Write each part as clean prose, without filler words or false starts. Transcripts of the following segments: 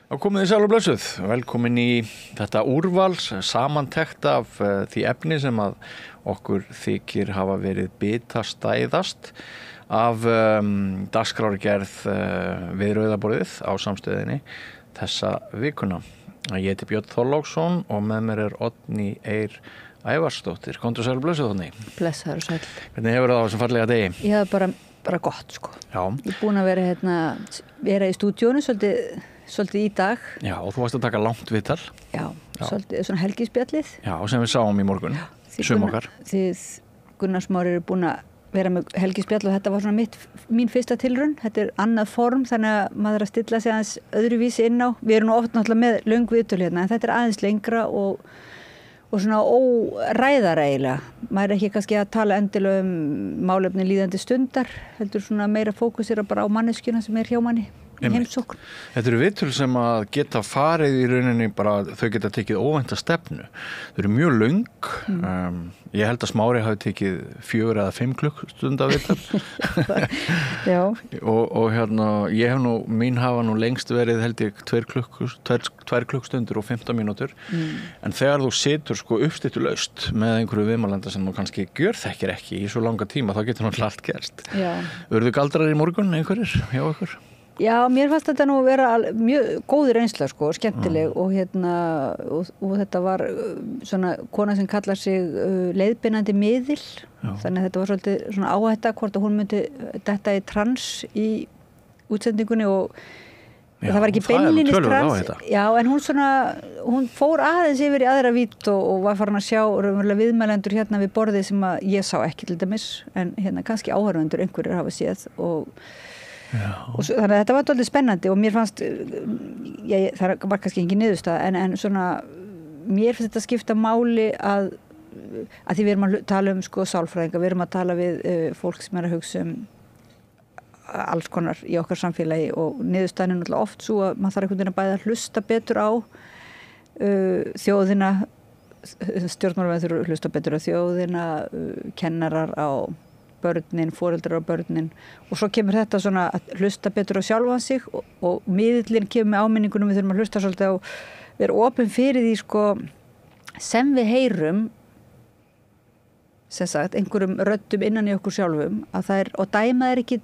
Komið þið sæl og blessuð, velkomin í þetta úrvals samantekt af því efni sem að okkur þykir hafa verið bitastæðast af dagskrárgerð við Rauðaborðið á samstöðinni þessa vikuna. Ég heiti Björn Þorláksson og með mér Oddný Eir Ævarsdóttir. Komdu sæl og blessuð, Oddný. Blessaður og sæl. Hvernig hefur það á þessum fallega degi? Ég hef bara gott, sko. Já. Ég er búin að vera í stúdíónu svolítið í dag. Já, og þú varst að taka langt viðtal. Já. Svolítið svona helgispjallið. Já, sem við sáum í morgun, sum okkar. Þið Gunnar Smári eru búin að vera með helgispjall og þetta var svona mín fyrsta tilraun. Þetta annað form, þannig að maður að stilla sig aðeins öðruvísi inn á. Við erum nú oft náttúrulega með löng viðtöl hérna, en þetta aðeins lengra og svona óræðara eiginlega. Maður ekki kannski að tala endilega málefni líðandi stundar, heldur svona meira fókusera bara á manneskjuna sem hjá manni. Heimsókn. Þetta eru viðtöl sem að geta farið í rauninni bara, þau geta tekið óvænta stefnu. Þau eru mjög löng. Ég held að Smári hafi tekið 4 eða 5 klukkstunda viðtöl. Já. og hérna, mín hafa nú lengst verið held ég 2 klukkstundur og 15 mínútur. En þegar þú situr sko uppstyttulaust með einhverju viðmælanda sem þú kannski gjörþekkir ekki í svo langa tíma, þá getur náttúrulega allt gerst. Já. Urðu galdrar í morgun einhverjir hjá ykkur? Já, mér fannst þetta nú vera mjög góð reynsla, sko, skemmtileg og þetta var svona kona sem kallar sig leiðbeinandi miðil. Þannig að þetta var svolítið svona áhætta hvort að hún myndi detta í trans í útsendingunni og það var ekki beinlínis trans. Já, en hún fór aðeins yfir í aðra vídd og var farin að sjá raunverulega viðmælendur hérna við borðið sem að ég sá ekki til dæmis, en hérna kannski áhorfendur einhverjir hafa séð og þannig að þetta var dálítið spennandi og mér fannst, það var kannski engin niðurstaða, en svona mér finnst þetta skipta máli að því við erum að tala sko sálfræðinga, við erum að tala við fólk sem að hugsa alls konar í okkar samfélagi og niðurstaðan náttúrulega oft svo að maður þarf einhvern veginn að bæða að hlusta betur á þjóðina, stjórnmálamenn þurfa að hlusta betur á þjóðina, kennarar á börnin, foreldrar á börnin og svo kemur þetta svona að hlusta betur á sjálfan sig og miðillinn kemur með áminningunum, við þurfum að hlusta svolítið á vera opin fyrir því sko sem við heyrum sem sagt, einhverjum röddum innan í okkur sjálfum að það og dæma ekki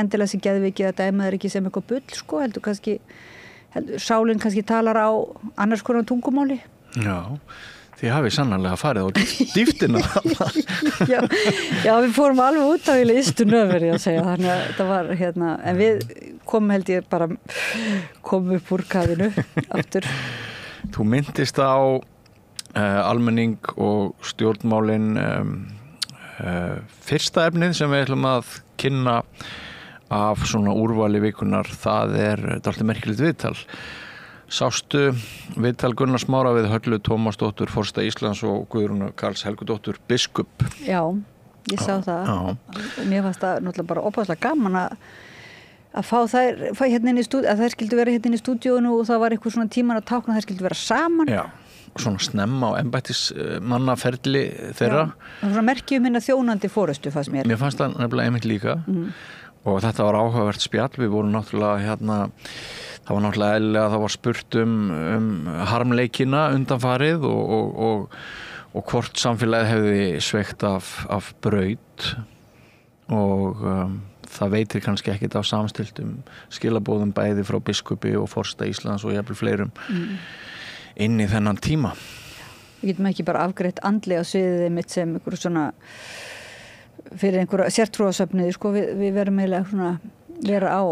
endilega sem geðveiki eða dæma ekki sem eitthvað bull sko, sálinn kannski talar á annars konar tungumáli. Já. Þið hafið sannarlega farið á dýftina. Já, við fórum alveg út á í listu nöfri að segja, þannig að þetta var en við komum held ég bara komum upp úr kafinu aftur. Þú minntist á almenning og stjórnmálin fyrsta efnið sem við ætlum að kynna af svona úrvali vikunar, það dálítið merkilegt viðtal. Sástu viðtal Gunnar Smára við Höllu Tómasdóttur, forseta Íslands og Guðrúnu Karls Helgadóttur, biskup? Já, ég sá það. Og mér fannst það náttúrulega bara óbæðslega gaman að fá þær hérna inn í stúdíu, að þær skildu vera hérna inn í stúdíunum og það var eitthvað svona tíman að tákna að þær skildu vera saman. Já, svona snemma á embættismannaferli þeirra. Já, svona merkjum minna þjónandi forystu fannst mér. Mér fannst það nefnilega einmitt líka og þetta var áhugavert spjall, við vorum náttúrulega það var náttúrulega eðlilega að það var spurt harmleikina undanfarið og hvort samfélagið hefði sveikt af braut og það veitir kannski ekkit af samstiltum skilabóðum bæði frá biskupi og forseta Íslands og jafnvel fleirum inn í þennan tíma. Við getum ekki bara afgreitt andlega sviðið mitt sem einhver svona fyrir einhverja sértrúarsöfniði, sko, við verum eiginlega svona vera á.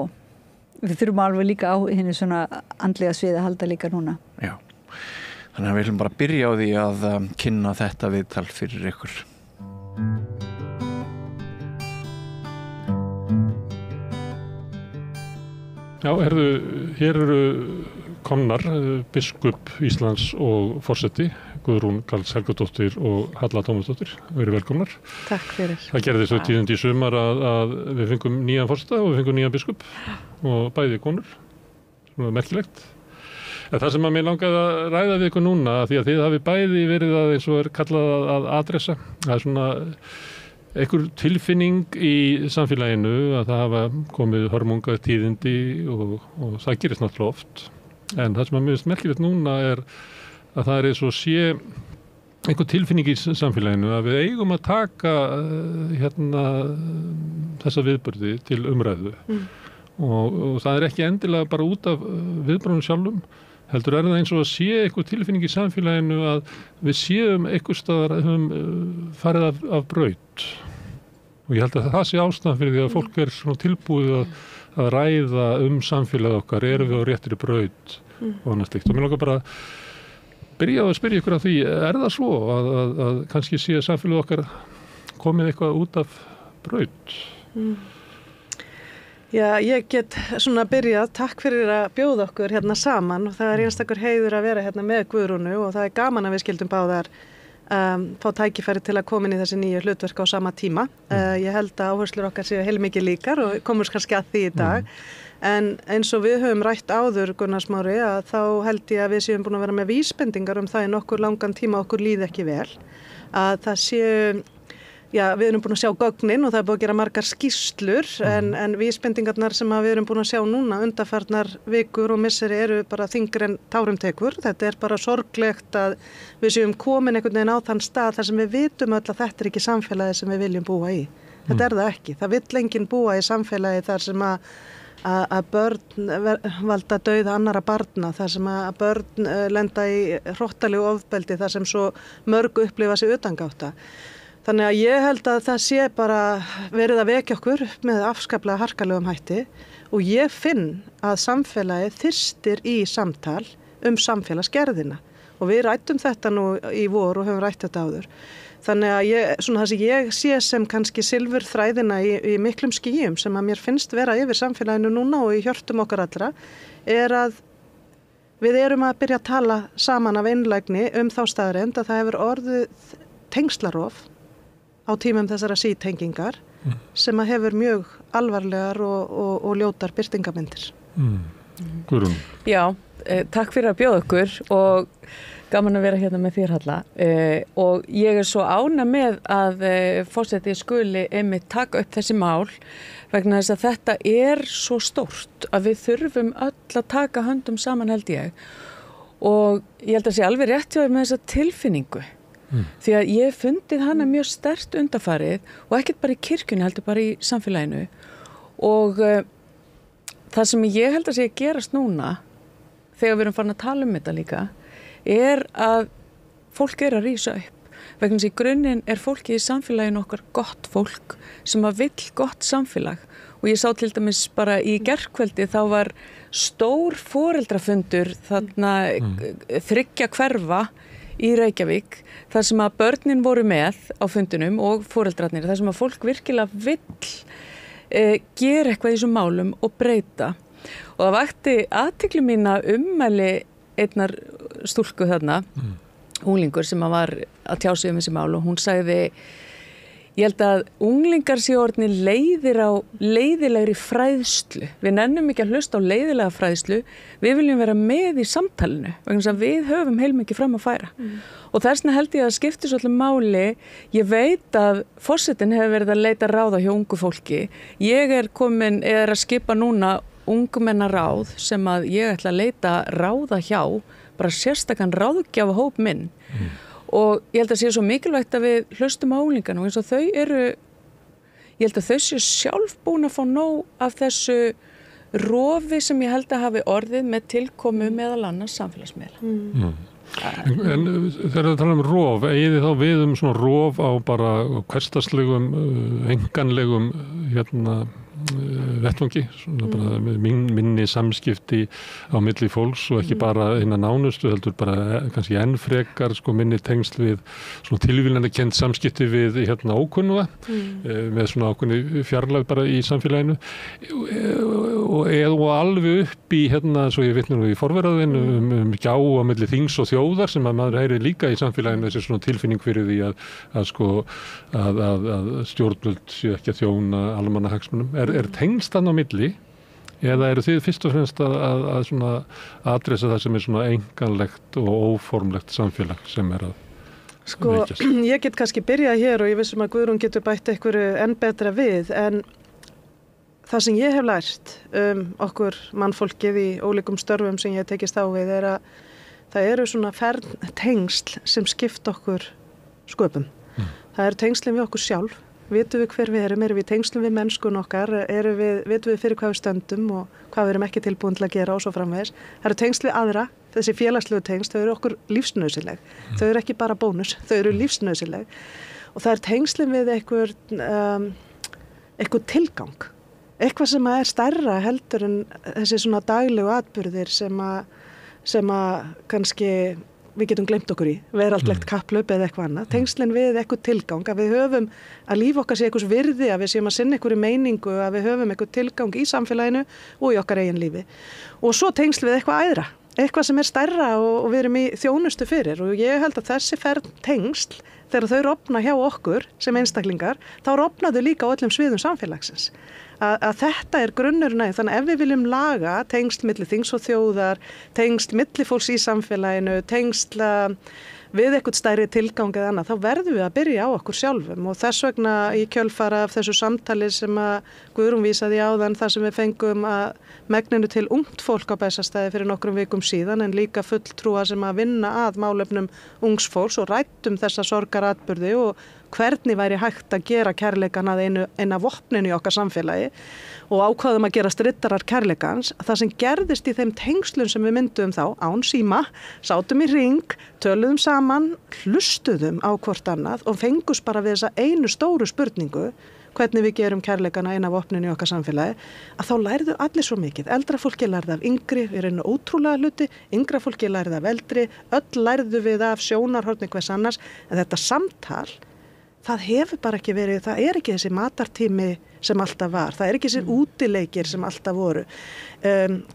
Við þurfum alveg líka á henni svona andlega sviði að halda líka núna. Já, þannig að við viljum bara byrja á því að kynna þetta viðtal fyrir ykkur. Já, hér eru komnar biskup Íslands og forseti Guðrún Karls Helgadóttir og Halla Tómasdóttir. Verið velkomnar. Takk fyrir. Það gerðist svo tíðindi í sumar að við fengum nýjan forseta og við fengum nýjan biskup og bæði konur. Svona merkilegt. En það sem að mér langaði að ræða við ykkur núna, því að þið hafi bæði verið að eins og kallað að adressa, það svona einhver tilfinning í samfélaginu að það hafa komið hörmungar tíðindi og það gerist náttúrulega oft En það sem að mér finnst merkilegt núna að það eins og sé einhver tilfinning í samfélaginu að við eigum að taka þessa viðburði til umræðu og það ekki endilega bara út af viðbröðum sjálfum, heldur það eins og að sé einhver tilfinning í samfélaginu að við séum einhvers staðar höfum farið af braut og ég held að það sé ástæðan fyrir því að fólk svona tilbúið að ræða samfélagið okkar, erum við á réttri braut og annað slíkt. Og mér langar bara byrja að spyrja ykkur af því, það svo að kannski sé samfélagið okkar komið eitthvað út af braut? Já, ég get svona byrjað, takk fyrir að bjóða okkur hérna saman og það einstakur heiður að vera hérna með Guðrúnu og það gaman að við skildum báðar fá tækifæri til að koma inn í þessi nýju hlutverk á sama tíma. Ég held að áherslur okkar séu heilmikið líkar og komumst kannski að því í dag. En eins og við höfum rætt áður, Gunnar Smári, að þá held ég að við séum búin að vera með vísbendingar það í nokkur langan tíma okkur líði ekki vel. Að það séu, við erum búin að sjá gögnin og það búið að gera margar skýrslur en vísbendingarnar sem við erum búin að sjá núna undanfarnar vikur og misseri eru bara þyngri en tárum tekur. Þetta bara sorglegt að við séum komin einhvern veginn á þann stað þar sem við vitum öll að þetta ekki samfélagið sem við viljum búa í. Þetta það ekki. Það vill enginn búa í samfélagi þar sem að börn valda dauða annara barna, þar sem að börn lenda í hrottalegu ofbeldi, þar sem svo mörg upplifa sig utangátta. Þannig að ég held að það sé bara verið að vekja okkur með afskaplega harkalegum hætti og ég finn að samfélagið þyrstir í samtal samfélagsgerðina og við rættum þetta nú í vor og höfum rætt þetta áður. Þannig að það sem ég sé sem kannski silfurþræðina í miklum skýjum sem að mér finnst vera yfir samfélaginu núna og í hjörtum okkar allra að við erum að byrja að tala saman af einlægni þá staðreynd að það hefur orðið tengslarof á tímum þessara sítengingar sem að hefur mjög alvarlegar og ljótar birtingamyndir. Guðrún. Já, takk fyrir að bjóða okkur og gaman að vera hérna með þér, Halla. Og ég svo ánægð með að forseti skuli einmitt taka upp þessi mál vegna þess að þetta svo stórt að við þurfum öll að taka höndum saman held ég. Og ég held að sé alveg rétt hjá þér með þessa tilfinningu. Því að ég fundið hana mjög sterkt undanfarið og ekkert bara í kirkjunni heldur bara í samfélaginu og það sem ég held að sé að gerast núna þegar við erum farin að tala um þetta líka að fólk að rísa upp vegna þess að í grunninn fólkið í samfélaginu okkar gott fólk sem að vill gott samfélag og ég sá til dæmis bara í gærkvöldi þá var stór foreldrafundur þarna 3 hverfa í Reykjavík, þar sem að börnin voru með á fundunum og foreldrarnir, þar sem að fólk virkilega vill gera eitthvað í þessum málum og breyta. Og það vakti athygli mína ummæli einnar stúlku þarna, unglingur sem var að tjá sig þessi mál og hún sagði ég held að unglingar séu orðnir leiðir á leiðilegri fræðslu. Við nennum ekki að hlusta á leiðilega fræðslu, við viljum vera með í samtalinu, vegna þess að við höfum heilmikið fram að færa. Og þessna held ég að skipti svolítið máli, ég veit að forsetinn hefur verið að leita ráða hjá ungu fólki. Ég komin, að skipa núna ungmennaráð sem að ég ætla að leita ráða hjá, bara sérstakann ráðgjafa hóp minn. Og ég held að sé svo mikilvægt að við hlustum á unglingana og eins og þau ég held að þau séu sjálf búin að fá nóg af þessu rofi sem ég held að hafi orðið með tilkomu meðal annars samfélagsmiðla. En þegar það tala um rof, eigið þið þá við svona rof á bara hversdagslegum, enganlegum vettvangi, svona bara minni samskipti á milli fólks og ekki bara innan nánustu, heldur bara kannski enn frekar minni tengsl við svona tilvílunarkennd samskipti við ókunnuga með svona ákveðni fjarlægð bara í samfélaginu og alveg upp í svo ég vitna nú í forveraðin gjá á milli þings og þjóðar sem að maður heyrir líka í samfélaginu þessi svona tilfinning fyrir því að stjórnvöld séu ekki að þjóna almannahagsmunum. Tengslan á milli eða eru þið fyrst og fremst að svona adressa það sem svona enganlegt og óformlegt samfélag sem að veikjast? Ég get kannski byrjað hér og ég vissum að Guðrún getur bætt einhverju enn betra við en það sem ég hef lært okkur mannfólkið í ólíkum störfum sem ég hef tekist á við að það eru svona tengsl sem skipta okkur sköpum. Það eru tengslin við okkur sjálf, vitum við hver við erum við tengslin við mennskun okkar, vitum við fyrir hvað við stöndum og hvað við erum ekki tilbúin til að gera og svo framvegis. Það eru tengsl við aðra, þessi félagslegu tengsl, þau eru okkur lífsnauðsynleg. Þau eru ekki bara bónus, þau eru lífsnauðsynleg. Og það er tengslin við eitthvað tilgang. Eitthvað sem er stærra heldur en þessi svona daglegu atburðir sem að kannski við getum gleymt okkur í, veraldlegt kapplaup eða eitthvað annað. Tengslin við eitthvað tilgang, að við höfum að líf okkar sé eitthvað virði, að við séum að sinna einhverju meiningu, að við höfum eitthvað tilgang í samfélaginu og í okkar eigin lífi. Og svo tengsl við eitthvað æðra, eitthvað sem er stærra og við erum í þjónustu fyrir og ég held að þessi tengsl, þegar þau rofna hjá okkur sem einstaklingar, þá rofna þau líka á öllum sviðum samfélagsins. Að þetta er grunnurinn að þannig ef við viljum laga tengsl milli þings og þjóðar, tengsl milli fólks í samfélaginu, tengsl við eitthvað stærri tilgang eða annað, þá verðum við að byrja á okkur sjálfum og þess vegna í kjölfara af þessu samtali sem að Guðrún vísaði áðan, þar sem við fengum að megninu til ungt fólk á Bessastæði fyrir nokkrum vikum síðan en líka fulltrúa sem að vinna að málefnum ungs fólks og rættum þessa sorgaratburði og hvernig væri hægt að gera kærleikan að eina vopninu í okkar samfélagi og ákvaðum að gera strittarar kærleikans. Það sem gerðist í þeim tengslum sem við mynduðum þá, án síma, sátum í hring, töluðum saman, hlustuðum á hvort annað og fengust bara við þessa einu stóru spurningu, hvernig við gerum kærleikana eina vopninu í okkar samfélagi, að þá lærðu allir svo mikið. Eldra fólki lærði af yngri, við reynum ótrúlega hluti, yngra fólki lærði af eldri, öll lærðu við af sjónarhorni hvers annars, en þetta samtal, það hefur bara ekki verið, það er ekki þessi matartími sem alltaf var, það er ekki þessi útileikir sem alltaf voru.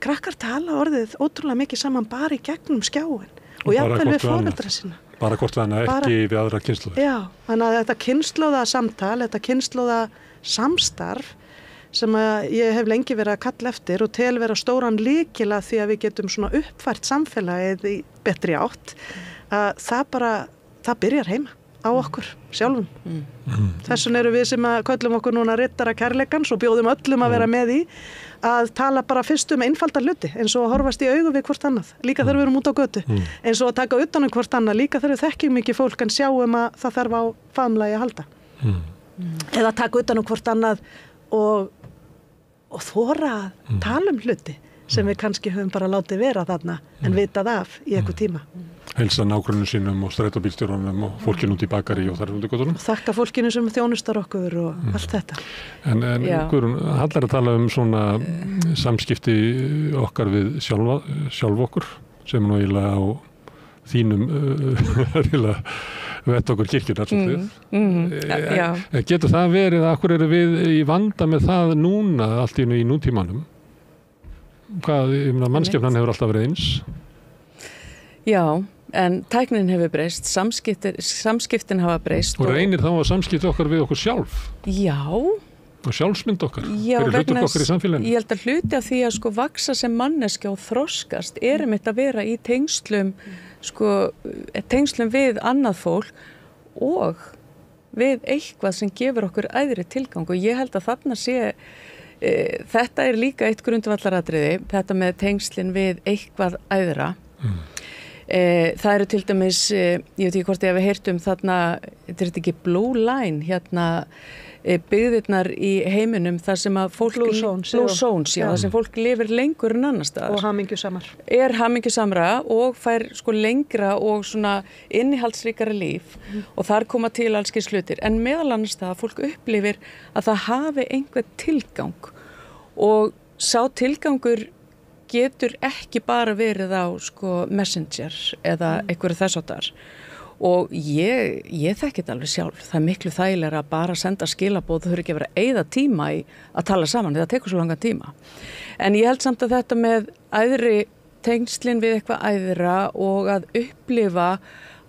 Krakkar tala orðið ótrúlega mikið saman bara í gegnum skjáin og jafnvel við foreldra sína. Bara hvort við ekki við aðra kynslóðar. Já, þannig að þetta kynslóða samtal, þetta kynslóða samstarf sem að ég hef lengi verið að kalla eftir og tel vera stóran lykil að því að við getum svona uppfært samfélagið í betri átt, að það byrjar heima á okkur sjálfum. Þessun eru við sem að köllum okkur núna riddara kærleikans og bjóðum öllum að vera með í að tala bara fyrst einfalda hluti eins og að horfast í augu við hvort annað líka þegar við erum út á götu, eins og að taka utan hvort annað líka þegar við þekkjum ekki fólk en sjáum að það þarf á faðmlagi að halda eða taka utan hvort annað og þora að tala hluti sem við kannski höfum bara látið vera þarna en vitað af í eitthvað tíma. Helsa nágrunum sínum og strætóbílstjórunum og fólkinu út í bakari og þar undir göttunum. Þakka fólkinu sem þjónustar okkur og allt þetta. En Guðrún, hallar að tala svona samskipti okkar við sjálf okkur sem nú eiginlega á þínum vett okkur kirkjur alltaf. Getur það verið að okkur eru við í vanda með það núna allt í nútímanum? Mannskepnan hefur alltaf verið eins. Já, en tæknin hefur breyst, samskiptin hafa breyst. Og reynir þá að samskipta okkar við okkur sjálf? Já. Og sjálfsmynd okkar? Já, hlutur okkar í samfélaginu? Ég held að hluti af því að vaksa sem manneskja og þroskast einmitt að vera í tengslum við annað fólk og við eitthvað sem gefur okkur æðri tilgang og ég held að þarna þetta er líka eitt grundvallaratriði, þetta með tengslin við eitthvað æðra. Það eru til dæmis, ég veit ekki hvort ég hef heyrt þarna, þetta er ekki Blue Line, byggðirnar í heiminum þar sem að fólk Blue Zones, þar sem fólk lifir lengur en annars staðar. Og hamingjusamar. Er hamingjusamra og fær lengra og svona innihaldsríkara líf og þar koma til alls kyns hlutir. En meðal annars það að fólk upplifir að það hafi einhver tilgang og sá tilgangur getur ekki bara verið á Messenger eða einhverju þessáttar. Og ég þekki þetta alveg sjálf. Það er miklu þægilega að bara senda skilaboð, þau þurfi ekki að vera að eyða tíma í að tala saman, þetta tekur svo langan tíma. En ég held samt að þetta með æðri tengslin við eitthvað æðra og að upplifa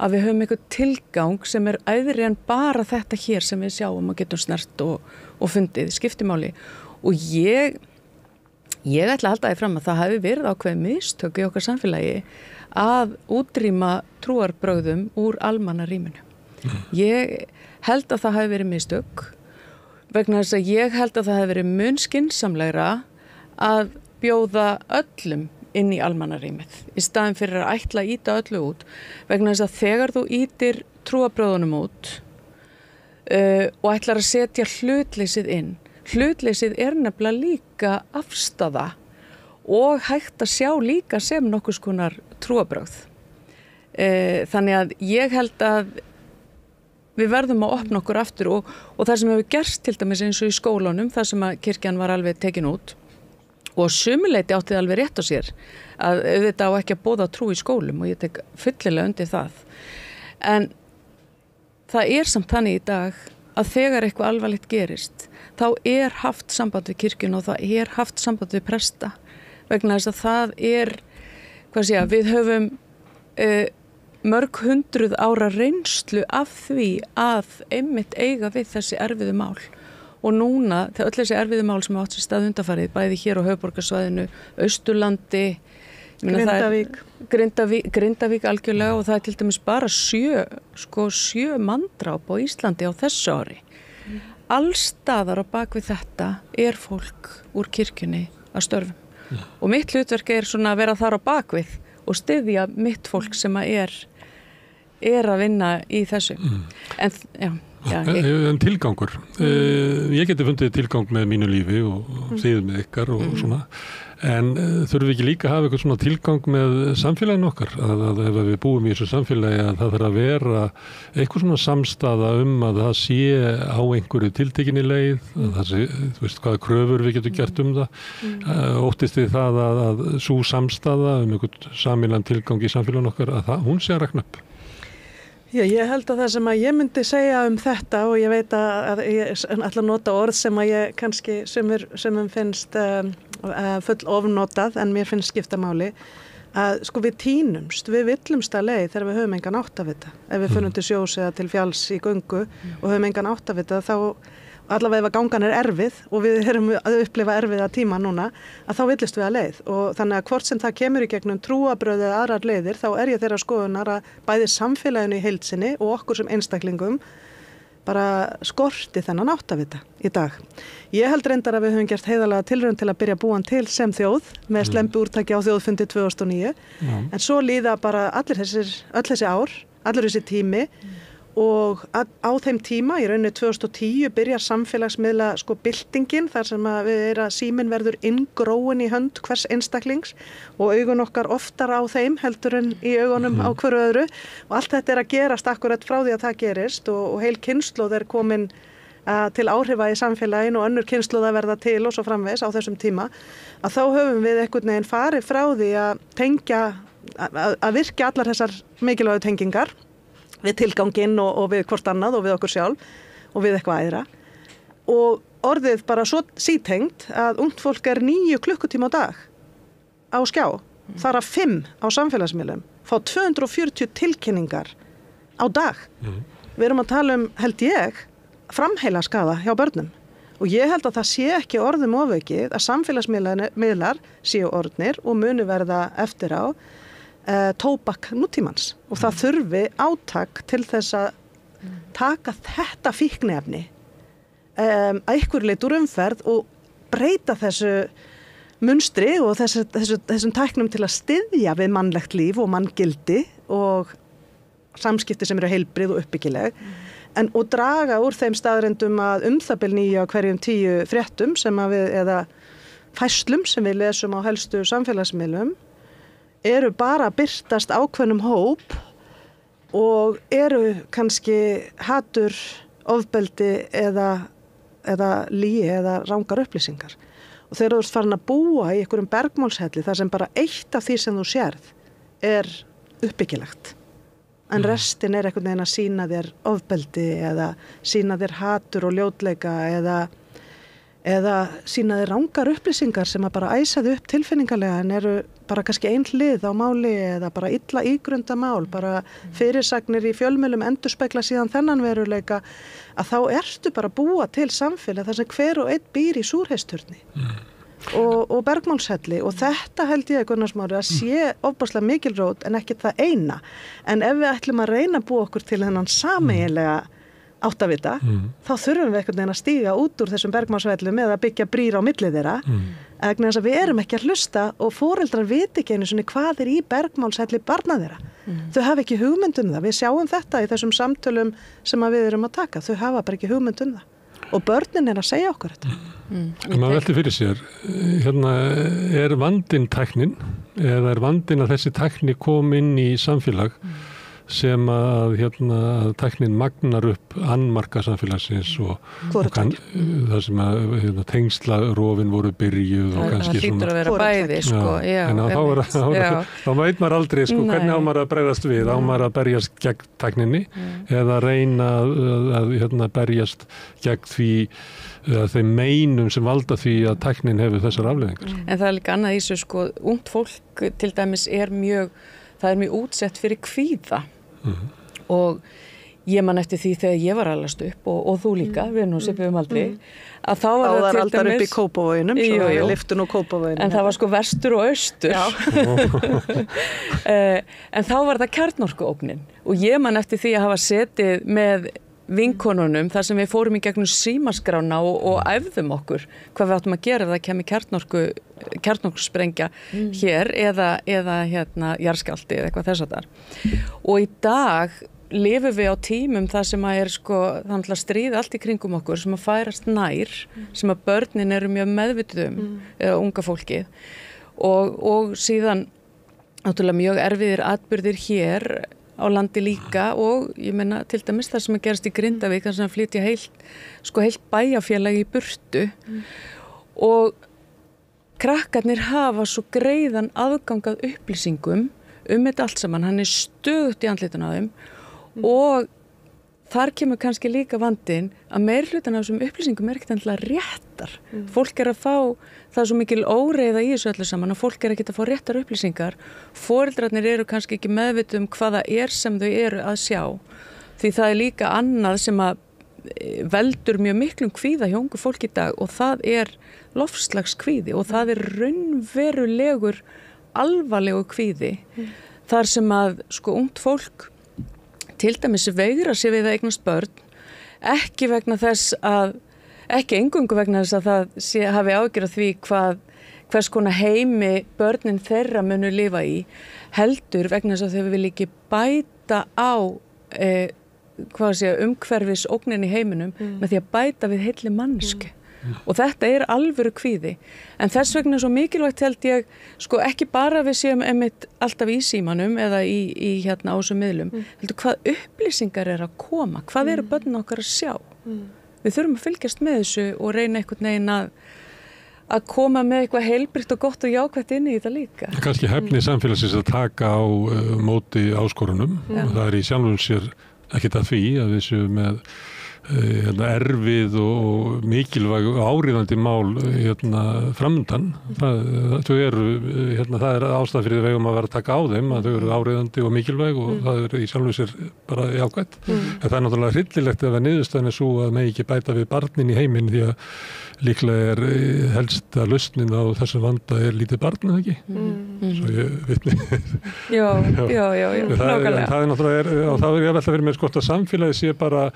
að við höfum eitthvað tilgang sem er æðri en bara þetta hér sem við sjáum og getum snert og fundið, skiptimáli. Og ég ætla að halda því fram að það hafi verið ákveðið mistök í okkar samfélagi að útrýma trúarbrögðum úr almannarýminu. Ég held að það hafi verið mistök vegna þess að ég held að það hefði verið mun skynsamlegra að bjóða öllum inn í almannarýmið í staðin fyrir að ætla að ýta öllu út vegna þess að þegar þú ýtir trúarbröðunum út og ætlar að setja hlutleysið inn. Hlutleysið nefnilega líka afstaða og hægt að sjá líka sem nokkurs konar trúarbröð. Þannig að ég held að við verðum að opna okkur aftur og það sem hefur gerst til dæmis eins og í skólunum, það sem að kirkjan var alveg tekin út og sumuleyti átti alveg rétt á sér að auðvitað á ekki að boða trú í skólum og ég tek fullilega undir það. En það samt þannig í dag að þegar eitthvað alvarlegt gerist, þá haft samband við kirkjun og það haft samband við presta vegna þess að það við höfum mörg hundruð ára reynslu af því að einmitt eiga við þessi erfiðu mál og núna þegar öll þessi erfiðu mál sem átt sér stað undanfarið bæði hér á höfuðborgarsvæðinu, Austurlandi, Grindavík algjörlega og það til dæmis bara 7 manndráp á Íslandi á þessu ári. Allstaðar á bakvið þetta fólk úr kirkjunni að störfum og mitt hlutverk svona að vera þar á bakvið og styðja mitt fólk sem að að vinna í þessu. En tilgangur. Ég geti fundið tilgang með mínu lífi og þið með ykkar og svona. En þurfum við ekki líka að hafa eitthvað svona tilgang með samfélaginu okkar? Að ef við búum í þessu samfélagi að það þarf að vera eitthvað svona samstaða að það sé á einhverju tiltekinni leið, að það sé, þú veist, hvaða kröfur við getum gert það. Óttist þið það að sú samstaða einhvern sameiginlegan tilgang í samfélaginu okkar, að hún sé að rakna upp? Já, ég held að það sem að ég myndi segja þetta og ég veit að ég ætla að nota orð sem að ég kannski sumum finnst full ofnotað en mér finnst skipta máli að við tínumst, við villumst að leið þegar við höfum engan áttavita. Ef við finnum til sjós eða til fjalls í göngu og höfum engan áttavita þá allavega ef gangan erfið og við erum að upplifa erfiða tíma núna að þá villist við að leið og þannig að hvort sem það kemur í gegnum trúarbröð eða aðrar leiðir þá ég þeirra skoðunar að bæði samfélaginu í heild sinni og okkur sem einstaklingum bara skorti þennan áttavita í dag. Ég held reyndar að við höfum gert heiðarlega tilraun til að byrja að búa hann til sem þjóð með slembiúrtaki á þjóðfundi 2009 en svo líða bara öll þessi ár, allur þessi tími og á þeim tíma, í rauninni 2010, byrjar samfélagsmiðla byltingin þar sem að síminn verður inngróin í hönd hvers einstaklings og augun okkar oftar á þeim heldur en í augunum á hverju öðru og allt þetta að gerast akkurat frá því að það gerist og heil kynslóð komin til áhrifa í samfélaginu og önnur kynslóð að verða til og svo framvegis á þessum tíma að þá höfum við einhvern veginn farið frá því að tengja, að virkja allar þessar mikilvægu tengingar við tilganginn og við hvort annað og við okkur sjálf og við eitthvað æðra og orðið bara svo sítengt að ungt fólk 9 klukkutíma á dag á skjá, þar af 5 á samfélagsmiðlum, fá 240 tilkynningar á dag. Við erum að tala held ég, framheilaskaða hjá börnum og ég held að það sé ekki orðum ofaukið að samfélagsmiðlar séu orðnir og muni verða eftir á tóbak nútímans og það þurfi átak til þess að taka þetta fíkniefni að einhverju leit úr umferð og breyta þessu munstri og þessum tæknum til að styðja við mannlegt líf og manngildi og samskipti sem eru heilbrigð og uppbyggileg og draga úr þeim staðreyndum að það bil 9 af hverjum 10 fréttum sem eða færslum sem við lesum á helstu samfélagsmiðlum eru bara að birtast ákveðnum hóp og eru kannski hatur, ofbeldi eða lygi eða rangar upplýsingar. Og þegar þú ert farin að búa í einhverjum bergmálshelli þar sem bara eitt af því sem þú sérð uppbyggilegt. En restin einhvern veginn að sýna þér ofbeldi eða sýna þér hatur og ljótleika eða sýna þér rangar upplýsingar sem að bara æsa þau upp tilfinningarlega en eru bara kannski ein hlið á máli eða bara illa ígrunda mál, bara fyrirsagnir í fjölmiðlum endurspegla síðan þennan veruleika að þá ertu bara að búa til samfélag þar sem hver og einn býr í súrheysturni og bergmálshelli og þetta held ég Gunnar Smári að sé ofboðslega mikilrót en ekki það eina en ef við ætlum að reyna að búa okkur til þennan sameiginlega áttavita, þá þurfum við einhvern veginn að stíga út úr þessum bergmálsvellum eða byggja brýr á milli þeirra. Vegna þess að við erum ekki að hlusta og foreldrar viti ekki einu svona hvað í bergmálsvelli barna þeirra. Þau hafa ekki hugmynd það. Við sjáum þetta í þessum samtölum sem við erum að taka. Þau hafa bara ekki hugmynd það. Og börnin að segja okkur þetta. En maður velti fyrir sér, hérna vandinn tæknin eða vandinn að þessi tækni kom inn í samfélag sem að tæknin magnar upp annmarka samfélagsins og það sem að tengslarófin voru byrjuð og kannski það hlýtur að vera bæði en þá veit maður aldrei hvernig á maður að bregðast við, á maður að berjast gegn tækninni eða reyna að berjast gegn því þeim meinum sem valda því að tæknin hefur þessar afleiðingar. En það er líka annað í þessu ungt fólk til dæmis er mjög útsett fyrir kvíða og ég man eftir því þegar ég var alast upp og þú líka, við nú svipuðum aldrei að þá var það til dæmis upp í Kópavoginum, svo við lyftum nú Kópavoginum en það var vestur og austur en þá var það kjarnorkuógnin og ég man eftir því að hafa setið með vinkonunum þar sem við fórum í gegnum símaskrána og æfðum okkur hvað við áttum að gera ef það kemur kjarnorkusprengja hér eða jarðskjálfti eða eitthvað þess að þar. Og í dag lifum við á tímum þar sem að þannig að stríða allt í kringum okkur sem að færast nær, sem að börnin eru mjög meðvituð eða unga fólkið og síðan náttúrulega mjög erfiðir atburðir hér á landi líka og ég meina til dæmis það sem að gerast í Grindavík þar sem að flytja heilt bæjarfélag í burtu og krakkarnir hafa svo greiðan aðgangað upplýsingum þetta allt saman, hann er stöðugt í andlitun á þeim og þar kemur kannski líka vandinn að meirhlutan af þessum upplýsingum er ekkert endilega réttar. Fólk er að fá, það er svo mikil óreiða í þessu öllu saman og fólk er ekkert að fá réttar upplýsingar. Foreldrarnir eru kannski ekki meðvituð hvað það er sem þau eru að sjá. Því það er líka annað sem að veldur mjög miklum kvíða hjá ungu fólk í dag og það er loftslagskvíði og það er raunverulegur alvarlegur kvíði. Þar sem að ungt fólk til dæmis veigra sér við að eignast börn, ekki eingöngu vegna þess að það hafi áhyggjur af því hvers konar heimi börnin þeirra munu lifa í, heldur vegna þess að þau vilja ekki bæta á umhverfisógnin í heiminum með því að bæta við heilli mannsku. Og þetta er alvöru kvíði en þess vegna er svo mikilvægt held ég ekki bara við séum einmitt alltaf í símanum eða í á þessum miðlum heldur hvað upplýsingar er að koma hvað eru börnin okkar að sjá við þurfum að fylgjast með þessu og reyna einhvern veginn að koma með eitthvað heilbrigt og gott og jákvætt inn í þetta líka. Kannski hæfni samfélagsins að taka á móti áskorunum og það er í sjálfum sér ekkert að því að við séum með erfið og mikilvæg áríðandi mál framöndan. Það er ástæða fyrir vegum að vera að taka á þeim að þau eru áríðandi og mikilvæg og það er í sjálfu sér bara jákvætt. En það er náttúrulega hryllilegt ef að niðurstaðan er svo að megi ekki bæta við barnin í heiminn því að líklega er helsta lausnin á þessum vanda er lítið barn eða ekki. Svo ég vitni. Já, nákvæmlega. Það er náttúrulega og það er að velta fyrir mér að samfélagið sé bara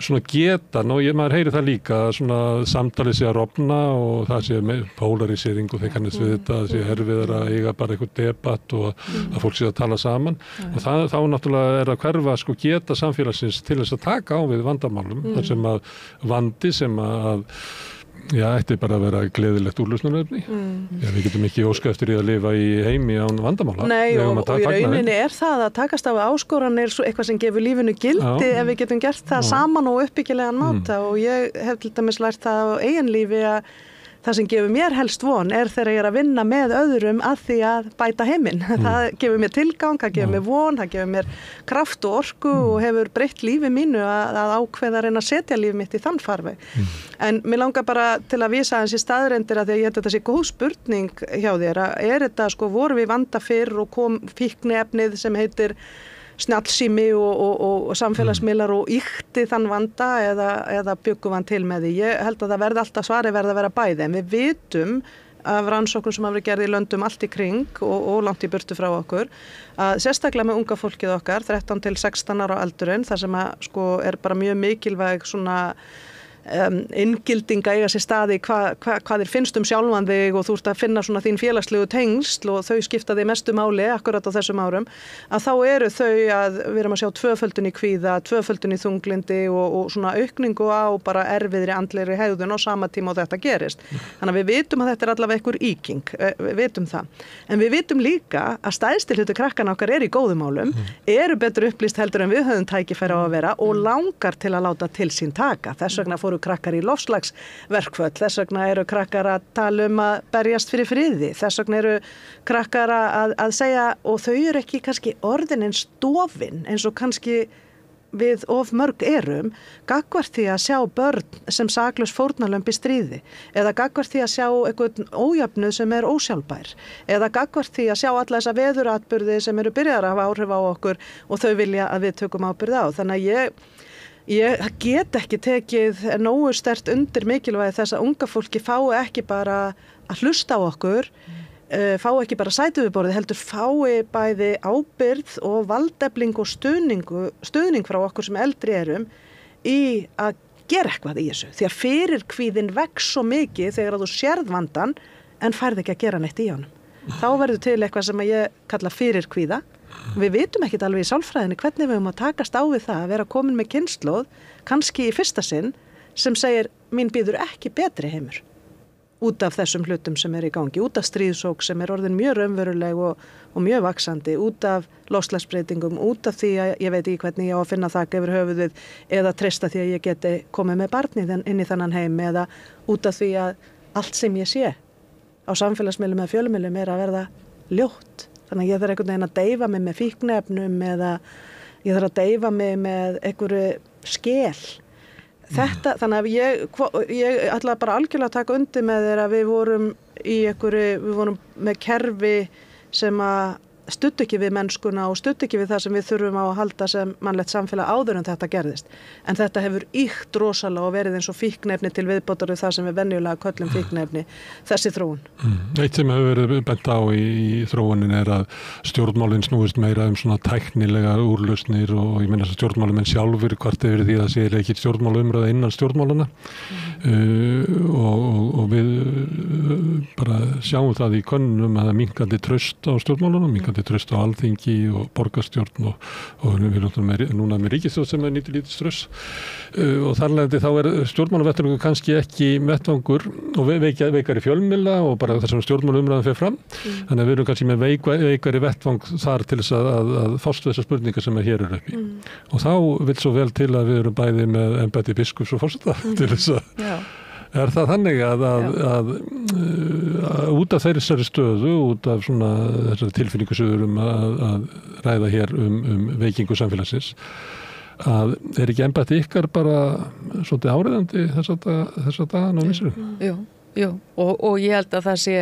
svona getan og maður heyri það líka svona samtalið sé að rofna og það sé polarisering og þeir kannast við þetta, það sé erfiðar að eiga bara eitthvað debatt og að fólk sé að tala saman og þá náttúrulega er að hverfa geta samfélagsins til þess að taka á við vandamálum þar sem að vandi sem að ætti bara að vera gleðilegt úrlausnarefni. Við getum ekki óska eftir í að lifa í heimi án vandamála. Nei, og í rauninni er það að takast á við áskoranir eitthvað sem gefur lífinu gildi ef við getum gert það saman og uppbyggilegan máta og ég hef til dæmis lært það á eigin lífi að það sem gefur mér helst von er þegar ég er að vinna með öðrum að því að bæta heiminn. Það gefur mér tilgang, það gefur mér von, það gefur mér kraft og orku og hefur breytt lífi mínu að ákveða að reyna að setja líf mitt í þann farveg. En mér langar bara til að vísa aðeins í staðreyndir að því að ég held að þetta sé góð spurning hjá þér. Er þetta voru við vanda fyrr og kom fíkniefnið sem heitir snjallsími og samfélagsmiðlar og ýkti þann vanda eða byggum hann til með því. Ég held að það verði alltaf svarið verði að vera bæði en við vitum af rannsóknum sem hafa verið gerð í löndum allt í kring og langt í burtu frá okkur, að sérstaklega með unga fólkið okkar, 13 til 16 ára aldurinn, þar sem að sko er bara mjög mikilvæg svona inngildinga eiga sér staði hvað þér finnst sjálfan þig og þú ert að finna svona þín félagslegu tengsl og þau skipta þig mestu máli akkurat á þessum árum, að þá eru þau að við erum að sjá tvöföldun í kvíða, tvöföldun í þunglindi og svona aukningu á bara erfiðri andlegri hegðun á sama tíma og þetta gerist. Þannig að við vitum að þetta er allavega einhver íking, við vitum það. En við vitum líka að stærsti hluti krakkana okkar í góðum málum, eru betur upplýst heldur en við höfum tækifæri á að vera og langar til að láta til sín taka. Þess vegna krakkar í loftslagsverkföll, þess vegna eru krakkar að tala að berjast fyrir friði, þess vegna eru krakkar að segja, og þau eru ekki kannski orðin eins dofin eins og kannski við of mörg erum, gagnvart því að sjá börn sem saklaus fórnarlömb í stríði, eða gagnvart því að sjá einhvern ójöfnuð sem er ósjálfbær, eða gagnvart því að sjá alla þessa veðuratburði sem eru byrjar að hafa áhrif á okkur og þau vilja að við tökum ábyrgð á. Þannig að ég get ekki tekið nógu sterkt undir mikilvægi þess að unga fólki fái ekki bara að hlusta á okkur, fái ekki bara sæti við borðið, heldur fái bæði ábyrgð og valdefling og stuðning frá okkur sem eldri erum í að gera eitthvað í þessu. Því að fyrirkvíðin vex svo mikið þegar að þú sérð vandan en færð ekki að gera neitt í honum. Þá verður til eitthvað sem ég kalla fyrirkvíða. Við vitum ekkert alveg í sálfræðinni hvernig við höfum að takast á við það að vera komin með kynslóð, kannski í fyrsta sinn, sem segir mín býður ekki betri heimur út af þessum hlutum sem í gangi, út af stríðsók sem orðin mjög raunveruleg og mjög vaxandi, út af loftslagsbreytingum, út af því að ég veit ekki hvernig ég á að finna þak yfir höfuðið eða treysta því að ég geti komið með barnið inn í þannan heim, eða út af því að allt sem ég sé á samfélagsmiðlum eða fjölmiðlum að verða ljótt. Þannig að ég þarf einhvern veginn að deyfa mig með fíkniefnum eða ég þarf að deyfa mig með einhverju skel. Þetta, þannig að ég ætla bara algjörlega að taka undir með þér að við vorum með kerfi sem að studdi ekki við mennskuna og studdi ekki við það sem við þurfum á að halda sem mannlegt samfélag áður en þetta gerðist. En þetta hefur ýkt rosalega og verið eins og fíkniefni til viðbótar við það sem við venjulega köllum fíkniefni, þessi þróun. Eitt sem hefur verið bent á í þróunin er að stjórnmálin snúist meira svona tæknilega úrlausnir og ég meina að stjórnmálumenn sjálfur hvart yfir því að það sé ekki stjórnmálaumræða innan stjórnmálana og við bara sjáum það í könnunum að það minnkandi traust á stjórnmálunum, minnkandi traust á alþingi og borgarstjórn og við erum núna með ríkisstjórn sem nýtur lítið traust og þar leðandi þá stjórnmálavettvangur kannski ekki vettvangur og veikari fjölmiðla og bara þess að stjórnmálaumræðan fer fram þannig að við erum kannski með veikari vettvang þar til þess að fást þessar spurningar sem hér eru uppi og þá vil svo vel til að við erum bæði með embætti biskups og forseta til þess að er það þannig að út af þessari stöðu, út af svona þessari tilfinningu sem við erum að ræða hér veikingu samfélagsins, að ekki embætti ykkar bara svolítið áreiðandi þessa dagana á missurum? Jú, og ég held að það sé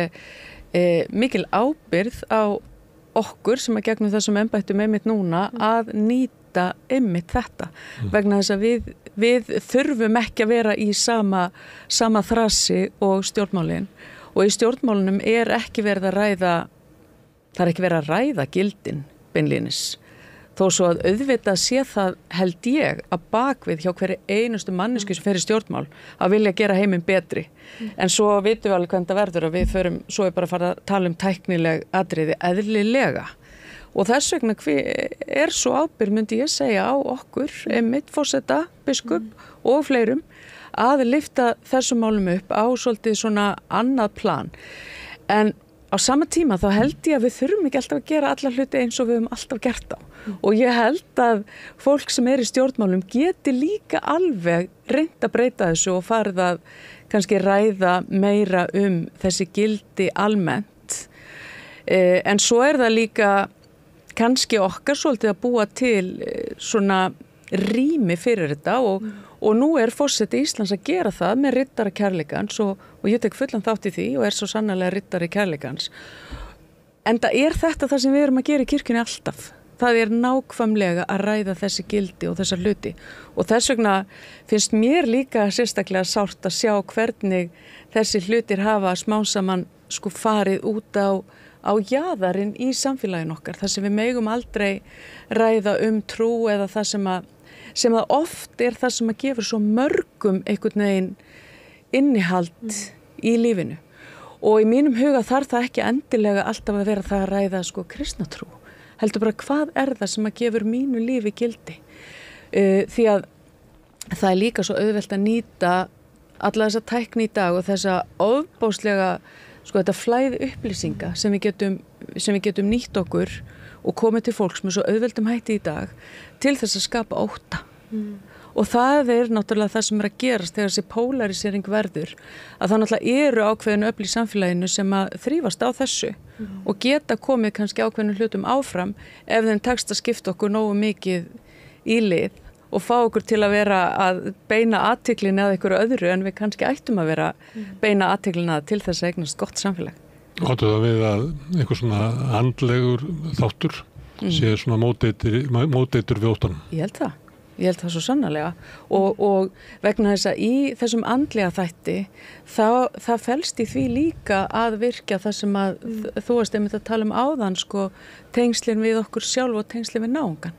mikil ábyrgð á okkur sem að gegnum þessum embættum einmitt núna að nýta einmitt þetta vegna þess að við þurfum ekki að vera í sama þrasi og stjórnmálin og í stjórnmálunum ekki verið að ræða, það ekki verið að ræða gildin beinlínis. Þó svo að auðvitað sé það held ég að bakvið hjá hverju einustu mannesku sem fer í stjórnmál að vilja gera heiminn betri. En svo vitum við alveg hvernig það verður að við förum, svo bara að fara að tala tæknileg atriði eðlilega. Og þess vegna svo ábyrgð myndi ég segja á okkur, einmitt forseta, biskup og fleirum að lyfta þessum málum upp á svolítið svona annað plan. En á sama tíma þá held ég að við þurfum ekki alltaf að gera alla hluti eins og við höfum alltaf gert á. Og ég held að fólk sem í stjórnmálum geti líka alveg reynt að breyta þessu og farið að kannski ræða meira þessi gildi almennt. En svo það líka kannski okkar svolítið að búa til svona rými fyrir þetta og nú forseti Íslands að gera það með riddara kærleikans og ég tek fullan þátt í því og svo sannarlega riddari kærleikans. En það þetta sem við erum að gera í kirkjunni alltaf. það nákvæmlega að ræða þessi gildi og þessa hluti og þess vegna finnst mér líka sérstaklega sárt að sjá hvernig þessi hlutir hafa smám saman sko farið út á jaðarinn í samfélaginu okkar þar sem við megum aldrei ræða trú eða það sem að oft það sem að gefur svo mörgum einhvern veginn innihald í lífinu og í mínum huga þarf það ekki endilega alltaf að vera það að ræða sko kristnatrú heldur bara hvað það sem að gefur mínu lífi gildi því að það líka svo auðvelt að nýta alla þessa tækni í dag og þessa ofbóðslega sko þetta flæði upplýsinga sem við getum nýtt okkur og komið til fólks með svo auðveldum hætti í dag til þess að skapa ótta og það náttúrulega það sem að gerast þegar þessi polarisering verður að það náttúrulega ákveðinu öfl í samfélaginu sem að þrífast á þessu og geta komið kannski ákveðinu hlutum áfram ef þeim tekst að skipta okkur nógu mikið í lið og fá okkur til að vera að beina athyglinni að einhverju öðru en við kannski ættum að vera beina athyglinni að til þess að eignast gott samfélag. Áttu það við að einhver svona andlegur þáttur sé svona móteitur við óttanum? Ég held það svo sannarlega og vegna þess að í þessum andlega þætti það felst í því líka að virkja það sem að þú varst einmitt að tala áðan sko tengslin við okkur sjálf og tengslin við náungan.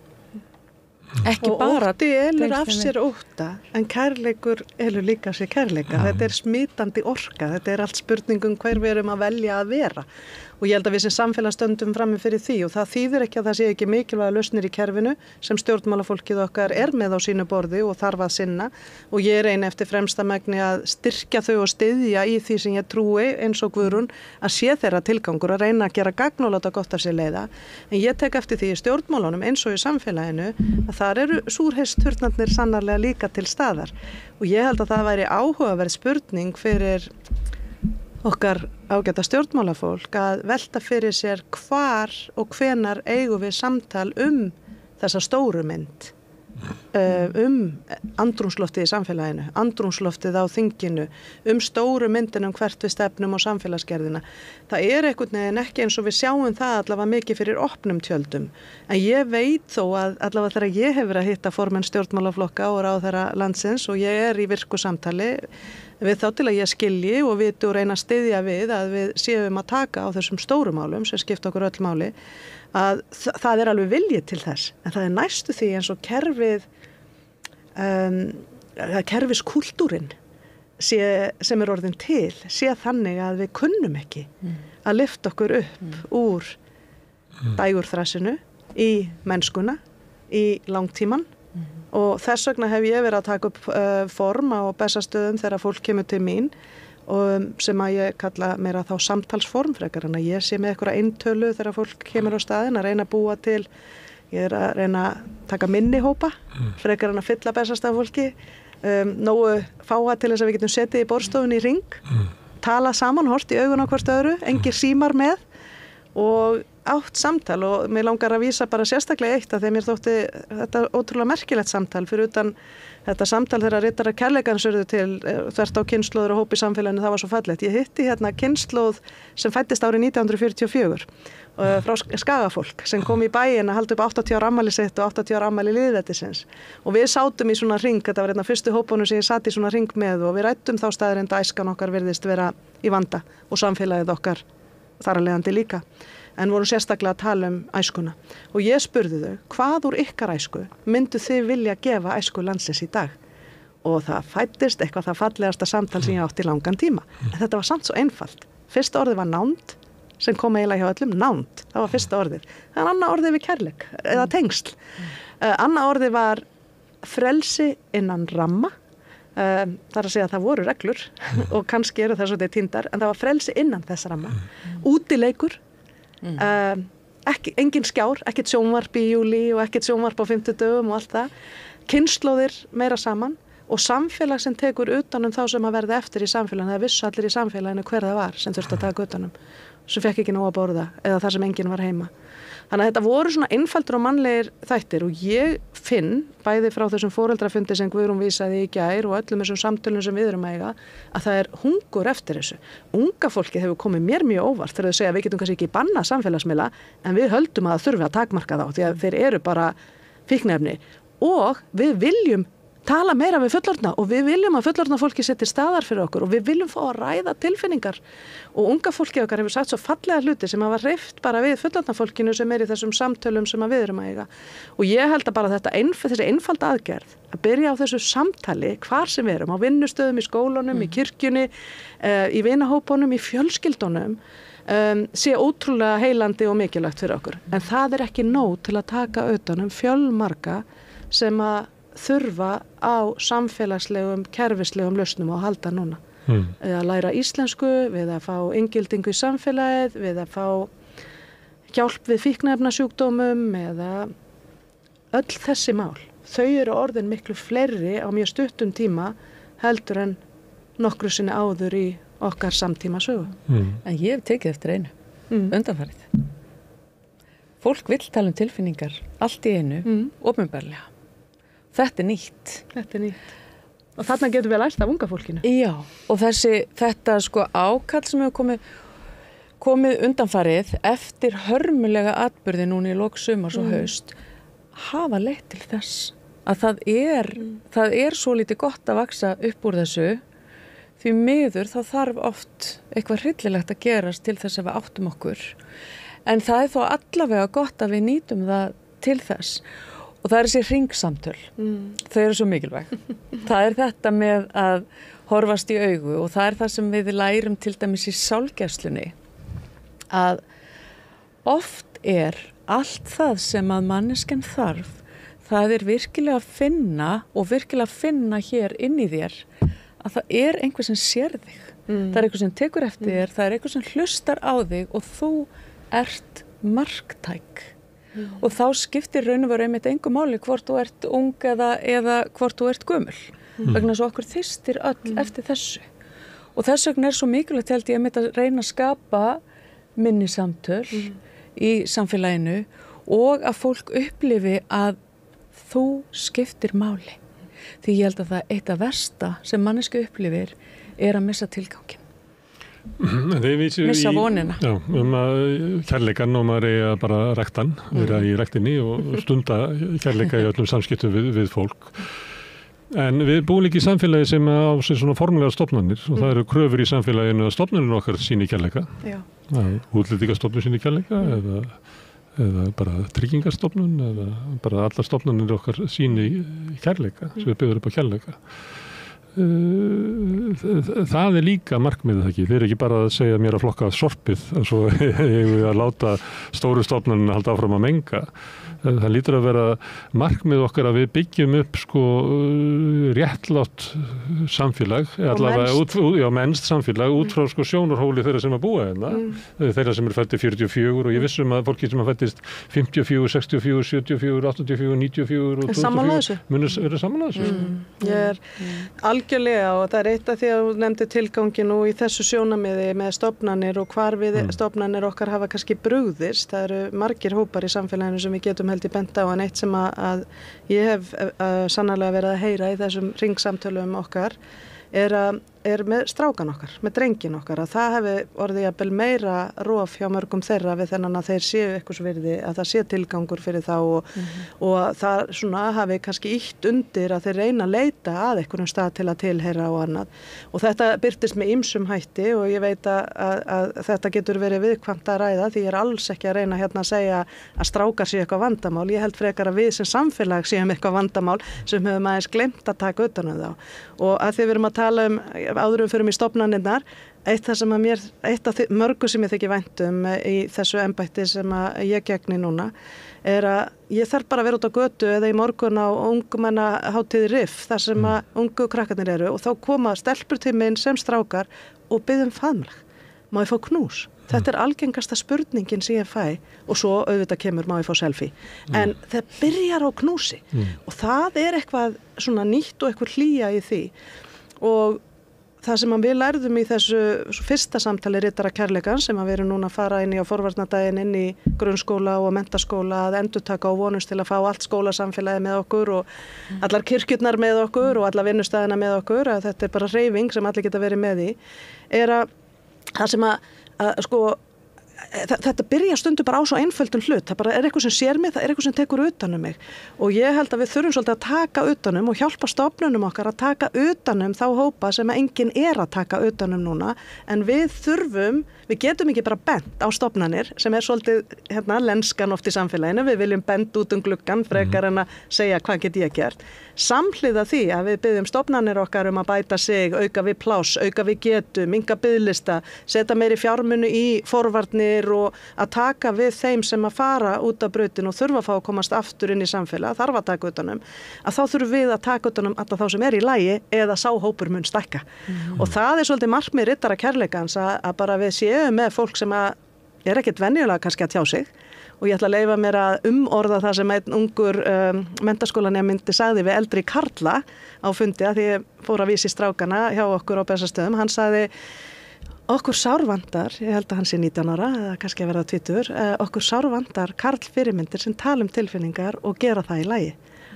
Ekki og bara ótti elur af sér ótta en kærleikur elur líka sér kærleika þetta smitandi orka, þetta allt spurningum hver við erum að velja að vera og ég held að við sem samfélag stöndum frammi fyrir því og það þýðir ekki að það sé ekki mikilvæga lausnir í kerfinu sem stjórnmálafólkið okkar með á sínu borði og þarf að sinna og ég reyni eftir fremsta megni að styrkja þau og styðja í því sem ég trúi eins og Guðrún að sé þeirra tilgangur að reyna að gera gagn og láta gott af sér leiða en ég tek eftir því í stjórnmálunum eins og í samfélaginu að þar súrheysturnarnir sannarlega líka til staðar og ég held að það væri áhugaverð spurning fyrir okkar ágæta stjórnmálafólk að velta fyrir sér hvar og hvenar eigum við samtal þessa stóru mynd andrúmsloftið í samfélaginu, andrúmsloftið á þinginu, stóru myndin hvert við stefnum og samfélagsgerðina. Það einhvern veginn ekki eins og við sjáum það allavega mikið fyrir opnum tjöldum. En ég veit þó að allavega þegar ég hefur að hitta formenn stjórnmálaflokka og ráðherra landsins og ég í virku samtali við þá til að ég skilji og viti og reyna að styðja við að við séum að taka á þessum stóru málum sem skipta okkur öll máli að það alveg viljið til þess en það næstu því eins og kerfiskúltúrin sem orðin til sé þannig að við kunnum ekki að lyfta okkur upp úr dægurþrasinu í mennskuna í langtíman og þess vegna hef ég verið að taka upp form á Bessastöðum þegar fólk kemur til mín og sem að ég kalla meira þá samtalsform frekar en að ég sé með einhverja eintölu þegar fólk kemur á staðinn að reyna að búa til ég að reyna að taka minni hópa frekar en að fylla Bessastöðafólki nógu fáa til þess að við getum setið í borðstofunni í ring tala saman, hort í augun á hvort öðru engir símar með og átt samtal og mér langar að vísa bara sérstaklega eitt að þegar mér þótti þetta ótrúlega merkilegt samtal fyrir utan þetta samtal þegar ritara kærleikans urðu til þvert á kynslóður og hóp í samfélaginu það var svo fallegt. Ég hitti kynslóð sem fæddist árið 1944 frá Skagafólk sem kom í bæinn að halda upp 80 ára afmæli sitt og 80 ára afmæli lýðveldisins og við sátum í svona ring, þetta var fyrstu hópunum sem ég sat í svona ring með og við ræddum þá staðreind að æskan okkar virðist vera í vanda og samfélagið okkar þar af leiðandi líka en voru sérstaklega að tala æskuna og ég spurði þau, hvað úr ykkar æsku myndu þið vilja gefa æsku landsins í dag og það fæddist eitthvað það fallegasta samtal sem ég átti í langan tíma en þetta var samt svo einfalt fyrsta orðið var nánd sem kom eiginlega hjá öllum, nánd það var fyrsta orðið, en annað orðið við kærleik eða tengsl annað orðið var frelsi innan ramma þar að segja að það voru reglur og kannski eru það svo þeir týndar en það var frelsi innan þess ramma útileikur engin skjár, ekkert sjónvarp í júlí og ekkert sjónvarp á 50 dögum og allt það kynslóðir meira saman og samfélag sem tekur utan þá sem að verða eftir í samfélaginu, það vissu allir í samfélaginu hver það var sem þurfti að taka utan sem fekk ekki nóg að borða eða þar sem enginn var heima. Þannig að þetta voru svona einfaldur og mannlegir þættir og ég finn bæði frá þessum foreldrafundi sem Guðrún vísaði í gær og öllum þessum samtölum sem við erum að eiga að það hungur eftir þessu. Unga fólkið hefur komið mér mjög óvart þegar þau segja að við getum kannski ekki bannað samfélagsmiðla en við höldum að það þurfi að takmarka þá því að þeir eru bara fíkniefni og við viljum tala meira við fullorðna og við viljum að fullorðna fólki setja staðar fyrir okkur og við viljum fá að ræða tilfinningar og unga fólki okkar hefur sagt svo fallega hluti sem hafa hreyft bara við fullorðna fólkinu sem í þessum samtölum sem við erum að eiga og ég held að bara þessi einfalda aðgerð að byrja á þessu samtali hvar sem við erum á vinnustöðum, í skólunum, í kirkjunni, í vinahópunum, í fjölskyldunum sé ótrúlega heilandi og mikilvægt fyrir okkur en það ekki nóg til að taka utan fjölmarga sem að þurfa á samfélagslegum, kerfislegum lausnum að halda núna. Að læra íslensku, við að fá inngildingu í samfélagið, við að fá hjálp við fíkniefnasjúkdómum eða öll þessi mál. Þau eru orðin miklu fleiri á mjög stuttum tíma heldur en nokkru sinni áður í okkar samtíma sögu. En ég hef tekið eftir einu, undanfarið. Fólk vill tala tilfinningar allt í einu, opinberlega. Þetta nýtt. Og þarna getum við lært af unga fólkinu. Já, og þetta ákall sem hefur komið undanfarið eftir hörmulega atburði núna í lok sumars og haust hafa leitt til þess að það er svo lítið gott að vaksa upp úr þessu því miður þá þarf oft eitthvað hryllilegt að gerast til þess að við áttum okkur. En það þó allavega gott að við nýtum það til þess. Og það þessi hringsamtöl, þau eru svo mikilvæg. Það þetta með að horfast í augu og það það sem við lærum til dæmis í sálgæslunni að oft allt það sem að manneskjan þarf, það virkilega að finna og virkilega að finna hér inn í þér að það einhver sem sér þig. Það einhver sem tekur eftir þér, það einhver sem hlustar á þig og þú ert marktæk. Og þá skiptir raun og veru einmitt engu máli hvort þú ert ung eða hvort þú ert gömul. Vegna þess að okkur þyrstir öll eftir þessu. Og þess vegna svo mikilvægt held ég einmitt að reyna að skapa minni samtöl í samfélaginu og að fólk upplifi að þú skiptir máli. Því ég held að það eitt af versta sem manneski upplifir að missa tilgangin. Missa vonina. Já, að kærleikan og maður að bara ræktan, vera í ræktinni og stunda kærleika í öllum samskiptum við fólk. En við búum líka í samfélagi sem á sig svona formulega stofnanir og það eru kröfur í samfélaginu að stofnanir okkar síni kærleika. Útlendingastofnun síni kærleika eða bara tryggingastofnun eða bara allar stofnanir okkar síni kærleika sem við byggðum upp á kærleika. Það líka markmiðið ekki. Þeir ekki bara að segja mér að flokka sorpið og svo eigum við að láta stóru stofnunina halda áfram að menga. Það lítur að vera markmið okkar að við byggjum upp réttlátt samfélag, allavega mennst samfélag út frá sjónarhóli þeirra sem að búa hérna, þeirra sem fæddir 44 og ég vissum að fólki sem fæddist 54, 64, 74, 84, 94 og 2004 munir vera saman að þessu. Ég algjörlega og það eitt af því að þú nefndi tilgangin og í þessu sjónamiði með stofnanir og hvar við stofnanir okkar hafa kannski brugðist. Það eru margir hópar í samfélaginu sem við getum held ég bent á en eitt sem að ég hef sannarlega verið að heyra í þessum ringsamtölum okkar með strákan okkar, með drengin okkar að það hefði orðið jafnvel meira rof hjá mörgum þeirra við þennan að þeir séu eitthvað virði, að það sé tilgangur fyrir þá og það svona hafi kannski ýtt undir að þeir reyna að leita að einhverjum stað til að tilheyra og annað og þetta birtist með ýmsum hætti og ég veit að þetta getur verið viðkvæmt að ræða því ég er alls ekki að reyna hérna að segja að strákar séu eitthvað vandamál, ég held frekar að við sem samfélag séum eitthvað vandamál sem höfum aðeins glemt að taka utan um þá og að því við erum að tala áður fyrir mig stofnanirnar, eitt af mörgu sem ég þykir vænt í þessu embætti sem ég gegni núna að ég þarf bara að vera út á götu eða í morgun á ungmennahátíð RIF þar sem ungu krakkarnir eru og þá koma stelpur til mín sem strákar og biðja faðmlag. má ég fá knús? Þetta algengasta spurningin sem ég fæ og svo auðvitað kemur má ég fá selfie. En það byrjar á knúsi og það eitthvað svona nýtt og eitthvað hlýja í því. Og það sem við lærðum í þessu fyrsta samtali Riddara kærleikans sem við erum núna að fara inn í á forvarnadaginn inn í grunnskóla og menntaskóla að endurtaka og vonumst til að fá allt skólasamfélagið með okkur og allar kirkjurnar með okkur og allar vinnustæðina með okkur, að þetta bara hreyfing sem allir geta verið með í, að það sem að sko þetta byrja stundum bara á svo einföldum hlut, það bara eitthvað sem sér mig, það eitthvað sem tekur utan mig og ég held að við þurfum svolítið að taka utanum og hjálpa stofnunum okkar að taka utanum þá hópa sem enginn að taka utanum núna, en við getum ekki bara bent á stofnanir sem svolítið lenskan oft í samfélaginu, við viljum bent út gluggan frekar en að segja hvað get ég gert. Samhliða því að við byggjum stofnanir okkar að bæta sig, auka við pláss, auka við getu, minnka biðlista, setja meiri fjármuni í forvarnir og að taka við þeim sem að fara út af brautin og þurfa að fá að komast aftur inn í samfélag, þarf að taka utanum, að þá þurfum við að taka utanum alla þá sem í lagi eða sá hópur mun stækka. Og það svolítið markmið Riddara kærleikans að bara við séum með fólk sem að ekkert venjulega kannski að tjá sig og ég ætla að leyfa mér að umorða það sem einn ungur menntaskólanemyndi sagði við eldri karla á fundi að því ég fór að vísi strákana hjá okkur á Bessastöðum, hann sagði okkur sárvandar, ég held að hann sé 19 ára eða kannski að verða 20, okkur sárvandar karl fyrirmyndir sem tala tilfinningar og gera það í lagi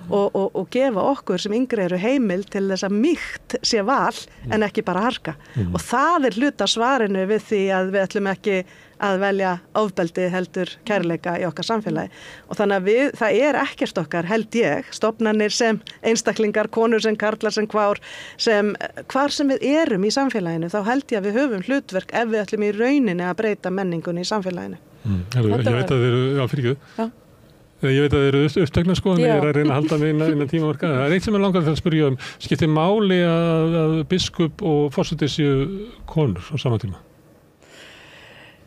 og gefa okkur sem yngri eru heimil til þess að mýkt sé val en ekki bara harka og það hluta svarinu við því að við ætlum ekki að velja ofbeldi heldur kærleika í okkar samfélagi og þannig að það ekkert okkar held ég, stofnanir sem einstaklingar, konur sem karlar sem hvar sem við erum í samfélaginu, þá held ég að við höfum hlutverk ef við ætlum í rauninni að breyta menningunni í samfélaginu. Ég veit að þeir eru fyrirgjöð. Ég veit að þeir eru uppstökna sko, en ég að reyna að halda mig innan tímamarka. Það eitt sem langar til að spyrja skiptir máli að biskup og forseti séu konur á sama tíma?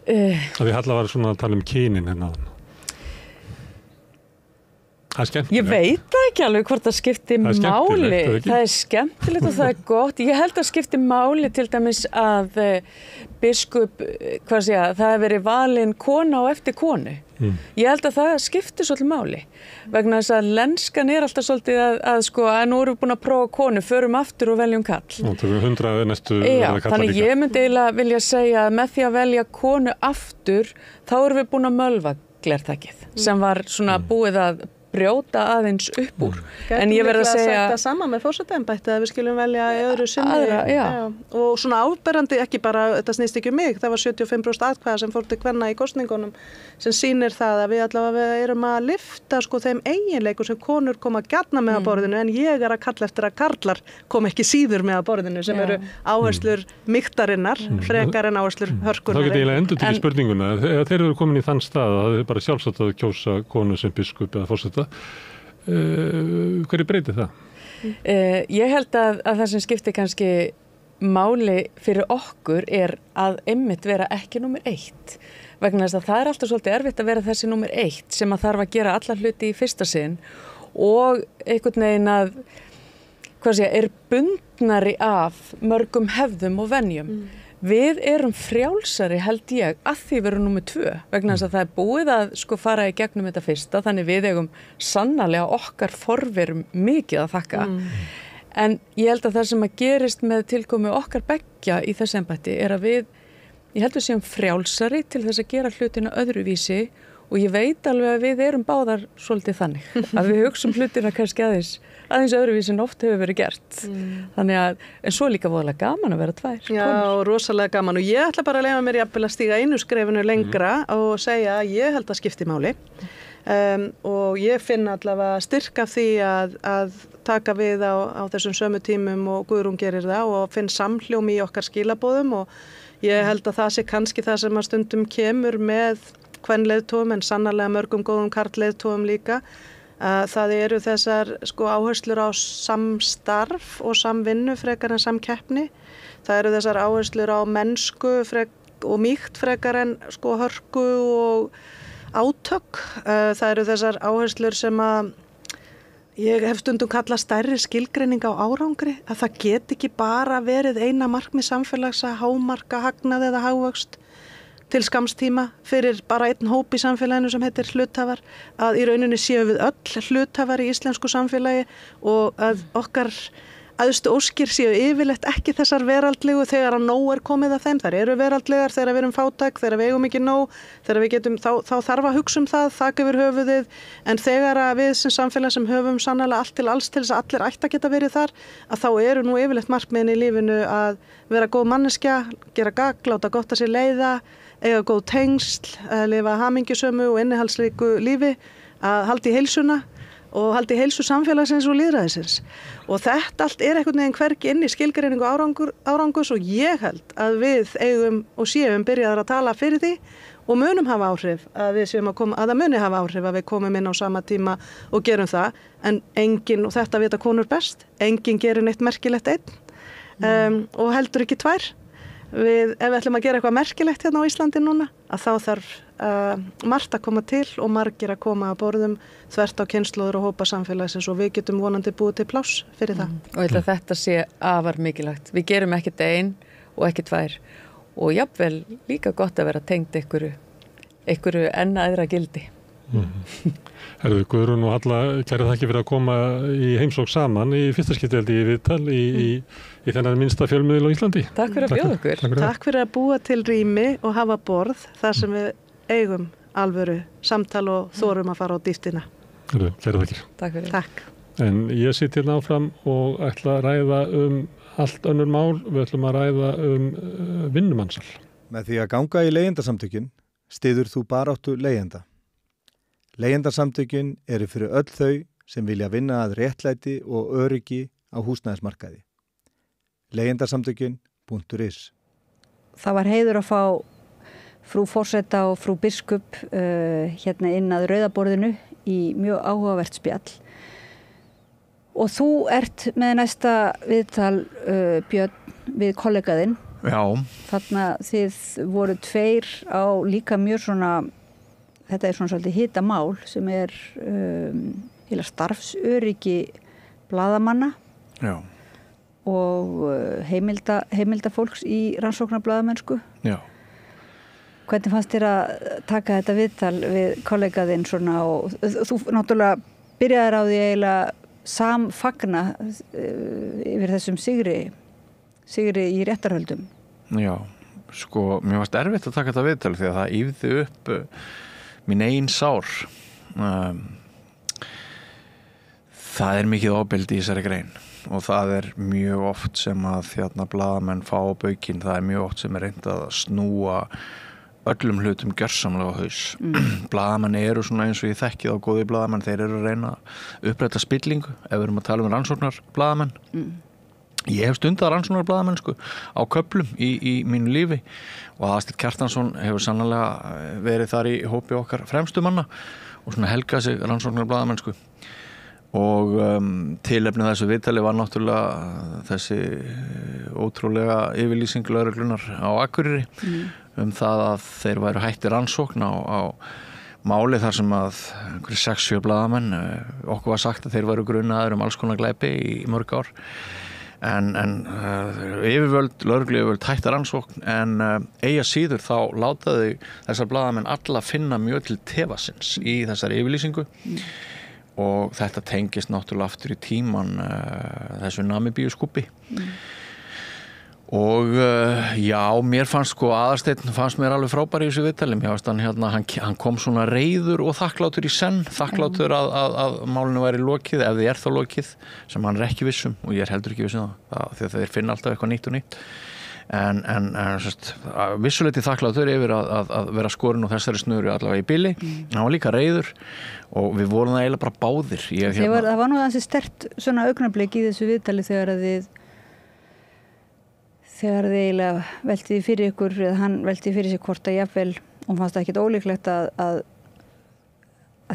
Því Halla var svona að tala kynin áðan. Það skemmtilegt. Ég veit ekki alveg hvort það skiptir máli. Það skemmtilegt og það gott. Ég held að skiptir máli til dæmis að biskup, það hefur verið valin kona á eftir konu. Ég held að það skiptir svolítið máli vegna þess að lenskan alltaf svolítið að nú erum við búin að prófa konu, förum aftur og veljum kall. Það er 100 næstu verða kalla líka. Þannig ég myndi eiginlega vilja segja að með því að velja konu aftur þá erum við búin að mölva glertakið sem var svona búið að brjóta aðeins upp úr. En ég verð að segja þetta sama með forsetaembætti að við skilum velja í öðru sinni og svona áberandi ekki bara, þetta snýst ekki mig, það var 75% atkvæða sem fór til kvenna í kosningunum sem sýnir það að við allavega erum að lyfta þeim eiginleikum sem konur koma gjarna með að borðinu en ég að kalla eftir að karlar kom ekki síður með að borðinu sem eru áherslur myktarinnar frekar en áherslur hörkunar. Þá get ég eiginlega endur til spurninguna, þeir eru komin í þann stað að það er bara sjálfsagt að kjósa konu sem biskup eða forseta. Hverju breytir það? Ég held að það sem skiptir kannski máli fyrir okkur að einmitt vera ekki númer 1 vegna þess að það alltaf svolítið erfitt að vera þessi númer 1 sem að þarf að gera alla hluti í fyrsta sinn og einhvern veginn að bundnari af mörgum hefðum og venjum. Við erum frjálsari held ég að því við erum númer 2 vegna þess að það búið að fara í gegnum þetta fyrsta þannig við eigum sannarlega okkar forverum mikið að þakka en ég held að það sem að gerist með tilkomu okkar beggja í þessu embætti að ég held við séum frjálsari til þess að gera hlutina öðruvísi og ég veit alveg að við erum báðar svolítið þannig að við hugsum hlutina kannski aðeins öðruvísi en oft hefur verið gert. Þannig að, en svo líka voðalega gaman að vera 2. Já, rosalega gaman og ég ætla bara að leyfa mér jafnvel að stíga einu skrefinu lengra og segja að ég held að skipti máli og ég finn allavega styrk af því að taka við á þessum sömu tímum og Guðrún gerir það og finn samhljóm í okkar skilaboðum og ég held að það sé kannski það sem að stundum kemur með kvenleiðtogum en sannarlega mörgum góðum karlleiðtogum líka. Það eru þessar áherslur á samstarf og samvinnu frekar en samkeppni. Það eru þessar áherslur á mennsku og mýkt frekar en hörku og átök. Það eru þessar áherslur sem að Ég hef stundum kallað stærri skilgreining á árangri, að það get ekki bara verið eina markmið samfélags að hámarka hagnað eða hagvöxt til skamstíma fyrir bara einn hóp í samfélaginu sem heitir hluthafar, að í rauninni séu við öll hluthafar í íslensku samfélagi og að okkar æðstu óskir séu yfirleitt ekki þessar veraldlegu þegar að nóg komið af þeim. Þær eru veraldlegar þegar við erum fátæk, þegar við eigum ekki nóg, þegar við getum, þá þarf að hugsa það, þak yfir höfuðið, en þegar að við sem samfélag sem höfum sannlega allt til alls til þess að allir ætti að geta verið þar, að þá eru nú yfirleitt markmiðin í lífinu að vera góð manneskja, gera gagn, láta gott að sér leiða, eiga góð tengsl, að lifa hamingjusömu og innihaldsríku lífi, að halda í heilsuna og haldi heilsu samfélagsins og lýðræðisins. Og þetta allt einhvern veginn hvergi inn í skilgreiningu árangurs og ég held að við eigum og séum byrjaðar að tala fyrir því og munum hafa áhrif að við séum að það muni hafa áhrif að við komum inn á sama tíma og gerum það, en enginn, og þetta vita konur best, enginn gerir neitt merkilegt einn og heldur ekki tvær. Ef við ætlum að gera eitthvað merkilegt hérna á Íslandi núna, að þá þarf margt að koma til og margir að koma að borðum þvert á kynslóður og hópa samfélagsins og við getum vonandi búið til pláss fyrir það. Og ég held að þetta sé afar mikilvægt. Við gerum ekkert ein og ekki tvær og jafnvel líka gott að vera tengt einhverju enn aðra gildi. Herðu, Guðrún og Halla, kæra þakki fyrir að koma í heimsókn saman í fyrsta skipti held ég í viðtal í þennan minnsta fjölmiðil á Íslandi. Takk fyrir að bjóða okkur. Takk fyrir að búa til rými og hafa borð þar sem við eigum alvöru samtal og þorum að fara á dýptina. Herðu, kæra þakkir. Takk fyrir. Takk. En ég sitt hérna áfram og ætla að ræða allt önnur mál. Við ætlum að ræða vinnumansal. Með því að ganga í leigjendasamtökin styður þú baráttu leigjenda. Leigjendasamtökin eru fyrir öll þau sem vilja vinna að réttlæti og öryggi á húsnæðismarkaði. Leigjendasamtökin.is. Það var heiður að fá frú forseta og frú biskup hérna inn að rauðaborðinu í mjög áhugavert spjall. Og þú ert með næsta viðtal, Björn, við kollegaðinn. Já. Þarna þið voru tveir á líka mjög svona, þetta er svona svolítið hitamál sem er heila starfsöryggi blaðamanna. Já. Og heimildafólks í rannsóknarblaðamennsku. Já. Hvernig fannst þér að taka þetta viðtal við kollegaðinn svona og þú náttúrulega byrjaðir á því eiginlega samfagna yfir þessum sigri í réttarhöldum? Já, sko, mér fannst erfitt að taka þetta viðtal því að það ýfði upp mín eigin sár. Það er mikið ofbeldi í þessari grein og það er mjög oft sem að blaðamenn fá á baukinn, það er mjög oft sem er reynt að snúa öllum hlutum gjörsamlega á haus. Blaðamenn eru svona eins og ég þekki þá góði blaðamenn, þeir eru að reyna að uppræta spillingu ef við erum að tala rannsóknar blaðamenn. Ég hef stundað rannsóknar blaðamennsku á köflum í mínu lífi og Aðalsteinn Kjartansson hefur sannlega verið þar í hópi okkar fremstu manna og svona helgað sig rannsóknar blaðamennsku. Og tilefnið þessu viðtali var náttúrulega þessi ótrúlega yfirlýsing lögreglunar á Akureyri það að þeir væru hættir rannsókn á máli þar sem að 6-7 blaðamenn, okkur var sagt að þeir væru grunaðir alls konar glæpi í mörg ár en lögregluyfirvöld hættir rannsókn en eigi að síður þá látaði þessar blaðamenn alla finna mjög til tefasins í þessari yfirlýsingu og þetta tengist náttúrulega aftur í tíman þessu Namibíu skúbbi og já, mér fannst Aðalsteinn fannst mér alveg frábær í þessu viðtali. Mér fannst hann kom svona reiður og þakklátur í senn, þakklátur að málinu væri lokið ef þið þá lokið sem hann er ekki vissum og ég er heldur ekki vissum það því að þeir finna alltaf eitthvað nýtt og nýtt en vissuleiti þakklátur yfir að vera skorinn og þessari snöru allavega í bili. Hann var líka reiður og við vorum það eiginlega bara báðir. Það var nú þessi sterkt svona augnablik í þessu viðtali þegar þið eiginlega veltiði fyrir ykkur eða hann veltiði fyrir sig hvort að jafnvel og fannst það ekkert ólíklegt að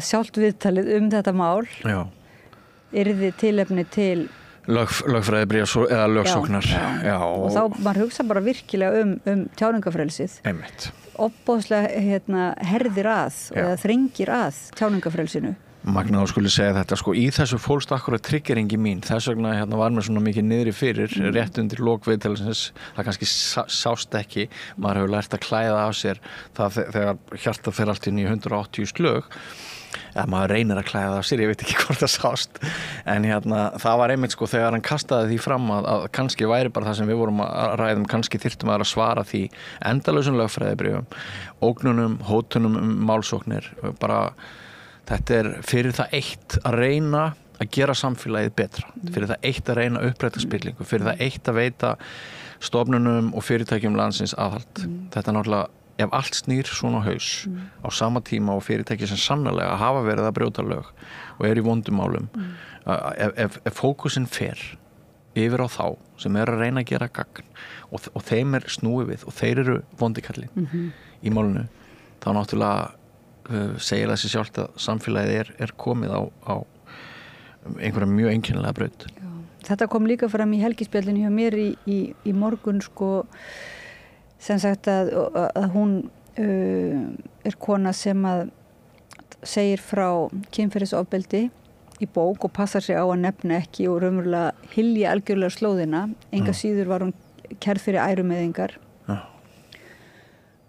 sjálft viðtalið þetta mál yrði tilefni til lögfræðibréfs eða lögsóknar. Já, og þá maður hugsa bara virkilega um tjáningafrelsið. Einmitt. Ofboðslega herðir að eða þrengir að tjáningafrelsinu. Magna þú skulle segja þetta sko, í þessu fólst akkurat triggeringi mín, þess vegna var mér svona mikið niðri fyrir rétt undir lokviðtelsins, það kannski sást ekki, maður hefur lært að klæða af sér það þegar hjartað fer allt inn í 180 slög, maður reynir að klæða það af sér, ég veit ekki hvort það sást, en það var einmitt sko þegar hann kastaði því fram að kannski væri bara það sem við vorum að ræðum, kannski þyrftum að svara því endalausum lögfræðibréfum, ógnunum, hótunum málsóknir, bara þetta fyrir það eitt að reyna að gera samfélagið betra, fyrir það eitt að reyna að uppræta spillingu, fyrir það eitt að veita stofnunum og fyrirtækjum landsins aðhald. Þetta náttúrulega, ef allt snýr svona á haus á sama tíma og fyrirtæki sem sannarlega hafa verið að brjóta lög og í vondumálum, ef fókusinn fer yfir á þá sem að reyna að gera gagn og þeim snúið við og þeir eru vondikallin í málinu, þá náttúrulega segir það sér sjálft að samfélagið komið á einhverja mjög einkennilega braut. Já. Þetta kom líka fram í helgispjallinu hjá mér í morgun sko, sem sagt að hún kona sem að segir frá kynferðisofbeldi í bók og passar sig á að nefna ekki og raunverulega hylja algjörlega slóðina, enga síður var hún kærð fyrir ærumeiðingar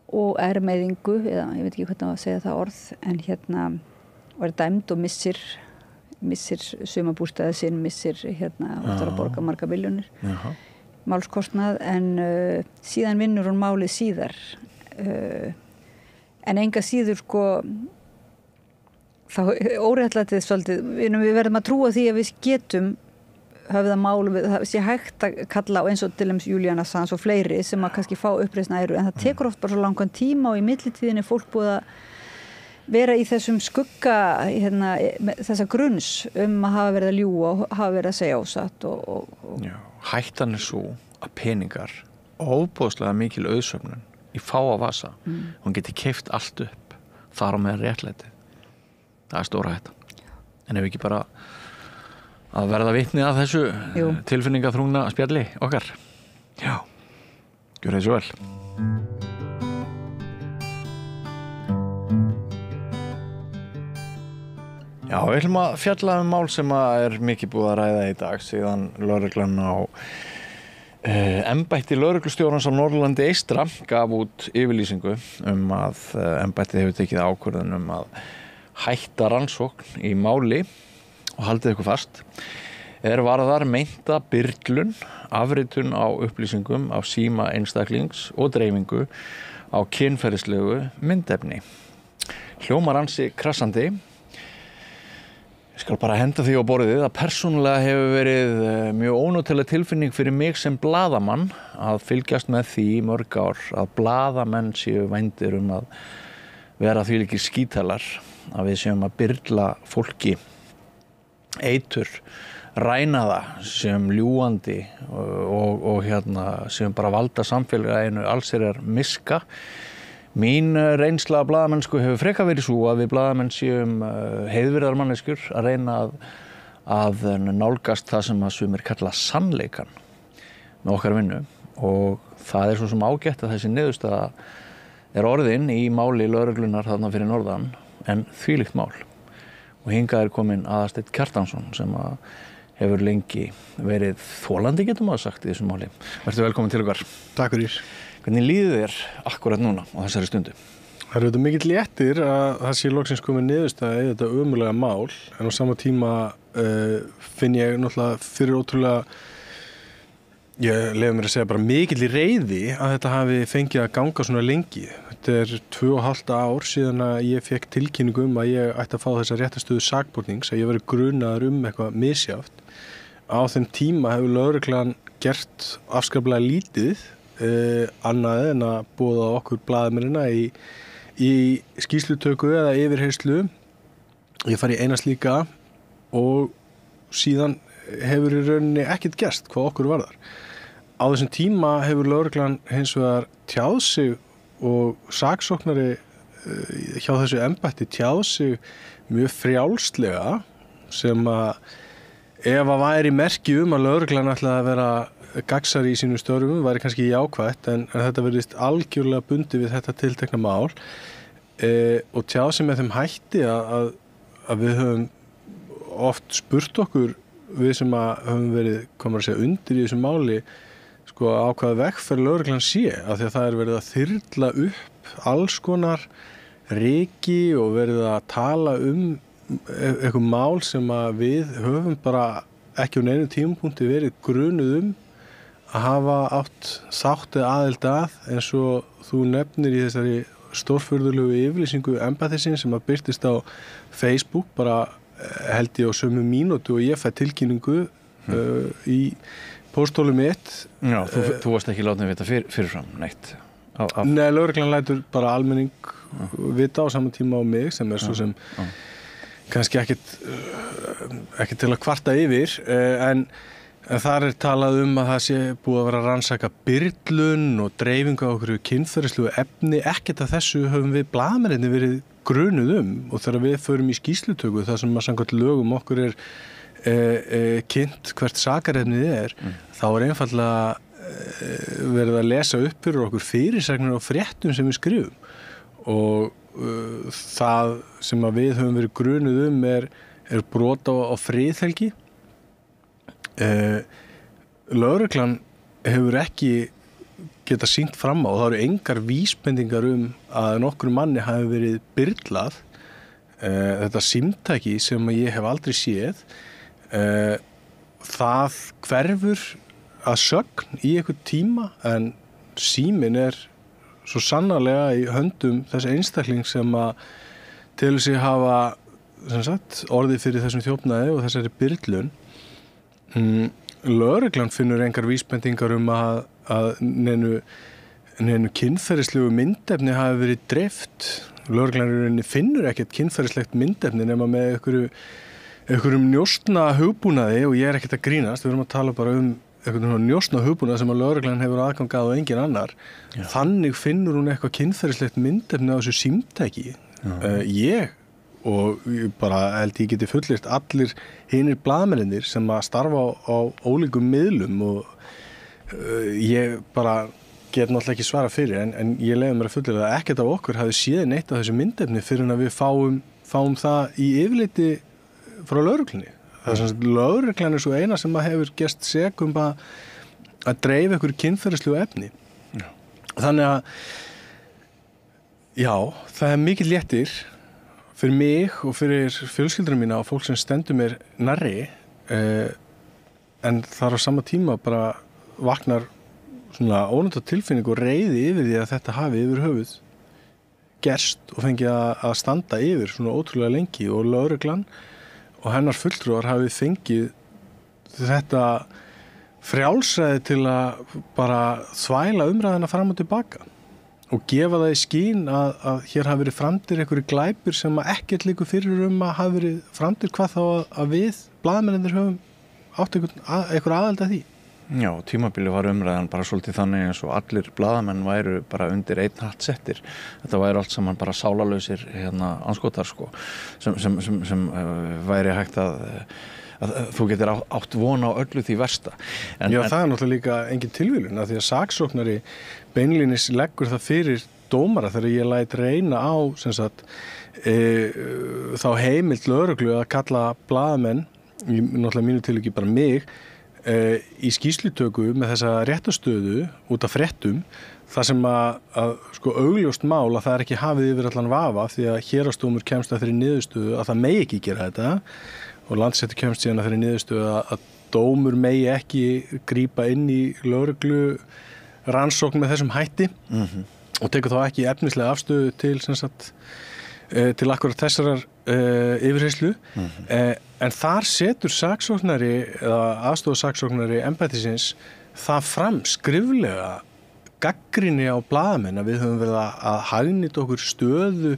og ærumeiðingu, eða ég veit ekki hvernig að segja það orð, en var dæmd og missir sumarbústaði sinn, missir að borga marga milljónir málskostnað, en síðan vinnur hún málið síðar, en enga síður sko þá óréttlætið svolítið, við verðum að trúa því að við getum höfða mál, það sé hægt að kalla á eins og til Julian Assange og fleiri sem að kannski fá uppreisn æru, en það tekur oft bara svo langan tíma og í millitíðinni fólk búið að vera í þessum skugga þessa grunns að hafa verið að ljúga og hafa verið að segja ósatt Já, hættan svo að peningar óbóðslega mikil auðsöfnun í fáa vasa, hún geti keypt allt upp þar á meðan réttlætið, það stóra hættan, en ef ekki bara að verða vitni að þessu tilfinningaþrungna spjalli okkar. Já, gjör það svo vel. Já, við ætlum að fjalla mál sem mikið búið að ræða í dag síðan lögreglan á embætti lögreglustjórans á Norðurlandi eystra gaf út yfirlýsingu að embættið hefur tekið ákvörðun að hætta rannsókn í máli og haldið ykkur fast, varðar meinta byrlun, afritun á upplýsingum af síma einstaklings og dreifingu á kynferðislegu myndefni. Hljómar ansi krassandi. Ég skal bara henda því á borðið að persónulega hefur verið mjög ónótileg tilfinning fyrir mig sem blaðamann að fylgjast með því í mörg ár að blaðamenn séu vændir að vera þvílíkir skítalar, að við séum að byrla fólki eitur, ræna það sem ljúgandi og sem bara valda samfélaginu allsherjar miska. Mín reynsla af blaðamennsku hefur frekar verið svo að við blaðamenn séum heiðvirðar manneskjur að reyna að nálgast það sem að sumir kalla sannleikan með okkar vinnu, og það svo sem ágætt að þessi niðurstaða orðin í máli lögreglunar þarna fyrir norðan, en þvílíkt mál. Og hingað komin Aðalsteinn Kjartansson sem hefur lengi verið þolandi, getum að sagt, í þessum máli. Vertu velkomin til okkar. Takk fyrir. Hvernig líður þér akkurat núna á þessari stundu? Það auðvitað mikill léttir að það sé loksins komin niðurstaða í þetta ömurlega mál, en á sama tíma finn ég náttúrulega fyrir ótrúlega, ég leyfi mér að segja bara mikill í reiði að þetta hafi fengið að ganga svona lengi. Þetta 2,5 ár síðan að ég fekk tilkynningu að ég ætti að fá þessa réttastöðu sakbornings, að ég verið grunaður eitthvað misjátt. Á þeim tíma hefur lögreglan gert afskaplega lítið annað en að boða okkur blaðamennina í skýrslutöku eða yfirheyrslu. Ég fari í eina slíka og síðan hefur í rauninni ekkert gerst hvað okkur varðar. Á þessum tíma hefur lögreglan hins vegar tjáð sig og saksóknari hjá þessu embætti tjáð sig mjög frjálslega, sem að ef að væri merki að lögreglan ætlaði að vera gagnsari í sínum störfum væri kannski jákvætt, en þetta verðist algjörlega bundið við þetta tiltekna mál og tjáð sig með þeim hætti að að við höfum oft spurt okkur, við sem að höfum verið, komur að segja, undir í þessu máli, sko á hvaða vegferð lögreglan sé, af því að það verið að þyrla upp alls konar ryki og verið að tala eitthvað mál sem að við höfum bara ekki á neinu tímapunkti verið grunuð að hafa átt þátt eða aðild að, eins og þú nefnir í þessari stórfurðulegu yfirlýsingu embættisins sem að birtist á Facebook bara held ég á sömu mínútu og ég fæ tilkynningu í pósthólið mitt. Já, þú varst ekki látið að vita fyrirfram neitt? Nei, lögreglan lætur bara almenning vita á saman tíma á mig sem svo sem kannski ekkert til að kvarta yfir, en þar talað að það sé búið að vera að rannsaka byrlun og dreifingu á okkur kynferðislegu efni, ekkert af þessu höfum við blaðamennirnir verið grunuð og þegar við förum í skýrslutöku þar sem að samkvæmt lögum okkur kynnt hvert sakarefnið þá einfaldlega verið að lesa upp fyrir okkur fyrirsagnir og fréttum sem við skrifum og það sem að við höfum verið grunuð er brot á friðhelgi. Lögreglan hefur ekki geta sýnt fram á og það eru engar vísbendingar að nokkur manni hafi verið byrlað. Þetta símtæki sem ég hef aldrei séð, það hverfur að sögn í einhvern tíma en síminn svo sannarlega í höndum þess einstakling sem að til sig hafa orðið fyrir þessum þjófnaði og þessari byrlun. Lögreglan finnur engar vísbendingar að neinu kynferðislegu myndefni hafi verið dreift. Lögreglan finnur ekkert kynferðislegt myndefni nema með einhverjum njósna hugbúnaði og ég ekkert að grínast, við erum að tala bara einhvern njósna hugbúnað sem að lögreglan hefur aðgangað og engin annar. Já. Þannig finnur hún eitthvað kynferðislegt myndefni á þessu símtæki. Ég og bara held ég geti fullyrt allir hinir blaðamennirnir sem að starfa á ólíkum miðlum og ég bara get náttúrulega ekki svara fyrir en ég leyfi mér að fullyrða að ekkert af okkur hafi séð neitt af þessu myndefni fyrir en að við fáum það í yfirleiti frá lögreglunni. Það er sem lögreglan svo eina sem að hefur gerst sek að dreifa einhverju kynferðislegu efni. Já. Þannig að já, það mikið léttir fyrir mig og fyrir fjölskyldurinn mína og fólk sem stendur mér nærri en þar á sama tíma bara vaknar svona ónóta tilfinning og reiði yfir því að þetta hafi yfir höfuð gerst og fengið að standa yfir svona ótrúlega lengi og lögreglan og hennar fulltrúar hafi fengið þetta frjálsræði til að bara þvæla umræðina fram og tilbaka og gefa það í skín að hér hafi verið framdir einhverju glæpir sem að ekkert liggur fyrir að hafi verið framdir hvað þá að við blaðamennirnir höfum átt einhver aðild að því. Já, tímabili var umræðan bara svolítið þannig eins og allir blaðamenn væru bara undir einn hatt settir. Þetta væru allt saman bara sálalausir andskotar sko sem væri hægt að þú getur átt vona á öllu því versta. Já, það er náttúrulega líka engin tilviljun af því að saksóknari beinlínis leggur það fyrir dómara þegar ég læt reyna á þá heimild lögreglu að kalla blaðamenn, náttúrulega mínu tilviki bara mig, í skýrslutöku með þessa réttastöðu út af fréttum þar sem að sko augljóst mál að það er ekki hafið yfir allan vafa því að héraðsdómur kemst að þeirri niðurstöðu að það megi ekki gera þetta og Landsréttur kemst síðan að þeirri niðurstöðu að dómur megi ekki grípa inn í lögreglu rannsókn með þessum hætti og tekur þá ekki efnislega afstöðu til akkurat þessarar yfirheyrslu en þar setur saksóknari eða aðstoðarsaksóknari embættisins það fram skriflega gagnrýni á blaðamenn að við höfum verið að hagnýta okkur stöðu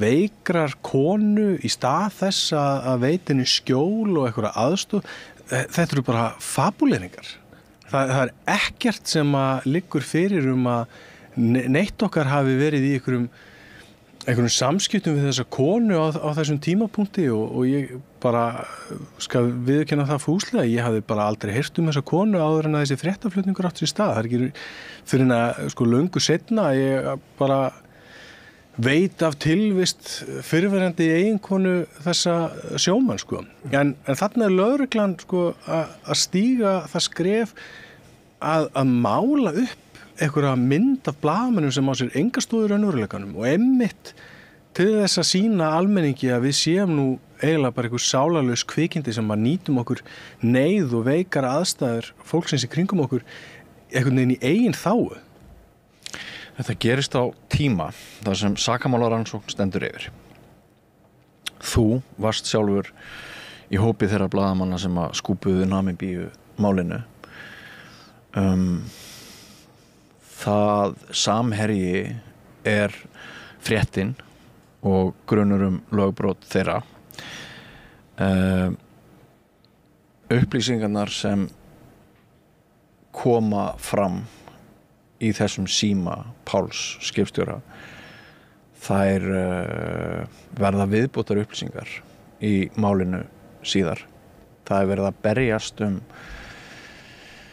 veikrar konu í stað þess að veita henni skjól og einhverja aðstoð. Þetta eru bara fabuleringar. Það er ekkert sem að liggur fyrir að neitt okkar hafi verið í einhverjum samskiptum við þessa konu á þessum tímapunkti og ég bara skal viðurkenna það fúslega. Ég hafði bara aldrei heyrt þessa konu áður en að þessi fréttaflutningur átt sér stað. Það er ekki fyrir löngu seinna ég bara veit af tilvist fyrrverandi eiginkonu þessa sjómann sko. En þarna lögreglan sko að stíga það skref að mála upp einhverja mynd af blaðamönnum sem á sér enga stóður raunveruleikanum og einmitt til þess að sýna almenningi að við séum nú eiginlega bara einhver sálarlaus kvikindi sem að nýtum okkur neyð og veikar aðstæður fólksins í kringum okkur einhvern veginn í eigin þáu. Þetta gerist á tíma þar sem sakamálarannsókn stendur yfir. Þú varst sjálfur í hópi þeirra blaðamanna sem að skúpuðu Namibíu málinu. Það Samherji er fréttin og grunur lögbrot þeirra. Upplýsingarnar sem koma fram í þessum síma Páls skipstjóra þær verða viðbótar upplýsingar í málinu síðar. Það verið að berjast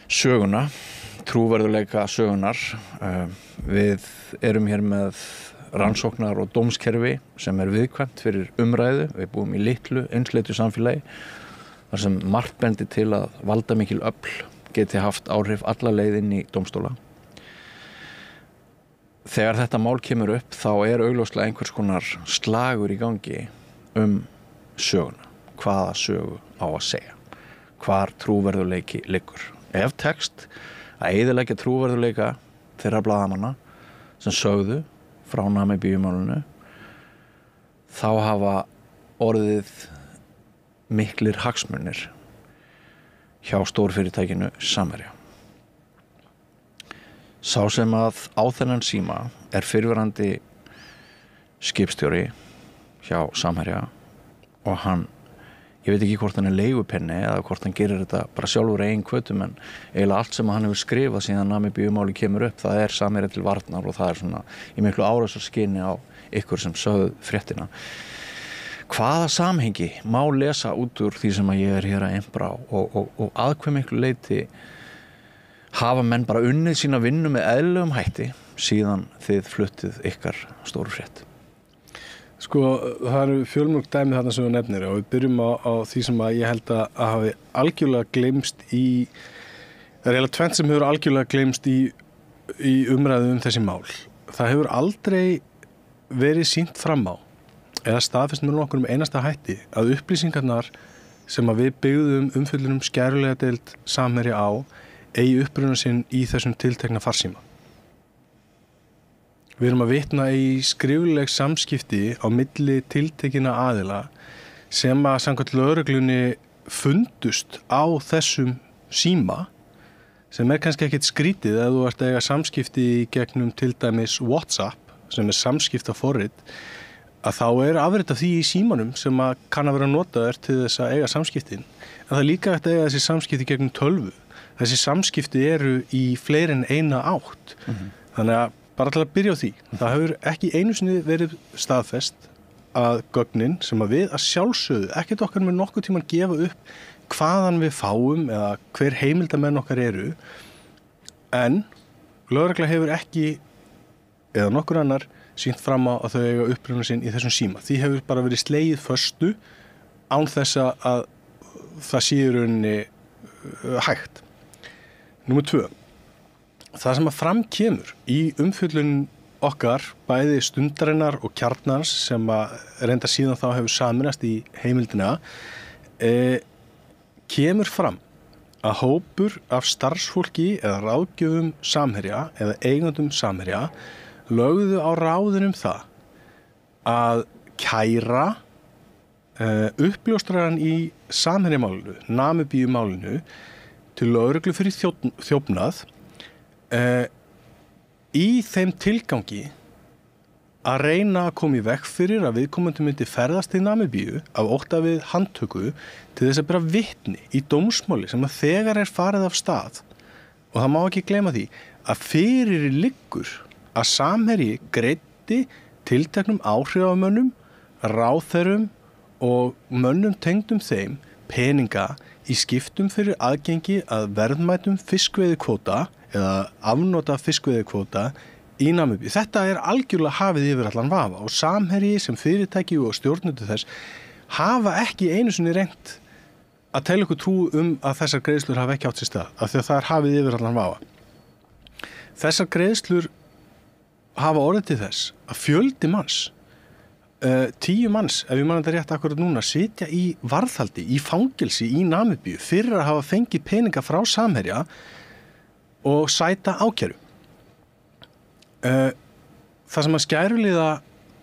söguna, trúverðuleika sögunar. Við erum hér með rannsóknar og dómskerfi sem viðkvæmt fyrir umræðu. Við búum í litlu, einsleitu samfélagi þar sem margt bendir til að valdamikil öfl geti haft áhrif alla leið inn í dómstóla. Þegar þetta mál kemur upp þá augljóslega einhvers konar slagur í gangi söguna. Hvaða sögu á að segja? Hvar trúverðuleiki liggur? Ef tekst að eyðileggja trúverðuleika þeirra blaðamanna sem sögðu frá Namibíumálinu þá hafa orðið miklir hagsmunir hjá stórfyrirtækinu Samherja. Sá sem að á þennan síma fyrrverandi skipstjóri hjá Samherja og hann, ég veit ekki hvort hann leigupenni eða hvort hann gerir þetta bara sjálfur eigin hvötum en eiginlega allt sem hann hefur skrifað síðan Namibíumáli kemur upp það Samherja til varnar og það svona í miklu árásarskini á ykkur sem sögðu fréttina. Hvaða samhengi má lesa út úr því sem að ég hér að einbra og að hve miklu leyti hafa menn bara unnið sína vinnu með eðlilegum hætti síðan þið fluttið ykkar stóru frétt? Sko, það eru fjölmörg dæmi þarna sem þú nefnir og við byrjum á því sem að ég held að hafi algjörlega gleymst það eiginlega tvennt sem hefur algjörlega gleymst í umræðu þessi mál. Það hefur aldrei verið sýnt fram á eða staðfest með nokkur einasta hætti að upplýsingarnar sem að við byggðum umfjöllunum skærulega deild Samherja á eigi uppruna sinn í þessum tiltekna farsíma. Við erum að vitna í skrifleg samskipti á milli tiltekina aðila sem að samkvæmt lögreglunni fundust á þessum síma sem kannski ekkert skrítið ef þú ert að eiga samskipti gegnum til dæmis WhatsApp sem samskiptaforrit að þá afrit af því í símanum sem að kann að vera notaður til þess að eiga samskiptin en það líka hægt að eiga þessi samskipti gegnum tölvu. Þessi samskipti eru í fleiri en eina átt. Þannig að bara til að byrja á því. Það hefur ekki einu sinni verið staðfest að gögnin sem að við að sjálfsögðu ekkert okkar með nokkuð tíman gefa upp hvaðan við fáum eða hver heimildamenn okkar eru en lögregla hefur ekki eða nokkur annar sýnt fram á að þau eiga uppruna sinn í þessum síma. Því hefur bara verið slegið föstu án þess að það sé í rauninni hægt. Númer 2. Það sem að framkemur í umfjöllun okkar, bæði Stundarinnar og Kjarnans sem að reynda síðan þá hefur sameinast í heimildina, kemur fram að hópur af starfsfólki eða ráðgjöfum Samherja eða eigendum Samherja lögðu á ráðin það að kæra uppljóstraran í Samherjamálinu, Namibíumálinu til lögreglu fyrir þjófnað í þeim tilgangi að reyna að koma í veg fyrir að viðkomandi myndi ferðast til Namibíu af ótta við handtöku til þess að bera vitni í dómsmáli sem að þegar farið af stað og það má ekki gleyma því að fyrir liggur að Samherji greiddi tilteknum áhrifamönnum, ráðherrum og mönnum tengdum þeim peninga í skiptum fyrir aðgengi að verðmætum fiskveiðikvóta eða afnota fiskveiðikvóta í Namibíu. Þetta algjörlega hafið yfir allan vafa og Samherji sem fyrirtæki og stjórnendur þess hafa ekki einu sinni reynt að telja okkur trú að þessar greiðslur hafa ekki átt sér stað af því að það hafið yfir allan vafa. Þessar greiðslur hafa orðið til þess að fjöldi manns 10 manns, ef ég man þetta rétt akkurat núna, sitja í varðhaldi, í fangelsi í Namibíu fyrir að hafa fengið peninga frá Samherja og sæta ákæru. Það sem að skæruliða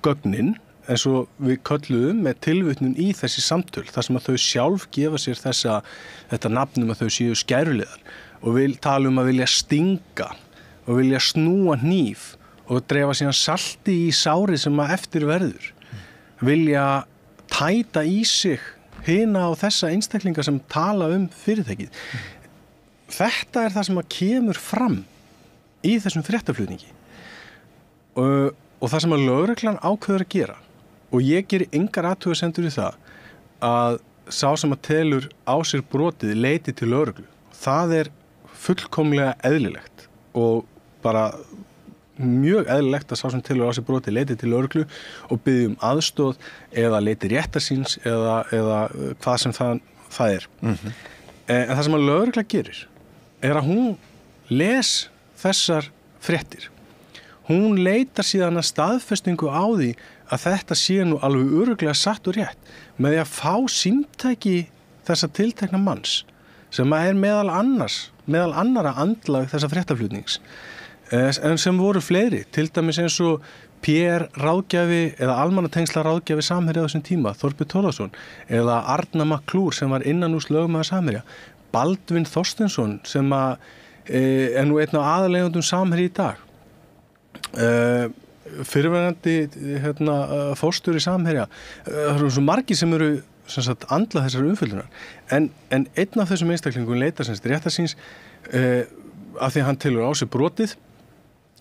gögnin, eins og við kölluðum með tilvitnun í þessi samtöl, þar sem að þau sjálf gefa sér þetta nafnum að þau séu skæruliðar og vil tala að vilja stinga og vilja snúa hníf og dreifa síðan salti í sárið sem að eftir verður. Vilja tæta í sig hina og þessa einstaklinga sem tala fyrirtækið. Þetta það sem að kemur fram í þessum fréttaflutningi og það sem að lögreglan ákveður að gera og ég geri engar athugasemdir við það að sá sem að telur á sér brotið leiti til lögreglu. Það fullkomlega eðlilegt og bara mjög eðlilegt að sá sem telur á sér broti leiti til lögreglu og biðji aðstoð eða leiti réttarsýns eða hvað sem það En það sem að lögregla gerir að hún les þessar fréttir. Hún leitar síðan að staðfestingu á því að þetta sé nú alveg örugglega satt og rétt með því að fá símtæki þessa tiltekna manns sem meðal annara andlag þessa fréttaflutnings. En sem voru fleiri, til dæmis eins og PR ráðgjafi eða almannatengsla ráðgjafi Samherja á þessum tíma, Þorbjörn Þórðarson, eða Arna McClure sem var innanúrs lögmaður Samherja, Baldvin Þorsteinsson sem nú einn af aðaleigendum Samherja í dag, fyrirverandi forstjóri Samherja. Það eru svo margir sem eru andlað þessar umfjöldunar, en einn af þessum einstaklingum leitar sem réttarsýns af því að hann telur á sig brotið,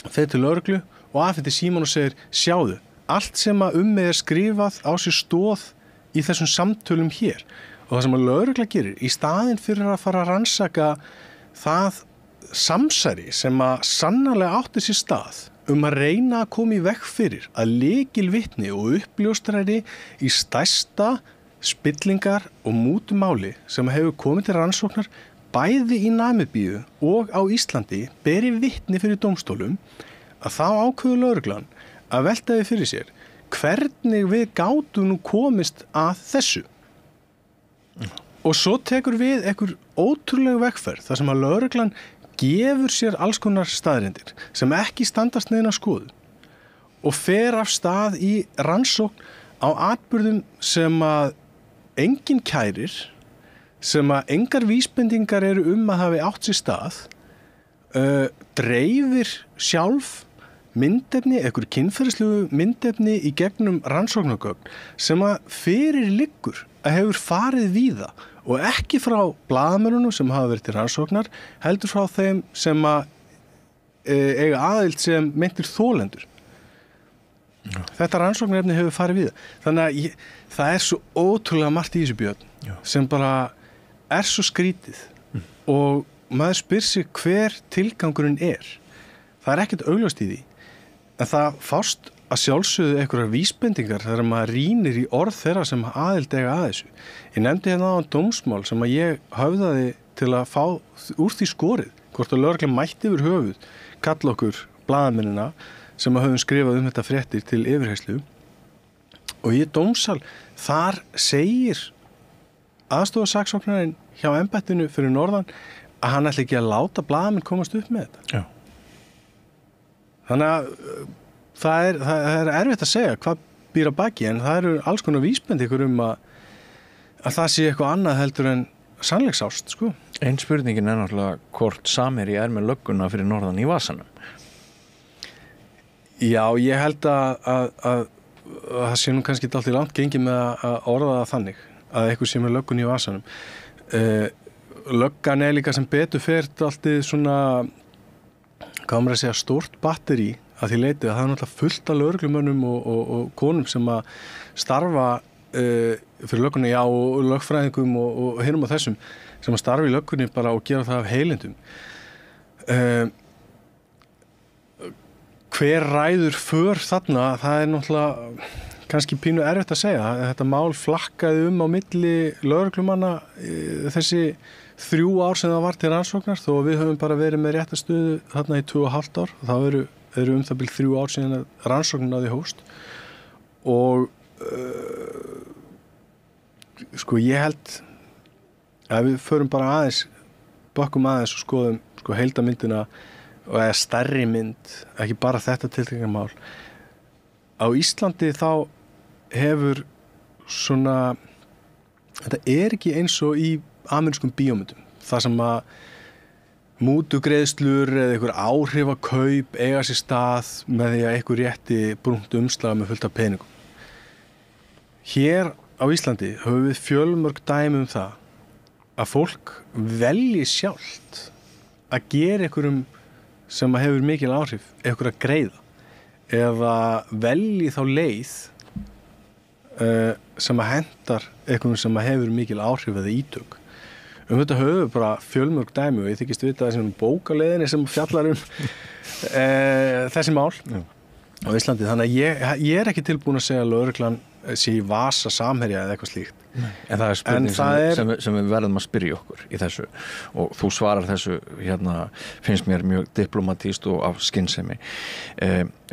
fer til lögreglu og afhendir símann og segir, sjáðu, allt sem að mig skrifað á sér stóð í þessum samtölum hér. Og það sem að lögregla gerir, í staðinn fyrir að fara að rannsaka það samsæri sem að sannarlega átti sér stað að reyna að koma í veg fyrir að lykilvitni og uppljóstrari í stærsta spillingar og mútumáli sem hefur komið til rannsóknar bæði í Namibíu og á Íslandi beri vitni fyrir dómstólum, að þá ákveður lögreglan að velta því fyrir sér hvernig við gátum nú komist að þessu. Og svo tekur við einhver ótrúleg vegferð þar sem að lögreglan gefur sér alls konar staðreyndir sem ekki standast neina skoðun og fer af stað í rannsókn á atburðum sem að enginn kærir, sem að engar vísbendingar eru að hafi átt sér stað, dreifir sjálf myndefni, einhver kynferðislegu myndefni í gegnum rannsóknargögn sem að fyrir liggur að hefur farið víða og ekki frá blaðamönnunum sem hafa verið til rannsóknar, heldur frá þeim sem að eiga aðild sem meintir þolendur. Þetta rannsóknarefni hefur farið víða. Þannig að það svo ótrúlega margt í þessu, Björn, sem bara svo skrítið og maður spyr sig hver tilgangurinn Það ekkert augljóst í því, en það fást að sjálfsögðu einhverjar vísbendingar þegar maður rýnir í orð þeirra sem aðild eiga að þessu. Ég nefndi hérna á dómsmál sem að ég höfðaði til að fá úr því skorið, hvort að lögreglan mætti yfir höfuð kalla okkur blaðamennina sem að höfum skrifað þetta fréttir til yfirheyrslu og í dómsal þar segir aðstoðarsaksóknarinn hjá embættinu fyrir norðan að hann ætli ekki að láta blaðamenn komast upp með þetta. Já. Þannig að það erfitt að segja hvað býr að baki, en það eru alls konar vísbendingar að það sé eitthvað annað heldur en sannleiksást, sko. Ein spurningin náttúrulega hvort Samherji með lögguna fyrir norðan í vasanum. Já, ég held að það sé nú kannski alltaf langt gengið með að orða það þannig að eitthvað sé með löggun í vasanum. Löggan líka sem betur fer alltaf svona, hvað maður að segja, stórt batteri að því leiti að það náttúrulega fullt af lögreglumönnum og konum sem að starfa fyrir löggunni, já, og lögfræðingum og hinum á þessum sem að starfa í löggunni bara og gera það af heilindum. hver ræður för þarna, það náttúrulega kannski pínu erfitt að segja. Þetta mál flakkaði á milli lögreglumanna þessi 3 ár sem það var til rannsóknar, þó að við höfum bara verið með réttarstöðu þarna í 2,5 ár. Það eru það bil 3 ár síðan að rannsóknin náði hófst. Og sko ég held að við förum bara bökkum aðeins og skoðum sko heildarmyndina og eða stærri mynd, ekki bara þetta tiltekna mál. Á Íslandi þá hefur svona, þetta ekki eins og í amerískum bíómyndum, það sem að mútugreiðslur eða einhver áhrifakaup eiga sér stað með því að einhver rétti brúnt umslag með fullt af peningum. Hér á Íslandi höfum við fjölmörg dæmi það að fólk velji sjálft að gera einhverjum sem hefur mikil áhrif einhver að greiða eða velji þá leið sem að hendar einhverjum sem að hefur mikil áhrif eða ítök. Þetta höfum bara fjölmörg dæmi og ég þykist vita þessum bókaleiðinni sem fjallar þessi mál á Íslandi. Þannig að ég ekki tilbúin að segja að lögreglan sé í vasa samherja eða eitthvað slíkt. En það spurning sem við verðum að spyrja okkur í þessu og þú svarar þessu finnst mér mjög diplomatíst og af skynsemi.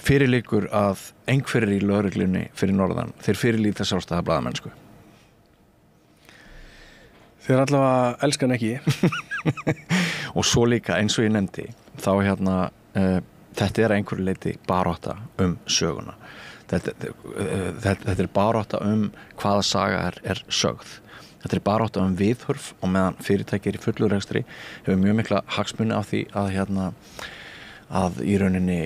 Fyrirlíkur að einhverjir í lögreglunni fyrir norðan, þeir fyrirlíta sjálfstæða blaðamennsku. Þeir allavega elskan ekki. Og svo líka eins og ég nefndi þá þetta einhverju leyti barátta söguna. Þetta barátta hvaða saga er sögð. Þetta barátta viðhorf og meðan fyrirtæki í fullur rekstri hefur mjög mikla hagsmuni af því að í rauninni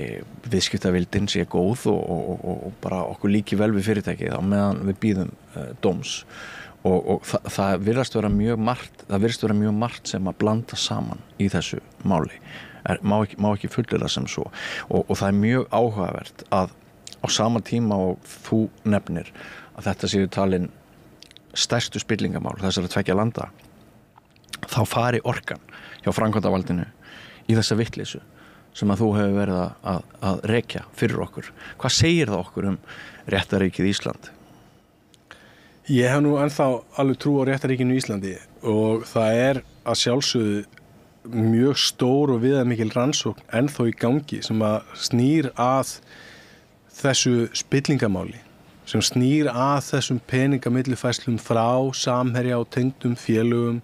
viðskiptavildin sé góð og bara okkur líki vel við fyrirtækið á meðan við bíðum dóms. Og það virðist vera mjög margt sem að blanda saman í þessu máli. Má ekki fullyrða sem svo. Og það mjög áhugavert að á sama tíma og þú nefnir að þetta séu talin stærstu spillingamál þessara 2 landa, þá fari orkan hjá framkvæmdavaldinu í þessa vitleysu sem að þú hefur verið að rekja fyrir okkur. Hvað segir það okkur réttaríkið Ísland? Ég hef nú ennþá alveg trú á réttaríkinu Íslandi og það að sjálfsögðu mjög stór og viðamikil rannsókn ennþá í gangi sem að snýr að þessu spillingamáli, sem snýr að þessum peningamillifærslum frá samherja og tengdum félögum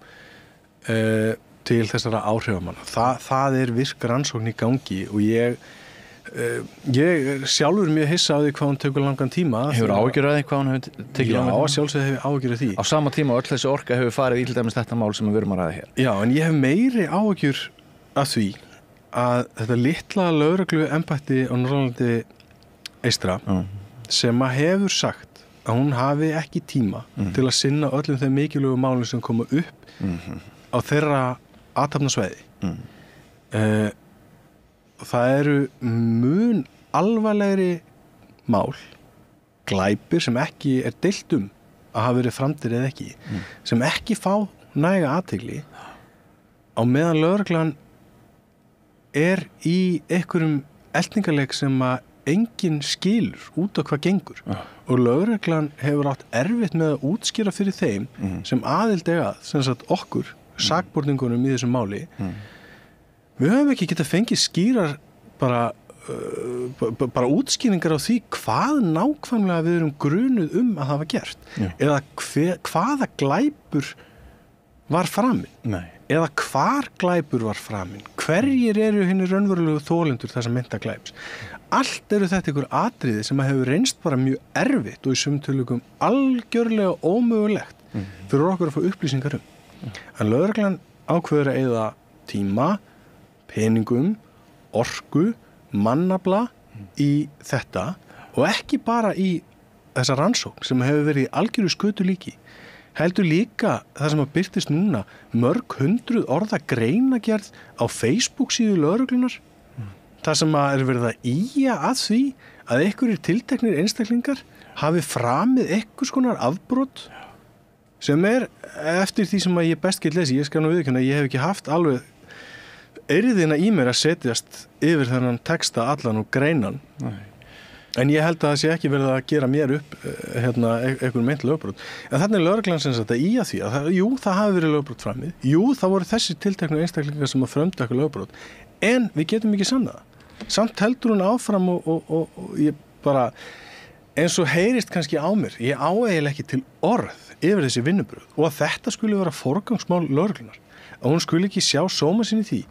til þessara áhrifamanna. Það virk rannsókn í gangi og ég sjálfur mjög hissa á því hvað hún tekur langan tíma. Hefur áhyggjur af því hvað hún hefur tekið langan tíma? Já, sjálfsögðu hefur áhyggjur af því. Á sama tíma öll þessi orka hefur farið í til dæmis þetta mál sem við erum að ræða hér. Já, en ég hef meiri áhyggjur af því að þetta litla lögreglu embætti á Norðurlandi eystra sem að hefur sagt að hún hafi ekki tíma til að sinna öllum þeim mikilvægu málum sem koma upp á þeirra athafnasvæði. Það eru mun alvarlegri mál, glæpir sem ekki deilt að hafa verið framdir eða ekki, sem ekki fá næga athygli á meðan lögreglan í einhverjum eltingarleik sem að enginn skilur út á hvað gengur og lögreglan hefur átt erfitt með að útskýra fyrir þeim sem aðild sem sagt okkur, sakborningunum í þessum máli. Við höfum ekki getað fengið skýrar bara útskýringar á því hvað nákvæmlega við erum grunuð að hafa gert eða hvaða glæpur var framinn eða hvar glæpur var framinn, hverjir eru hinir raunverulegu þolendur þessa meinta glæps. Allt eru þetta ykkur atriði sem hefur reynst bara mjög erfitt og í sumum tilvikum algjörlega ómögulegt fyrir okkur að fá upplýsingar En lögreglan ákveður að eyða tíma, peningum, orku, mannafla í þetta og ekki bara í þessa rannsókn sem hefur verið í algjöru skötu líki. Heldur líka það sem að birtist núna mörg 100 orða greinagerð á Facebook síðu lögreglunar. Það sem að verið að ýja að því að einhverjir tilteknir einstaklingar hafi framið einhvers konar afbrot sem eftir því sem að ég best get lesi, ég skal nú viðurkenna að ég hef ekki haft alveg yrðina í mér að setjast yfir þennan texta allan og greinan. Nei. En ég held að það sé ekki verið að gera mér upp einhver meint lögbrot. En þannig er lögreglan sem sagt að í að því að það hafi verið lögbrot framið. Það voru þessi tilteknu einstaklingar sem að frömdu eitthvað lögbrot. En við getum ekki sannað. Samt heldur hún áfram og ég bara, eins og heyrist kannski á mér, ég á eiginlega ekki til orð yfir þessi vinnubröð og að þetta skulle vera forgangsmál lögreglunar. Að hún skulle ekki sjá sóma sinni því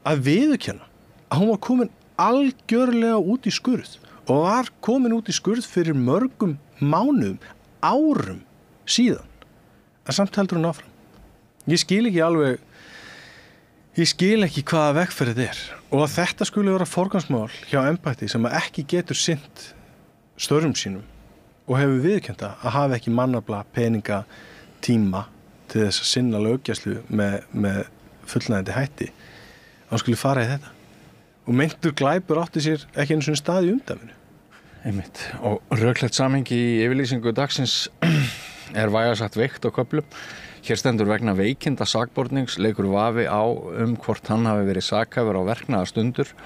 að viðurkenna að hún var komin algjörlega út í skurð. Og var komin út í skurð fyrir mörgum mánuðum, árum síðan. En samt heldur hún áfram. Ég skil ekki hvaða vegferð þetta er. Og að þetta skulle vera forgangsmál hjá embætti sem ekki getur sinnt störfum sínum og hefur viðurkennda að hafa ekki mannafla, peninga, tíma til þess að sinna löggæslu með fullnægjandi hætti. Hann skulle fara í þetta. Og meintur glæpur átti sér ekki einu svona stað í umdæminu. Einmitt. Og röklegt samhengi í yfirlýsingu dagsins er vægast sagt veikt á köflum. Hér stendur vegna veikinda sakbornings leikur vafi á hvort hann hafi verið sakhæfur á verknaða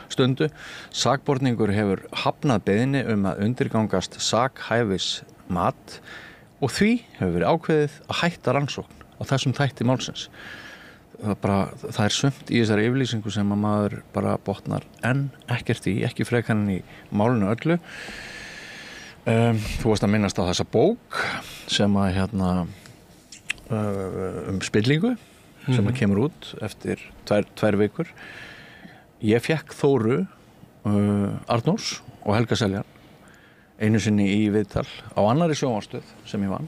stundu. Sakborningur hefur hafnað beiðni að undirgangast sakhæfis mat og því hefur verið ákveðið að hætta rannsókn á þessum þætti málsins. Það er sumt í þessari yfirlýsingu sem að maður bara botnar en ekkert í, ekki frekar en í málinu öllu. Þú varst að minnast á þessa bók sem að spillingu sem að kemur út eftir tvær vikur. Ég fékk Þóru Arnórs og Helga Seljan einu sinni í viðtal á annarri sjónvarpsstöð sem ég vann.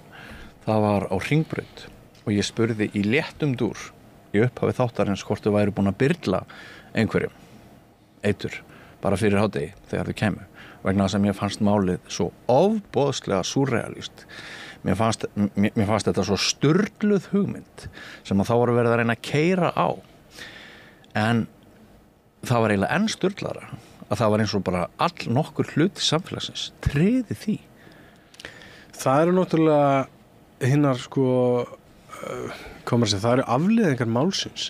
Það var á Hringbraut og ég spurði í léttum dúr í upphafi þáttarins hvort þau væru búin að byrla einhverjum eitur bara fyrir hádegi þegar þau kæmu vegna þess að mér fannst málið svo ofboðslega súrrealískt. Mér fannst þetta svo sturluð hugmynd sem að þá voru verið að reyna að keyra á en það var eiginlega enn sturlara að það var eins og bara all nokkur hluti samfélagsins tryði því. Það eru náttúrulega hinnar það eru afleiðingar málsins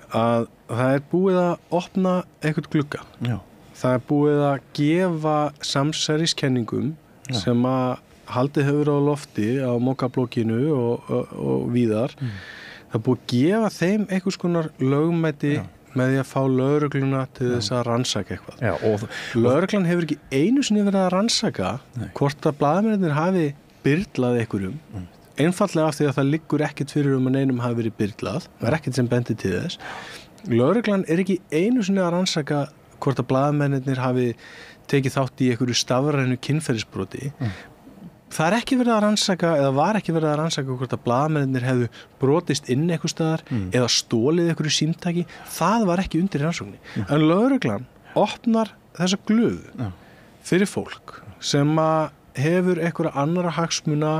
að það er búið að opna einhvern glugga. Já. Það er búið að gefa samsæriskenningum sem að haldið hefur á lofti á Mokablókinu og víðar. Það er búið að gefa þeim einhvers konar lögmæti með því að fá lögregluna til þess að rannsaka eitthvað. Já, lögreglan hefur ekki einu sinni verið að rannsaka hvort að blaðamennirnir hafi byrlað einhverjum. Einfallega af því að það liggur ekkert fyrir að neinum hafi verið byrlað. Það er ekkert sem bendir til þess. Lögreglan er ekki einu sinni að rannsaka hvort að blaðamennirnir hafi tekið þátt í einhverju stafrænu kynferðisbroti. Það er ekki verið að rannsaka eða var ekki verið að rannsaka hvort að blaðamennirnir hefðu brotist inn einhver staðar eða stólið einhverju símtæki. Það var ekki undir rannsókninni. En lögreglan opnar þessa glöfu fyrir fólk sem að hefur einhverja annara hagsmuna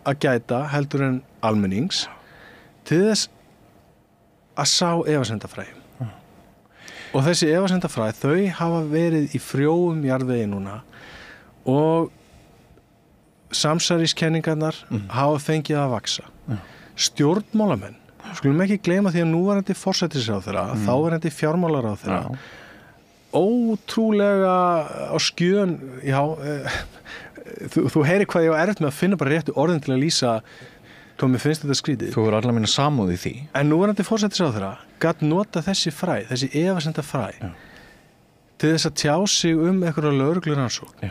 að gæta heldur en almennings til þess að sá efasemdafræði. Og þessi efasemdafræði, þau hafa verið í frjóum jarðvegi núna og samsæriskenningarnar hafa fengið að vaxa. Stjórnmálamenn, skulum ekki gleyma því að núverandi forsætisráðherra, þáverandi fjármálaráðherra, ótrúlega á skjön, þú heyrir hvað ég á erfitt með að finna bara réttu orðin til að lýsa hvað mér finnst þetta skrítið. Þú verður allar mína samúð í því. En núverandi forsætisráðherra gat nota þessi efasemdafræði til þess að tjá sig einhverja lögreglurannsókn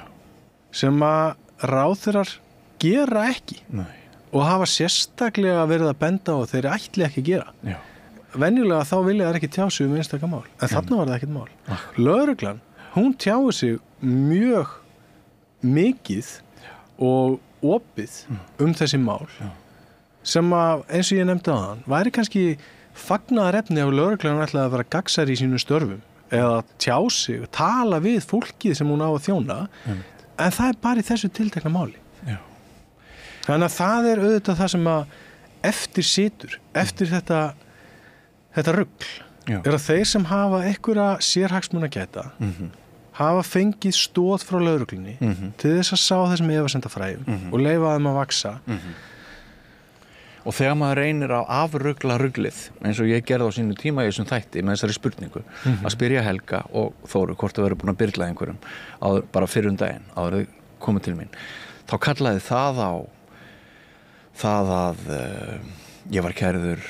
sem að ráðherrar gera ekki. Nei. Og hafa sérstaklega verið að benda á að þeir ætli ekki að gera. Venjulega þá vilja þær ekki tjá sig einstaka mál. En þarna var það ekkert mál. Lögreglan, hún tjáir sig mjög mikið og opið þessi mál sem að, eins og ég nefndi áðan, væri kannski fagnaðarefni ef lögreglan ætlaði að vera gagnsær í sínum störfum eða tjá sig, tala við fólkið sem hún á að þjóna en það er bara í þessu tiltekna máli. Þannig að það er auðvitað það sem að eftir situr, eftir þetta rugl er að þeir sem hafa einhverja sérhagsmuna gæta hafa fengið stóð frá lögreglunni til þess að sá þessum efasemdafræðum og leyfa þeim að vaksa. og þegar maður reynir að afrugla ruglið eins og ég gerði á sínu tíma í þessum þætti með þessari spurningu að spyrja Helga og Þóru hvort þau verið búin að byrla einhverjum bara fyrir daginn áður þau komið til mín, þá kallaði það á það að ég var kærður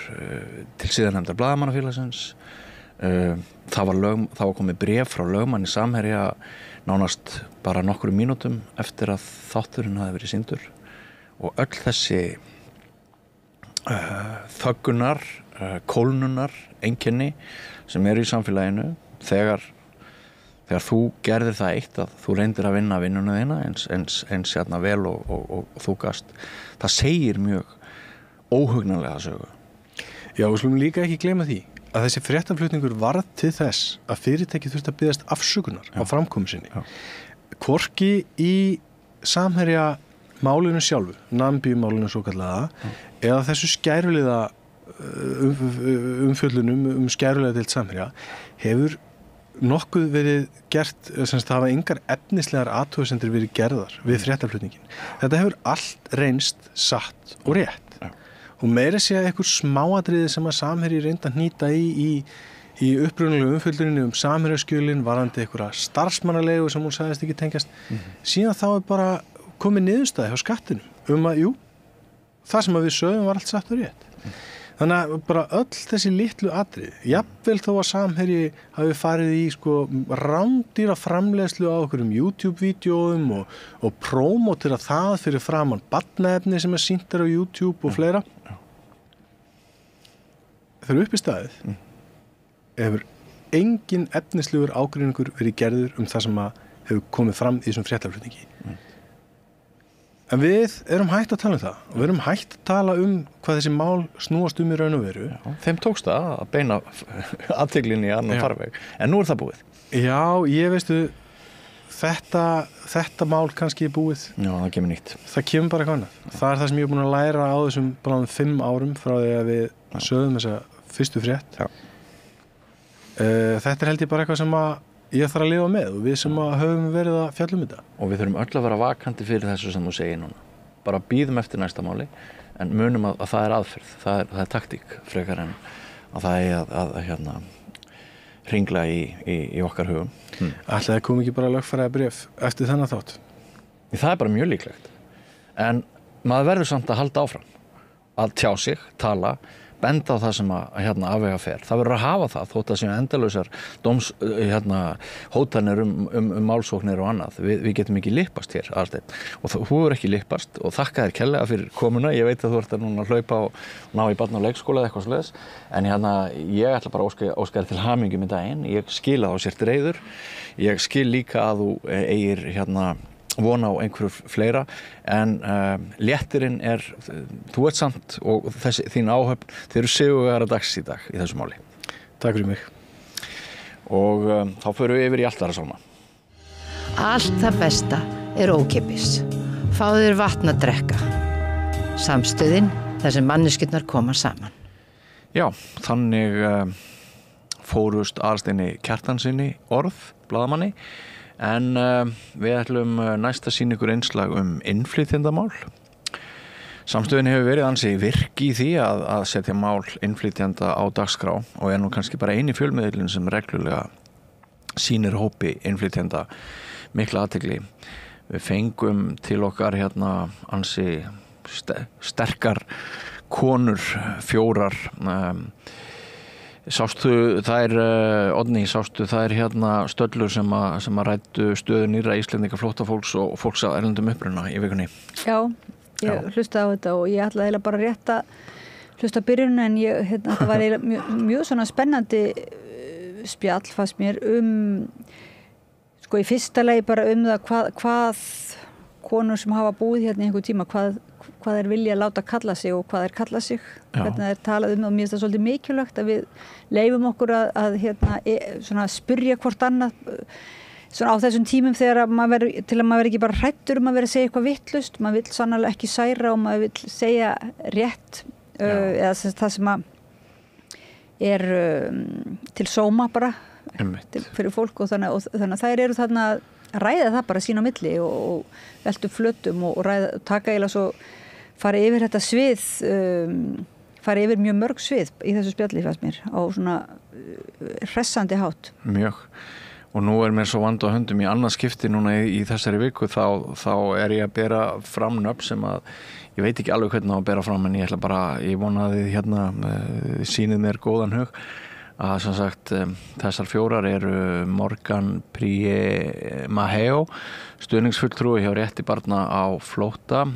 til siðanefndar blaðamannafélagsins. Það var komið bréf frá lögmanni Samherja nánast bara nokkrum mínútum eftir að þátturinn hafi verið sýndur og öll þessi þöggunar, kólnunar, einkenni sem eru í samfélaginu þegar þú gerðir það eitt að þú reyndir að vinna vinnuna þína eins hérna vel og þú gast, það segir mjög óhugnanlega sögu. Já, við slumum líka ekki gleyma því að þessi fréttaflutningur varð til þess að fyrirtæki þurfti að biðjast afsökunar á framkomu sinni. Hvorki í Samherja málinu sjálfu, Namibíu-málinu svo kallaða, eða þessu skæruliða umfjöllunum skæruliða deild Samherja hefur nokkuð verið gert, það hafa engar efnislegar athugasemdir verið gerðar við fréttaflutningin. Þetta hefur allt reynst satt og rétt. Og meira sé að einhver smáatriði sem að Samherji reynda að hnýta í upprunalegu umfjölluninu Samherjaskjölin varðandi einhverja starfsmannalegu sem hún sagðist ekki tengjast. Síðan þá bara komið niðurstaði hjá skattinum að það sem að við sögum var allt satt og rétt. Þannig að bara öll þessi litlu atriði, jafnvel þó að Samherji hafi farið í rándýra framleiðslu á okkur YouTube-vídeóum og prómótira það fyrir framan barnaefni sem sýnt á YouTube og fleira. Þegar upp í staðið hefur engin efnislegur ágreiningur verið gerður það sem hefur komið fram í þessum fréttaflutningi. En við erum hægt að tala það og við erum hægt að tala hvað þessi mál snúast í raun og veru. Já, þeim tókst það að beina athyglinni í annan farveg, en nú það búið. Já, ég veistu, þetta mál kannski búið. Já, það kemur nýtt. Það kemur bara eitthvað annað. Það er það sem ég er búin að læra á þessum bráðum 5 árum frá því að við sögðum þessa fyrstu frétt. Já. Þetta held ég bara eitthvað sem að ég þarf að lifa með og við sem höfum verið að fjalla þetta. Og við þurfum öll að vera vakandi fyrir þessu sem þú segir núna. Bara bíðum eftir næsta máli, en munum að það er aðferð, það er taktík frekar en að það er að hringla í okkar hugum. Ætli það kom ekki bara lögfræði bréf eftir þennan þátt? Það er bara mjög líklegt. En maður verður samt að halda áfram, að tjá sig, tala, benda á það sem að afvega fer. Það verður að hafa það þótt að séu endalausar hótanir málsóknir og annað. Við getum ekki lippast hér, Aðalsteinn. Og þú hefur ekki lippast og þakka þér kærlega fyrir komuna. Ég veit að þú ert að núna hlaupa og ná í barn- og leikskóla eða eitthvað svoleiðis. En ég ætla bara að óska þér til hamingju með daginn. Ég skil að þú sért reiður. Ég skil líka að þú eigir vona á einhverju fleira, en léttirinn þú ert samt og þín áhöfn, þeir eru sigurvegara dags í dag í þessu máli. Takk fyrir mig. Og þá förum við yfir í allt aðra sálma. Allt það besta er ókeypis. Fáðu þér vatn að drekka. Samstöðin þar sem manneskjurnar koma saman. Já, þannig fórust Aðalsteini Kjartansinni orð, blaðamanni. En við ætlum næst að sýna ykkur einslag innflytjendamál. Samstöðin hefur verið ansi virk í því að setja mál innflytjenda á dagskrá og nú kannski bara eini fjölmiðlinn sem reglulega sýnir hópi innflytjenda mikla athygli. Við fengum til okkar ansi sterkar konur, 4. Sástu Oddný, stöllur sem að ræddu stöðu nýrra Íslendinga flóttafólks og fólks af erlendum uppruna í vikunni? Já, ég hlustaði á þetta og ég ætlaði eiginlega bara rétt að hlusta byrjun, en það var eiginlega mjög svona spennandi spjall fannst mér í fyrsta lagi bara það hvað konur sem hafa búið hérna í einhver tíma, hvað þeir vilja láta kalla sig og hvað þeir kalla sig, hvernig þeir talað og mér finnst það svolítið mikilvægt að við leyfum okkur að spyrja hvort annað á þessum tímum til að maður verður ekki bara hræddur að vera að segja eitthvað vitlaust, maður vill sannarlega ekki særa og maður vill segja rétt eða það sem er til sóma bara fyrir fólk og þannig að þær eru þarna að ræða það bara sín á milli og veltu flötum og ræða, taka eiginlega svo fara yfir þetta svið, fara yfir mjög mörg svið í þessu spjalli fannst mér á svona hressandi hátt. Mjög. Og nú mér svo vand á höndum í annað skipti núna í þessari viku þá ég að bera fram nöfn sem að ég veit ekki alveg hvernig á að bera fram en ég ætla bara, ég vona að þið hérna sýnið mér góðan hug að sem sagt þessar 4 eru Morgan Príe Maheo, stuðningsfulltrúi hjá rétti barna á flótta,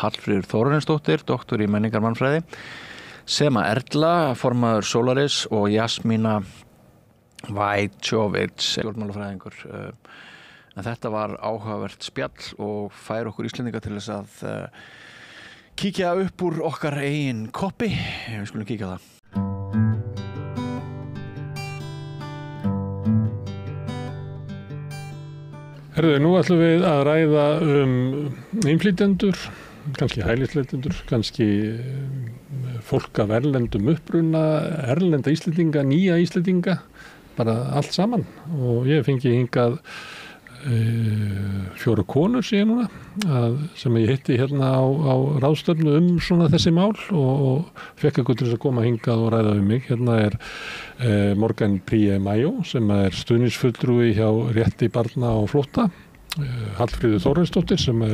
Hallfríður Þórarinsdóttir, doktor í menningarmannfræði, Sema Erla, formaður Solaris og Jasmína Vajtjovic, stjórnmálafræðingur. En þetta var áhugavert spjall og fær okkur Íslendinga til þess að kíkja upp úr okkar eigin koppi. Við skulum kíkja það. Herðu, nú ætlum við að ræða innflytjendur, kannski hælisleitendur, kannski fólk af erlendum uppruna, erlenda Íslendinga, nýja Íslendinga, bara allt saman. Og ég fengi hingað 4 konur síðan núna sem ég hitti hérna á ráðstefnu svona þessi mál og fekk ykkur til að koma hingað og ræða mig. Hérna Morgan Príe Maheo sem stuðningsfulltrúi hjá rétti barna á flótta, Hallfríður Þórarinsdóttir sem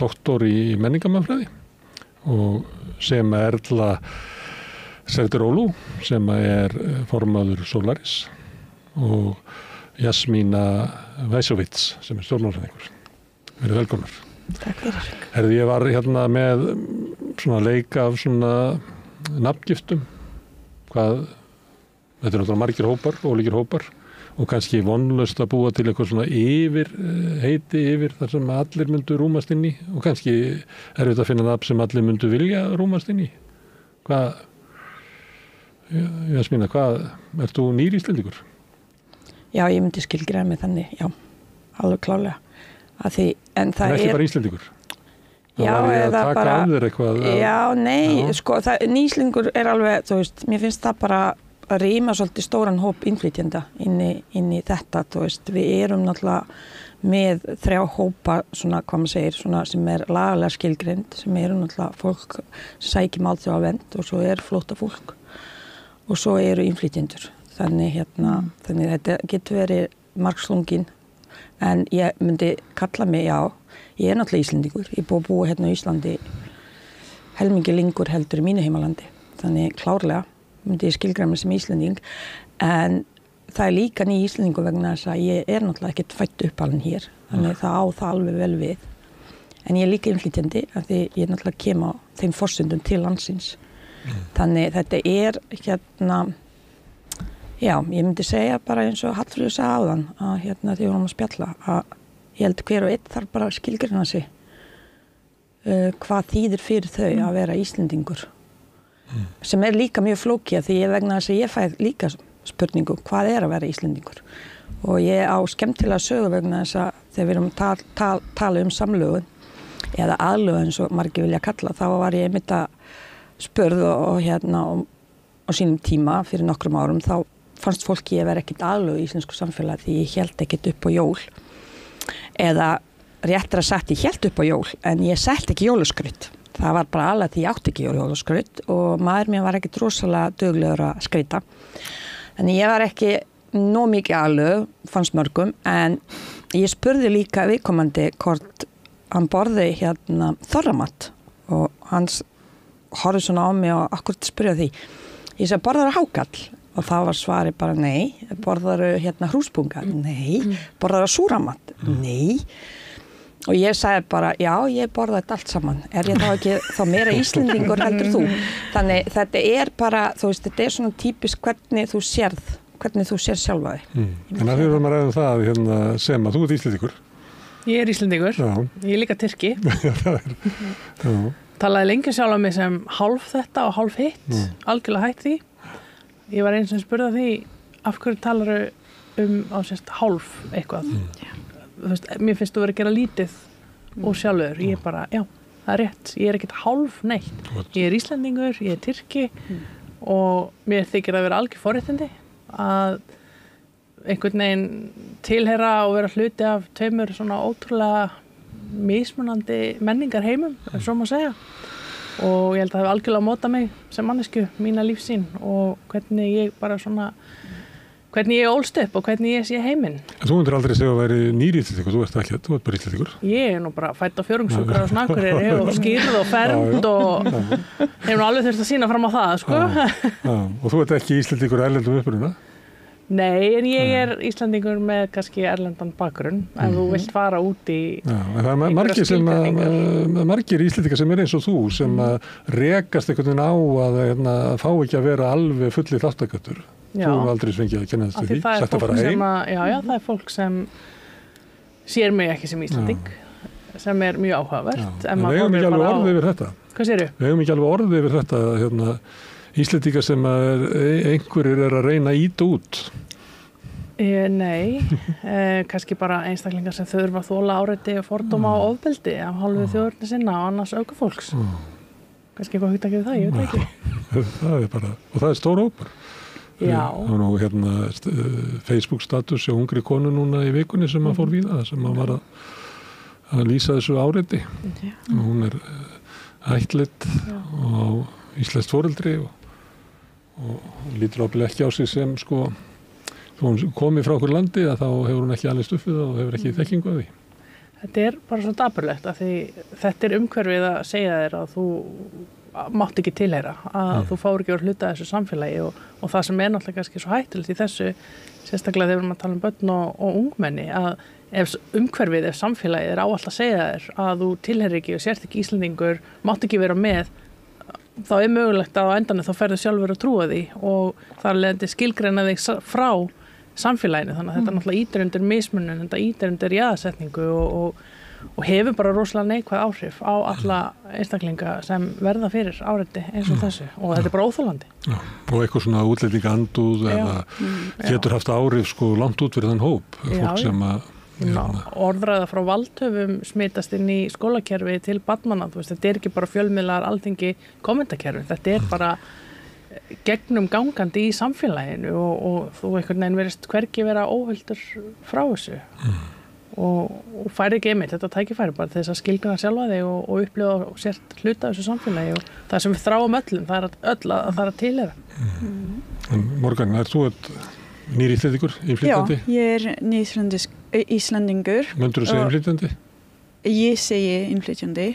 doktor í menningarmannfræði og Sema Erla Serdirólu sem formaður Solaris og Jasmína Vajtjovic sem stjórnmálafræðingur. Verið velkomnar. Takk fyrir. Herðu, ég var hérna með svona leik af svona nafngiftum. Þetta náttúrulega margir hópar, ólíkir hópar og kannski vonlaust að búa til eitthvað svona heiti yfir þar sem allir myndu rúmast inn í og kannski erfitt að finna nafn sem allir myndu vilja rúmast inn í. Jasmína, ert þú nýr Íslendingur? Já, ég myndi skilgreina mig þannig, já, alveg klárlega. En ekki bara Íslendingur? Já, eða bara... Taka af þér eitthvað? Já, nei, sko, nýslingur alveg, þú veist, mér finnst það bara að rýma svolítið stóran hóp innflytjenda inn í þetta, þú veist, við erum náttúrulega með 3 hópa, svona, hvað maður segir, svona, sem lagalega skilgreind, sem náttúrulega fólk sækir alþjóðavernd og svo flóttafólk og svo innflytjendur. Þannig þetta getur verið margslungin en ég myndi kalla mig, já, ég náttúrulega Íslendingur, ég búið hérna á Íslandi helmingi lengur heldur í mínu heimalandi, þannig klárlega myndi ég skilgreina mig sem Íslending en það líka ný Íslendingur vegna þess að ég náttúrulega ekkert fædd uppalinn hér, þannig það á það alveg vel við en ég líka innflytjandi af því ég náttúrulega kem á þeim forsendum til landsins þannig þetta hérna já, ég myndi segja bara eins og Hallfríður sagði áðan að hérna þegar við vorum að spjalla að ég held hver og einn þarf bara að skilgreina sig hvað þýðir fyrir þau að vera Íslendingur sem líka mjög flókið því vegna þess að ég fæ líka spurningu hvað að vera Íslendingur og ég á skemmtilega sögu vegna þess að þegar við erum tala samlögun eða aðlögun eins og margir vilja kalla þá var ég einmitt að spurð og hérna á sínum tíma fyrir nokkrum árum þá fannst fólki ég vera ekkert aðlögu í íslensku samfélagi því ég hélt ekkert upp á jól eða réttra sagt ég hélt upp á jól en ég setti ekki jólaskraut það var bara alveg því ég átti ekki jólaskraut og maður mér var ekkert rosalega duglegur að skreyta þannig ég var ekki nóg mikið aðlögu fannst mörgum en ég spurði líka viðkomandi hvort hann borði hérna þorramat og hans horfði svona á mig og akkurat spurði því ég sagði borðar hákall og það var svari bara nei, borðaru hérna hrúspunga, nei, borðaru súramat, nei og ég sagði bara, já, ég borða þetta allt saman, ég þá ekki þá meira Íslendingur heldur þú þannig þetta bara, þú veist, þetta svona típisk hvernig þú sér sjálfa þig En að við erum að ræða það hérna, Sema, þú ert Íslendingur Ég Íslendingur, ég líka Tyrki talaði lengi sjálf á mig sem hálf þetta og hálf hitt algjörlega hætt því ég var eins og spurði því af hverju talaru á sérst hálf eitthvað þú veist, mér finnst þú verið að gera lítið og sjálfur, ég bara, já, það rétt ég ekkert hálf neitt, ég Íslendingur ég Tyrki og mér þykir að vera algjör forréttindi að einhvern veginn tilheyra og vera hluti af tveimur svona ótrúlega mismunandi menningar heimum, ef svo má segja og ég held að það hefur algjörlega mótað mig sem mannesku, mína lífsýn og hvernig ég bara svona hvernig ég ólst upp og hvernig ég sé heiminn. Þú myndir aldrei segja að væri nýrýtlíkur, þú ert bara ítlíkur. Ég nú bara fædd á Fjórðungssjúkrahúsi á Akureyri og skýrð og fermd og hef nú alveg þurft að sýna fram á það, sko. Já. Og þú ert ekki íslendingur erlendum uppruna? Nei, en ég Íslendingur með kannski erlendan bakgrunn, ef þú vilt fara út í það er margir Íslendingar sem eins og þú, sem rekast einhvern veginn á að fá ekki að vera alveg fullir þátttakenddur. Þú hefur aldrei fengið að kenna þessu því, sett að fara heim. Já, það er fólk sem sér mig ekki sem Íslending, sem er mjög áhugavert. Við hefum ekki alveg orðið yfir þetta. Hvað segirðu? Við hefum ekki alveg orðið yfir þetta, Íslendingar sem einhverjir að reyna að ýta út. Nei, kannski bara einstaklingar sem þurfa að þola áreiti og fordóma og ofbeldi af hálfu þjóðurinn sinna og annars aukafólks. Kannski eitthvað hugtakið við það, ég veit ekki. Það er bara, og það er stór hópur. Já. Það var nú Facebook status hjá ungri konu núna í vikunni sem að fór víða, sem að var að lýsa þessu áreiti. Hún er ættleidd og íslenskt foreldri og lítur ábyggilega ekki á sig sem sko, þó hún komi frá okkur landi að þá hefur hún ekki alveg stuffið og hefur ekki þekkingu af því. Þetta er bara svo dapurlegt að því þetta er umhverfið að segja þér að þú mátt ekki tilheyra, að þú fáir ekki að hluta þessu samfélagi og það sem er náttúrulega kannski svo hættulegt í þessu, sérstaklega þegar maður tala um börn og ungmenni, að ef umhverfið, ef samfélagið er áallt að segja þér að þú tilheyrir ekki og sért ekki Íslendingur, mátt ekki vera með, þá er mögulegt að á endanum þá ferðu sjálfur að trúa því og þar leðandi skilgreina þig frá samfélaginu, þannig að þetta náttúrulega ítir undir mismunun, þetta ítir undir jaðarsetningu og hefur bara rosalega neikvæð áhrif á alla einstaklinga sem verða fyrir áreiti eins og þessu og þetta er bara óþolandi. Já, og eitthvað svona útlendinga andúð eða getur haft áhrif sko langt út fyrir þann hóp, fólk sem að orðræða frá valdhöfum smitast inn í skólakerfi til barnanna, þetta er ekki bara fjölmiðlar, alþingi, kommentakerfi, þetta er bara gegnum gangandi í samfélaginu og þú einhvern veginn verist hvergi vera óhultur frá þessu og færi ekki einmitt þetta tækifæri bara til þess að skilgrina sjálfa þig og upplifa og sért hluta þessu samfélagi og það sem við þráum öllum, það er það að tilheyra. Morgan, þú nýr Íslendingur, innflytjandi? Já, ég nýr Íslendingur. Möndur þú segja innflytjandi? Ég segi innflytjandi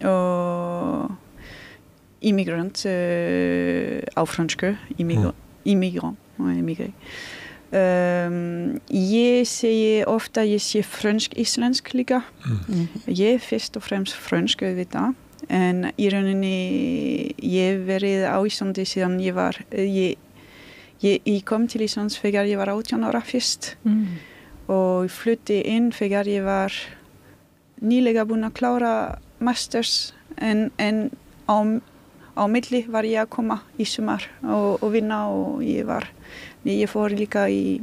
og immigrant á fransku, immigrant og immigré. Ég segi ofta ég sé frönsk-íslensk líka. Ég fyrst og fremst frönsk auðvitað, en í rauninni ég verið á Íslandi síðan ég kom til Íslands þegar ég var 18 ára fyrst og ég flutti inn þegar ég var nýlega búin að klára masters en á milli var ég að koma í sumar og vinna og ég fór líka í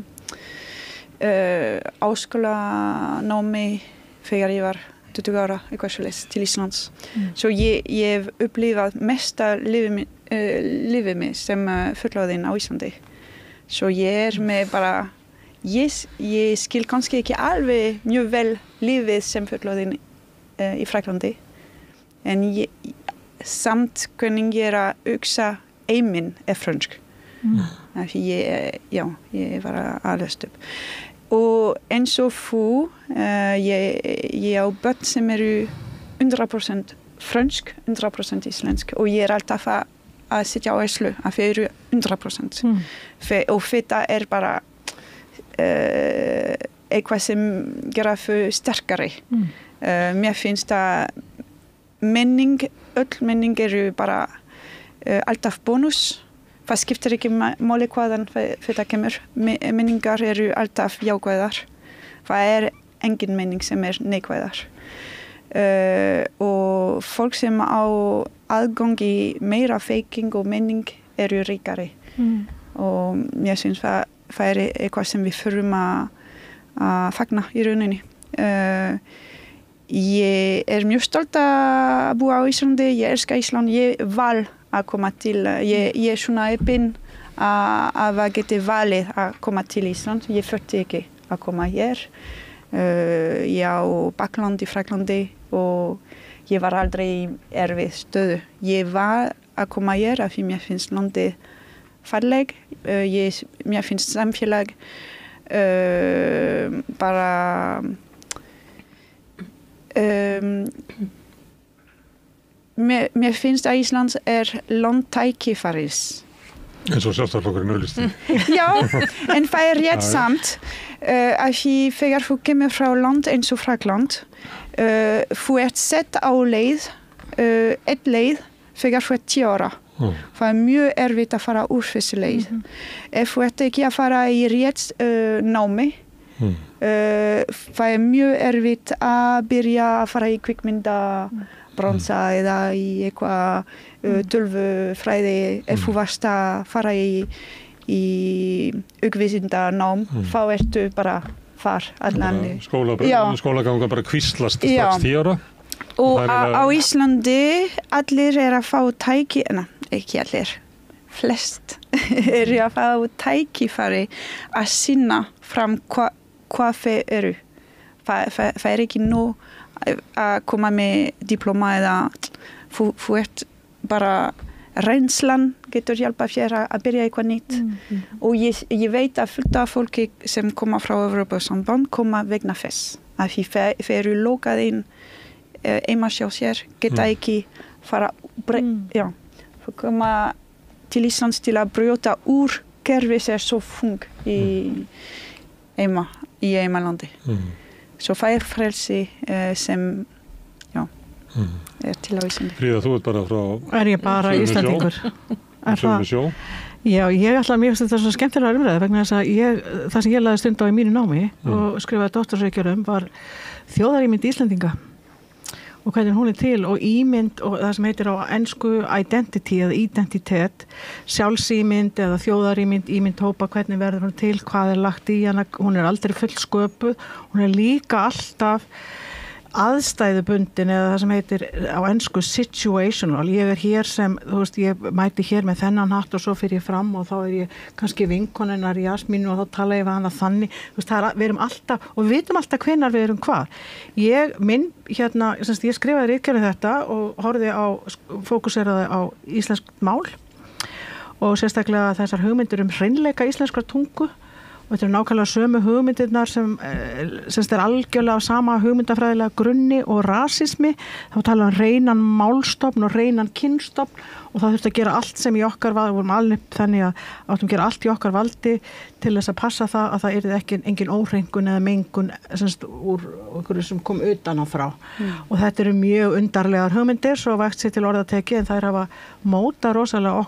áskólanámi þegar ég var 20 ára eitthvað svoleiðis til Íslands. Svo ég hef upplifað mesta lífið mig sem fullorðin á Íslandi. Svo ég með bara, ég skil kannski ekki alveg mjög vel lífið sem fullorðin í Frakklandi. En samt hvernig ég að hugsa heiminn frönsk. Ég var að alast upp. Og eins og þú, ég á börn sem eru 100% frönsk, 100% íslensk og ég alltaf að sitja á æslu að þau eru 100%. Og þetta bara eitthvað sem gera þau sterkari. Mér finnst að öll menning eru bara alltaf bónus. Það skiptir ekki máli hvaðan þetta kemur. Menningar eru alltaf jákvæðar. Það engin menning sem neikvæðar. Og fólk sem á aðgang í meira þekking og menning eru ríkari. Og ég syns það eitthvað sem við þurfum að fagna í rauninni. Ég mjög stolt að búa á Íslandi. Ég elska Ísland. Ég val að koma til, ég svona heppin að geti valið að koma til Ísland. Ég þurfti ekki að koma hér. Ég á bakland í Frakklandi og ég var aldrei í erfið stöðu. Ég var að koma hér af því mér finnst landið falleg, mér finnst samfélag bara mér finnst að Íslands land tækifæris. Eins og sjálfstæðisflokkurinn auglýsti. Já, en það rétt samt að því þegar þú kemur frá land eins og Frakkland, þú sett á leið, leið þegar þú 10 ára. Það mjög erfitt að fara úr þessi leið. Ef þú ekki að fara í rétt námi, það mjög erfitt að byrja að fara í kvikmyndabransa eða í eitthvað tölvufræði. Ef þú varst að fara í aukvísindanám, þá ertu bara þar allan. Skólaganga bara kvíslast strax 10 ára. Og á Íslandi allir að fá ekki allir, flest að fá tækifæri að sýna fram hvað þau eru. Það ekki nóg að koma með diploma eða þú bara reynslan getur hjálpa þér að byrja eitthvað nýtt. Og ég veit að fullt af fólki sem koma frá Evrópusamband koma vegna þess. Að þau eru lokað inn heima sjá sér, geta ekki fara koma til Íslands til að brjóta úr kerfið svo þung í heimalandi. Svo það frelsi sem til á Íslandi. Fríða, þú bara frá ég bara Íslandingur? Sömu sjó? Já, mér finnst þetta svo skemmtilega umræða vegna þess að það sem ég lagði stund á í mínu námi og skrifaði doktorsritgerð var þjóðarímynd Íslendinga og hvernig hún til og ímynd og það sem heitir á ensku identity eða identitet, sjálfsímynd eða þjóðarímynd, ímynd hópa, hvernig verður hún til, hvað lagt í hana, hún aldrei fullsköpuð, hún líka alltaf aðstæðubundin eða það sem heitir á ensku situational. Ég hér sem, þú veist, ég mæti hér með þennan hatt og svo fyrir ég fram og þá ég kannski vinkonennar Jasmínu og þá tala ég við hana þannig. Þú veist, við erum alltaf, og við vitum alltaf hvenær við erum hvað. Ég skrifaði ritgerð þetta og horfði fókuseraði á íslensk mál og sérstaklega þessar hugmyndir hreinleika íslenskrar tungu. Og þetta nákvæmlega sömu hugmyndirnar sem algjörlega á sama hugmyndafræðilega grunni og rasismi. Þá tala hreinan málstofn og hreinan kynstofn og það þurfti að gera allt sem í okkar valdi, við vorum alveg þannig að áttum að gera allt í okkar valdi til þess að passa það að það yrði engin óhrengun eða mengun úr okkur sem kom utan á frá. Og þetta eru mjög undarlegar hugmyndir svo vægt sér til orðateki en þær hafa mótað rosalega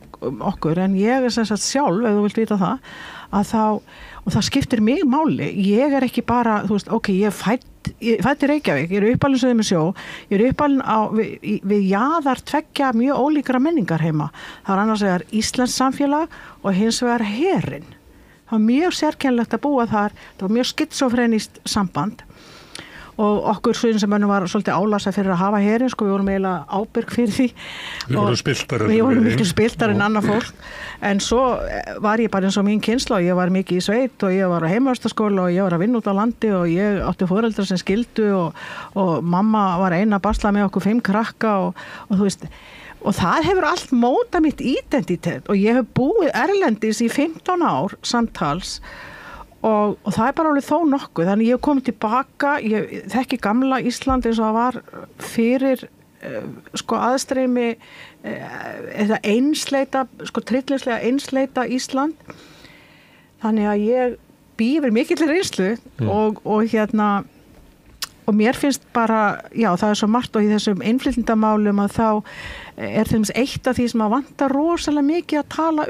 okkur en ég sjálf, ef þú vilt vita það, að og það skiptir mig máli. Ég ekki bara, þú veist, ég fædd í Reykjavík, ég uppalinn sögðu með sjó, ég uppalinn við jaðar tveggja mjög ólíkra menningar heima. Það annars vegar íslenskt samfélag og hins vegar herinn. Það var mjög sérkennilegt að búa þar, það var mjög skitsofrenist samband og okkur suðinsamönnum var svolítið álasa fyrir að hafa herinn, við vorum eiginlega ábyrg fyrir því. Við vorum miklu spiltar en annað fólk. En svo var ég bara eins og mín kynslóð, ég var mikið í sveit og ég var á heimavistarskóla og ég var að vinna út á landi og ég átti foreldra sem skildu og mamma var eina að basla með okkur 5 krakka og þú veist, og það hefur allt mótað mitt identitet og ég hef búið erlendis í 15 ár samtals og það bara alveg þó nokkuð, þannig ég hef komið tilbaka, ég þekki gamla Ísland eins og það var fyrir aðstreymi eða einsleita, trillislega einsleita Ísland, þannig að ég bý yfir mikillir reynslu og mér finnst bara, það svo margt og í þessum innflytjendamálum að þá þeim eitt af því sem að vantar rosalega mikið að tala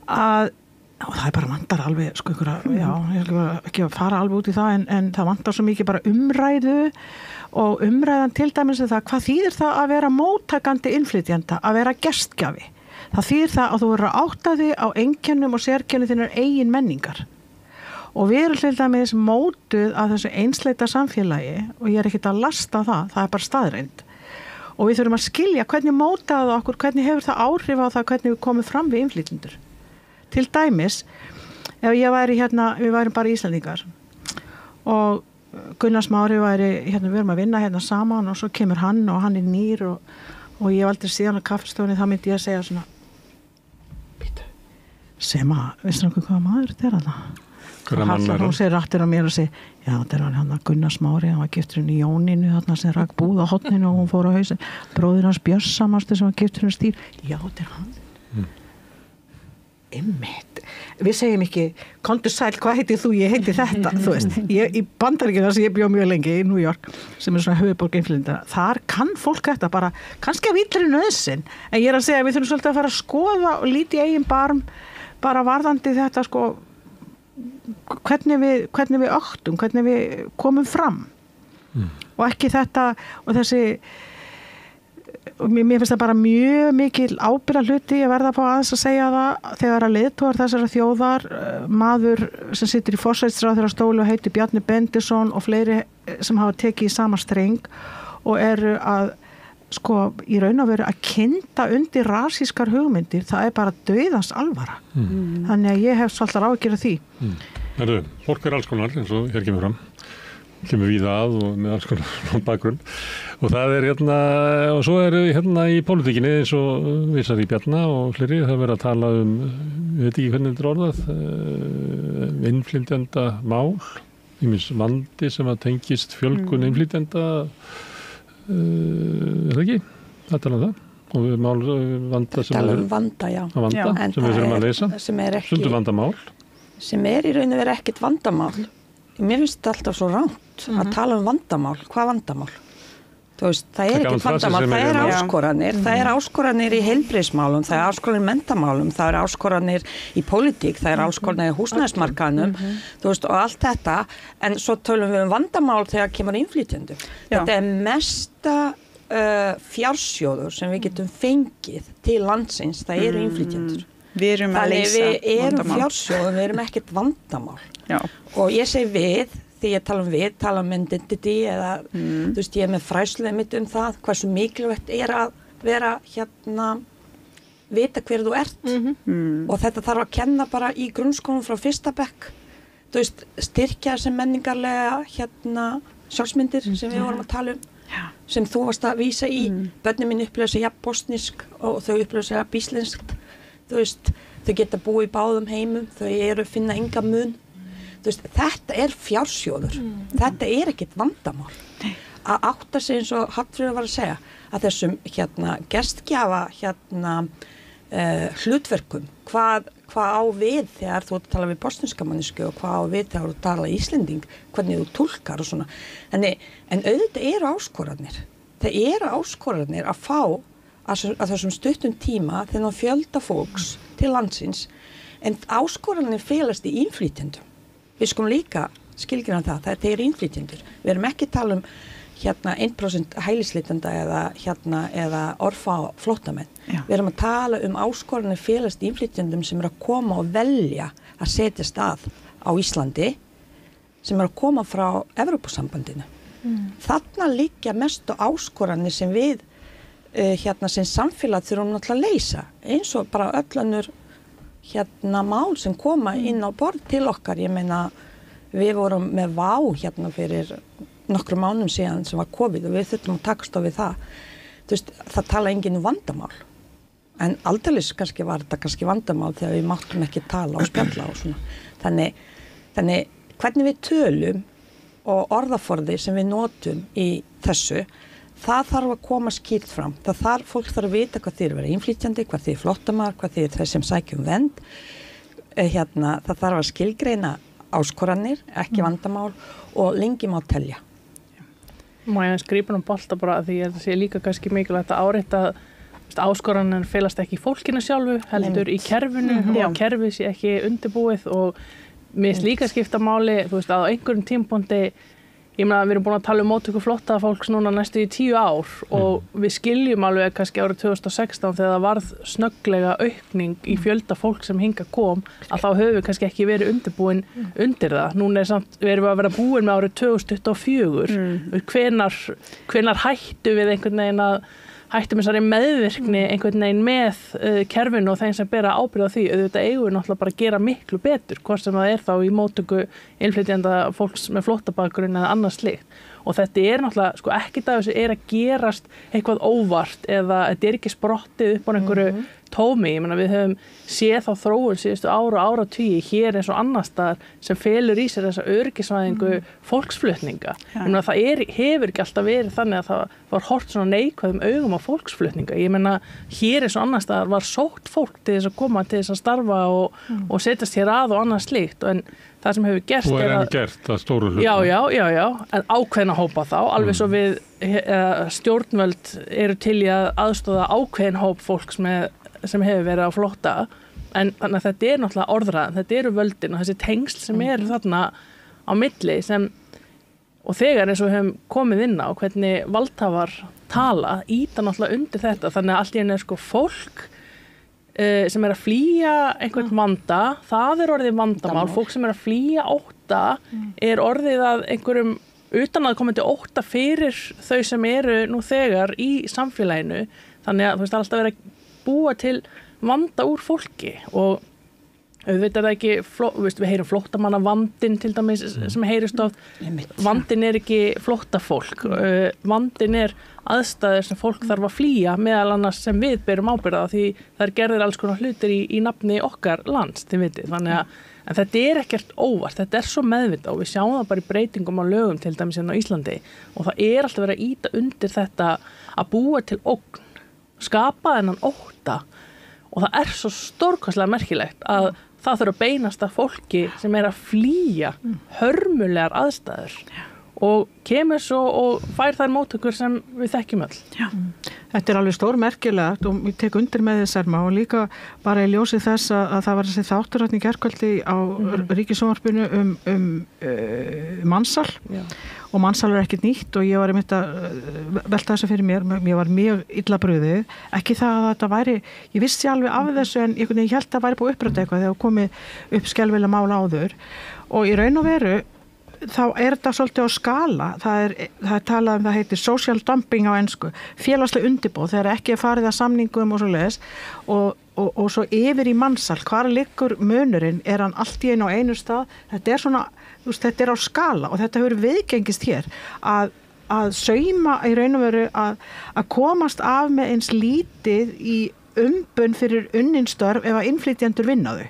að og það bara vantar alveg ég ekki að fara alveg út í það en það vantar svo mikið bara umræðu og umræðan til dæmis það, hvað þýðir það að vera móttakandi innflytjenda, að vera gestgjafi. Það þýðir það að þú verður að átta þig á einkennum og sérkennum þínar eigin menningar og við erum til dæmis mótuð að þessu einsleita samfélagi og ég ekkert að lasta það er bara staðreind og við þurfum að skilja hvernig mótaði okkur, hvernig hefur það áhrif á það, hvernig við komum fram við innflytjendur. Til dæmis, ef ég væri við værum bara Íslendingar og Gunnar Smári væri, við erum að vinna saman og svo kemur hann og hann nýr og ég hef aldrei síðan á kaffistofunni, þá myndi ég að segja svona býtu, Sema, veistu nokkuð hvaða maður þetta er þarna? Hún segir aftur á mér og segir, já, þetta er hann Gunnar Smári, hann var giftur henni Jónínu þarna sem rak búð á hotninu og hún fór á hausin, bróðir hans Björsamastu sem var giftur henni Stýr, já, þetta er hann. Einmitt. Við segjum ekki, komdu sæl, hvað heitir þú, ég heiti þetta, þú veist. Í Bandaríkjunum sem ég bjó mjög lengi í New York, sem er svona höfuðborg innflytjenda, þar kann fólk þetta bara, kannski af illri nauðsyn, en ég er að segja að við þurfum svolítið að fara að skoða og líti í eigin barm, bara varðandi þetta, sko, hvernig við öktum, hvernig við komum fram. Og ekki þetta, og þessi, og mér finnst það bara mjög mikil ábyrgða hluti að verða að fá aðeins að segja það þegar að leiðtogar þessara þjóðar, maður sem situr í forsætisráðherra stóli og heitir Bjarni Bendisson og fleiri sem hafa tekið í sama streng og eru að sko í raun og veru að kynda undir rasískar hugmyndir, það er bara dauðans alvara. Þannig að ég hef svolítið áhyggjur af því. Fólk alls konar eins og hér kemur fram. Kemur víða að og með alls konar bakgrunn og það er og svo er í pólitíkinni eins og vísar í Bjarna og fleiri, það verið að tala ég veit ekki hvernig þetta er orðað innflytjenda mál ýmis vandi sem að tengist fjölgun innflytjenda er það ekki? Það tala það og við mál vanda sem er vanda, já. Sem við þurfum að leysa stundu vandamál sem í raun og veru ekkert vandamál. Mér finnst þetta alltaf svo rangt að tala vandamál. Hvað vandamál? Þú veist, það er ekkert vandamál, það er áskoranir. Það er áskoranir í heilbrigðismálum, það er áskoranir í menntamálum, það er áskoranir í pólitík, það er áskoranir í húsnæðismarkaðnum, þú veist, og allt þetta. En svo tölum við vandamál þegar kemur innflytjendur. Þetta er mesta fjársjóður sem við getum fengið til landsins, það eru innflytjendur. Við erum að leysa vandamál. Við erum fjársjóður, við erum ekkert vandamál. Já. Og ég segi við, því ég tala um identity eða, þú veist, ég er með fræðslu mitt það, hversu mikilvægt er að vera vita hver þú ert. Og þetta þarf að kenna bara í grunnskólum frá fyrsta bekk. Þú veist, styrkja sem menningarlega sjálfsmyndir sem við vorum að tala sem þú varst að vísa í. Börnin mín upplifa sig bosnísk og þau upplifa sig íslenskt. Þú veist, þau geta búið í báðum heimum, þau eru að finna enga mun. Þú veist, þetta er fjársjóður. Þetta er ekkert vandamál. Að átta sig eins og Hallfríður var að segja, að þessum gestgjafa hlutverkum, hvað á við þegar þú tala við bosníska mannesku og hvað á við þegar þú tala íslending, hvernig þú túlkar og svona. En auðvitað eru áskoranir. Það eru áskoranir að fá að þessum stuttum tíma þennan fjölda fólks til landsins en áskoranir felast í innflytjendum. Við skulum líka skilgreina það, þetta er innflytjendur. Við erum ekki að tala um 1% hælisleitenda eða orfa flóttamenn. Við erum að tala um áskoranir felast í innflytjendum sem eru að koma og velja að setjast að á Íslandi sem eru að koma frá Evrópusambandinu. Þarna liggja mestu áskoranir sem við sem samfélag þurfum náttúrulega að leysa eins og bara öll önnur mál sem koma inn á borð til okkar. Ég meina, við vorum með vá fyrir nokkrum mánuðum síðan sem var COVID og við þurftum að takast á við það. Þú veist, það tala enginn um vandamál. En aldeilis kannski var þetta kannski vandamál þegar við máttum ekki tala og spjalla og svona. Þannig hvernig við tölum og orðaforði sem við notum í þessu, það þarf að koma skýrt fram. Fólk þarf að vita hvað þið vera innflytjandi, hvað þið flóttamar, hvað þið þeir sem sækjum vernd. Það þarf að skilgreina áskoranir, ekki vandamál og lengi má telja. Má ég grípa bolta bara því að það sé líka kannski mikilvægt að árétta áskoranir felast ekki í fólkinu sjálfu, heldur í kerfinu og kerfið sé ekki undirbúið og mér finnst líka skipta máli, þú veist, að á einhverjum tímapunkti ég meina, við erum búin að tala um móttöku flóttafólks núna næstu í 10 ár og við skiljum alveg kannski árið 2016 þegar það varð snögglega aukning í fjölda fólk sem hingað kom að þá höfum við kannski ekki verið undirbúin undir það. Núna erum við að vera búin með árið 2024. Hvenær hættu við einhvern veginn að hættum þessari meðvirkni einhvern veginn með kerfinu og þeim sem bera ábyrgð á því, auðvitað eigum við náttúrulega bara að gera miklu betur, hvort sem það þá í móttöku innflytjenda fólks með flóttabakgrunn eða annars slíkt. Og þetta náttúrulega, sko, ekkert af þessu að gerast eitthvað óvart eða þetta ekki sprottið upp á einhverju tómi. Ég meina, við höfum séð þá þróun síðustu ára og áratugi hér eins og annars staðar sem felur í sér þessa öryggisvæðingu fólksflutninga. Ég meina, það hefur ekki alltaf verið þannig að það var hort svona neikvæðum augum á fólksflutninga. Ég meina, hér eins og annars staðar var sótt fólk til þess að koma til þess að starfa og setjast hér að og annað slíkt. En það sem hefur gerst og enn gert að stóru hlutum. Já, en ákveðna hópa þá, alveg svo við stjórnvöld eru til í að aðstoða ákveðin hóp fólks sem hefur verið á flótta, en þannig að þetta náttúrulega orðræðan, þetta eru völdin og þessi tengsl sem eru þarna á milli og þegar eins og við höfum komið inn á hvernig valdhafar tala, íta náttúrulega undir þetta, þannig að allt í einu sko fólk sem að flýja einhvern vanda, það orðið vandamál, fólk sem að flýja ótta orðið að einhverjum utanaðkomandi ótta fyrir þau sem eru nú þegar í samfélaginu, þannig að þú veist alltaf verið að búa til vanda úr fólki og auðvitað er ekki, við heyrum flóttamanna vandinn til dæmis sem heyrist oft, vandinn ekki flóttafólk, vandinn aðstæður sem fólk þarf að flýja meðal annars sem við berum ábyrgð á því það gerðir alls konar hlutir í nafni okkar lands, þið vitið, þannig að en þetta ekkert óvart, þetta svo meðvitað og við sjáum það bara í breytingum á lögum til dæmis hérna á Íslandi og það alltaf verið að ýta undir þetta að búa til ógn, skapa þennan ótta og það svo stórkostlega merkilegt að það þurfa að beinast að fólki sem að flýja hörmulegar aðstæður og kemur svo og fær þær móttökur sem við þekkjum öll. Já. Þetta alveg stórmerkilegt og ég tek undir með þess Erma og líka bara í ljósi þess að það var þessi þáttur í gærkvöldi á Ríkissjónvarpinu mansal og mansal ekkert nýtt og ég var einmitt að velta þessu fyrir mér var mjög illa brugðið, ekki það að þetta væri, ég vissi alveg af þessu en ég held að það væri búið upprætt eitthvað þegar komið upp skelfilega mál áður og í raun og veru þá þetta svolítið á skala, það talað það heitir social dumping á ensku, félagsleg undirboð þegar ekki farið að samningum og svoleiðis og svo yfir í mansal, hvar liggur munurinn, hann allt í einu stað, þetta svona, þetta á skala og þetta hefur viðgengist hér að sauma í raun og veru að komast af með eins lítið í umbun fyrir unninstörf ef að innflytjendur vinna þau,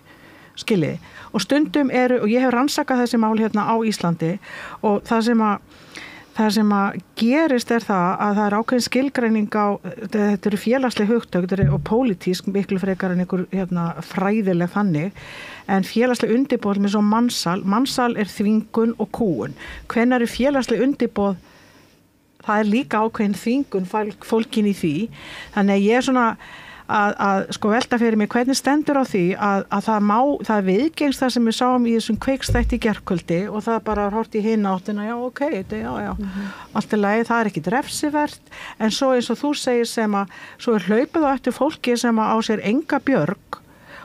skiljiði. Og stundum og ég hef rannsakað þessi mál hérna á Íslandi og það sem að gerist það að það ákveðin skilgreining á, þetta eru félagsleg hugtök og pólitísk miklu frekar en einhver fræðileg þannig, en félagsleg undirboð með svo mansal þvingun og kúgun. Hvenær félagsleg undirboð, það líka ákveðin þvingun fólkin í því, þannig að ég svona að sko velta fyrir mig hvernig stendur á því að það viðgengst það sem við sáum í þessum kveikstætti í gærkvöldi og það bara hort í hina áttina, allt í lagi, það ekki refsivert, en svo eins og þú segir sem að svo hlaupið á eftir fólki sem á sér enga björg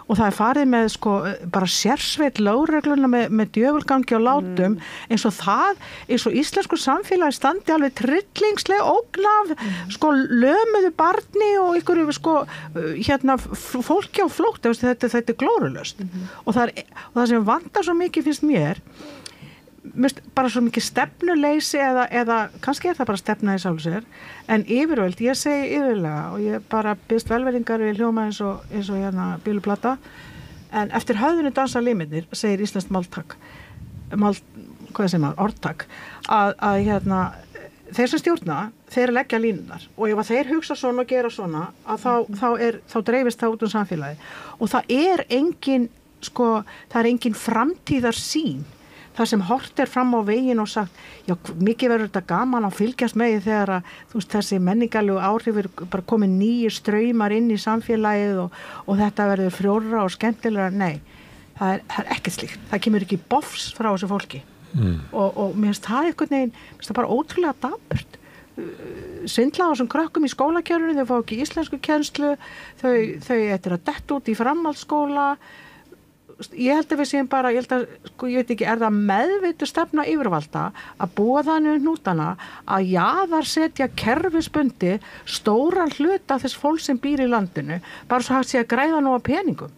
og það farið með sko bara sérsveit lögregluna með djöfulgangi og látum eins og íslensku samfélagi standi alveg trillingsleg ógnaf sko lömuðu barni og ykkur sko fólki á flótt, þetta glórulaust og það sem vantar svo mikið finnst mér bara svo mikið stefnuleysi eða kannski það bara stefna í sjálfu sér en yfirvöld, ég segi yfirlega og ég bara biðst velverðingar við hljóma eins og hérna bíluplata en eftir höfðinu dansa limirnir segir íslenskt orðtak að hérna þeir sem stjórna, þeir leggja línunar og ef þeir hugsa svona og gera svona að þá dreifist það út samfélagi og það engin framtíðarsýn það sem hort fram á veginn og sagt, já, mikið verður þetta gaman að fylgjast með þegar að, þessi menningarlegu áhrif bara komið nýjir straumar inn í samfélagið og þetta verður frjóra og skemmtilega, nei, það ekkert slíkt, það kemur ekki bofs frá þessu fólki og mér finnst það einhvern veginn, mér finnst það bara ótrúlega dapurt, svindla á þessum krökkum í skólakjörunum, þau fá ekki íslensku kennslu, þau að detta út í framhaldsskóla ég held að við séum bara, ég veit ekki, er það meðveitu stefna yfirvalda að búa þannig hnútana að jaðarsetja kerfisbundi stóran hluta þess fólk sem býr í landinu, bara svo hægt sé að græða nú á peningum.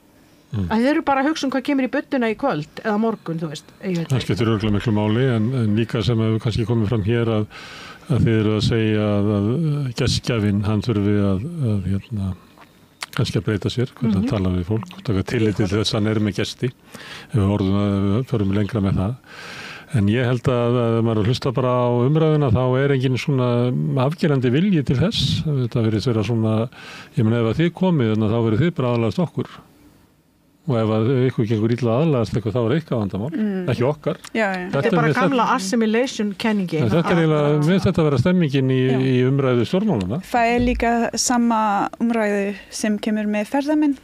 Að þeir eru bara að hugsa hvað kemur í budduna í kvöld eða morgun, þú veist. Það skiptir örugglega miklu máli, en líka sem hefur kannski komið fram hér að þið eru að segja að gestgjafinn, hann þurfi að kannski að breyta sér, hvernig hann talar við fólk, taka tillit til þess að hann er með gesti, ef við förum lengra með það. En ég held að maður hlusta bara á umræðuna, þá er engin svona afgerandi vilji til þess. Þetta verið vera svona, ég meina ef að þið komið, þá verið þið bara aðlagast okkur. Og ef ykkur gengur illa aðlagast eitthvað, þá eitthvað vandamál, ekki okkar. Þetta er bara gamla assimilation kenningi. Þetta með þetta vera stemmingin í umræðu stjórnmálana. Það er líka sama umræðu sem kemur með ferðamenn.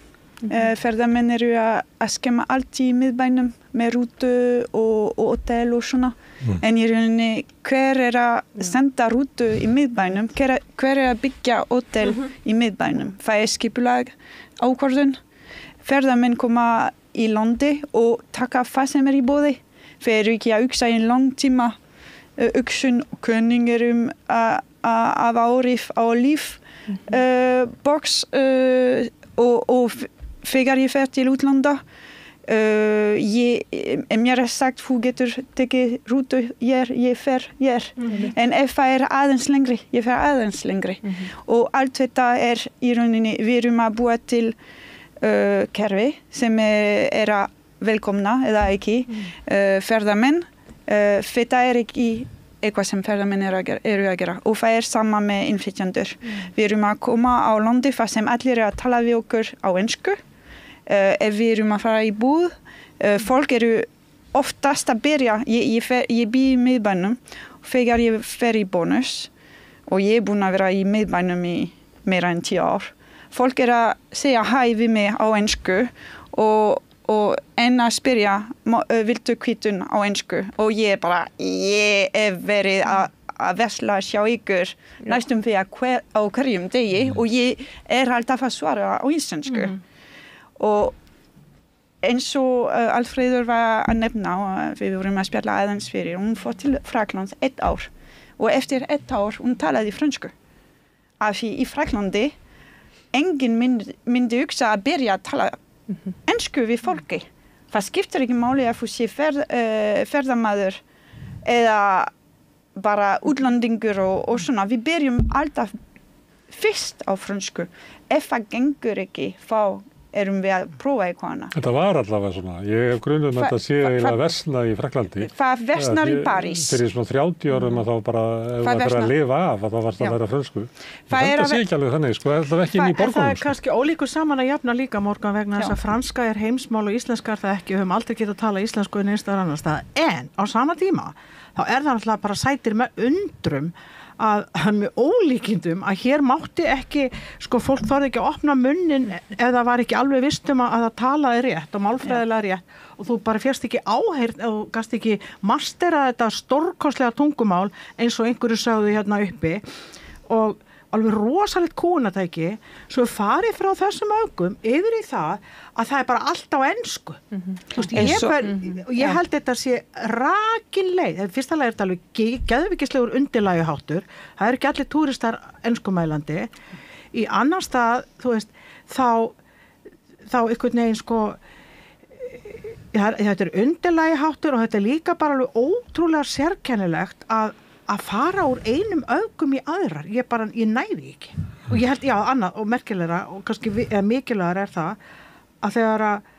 Ferðamenn eru að skemma allt í miðbænum með rútu og hótel og svona. En í rauninni, hver er að senda rútu í miðbænum? Hver er að byggja hótel í miðbænum? Það er skipulag ákvörðun. Ferðamenn koma í landi og taka það sem er í boði. Þeir eru ekki að hugsa í langtíma hugsun og kunningar af áhrif á líf box og þegar ég fer til útlanda mér er sagt þú getur tekið rútu ég fer en ef það er aðeins lengri ég fer aðeins lengri og allt þetta er í rauninni við erum að búa til kerfi sem er að velkomna eða ekki ferðamenn þetta er ekki eitthvað sem ferðamenn eru að gera og það er sama með innflytjendur við erum að koma á landi þar sem allir eru að tala við okkur á ensku ef við erum að fara í búð fólk eru oftast að byrja ég bý í miðbænum þegar ég fer í Bónus og ég er búin að vera í miðbænum í meira en 10 ár fólk er að segja hæ við mig á ensku og en að spyrja viltu kvítun á ensku og ég verið að versla sjá ykkur næstum því á hverjum degi og ég er alltaf að svara á íslensku og eins og Alfreður var að nefna og við vorum að spjalla aðeins fyrir hún fór til Fraklands 1 ár og eftir 1 ár hún talaði frönsku af því í Fraklandi engin myndi hugsa að byrja að tala ensku við fólki. Það skiptir ekki máli að þú sé ferðamaður eða bara útlandingur og svona. Við byrjum alltaf fyrst á frönsku. Ef það gengur ekki, þá erum við að prófa eitthvað annað. Þetta var allavega svona. Ég hef grunum að þetta sé eiginlega versna í Fraklandi. Það versnar í París. Fyrir svona 30 árum að þá bara, ef það fyrir að lifa af, að þá varst að vera frönsku. Þetta sé ekki alveg þannig, sko, það er ekki inn í borgunum. Það er kannski ólíku saman að jafna líka Morgan vegna þess að franska er heimsmál og íslenska er það ekki. Við höfum aldrei getað að tala íslensku en einstæðar annars það. En á sama tíma, þá er það náttúrulega bara sætir með undrum að hann með ólíkindum að hér mátti ekki, sko fólk þorði ekki að opna munnin ef það var ekki alveg viss um að það talaði rétt og málfræðilega rétt og þú bara férst ekki áheyrn og gast ekki mastera þetta stórkostlega tungumál eins og einhverju sögðu hérna uppi og alveg rosalegt kúnatæki svo farið frá þessum öfgum yfir í það að það er bara allt á ensku. Ég held þetta sé rakin leið. Fyrsta leið er þetta alveg geðvikislegur undirlægjuháttur. Það er ekki allir túristar enskumælandi. Í annan stað, þú veist, þá einhvern veginn sko þetta er undirlægjuháttur og þetta er líka bara alveg ótrúlega sérkennilegt að fara úr einum öfgum í aðrar, ég næði ekki og ég held, annað og merkilegra og kannski mikilvægar er það að þegar að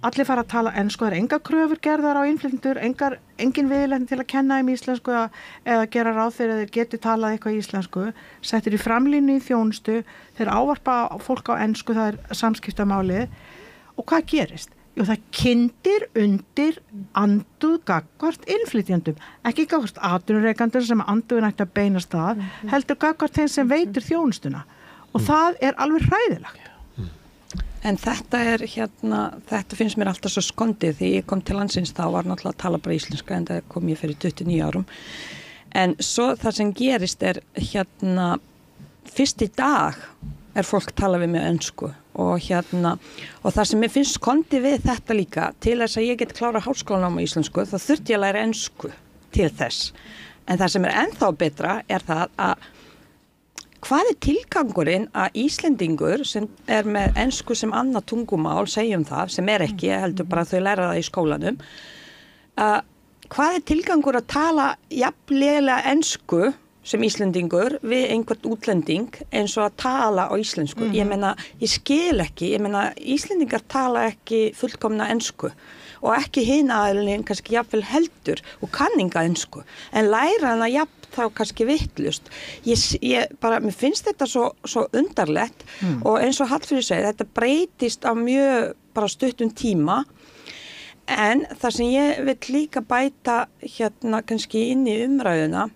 allir fara að tala ensku, það er enga kröfur gerðar á innflytjendur, engin viðleitni til að kenna þeim íslensku eða gera ráð fyrir að þeir geti talað eitthvað íslensku, settir í framlínu í þjónustu, þeir ávarpa fólk á ensku, það er samskiptamálið og hvað gerist? Jú, það kyndir undir anduð gagnvart innflytjendum, ekki gagnvart atvinnurekendur sem anduðin ætti að beinast að, heldur gagnvart þeim sem veitir þjónustuna og það er alveg hræðilegt. En þetta er þetta finnst mér alltaf svo skondið því ég kom til landsins þá var náttúrulega að tala bara íslenska en það kom ég fyrir 29 árum. En svo það sem gerist er fyrst í dag er fólk tala við mig ensku og það sem mér finnst kondi við þetta líka til þess að ég get klára háskólanám á íslensku þá þurfti ég að læra ensku til þess en það sem ennþá betra það að hvað tilgangurinn að Íslendingur sem með ensku sem annað tungumál segjum það sem ekki, heldur bara þau læra það í skólanum hvað tilgangur að tala jafnlega ensku sem Íslendingur við einhvern útlending eins og að tala á íslensku. Ég meina, ég skil ekki, Íslendingar tala ekki fullkomna ensku og ekki hinn aðilin kannski jafnvel heldur og kanninga ensku en læra hana jafn þá kannski vittlust. Mér finnst þetta svo undarlegt og eins og Hallfríður segir, þetta breytist á mjög bara stuttum tíma en það sem ég vil líka bæta kannski inn í umræðuna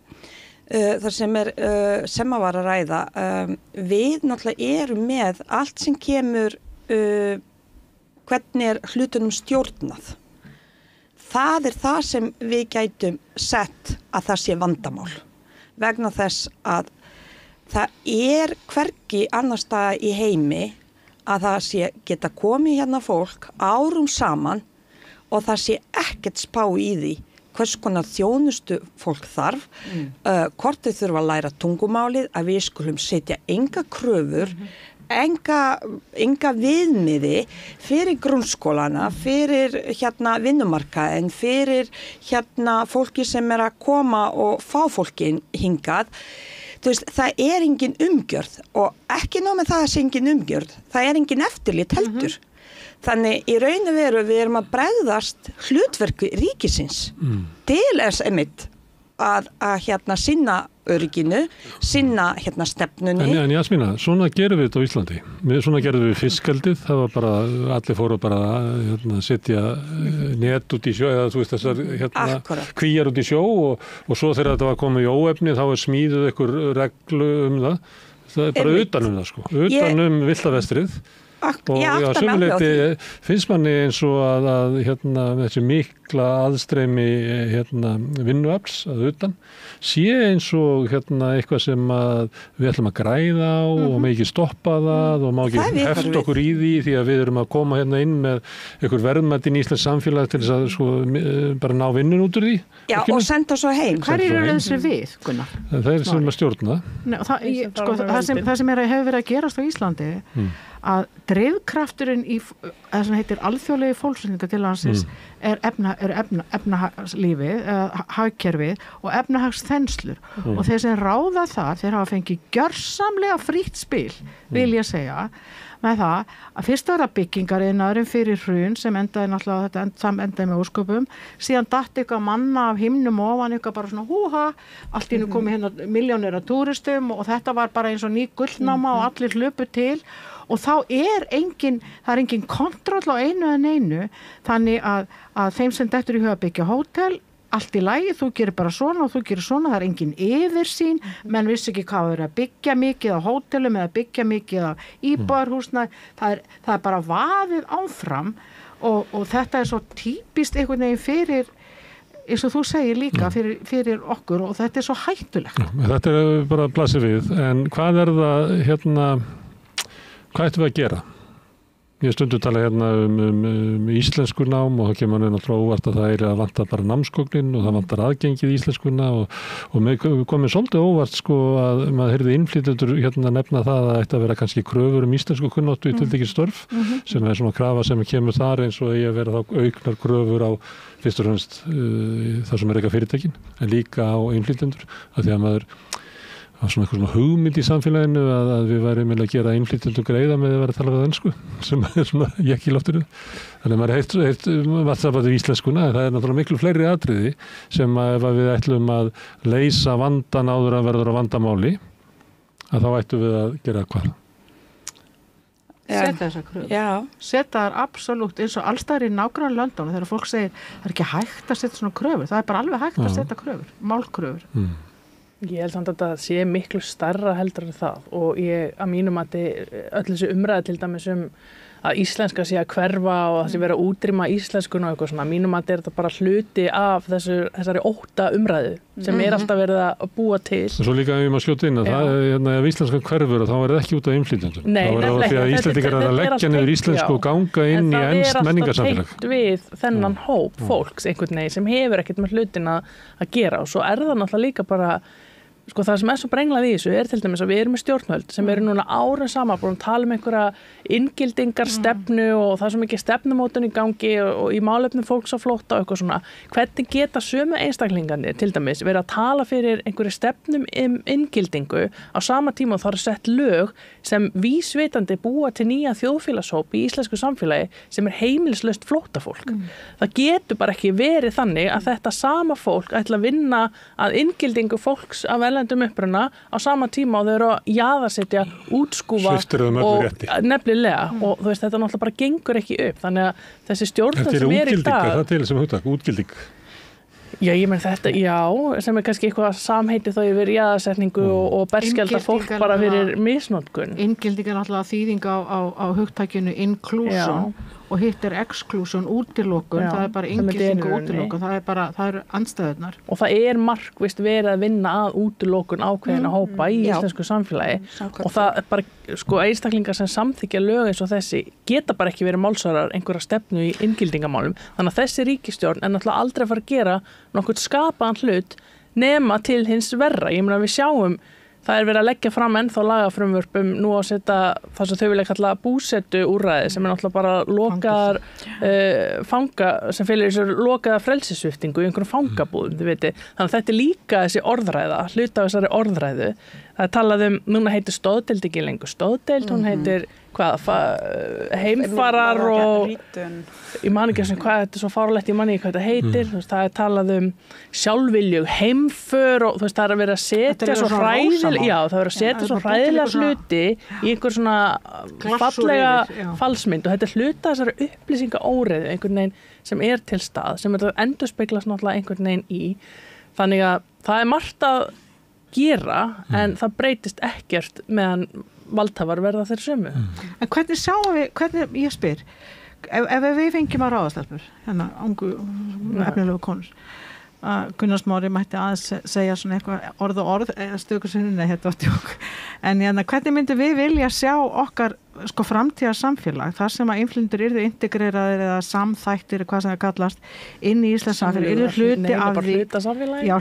þar sem sem að var að ræða við náttúrulega erum með allt sem kemur hvernig hlutunum stjórnað það það sem við gætum sett að það sé vandamál vegna þess að það hvergi annars staðar í heimi að það sé geta komið fólk árum saman og það sé ekkert spá í því hvers konar þjónustu fólk þarf, hvort þau þurfa að læra tungumálið, að við skulum setja enga kröfur, enga viðmiði fyrir grunnskólana, fyrir vinnumarkaðinn, fyrir fólki sem að koma og fá fólki hingað. Þú veist, það engin umgjörð og ekki nóg með það sé engin umgjörð, það engin eftirlit heldur. Þannig í raun og veru við erum að bregðast hlutverki ríkisins til þess að sinna örygginu, sinna stefnunni. En Jasmína, svona gerum við þetta á Íslandi. Svona gerum við fiskaldið, það var bara, allir fóru bara að setja net út í sjó, eða þú veist þessar kvíjar út í sjó og svo þegar þetta var komið í óefni þá smíðuð einhver reglu það. Það bara utan það sko, utan viltavestrið. Og sömuleyti finnst manni eins og að þessi mikla aðstreymi vinnuafls að utan sé eins og eitthvað sem við ætlum að græða á og má ekki stoppa það og má ekki hefta okkur í því að við erum að koma inn með einhver verðmætin í Íslands samfélag til þess að bara ná vinnun út úr því. Já, og senda svo heim. Hver eru þessi við, Gunnar? Það sem að stjórna. Það sem hefur verið að gerast á Íslandi að drifkrafturinn í það sem heitir alþjóðlegi fólksflutningar til landsins er efnahagslífið, hagkerfið og efnahagsþenslur og þeir sem ráða það, þeir hafa fengið gjörsamlega frítt spil, vil ég segja, með það að fyrst var það byggingariðnaðurinn fyrir hrun sem endaði náttúrulega þetta endaði með ósköpum, síðan datt eitthvað manna af himnum ofan eitthvað bara svona húha, allt í nú komið milljónir af túristum og þetta var bara eins og ný gullnáma og allir hlupu til og þá engin kontroll á einu en einu þannig að þeim sem dettur í huga byggja hótel allt í lagi, þú gerir bara svona og þú gerir svona, það engin yfirsýn menn vissi ekki hvað er að byggja mikið á hótelum eða byggja mikið á íbúðarhúsnæði, það er bara vaðið áfram og þetta er svo típist einhvern veginn fyrir eins og þú segir líka fyrir okkur og þetta er svo hættulegt. Þetta er bara að blasa við, en hvað er það hvað ættum við að gera? Ég stundum tala um íslensku nám og það kemur náttúrulega óvart að það að vanta bara námsgögnin og það vantar aðgengið í íslenskuna og við komum svolítið óvart sko að maður heyrði innflytjendur nefna það að það ætti að vera kannski kröfur íslensku kunnáttu í tiltekið störf sem er svona krafa sem kemur þar eins og eigi að vera þá auknar kröfur á fyrst og fremst það sem eitthvað fyrirtækin en líka á innflytjendur af því að maður það svona eitthvað svona hugmynd í samfélaginu að við værum að gera innflytjendum greiða með að vera að tala við ensku sem er svona ekki í loftinu. Þannig að maður heirt vatnsabæti í íslenskuna en það er náttúrulega miklu fleiri atriði sem ef við ætlum að leysa vandan áður að verður á vandamáli að þá ættum við að gera hvað? Setja þessar kröfur. Já. Setja þær absolutt eins og allstaðar í nágrann löndunum þegar fólk segir það er ekki hægt að setja svona kröfur. Það er bara alveg hægt að setja kröfur, málkröfur. Ég held samt að þetta sé miklu stærra heldur en það og að mínum að öll þessi umræða til dæmis að íslenska sé að hverfa og það sé vera að útrýma íslenskun og eitthvað svona. Mínum að þetta bara hluti af þessari ótta umræðu sem alltaf verið að búa til. Svo líka ef ég maður skjóta inn að það ef íslenskan hverfur þá er það ekki út af innflytjendum. Nei, þá er því að Íslendingar að leggja niður íslensku og ganga inn í enskt menningarsamfélag. En það er alltaf tengt við þennan hóp fólks einhvern veginn sem hefur ekkert með hlutin að gera og svo er það náttúrulega líka bara sko það sem svo brenglað í þessu til dæmis að við erum með stjórnvöld sem eru núna árum saman búin að tala einhverja inngildingar stefnu og það er svo mikið stefnumótun í gangi og í málefnum fólks á flótta og eitthvað svona. Hvernig geta sömu einstaklingarnir til dæmis verið að tala fyrir einhverju stefnum inngildingu á sama tíma og það sett lög sem vísvitandi búa til nýja þjóðfélagshóp í íslensku samfélagi sem heimilislaust flóttafólk. Það getur bara ekki verið þannig að þetta sama fólk ætla að vinna að inngildingu fólks af erlendum uppruna á sama tíma og þau eru að jaðarsetja, útskúfa og nefnilega og þú veist þetta náttúrulega bara gengur ekki upp þannig að þessi stjórnvöld sem er í dag það til sem hugtak, útgilding Já, ég menn þetta, sem kannski eitthvað samheiti þá yfir jaðarsetningu og berskjaldar fólk bara fyrir misnotkun. Inngilding náttúrulega þýðing á hugtakinu inclusion og hitt exclusion, útilokun, það bara inngilding og útilokun, það eru andstæðurnar. Og það markvisst verið að vinna að útilokun ákveðina hópa í íslensku samfélagi og það bara, einstaklingar sem samþykja lög eins og þessi geta bara ekki verið málsvarar einhverja stefnu í inngildingamálum. Þannig að þessi ríkisstjórn náttúrulega aldrei fara að gera nokkuð skapaðan hlut nema til hins verra. Ég meina við sjáum það verið að leggja fram ennþá lagafrumvörpum nú að setja það sem þau vilja kalla búsetu úrræði sem náttúrulega bara lokaðar fanga sem fylgir þessu lokaða frelsissviptingu í einhverjum fangabúðum, þið veitir. Þannig að þetta líka þessi orðræða, hluta af þessari orðræðu. Það talað núna heitir stoðdeild ekki lengur stoðdeild, hún heitir heimfarar og ég man ekki hvað þetta er svo fárlegt, ég man ekki hvað þetta heitir það talað sjálfviljug heimför og það verið að setja svo hræðilega hluti í einhver svona fallega falsmynd og þetta er hluta þessari upplýsingaóreiðu einhvern veginn sem til stað sem þetta endurspeglast náttúrulega einhvern veginn í þannig að það margt að gera en það breytist ekkert meðan valdhafar verða þeir sömu. En hvernig sjáum við, ég spyr, ef við fengjum að ráðastelpur, ungu efnilegu konur, Gunnar Smári mætti aðeins segja svona eitthvað orð stökusunni, þetta var tjók, en hvernig myndum við vilja sjá okkar framtíðar samfélag, þar sem að innflytjendur yrðu integreraðir eða samþættir, hvað sem það kallast, inn í Íslands samfélag, yrðu hluti af því.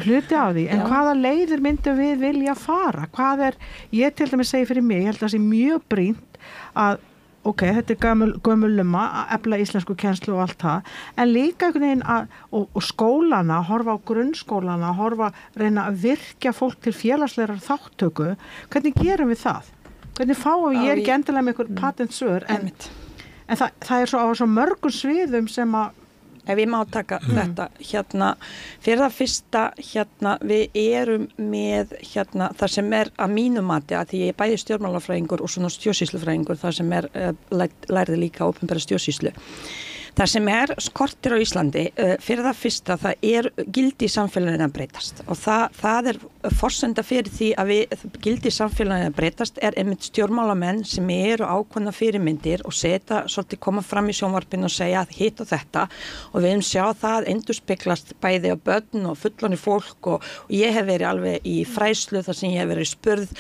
Hluti af því, en hvaða leiðir myndum við vilja fara? Ég til dæmis segi fyrir mig, ég held að það sé mjög brýnt að þetta er gömuluma að efla íslensku kennslu og allt það, en líka einhvern veginn og skólana, horfa á grunnskólana, reyna að virkja fólk til félagslegar þáttöku, hvernig gerum við það? Hvernig fáum við, ég er ekki endilega með einhver patentsvör, en það er svo mörgum sviðum sem að Ef ég má taka þetta, fyrir það fyrsta, við erum með það sem að mínu mati, að því ég er bæði stjórnmálafræðingur og svona stjórnsýslufræðingur, það sem lærði líka opinbera stjórnsýslu. Það sem skortir á Íslandi, fyrir það fyrsta, það gildi í samfélaginu að breytast og það forsenda fyrir því að gildi í samfélaginu að breytast einmitt stjórnmálamenn sem eru ákveðna fyrirmyndir og svolítið koma fram í sjónvarpinu og segja að hitt og þetta og við sjá það endurspeglast bæði á börn og fullorðið fólk og ég hef verið alveg í fræðslu þar sem ég hef verið spurð,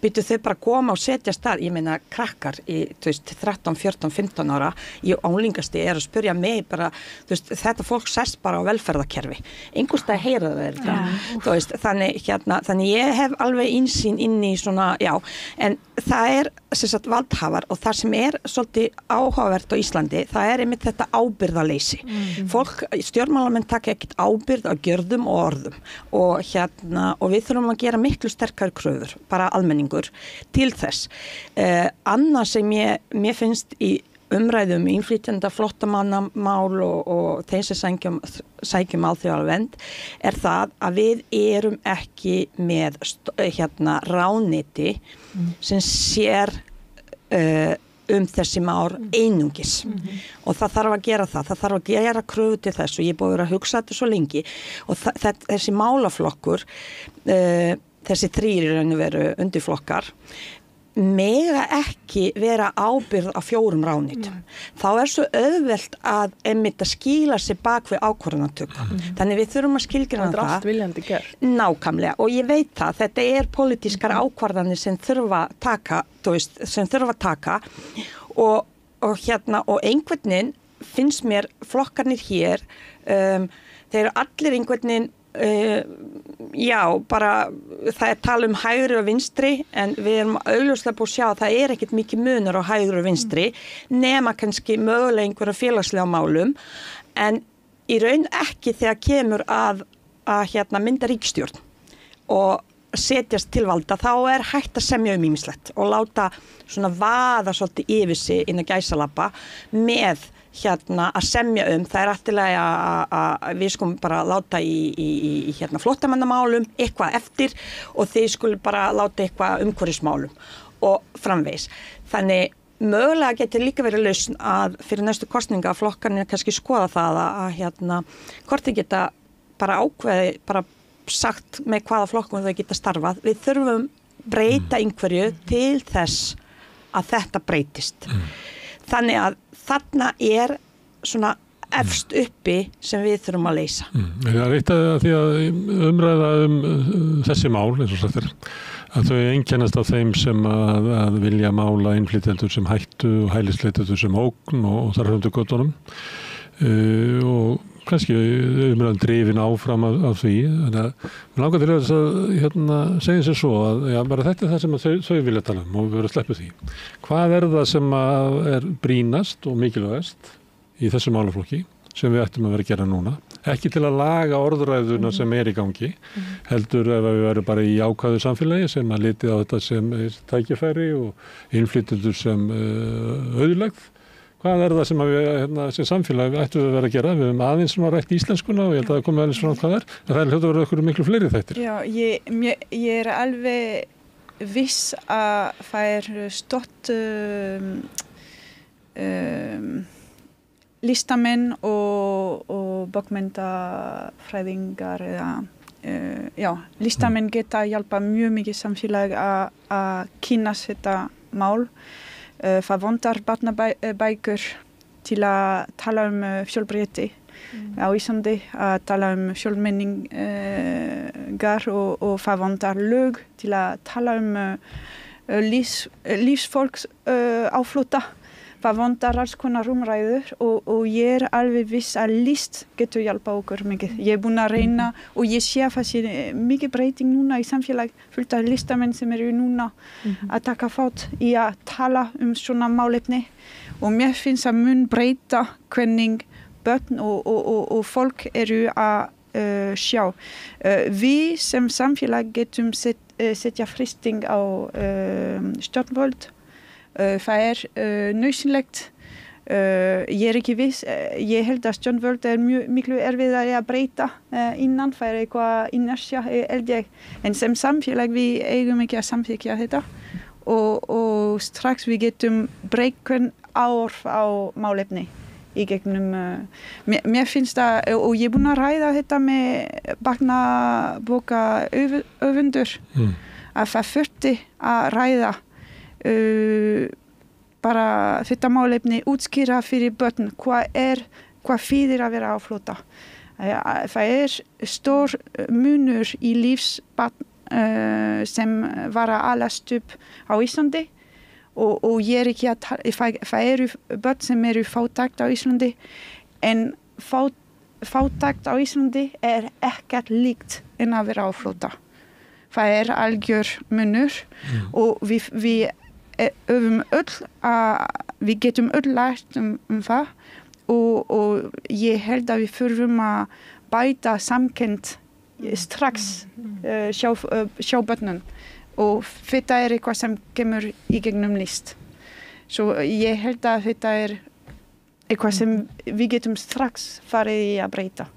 byrju þau bara koma og setjast þar, ég meina krakkar í 13, 14, 15 ára í ánlingasti að spyrja mig bara, þetta fólk sest bara á velferðarkerfi. Einhverstað heyra það þannig ég hef alveg insýn inn í svona, en það valdhafar og það sem svolítið áhugavert á Íslandi, það einmitt þetta ábyrgðarleysi. Fólk, stjórnmálamenn taka ekkert ábyrgð á gjörðum og orðum og við þurfum að gera miklu sterkari kröfur, bara almenningur til þess. Annað sem mér finnst í umræðum innflytjenda flóttamannamál og þeim sem sækjum alþjóðlega vernd það að við erum ekki með ráðuneyti sem sér þessi mál einungis og það þarf að gera það þarf að gera kröfu til þess og ég er búin að hugsa þetta svo lengi og þessi málaflokkur þessi 3 í raun og veru undirflokkar mega ekki vera ábyrgð á 4 ráðuneytum. Þá svo auðvelt að einmitt að skýla sig bak við ákvörðunartöku. Þannig við þurfum að skilgreina það. Það allt viljandi gert. Nákvæmlega, og ég veit það, þetta pólitískar ákvarðanir sem þurfa að taka, og einhvern veginn finnst mér flokkarnir hér, þeir allir einhvern veginn bara það tala hægri og vinstri en við erum augljóslega búið að sjá að það ekkert mikið munur á hægri og vinstri nema kannski mögulega einhverja félagslega málum en í raun ekki þegar kemur að mynda ríkisstjórn og setjast til valda þá hægt að semja ýmislegt og láta svona vaða svolítið yfir sig inn að gæsalappa með að semja það afturlega að við skulum bara láta í flóttamannamálum eitthvað eftir og þið skulum bara láta eitthvað umhverfismálum og framvegis. Þannig mögulega getur líka verið lausn að fyrir næstu kosninga að flokkarnir kannski skoða það að hvort þið geta bara ákveði, bara sagt með hvaða flokkum þau geta starfað. Við þurfum breyta einhverju til þess að þetta breytist. Þannig að þarna svona efst uppi sem við þurfum að leysa. Það eitt að því að umræða þessi mál, eins og sagt að þau einkennast af þeim sem að vilja mála innflytjendur sem hættu og hælisleitendur sem ógn og þar höfðu göttunum og kannski umræðan drifin áfram af því. Þannig að við langar til að segja sér svo að bara þetta það sem þau vilja tala og við verðum að sleppa því. Hvað það sem brýnast og mikilvægast í þessu málaflokki sem við ættum að vera að gera núna? Ekki til að laga orðræðuna sem í gangi, heldur ef við verðum bara í ákvæðu samfélagi sem að litið á þetta sem tækifæri og innflytjendur sem auðlegð. Hvað það sem við sem samfélag ættum við að vera að gera? Við höfum aðeins rætt íslenskuna og ég held að það komið aðeins frá hvað en það hljóta að vera okkur miklu fleiri þættir. Já, ég alveg viss að það stótt listamenn og bókmenntafræðingar listamenn geta hjálpa mjög mikið samfélag að kynast þetta mál. Það vantar barnabækur til að tala fjölbreytni á Íslandi, að tala fjölmenningar og það vantar lög til að tala lífsfólks á flótta. Það vantar alls konar umræður og ég alveg viss að list getur hjálpa okkur mikið. Ég búin að reyna og ég sé að það sé mikið breyting núna í samfélag, fullt af listamenn sem núna að taka þátt í að tala svona málefni og mér finnst að mun breyta hvernig börn og fólk að sjá. Við sem samfélag getum setja frysting á stjórnvöld. Það nauðsynlegt. Ég ekki viss, ég held að stjórnvöld miklu erfiðari að breyta innan, það eitthvað inertia held ég. En sem samfélag við eigum ekki að samþykkja þetta og strax við getum breytt hvern áorf á málefni í gegnum. Mér finnst það, og ég búin að ræða þetta með barnabóka öfundur, að það þurfti að ræða bara þetta málefni útskýra fyrir börn hvað þýðir að vera á flótta. Það stór munur í lífsbarn sem var að alast upp á Íslandi og ég ekki að það börn sem fátækt á Íslandi en fátækt á Íslandi ekkert líkt en að vera á flótta. Það algjör munur og við öfum öll að við getum öll lært það og ég held að við þurfum að bæta samkennd strax hjá börnum og þetta eitthvað sem kemur í gegnum list. Svo ég held að þetta eitthvað sem við getum strax farið í að breyta.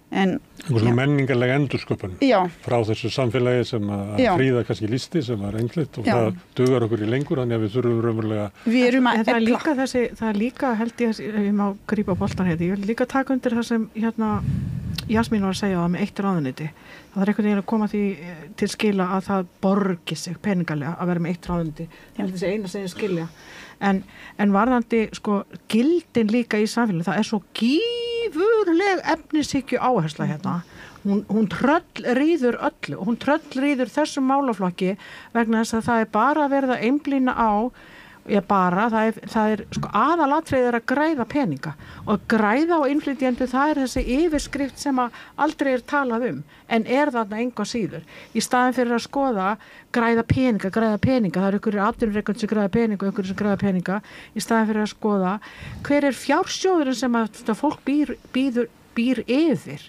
Einhver svona menningarleg endursköpun frá þessu samfélagi sem að fríða kannski listi sem var einhlitt og það dugar okkur í lengur þannig að við þurfum raunverulega við erum að það líka held ég má grípa boltan ég vil líka taka undir það sem Jasmín var að segja það með eitt ráðuneyti. Það er einhvern veginn að koma því til skila að það borgi sig peningalega að vera með eitt ráðuneyti. Það er þessi eina sem ég skilja. En varðandi sko gildin líka í samfélagi, það er svo gífurleg efnishyggju áhersla hérna. Hún tröllríður öllu og hún tröllríður þessum málaflokki vegna þess að það er bara verið að einblína á það er sko aðalatriðið að græða peninga og græða á innflytjendur, það er þessi yfirskrift sem að aldrei talað en þarna enga síður í staðin fyrir að skoða græða peninga, það eru einhverjir atvinnurekendur sem græða peninga og einhverjir sem græða peninga í staðin fyrir að skoða hver er fjársjóðurinn sem að fólk býr yfir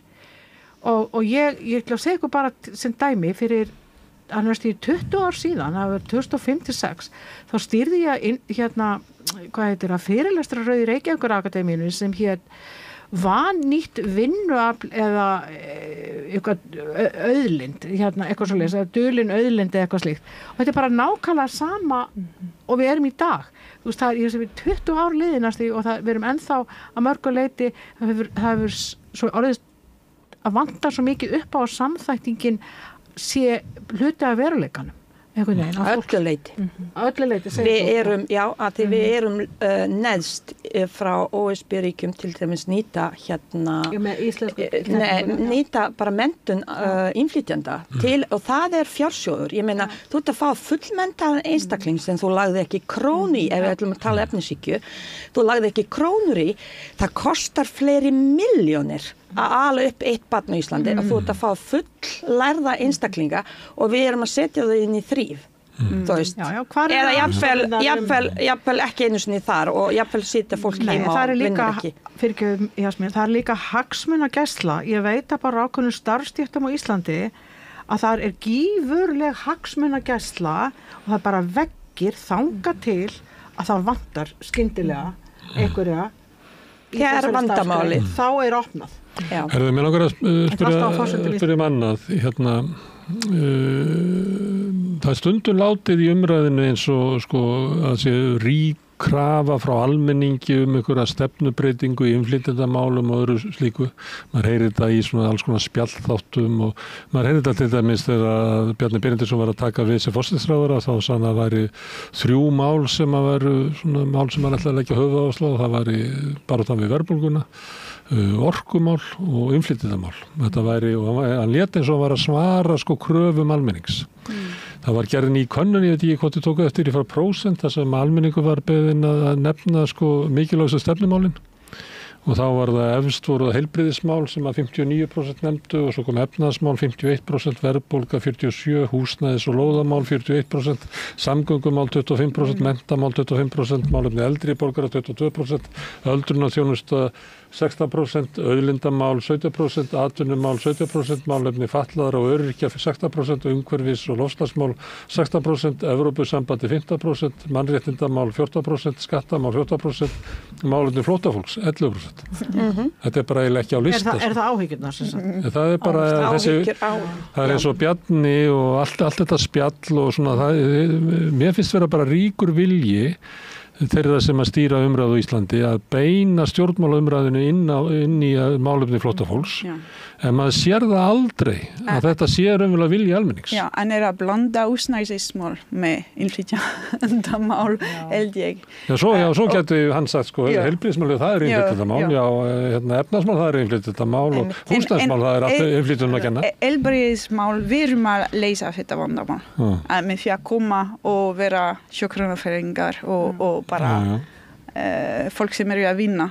og ég ætla að segja ykkur bara sem dæmi fyrir hann var stýrð 20 ár síðan, það var 2005-06, þá stýrði ég fyrirlestrarauð í Reykjavíkurakademíunni sem hét vannýtt vinnuafl eða eitthvað auðlind, eitthvað svoleiðis, eða dulin auðlind eða eitthvað slíkt. Og þetta er bara nákvæmlega sama og við erum í dag. Þú veist, það er 20 ár liðinast og við erum ennþá að mörgu leyti, það hefur svo orðið að vanta svo mikið upp á samþættingin sé hluti af veruleikanum öllu leyti við erum neðst frá OSB-ríkjum til dæmis nýta nýta bara menntun innflytjenda til og það er fjársjóður, ég meina þú ert að fá fullmenntaðan einstakling sem þú lagði ekki krónu í, ef við ætlum að tala efnishyggju, þú lagði ekki krónur í, það kostar fleiri milljónir að ala upp eitt barn á Íslandi og þú ert að fá fulllærða einstaklinga og við erum að setja þau inn í þrýf þú veist, eða jafnvel ekki einu sinni þar og jafnvel sitja fólk heima og vinnur ekki. Það er líka hagsmunagæsla, ég veit að bara ákveðnum starfsstéttum á Íslandi að það er gífurleg hagsmunagæsla og það bara veggir þanga til að það vantar skyndilega einhverja í þessari vandamáli. Þá er opnað. Herðu, mér langar að spyrja annað það er stundum látið í umræðinu eins og sko að sé rík krafa frá almenningi einhverja stefnubreitingu í innflytjendamálum og öðru slíku. Maður heyrir þetta í svona alls konar spjallþáttum og maður heyrir þetta til dæmis þegar Bjarni Benediktsson var að taka við sem forsætisráðherra þá sann að það væri 3 mál sem að veru svona mál sem maður ætlaði að leggja höfuðáherslu á, það væri baráttan við verðbólguna, orkumál og innflytjendamál. Þetta væri, og hann lét eins og var að svara sko kröfum almennings. Það var gerðin í könnun, ég veit ekki hvort þið tóku eftir í frá prósent, þar sem almenningu var beðinn að nefna sko mikilvægstu stefnumálin og þá var það efst voru það heilbrigðismál sem að 59% nefndu og svo kom efnaðsmál 51%, verðbólga 47%, húsnæðis og lóðamál 41%, samgöngumál 25%, menntamál 25%, málefni eldri borgara 22%, öldrunarþjónusta 16%, auðlindamál 17%, atvinnumál 17%, málefni fatlaðra og öryrkja 16%, umhverfis og loftslagsmál 16%, Evrópusambandi 15%, mannréttindamál 14%, skattamál 14%, málefni flóttafólks 11%. Þetta er bara eiginlega ekki á lista. Er það áhyggjurnar? Það er bara það er eins og Bjarni og allt þetta spjall og svona mér finnst vera bara ríkur vilji þeirra sem að stýra umræðu í Íslandi að beina stjórnmálaumræðinu inn í málefni flóttafólks en maður sér það aldrei að þetta sé raunverulega vilji almennings. Já, en að blanda húsnæðismál með innflytjendamál held ég. Svo getur hann sagt sko, heilbrigðismál það er innflytjendamál, efnaðsmál það er innflytjendamál og húsnæðismál það er alltaf innflytjendamál að kenna. Heilbrigðismál, við erum að leysa þetta vandamál. Með því að koma og vera hjúkrunarfræðingar og bara fólk sem eru að vinna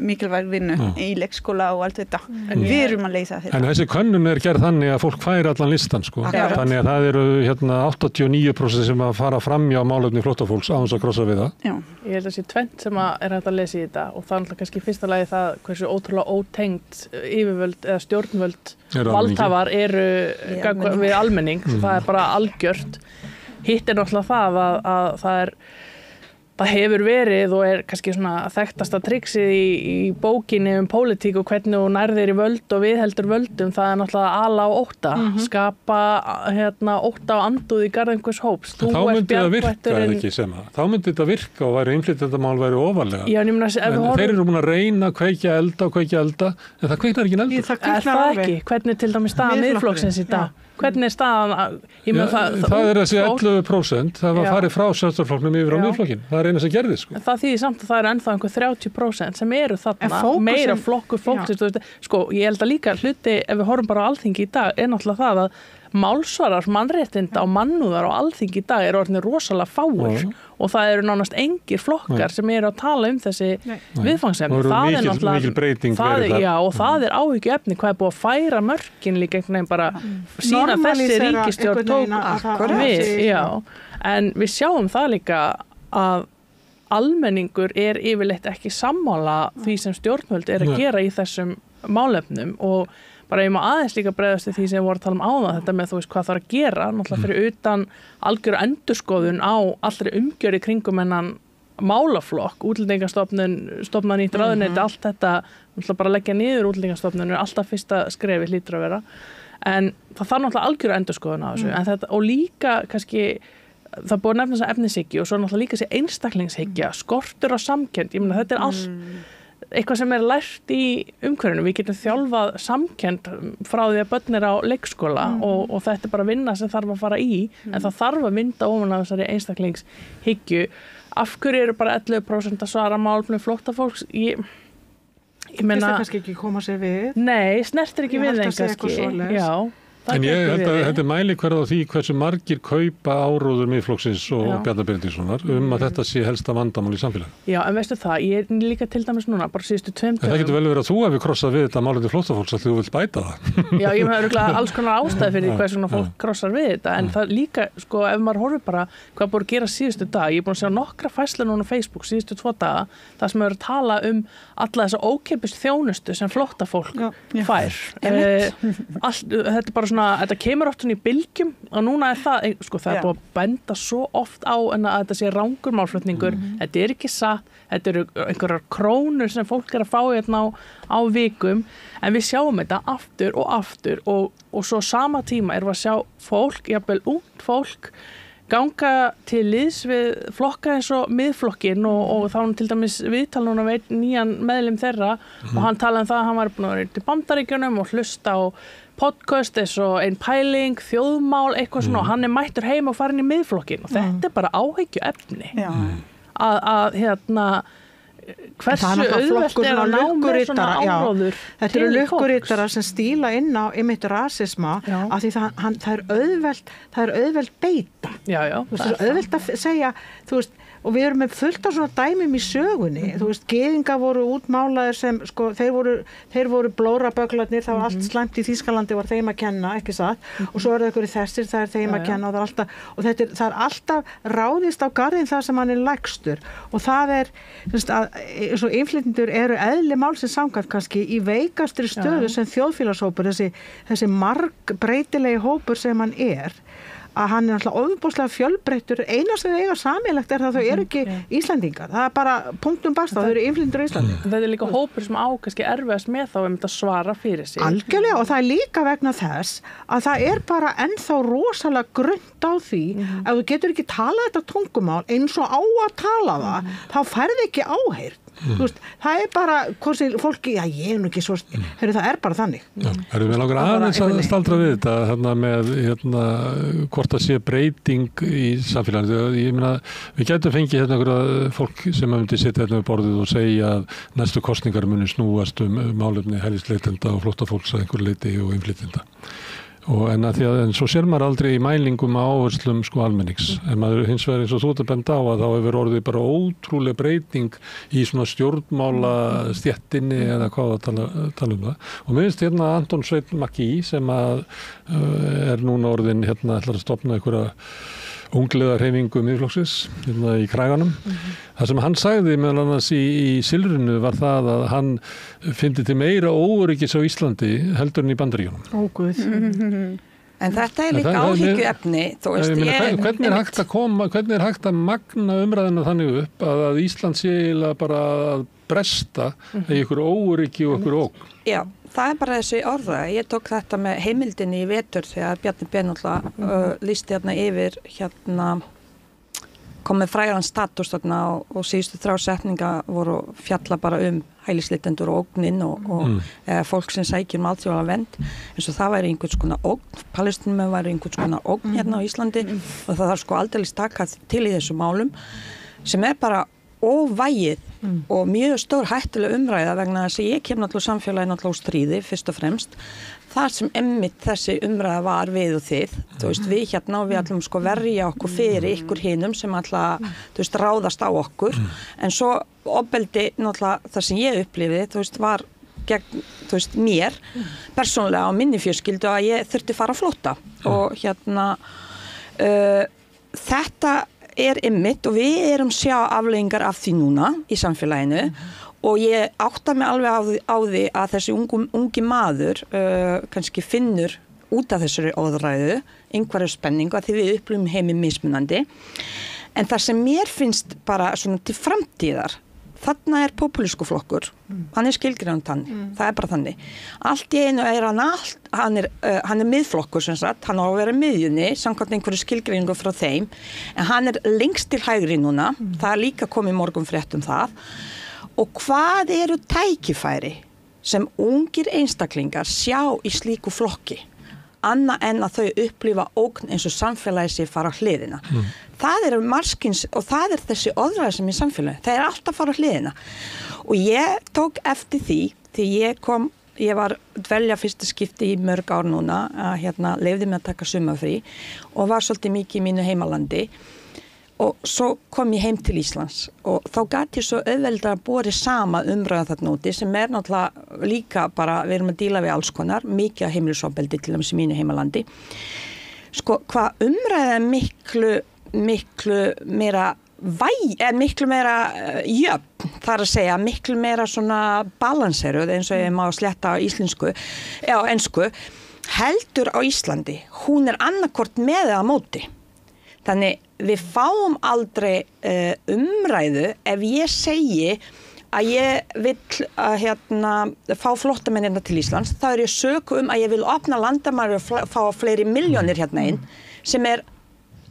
mikilvæg vinnu í leikskóla og allt þetta. Við erum að leysa þetta. En þessi könnun er gerð þannig að fólk fær allan listan sko. Þannig að það eru 89% sem að fara fram hjá málefni flóttafólks á þess að krossa við það. Já. Ég held að sé tvennt sem er hægt að lesa í þetta og það er alltaf kannski fyrsta lagi það hversu ótrúlega ótengt yfirvöld eða stjórnvöld valdhafar eru við almenning. Það er bara algjört. Hitt er náttúrulega það að það það hefur verið og kannski svona þekktasta triksið í bókinni pólitík og hvernig þú nærðir í völd og viðheldur völdum, það náttúrulega ala á ótta, skapa ótta og andúð í garð einhvers hóps. Þá myndi það virka ekki sem það. Þá myndi þetta virka og innflytjendamál væri ofarlega. Já, en þeir eru búin að reyna að kveikja elda, en það kveiknar ekki eldur. Það ekki. Hvernig til dæmis staðan Miðflokksins í dag? Hvernig er staðan? Það er þessi 11%, það var farið frá Sjálfstæðisflokknum yfir á Miðflokkinn. Það er eina sem gerði, sko. Það þýðir samt að það eru ennþá einhver 30% sem eru þarna, meira flokkur fólksins. Sko, ég held að líka hluti, ef við horfum bara á Alþingi í dag, er náttúrulega það að málsvarar, mannréttinda og mannúðar á Alþingi í dag eru orðnir rosalega fáir og það eru nánast engir flokkar sem eru að tala þessi viðfangsefni. Það er mikil breyting verið þar. Já, og það er áhyggjuefni hvað er búið að færa mörkin líka einhvern veginn bara sína þessi ríkisstjórn tók við. Já, en við sjáum það líka að almenningur er yfirleitt ekki sammála því sem stjórnvöld er að gera í þessum málefnum og bara ég má aðeins líka bregðast til því sem við vorum að tala áðan, þetta með hvað þarf að gera, náttúrulega fyrir utan algjöru endurskoðun á allri umgjörð í kringum hennan málaflokk, útlendingastofnun, stofna nýtt ráðuneyti, allt þetta, náttúrulega bara leggja niður útlendingastofnun er alltaf fyrsta skrefi hlýtur að vera, en það þarf náttúrulega algjöru endurskoðun á þessu, en þetta, og líka kannski, það búið að nefna þess að efnishyggju og svo náttúrulega líka þessi einstaklingshyggja, skortur á samkennd, ég meina þetta er allt eitthvað sem er lært í umhverfinu. Við getum þjálfað samkennd frá því að börn er á leikskóla og þetta er bara vinna sem þarf að fara í en það þarf að vinda ofan af þessari einstaklingshyggju. Af hverju eru bara 11% að svara málefnum flóttafólks? Ég meina... Það kannski ekki koma sér við? Nei, snertir ekki við þeim kannski. Já. En ég held að þetta er mælikvarði á því hversu margir kaupa áróður Miðflokksins og Bjarna Benediktssonar að þetta sé helsta vandamál í samfélagi. Já, en veistu það, ég er líka til dæmis núna, bara síðustu 2 dögum. Það getur vel verið að þú hefur krossað við þetta málefni flóttafólks að þú vilt bæta það. Já, ég með örugglega alls konar ástæði fyrir því hvað svona fólk krossar við þetta, en það líka, sko, ef maður horfir bara hvað búið að gera síðustu dag, ég er búin að sjá nokkra færslu núna á Facebook síðustu 2 daga, þar sem er að tala alla þessa ókeypis þjónustu sem flóttafólk fær. Þetta er bara svona, þetta kemur oft svona í bylgjum og núna er það, sko, það er búið að benda svo oft á en að þetta sé rangur málflutningur, þetta er ekki satt, þetta eru einhverjar krónur sem fólk er að fá hérna á vikum, en við sjáum þetta aftur og svo sama tíma erum við að sjá fólk, jafnvel ungt fólk, ganga til liðs við flokka eins og Miðflokkinn og þá til dæmis viðtal núna veit nýjan meðlim þeirra og hann talaði um það að hann var búin að vera til Bandaríkjunum og hlusta á podcast eins og ein pæling, þjóðmál, eitthvað svona og hann er mættur heim og farin í Miðflokkinn og þetta er bara áhyggjuefni að hérna hversu auðvelt er að ná með svona áróður. Þetta eru lukkurittara sem stíla inn á einmitt rasisma af því það er auðvelt beita. Það er auðvelt að segja, þú veist, og við erum með fullt af svona dæmum í sögunni, þú veist, gyðingar voru útmálaðir sem, sko, þeir voru blórabögglarnir, það var allt slæmt í Þýskalandi var þeim að kenna, ekki satt, og svo eru það þessir, það er þeim að kenna og það er alltaf ráðist á garðin það sem hann er lægstur og það er, þú veist, svo innflytjendur eru eðli málsins samkvæmt kannski í veikastri stöðu sem þjóðfélagshópur, þessi margbreytilegi hópur sem hann er, að hann er alltaf ofboðslega fjölbreyttur, eina sem þau eiga sameiginlegt er það þau eru ekki Íslendingar, það er bara punktum basta, þau eru innflytjendur í Íslandi. Þetta er líka hópur sem á kannski erfiðast með þá að svara fyrir sig. Algjörlega, og það er líka vegna þess að það er bara ennþá rosalega grunnt á því ef þú getur ekki talað þetta tungumál eins og á að tala það, þá færði ekki áheyrt. Þú veist, það er bara fólki, já ég er nú ekki svo það er bara þannig. Erum við langar aðeins að staldra við þetta hérna með hvort það sé breyting í samfélaginu. Ég meina, við gætum fengið hérna einhverja fólk sem myndi sitja hérna við borðið og segja að næstu kosningar muni snúast málefni hælisleitenda og flóttafólks að einhverju leyti og innflytjenda. En svo sér maður aldrei í mælingum á áherslum sko almennings. En maður hins vegar eins og þú ert að benda á að þá hefur orðið bara ótrúlega breyting í svona stjórnmála stjettinni eða hvað að tala um það. Og mér finnst hérna Anton Sveinn Macký sem að er núna orðin hérna ætlar að stofna einhverja ungliða hreyfingu Miðflokksins hérna í Kræganum. Það sem hann sagði meðal annars í Silfrinu var það að hann fyndi til meira óöryggis á Íslandi heldur en í Bandaríkjunum. Ó, Guð. En þetta líka áhyggjuefni, þú veist. Hvernig er hægt að magna umræðina þannig upp að Ísland sé eiginlega bara að bresta í ykkur óöryggi og ykkur ógn? Já, það bara þessi orða. Ég tók þetta með heimildinni í vetur þegar Bjarni Ben lýsti hérna yfir komið frægan status þarna og síðustu 3 setninga voru fjalla bara hælisleitendur og ógnin og fólk sem sækir alþjóðlega vernd eins og það væri einhvers konar ógn, Palestínumenn væri einhvers konar ógn hérna á Íslandi og það þarf aldeilis taka til í þessu málum sem bara óvægið og mjög stór hættuleg umræða vegna þess að ég kem náttúrulega samfélagi náttúrulega úr stríði fyrst og fremst þar sem einmitt þessi umræða var við og þið, þú veist, við hérna og við ætlum verja okkur fyrir ykkur hinum sem alltaf, þú veist, ráðast á okkur en svo ofbeldi náttúrulega það sem ég upplifði, þú veist, var gegn, þú veist, mér persónulega á minni fjölskyldu að ég þurfti fara að flótta og þetta einmitt og við erum sjá afleiðingar af því núna í samfélaginu og ég átta mig alveg á því að þessi ungi maður kannski finnur út af þessari orðræðu einhverju spenningu að því við upplifum heiminn mismunandi en það sem mér finnst bara svona til framtíðar þarna popúlísku flokkur hann skilgreint þannig, það bara þannig allt í einu hann miðflokkur sem sagt, hann á að vera miðjunni samkvæmt einhverju skilgreiningu frá þeim en hann lengst til hægri núna það líka komið morgunfrétt það og hvað eru tækifæri sem ungir einstaklingar sjá í slíku flokki annað en að þau upplifa ógn eins og samfélagi sé fara á hliðina það marskins og það þessi orðræða sem í samfélagi, það alltaf fara á hliðina og ég tók eftir því ég var dvelja fyrsta skipti í mörg ár núna að leyfði mig að taka sumarfrí og var svolítið mikið í mínu heimalandi og svo kom ég heim til Íslands og þá gat ég svo auðveldar að bori sama umræða þarna úti sem náttúrulega líka bara, við erum að díla við alls konar, mikið af heimilisofbeldi til dæmis í mínu heimalandi. Sko, hvað umræða miklu meira miklu meira jöfn, þar að segja, miklu meira svona balanseruð eins og ég má sletta á ensku, heldur á Íslandi. Hún annarkvort með eða móti. Þannig við fáum aldrei umræðu ef ég segi að ég vill fá flóttamennina til Íslands, þá ég söku að ég vil opna landamæri og fá fleiri milljónir hérna inn sem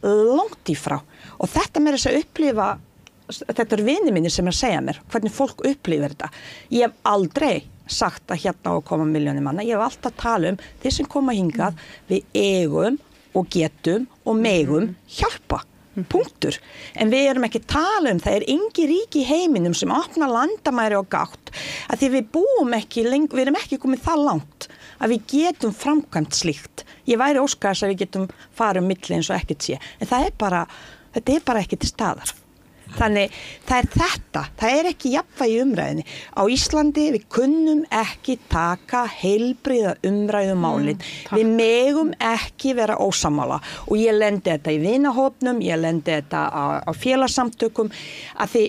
langt í frá og þetta með þess að upplifa þetta vinir mínir sem segja mér hvernig fólk upplifir þetta. Ég hef aldrei sagt að hérna á að koma milljónir manna, ég hef alltaf tala þeir sem koma hingað, við eigum og getum og megum hjálpa, punktur. En við erum ekki tala það engi ríki í heiminum sem opna landamæri og gátt að því við búum ekki við erum ekki komið það langt að við getum framkvæmt slíkt. Ég væri óskast að við getum farið milli eins og ekkert sé, en þetta bara ekki til staðar. Þannig það ekki jafnvægi í umræðinni. Á Íslandi við kunnum ekki taka heilbrigða umræðu málin. Við megum ekki vera ósammála og ég lendi þetta í vinahópnum, ég lendi þetta á félagssamtökum að því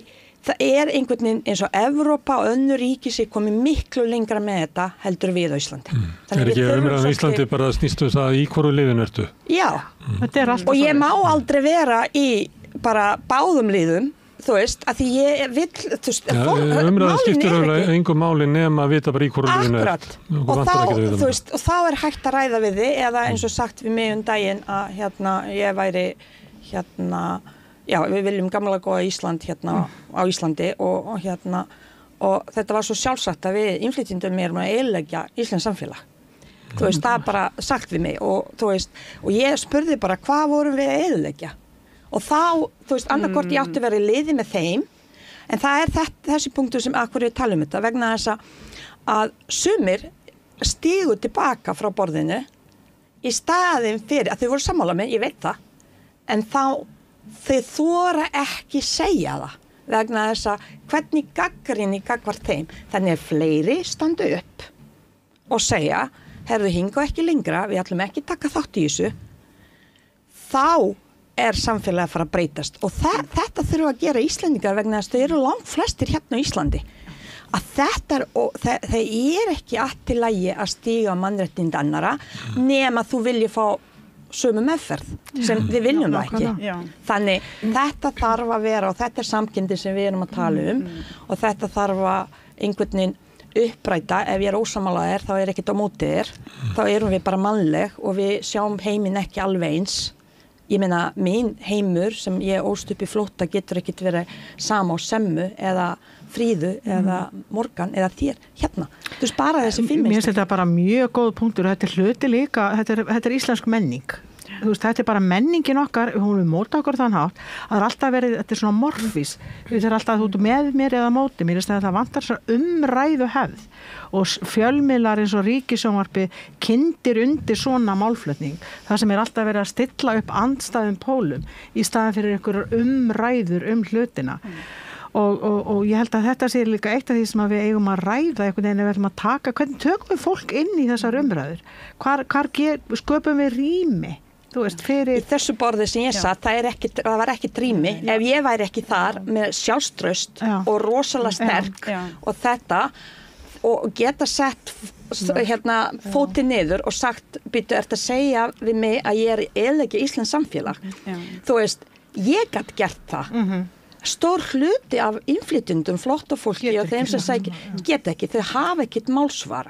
það einhvern veginn eins og Evrópa og önnur ríki sem komið miklu lengra með þetta heldur við á Íslandi. Ekki umræðan í Íslandi bara snýstu það í hvoru liðin ertu? Já, og ég má aldrei vera í bara báðum liðum, þú veist, að því ég vil, þú veist, umræða skiptir engum máli nema að vita bara í hvoru liðin er. Og þá hægt að ræða við þið eða eins og sagt við mig daginn að ég væri já, við viljum gamla góða Ísland á Íslandi og þetta var svo sjálfsagt að við innflytjendum erum að eyðileggja Íslands samfélag. Þú veist, það bara sagt við mig og þú veist, og ég spurði bara hvað vorum við að eyðileggja? Og þá, þú veist, annarkvort ég átti að vera í liði með þeim, en það þessi punktur sem akkur við talum þetta, vegna þess að sumir stígu tilbaka frá borðinu í staðin fyrir, að þau voru sammála með, ég veit það, en þá þau þora ekki segja það, vegna þess að hvernig gagnrýni gagnvart þeim, þannig fleiri standa upp og segja, herðu hinga ekki lengra, við ætlum ekki taka þátt í þessu, þá samfélagi að fara að breytast og þetta þurfa að gera Íslendingar vegna þess að þau eru langt flestir hérna á Íslandi að það ekki allt í lagi að stíga mannréttindi annara nema þú vilji fá sömu meðferð sem við viljum það ekki. Þannig þetta þarf að vera og þetta samkynndi sem við erum að tala og þetta þarf að einhvern veginn uppræta, ef ég ósammála þér þá ekkert á móti þér, þá erum við bara mannleg og við sjáum heiminn ekki alveg eins. Ég meina, mín heimur sem ég ólst upp í flótta getur ekkert verið sama á Semmu eða Fríðu eða Morgan eða þér hérna. Þú veist bara þessi 5 Mér finnst þetta bara mjög góð punktur og þetta hluti líka, þetta íslensk menning. Þú veist, þetta bara menningin okkar, hún móta okkur þann hátt, að það alltaf verið, þetta svona morfís, þetta alltaf þú ert með mér eða móti mér, það vantar svo umræðu hefð og fjölmiðlar eins og Ríkissjónvarpi kyndir undir svona málflutning, það sem alltaf verið að stilla upp andstæðum pólum í staðan fyrir einhverjar umræður hlutina. Og ég held að þetta sé líka eitt af því sem við eigum að ræða einhvern veginn við ætlum að taka, hvernig tökum við fólk inn í þessar umræður? Hvar sköpum við rými? Þú veist, fyrir... Í þessu borði sem ég satt, það var ekki rými. Ef ég væri ekki þar með sjálfstraust og rosalega sterk og þetta og geta sett fótið niður og sagt, býttu, ertu að segja við mig að ég eyðileggja Íslands samfélag? Þú veist, ég gat gert það. Stór hluti af innflytjendum, flotta fólki og þeim sem sækja geta ekki, þau hafa ekkert málsvara.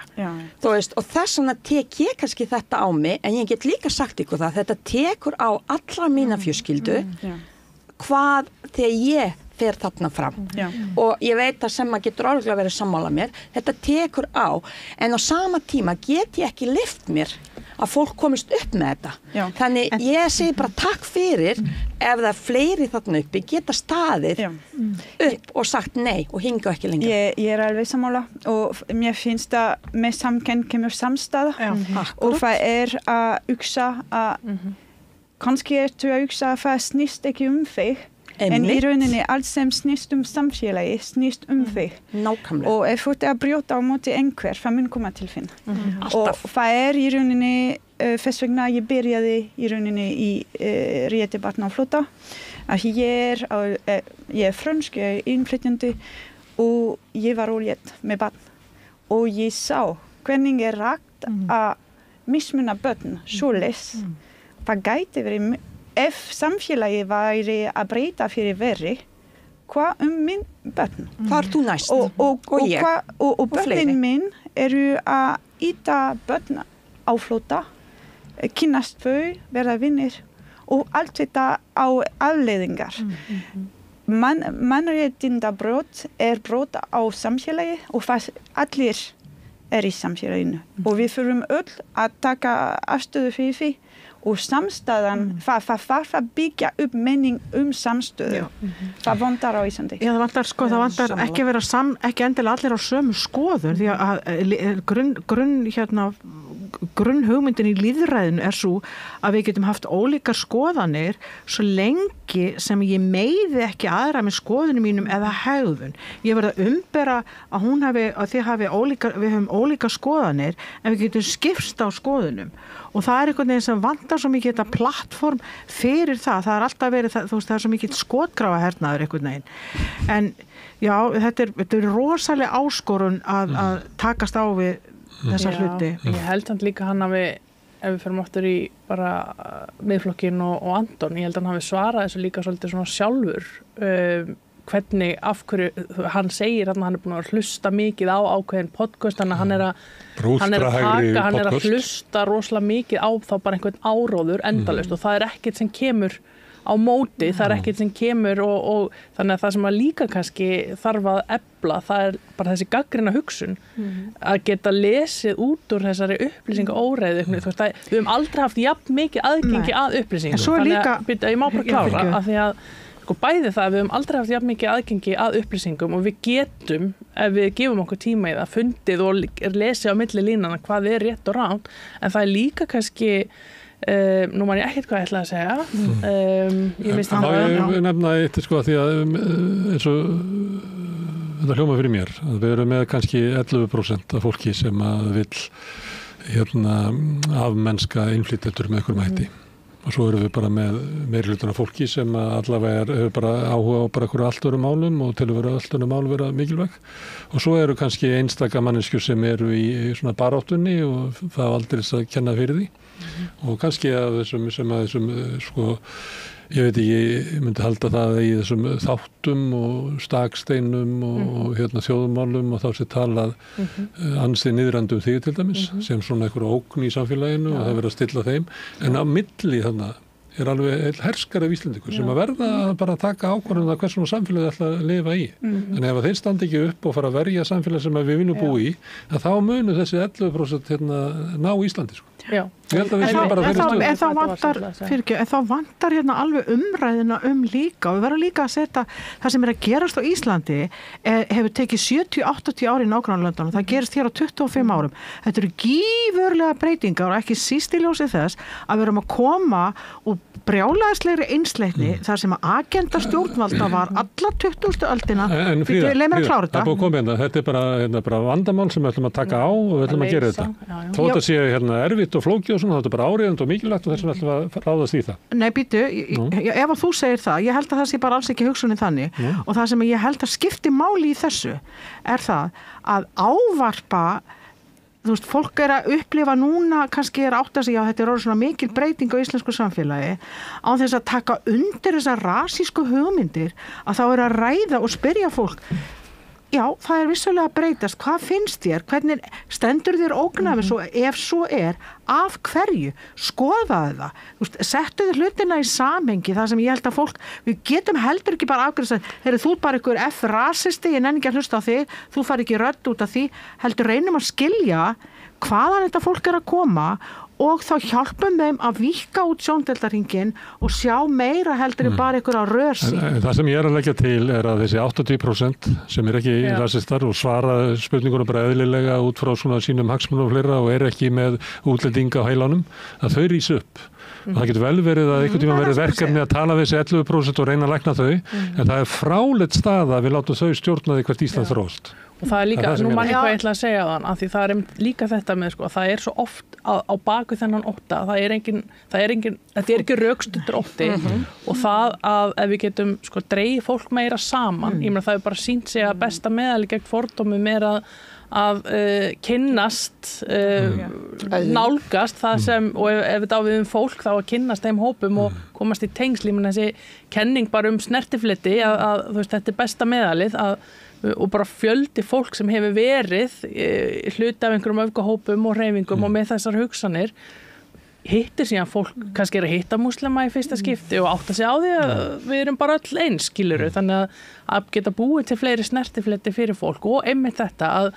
Þú veist, og þess vegna tek ég kannski þetta á mig, en ég get líka sagt ykkur það, þetta tekur á allra mína fjölskyldu, hvað þegar ég fer þarna fram. Og ég veit að sem að getur alveg að vera sammála mér, þetta tekur á, en á sama tíma get ég ekki lyft mér að fólk komist upp með þetta. Þannig ég segi bara takk fyrir ef það fleiri þarna uppi geta staðið upp og sagt nei og hinga ekki lengur. Ég alveg sammála og mér finnst að með samkennd kemur samstæða og það að hugsa að kannski ertu að hugsa að það snýst ekki þig en í rauninni allt sem snýst samfélagi snýst þig. Nákvæmlega. Og ef þú ert að brjóta á móti einhver, það mun koma til þín. Og það í rauninni þess vegna ég byrjaði í rauninni í rétti barna á flótta. Að ég frönsk, ég innflytjandi og ég var ólétt með barn. Og ég sá hvernig rægt að mismuna börn svoleiðis. Það gæti verið ef samfélagi væri að breyta fyrir verri, hvað minn börn? Hvað þú næst? Og ég? Og börnin minn eru að íta börn á flótta, kynnast þau, verða vinnir og allt þetta á afleiðingar. Mannréttindabrot brot á samfélagi og allir í samfélaginu. Og við þurfum öll að taka afstöðu fyrir því og samstæðan, það þarf að byggja upp menning samstöðu. Það vantar á Íslandi. Já, það vantar ekki vera ekki endilega allir á sömu skoðun því að grunnhugmyndin í lýðræðinu svo að við getum haft ólíkar skoðanir svo lengi sem ég meiði ekki aðra með skoðunum mínum eða hegðun. Ég verð að umbera að við höfum ólíkar skoðanir en við getum skipst á skoðunum og það einhvern veginn sem vantar svo mikið þetta plattform fyrir það alltaf verið það, þú veist, það svo mikið skotgrafa hernaður einhvern veginn. En já, þetta er rosalega áskorun að takast á við þessar hluti. Ég held hann líka hann hafi, ef við fyrir áttur í bara miðflokkin og Anton, ég held hann hafi svarað þessu líka svolítið svona sjálfur, hvernig, af hverju, hann segir að hann búin að hlusta mikið á ákveðin podcast, þannig að hann að hlusta rosalega mikið á þá bara einhvern áróður endalaust og það ekkert sem kemur á móti, það ekkert sem kemur og þannig að það sem að líka kannski þarf að efla, það bara þessi gagnrýna hugsun að geta lesið út úr þessari upplýsingaóreiðu. Við höfum aldrei haft jafn mikið aðgengi að upplýsingum. Þannig að ég má bara klára af því að bæði það að við höfum aldrei haft jafn mikið aðgengi að upplýsingum og við getum, ef við gefum okkur tíma í það, fundið og lesið á milli línana hvað rétt og rangt, en það líka kannski, nú man ég ekkert hvað ég ætla að segja. Ég nefna eitt sko því að eins og þetta hljóma fyrir mér, að við erum með kannski 11% af fólki sem að vill afmennska innflytjendur með einhverjum hætti. Og svo erum við bara með meirihlutan af fólki sem allavega hefur bara áhuga á bara einhverju allt öðrum málum og til að vera allt öðrum mál vera mikilvæg. Og svo kannski einstaka manneskjur sem eru í svona baráttunni og það aldrei að kenna fyrir því. og kannski að þessum sko, ég veit ekki, ég myndi halda það í þessum þáttum og staksteinum og þjóðmálum og þá sé talað ansið niðrandi þig til dæmis sem svona einhverja ógn í samfélaginu og það verður að stilla þeim, en á milli þannig alveg herskar af Íslendingur sem að verða að bara taka ákvörðun að hversum samfélagi ætla að lifa í. En ef þeir standi ekki upp og fara að verja samfélagi sem við viljum búa í, þá munu þessi 11% ná Íslandi sko. Já. Ég held að við séum bara fyrir stöðu. En þá vantar alveg umræðina líka og við verðum líka að setja það sem að gerast á Íslandi hefur tekið 70-80 ári í nágrannalöndunum, það gerist hér á 25 árum. Þetta eru gífurlega breytingar og ekki síst í ljósi þess að við erum að koma úr brjálæðislegri einsleitni þar sem að agenda stjórnvalda var alla 20. öldina. En Fríða, það búið að koma þetta er bara vandamál sem við ætlum að taka á og við ætlum að gera þetta. Þó þetta sé erfitt og flókið og svona, þetta er bara áríðandi og mikilvægt og þess vegna ætlum að ráðast í það. Nei, býtu, ef þú segir það, ég held að það sé bara alls ekki hugsunin þannig og það sem ég held að skipti máli í þessu er það að ávarpa, þú veist, fólk er að upplifa núna, kannski er átt að segja að þetta er orðið svona mikil breyting á íslensku samfélagi á þess að taka undir þessar rasísku hugmyndir að þá er að ræða og spyrja fólk. Já, það er vissulega að breytast. Hvað finnst þér? Hvernig stendur þér ógnafis og ef svo er, af hverju? Skoðaðu það. Settu þér hlutina í samhengi, það sem ég held að fólk, við getum heldur ekki bara afgræðast að, þú bara ykkur rasisti, ég nenni ekki að hlusta á þig, þú fari ekki rödd út af því, heldur reynum að skilja hvaðan þetta fólk er að koma og þá hjálpum þeim að víkka út sjóndeldarhingin og sjá meira heldur en bara ykkur á rörsi. Það sem ég er að leggja til er að þessi 80% sem er ekki rasistar og svara spurningunum bara eðlilega út frá svona sínum hagsmunum og fleira og er ekki með útlendinga á heilanum, að þau rís upp. Það getur vel verið að einhvern tíma verið verkefni að tala við þessi 11% og reyna að lækna þau, en það er fráleit staða að við látum þau stjórna því hvert Ísland þróast. Og það er líka, nú mann eitthvað ég ætla að segja þann, af því það er líka þetta með, sko, það er svo oft á baku þennan ótta, þetta er ekki rökstuddur ótti og það að ef við getum, sko, dreigið fólk meira saman, ég meina það er bara sýnt sig að besta meðal gegn fordómum er að kynnast, nálgast það sem, og ef þetta á við fólk þá að kynnast þeim hópum og komast í tengsl, ég meina þessi kenning bara snertifleti að þú veist, þetta er besta meðalið og bara fjöldi fólk sem hefur verið hluti af einhverjum öfgahópum og hreyfingum og með þessar hugsanir hittir síðan fólk, kannski er að hitta múslima í fyrsta skipti og átta sig á því að við erum bara öll eins, skilurðu, þannig að geta búið til fleiri snertifleti fyrir fólk og einmitt þetta að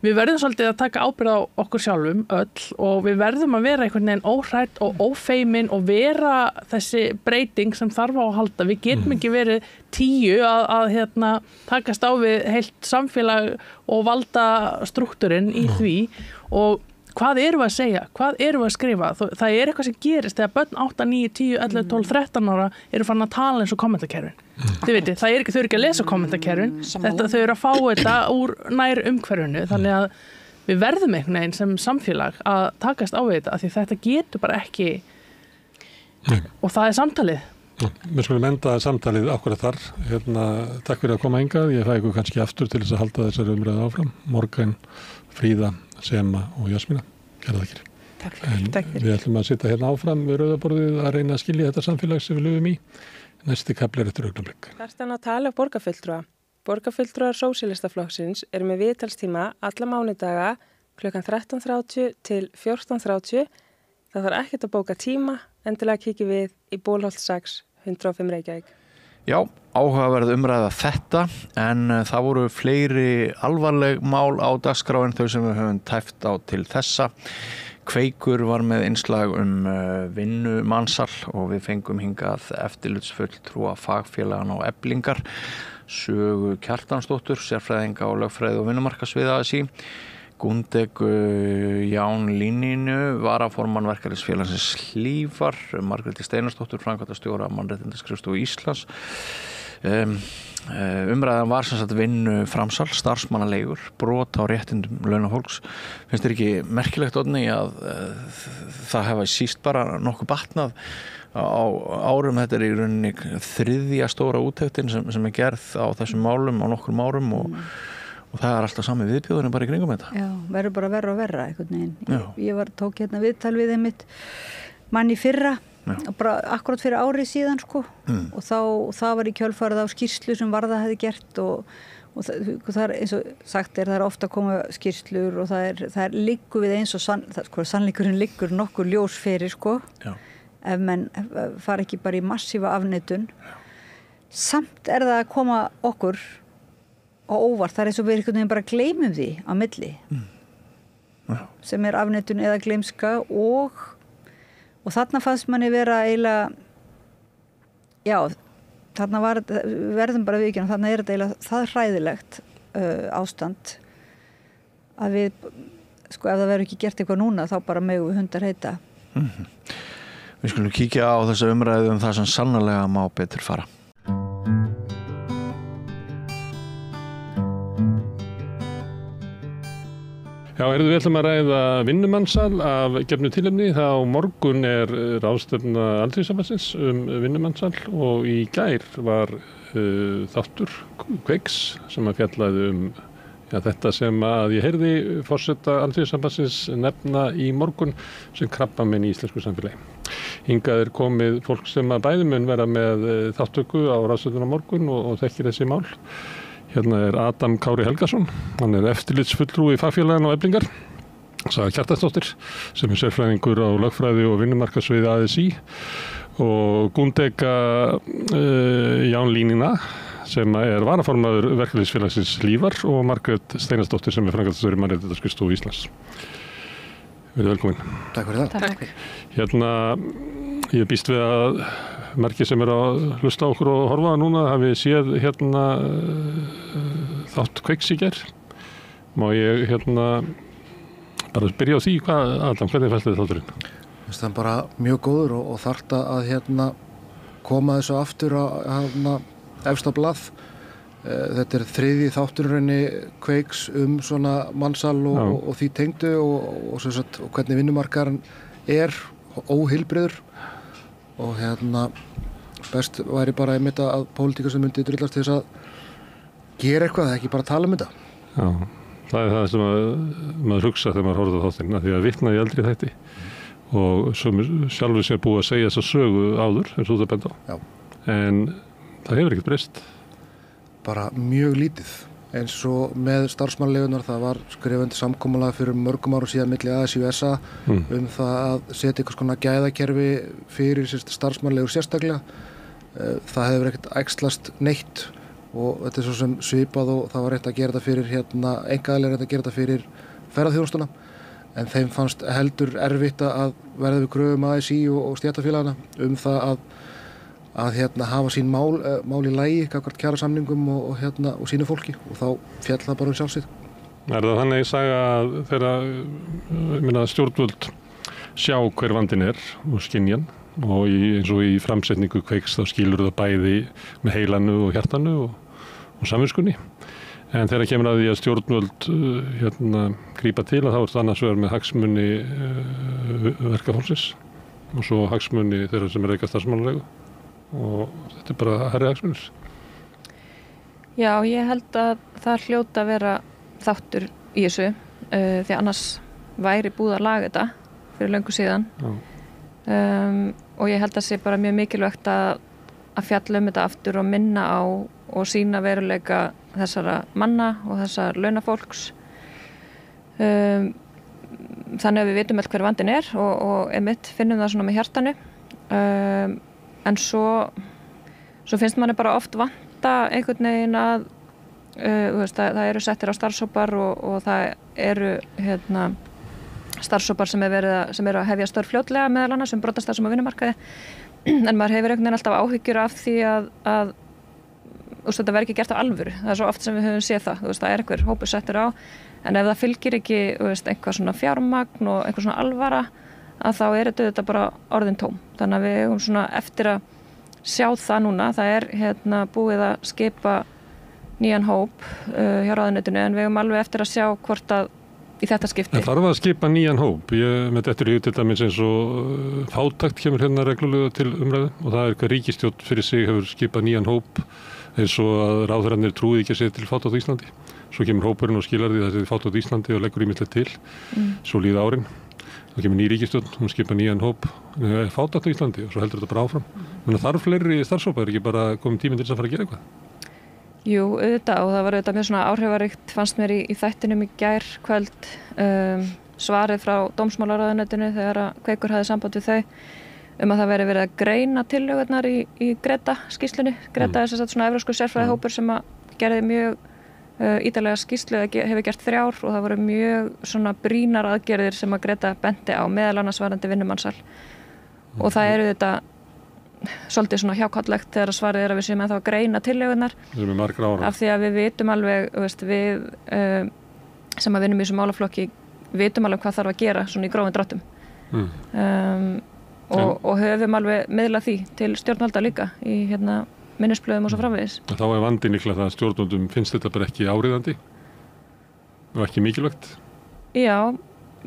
við verðum svolítið að taka ábyrgð á okkur sjálfum öll og við verðum að vera einhvern veginn óhrædd og ófeimin og vera þessi breyting sem þarf á að halda. Við getum ekki verið 10 að takast á við heilt samfélag og valda strúkturinn í því og hvað erum við að segja? Hvað erum við að skrifa? Það er eitthvað sem gerist þegar börn 8, 9, 10, 11, 12, 13 ára eru farin að tala eins og kommentakerfin. Þið veitir, þau eru ekki að lesa kommentakerfin, þau eru að fá þetta úr nær umhverfinu, þannig að við verðum einhvern veginn sem samfélag að takast á þetta, af því þetta getur bara ekki og það er samtalið. Við skulum enda samtalið akkurat þar. Takk fyrir að koma hingað. Ég fæ ykkur kannski aftur til þess að halda þessari umræðu áfram. Morgan, Fríða, Sema og Jasmína. Kæra þakkir. Takk fyrir. Við ætlum að sitja hérna áfram við rauðaborðið að reyna að skilja þetta samfélag sem við lifum í. Næsti kafli eftir augnablik. Þarftan að tala borgarfulltrúa. Borgarfulltrúar Sósíalistaflokksins eru með viðtalstíma alla mánudaga klukkan 13:30 til 14:30. Það þarf ekkert að bóka tíma, endilega kíkja við í Bólholt 6, 105 Reykjavík. Já, áhugaverð umræða þetta, en það voru fleiri alvarleg mál á dagskrá en þau sem við höfum tæft á til þessa. Kveikur var með innslag vinnumansal og við fengum hingað eftirlitsfulltrúa fagfélaganna og Eflingar, Sögu Kjartansdóttur, sérfræðinga og lögfræði og vinnumarkasviða ASÍ, Gundeg Ján Líninu, varaformann verkalýðsfélagsins Hlífar, Margréti Steinarsdóttur, framkvæmdastjóra Mannréttindaskrifstofu Íslands. Umræðan var sem sagt vinnuframsal, starfsmannaleigur, brot á réttindum launafólks. Finnst þér ekki merkilegt, Oddný, að það hefa síst bara nokkuð batnað á árum? Þetta er í rauninni þriðja stóra úttektin sem er gerð á þessum málum á nokkrum árum Og það er alltaf sami viðbjóðurinn bara í kringum þetta. Já, verður bara verra og verra einhvern veginn. Ég tók hérna viðtal við einmitt mann í fyrra, bara akkurat fyrir árið síðan sko. Og það var í kjölfarið á skýrslu sem Varða hefði gert og það er eins og sagt það er ofta að koma skýrslur og það er liggur við eins og sannleikurinn liggur nokkur ljós fyrir sko. Já. Ef menn fara ekki bara í massífa afneitun. Samt er það að koma okkur og óvart, það er eins og við einhvern veginn bara gleymum því á milli sem er afneitun eða gleymska og þarna fannst manni vera eiginlega þarna verðum bara viðkynna, þarna er þetta eiginlega það hræðilegt ástand að við sko ef það verður ekki gert eitthvað núna þá bara megum við hundar heita. Við skulum kíkja á þessa umræðu það sem sannarlega má betur fara. Já, við ætlum að ræða vinnumansal af gefnu tilefni. Það á morgun er ráðstefna Alþýðusambandsins vinnumansal og í gær var þáttur Kveiks sem að fjallaði þetta sem að ég heyrði forseta Alþýðusambandsins nefna í morgun sem krabbamein í íslensku samfélagi. Hingað er komið fólk sem að bæði mun vera með þáttöku á ráðstefnuna morgun og þekkir þessi mál. Hérna er Adam Kári Helgason, hann er eftirlitsfulltrúi fagfélagana á Eflingar, Saga Kjartansdóttir, sem er sérfræðingur á lögfræði og vinnumarkaðssviði ASÍ og Gundega Ján Línina, sem er varaformaður verkalýðsfélagsins Lífar og Margrét Steinarsdóttir sem er framkvæmdastjóri Mannréttindaskrifstofu Íslands. Verið velkomin. Takk fyrir það. Takk. Hérna, ég býst við að margir sem er að hlusta okkur og horfa núna hafi séð hérna þátt Kveiks í gær. Má ég bara byrja á því Adam, hvernig fannst þér þátturinn? Það er bara mjög góður og þarft að koma þessu aftur á efst á blað. Þetta er þriðji þátturinn Kveiks svona mansal og því tengdu og hvernig vinnumarkaðurinn er óheilbrigður. Og best væri bara einmitt að pólitíkar sem myndi drullast til þess að gera eitthvað, ekki bara tala þetta. Já, það er það sem maður hugsa þegar maður horfður á þáttinn, því að vitna í eldri þætti og sjálfur sér búið að segja þessa sögu áður, eins og það benda á. Já. En það hefur ekkert breyst. Bara mjög lítið. Eins og með starfsmannaleigunar, það var skrifandi samkomulag fyrir mörgum árum síðan milli ASÍ og SA það að setja einhvers konar gæðakerfi fyrir starfsmannalegur sérstaklega. Það hefur ekkert æxlast neitt og þetta er svo sem svipað og það var reynt að gera þetta fyrir einkaaðilar reynt að gera þetta fyrir ferðaþjónustuna en þeim fannst heldur erfitt að verða við kröfum ASÍ og stéttarfélagana það að hafa sín mál í lagi gagnvart kjarasamningum og sínu fólki og þá féll það bara sjálfsvið. Er það þannig saga að þegar stjórnvöld sjá hver vandinn er og skynjan og eins og í framsetningu Kveiks þá skilur það bæði með heilanu og hjartanu og samviskunni en þegar kemur að því að stjórnvöld grípa til að þá er það annars vegar með hagsmuni verkafólksins og svo hagsmuni þeirra sem er reka starfsmannaleigu og þetta er bara hærri hagsmunir. Já, ég held að það hljóta að vera þáttur í þessu því annars væri búið að laga þetta fyrir löngu síðan og ég held að sé bara mjög mikilvægt að fjalla þetta aftur og minna á og sýna veruleika þessara manna og þessara launafólks þannig að við vitum öll hver vandinn er og einmitt finnum það svona með hjartanu en svo finnst manni bara oft vanta einhvern veginn að það eru settir á starfshópar og það eru starfshópar sem eru að hefja störf fljótlega meðal annars brotastarfsemi á vinnumarkaði en maður hefur einhvern veginn alltaf áhyggjur af því að þetta verður ekki gert á alvöru. Það er svo oft sem við höfum séð það. Það er einhver hópur settur á en ef það fylgir ekki einhvað svona fjármagn og einhver svona alvara að þá er þetta bara orðin tóm. Þannig að við höfum svona eftir að sjá það núna. Það er búið að skipa nýjan hóp hjá ráðuneytinu en við höfum alveg eftir að sjá hvort að í þetta skipti. Það þarf að skipa nýjan hóp. Ég með þetta til dæmis eins og fátækt kemur reglulega til umræðu og það er hvað ríkisstjórn fyrir sig hefur skipað nýjan hóp eins og að ráðherrarnir trúið ekki að segja til fátækt á Íslandi. svo kemur hópurinn og skilar því þessi fátækt Íslandi og leggur ýmislegt til, svo líða árin. Það kemur ný ríkisstjórn, hún skipar nýjan hóp, fátækt á Íslandi og svo heldur þetta bara áfram. Þarf fleiri starfshópa, ekki bara komið tíminn til þess að fara að gera eitthvað? Jú, auðvitað, og það var auðvitað mjög svona áhrifaríkt fannst mér í þættinum í gær kvöld svarið frá dómsmálaráðuneytinu þegar að Kveikur hafði samband við þau að það veri verið að greina tillögurnar í Greta skýrslunni. Greta er svona evrópskur sérfræðihópur sem að gerði mjög ítarlega skýrslu, hefur gert 3 og það voru mjög svona brýnar aðgerðir sem að Greta benti á, meðal annars varðandi vinnumansal. Og það eru þetta svolítið svona hjákállegt þegar svarið er að við séum ennþá að greina tillögurnar. Við erum margra ára. Af því að við vitum alveg, við sem að vinnum í þessum málaflokki, vitum alveg hvað þarf að gera svona í grófum dráttum. Og höfum alveg miðlað því til stjórnvalda líka í minnisblöðum og svo framvegis. Þá er vandinn líklega það að stjórnvöldum finnst þetta bara ekki áríðandi og ekki mikilvægt. Já,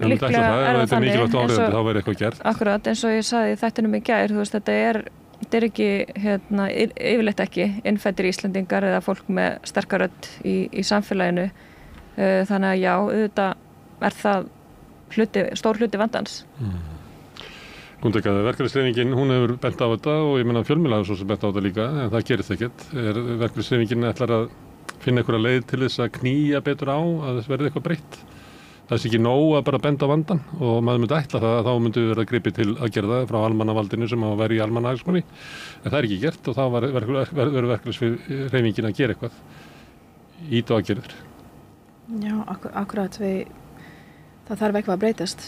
líklega er það þannig. Mikilvægt áríðandi, þá verður eitthvað gert. Akkurat, eins og ég sagði í þættinum í gær, þetta er ekki, yfirleitt ekki innfæddir Íslendingar eða fólk með sterka rödd í samfélaginu. Þannig að já, auðvitað er það stór hluti vandans. Verkalýðshreyfingin, hún hefur bent á þetta og ég meina fjölmiðlar svo sem bent á þetta líka, en það gerist ekkert. Verkalýðshreyfingin ætlar að finna einhverja leið til þess að knýja betur á að þess verði eitthvað breytt. Það er ekki nóg að bara benda á vandan og maður myndi ætla það að þá myndi verða gripið til aðgerða frá almannavaldinu sem á að vera í almannahagsmuni. En það er ekki gert og þá verður verkalýðshreyfingin að gera eitthvað. Ýta á aðgerðir. Já, akkurat. Það þarf eitthvað að breytast.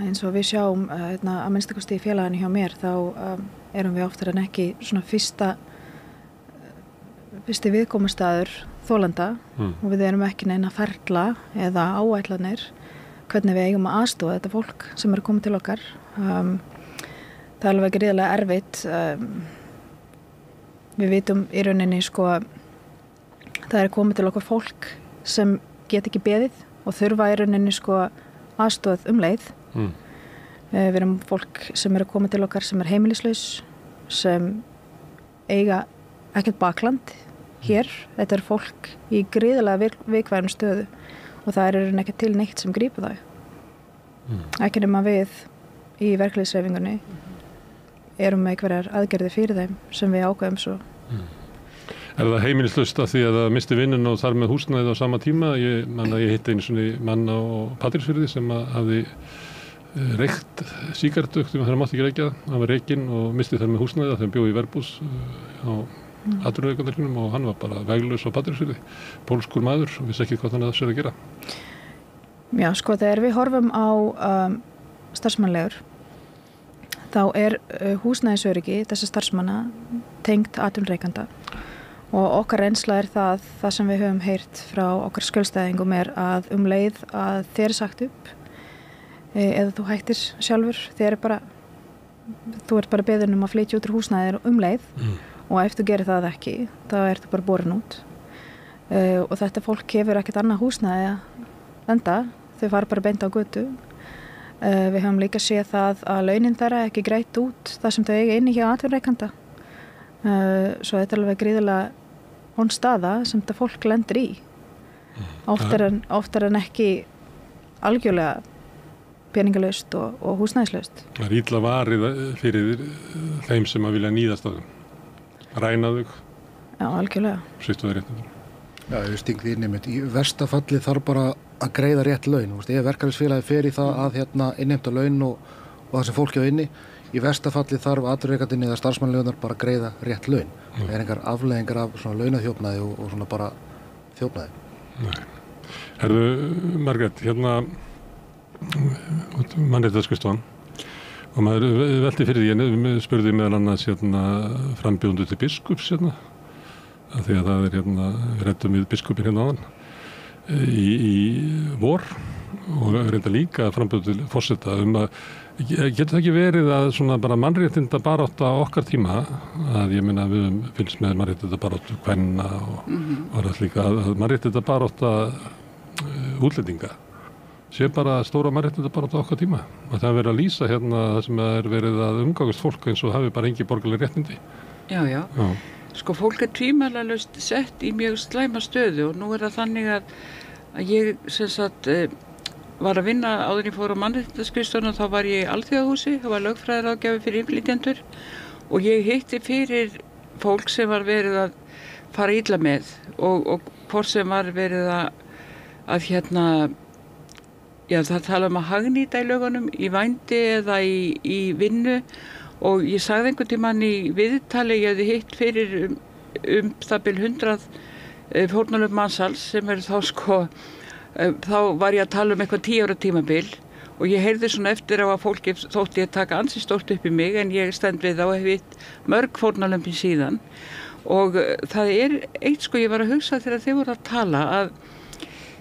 Eins og við sjáum að minnstakosti í félaginu hjá mér þá erum við oftar en ekki svona fyrsti viðkomustaður þolanda og við erum ekki neina ferla eða áætlanir hvernig við eigum að aðstoða þetta fólk sem eru komið til okkar. Það er alveg gríðarlega erfitt. Við vitum í rauninni það er komið til okkar fólk sem get ekki beðið og þurfa í rauninni aðstoð leið. Við erum fólk sem eru að koma til okkar sem er heimilislaus, sem eiga ekkert bakland hér. Þetta er fólk í gríðarlega viðkvæmum stöðu og það er ekki til neitt sem grípur þau. Ekki nema við í verkalýðshreyfingunni erum með einhverjar aðgerðir fyrir þeim sem við ákveðum svo. Er það heimilislaust að því að það misti vinnun og þar með húsnæði á sama tíma? Ég hitti einu svona mann á Patreksfirði sem hafði reykt sígarettu þegar hann mátti ekki reykja það. Hann var reykinn og misti þar með húsnæði þegar hann bjó í verbús á atvinnurekendarinum og hann var bara veglaus á Patreksfirði. Pólskur maður og vissi ekki hvað hann að gera. Já, þegar við horfum á starfsmannlegur þá er húsnæðisöryggi þessa starfsmanna tengt atvinnurekanda. Og okkar reynsla er það sem við höfum heyrt frá okkar skjólstæðingum er að leið að þér er sagt upp eða þú hættir sjálfur, þú ert bara beðin að flytja út úr húsnæðir leið og ef þú gerir það ekki, þá ertu bara borin út. Og þetta fólk hefur ekkert annað húsnæði að enda, þau fara bara beint á götu. Við höfum líka séð það að launin þeirra ekki greitt út það sem þau eiga inni hjá atvinnurekanda. Svo þetta er alveg gríðarlega staða sem þetta fólk lendir í oftar en ekki algjörlega peningalaust og húsnæðislaust. Það er illa varið fyrir þeim sem að vilja níðast að þeim. Ræna þau. Já, algjörlega. Sviptu þau réttum. Já, ég sting því innimitt. Í versta falli þarf bara að greiða rétt laun. Ef verkalýðsfélagið fer í það að innheimta laun og það sem fólki á inni, í versta falli þarf atvinnurekandinn eða starfsmannlegunar bara að greiða rétt laun. Það er engar afleiðingar af svona launaþjófnaði og svona bara þjófnaði. Herðu, Margrét, mannréttindaskrifstofan og maður velti fyrir því, spurði meðal annars frambjóðendur til biskups af því að það er við ræddum við biskupinn áðan í vor og reynda líka frambjóðendur til forseta að getur það ekki verið að svona bara mannréttinda barátta á okkar tíma að ég meina við fylgst með mannréttinda baráttu kvenna og það líka að mannréttinda barátta útlendinga sé bara stóra mannréttinda barátta á okkar tíma og það er verið að lýsa það sem er verið að umgangast fólk eins og hafi bara engi borgarleg réttindi. Já. Sko fólk tvímælalaust sett í mjög slæma stöðu og nú það þannig að ég sem sagt var að vinna áður en ég fór á mannréttindaskrifstofuna, þá var ég í Alþjóðahúsi, það var lögfræðiráðgjafi fyrir innflytjendur og ég hitti fyrir fólk sem var verið að fara illa með og hvort sem var verið að það tala að hagnýta í lögunum, í vændi eða í vinnu og ég sagði einhvern tímann í viðtali, ég hefði hitt fyrir það bil 100 fórnarlöf mansals sem þá þá var ég að tala eitthvað 10 ára tímabil og ég heyrði svona eftir á að fólki þótti að taka ansi stórt upp í mig en ég stend við þá og hef hitt mörg fórnarlöfin síðan og það eitt ég var að hugsa þegar þið voru að tala að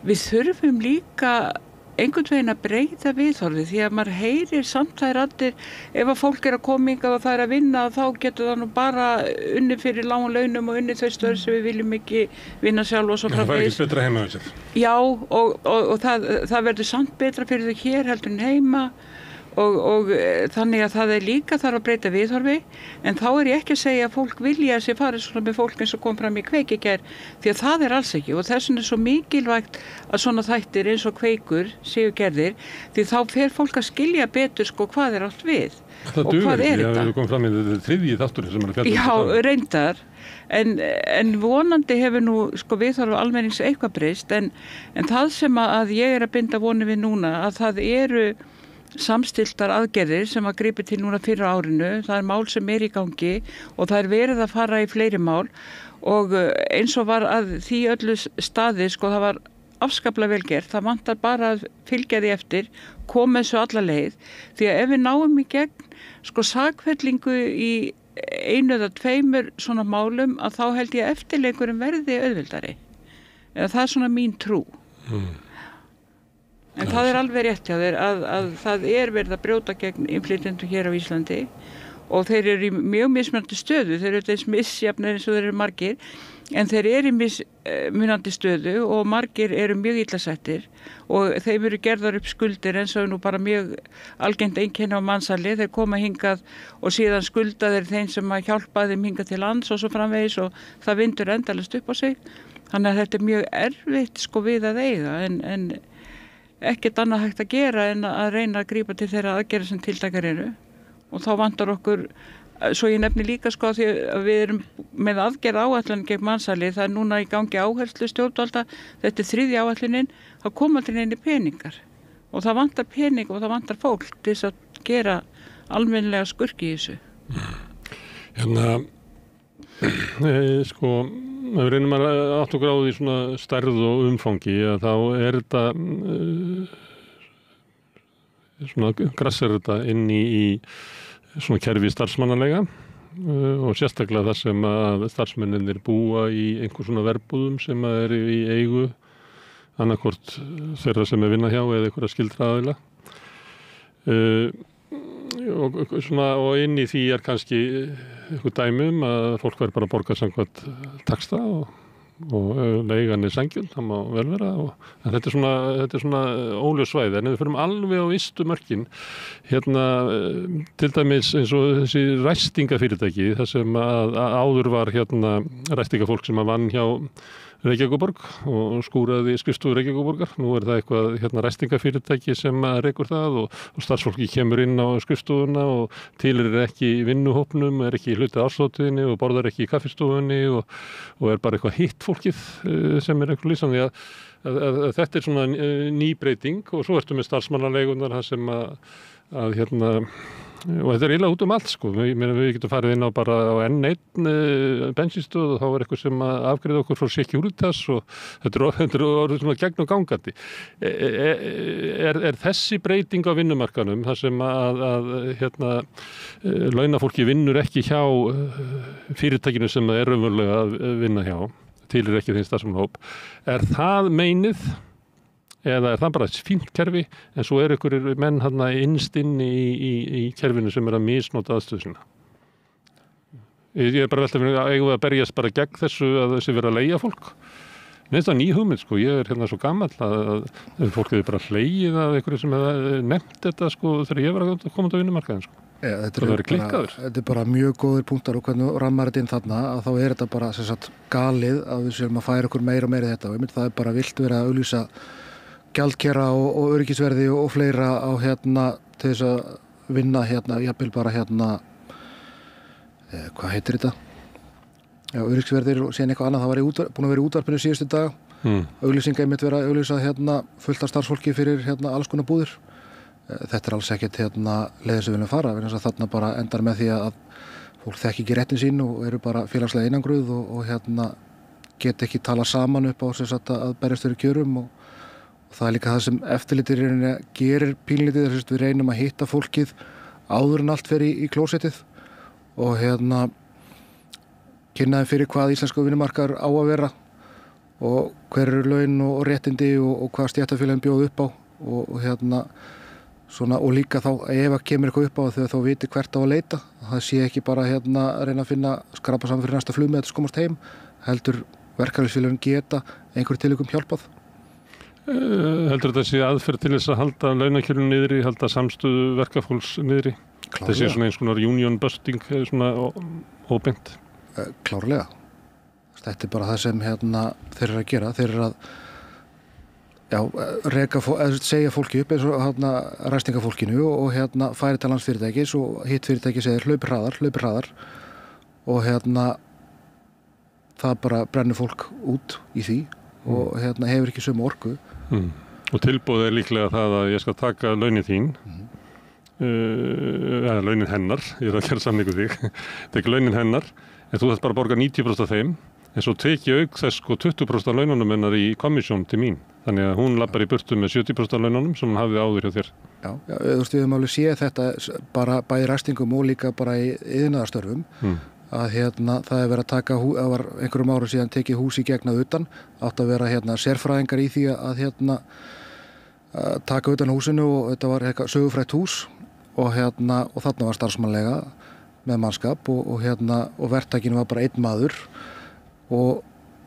við þurfum líka einhvern veginn að breyta viðhorfið því að maður heyrir samt þær raddir ef að fólk að koma hingað og það að vinna þá getur það nú bara unni fyrir lágum launum og unni þau störf sem við viljum ekki vinna sjálf og svo framvegis. Það var ekki betra heima þessar. Já og það verður samt betra fyrir þau hér heldur en heima og þannig að það líka þarf að breyta viðhorfi en þá ég ekki að segja að fólk vilja að sé farið svona með fólk eins og kom fram í Kveik í gær því að það alls ekki og þess vegna svo mikilvægt að svona þættir eins og Kveikur séu gerðir því þá fer fólk að skilja betur hvað átt við og hvað þetta. Það kom fram í þriðji þátturinn sem fjallað. Já, reyndar en vonandi hefur nú viðhorf almennings eitthvað breyst en það sem að ég að binda voni við núna að það eru samstiltar aðgerðir sem að grípi til núna fyrir árinu, það mál sem í gangi og það verið að fara í fleiri mál og eins og var að því öllu staði, það var afskaplega vel gert, það vantar bara að fylgja því eftir, koma þessu alla leið, því að ef við náum í gegn sakfellingu í 1 eða 2 svona málum að þá held ég að eftirleikurinn verði auðveldari, eða það svona mín trú. En það alveg rétt hjá þér að það verið að brjóta gegn innflytjendur hér á Íslandi og þeir eru í mjög mismunandi stöðu, þeir eru eins misjafnir eins og þeir eru margir, en þeir eru í mismunandi stöðu og margir eru mjög illa settir og þeim eru gerðar upp skuldir eins og nú bara mjög algengt einkenni á mansali, þeir koma hingað og síðan skulda þeir þeim sem að hjálpa þeim hingað til lands og svo framvegis og það vindur endalist upp á sig, þannig að þetta mjög erfitt við að eiga en ekkert annað hægt að gera en að reyna að grípa til þeirra aðgerða sem tiltækar eru og þá vantar okkur, svo ég nefni líka því að við erum með aðgerða áætlun gegn mansali, það núna í gangi áherslu stjórnvalda, þetta 3. áætlunin, það koma til neini peningar og það vantar pening og það vantar fólk til þess að gera almennilega skurki í þessu. Ef við reynum að átta okkur á því svona stærð og umfangi að þá þetta svona grassar þetta inn í svona kerfi starfsmannalega og sérstaklega það sem að starfsmennirnir búa í einhver svona verbúðum sem eru í eigu annarkvort þeirra sem vinna hjá eða einhverja skyldra aðila og inn í því kannski eitthvað dæmum að fólk verður bara að borga samkvæmt taxta og leigan sængjum, það má vel vera en þetta er svona óljós svæði en ef við förum alveg á ystu mörkin til dæmis eins og þessi ræstingafyrirtæki þar sem að áður var ræstingafólk sem að vann hjá Reykjavíkurborg og skúraði skrifstofu Reykjavíkurborgar. Nú það eitthvað ræstingafyrirtæki sem rekur það og starfsfólki kemur inn á skrifstofuna og tilir ekki í vinnuhópnum, ekki í hluti árshátíðinni og borðar ekki í kaffistofunni og bara eitthvað hitt fólkið sem eitthvað lýsandi að þetta svona nýbreyting og svo ertu með starfsmannaleigunar það sem að og þetta eiginlega út allt við getum farið inn á bara á N1 bensínstöð og þá eitthvað sem afgreiða okkur frá Securitas og þetta er orðið svona gegn og gangandi þessi breyting á vinnumarkanum þar sem að launafólki vinnur ekki hjá fyrirtækinu sem það er raunverulega að vinna hjá tilir ekki þeim starfsmannahóp það meinið eða það bara fínt kerfi en svo einhverjir menn innst inn í kerfinu sem að misnota aðstöðuna. Ég bara velta mér eigum við að berjast bara gegn þessu að þessi vera að leigja fólk. Neins það ný hugmynd ég svo gamall að fólk hefur bara hlegið að einhverju sem hefði nefnt þetta þegar ég var að koma á vinnumarkaðinn Þetta er bara mjög góðir punktar og hvernig rammar þetta inn þarna að þá er þetta bara sem sagt galið að við séum að færa okkur meira og meira í þetta og það er bara vilt verið að auglýsa gjaldkera og öryggisverði og fleira á til þess að vinna jafnvel bara hvað heitir þetta? Já, öryggisverðir og síðan eitthvað annað, það var búin að vera í útvarpinu síðustu dag auglýsinga einmitt vera að auglýsa fullt af starfsfólki fyrir alls konar búðir. Þetta er alls ekkert leiðir sem við viljum fara, vegna þess að þarna bara endar með því að fólk þekki ekki réttin sín og eru bara félagslega einangruð og get ekki tala saman upp á að berjast fyrir kjörum og það er líka það sem eftirlitið gerir pínlítið, þess að við reynum að hitta fólkið áður en allt fer í klósettið og kynna þeim fyrir hvað íslensku vinnumarkaður á að vera og hver eru laun og réttindi og hvað stéttarfélagin bjóð upp á og líka þá ef að kemur eitthvað upp á þegar þá viti hvert á að leita það sé ekki bara að reyna að skrapa saman fyrir næsta flug með að komast heim heldur verkalýðsfélögin geta einhverjum tilvikum hjálpað. Heldur þetta sé aðferð til þess að halda launakjörun niðri, halda samstöðu verkafólks niðri? Þetta sé svona eins konar union busting svona óbeint? Klárlega. Þetta er bara það sem þeir eru að gera. Þeir eru að segja fólki upp eins og ræstingafólkinu og færi til landsfyrirtækis og hitt fyrirtæki segir hlaupir hraðar og það bara brennur fólk út í því og hefur ekki sömu orku. Og tilboðið er líklega það að ég skal taka launin þín launin hennar, ég er að gera samningu þig tek launin hennar, en þú þarf bara að borga 90% af þeim, en svo tek ég auk þess 20% af laununum hennar í komissjón til mín, þannig að hún lappar í burtu með 70% af laununum sem hún hafði áður hjá þér. Já, þú veist, við höfum alveg séð þetta bara bæði ræstingum og líka bara í iðnaðarstörfum að það er verið að taka, það var einhverjum árum síðan tekið hús í gegn að utan, átt að vera sérfræðingar í því að taka utan húsinu og þetta var sögufrætt hús og þarna var starfsmannlega með mannskap og verktakinn var bara einn maður og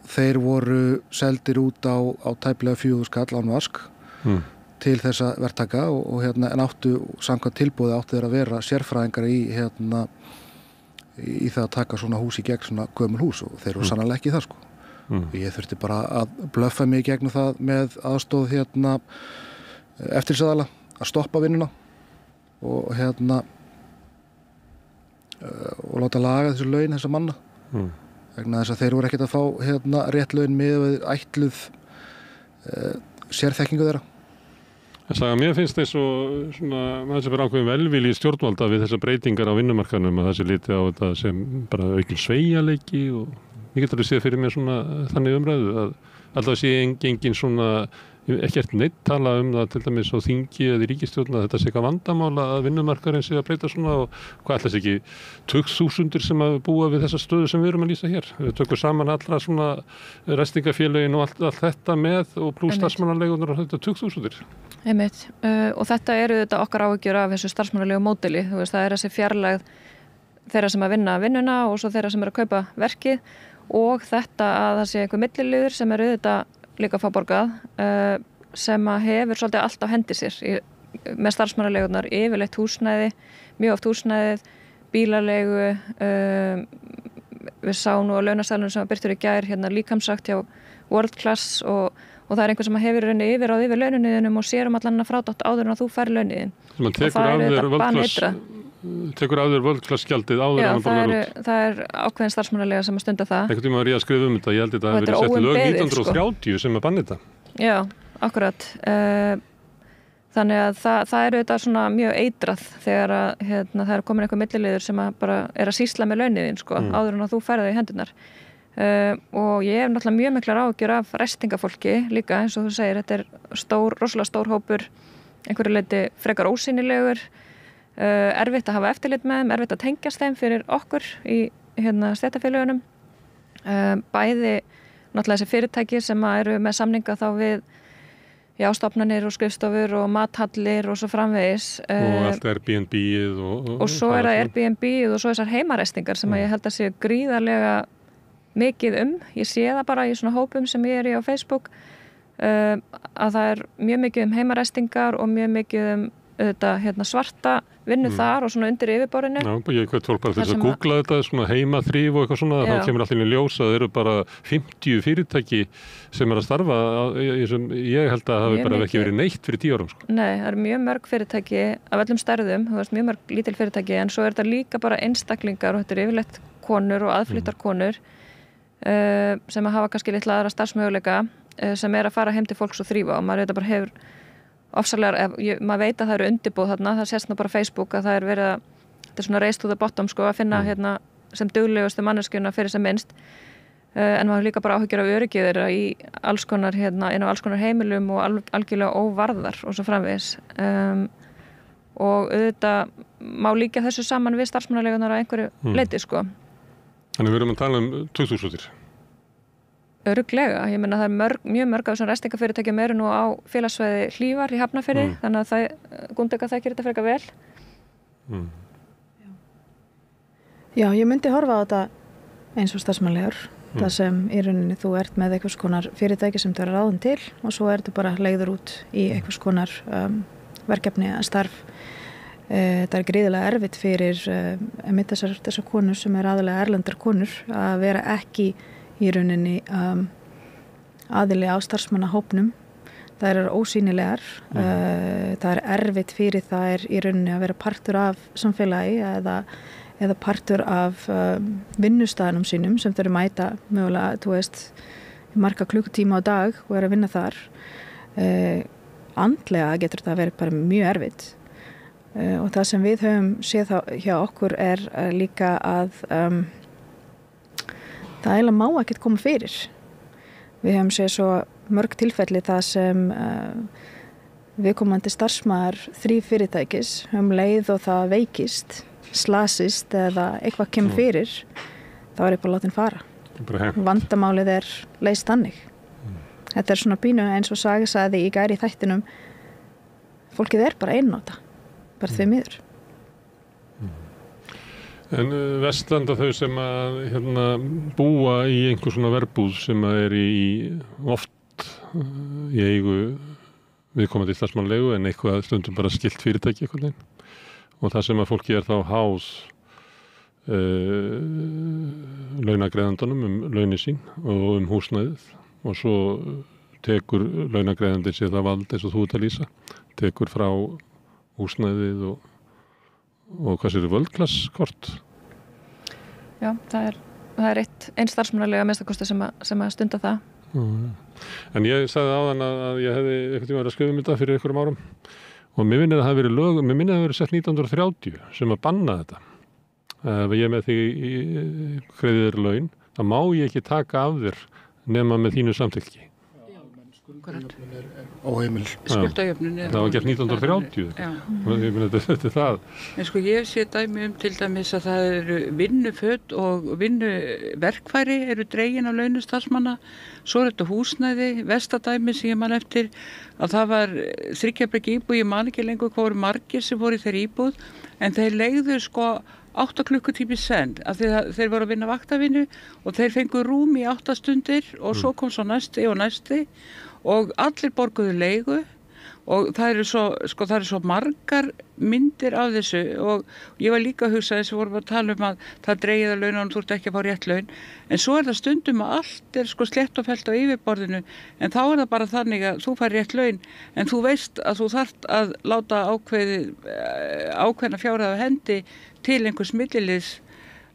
þeir voru seldir út á tæplega 4.000 kall án vask til þessa verktaka en áttu samkvæmt tilboði áttu þeir að vera sérfræðingar í það að taka svona hús í gegn, svona gömul hús og þeir eru sannarlega ekki það Ég þurfti bara að blöffa mig í gegnum það með aðstóð eftirlitsaðila að stoppa vinnuna og og láta laga þessu laun þessa manna vegna þess að þeir voru ekkert að fá rétt laun með ætluð sérþekkingu þeirra. Saga, mér finnst þess og þessi bara ákveðin velvilji stjórnvalda við þessar breytingar á vinnumarkanum að þessi liti á þetta sem bara aukinn sveigjanleiki og ég get alveg séð fyrir mér svona þannig umræðu að alltaf sé engin svona ekkert neitt tala það til dæmis á þingi eða í ríkisstjórn að þetta sé eitthvað vandamála að vinnumarkarinn sé að breyta svona og hvað ætla þess ekki 20.000 sem að búa við þessa stöðu sem við erum að lýsa hér. Við tökum saman allra svona ræstingafélögin og allt þetta með og pluss starfsmannaleigunar og þetta 20.000. Einmitt. Og þetta eru þetta okkar áhyggjur af þessu starfsmannalegu módeli. Þú veist, það er þessi fjarlægð þeirra sem að vinna vinnuna og svo þeirra sem er að kaupa verkið og þetta að það sé einhver milliliður sem er auðvitað líka að fá borgað sem að hefur svolítið allt á hendi sér með starfsmannaleigunar, yfirleitt húsnæði, mjög oft húsnæðið, bílalegu, við sáum nú á launastælunum sem birtur í gær líkamsagt hjá World Class og það er einhver sem hefur raunni yfir laununniðinum og sér allan að frádótt áður en að þú færi launniðin og það er þetta banneitra. Tekur á þér völdklassgjaldið áður en að borga út? Það er ákveðin starfsmannalega sem að stunda það. Einhvern tíma var ég að skrifa þetta, ég held þetta að verið sett lög 1930 sem að banna þetta. Já, akkurat. Þannig að það eru þetta svona mjög eitrað þegar að það er komin einhver milliliður sem að bara er að sýsla með launiðin áður en að þú færði það í hendurnar. Og ég hef náttúrulega mjög miklar áhyggjur af ræstingafólki líka eins og þú segir, þetta er rosalega stór hópur, einhverju leyti frekar ósýnilegur. Erfitt að hafa eftirlit með þeim, erfitt að tengjast þeim fyrir okkur í stéttarfélögunum. Bæði náttúrulega þessi fyrirtæki sem eru með samninga þá við stofnanir og skrifstofur og mathallir og svo framvegis. Og allt Airbnb-ið og svo er það Airbnb-ið og svo þessar heimarestingar sem ég held að séu gríðarlega mikið ég sé það bara í svona hópum sem ég er í á Facebook að það er mjög mikið heimarestingar og mjög mikið auðvitað svarta vinnu þar og svona undir yfirborðinu. Já, ég hvet fólk bara til þess að googla þetta, svona heimaþrif og eitthvað svona, þá kemur allir í ljós að það eru bara 50 fyrirtæki sem að starfa, ég held að það hafi bara ekki verið neitt fyrir 10 árum. Sko. Nei, það eru mjög mörg fyrirtæki af öllum stærðum, mjög mörg lítil fyrirtæki, en svo er þetta líka bara einstaklingar og þetta er yfirleitt konur og aðflyttar konur sem að hafa kannski litla aðra starfsmöguleika sem er að fara heim til fólks og þrífa og maður bara hefur ofsalega, maður veit að það eru undirbúð þarna, það sést nú bara á Facebook að það er verið að, þetta er svona race to the bottom sko, að finna sem duglegustu manneskjuna fyrir sem minnst en maður líka bara áhyggjur af öryggið þeirra í alls konar, inn á alls konar heimilum og algjörlega óvarðar og svo framvegis og auðvitað má líka þessu saman við starfsmannalegunar á einhverju leiti sko. Þannig við erum að tala 2000. Örugglega, ég meina það er mjög mörg af þessum restingafyrirtækjum eru nú á félagsvæði Hlífar í Hafnarfirði, þannig að Gundega þekkir þetta frekar vel. Já, ég myndi horfa á þetta eins og starfsmannalegur, það sem í rauninni þú ert með einhvers konar fyrirtæki sem þú er ráðin til og svo er þetta bara leigður út í einhvers konar verkefni að starf. Það er gríðilega erfitt fyrir þessar konur sem er aðalega erlendar konur að vera ekki í rauninni aðili á starfsmannahópnum. Það eru ósýnilegar. Það er erfitt fyrir þær í rauninni að vera partur af samfélagi eða partur af vinnustæðanum sínum sem þau eru mæta mögulega, marga klukkutíma á dag og eru að vinna þar. Andlega getur það verið bara mjög erfitt. Og það sem við höfum séð hjá okkur er líka að það eiginlega má ekkert koma fyrir. Við höfum séð svo mörg tilfelli það sem viðkomandi starfsmaður fyrirtækis leið og það veikist, slasist eða eitthvað kemur fyrir, þá er bara látin fara. Vandamálið er leyst þannig. Þetta er svona pínu eins og Saga sagði í gær í þættinum, fólkið er bara einnota, bara því miður. En vestlanda þau sem að búa í einhver svona verbúð sem að er oft í eigu viðkomandi starfsmannalegu en eitthvað stundum bara skilt fyrirtæki eitthvað og það sem að fólki er þá háð launagreiðandunum launin sín og húsnæðið og svo tekur launagreiðandinn sér það vald eins og þú ert að lýsa, tekur frá húsnæðið og hvað sér völdklasskort? Já, það er einn starfsmannalega minnstakosti sem að stunda það. En ég sagði áðan að ég hefði einhvern tíma verið að skrifa þetta fyrir einhverjum árum og mér minnir að það hafi verið lög, mér minnir að það hafi verið sett 1930 sem að banna þetta. Ef ég með því greiðir laun, þá má ég ekki taka af þér nema með þínu samþykki. Óheimil. Skuldajöfnun það var gert 1930 þetta er það. En sko ég sé dæmi til dæmis að það eru vinnuföt og vinnuverkfæri eru dregin af launum starfsmanna, svo er þetta húsnæði, vestadæmi sem ég man eftir að það var þriggjabrygg íbúð, ég man ekki lengur hvað voru margir sem voru í þeirri íbúð en þeir leigðu sko 8 klukkutími senn af því að þeir voru að vinna vaktavinnu og þeir fengu rúm í 8 stundir og svo kom svo næsti og næsti og allir borguðu leigu og það eru svo margar myndir af þessu og ég var líka að hugsa þess að vorum að tala um að það dreigið að launum þú ert ekki að fá rétt laun en svo er það stundum að allt er sko slett og fellt á yfirborðinu en þá er það bara þannig að þú fær rétt laun en þú veist að þú þarft að láta ákveðna fjárhæð af hendi til einhvers milliliðs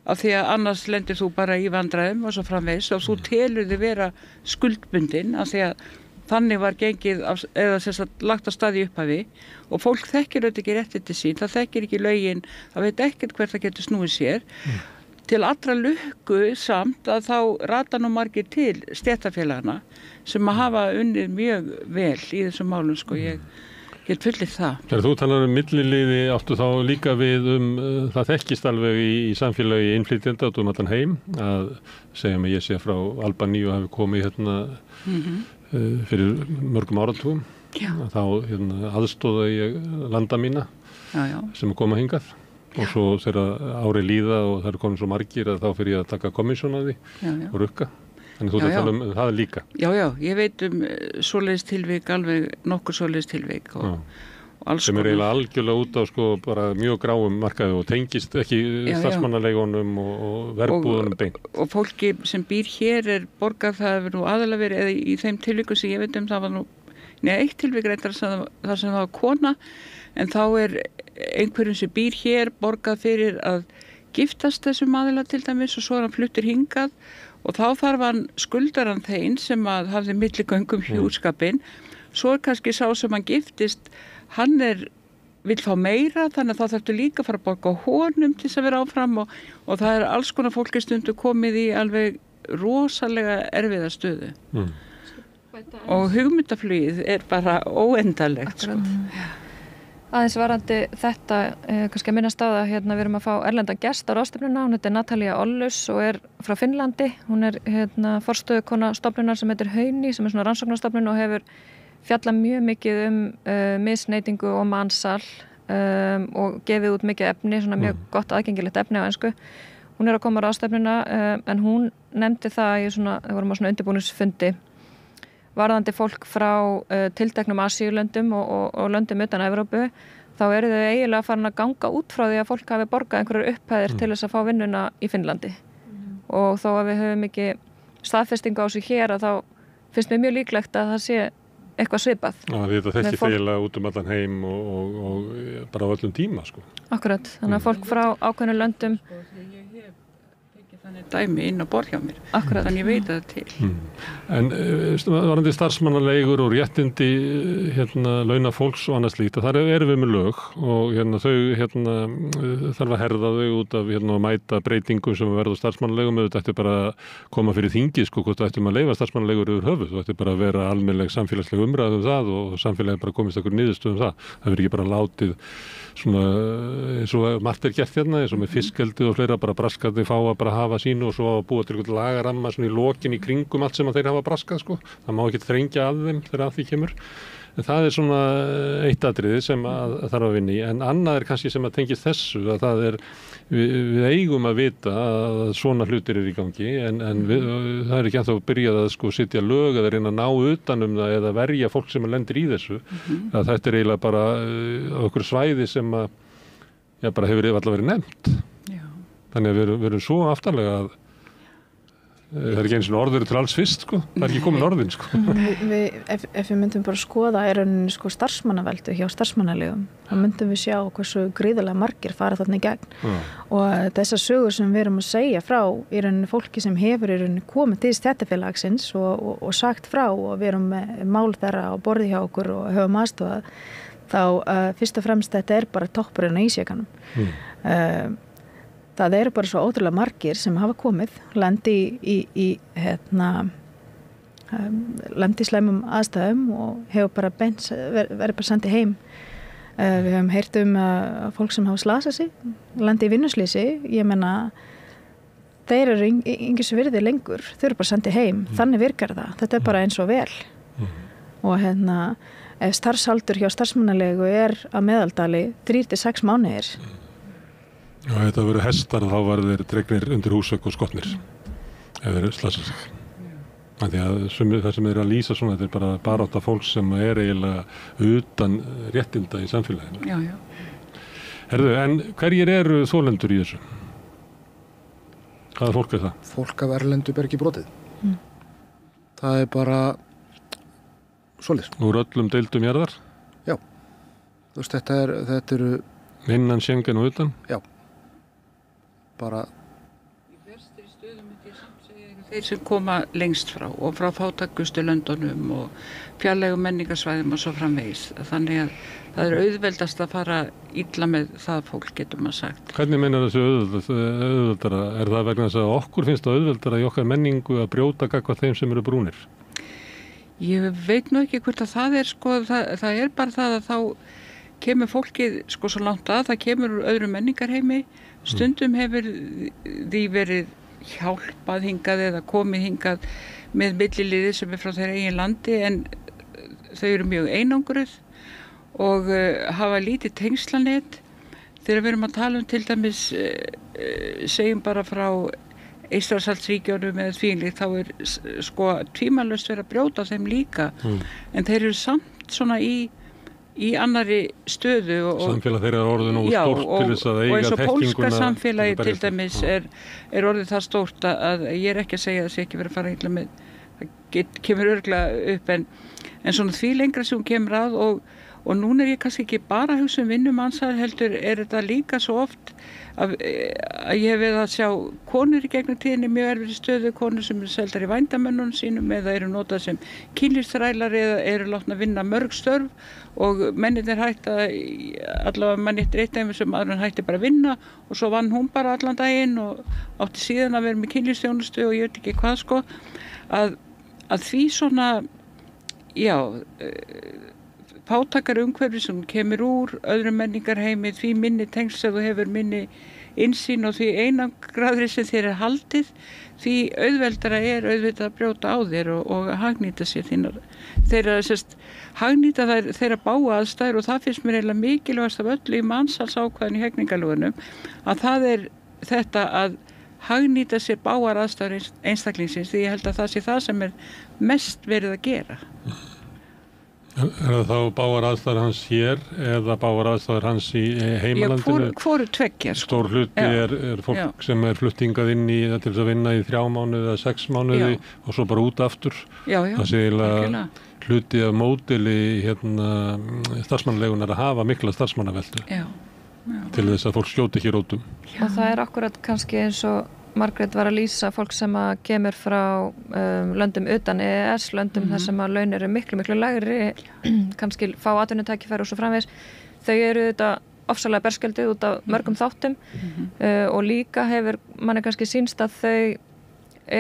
af því að annars lendir þú bara í vandræðum og svo framvegis og þú telur þig vera skuldbundin af því að þannig var gengið eða lagt á stað í upphafi og fólk þekkir auðvitað ekki réttindi sín, það þekkir ekki lögin, það veit ekkert hvert það getur snúið sér. Til allra lukku samt að þá rata nú margir til stéttarfélagana sem að hafa unnið mjög vel í þessum málum, sko, ég get fullið það. Þegar þú talar milliliði áttu þá líka við það þekkist alveg í samfélagi innflytjenda út allan heim að segja mig ég sé frá Albaníu og hafi komið fyrir mörgum áratugum þá aðstóða ég landa mína sem koma hingað og svo þegar ári líða og það eru komin svo margir að þá fyrir ég að taka komissjón að því og rukka þannig þú tala það líka Já, ég veit svoleiðis tilvik alveg nokkur svoleiðis tilvik sem eiginlega algjörlega út á sko bara mjög gráum markaði og tengist ekki starfsmannaleigunum og verbúðunum beint. Og fólki sem býr hér borgað, það hefur nú aðalega verið, eða í þeim tilvikum sem ég veit það var nú, eitt tilvik reyndar þar sem það var kona, en þá einhverjum sem býr hér borgað fyrir að giftast þessum aðila til dæmis og svo hann fluttir hingað og þá þarf hann skuldaran þeim sem að hafði milligöngum hjúskapinn, svo kannski sá sem hann giftist, hann vill fá meira, þannig að þá þarftu líka að fara að borga honum til þess að vera áfram og það alls konar fólki stundu komið í alveg rosalega erfiða stöðu. Og hugmyndaflugið bara óendalegt. Sko. Aðeins varandi þetta, kannski að minnast á það, hérna við erum að fá erlendan gest á ráðstefnuna, hún heitir Natalia Ollus og frá Finnlandi, hún forstöðukona stofnunar sem heitir Hauni, sem svona rannsóknarstofnun og hefur fjallað mjög mikið misneytingu og mansal og gefið út mikið efni, svona mjög gott aðgengilegt efni á ensku. Hún að koma á ráðstefnuna en hún nefndi það, við vorum á svona undirbúningsfundi, varðandi fólk frá tilteknum Asíulöndum og löndum utan Evrópu, þá þau eiginlega farin að ganga út frá því að fólk hafi borgað einhverjar upphæðir til þess að fá vinnuna í Finnlandi. Og þó að við höfum ekki staðfestingu á sig hér að þá finnst mér mjög líklegt að það sé eitthvað svipað. Þetta þekki eiginlega út allan heim og bara á öllum tíma, sko. Akkurat, þannig að fólk frá ákveðnu löndum dæmi inn á borð hjá mér. Akkurat. Þannig ég veit það til. En varandi starfsmannaleigur og réttindi launa fólks og annað slíkt, þar erum við með lög og þau þarf að herða þau út af að mæta breytingum sem verður starfsmannalegum, þetta ætti bara að koma fyrir þingið, sko, hvort ættum að leyfa starfsmannaleigur yfir höfuð, það ætti bara að vera almennileg samfélagsleg umræða það og samfélagið bara komist okkur niðurstöðum það. Það verður ekki bara látið svona eins og margt gert eins og með fiskeldið og fleira, bara braskandi fá að bara hafa sínu og svo að búa til einhvern lagaramma svona í lokin í kringum allt sem að þeir hafa braskað, sko. Það má ekki þrengja að þeim þegar að því kemur. En það svona eitt atriði sem að þarf að vinna í, en annað kannski sem að tengist þessu, að það við eigum að vita að svona hlutir í gangi, en það ekki ennþá byrjað að sko sitja lög eða reyna að ná utan það eða verja fólk sem lendir í þessu. Að þetta eiginlega bara á okkur svæði sem að bara hefur allavega verið nefnt. Já. Þannig að við erum svo aftarlega að það ekki eins og orður til alls fyrst, sko. Það ekki komin orðin, sko. Ef við myndum bara skoða rauninni sko starfsmannaveldu hjá starfsmannalegum, þá myndum við sjá hversu gríðarlega margir fara þarna í gegn. Og þessar sögur sem við erum að segja frá í rauninni fólki sem hefur í rauninni komið til stéttarfélagsins og sagt frá og við erum með mál þeirra á borði hjá okkur og höfum aðstofað, þá fyrst og fremst þetta bara toppurinn á ísjakanum. Það eru bara svo ótrúlega margir sem hafa komið, lendi í slæmum aðstæðum og hefur bara verið bara sendið heim. Við höfum heyrt fólk sem hafa slasað sig, lendi í vinnuslýsi, ég meina, þeir eru engis virði lengur, þau eru bara sendið heim, þannig virkar það, þetta bara eins og vel. Og ef starfsaldur hjá starfsmannalegu að meðaldali 3 til 6 mánuðir, Já, þetta verður hestar og þá var þeir dregnir undir húsvegg og skotnir ef þeir slasa sig. Því að það sem þeir að lýsa svona, þetta bara barátta fólk sem eiginlega utan réttinda í samfélaginu. Já. Herðu, en hverjir eru þolendur í þessu? Hvaða fólk það? Fólk af erlendu bergi brotið. Það bara svoleiðis. Úr öllum deildum jarðar? Já. Þú veist, þetta eru innan Schengen og utan? Já. Bara í verstri stöðum myndi ég samt segja þeir sem koma lengst frá og frá fátækustu löndunum og fjarlægum menningarsvæðum og svo framvegis. Þannig að það auðveldast að fara illa með það fólk, getur maður sagt. Hvernig meinar þessu auðveldara? Það vegna þess að okkur finnst það auðveldara í okkar menningu að brjóta gagnvart þeim sem eru brúnir? Ég veit nú ekki hvort að það sko, það bara það að þá kemur fólkið sko svo langt að það kemur úr öðru menningarheimi. Stundum hefur því verið hjálpað hingað eða komið hingað með milliliði sem frá þeirra eigin landi, en þau eru mjög einangruð og hafa lítið tengslanet. Þegar við erum að tala til dæmis, segjum bara frá Eystrasaltsríkjunum eða þvílíkt, þá sko tvímælust verið að brjóta þeim líka, en þeir eru samt svona í í annari stöðu samfélag þeirra er orðið nú stórt til þess að eiga og eins og þekkinguna pólska samfélagi til dæmis er orðið það stórt að ég er ekki að segja að það sé ekki verið að fara illa með það kemur örugglega upp en svona því lengra sem hún kemur að og núna er ég kannski ekki bara að hugsa vinnumansal heldur þetta líka svo oft að ég hef verið að sjá konur í gegnum tíðinni mjög erfið stöðu, konur sem eru seldar í vændamönnunum sínum eða eru notað sem kynlífsþrælar eða eru látna að vinna mörg störf og mennirnir hætta allavega mann eitt dæmi sem aðrun hætti bara að vinna og svo vann hún bara allan daginn og átti síðan að vera með kynlífsþjónustu og ég veit ekki hvað sko að því svona fátækari umhverfi sem kemur úr öðrum menningarheimi, því minni tengsl sem þú hefur minni innsýn og því einangraðri sem þér er haldið, því auðveldara er auðvitað að brjóta á þér og hagnýta sér þeirra hagnýta þeirra báa aðstæður og það finnst mér eiginlega mikilvægast af öllu í mansalsákvæðinu í hegningarlögunum að það er þetta að hagnýta sér báar aðstæður einstaklingsins því ég held að það sé það sem er mest verið að gera. Er það þá báar aðstæður hans hér eða báar aðstæður hans í heimalandinu? Hvoru tveggja. Stór hluti er fólk sem er fluttingað inn í til þess að vinna í 3 mánuði eða 6 mánuði og svo bara út aftur. Það sé eiginlega hluti af módeli starfsmannalegunar að hafa mikla starfsmannaveldu til þess að fólk skjóti hér ótum. Og það er akkurat kannski eins og Margrét var að lýsa fólk sem að kemur frá löndum utan EES löndum þar sem að laun eru miklu lægri kannski fá atvinnutækifæri og svo framvegis þau eru þetta ofsalega berskjölduð út af mörgum þáttum og líka hefur manni kannski sýnst að þau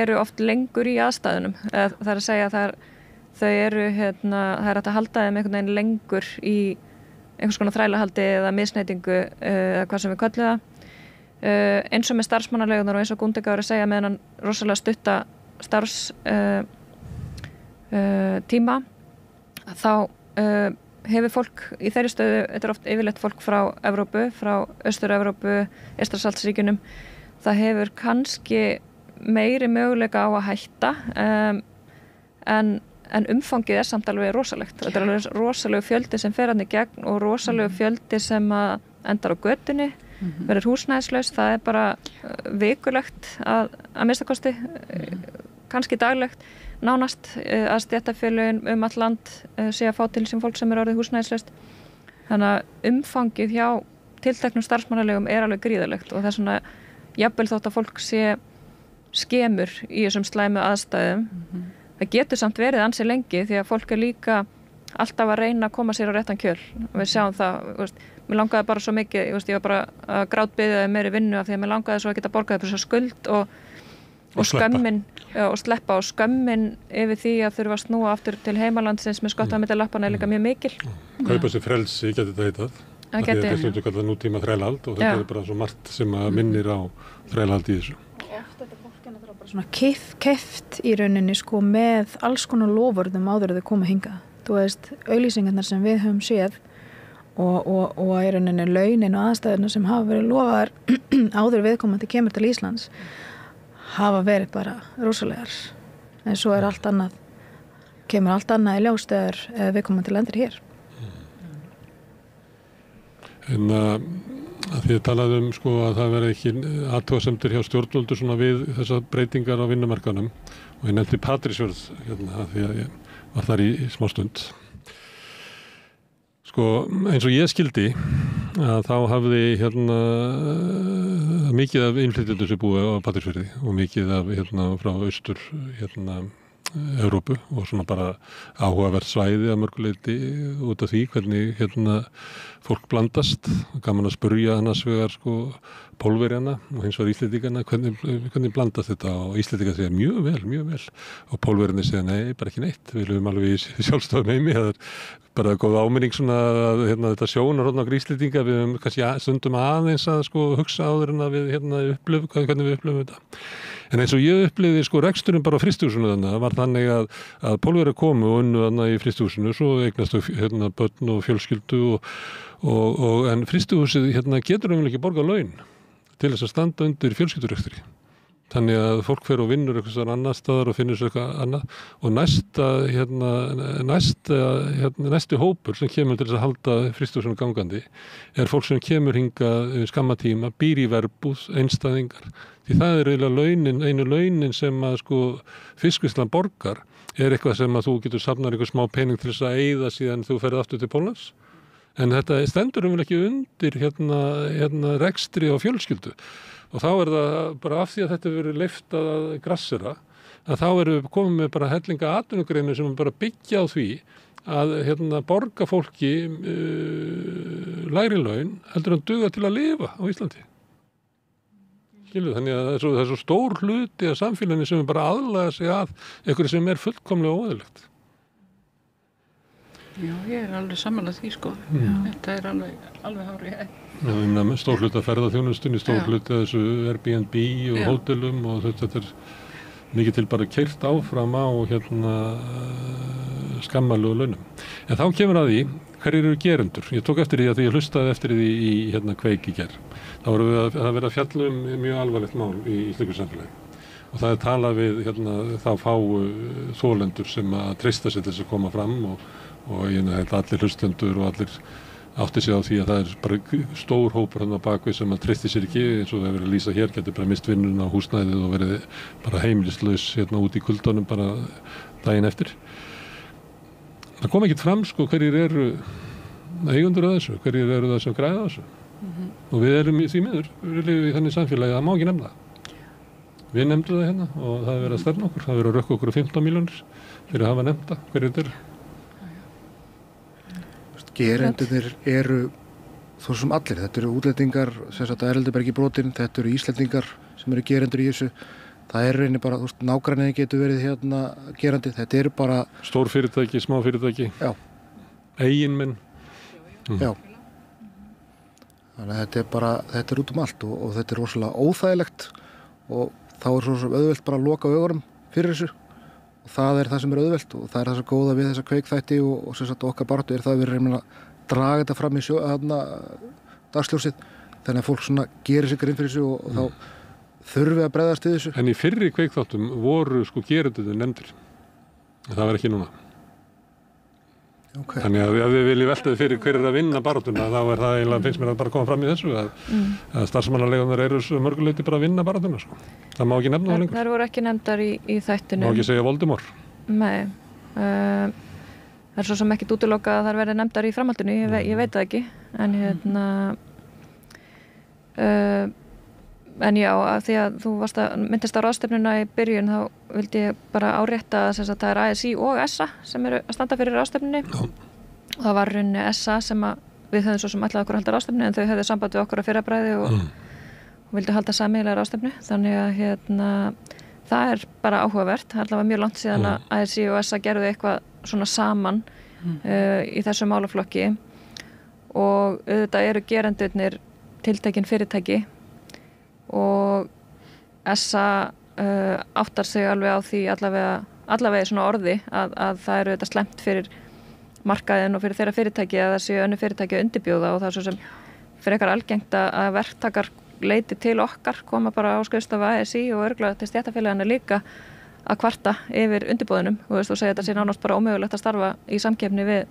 eru oft lengur í aðstæðunum það er að segja að þau eru það er að halda þeim einhvern veginn lengur í einhvers konar þrælahaldi eða misneytingu eða hvað sem við köllum það eins og með starfsmannalegunar og eins og Gundega var að segja með hann rosalega stutta starfstíma þá hefur fólk í þeirri stöðu, þetta er oft yfirleitt fólk frá Evrópu, frá Austur-Evrópu Eystrasaltsríkjunum, það hefur kannski meiri möguleika á að hætta en umfangið er samt alveg rosalegt þetta er alveg rosalegu fjöldi sem fer hann í gegn og rosalegu fjöldi sem að endar á götunni verður húsnæðislaus, það er bara vikulegt að minnstakosti kannski daglegt nánast að stéttarfélögin all land sé að fá til sem fólk sem er orðið húsnæðislaust þannig að umfangið hjá tilteknum starfsmannalegum er alveg gríðarlegt og það er svona jafnvel þótt að fólk sé skemur í þessum slæmu aðstæðum það getur samt verið ansi lengi því að fólk er líka alltaf að reyna að koma sér á réttan kjöl og við sjáum það, mér langaði bara svo mikið, ég var bara að grátbiðja meiri vinnu af því að mér langaði svo að geta borgað upp þessa skuld og skömmin og sleppa og skömmin yfir því að þurfa að snúa aftur til heimalandsins með skotta milli lappana er líka mjög mikil. Kaupa sér frelsi getur þetta heitað. Það er stundu kallað nútíma þrælahald og þetta er bara svo margt sem að minnir á þrælahald í þessu. Oft þetta fólk er bara svona keft í rauninni sko með alls konar lofurðum áður að þau koma hingað. Þú veist, auglýsingarnar sem við höfum séð og í rauninni launin og aðstæðurnar sem hafa verið lofaðar áður viðkomandi kemur til Íslands hafa verið bara rosalegar en svo er kemur allt annað í ljós þegar viðkomandi lendir hér. En að þið talaðu sko að það verið ekki athugasemdir hjá stjórnvöldur svona við þessar breytingar á vinnumarkanum og ég nefndi Patrísfjörð því að ég var þar í smá stund. Sko eins og ég skildi að þá hafði mikið af innflytjendur sem búið á Patrísfirði og mikið af frá austur Evrópu og svona bara áhugavert svæði að mörguleyti út af því hvernig fólk blandast. Gaman að spurja annars vegar sko Pólverjana og hins vegar Íslendingana hvernig blandast þetta og Íslendingar segja mjög vel og Pólverjarnir segja nei, bara ekki neitt, við lifum alveg í sjálfstofum heimi, það er bara góð áminning svona að þetta sjónarhorn okkar Íslendinga, við höfum kannski stundum aðeins að sko hugsa áður en að við hvernig við upplifum þetta. En eins og ég upplifði sko reksturinn bara á frystihúsinu þannig, það var þannig að Pólverjar komu og unnu þannig í frystihúsinu, svo eignast þau börn og fjölskyldu en frystihúsið getur ekki borgað laun til þess að standa undir fjölskyldurekstri. Þannig að fólk fer og vinnur eitthvað annar staðar og finnur sér eitthvað annað og næsti hópur sem kemur til þess að halda frystihúsunum gangandi fólk sem kemur hingað skamma tíma, býr í verbúð, einstæðingar. Því það eiginlega einu launin sem að fiskvinnslan borgar eitthvað sem að þú getur safnar eitthvað smá pening til þess að eyða síðan þú ferð aftur til Póllands. En þetta stendur ekki undir rekstri og fjölskyldu. Og þá það bara af því að þetta verið leyft að grassera, að þá við komið með bara hellinga atvinnugreinu sem bara byggja á því að borga fólki lægri laun heldur en duga til að lifa á Íslandi. Þannig að það svo stór hluti af samfélaginu sem bara aðlaga sig að einhverju sem fullkomlega óeðlilegt. Já, ég alveg sammála því Þetta alveg hárið. Já, stór hluti af ferðaþjónustunni, stór hluti af þessu Airbnb og hótelum og þetta mikið til bara keyrt áfram á skammalegu launum. En þá kemur að því, hverjir eru gerendur? Ég tók eftir því að ég hlustaði eftir því í Kveik í gær. Þá voru við að vera að fjalla mjög alvarlegt mál í slíku samfélagi. Og það talað við þá fáu þolendur sem að treysta sér til þess að koma fram og allir hlustendur og allir átti sig á því að það bara stór hópur á bakvið sem að treysti sér ekki eins og það verið að lýsa hér, getur bara mist vinnuna á húsnæðið og verið bara heimilislaus út í kuldanum bara daginn eftir. Það kom ekkert fram hverjir eru eigendur að þessu, hverjir eru það sem græða þessu. Og við erum í því miður, við lifum í þannig samfélagi að það má ekki nefna það. Við nefndum það og það verið að stærna okkur, það verið að rökka okkur 15 milljónir fyrir að hafa nefnda hverjir þetta eru. Gerendurnir eru þó sem allir, þetta eru útlendingar sem sagt að erlendabergi brotin, þetta eru Íslendingar sem eru gerendur í þessu. Það reyni bara, nágrannin getur verið gerandi, þetta eru bara stór fyrirtæki, smá fyrirtæki. Já. Eiginmenn. Já. Þannig að þetta út allt og þetta rosalega óþægilegt og þá svo auðvelt bara að loka augunum fyrir þessu. Það það sem auðvelt og það það sem góða við þessa kveikþætti og sem sagt okkar baráttu það við reynum að draga þetta fram í dagsljósið þannig að fólk gerir sig grein fyrir þessu og þá þurfum við að bregðast við þessu. En í fyrri kveikþáttum voru gerendurnir nefndir. Það var ekki núna. Okay. Þannig að ef við viljum velta þið fyrir hver að vinna baráttuna þá það eiginlega finnst mér að bara koma fram í þessu að starfsmannaleigunar eru mörguleyti bara að vinna baráttuna. Það má ekki nefna það lengur. Það voru ekki nefndar í þættinu. Má ekki segja Voldemort. Nei. Það svo sem ekkert útilokað að það verði nefndar í framhaldinu, ég veit það ekki. En já, af því að þú myndist á ráðstefnuna í byrjun þá vildi ég bara árétta að það ASÍ og SA sem eru að standa fyrir ráðstefnunni. Það var rauninni SA sem við höfum svo sem ætlaði okkur að halda ráðstefnu en þau höfðu samband við okkur á fyrrabræði og vildi halda sameiginlega ráðstefnu. Þannig að það bara áhugavert. Það var mjög langt síðan að ASÍ og SA gerðu eitthvað svona saman í þessu málaflokki og auðvitað eru gerendurnir tiltekin fyrirtæki og SA áttar sig alveg á því allavega svona orði að það eru þetta slæmt fyrir markaðin og fyrir þeirra fyrirtæki að það séu önnur fyrirtæki að undirbjóða og það er svo sem fyrir eitthvað algengt að verktakar leiti til okkar, koma bara á skrifstofu ASÍ og örugglega til stéttarfélagana líka að kvarta yfir undirbúðunum og segja þetta sé nánast bara ómögulegt að starfa í samkeppni við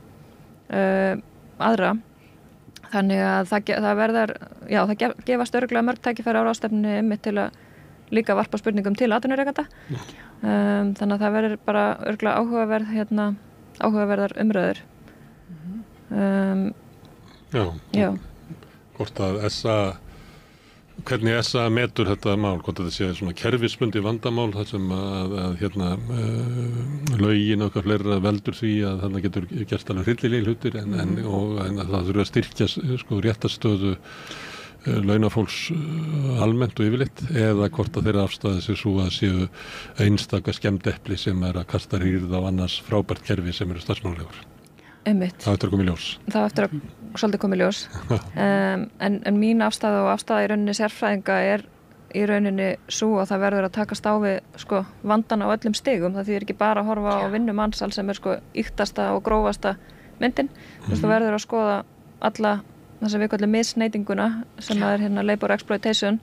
aðra. Þannig að það gefast örugglega mörg tækifæri á ráðstefnunni einmitt til að líka varpa spurningum til atvinnurekenda. Þannig að það verður bara örugglega áhugaverðar umræður. Já. Hvort að hvernig SA metur þetta mál, hvort þetta sé svona kerfisbundi vandamál þar sem lögin okkar fleira veldur því að þarna getur gert alveg hryllilegir hlutir en það þurfa að styrkja réttarstöðu launafólks almennt og yfirleitt eða hvort að þeirra afstæði sig svo að séu einstaka skemmdepli sem að kasta rýrð á annars frábært kerfi sem eru starfsmannalegur. Einmitt. Það eftir að koma í ljós. Það eftir að svolítið koma í ljós. En mín afstæða og afstæða í rauninni sérfræðinga er í rauninni svo að það verður að takast á við vandan á öllum stigum. Það þýðir ekki bara að horfa á vinnumansal sem er ýktasta og grófasta myndin. Það verður að skoða alla það sem við kallum misneytinguna sem er labor exploitation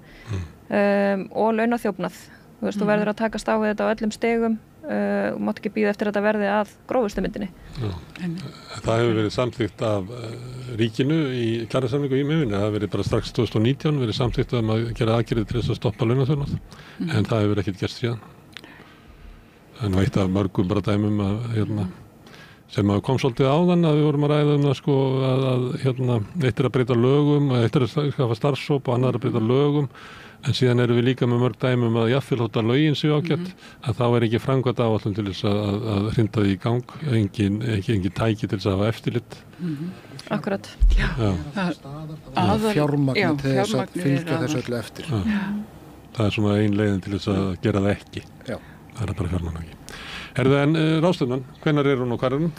og launaþjófnað Þú veist, þú verður að takast á við þetta á öllum stegum og mátt ekki bíða eftir að þetta verði að grófustu myndinni. Það hefur verið samþykkt af ríkinu í kjarasamningu í miðunni. Það hefur verið bara strax 2019 verið samþykkt að gera aðgerðir til þess að stoppa launaþjófnað, en það hefur ekkert gerst síðan. Það eitt af mörgum bara dæmum sem kom svolítið áðan að við vorum að ræða það sko að eitt að breyta lögum, eitt að skafa starfshóp og annar að breyta lögum. En síðan erum við líka með mörg dæmum að jafnvel þótt að lögin séu ágætt, að þá ekki framkvæmt áætlun til þess að hrinda því í gang, engin tæki til þess að hafa eftirlit. Akkurat. Fjármagn til þess að fylgja þessu öllu eftir. Það er svona ein leiðin til þess að gera það ekki. Það er bara fjármagn ekki. En ráðstefnan, hvenær er hún og hvar er hún?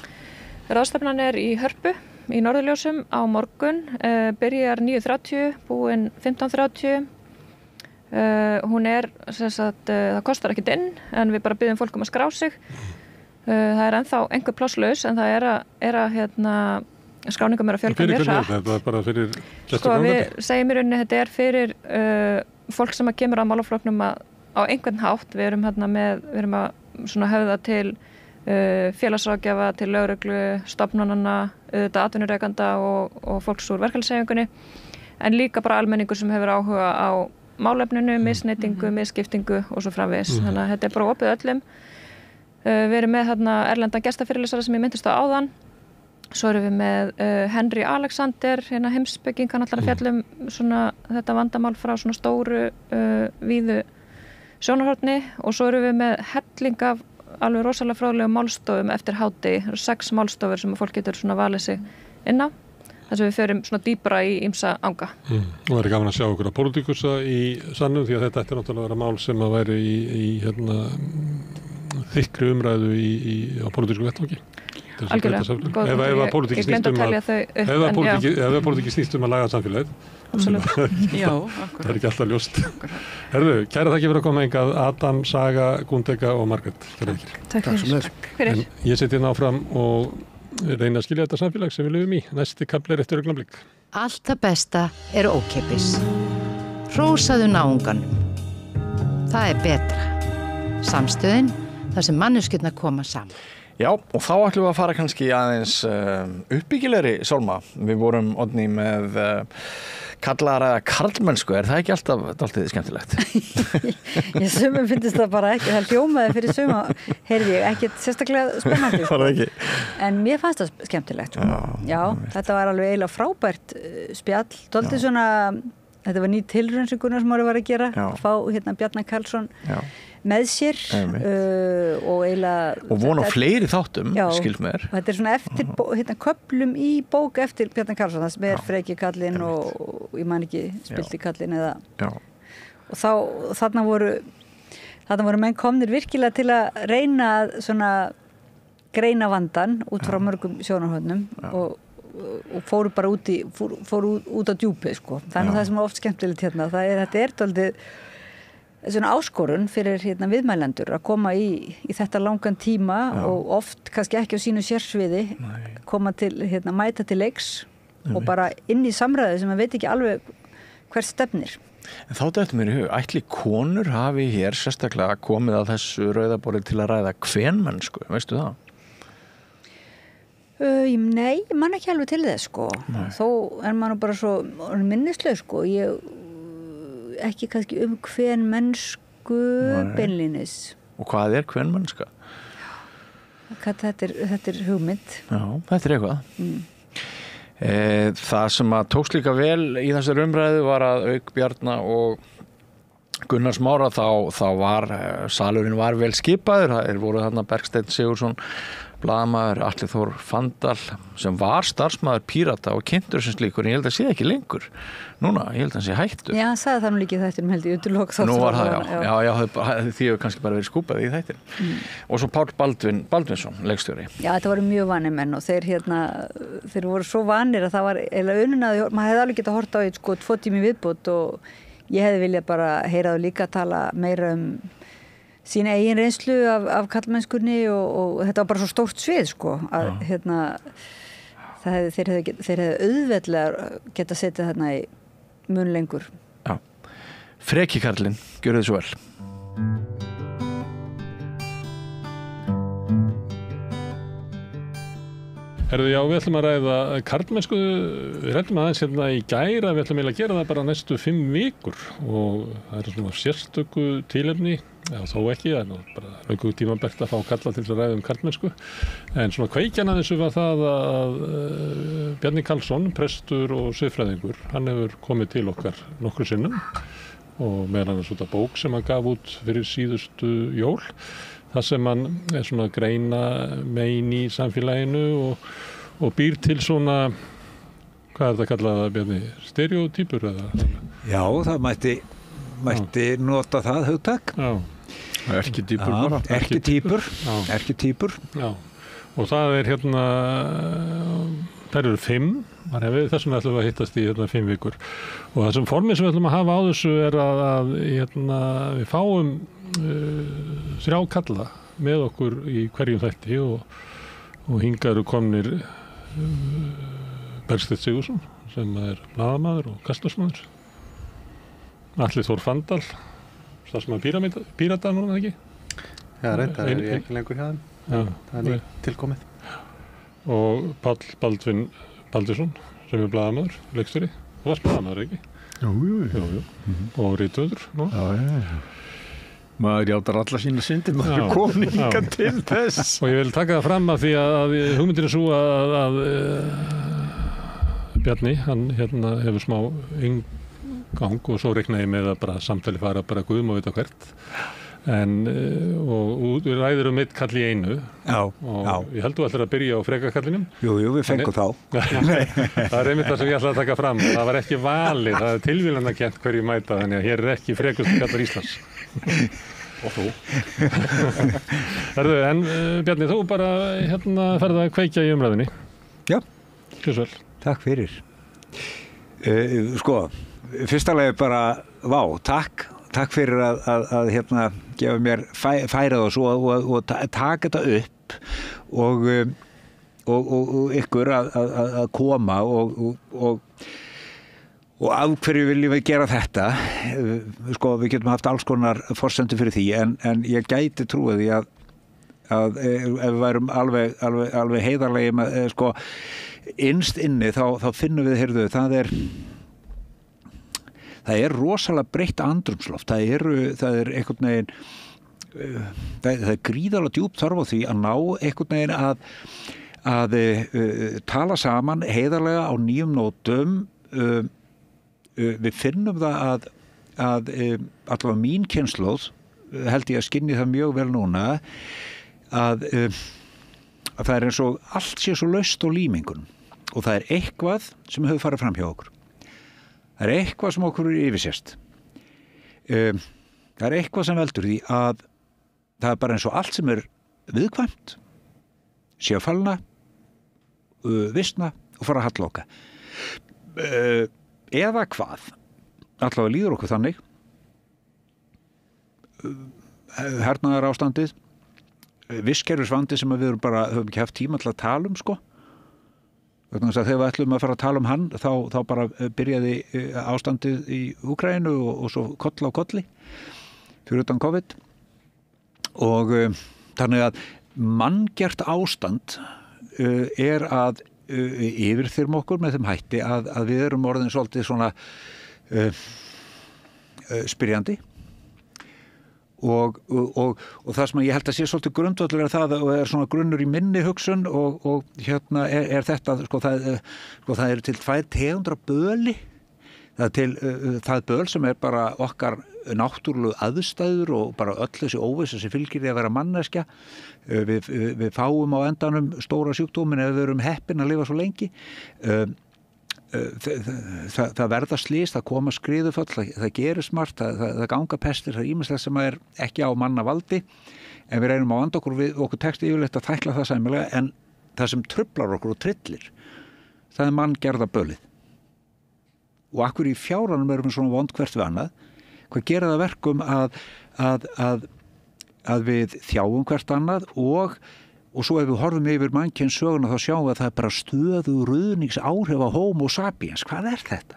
Ráðstefnan er í Hörpu, í Norðurljósum á morgun, byrjar 9:30, búin 15:30. Hún er, það kostar ekkert inn en við bara biðjum fólk að skrá sig. Það er ennþá einhver plásslaus en það er að skráningum að fjölga mjög hratt. Þetta er bara fyrir sko, við segjum í rauninni þetta er fyrir fólk sem kemur að málaflokknum á einhvern hátt. Við erum að höfða til félagsráðgjafa, til lögreglu, stofnananna, atvinnurekanda og fólks úr verkalýðshreyfingunni, en líka bara almenningur sem hefur áhuga á málefninu, misneytingu, misskiptingu og svo framvegis. Þannig að þetta er bara opið öllum. Við erum með erlendan gestafyrirlesara sem ég myndist á áðan. Svo erum við með Henry Alexander, heimspeking, hann allar að fjallum þetta vandamál frá svona stóru, víðu sjónarhorni, og svo erum við með helling af alveg rosalega fróðlegum málstofum eftir hádegi. Það eru 6 málstofur sem fólk getur valið sig inn á. Þess að við förum svona dýpra í ýmsa anga. Og það er gaman að sjá okkur að pólitíkusa í sannum, því að þetta ætti náttúrulega að vera mál sem að væri í þykkri umræðu á pólitísku vettvangi. Algjörlega. Ef það pólitíki snýst að laga samfélagið. Já, akkurat. Það er ekki alltaf ljóst. Herðu, kæra þakki fyrir að koma hingað, Adam, Saga, Gúndeka og Margrét. Takk fyrir. Ég seti áfram og reyna að skilja þetta samfélag sem við lifum í. Næsti kafli er eftir augnablik. Allt það besta er ókeypis. Hrósaðu náunganum. Það er betra. Samstöðin, þar sem manneskjurnar koma saman. Já, og þá ætlum við að fara kannski aðeins uppbyggilegri sálma. Við vorum Oddný með kallaðar karlmennsku, er það ekki alltaf dálítið skemmtilegt? Ég sumum finnst það bara ekki, það hljómaði fyrir suma, heyrði ég, ekkert sérstaklega spennandi. Það var ekki. En mér fannst það skemmtilegt. Já, þetta var alveg eiginlega frábært spjall, dálítið svona, þetta var ný tilraun sem Gunnar Smári var að gera, að fá Bjarna Karlsson með sér og eiginlega... Og vona fleiri þáttum, skilst mér. Og þetta er svona eftir, köflum í bók eftir Bjarna Karlsson, það sem er Freki kallinn og ég man ekki spilti kallinn eða... Já. Og þarna voru menn komnir virkilega til að reyna að svona greina vandan út frá mörgum sjónarhornum og fóru bara út á djúpið, sko. Þannig að það sem er oft skemmtilegt hérna, þetta er dálítið svona áskorun fyrir viðmælendur að koma í þetta langan tíma og oft kannski ekki á sínu sérsviði koma til, mæta til leiks og bara inn í samræði sem maður veit ekki alveg hvert stefnir. En þá dættu mér í hug, ætli konur hafi hér sérstaklega komið að þessu rauðaborði til að ræða kvenmennsku, veistu það? Nei, ég man ekki alveg til þess, sko. Þó er maður bara svo minnisleg, sko. Ekki kannski kvenmennsku beinlínis. Og hvað er kvenmennska? Þetta er hugmynd. Já, þetta er eitthvað. Það sem að tókst líka vel í þessari umræðu var að Auk Bjarna og Gunnar Smára þá var salurinn var vel skipaður. Það voru þarna Bergsteinn Sigurðsson, blaðamaður, Atli Þór Fandal sem var starfsmaður Pírata og kynntur sem slíkur, en ég held að sé ekki lengur núna, ég held að hann sé hættur. Já, hann sagði það nú líka í þættinum held ég undir lok þáttar. Nú var það, já, því hefur kannski bara verið skúpað í þættin. Og svo Páll Baldvinsson, leikstjóri. Já, þetta voru mjög vanir menn og þeir voru svo vanir að það var eiginlega unnað, maður hefði alveg getað hort á 2 tími viðbót og ég hefði viljað bara heyra þau líka tala meira sína eigin reynslu af karlmennskunni og þetta var bara svo stórt svið, sko, að þeir hefðu auðveldlega geta setið þarna í mun lengur. Já. Freki Karlinn, gjörðu þið svo vel. Herðu, já, við ætlum að ræða karlmennsku, við ræddum aðeins hérna í gæra, við ætlum að gera það bara næstu 5 vikur og það er svona sérstöku tilefni, já þó ekki, það er bara löngu tímabært að fá kalla til að ræða karlmennsku, en svona kveikjan að þessu var það að Bjarni Karlsson, prestur og siðfræðingur, hann hefur komið til okkar nokkru sinnum og meðan hann svona bók sem hann gaf út fyrir síðustu jól, það sem hann er svona að greina megin í samfélaginu og býr til svona, hvað er þetta kallað að Bjarni, stereotypur eða? Já, það mætti nota það hugtak. Já. Erkitýpur bara. Erkitýpur. Já, og það er hérna, þær eru 5, þannig að þessum ætlum við að hittast í 5 vikur. Og það sem formið sem við ætlum að hafa á þessu er að við fáum 3 kalla með okkur í hverjum þætti og hingað eru komnir Bergsteinn Sigurðsson sem er blaðamaður og kastljósmaður, Atli Þór Fandal, starfsmaður Pírata núna ekki? Já, reyndar er ég ekki lengur hjá þeim. Það er tilkomið. Og Páll Baldvin Baldursson sem er blaðamaður, leikstjóri. Þú varst blaðamaður ekki? Jú. Og rithöfundur nú? Já. Maður játar alla sína syndir, maður er komin hingað til þess. Og ég vil taka það fram að því að hugmyndin er svo að Bjarni, hann hérna hefur smá inngang og svo reiknaði með að bara samtali fara bara guðum og vita hvert. Og við ræðum mitt kall í einu. Já. Ég held þú ætlar að byrja á frekakallinum. Jú, við fengum þá. Það er einmitt það sem ég ætla að taka fram. Það var ekki valið, það er tilvílunarkennt hverju mæta, þannig að hér er ekki frekustu kallar Íslands. Og þú. En Bjarni, þú bara hérna ferð að kveikja í umræðinni. Já. Kjúsvel. Takk fyrir. Fyrsta lagi bara, takk fyrir að hérna gefa mér færið og svo og taka þetta upp og ykkur að koma og af hverju viljum við gera þetta? Við getum haft alls konar forsendur fyrir því en ég gæti trúið því að ef við værum alveg heiðarlegi með innst inni þá finnum við, heyrðu, það er rosalega breytt andrumsloft. Það er einhvern veginn, það er gríðarlega djúp þörf á því að ná einhvern veginn að tala saman heiðarlega á nýjum nótum. Við finnum það að allavega mín kynslóð, held ég að skynni það mjög vel núna, að það er eins og allt sé svo laust á límingun og það er eitthvað sem hefur farið fram hjá okkur. Það er eitthvað sem okkur er yfirsést. Það er eitthvað sem veldur því að það er bara eins og allt sem er viðkvæmt, sé að fallna, visna og fara að halloka. Eða hvað, allavega líður okkur þannig, hernaðar ástandið, visskerfisvandi sem við höfum ekki haft tíma til að tala um, Þegar við ætlum að fara að tala um hann þá bara byrjaði ástandið í Úkraínu og svo koll á kolli fyrir utan COVID og þannig að manngert ástand er að yfirþyrma okkur með þeim hætti að við erum orðin svolítið svona spyrjandi og það sem ég held að sé svolítið grundvöllur er það og er svona grunnur í minni hugsun og hérna er þetta það eru til 2 tegundir af böli. Það er til það böl sem er bara okkar náttúrulegu aðstæður og bara öll þessi óvissa sem fylgir því að vera manneskja. Við fáum á endanum stóra sjúkdómin ef við erum heppin að lifa svo lengi. Það verða slys, það koma skriðuföll, það gerist margt, það ganga pestir, það er ýmislegt sem er ekki á mannavaldi en við reynum á vanda okkur tekst yfirleitt að tækla það sæmilega en það sem truflar okkur og trillir það er manngerða bölið og akkur í fjáranum erum við svona vond hvert við annað hvað gera það verkum að við þjáum hvert annað og svo ef við horfum yfir mannkynssöguna þá sjáum við að það er bara stöðu ruðningsáhrif á Homo sapiens. Hvað er þetta?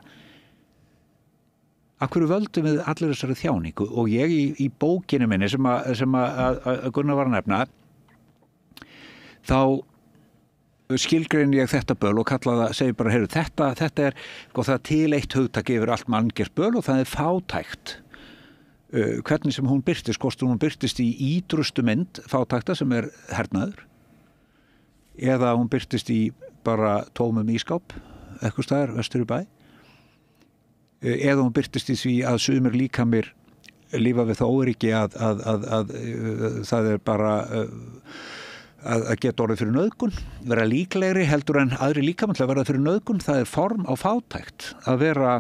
Af hverju völdum við allir þessari þjáningu? Og ég í bókinu minni sem að Gunnar var að nefna, þá skilgrein ég þetta böl og kalla það, segi bara, heyrðu, þetta er, það til eitt hugtak yfir allt manngert böl og það er fátækt. Hvernig sem hún birtist, hvort hún birtist í ídrustu mynd fátækta sem er hernaður, eða hún birtist í bara tómum ískáp, eitthvað staðar vestur í bæ, eða hún birtist í því að sumir líkamir lífa við það óryggi að það er bara að geta orðið fyrir nauðgun, vera líklegri heldur en aðri líkamar til að vera fyrir nauðgun. Það er form á fátækt að vera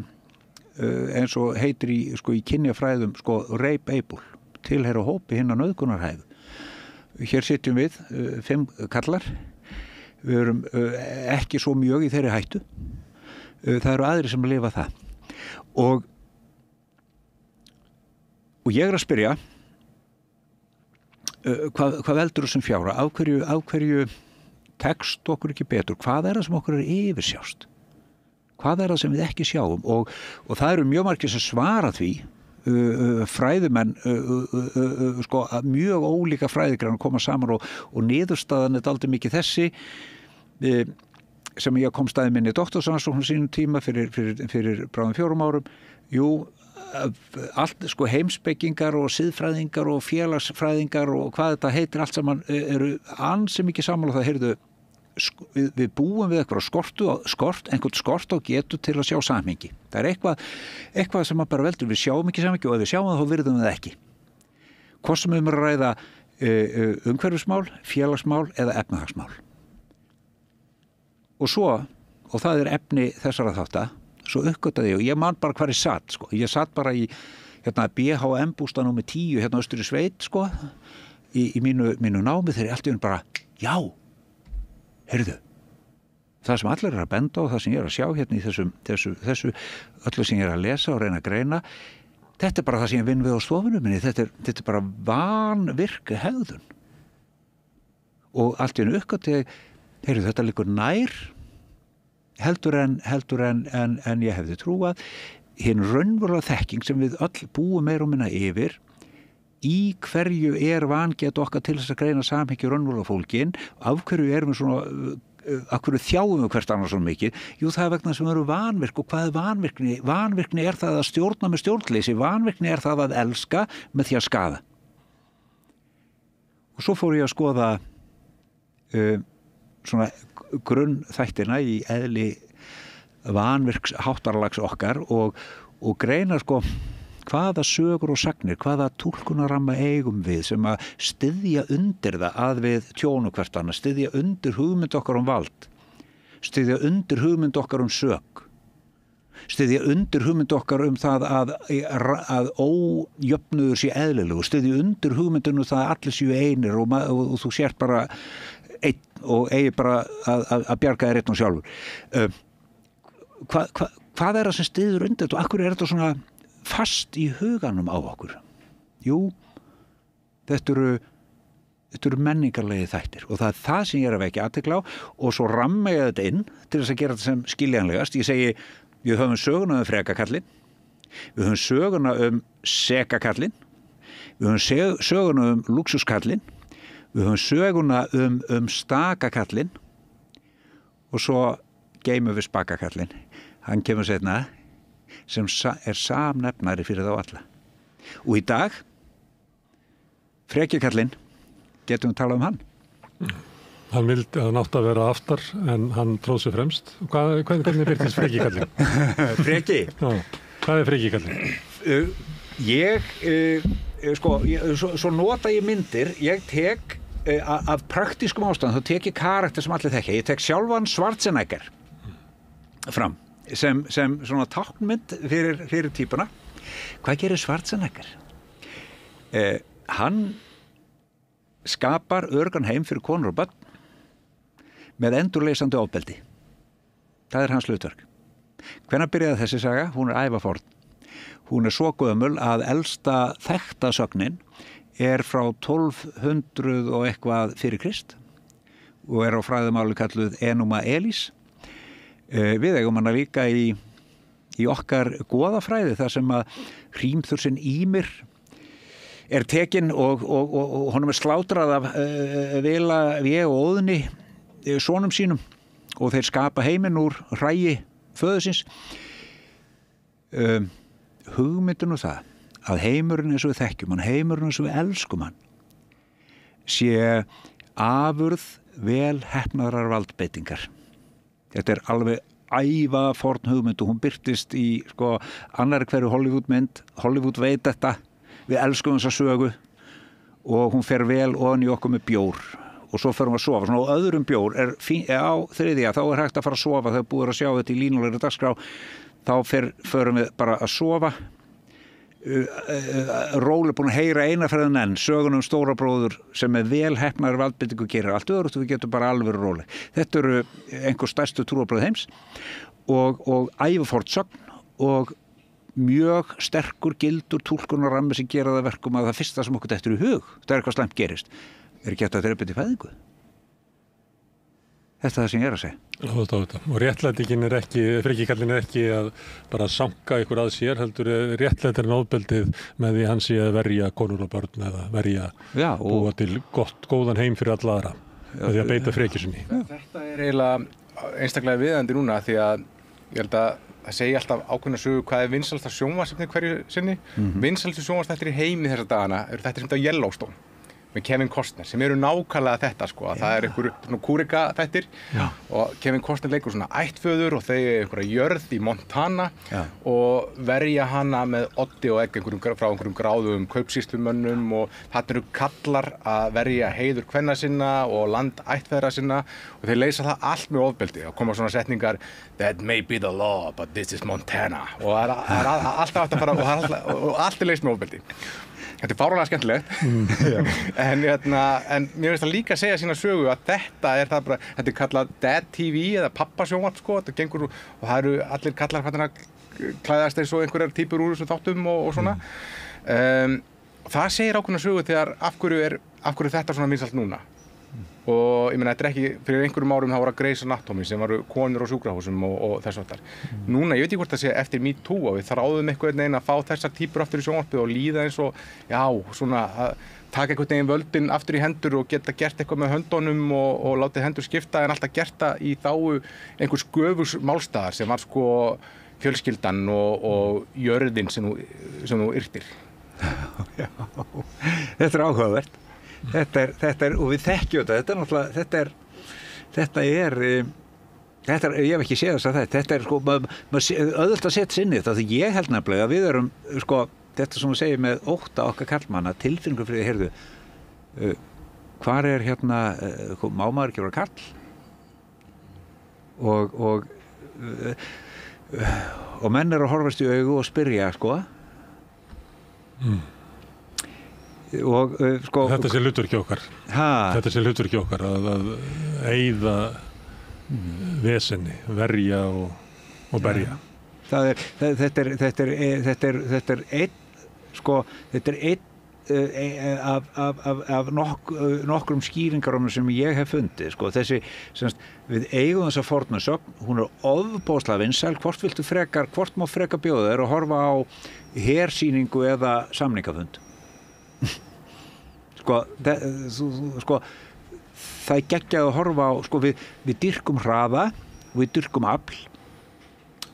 eins og heitir í kynjafræðum rape able, tilheyra hópi hinna nauðgunarhæðu. Hér sitjum við 5 kallar, við erum ekki svo mjög í þeirri hættu, það eru aðri sem lifa það. Og ég er að spyrja hvað veldur þessum fjára, af hverju tekst okkur ekki betur, hvað er það sem okkur er yfirsjást, hvað er það sem við ekki sjáum, og það eru mjög margir sem svara því, fræðimenn, mjög ólíka fræðigreinar koma saman og niðurstaðan er dálítið mikið þessi, sem ég kom staði minni doktorsrannsókn sínum tíma fyrir bráðum 4 árum. Allt heimspekingar og siðfræðingar og félagsfræðingar og hvað þetta heitir allt saman eru ansi mikið sammála það, heyrðu, við búum við einhvern skort á getu til að sjá samhengi. Það er eitthvað sem bara veldur, við sjáum ekki samhengi og ef við sjáum það þá virðum við það ekki. Hvort sem við að ræða umhverfismál, félagsmál eða efnahagsmál. Og það er efni þessara þátta, svo uppgötaði og ég man bara hvar ég satt, ég satt bara í BHM bústað númer 10 austur í sveit, í mínu námi, þegar allt í einu bara, já, heyrðu, það sem allir er að benda og það sem ég er að sjá í þessu öllu sem ég er að lesa og reyna að greina, þetta er bara það sem ég vinn við á stofunum minni, þetta er bara vanvirk hegðun. Og allt í einu uppgötaði, heyrðu, þetta liggur nær heldur en ég hefði trúað, hinn raunverulega þekking sem við öll búum meira og minna yfir, í hverju er vanget okkar til þess að greina samhengi raunverulega fólkin, af hverju erum við svona, af hverju þjáum við hvert annars svo mikið? Jú, það er vegna sem við erum vanvirk. Og hvað er vanvirkni? Vanvirkni er það að stjórna með stjórnleysi, vanvirkni er það að elska með því að skaða. Og svo fór ég að skoða svona grunnþættina í eðli vanvirks háttarlags okkar og greina hvaða sögur og sagnir, hvaða túlkunarramma eigum við sem að styðja undir það að við tjónu hvert annað, styðja undir hugmynd okkar vald, styðja undir hugmynd okkar sök, styðja undir hugmynd okkar það að ójöfnuður sé eðlilegu, styðja undir hugmyndinu það að allir séu einir og þú sért bara einn og eigi bara að bjarga þér einn og sjálfur. Hvað er það sem styður undir þetta og akkur er þetta svona fast í huganum á okkur? Jú, þetta eru menningarlegi þættir og það er það sem ég er að vekja athygli á og svo ramma ég þetta inn til þess að gera þetta sem skiljanlegast. Ég segi, við höfum söguna frekakallinn, við höfum söguna segakallinn, við höfum söguna luxuskallinn, við höfum söguna stakakallinn og svo geymum við spakakallinn. Hann kemur seinna sem er samnefnari fyrir þá alla. Og í dag, frekjakallinn, getum við talað hann. Hann vildi að nátt að vera aftar en hann tróð sér fremst. Hvernig byrtist frekjakallinn? Freki? Já, hvað er frekjakallinn? Svo nota ég myndir, ég tek af praktískum ástæðum, þá tek ég karakter sem allir þekkja. Ég tek sjálfan Schwarzenegger fram sem svona táknmynd fyrir típuna. Hvað gerir Schwarzenegger? Hann skapar örgan heim fyrir konur og börn með endurleysandi ofbeldi. Það er hans hlutverk. Hvenær byrjaði þessi saga? Hún er ævaforn. Hún er svo gömul að elsta þekkta sögnin er frá 1200 og eitthvað fyrir Krist og er á fræðumáli kalluð Enuma Elis. Við eigum hana líka í í okkar goðafræði þar sem að hrímþursinn Ýmir tekinn og honum slátrað af Vela, Vé og Óðni sonum sínum og þeir skapa heiminn úr hræi föðursins. Hugmyndin og það að heimurinn eins og við þekkjum hann, heimurinn eins og við elskum hann sé afurð vel heppnaðrar valdbeitingar. Þetta alveg æva forn hugmynd og hún birtist í annarri hverju Hollywoodmynd. Hollywood veit þetta, við elskum þessa sögu og hún fer vel ofan í okkur með bjór og svo fer hún að sofa. Svona á öðrum bjór á þriðja, þá hægt að fara að sofa þegar búið að sjá þetta í línulegri dagskrá. Þá förum við bara að sofa. Ról búin að heyra eina ferðin enn sögunum stóra bróður sem vel heppnaður valdbeitingu gerir allt öðrugt og við getum bara alveg róleg. Þetta eru einhver stærstu trúarbrögð heims og ævifort sögn og mjög sterkur gildur túlkunarrammi sem gera það verkum að það fyrsta sem okkur dettur í hug það eitthvað slæmt gerist ekki hægt að drepa til fæðingu. Þetta það sem ég að segja. Og réttlætingin ekki, frekikallin ekki að bara sanka ykkur að sér, heldur réttlættirinn ofbeldið með því hann sé að verja konur og börn eða verja búa til góðan heim fyrir alla aðra með því að beita frekisunni. Þetta eiginlega einstaklega viðandi núna því að ég held að það segi alltaf ákveðna sögu hvað vinsælasta sjónvarpsefni hverju sinni. Vinsælustu sjónvarpsþættir í heimi þessa dagana eru þættir sem þetta Yellowstone með Kevin Costner sem eru nákvæmlega þetta það einhver svona kúrika þættir og Kevin Costner leikur svona ættföður og þeir einhverja jörð í Montana og verja hana með oddi og egg frá einhverjum gráðum kaupsýslumönnum og þarna eru kallar að verja heiður kvenna sinna og land ættfeðra sinna og þeir leysa það allt með ofbeldi og koma svona setningar that may be the law but this is Montana og það er alltaf að fara og allt leyst með ofbeldi. Þetta fáránlega skemmtilegt en mér finnst það líka að segja sína sögu að þetta það bara, þetta kallað Dad TV eða pappasjónvarp þetta gengur og það eru allir kallar að klæðast eins og einhverjar típur úr þessum þáttum og svona það segir ákveðna sögu þegar af hverju þetta svona vinsælt núna og ég meina þetta ekki fyrir einhverjum árum það voru að Grey's Anatomy sem varu konur á sjúkrahúsum og þess aftar. Núna ég veit ekki hvort það sé eftir Me Too og við þráðum einhvern veginn að fá þessar típur aftur í sjónvarpið og líða eins og svona að taka einhvern veginn völdin aftur í hendur og geta gert eitthvað með höndunum og látið hendur skipta en alltaf gert það í þágu einhvers göfugs málstaðar sem var fjölskyldan og jörðin sem þú yrtir. Já, þetta áhugavert. Þetta og við þekkjum þetta þetta er ég hef ekki séð þess að þetta auðvitað að setja sinni þetta því ég held nefnilega að við erum þetta sem þú segir með ótta okkar karlmanna tilfinningu fyrir því, heyrðu hvar má maður ekki vera karl og menn eru að horfast í augu og spyrja og þetta sé hlutverki okkar að eyða vesenni, verja og berja. Þetta er einn af nokkrum skýringarumum sem ég hef fundið við eigum þessa fornu sögn, hún ofboðslega vinsæl, hvort má frekar bjóða þér að horfa á hersýningu eða samningafund það geggjað að horfa á við dyrkum hraða við dyrkum afl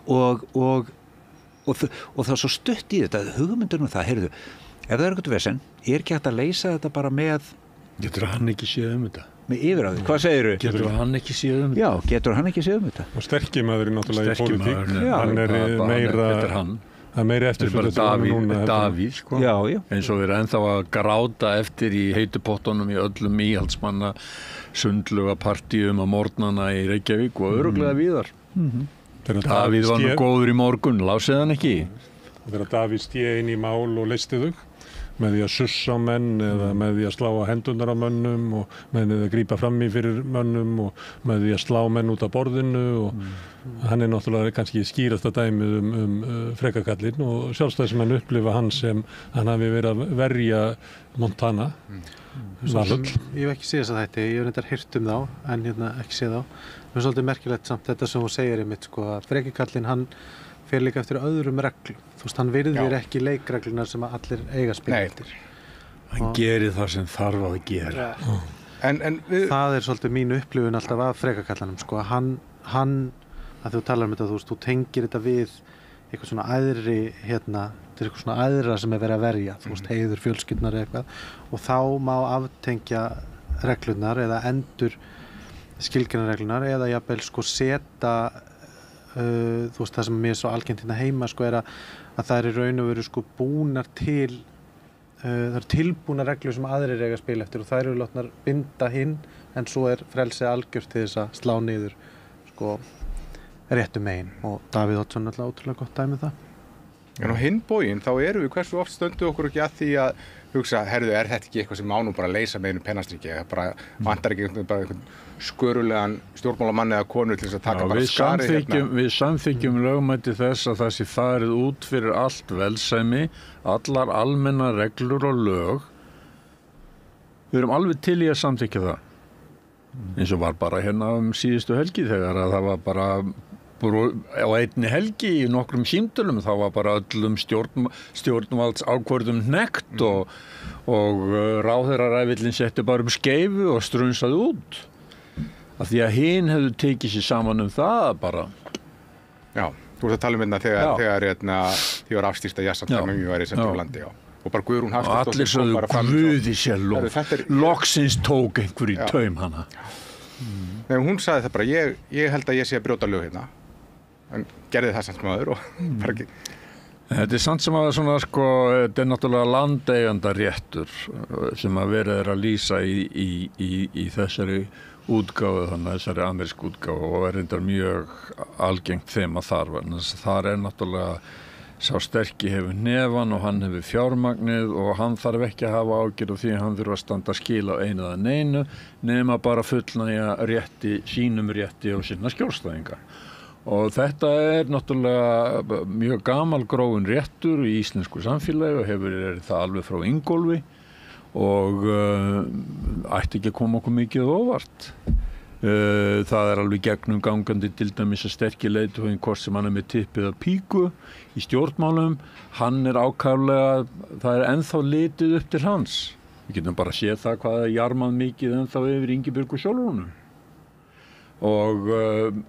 og það er svo stutt í þetta hugmyndunum það, heyrðu ef það er eitthvað vesen, ekki hægt að leysa þetta bara með getur hann ekki séð þetta með yfiráði, hvað segirðu? Getur hann ekki séð þetta? Já, getur hann ekki séð þetta og sterkimaðurinn náttúrulega í pólitík hann er meira það er meiri eftirspurn Davíð eins og við erum ennþá að gráta eftir í heitupottunum í öllum íhaldsmanna sundluga partíum á morgnana í Reykjavík og örugglega víðar Davíð var nú góður í morgun, lásið hann ekki þegar Davíð sté inn í mál og leysti þau með því að sussa á menn eða með því að slá á hendunar á mönnum og með því að grípa fram í fyrir mönnum og með því að slá menn út af borðinu og hann er náttúrulega kannski skýrasta dæmið frekakallinn og sjálfstæðismenn upplifa hann sem hann hafi verið að verja Montana Ég hef ekki séð þess að þetta, ég hef reyndar heyrt þá en ekki séð þá. Það er svolítið merkilegt samt þetta sem þú segir einmitt að frekakallinn hann fer líka eftir öðrum reglum. Þú veist, hann virðir ekki leikreglunar sem allir eiga að spila eftir. Hann gerir það sem þarf að gera. Það er svolítið mín upplifun alltaf af frekakallanum, sko. Hann, að þú talar um þetta, þú veist, þú tengir þetta við eitthvað svona æðri, þetta er eitthvað svona æðra sem er verið að verja, þú veist, heiður fjölskyldnar eitthvað, og þá má aftengja reglunar eða endur skilgreinareglunar eða jafnvel sko setja þú veist, það sem mér er svo algengt hérna heima sko er að það er í raun og veru sko búnar til það eru tilbúnar reglur sem aðrir eiga að spila eftir og það eru látnar binda hinn en svo er frelsið algjört til þess að slá niður sko réttu megin og Davíð Oddsson er alltaf ótrúlega gott dæmi það. En á hinn bóginn þá erum við hversu oft stöndu okkur ekki að því að hugsa, herðu, er þetta ekki eitthvað sem má nú bara að leysa með einu pennastriki, eða bara vantar ekki einhvern skörulegan stjórnmálamann eða konu til þess að taka bara skarið hérna. Við samþykjum lögmæti þess að það sé farið út fyrir allt velsæmi, allar almenna reglur og lög. Við erum alveg til í að samþykja það. Eins og var bara hérna síðustu helgi þegar að það var bara á einni helgi í nokkrum símtölum þá var bara öllum stjórnvalds ákvörðum hnekkt og ráðherrarævillin setti bara skeifu og strunsaði út af því að hinn hefðu tekið sér saman það bara. Já, þú ert að tala um þetta þegar afstýrst að jassatæmum í væri setjum landi, já. Og bara Guðrún Hafsteinsdóttir kom bara fram. Allir sögðu Guði sér loksins tók einhver í taum hana. Nei, hún sagði það bara, ég held að ég sé að brjóta lög hérna. En gerði það samt maður og bara ekki. Þetta er samt sem að svona sko, þetta er náttúrulega landeigandaréttur sem að verið er að lýsa í þessari útgáfu, þannig að þessari amerísku útgáfu og er reyndar mjög algengt þema þar. Þar er náttúrulega sá sterki hefur nefan og hann hefur fjármagnið og hann þarf ekki að hafa ágjörð því að hann þurfa að standa skil á einu eða neinu nema bara fullnægja sínum rétti og sinna skjólstæðinga. Og þetta er náttúrulega mjög gamalgróin réttur í íslensku samfélagi og hefur verið það alveg frá Ingólfi og ætti ekki að koma okkur mikið óvart. Það er alveg gegnum gangandi til dæmis að sterki leiðtoginn hvort sem hann er með tippið af píku í stjórnmálum, hann er ákaflega, það er ennþá litið upp til hans. Við getum bara séð það hvað er jarmað mikið ennþá yfir Ingibjörgu Sólrúnu og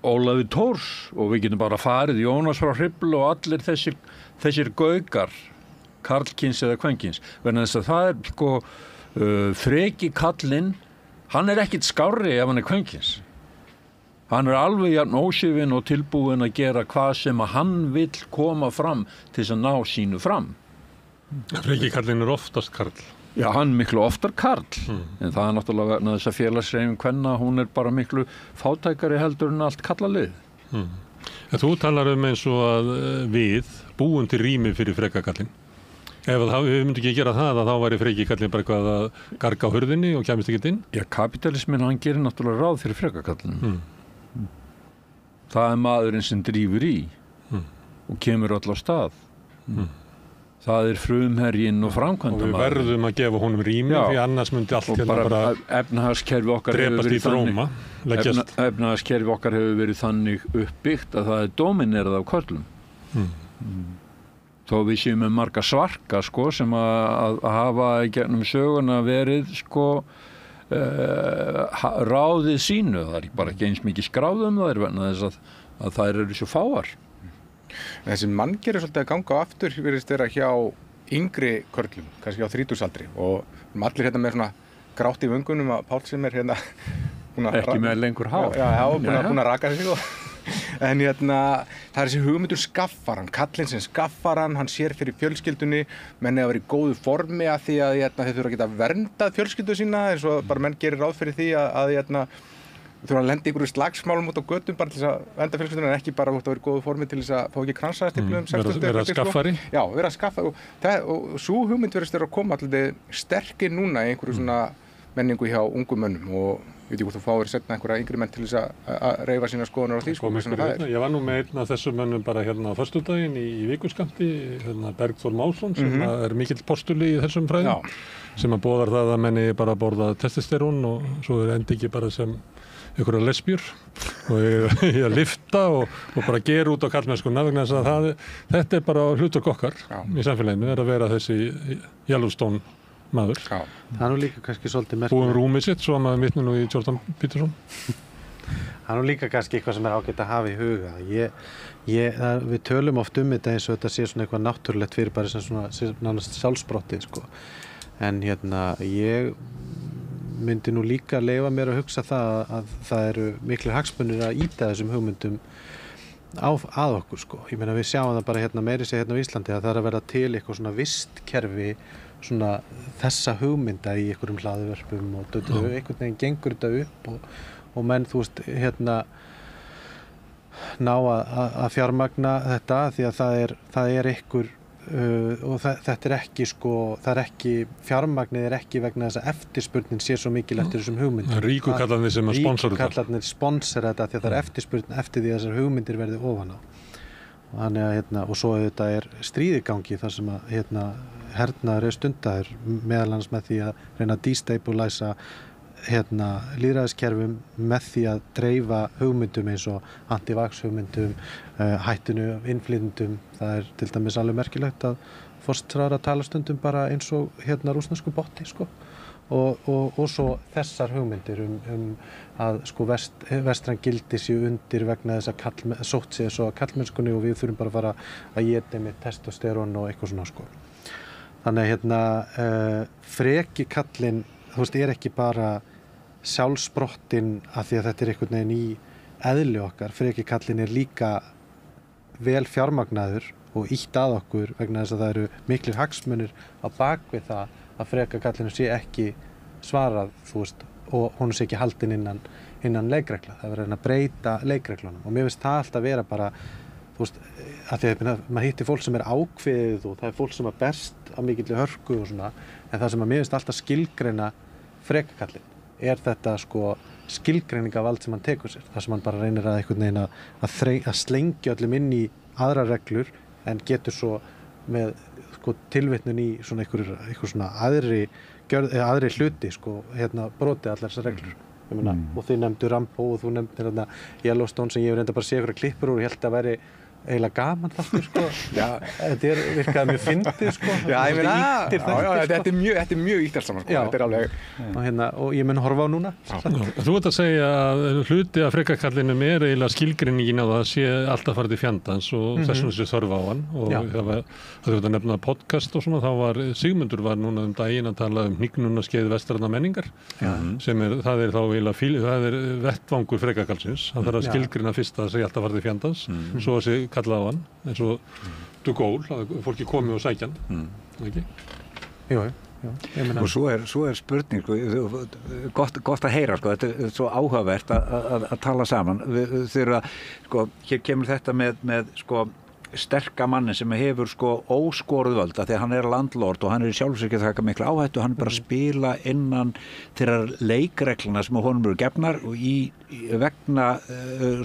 Ólafi Thors og við getum bara farið Jónas frá Hriflu og allir þessir gaukar, karlkyns eða kvenkyns, vegna þess að það er sko freki kallinn. Hann er ekkit skárri ef hann er kvenkyns. Hann er alveg jafn ósifinn og tilbúinn að gera hvað sem að hann vill koma fram til þess að ná sínu fram. Freki kallinn er oftast karl. Já, hann er miklu oftar karl. En það er náttúrulega vegna þess að félagshreyfing kvenna, hún er bara miklu fátækari heldur en allt kallalið. En þú talar um eins og að við búum til rými fyrir frekakallinn. Ef við myndum ekki gera það að þá væri frekikallinn bara eitthvað að garga á hurðinni og kæmist ekki inn? Já, kapitalismin hann gerir náttúrulega ráð fyrir frekakallinn. Það er maðurinn sem drífur í og kemur öll á stað. Það er frumherjinn og framkvæmdamaður. Og við verðum að gefa honum rými því annars myndi allt hérna bara efnahagskerfi okkar drepast í dróma. Efnahagskerfi okkar hefur verið þannig uppbyggt að það er dóminerað af körlum. Þó við séum með marga svarka sko, sem að hafa í gegnum söguna verið sko, ráðið sínu. Það er bara ekki eins mikið skráð það vegna þess að þær eru svo fáar. Þessi manngerð er svolítið að ganga á aftur virðist vera hjá yngri körlum, kannski á 30-aldri og allir hérna með svona grátt í vöngunum að Páll sem er hérna ekki með lengur hár. Búin að raka sig en það er þessi hugmyndur skaffaran, kallinn sem skaffaran, hann sér fyrir fjölskyldunni, menn er að vera í góðu formi að því að þeir þurfa að geta verndað fjölskyldu sína eins og bara menn gerir ráð fyrir því að þurfa að lenda ykkur slagsmálum út á götum bara til þess að vernda fjölskyldunni en ekki bara að vera í góðu formi til þess að fá ekki kransaðstiflu vera skaffari. Já, vera skaffari og svo hugmynd verðist að koma alltaf sterkir núna í einhverju svona menningu hjá ungum mönnum og ég veit ekki hvort þú fáir setna einhverja yngri menn til þess að reyfa sína skoðunar á því sko. Ég var nú með einn af þessum mönnum bara hérna á föstudaginn í vikuskamti, Bergþór Másson sem er mikill postuli í þessum fræðum sem að boðar það að menni bara borða testosterón og svo er endi ekki bara sem einhverja lesbjur og ég að lifta og bara gera út á karlmennskuna vegna þess að þetta bara hlutverk okkar í samfélaginu að vera þessi Yellowstone maður. Það nú líka kannski svolítið merkilegt. Búum rúmið sitt, svo maður vitni nú í Jordan Peterson. Það nú líka kannski eitthvað sem ágætt að hafa í huga. Við tölum oft þetta eins og þetta sé svona eitthvað náttúrulegt fyrir bara sem svona nánast sjálfsbrottið, sko. En ég myndi nú líka leyfa mér að hugsa það að það eru miklir hagsmunir að ýta þessum hugmyndum að okkur, sko. Ég meina við sjáum það bara meiri segja á Íslandi að það er að verða til eitthvað svona vistkerfi svona þessa hugmynda í einhverjum hlaðvörpum og einhvern veginn gengur þetta upp og menn þú veist ná að fjármagna þetta því að það er einhver og þetta er ekki það er ekki fjármagnið er ekki vegna þess að eftirspurnin sé svo mikil eftir þessum hugmyndum. Ríku kallarnir sem að sponsora þetta. Ríku kallarnir sponsora þetta því að það er eftirspurn eftir því að þessar hugmyndir verði ofan á. Og þannig að og svo þetta er stríð í gangi þar sem að hernaður stundaður meðal annars með því að reyna að destabilisa lýðræðiskerfum með því að dreifa hugmyndum eins og anti-vax hugmyndum, hættinu af innflytjendum. Það er til dæmis alveg merkilegt að forsætisráðherra tala stundum bara eins og rússnesku botti, sko. Og svo þessar hugmyndir að sko vestræn gildi séu undir vegna þess að sótt sér svo að karlmennskunni og við þurfum bara að fara að éta með testosterón og eitthvað svona, sko. Þannig freki kallinn þú veist, ekki bara sjálfsprottinn af því að þetta er einhvern veginn í eðli okkar. Freki kallinn líka vel fjármagnaður og ýtt að okkur vegna þess að það eru miklir hagsmunir á bakvið það að freka kallinu sé ekki svarað, þú veist, og hún sé ekki haldin innan leikregla. Það verður að breyta leikreglunum og mér finnst það alltaf vera bara, þú veist, af því að maður hittir fólk sem er ákveðið og það er fólk sem er berst af mikilli hörku og svona, en það sem að mér finnst alltaf skilgreina frekakallinn þetta sko skilgreiningavald sem hann tekur sér, þar sem hann bara reynir að einhvern veginn að slengja öllum inn í aðra reglur en getur svo með sko tilvitnun í svona einhver svona aðri hluti sko brotið allar þessar reglur. Ég meina, og þið nefndu Rambo og þú nefndir Yellowstone sem ég hef reynda bara séð ykkur klippur úr og ég held að væri eiginlega gaman þáttur, sko. Þetta virkaði mjög fyndið, sko. Já, ég meina, þetta er mjög ítt alls saman, sko. Þetta er alveg... Og ég mun horfa á núna. Þú ert að segja að hluti af frekakallinum er eiginlega skilgreiningin á það sé alltaf farið til fjandans og þessum sé þörf á hann. Og það þurfti að nefna podcast og svona, þá Sigmundur var núna daginn að tala hnignunaskeið vestræna menningar, sem það er þá eiginlega, það er vettvangur frekakalsins. Það þarf að skilgreina fyrst að segja alltaf farið til fjandans, svo að segja kallað á hann, eins og de Gaulle, að fólki komi og sækja hann, ekki? Jú. Og svo er spurning, sko, gott að heyra, sko, þetta er svo áhugavert að tala saman. Þegar, sko, hér kemur þetta með sko, sterka manni sem hefur sko óskoruð völd af því að hann er landlord og hann er sjálfsög ekki að taka mikla áhættu, hann er bara að spila innan þeirra leikregluna sem honum eru gefnar og í vegna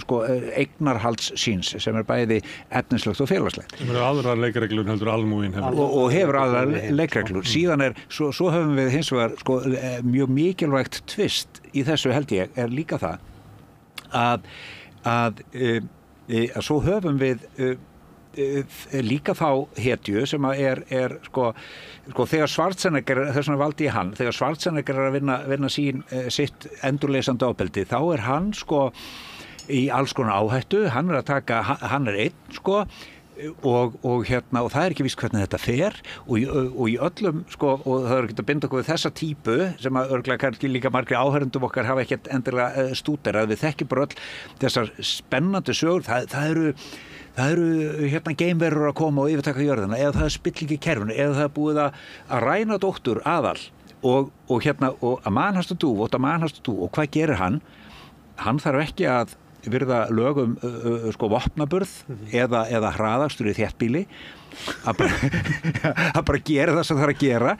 sko eignarhalds síns sem er bæði efnislegt og félagslegt. Sem eru aðrar leikreglur heldur almúgin hefur. Og hefur aðrar leikreglur. Síðan svo höfum við hins vegar sko mjög mikilvægt tvist í þessu held ég er líka það að svo höfum við líka þá hetju sem er sko þegar Schwarzenegger, þess vegna valdi ég hann, þegar Schwarzenegger er að vinna sitt endurleysandi ofbeldi, þá er hann sko í alls konar áhættu, hann er einn sko og það er ekki víst hvernig þetta fer og í öllum sko, og það er ekki að binda okkur við þessa típu sem að örgulega kannski líka margir áhörendum okkar hafa ekkert endilega stúderað, við þekkjum bara öll þessar spennandi sögur, það eru geimverur að koma og yfirtaka jörðina eða það er spilling í kerfinu eða það er búið að ræna dóttur aðal og að mannhastu dúf og hvað gerir hann? Hann þarf ekki að virða lögum sko vopnaburð eða hraðakstur í þéttbíli að bara gera það sem það er að gera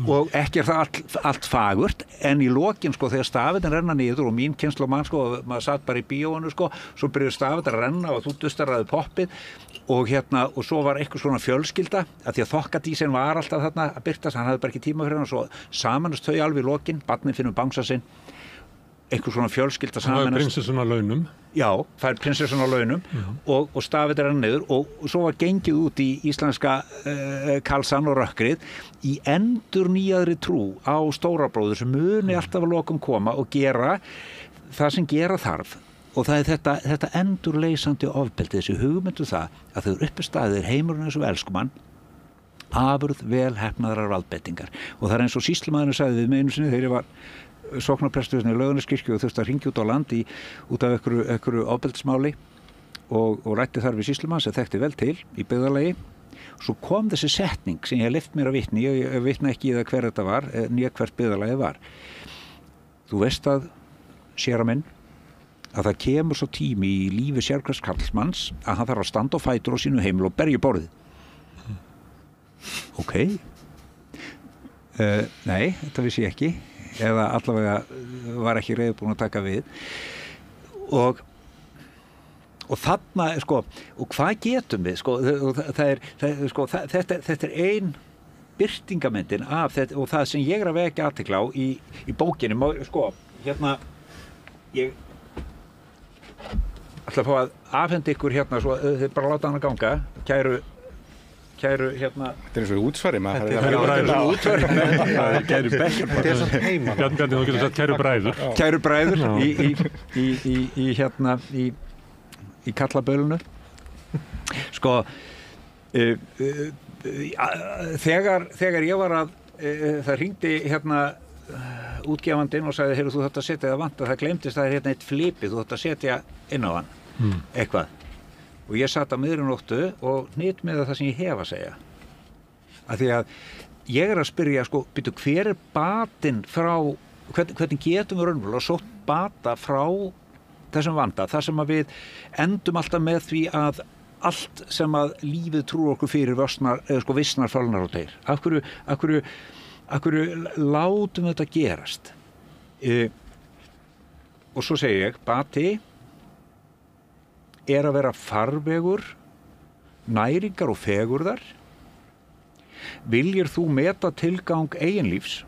og ekki er það allt fagurt en í lokin sko þegar stafirnir renna niður og mín kynslóð mann sko maður satt bara í bíóinu sko svo byrjuði stafirnir að renna og þú dustaraði poppið og svo var eitthvað svona fjölskylda að því að þokkadísin var alltaf þarna að byrtast hann hafði bara ekki tíma fyrir hann og svo samanast þau alveg í lokin barnið finnur bangsa sinn einhver svona fjölskylda það er sameinast. prinsessun á launum. Já, það er prinsessun á launum og stafið er hann niður og svo var gengið út í íslenska Karlsson og rökkrið í endurnýjaðri trú á stórabróður sem muni alltaf að lokum koma og gera það sem gera þarf. Og það er þetta endurleysandi ofbeldi, þessi hugmyndu það að þau eru uppi staðir heimurinn eins og elskumann, afurð vel hefnaðrar valdbeitingar. Og það er eins og sýslumaðurinn sagði við mig einu sinni þegar ég var sóknarprestur í Laugarneskirkju og þurfti að hringja út á land út af einhverju ofbeldismáli og rætti þar við sýslumann sem þekkti vel til í byggðarlagi. Svo kom þessi setning sem ég leyft mér að vitni, ég vitna ekki í það hver þetta var, né hvert byggðarlagið var. Þú veist að, séra minn, að það kemur svo tími í lífi sérhvers karlmanns að hann þarf að standa á fætur á sínu heimil og berja borðið. Ok. Nei, þetta vissi ég ekki. Eða allavega var ekki reiðbúin að taka við. Og þarna, sko, og hvað getum við, sko, þetta er ein birtingamyndin af þetta og það sem ég er að vekja athygli á í bókinni, sko, hérna, ég ætla að fá að afhenda ykkur hérna svo þið bara láta hann að ganga kæru hérna þetta er eins og útsvari þetta er útsvari kæru bekkjur þetta er svona heima Bjarni þú getur sagt kæru bræður í hérna í kallabölunu sko þegar ég var að það hringdi hérna útgefandinn og sagði, heyrðu þú þátt að setja það vant það gleymdist að það er hérna eitt flipi þú þátt að setja inn á hann eitthvað og ég satt á miðrunóttu og hnýtt með það sem ég hef að segja af því að ég er að spyrja sko, byrju, hver er batinn frá hvernig getum við raunverulega sótt bata frá þessum vanda, það sem að við endum alltaf með því að allt sem að lífið trúr okkur fyrir vissnar fölnar og þeir af hverju látum þetta gerast og svo segi ég bati er að vera farvegur næringar og fegurðar viljir þú meta tilgang eiginlífs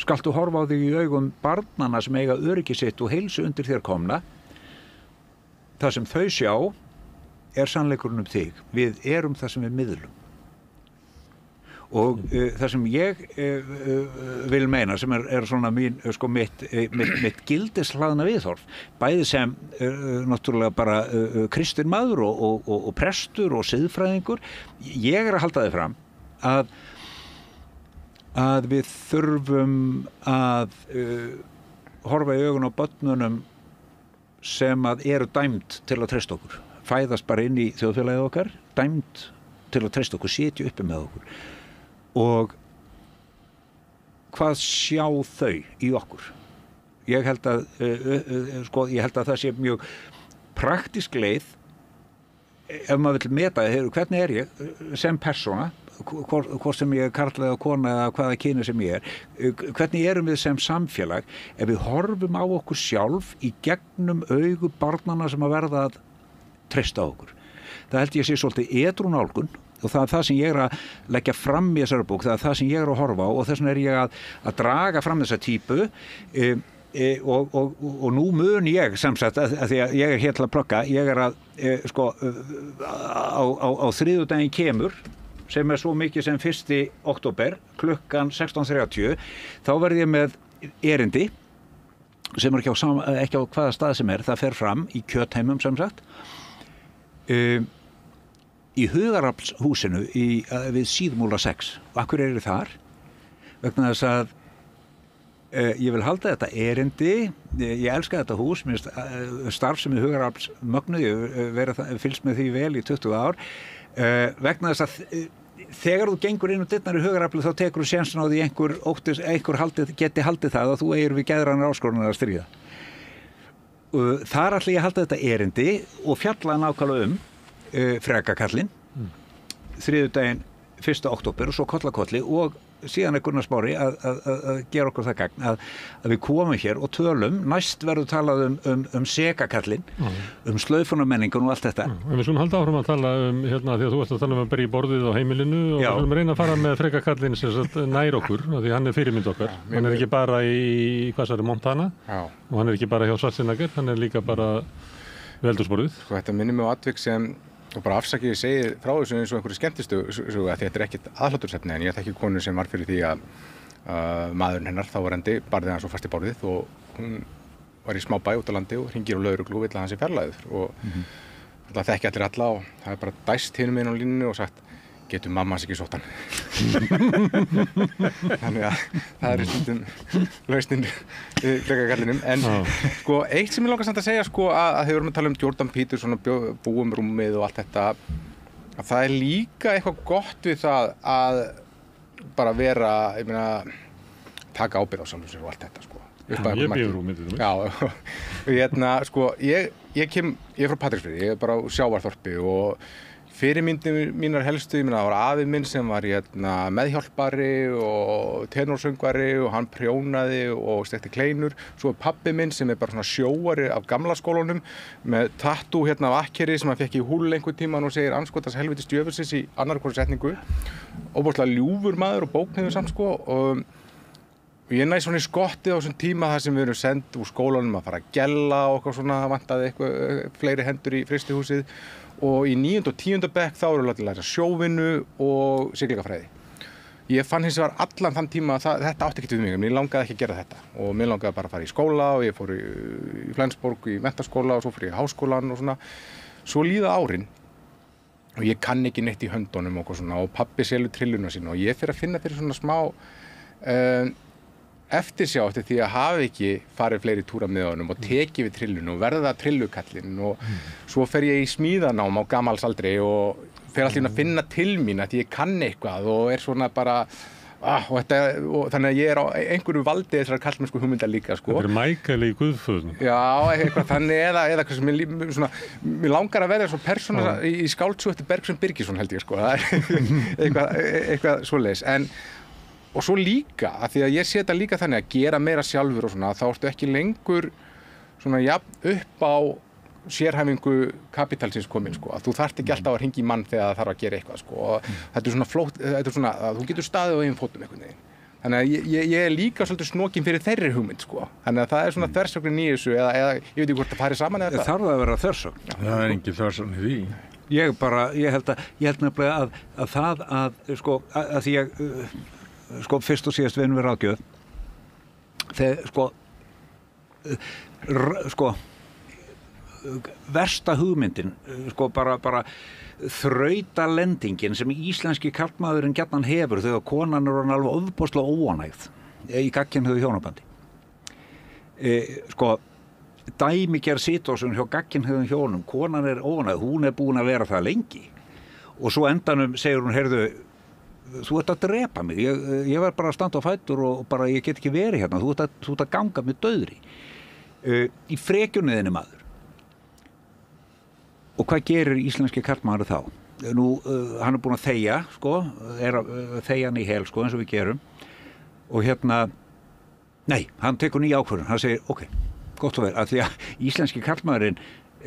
skaltu horfa á þig í augum barnanna sem eiga öryggi sitt og heilsu undir þér komna það sem þau sjá er sannleikurinn þig við erum það sem við miðlum og það sem ég vil meina sem er svona mitt gildislaðna viðhorf bæði sem náttúrulega bara kristinn maður og prestur og siðfræðingur ég er að halda þið fram að við þurfum að horfa í augun á börnunum sem að eru dæmd til að treysta okkur fæðast bara inn í þjóðfélagið okkar dæmd til að treysta okkur sitja uppi með okkur og hvað sjá þau í okkur ég held að það sé mjög praktísk leið ef maður vill meta hvernig er ég sem persóna hvort sem ég er karl eða kona eða hvaða kyni sem ég hvernig erum við sem samfélag ef við horfum á okkur sjálf í gegnum augu barnanna sem að verða að treysta okkur það held ég sé svolítið edrú nálgun og það er það sem ég er að leggja fram í þessari bók, það er það sem ég er að horfa á og þess vegna er ég að draga fram þessa típu og nú mun ég sem sagt, að því að ég er hér til að plugga, ég er að á þriðjudaginn kemur sem er svo mikið sem 1. október klukkan 16:30 þá verð ég með erindi sem er ekki á hvaða stað sem er, það fer fram í Kjötheimum sem sagt í Hugaraflshúsinu við Síðmúla 6 og akkur eru þar vegna þess að ég vil halda þetta erindi ég elska þetta hús starf sem í Hugarafls mögnuð ég fylgst með því vel í 20 ár vegna þess að þegar þú gengur inn og dyrnar í Hugarafli þá tekur þú sénsinn á því einhver geti haldið það og þú eigir við geðranar áskorunar að stríða þar ætla ég að halda þetta erindi og fjalla nákvæmlega frekakallinn þriðjudaginn 1. október og svo kollakolli og síðan er Gunnar Smári að gera okkur það gagn að við komum hér og tölum, næst verður talað um segakallinn, slaufunarmenningun og allt þetta. En við skulum halda áfram að tala því að þú varst að tala að berja í borðið á heimilinu og við skulum reyna að fara með frekakallinn sem nær okkur, því hann er fyrirmynd okkar. Hann er ekki bara í Montana og hann er ekki bara hjá Schwarzenegger, hann er líka bara við eldhúsborðið. Sko, þetta minnir mig á atvik sem og bara afsakið ég segi frá þessu eins og einhverju skemmtistugu að þetta er ekkert aðhlátursefni en ég þekki konu sem var fyrir því að maðurinn hennar þáverandi barði hann svo fast í borðið og hún var í smá bæ út á landi og hringir á lögreglu og vill að hann sé fjarlægður og það þekki allir alla og það er bara dæst hinum inn á línunni og sagt getur mamma hans ekki sótt hann. Þannig að það er stundum lausnin í frekakallinum. En sko, eitt sem ég langar samt að segja sko, að þegar við erum að tala um Jordan Peterson og búum rúmið og allt þetta, að það er líka eitthvað gott við það að bara vera, ég meina, taka ábyrgð á sjálfum sér og allt þetta sko. Ég býður rúmið. Já, sko, ég er frá Patreksfirði, ég er bara á Sjávarþorpi og fyrirmyndir mínar helstu, ég meina það var afi minn sem var meðhjálpari og tenorsöngvari og hann prjónaði og stekti kleinur. Svo er pabbi minn sem er bara svona sjóari af gamla skólanum með tattoo af akkeri sem hann fekk í húl einhvern tímann og segir andskotans helvitis djöfulsins í annar hvori setningu. Óbúrslega ljúfur maður og bóknefur samt sko og ég næ svona í skottið á þessum tíma þar sem við erum send úr skólanum að fara að gella og eitthvað svona, það vantaði eitthvað fleiri hendur í frystihúsið og í 9. og 10. bekk þá erum við að læra sjóvinnu og siglingafræði. Ég fann hins vegar allan þann tíma að þetta átti ekkert við mig, mér langaði ekki að gera þetta og mér langaði bara að fara í skóla og ég fór í Flensborg í menntaskóla og svo fór ég í háskólan og svona. Svo líða árin og ég kann ekki neitt í höndunum og svona og pabbi selur trilluna sína og ég fer að finna fyrir svona smá eftirsjá eftir því að hafa ekki farið fleiri túra með honum og tekið við trillunu og verða trillukallinn og svo fer ég í smíðanám á gamalsaldri og fer allir að finna til mín að ég kann eitthvað og er svona bara og þannig að ég er á einhverju valdi þessar kallmennsku hugmyndar líka sko. Þetta er Michael í Guðföðunum. Já, eitthvað þannig eða mér langar að vera svona persóna í skáldsögu eftir Bergsveinn Birgisson held ég sko. Það er eitthvað svoleiðis og svo líka, af því að ég sé þetta líka þannig að gera meira sjálfur og svona, þá ertu ekki lengur svona jafn upp á sérhæfingu kapitalsins komin sko, að þú þarft ekki alltaf að hringja í mann þegar það þarf að gera eitthvað sko, og þetta er svona flótt, þetta er svona að þú getur staðið á eigin fótum einhvern veginn. Þannig að ég er líka svolítið snokinn fyrir þeirri hugmynd sko, þannig að það er svona þversögnin í þessu eða ég veit ekki hvort það fari saman eða þarf það að vera þversögn? Það er engin þversögn í því. Ég held nefnilega að það sko, að því ég sko fyrst og síðast vinnum við ráðgjöf þegar sko versta hugmyndin sko bara þrautalendingin sem íslenski karlmaðurinn gjarnan hefur þegar konan er alveg ofboðslega óánægð í gagnkynhneigðu hjónabandi sko dæmigerð situasjón hjá gagnkynhneigðum hjónum, konan er óánægð, hún er búin að vera það lengi og svo endanum segir hún, heyrðu þú ert að drepa mig, ég var bara að standa á fætur og bara ég get ekki verið hérna, þú ert að ganga mig dauðri í frekjunniðinni maður. Og hvað gerir íslenski karlmaður þá? Nú, hann er búinn að þegja, sko, er að þegja hann í hel, sko, eins og við gerum og nei, hann tekur nýja ákvörðun, hann segir, ok, gott og vel, að því að íslenski karlmaðurinn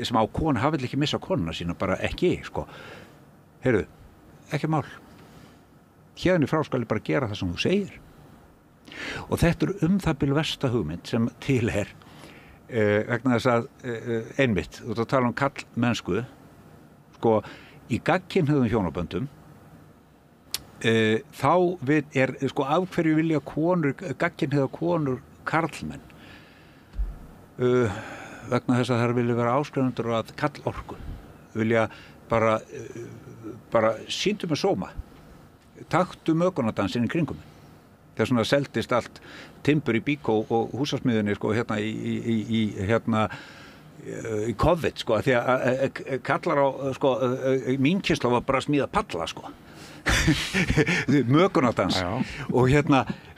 sem á konu, hann vill ekki missa konuna sína, bara ekki, sko, heyrðu, ekki mál. Hérni frá skal ég bara gera það sem þú segir og þetta er það bil versta hugmynd sem til vegna þess að einmitt, þú ert að tala um kallmennsku sko, í gagnkynhneigðum hjónaböndum þá sko, af hverju vilja gagnkynhneigðar konur karlmenn vegna þess að þær vilja vera áskrifundur að kallorku vilja bara sýndu með sóma taktu mögunardansinn í kringum mig. Þess vegna seldist allt timbur í Bíkó og húsasmiðunni sko í COVID sko því að kallar á sko mín kynslóð var bara að smíða palla sko. Mögunardans og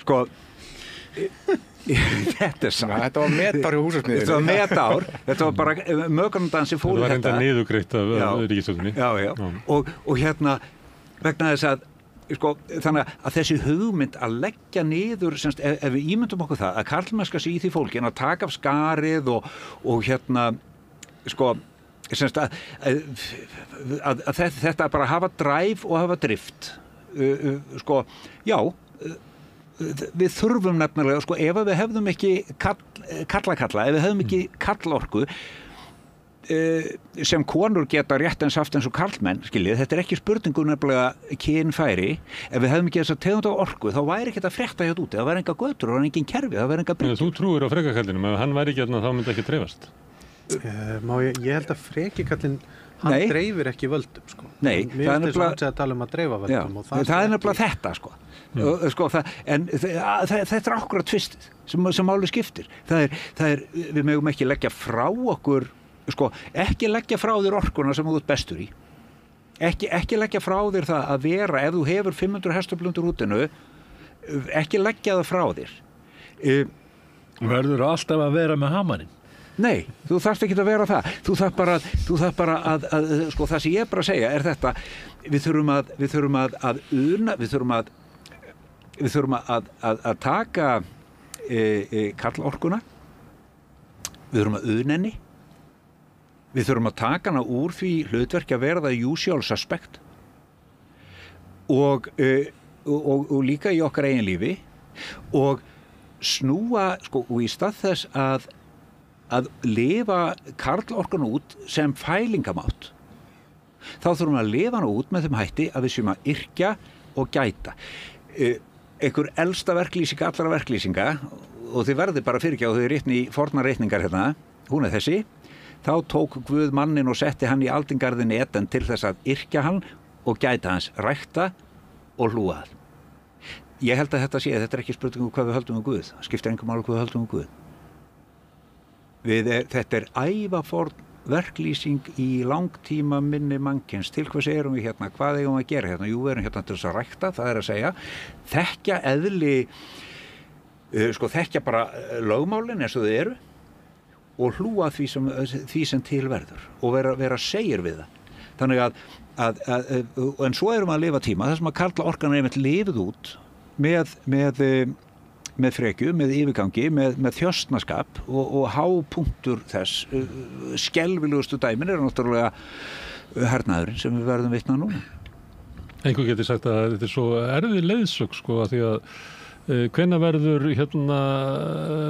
sko þetta var metár í húsasmiðunni. Þetta var metár, þetta var bara mögunardansi fór þetta. Það var enda niðurgreitt af ríkisstjórninni. Já. Og vegna þess að sko, þannig að þessi hugmynd að leggja niður, semst, ef við ímyndum okkur það, að karlmennska sé í því fólkin að taka af skarið og hérna, sko, semst, að þetta bara hafa dræf og hafa drift, sko, já, við þurfum nefnilega, sko, ef við hefðum ekki kalla, ef við hefðum ekki kallorku, sem konur geta rétt eins haft eins og karlmenn, skiljið, þetta ekki spurningu nefnilega kynfæri, ef við hefðum ekki þess að tegund á orku, þá væri ekki þetta frétta hérna úti, það væri enga götur, það væri engin kerfi, það væri enga byggjur. Þú trúir á frekakallinum, ef hann væri ekki hérna þá myndi ekki dreifast. Ég held að frekikallin, hann dreifir ekki völdum, sko. Nei, það er nefnilega að tala um að dreifa völdum. Já, það er nefnilega þetta, sko. Sko, þetta er akkurat tvistið sem máli skiptir. Við megum ekki leggja frá okkur, sko, ekki leggja frá þér orkuna sem þú ert bestur í. Ekki leggja frá þér það að vera, ef þú hefur 500 hestablundur útinu, ekki leggja það frá þér. Verður alltaf að vera með hamarinn? Nei, þú þarft ekki að vera það. Þú þarf bara að sko, það sem ég bara að segja er þetta, við þurfum að taka kallorkuna, við þurfum að unenni, við þurfum að taka hana úr því hlutverki að vera það usual suspect og líka í okkar eigin lífi og snúa, sko, og í stað þess að lifa karlorkan út sem fælingamátt, þá þurfum að lifa hana út með þeim hætti að við séum að yrkja og gæta. Einhver elsta verklýsing allra verklýsinga, og þið verði bara fyrirgjá þau réttni í forna reikningar hérna, hún er þessi: þá tók Guð manninn og setti hann í aldingarðin Eden til þess að yrkja hann og gæta hans, rækta og hlúa hann. Ég held að þetta er ekki spurning um hvað við höldum um Guð, það skiptir engum máli hvað við höldum um Guð. Þetta er ævaforn verklýsing í langtíma minni mannkins. Til hvers erum við hérna, hvað eigum við að gera hérna? Jú, við erum hérna til þess að rækta, það er að segja, þekkja eðli, sko, þekkja bara lögmálin eins og þau eru og hlúa því sem til verður og vera segir við það. Þannig en svo erum við að lifa tíma þar sem að karla orkan er einmitt lifið út með frekju, með yfirgangi, með þjöstnaskap og hápunktur þess. Skelfilegustu dæmin er náttúrulega hernaðurinn sem við verðum vitna núna. Einhver getur sagt að þetta er svo erfið leiðsögn, sko, að því að hvenær verður hérna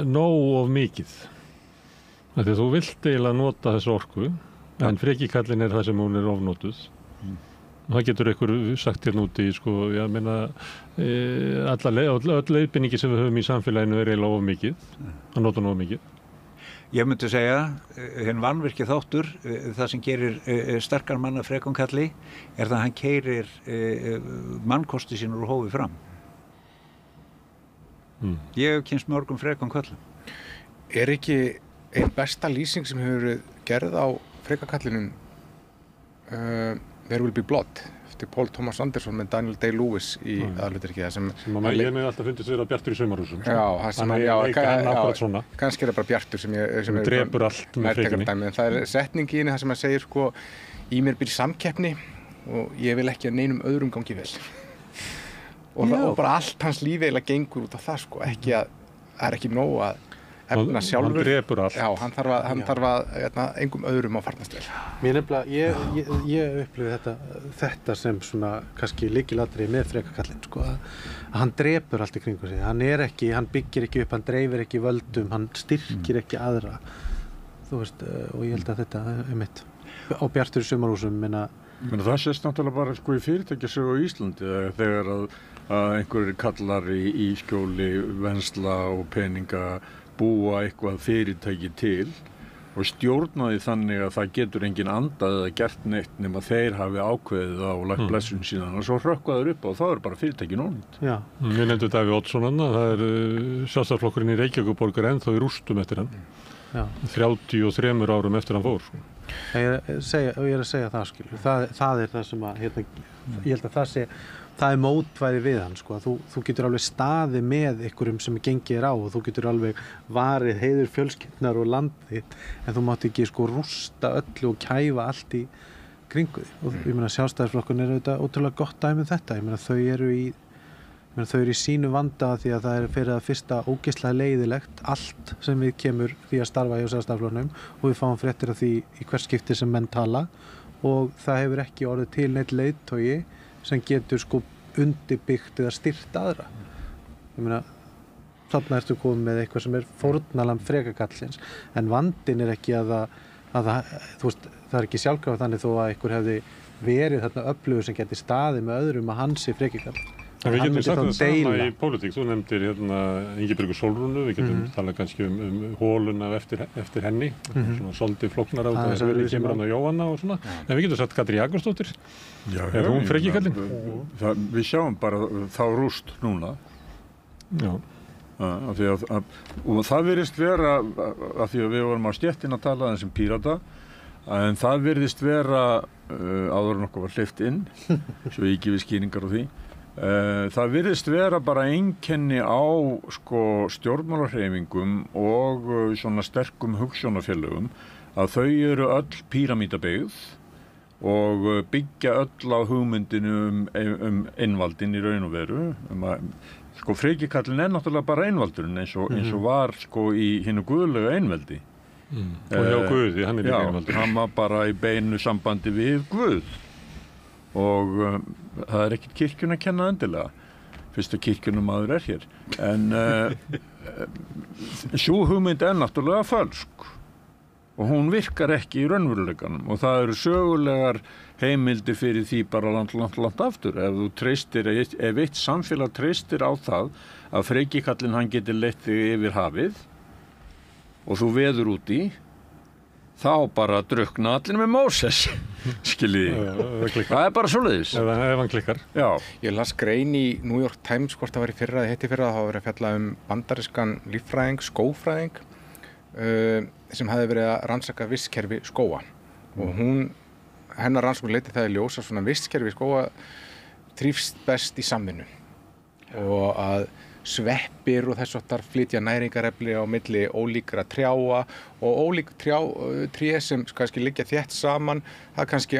nóg of mikið? Því að þú vilt eiginlega nota þessu orku, en frekikallin er það sem hún er ofnotuð. Það getur einhver sagt hérna úti, sko, ég meina, öll leiðbeiningi sem við höfum í samfélaginu er eiginlega of mikið, að nota of mikið. Ég myndi segja, hinn vanvirki þáttur, það sem gerir sterkar mann að frekonkalli, er það að hann keyrir mannkosti sínur úr hófi fram. Ég hef kynst mörgum frekonkallum. Er ekki einn besta lýsing sem hefur verið gerð á frekakallinum There Will Be Blood eftir Paul Thomas Anderson með Daniel Day-Lewis í aðalhlutverki það sem ég með alltaf fundist vera Bjartur í sumarhúsum. Já, kannski er það bara Bjartur sem drepur allt með frekunni. En það er setning í henni það sem að segir, sko, í mér býr samkeppni og ég vil ekki að neinum öðrum gangi vel. og bara allt hans lífi eiginlega gengur út á það, sko, ekki að það er ekki nóg að efna sjálfur. Hann drepur allt. Já, hann þarf að engum öðrum á farnast vel. Mér nefnilega, ég upplifi þetta sem svona kannski lykilatriði með frekakallinn, sko, að hann drepur allt í kringu sig. Hann byggir ekki upp, hann dreifir ekki völdum, hann styrkir ekki aðra. Þú veist, og ég held að þetta er mitt. Á Bjartur í sumarhúsum, Men það sést náttúrulega bara, sko, í fyrirtækjasögu á Íslandi þegar að einhverjir kallar í skjóli vensla og peninga búa eitthvað fyrirtæki til og stjórna því þannig að það getur engin andað eða gert neitt nema þeir hafi ákveðið á lagt blessun síðan og svo hrökkvaður upp og þá er bara fyrirtækin ónýtt. Já. Mér nefndu Davíð Oddsson hann, það er Sjálfstæðisflokkurinn í Reykjavíkurborg ennþá í rústum eftir hann. Já. 33 árum eftir hann fór. Ég er að segja það, skilur. Það er það sem að, ég held að það er mótvæði við hann, sko, að þú getur alveg staðið með einhverjum sem gengið á og þú getur alveg varið heiður fjölskyldnar og landið, en þú mátt ekki, sko, rústa öllu og kæfa allt í kringu því og ég meina Sjálfstæðisflokkun auðvitað ótrúlega gott dæmi þetta, ég meina þau eru í sínu vanda því að það fyrir að fyrsta ógeðslega leiðilegt allt sem við kemur því að starfa hjá Sjálfstæðisflokknum og við fáum fréttir af því í hvers skipti sem menn tala og það hefur ekki orðið til neitt leiðtogi sem getur sko undirbyggt eða styrkt aðra. Ég meina, þarna ertu komið með eitthvað sem fórnalamb frekakallsins, en vandinn ekki að þú veist, það ekki sjálfkrafa þannig þó að einhver hefði verið þarna öflugur sem geti staðið með öðrum að hans frekakall. En við getum sagt það sama í pólitík, þú nefndir Ingibjörgu Sólrúnu, við getum talað kannski hóluna eftir henni, svona svolítið flóknara út af þess að kemur hann á Jóhanna og svona, en við getum sagt Katrín Jakobsdóttir, hún frekikallinn? Við sjáum bara þá rúst núna, af því og það virðist vera, af því að við vorum á stéttin að tala sem Pírata, en það virðist vera, áður en okkur var hleypt inn, svo ég gefi skýringar á því, það virðist vera bara einkenni á sko stjórnmálahreyfingum og svona sterkum hugsjónafélögum að þau eru öll píramídabyggð og byggja öll á hugmyndinu einvaldin í raun og veru sko frekikallin náttúrulega bara einvaldurinn eins og var sko í hinu guðlega einveldi og hjá Guði, hann líka einvaldur hann var bara í beinu sambandi við Guð og það ekkert kirkjun að kenna endilega fyrst að kirkjunumadur hér en sú hugmynd náttúrulega falsk og hún virkar ekki í raunveruleikanum og það eru sögulegar heimildir fyrir því bara langt aftur ef þú treystir, ef eitt samfélag treystir á það að frekikallinn hann geti leitt þig yfir hafið og þú veður út í þá bara drukkna allir með Móses skiljiði það bara svoleiðis ef hann klikkar ég las grein í New York Times hvort það var í fyrra eða hitti fyrra þá var að fjalla bandarískan líffræðing, skógfræðing sem hefði verið að rannsaka vistkerfi skóga og hennar rannsókn leiddi það í ljós að svona vistkerfi skóga þrífst best í samvinnu og að sveppir og þess aftar flytja næringarefni á milli ólíkra trjáa og ólík tré sem kannski liggja þétt saman það kannski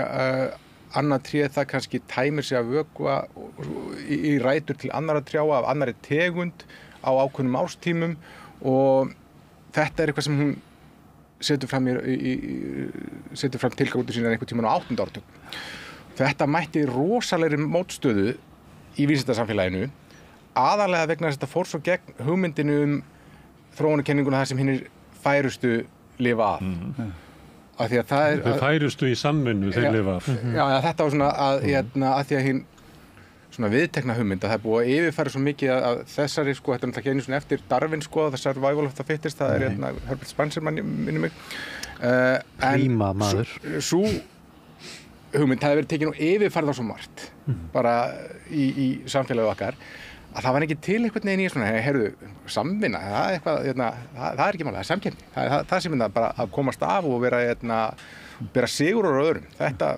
annað tré það kannski tæmir sig að vökva í rætur til annarra trjáa af annarri tegund á ákveðnum árstímum og þetta eitthvað sem hún setur fram tilgátu sína einhvern tímann á 8. áratug. Þetta mætti rosalegri mótstöðu í vísindasamfélaginu aðalega vegna þess að þetta fór svo gegn hugmyndinu þróunarkenninguna þar sem hinnir færustu lifa af. Af því að það þeir færustu í samvinnu þeir lifa af. Já, þetta var svona að því að hinn svona viðtekna hugmynd að það búið að yfirfæra svo mikið að þessari sko, þetta er náttúrulega ekki einu svona eftir Darwin sko, the survival of the fittest, það Herbert Spencer minni mig. Príma maður. Sú hugmynd hefði verið tekin og yfirfærð á svo margt bara í samfélagið okkar að það var ekki til einhvern veginn í svona, heyrðu, samvinna, það er eitthvað, það er ekki máli, það er samkeppni, það sem bara að komast af og vera, bera sigur á öðrum, þetta,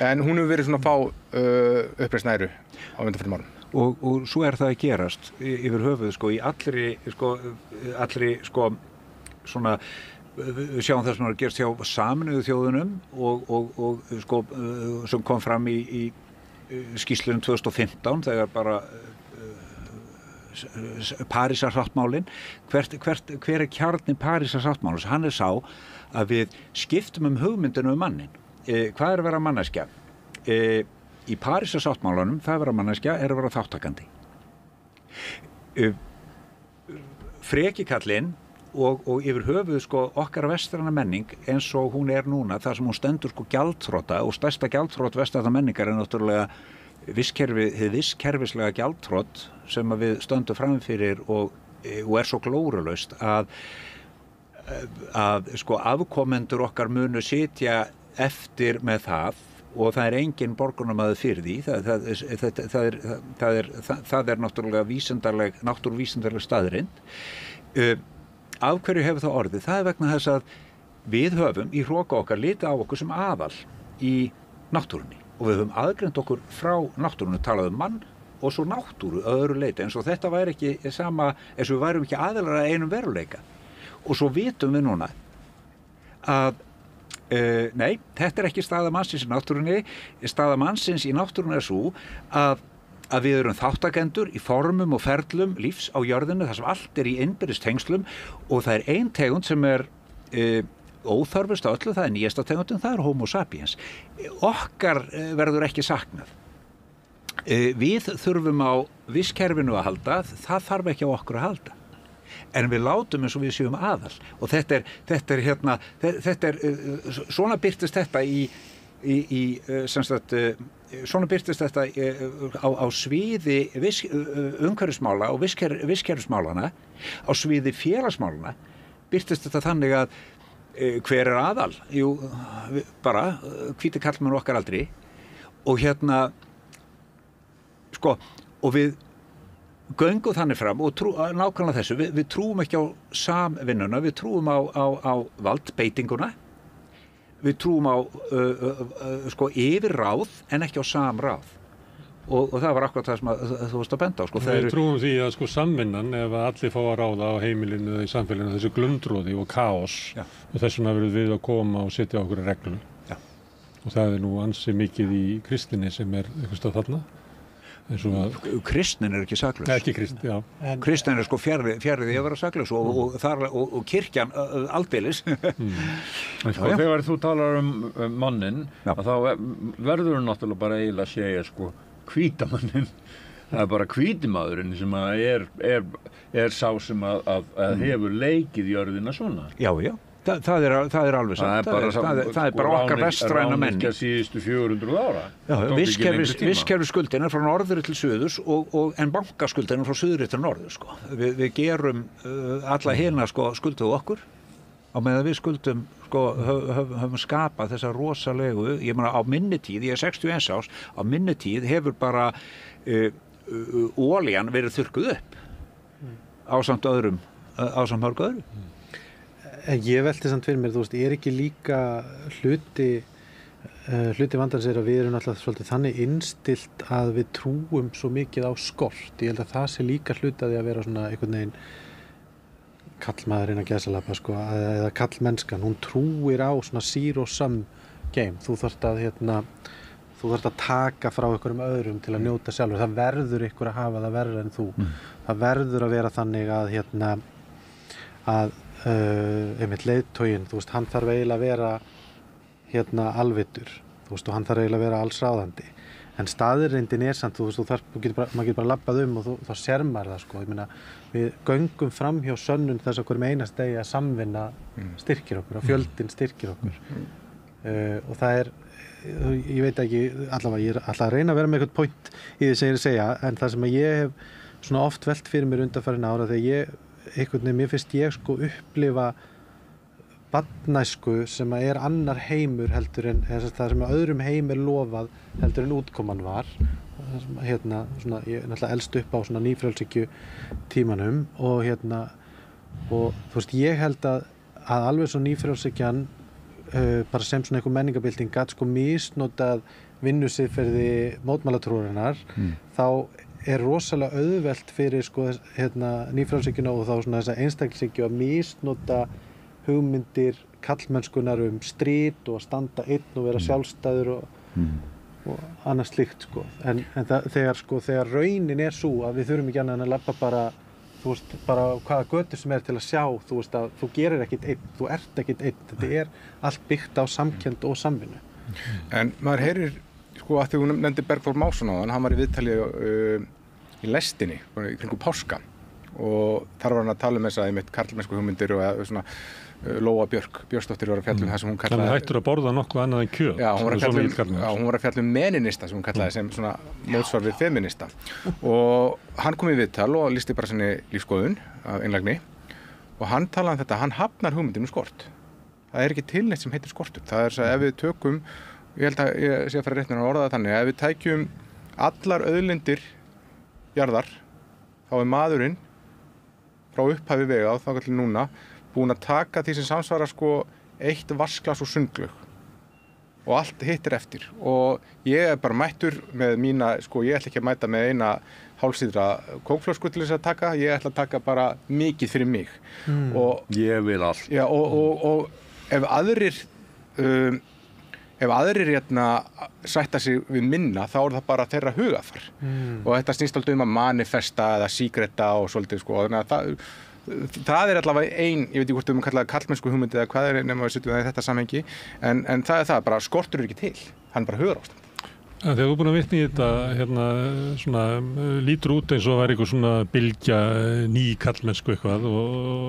en hún hefur verið svona að fá uppreist næru á undanförnum árum. Og svo það að gerast yfir höfuð, sko, í allri, svona, við sjáum það sem er að gerast hjá Sameinuðu þjóðunum og sko, sem kom fram í skýrslunum 2015 þegar bara Parísarsáttmálinn hver kjarni Parísarsáttmálins hann sá að við skiptum hugmyndinu mannin hvað að vera manneskja í Parísarsáttmálanum það að vera manneskja að vera þáttakandi frekikallinn og yfir höfuð sko okkar vestræna menning eins og hún núna þar sem hún stendur sko gjaldþrota og stærsta gjaldþrot vestræna menningar náttúrulega visskerfislega gjaldþrot sem að við stöndum framfyrir og svo glórulaust að sko afkomendur okkar munu sitja eftir með það og það engin borgunarmaður fyrir því það náttúrulega náttúruvísindarleg staðreynd af hverju hefur það orðið? Það vegna þess að við höfum í hroka okkar litið á okkur sem aðal í náttúrunni og við höfum aðgreint okkur frá náttúrunni, talað mann og svo náttúru að öðru leyti eins og þetta væri ekki sama eins og við værum ekki aðilar að einum veruleika og svo vitum við núna að Nei, þetta ekki staða mannsins í náttúrunni. Staða mannsins í náttúrunni svo að við erum þáttakendur í formum og ferlum lífs á jörðinu, þar sem allt í innbyrðis tengslum og það ein tegund sem óþörfust á öllu, það nýjasta tegundin, það Homo sapiens. Okkar verður ekki saknað. Við þurfum á vistkerfinu að halda, það þarf ekki á okkur að halda. En við látum eins og við séum aðal og þetta er svona birtist þetta svona birtist þetta á sviði umhverfismála og vistkerfismálana, á sviði félagsmálana birtist þetta þannig að hver aðal? Jú, bara hvíti karlmenn okkar aldri og og við göngum þannig fram og nákvæmlega þessu, við trúum ekki á samvinnuna, við trúum á valdbeitinguna, við trúum á yfirráð en ekki á samráð og það var akkurat það sem þú varst að benda á. Við trúum því að samvinnan, ef allir fá að ráða á heimilinu eða í samfélaginu, þessu glundróði og kaos og þess vegna verðum við að koma og setja okkur í reglum og það nú ansi mikið í kristinni sem eitthvað stað þarna. Kristnin ekki saklaus. Ekki kristnin, já. Kristnin fjarrið því að vera saklaus og kirkjan aldeilis. Þegar þú talar mannin, þá verður náttúrulega bara eiginlega að segja hvíta mannin. Það bara hvítimaðurinn sem er sá sem að hefur leikið jörðina svona. Já. Það er alveg samt. Það er bara okkar vestræna menn. Ráningja síðustu 400 ára. Vistkerfisskuldin frá norðri til suðurs en bankaskuldin frá suðri til norður. Við gerum alla hina skulduðu okkur á meðan við skuldum höfum skapað þessa rosalegu, ég meina á minni tíð, ég 61 árs, á minni tíð hefur bara olían verið þurrkuð upp ásamt mörg öðrum. En ég velti samt fyrir mér, ekki líka hluti vandans að við erum alltaf svolítið þannig innstilt að við trúum svo mikið á skort. Ég held að það sé líka hluti að því að vera svona einhvern veginn kallmaðurinn að gæsalappa, eða kallmennskan. Hún trúir á svona zero sum game. Þú þarft að taka frá einhverjum öðrum til að njóta sjálfur. Það verður ykkur að hafa það verður en þú. Það verður að vera þannig að einmitt leiðtoginn, hann þarf eiginlega að vera alvitur, og hann þarf eiginlega að vera allsráðandi. En staðreyndin samt, maður getur bara labbað og þá sér maður það, Ég meina, við göngum fram hjá sönnun þess að hverjum einast degi að samvinna styrkir okkur, að fjöldinn styrkir okkur. Og það ég veit ekki, allavega, ég alltaf að reyna að vera með eitthvað point í því sem ég segja, en það sem ég hef svona oft velt fyrir mér undanfarin ára, þegar mér finnst ég upplifa barnæsku sem annar heimur heldur en það sem öðrum heim lofað heldur en útkoman var. Ég náttúrulega elst upp á svona nýfrjálshyggju tímanum og ég held að alveg svo nýfrjálshyggjan bara sem svona einhver menningabylting gat misnotað vinnusiðferði mótmælatrúarinnar, þá rosalega auðvelt fyrir nýfrjálshyggjuna og þá svona þessa einstaklingshyggju að misnota hugmyndir kallmennskunar strit og að standa einn og vera sjálfstæður og annað slíkt en þegar raunin svo að við þurfum ekki annað en að labba bara hvaða götur sem til að sjá að þú gerir ekkit einn, þú ert ekkit einn, þetta allt byggt á samkennd og samvinnu. En maður heyrir að því hún nefndi Bergþór Másson á hann var í viðtali í lestinni í kringum páska og þar var hann að tala þess að karlmennsku hugmyndir og svona Lóa Björnsdóttir var að fjalla það sem hún kallaði... Þannig hættur að borða nokkuð annað en kjöt. Já, hún var að fjalla meninista sem hún kallaði sem svona mótsvar við feminista og hann kom í viðtal og listi bara sinni lífskoðun af einlægni og hann talaði þetta, hann hafnar hugmyndin skort. Það ekki til neitt sem heitir skortur. Það að ef við tökum, ég held að ég sé að fara rétt með að orða það þannig, ef við tækjum allar auðlindir jarðar, þá maðurinn frá upphafi vega og þá til núna búin að taka því sem samsvara eitt vasklas og sundglögg og allt hittir eftir og ég bara mættur með mína, ég ætla ekki að mæta með eina hálfsíðra kókflösku til þess að taka, ég ætla að taka bara mikið fyrir mig og ég vil allt. Já, og ef aðrir ef aðrir hérna sætta sig við minna, þá það bara þeirra hugafar. Og þetta snýst alltaf að manifesta eða síkreta og svolítið, sko. Þannig að það allavega ég veit ekki hvort kalla það kallmennsku hugmyndi eða hvað nema við setjum það í þetta samhengi, en það bara skortur ekki til. Hann bara hugarástand. Þegar þú er búin að vitna í þetta, hérna, svona, lítur út eins og það væri eitthvað svona bylgja ný kallmennsku eitthvað.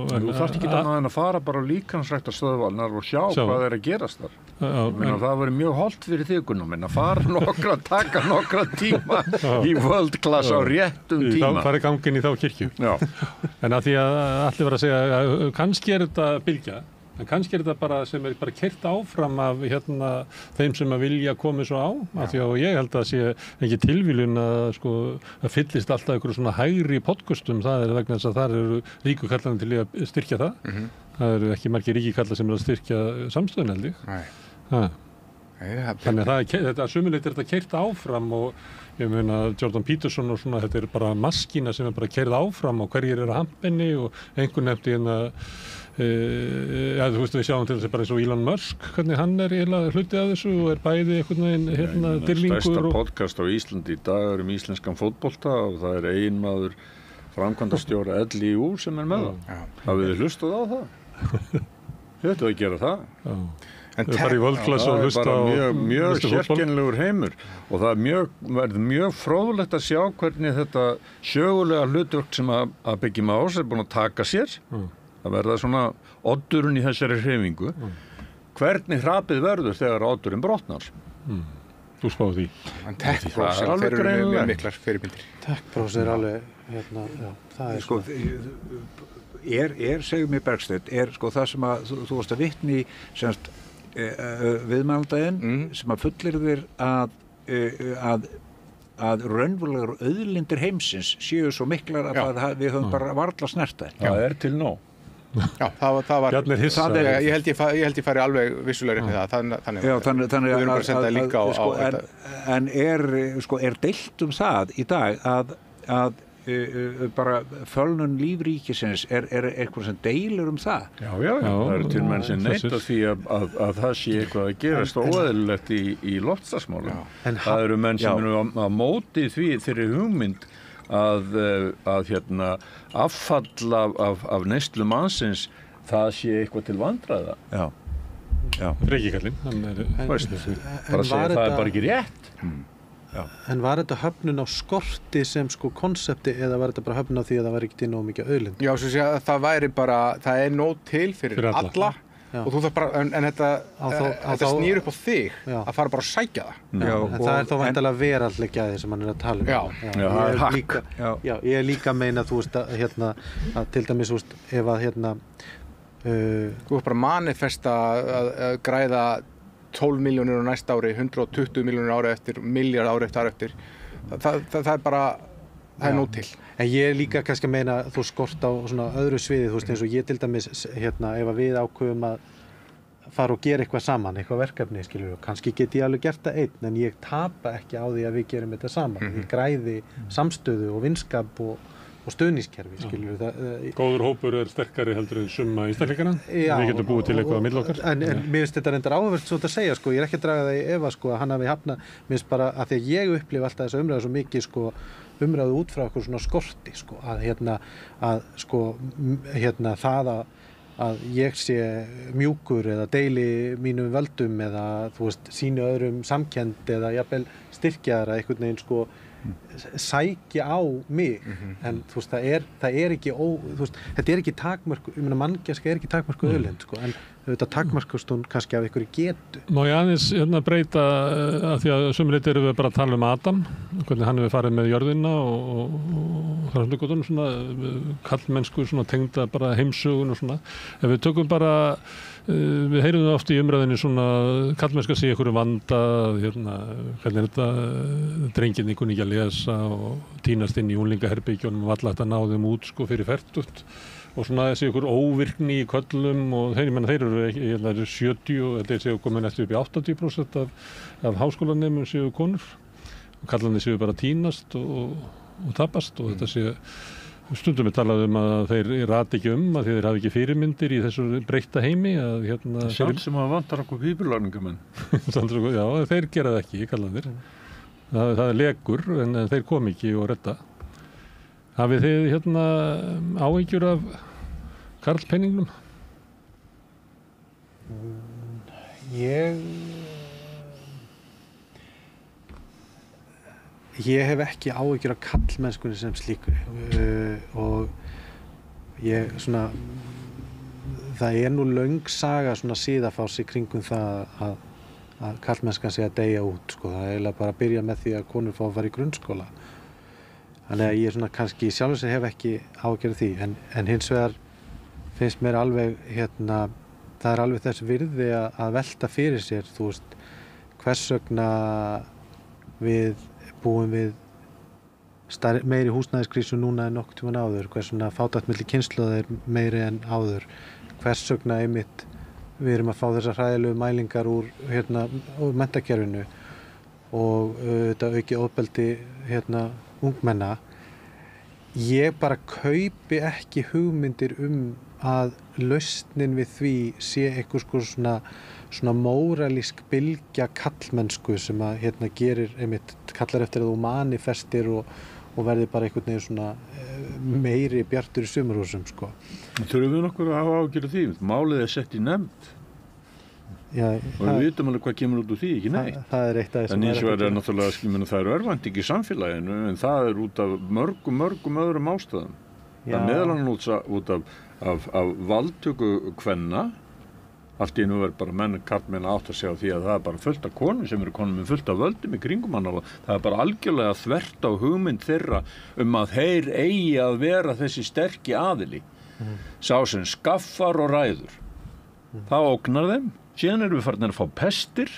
Þú þarft ekki annað en að fara bara á líkamsræktarstöðvarnar og sjá hvað að gerast þar. Það væri mjög hollt fyrir þig, Gunnar minn, að fara taka nokkra tíma í world class á réttum tíma. Þá fara ganginn í þá kirkju. En að því að allir var að segja, kannski þetta bylgja, en kannski þetta bara sem bara keyrt áfram af þeim sem að vilja komið svo á, af því að ég held að sé ekki tilviljun að fyllist alltaf einhverju svona hægri podcastum, það vegna þess að þar eru ríku kallarnir til að styrkja það. Það eru ekki margir ríki kallar sem að styrkja samstöðun, held ég. Þannig að þetta sumuleitt þetta keyrt áfram og ég meina Jordan Peterson og svona, þetta bara maskína sem bara keyrð áfram og hverjir eru að hampinni og einhver nefndi þú veist við sjáum til þess að bara eins og Elon Musk, hvernig hann hluti af þessu og bæði einhvern veginn dyrlingur. Stærsta podcast á Íslandi í dag íslenskan fótbolta og það eiginmaður framkvæmdastjóra LÍU sem með það. Hafið þið hlustað á það? Þið ættu að gera það. Það er mjög sérkennilegur heimur og það verður mjög fróðlegt að sjá hvernig þetta sögulega hlutverk sem að Biggi Más búin að taka sér. Það verða svona oddurinn í þessari hreyfingu. Hvernig hrapið verður þegar oddurinn brotnar? Þú spáðu því. Tech-bros eru mjög miklar fyrirbyndir. Tech-bros alveg, það sko, segjum mér Bergsteinn, það sem að þú varst að vitni í viðmælandaginn sem að fullyrðir að raunverulegar auðlindir heimsins séu svo miklar að við höfum bara varla snert þær. Það til nóg. Já, það var ég held ég fari alveg vissulega með það þannig við erum bara að senda það líka á þetta. En er deilt það í dag að bara fölnun lífríkisins er eitthvað sem deilir það? Já, það eru til menn sem neita því að það sé eitthvað að gerast óeðlilegt í loftslagsmálum. Það eru menn sem eru á móti þeirri hugmynd að affall af neyslu mannsins það sé eitthvað til vandræða. Reykikallinn það er bara ekki rétt. En var þetta höfnun á skorti sem konsepti eða var þetta bara höfnun á því að það var ekki til nóg mikið auðlind? Já, svo sé að það nóg til fyrir alla. Og þú þarf bara, en þetta snýr upp á þig að fara bara að sækja það. En það er þá væntanlega veraldleg gæði sem hann er að tala um. Það er hakk. Ég er líka að meina, þú veist, að til dæmis, ef að þú ert bara manifesta að græða 12 milljónir á næsta ári, 120 milljónir ári eftir, miljard ári eftir. Það er bara, það er nóg til. En ég er líka kannski að meina þú skort á svona öðru sviði, þú veist, eins og ég til dæmis ef að við ákveðum að fara og gera eitthvað saman, eitthvað verkefni, skilur, og kannski get ég alveg gert það einn, en ég tapa ekki á því að við gerum þetta saman. Ég græði samstöðu og vinskap og stuðningskerfi, skilur. Góður hópur sterkari heldur en summa einstaklinganna. Við getum búið til eitthvað á milli okkar. En mér finnst þetta reyndar áhugavert svo að segja, ég er ekki að draga það í efa, að hann hafi hafnað, mér finnst bara að því að ég upplifi alltaf þessa umræðu svo mikið, umræðu út frá okkur svona skorti, það að ég sé mjúkur eða deili mínum völdum eða þú veist, sínu öðrum samkennd eða jafnvel styrkjaðara einhvern veginn sækja á mig, en þú veist, það er ekki þú veist, þetta er ekki takmörk, ég meina manngæska er ekki takmörku auðlind, en þetta takmarkast hún kannski af einhverju getu. Má ég aðeins breyta að því að sumrið erum við bara að tala um Adam, hvernig hann hefur farið með jörðina og þarfleikotunum svona kallmennsku svona tengda bara heimsögun og svona. Ef við tökum bara við heyrum það oft í umræðinni svona kallmennska sé ykkur vanda, hvernig er þetta drengirni kunni ekki að lesa og tínast inn í unglingaherbyggjónum og alltaf ná þeim út fyrir fertugt og svona þessi ykkur óvirkni í köllum og þeir eru 70 og þetta séu komin eftir upp í 80% af háskólanemum séu konur og kallarnir séu bara tínast og tapast og þetta séu Stundum er talað að þeir rati ekki að þeir hafi ekki fyrirmyndir í þessu breytta heimi að samt sem að vantar okkur pípulagningarmenn. Já, þeir gera það ekki, kallaðir. Það er legur en þeir kom ekki og redda. Hafið þið áhyggjur af karlpenningnum? Ég hef ekki áhyggjur af karlmennskunni sem slíku og ég svona það nú löng saga svona síðafárs í kringum það að karlmennskan sé að deyja út sko. Það eiginlega bara að byrja með því að konur fá að fara í grunnskóla þannig að ég svona kannski sjálfur sér hef ekki áhyggjur af því en hins vegar finnst mér alveg það er alveg þess virði að velta fyrir sér þú veist hvers vegna við búum við meiri húsnæðiskrísu núna en nokkuð tímann áður, hvers vegna fátækt milli kynslóða er meiri en áður, hvers vegna einmitt við erum að fá þessar hræðilegu mælingar úr menntakerfinu og þetta aukið ofbeldi ungmenna. Ég bara kaupi ekki hugmyndir að lausnin við því sé einhvers svona móralísk bylgja kallmennsku sem að gerir einmitt kallar eftir að þú manifestir og verði bara einhvern veginn svona meiri bjartur í sumarhúsum sko. Þurfum við nokkur að hafa ágjörð því? Málið sett í nefnd. Já, og við vitum alveg hvað kemur út úr því, ekki neitt. Það er eitt af þessum. En eins og náttúrulega, það örvænting í samfélaginu en það út af mörgum öðrum ástæðum. Það er meðal annars út af valdtöku kvenna. Allt í nú bara karlmenn átt að segja á því að það er bara fullt af konum sem eru konum með fullt af völdum í kringum hann og það er bara algjörlega þvert á hugmynd þeirra að þeir eigi að vera þessi sterki aðili. Sá sem skaffar og ræður. Það ógnar þeim. Síðan erum við farin að fá pestir.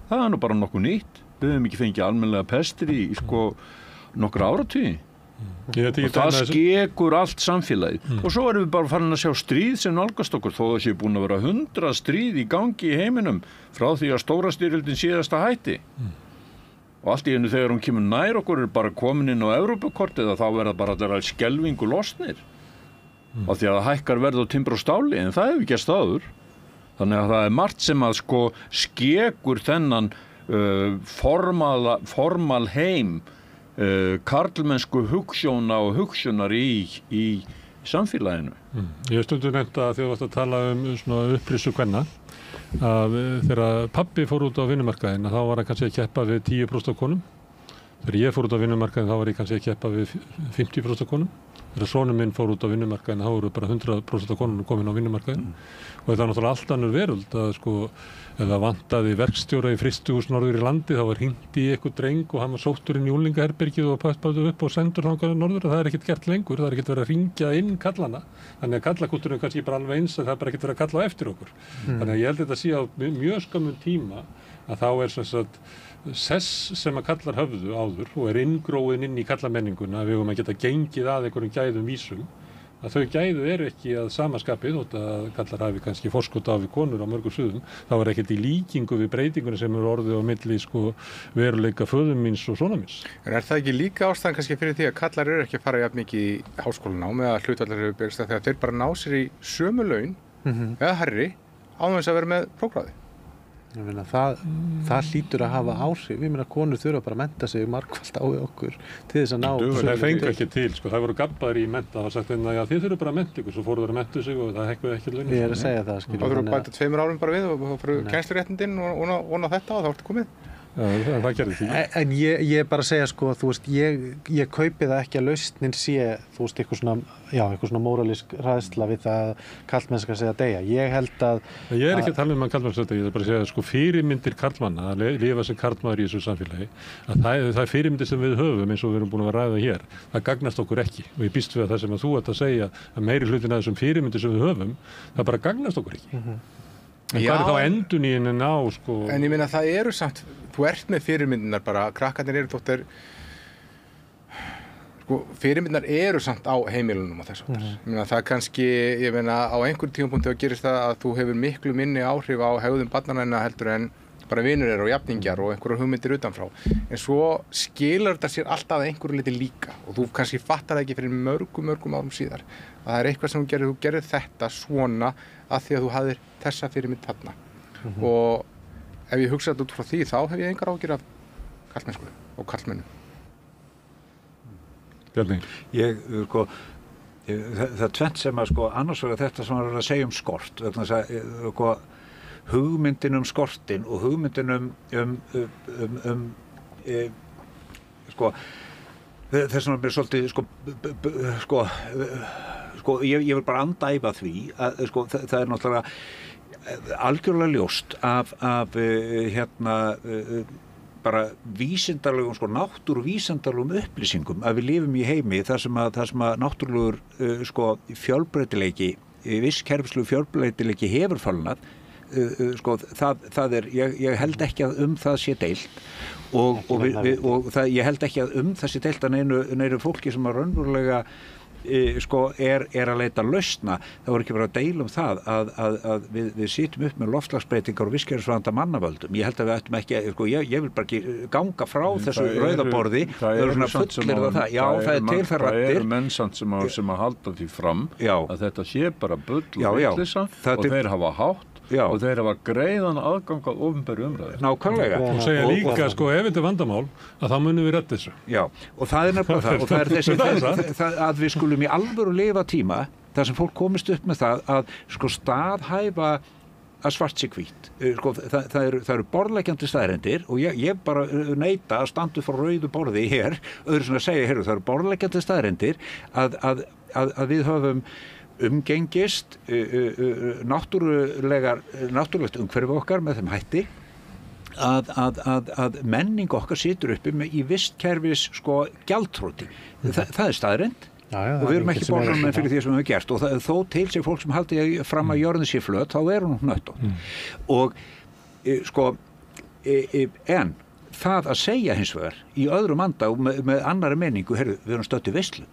Það er nú bara nokkuð nýtt. Við höfum ekki fengið almennilega pestir í nokkra áratugi. Og það skekur allt samfélagið. Og svo erum við bara farin að sjá stríð sem nálgast okkur þó það sé búin að vera 100 stríð í gangi í heiminum frá því að stóra styrjöldin síðasta hætti. Og allt í einu þegar hún kemur nær okkur bara komin inn á Evrópukortið þá verða bara þetta skelfingu losnir. Af því að það hækkar verð á timbur og stáli en það hefur gerst áður. Þannig að það er margt sem að skekur þennan formal heim karlmennsku hugsjóna og hugsjónar í samfélaginu. Ég hef stundum nefnt að þið varst að tala svona upprisu kvenna að þegar pabbi fór út á vinnumarkaðinn þá var hann kannski að keppa við 10% af konum. Þegar ég fór út á vinnumarkaðinn þá var ég kannski að keppa við 50% af konum. Þegar sonur minn fór út á vinnumarkaðinn þá voru bara 100% af konum komin á vinnumarkaðinn. Og það er náttúrulega allt annur veröld að ef það vantaði verkstjóra í frystihús norður í landi þá var hringt í eitthvað dreng og hann var sóttur inn í unglingaherbergið og passaði upp og sendur þangað norður og það er ekkert gert lengur, það er ekkert verið að hringja inn kallana. Þannig að kallakúltúrin kannski bara alveg eins að það er bara ekkert verið að kalla á eftir okkur. Þannig að ég held þetta sé á mjög skömmum tíma að þá er sem sagt sess sem að kallar höfðu áður og er inngróin inn í kallamenninguna að við höfum að geta gengið að einhverjum gæðum vísum að þau gæðu eru ekki að samaskapi þótt að kallar hafi kannski forskot á við konur á mörgum sviðum, þá er ekkert í líkingu við breytingunum sem eru orðið á milli veruleika föður míns og sonar míns. En er það ekki líka ástæðan kannski fyrir því að kallar eru ekki að fara jafn mikið í háskólanám eða hlutvallar eru byrjast þegar þeir bara ná sér í sömu laun eða herri án þess að vera með prófgráði? Það hlýtur að hafa áhrif. Ég meina konur þurfa bara að mennta sig margfalt á okkur til þess að ná. Það fengu ekki til, það voru gabbaðir í mennta, það var sagt að þið þurfa bara að mennta ykkur, svo fóru þeir að mennta sig og það hekkuði ekki laun. Ég er að segja það. Þá þurfa að bæta 2 árum bara við og þá fyrir kennsluréttindin og ná þetta og þá ertu komið. Já, það gerði því. En ég bara segja þú veist, ég kaupi það ekki að lausnin sé, þú veist, eitthvað svona móralísk hræðsla við það að karlmennska segja að deyja. Ég held að... Ég er ekki að tala um að karlmenn segja að deyja, ég er bara að segja fyrirmyndir karlmanna, að lifa sem karlmaður í þessu samfélagi, að það er fyrirmyndir sem við höfum eins og við erum búin að ræða hér, það gagnast okkur ekki og ég býst við að það sem að þú ert að segja að meiri hlutin af þessum fyrirmyndir sem við höfum, það bara gagnast okkur ekki. En hvað er þá endurnýjunin á En ég meina það eru samt þú ert með fyrirmyndinar bara krakkarnir eru þóttir fyrirmyndinar eru samt á heimilunum og þess aftur. Ég meina það er kannski á einhverjum tímapunkti þá gerist það að þú hefur miklu minni áhrif á hegðun barnanna heldur en bara vinur og jafningjar og einhverjar hugmyndir utanfrá en svo skilur þetta sér alltaf að einhverju liti líka og þú kannski fattar það ekki fyrir mörgum árum síðar að það eitthvað sem þú gerir þetta svona að því að þú hafðir þessa fyrirmynd þarna og ef ég hugsa þetta út frá því þá hef ég engar áhyggjur af karlmennsku og karlmennum. Bjarni? Það tvennt sem að annars vegar þetta sem að segja skort vegna þess að hugmyndin skortin og hugmyndin þess vegna mér svolítið ég vil bara andæfa því að það er náttúrulega algjörlega ljóst af bara vísindalegum náttúruvísindalegum upplýsingum að við lifum í heimi þar sem að náttúrulegur fjölbreytileiki vistkerfislegur fjölbreytileiki hefur falnað það er ég held ekki að það sé deilt og ég held ekki að það sé deilt að neinu fólki sem að raunverulega er að leita lausna það voru ekki bara að deila það að við sitjum upp með loftslagsbreytingar og vistkerfisvanda mannavöldum ég held að við ættum ekki ég vil bara ekki ganga frá þessu rauðaborði það er til þar raddir það eru mennsamt sem að halda því fram að þetta sé bara bull og vitleysa og þeir hafa hátt og þeir hafa greiðan aðgang að opinberu umræðu. Nákvæmlega. Og segja líka, ef þetta er vandamál, að þá munum við redda þessu. Já, og það er nefnilega það, og það er þessi að við skulum í alvöru lifa tíma, þar sem fólk komist upp með það að staðhæfa að svart sé hvítt. Það eru borðleggjandi staðreyndir og ég bara neita að standa frá rauðu borði hér, öðru sem að segja, það eru borðleggjandi staðreyndir að við höfum umgengist náttúrulegt umhverfi okkar með þeim hætti að menning okkar situr uppi í vistkerfis gjaldþroti. Það er staðreynd og við erum ekki borgarmenn fyrir því sem við hefum gert og þó til sig fólk sem haldi fram að jörðin sé flöt, þá er hún nött og en það að segja hins vegar í öðrum anda og með annari menningu, við erum stödd í veislu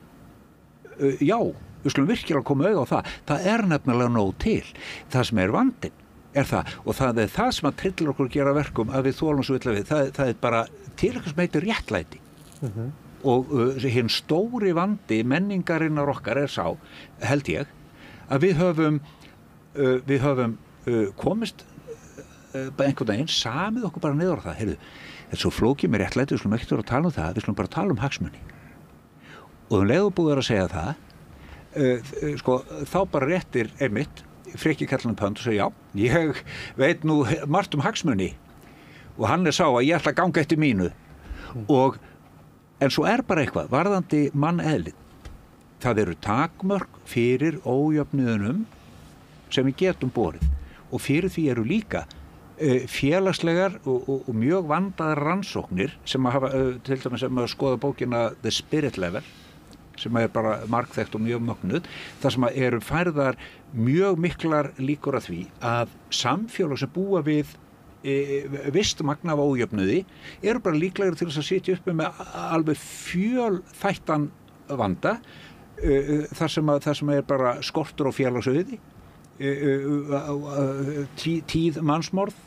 já, við skulum virkilega koma auga á það er nefnilega nóg til það sem er vandinn er það og það er það sem að trillir okkur gera verkum að við þolum svo illa við það er bara til eitthvað sem heitir réttlæti og hinn stóri vandi menningarinnar okkar er sá held ég að við höfum komist einhvern veginn samið okkur bara niður á það þetta er svo flókið með réttlæti við skulum ekki vera að tala um það við skulum bara tala um hagsmuni og leiðu búið að segja það þá bara réttir einmitt freki kallan pönd og segja já, ég veit nú margt hagsmuni og hann sá að ég ætla að ganga eftir mínu en svo er bara eitthvað varðandi manneðlið það eru takmörk fyrir ójöfnuðunum sem við getum borið og fyrir því eru líka félagslegar og mjög vandaðar rannsóknir sem að hafa til dæmis sem að skoða bókina The Spirit Level sem er bara margþekkt og mjög mögnuð þar sem eru færðar mjög miklar líkur að því að samfélög sem búa við visst magna af ójöfnuði eru bara líklegir til þess að sitja uppi með alveg fjölþættan vanda þar sem er bara skortur á félagsauði tíð mannsmorð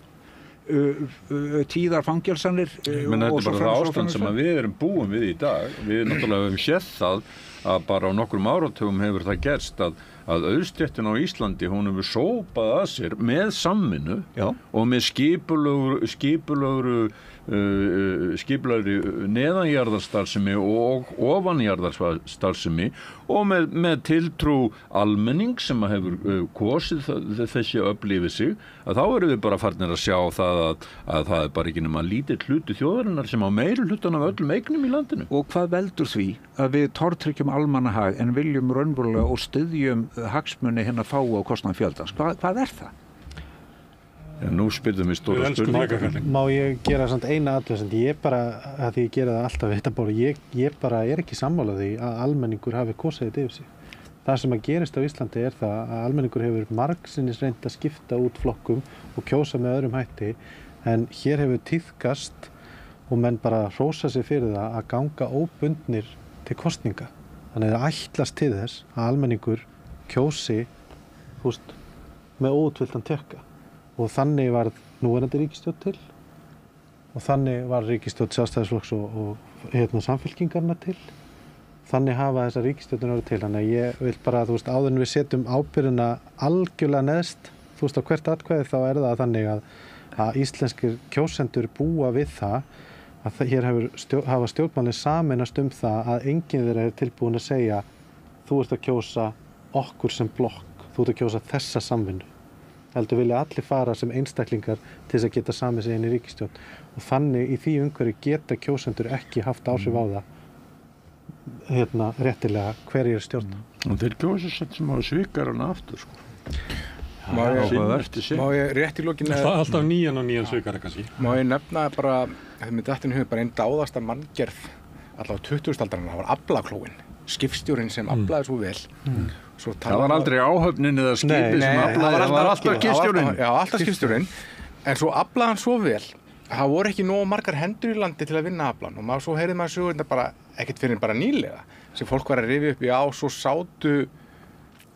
tíðar fangelsanir þetta er bara það ástand sem við erum búin við í dag við náttúrulega hefum séð það að bara á nokkrum áratugum hefur það gerst að auðstéttin á Íslandi hún hefur sópað að sér með samvinnu og með skipulagri neðanjarðarstarfsemi og ofanjarðarstarfsemi og með tiltrú almenning sem hefur kosið þessi upplifið sig að þá erum við bara farnir að sjá það að það er bara ekki nema lítill hluti þjóðarinnar sem á meiri hlutan af öllum eignum í landinu. Og hvað veldur því að við tortryggjum almannahag en viljum raunverulega og styðjum hagsmuni hérna fá á kostnað fjöldans? Hvað er það? Já, nú spyrðum við stóra spurningar. Má ég gera samt eina athugasemd? Ég bara, að því ég gera það alltaf við þetta borð, ég bara er ekki sammála því að almenningur hafi kosið þetta yfir sig. Það sem að gerist á Íslandi er það að almenningur hefur margsinnis reynt að skipta út flokkum og kjósa með öðrum hætti, en hér hefur tíðkast og menn bara hrósa sig fyrir það að ganga óbundnir til kosninga. Þannig að það ætlast til þess að almenningur kjósi með óútfylltan tékka. Og þannig varð núverandi ríkisstjórn til og þannig var ríkisstjórn Sjálfstæðisflokks og Samfylkingarna til. Þannig hafa þessar ríkisstjórnir orðið til. Þannig að ég vil bara, áður en við setjum ábyrgðina algjörlega neðst, á hvert atkvæði þá það þannig að íslenskir kjósendur búa við það að hér hafa stjórnmálin sameinast það að enginn þeirra tilbúin að segja þú ert að kjósa okkur sem blokk, þú ert að kjósa þessa samvinnu. Heldur vilja allir fara sem einstaklingar til þess að geta samið sig inn í ríkisstjórn og þannig í því umhverju geta kjósendur ekki haft áhrif á það réttilega hverjir stjórna. Og þeir kjósa sem á svikarana aftur sko. Má ég rétt í lokin alltaf nýjan og nýjan svikara kannski. Má ég nefna bara með dattinu hug bara einn dáðasta manngerð allavega 2000-aldarinn, það var aflaklóin, skipstjórinn sem aflaði svo vel. Það var aldrei áhöfnin eða skipið sem aflaði, það var alltaf skipstjórinn. Já, alltaf skipstjórinn, en svo aflaði hann svo vel, það voru ekki nógu margar hendur í landi til að vinna aflan og svo heyrði maður sögurnar bara, ekkert fyrir bara nýlega, sem fólk var að rifja upp, svo sátu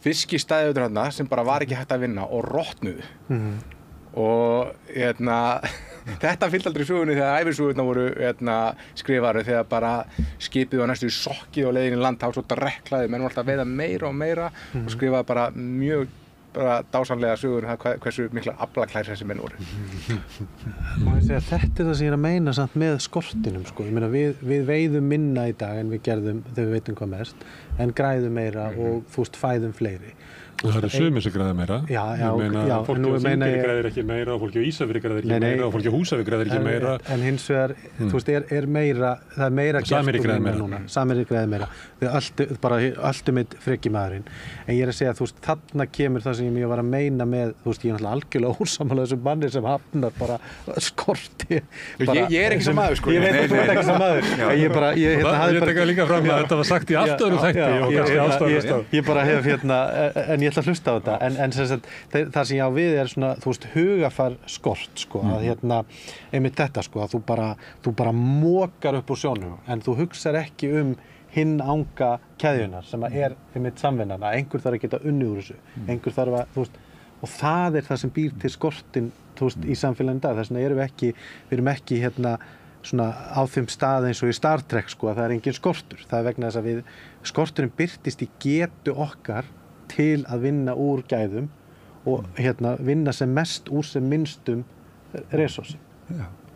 fiskistæður þarna sem bara var ekki hægt að vinna og rotnuðu. Og þetta fylgdi aldrei sögunni þegar ævisögurnar voru skrifaðar þegar bara skipið var næstu í sokkið og leiðin í land, þá svo dreklaði, menn var alltaf að veiða meira og meira og skrifaði bara mjög dásamlega sögur hversu mikla aflaklær þessi menn voru. Má ég segja, þetta það sem ég að meina samt með skortinum sko. Ég meina við veiðum minna í dag en við gerðum þegar við veitum hvað mest en græðum meira og fæðum fleiri. Það eru sumir sem græða meira. Fólki á Þingeyri græðir ekki meira og fólki á Ísafirði græðir ekki meira og fólki á Húsavík græðir ekki meira. En hins vegar, er meira, það er meira Samherji græðir meira núna. Samherji græðir meira. Allt mitt freki maðurinn. En ég að segja, þarna kemur það sem ég var að meina með, ég er náttúrulega algjörlega ósammála þessum manni sem hafnar bara skorti. Ég er ekki sem maður, sko. Ég veit að þú ert ekki sem maður. Ég tek líka fram að þetta var sagt í allt öðrum þætti og kannski ástæðast. Ég bara hef en ég ætla að hlusta á þetta en það sem ég á við er svona hugafar skort sko að einmitt þetta sko að þú bara mokar upp úr sjónum en þú hugsar ekki hinn anga keðjunar sem að einmitt samvinnana, einhver þarf að geta unnið úr þessu, einhver þarf að og það er það sem býr til skortin í samfélaginu dag, þess vegna við erum ekki svona á þeim stað eins og í Star Trek sko að það er engin skortur, það er vegna þess að skorturinn birtist í getu okkar til að vinna úr gæðum og vinna sem mest úr sem minnstum resursum.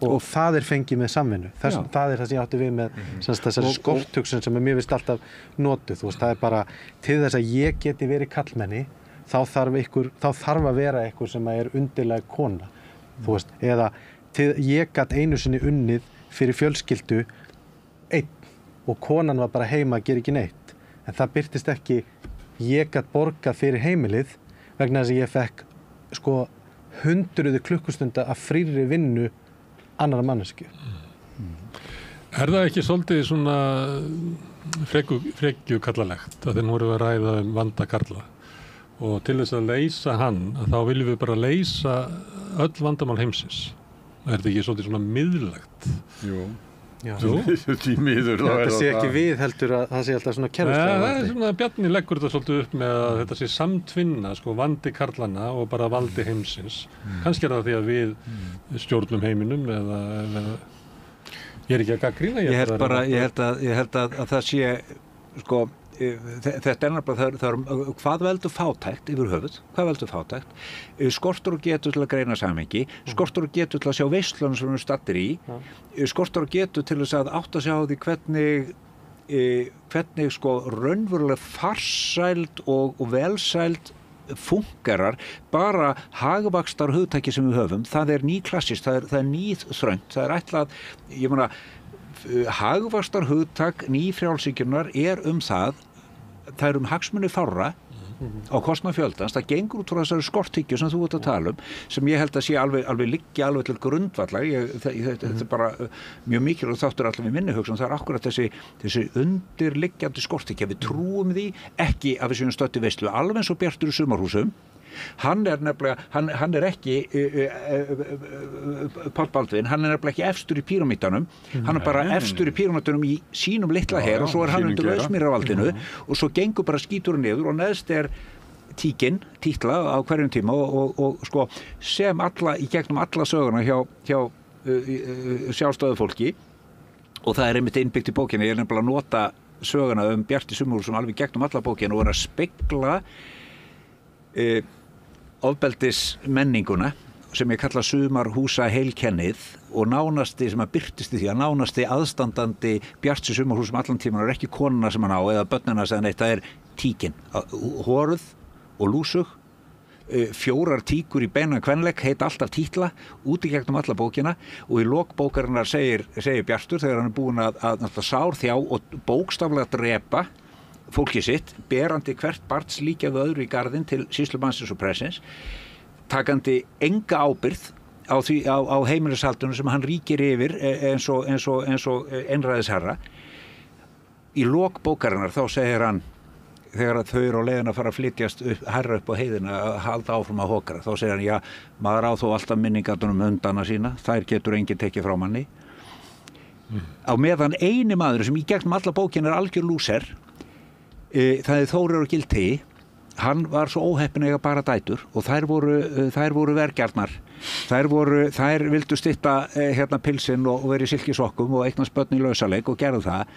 Og það er fengið með samvinnu. Það er það sem ég átti við með þessari skorthugsun sem mér finnst alltaf notuð. Það er bara til þess að ég geti verið karlmenni, þá þarf að vera einhver sem er undirlega kona. Eða ég gat einu sinni unnið fyrir fjölskyldu einn og konan var bara heima að gera ekki neitt. En það birtist ekki ég gat borgað fyrir heimilið vegna þess að ég fekk hundruði klukkustunda af frýrri vinnu annarra mannesku. Er það ekki svolítið svona frekju kallalegt að þeir voru að ræða vanda karla og til þess að leysa hann þá viljum við bara leysa öll vandamál heimsins. Er þetta ekki svolítið svona miðlægt? Jú. Því miður það sé ekki við heldur að það sé alltaf svona kerfislega það er svona Bjarni leggur þetta svolítið upp með að þetta sé samtvinna vandi karlana og bara valdi heimsins kannski er það því að við stjórnum heiminum eða ég er ekki að gagnrýna ég held að það sé þetta er nefnilega hvað veldur fátækt yfir höfuð, hvað veldur fátækt skortur og getur til að greina samhengi skortur og getur til að sjá veislunum sem við stattir í skortur og getur til þess að átta sig á því hvernig raunverulega farsæld og velsæld fungerar bara hagvaxtar hugtæki sem við höfum, það er nýklassist það er nýþröngt, það er ætlað ég meina hagvaxtar hugtak nýfrjálsíkjurnar er það er hagsmuni fárra á kostnað fjöldans, það gengur út frá þessari skorthyggju sem þú ert að tala sem ég held að sé alveg liggja alveg til grundvallar þetta er bara mjög mikilvægt þáttur allavega í minni hugsun, það er akkurat þessi undirliggjandi skorthyggja, við trúum því ekki að við séum stödd í veislu, alveg eins og Bjartur í sumarhúsum hann er nefnilega, hann er ekki Páll Baldvin, hann er nefnilega ekki efstur í píramídanum hann er bara efstur í píramídanum í sínum litla her og svo er hann undir lausmýrarvaldinu og svo gengur bara skíturinn niður og neðst er títla á hverjum tíma og sem í gegnum alla söguna hjá sjálfstæðu fólki og það einmitt innbyggt í bókinni. Ég nefnilega að nota söguna Bjarti Sumarhúsum alveg gegnum alla bókina og vera að spegla ofbeldis menninguna sem ég kalla sumarhúsa heilkennið og nánasti sem að birtist í því að nánasti aðstandandi Bjarti Sumarhúsum allan tíman er ekki konuna sem hann á eða börnina sem neitt, það er tíkin, horuð og lúsug, 4 tíkur í beinan kvenleik, heit alltaf títla, út í gegnum alla bókina og í lok bókarinnar segir Bjartur þegar hann er búinn að sárþjá og bókstaflega drepa fólkið sitt, berandi hvert barns líkjaðu öðru í garðin til sýslumannsins og pressins, takandi enga ábyrgð á heimilishaldunum sem hann ríkir yfir eins og einræðisherra. Í lok bókarinnar þá segir hann, þegar þau eru á leiðin að fara að flytjast herra upp á heiðina að halda áfram að hokra, þá segir hann, já, maður á þó alltaf minningatunum hundana sína, þær getur enginn tekið frá manni. Á meðan eini maður sem í gegnum alla bókin er algjör lúser, það er Þórir og Gildtegi, hann var svo óheppin að eiga bara dætur og þær voru vergjarnar. Þær vildu stytta pilsinn og verið í silkisokkum og eignast börn í lausaleik og gerðu það.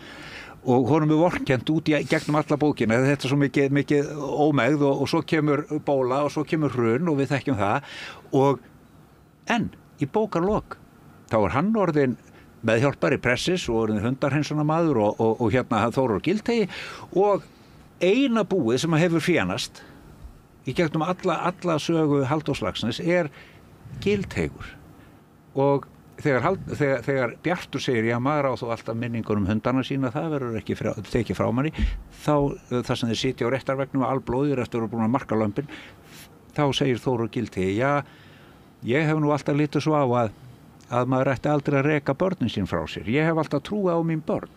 Og honum er vorkennt út í gegnum alla bókina, þetta er svo mikið ómegð og svo kemur bóla og svo kemur hrun og við þekkjum það. En í bókarlok, þá er hann orðinn meðhjálpari pressis og orðinn hundarhreinsunarmaður og Þórir og Gildtegi og eina búið sem hefur fjánast í gegnum alla sögu Halldórs Laxness er Gildtegur og þegar Bjartur segir já maður á þó alltaf minningur hundarna sína það verður ekki tekið frá manni þá það sem þeir sitja á réttarvegnum alblóðir eftir að vera búin að marka lömpin þá segir Þórir og Gildtegi já ég hef nú alltaf litið svo á að maður ætti aldrei að reka börnin sín frá sér ég hef alltaf trúið á mín börn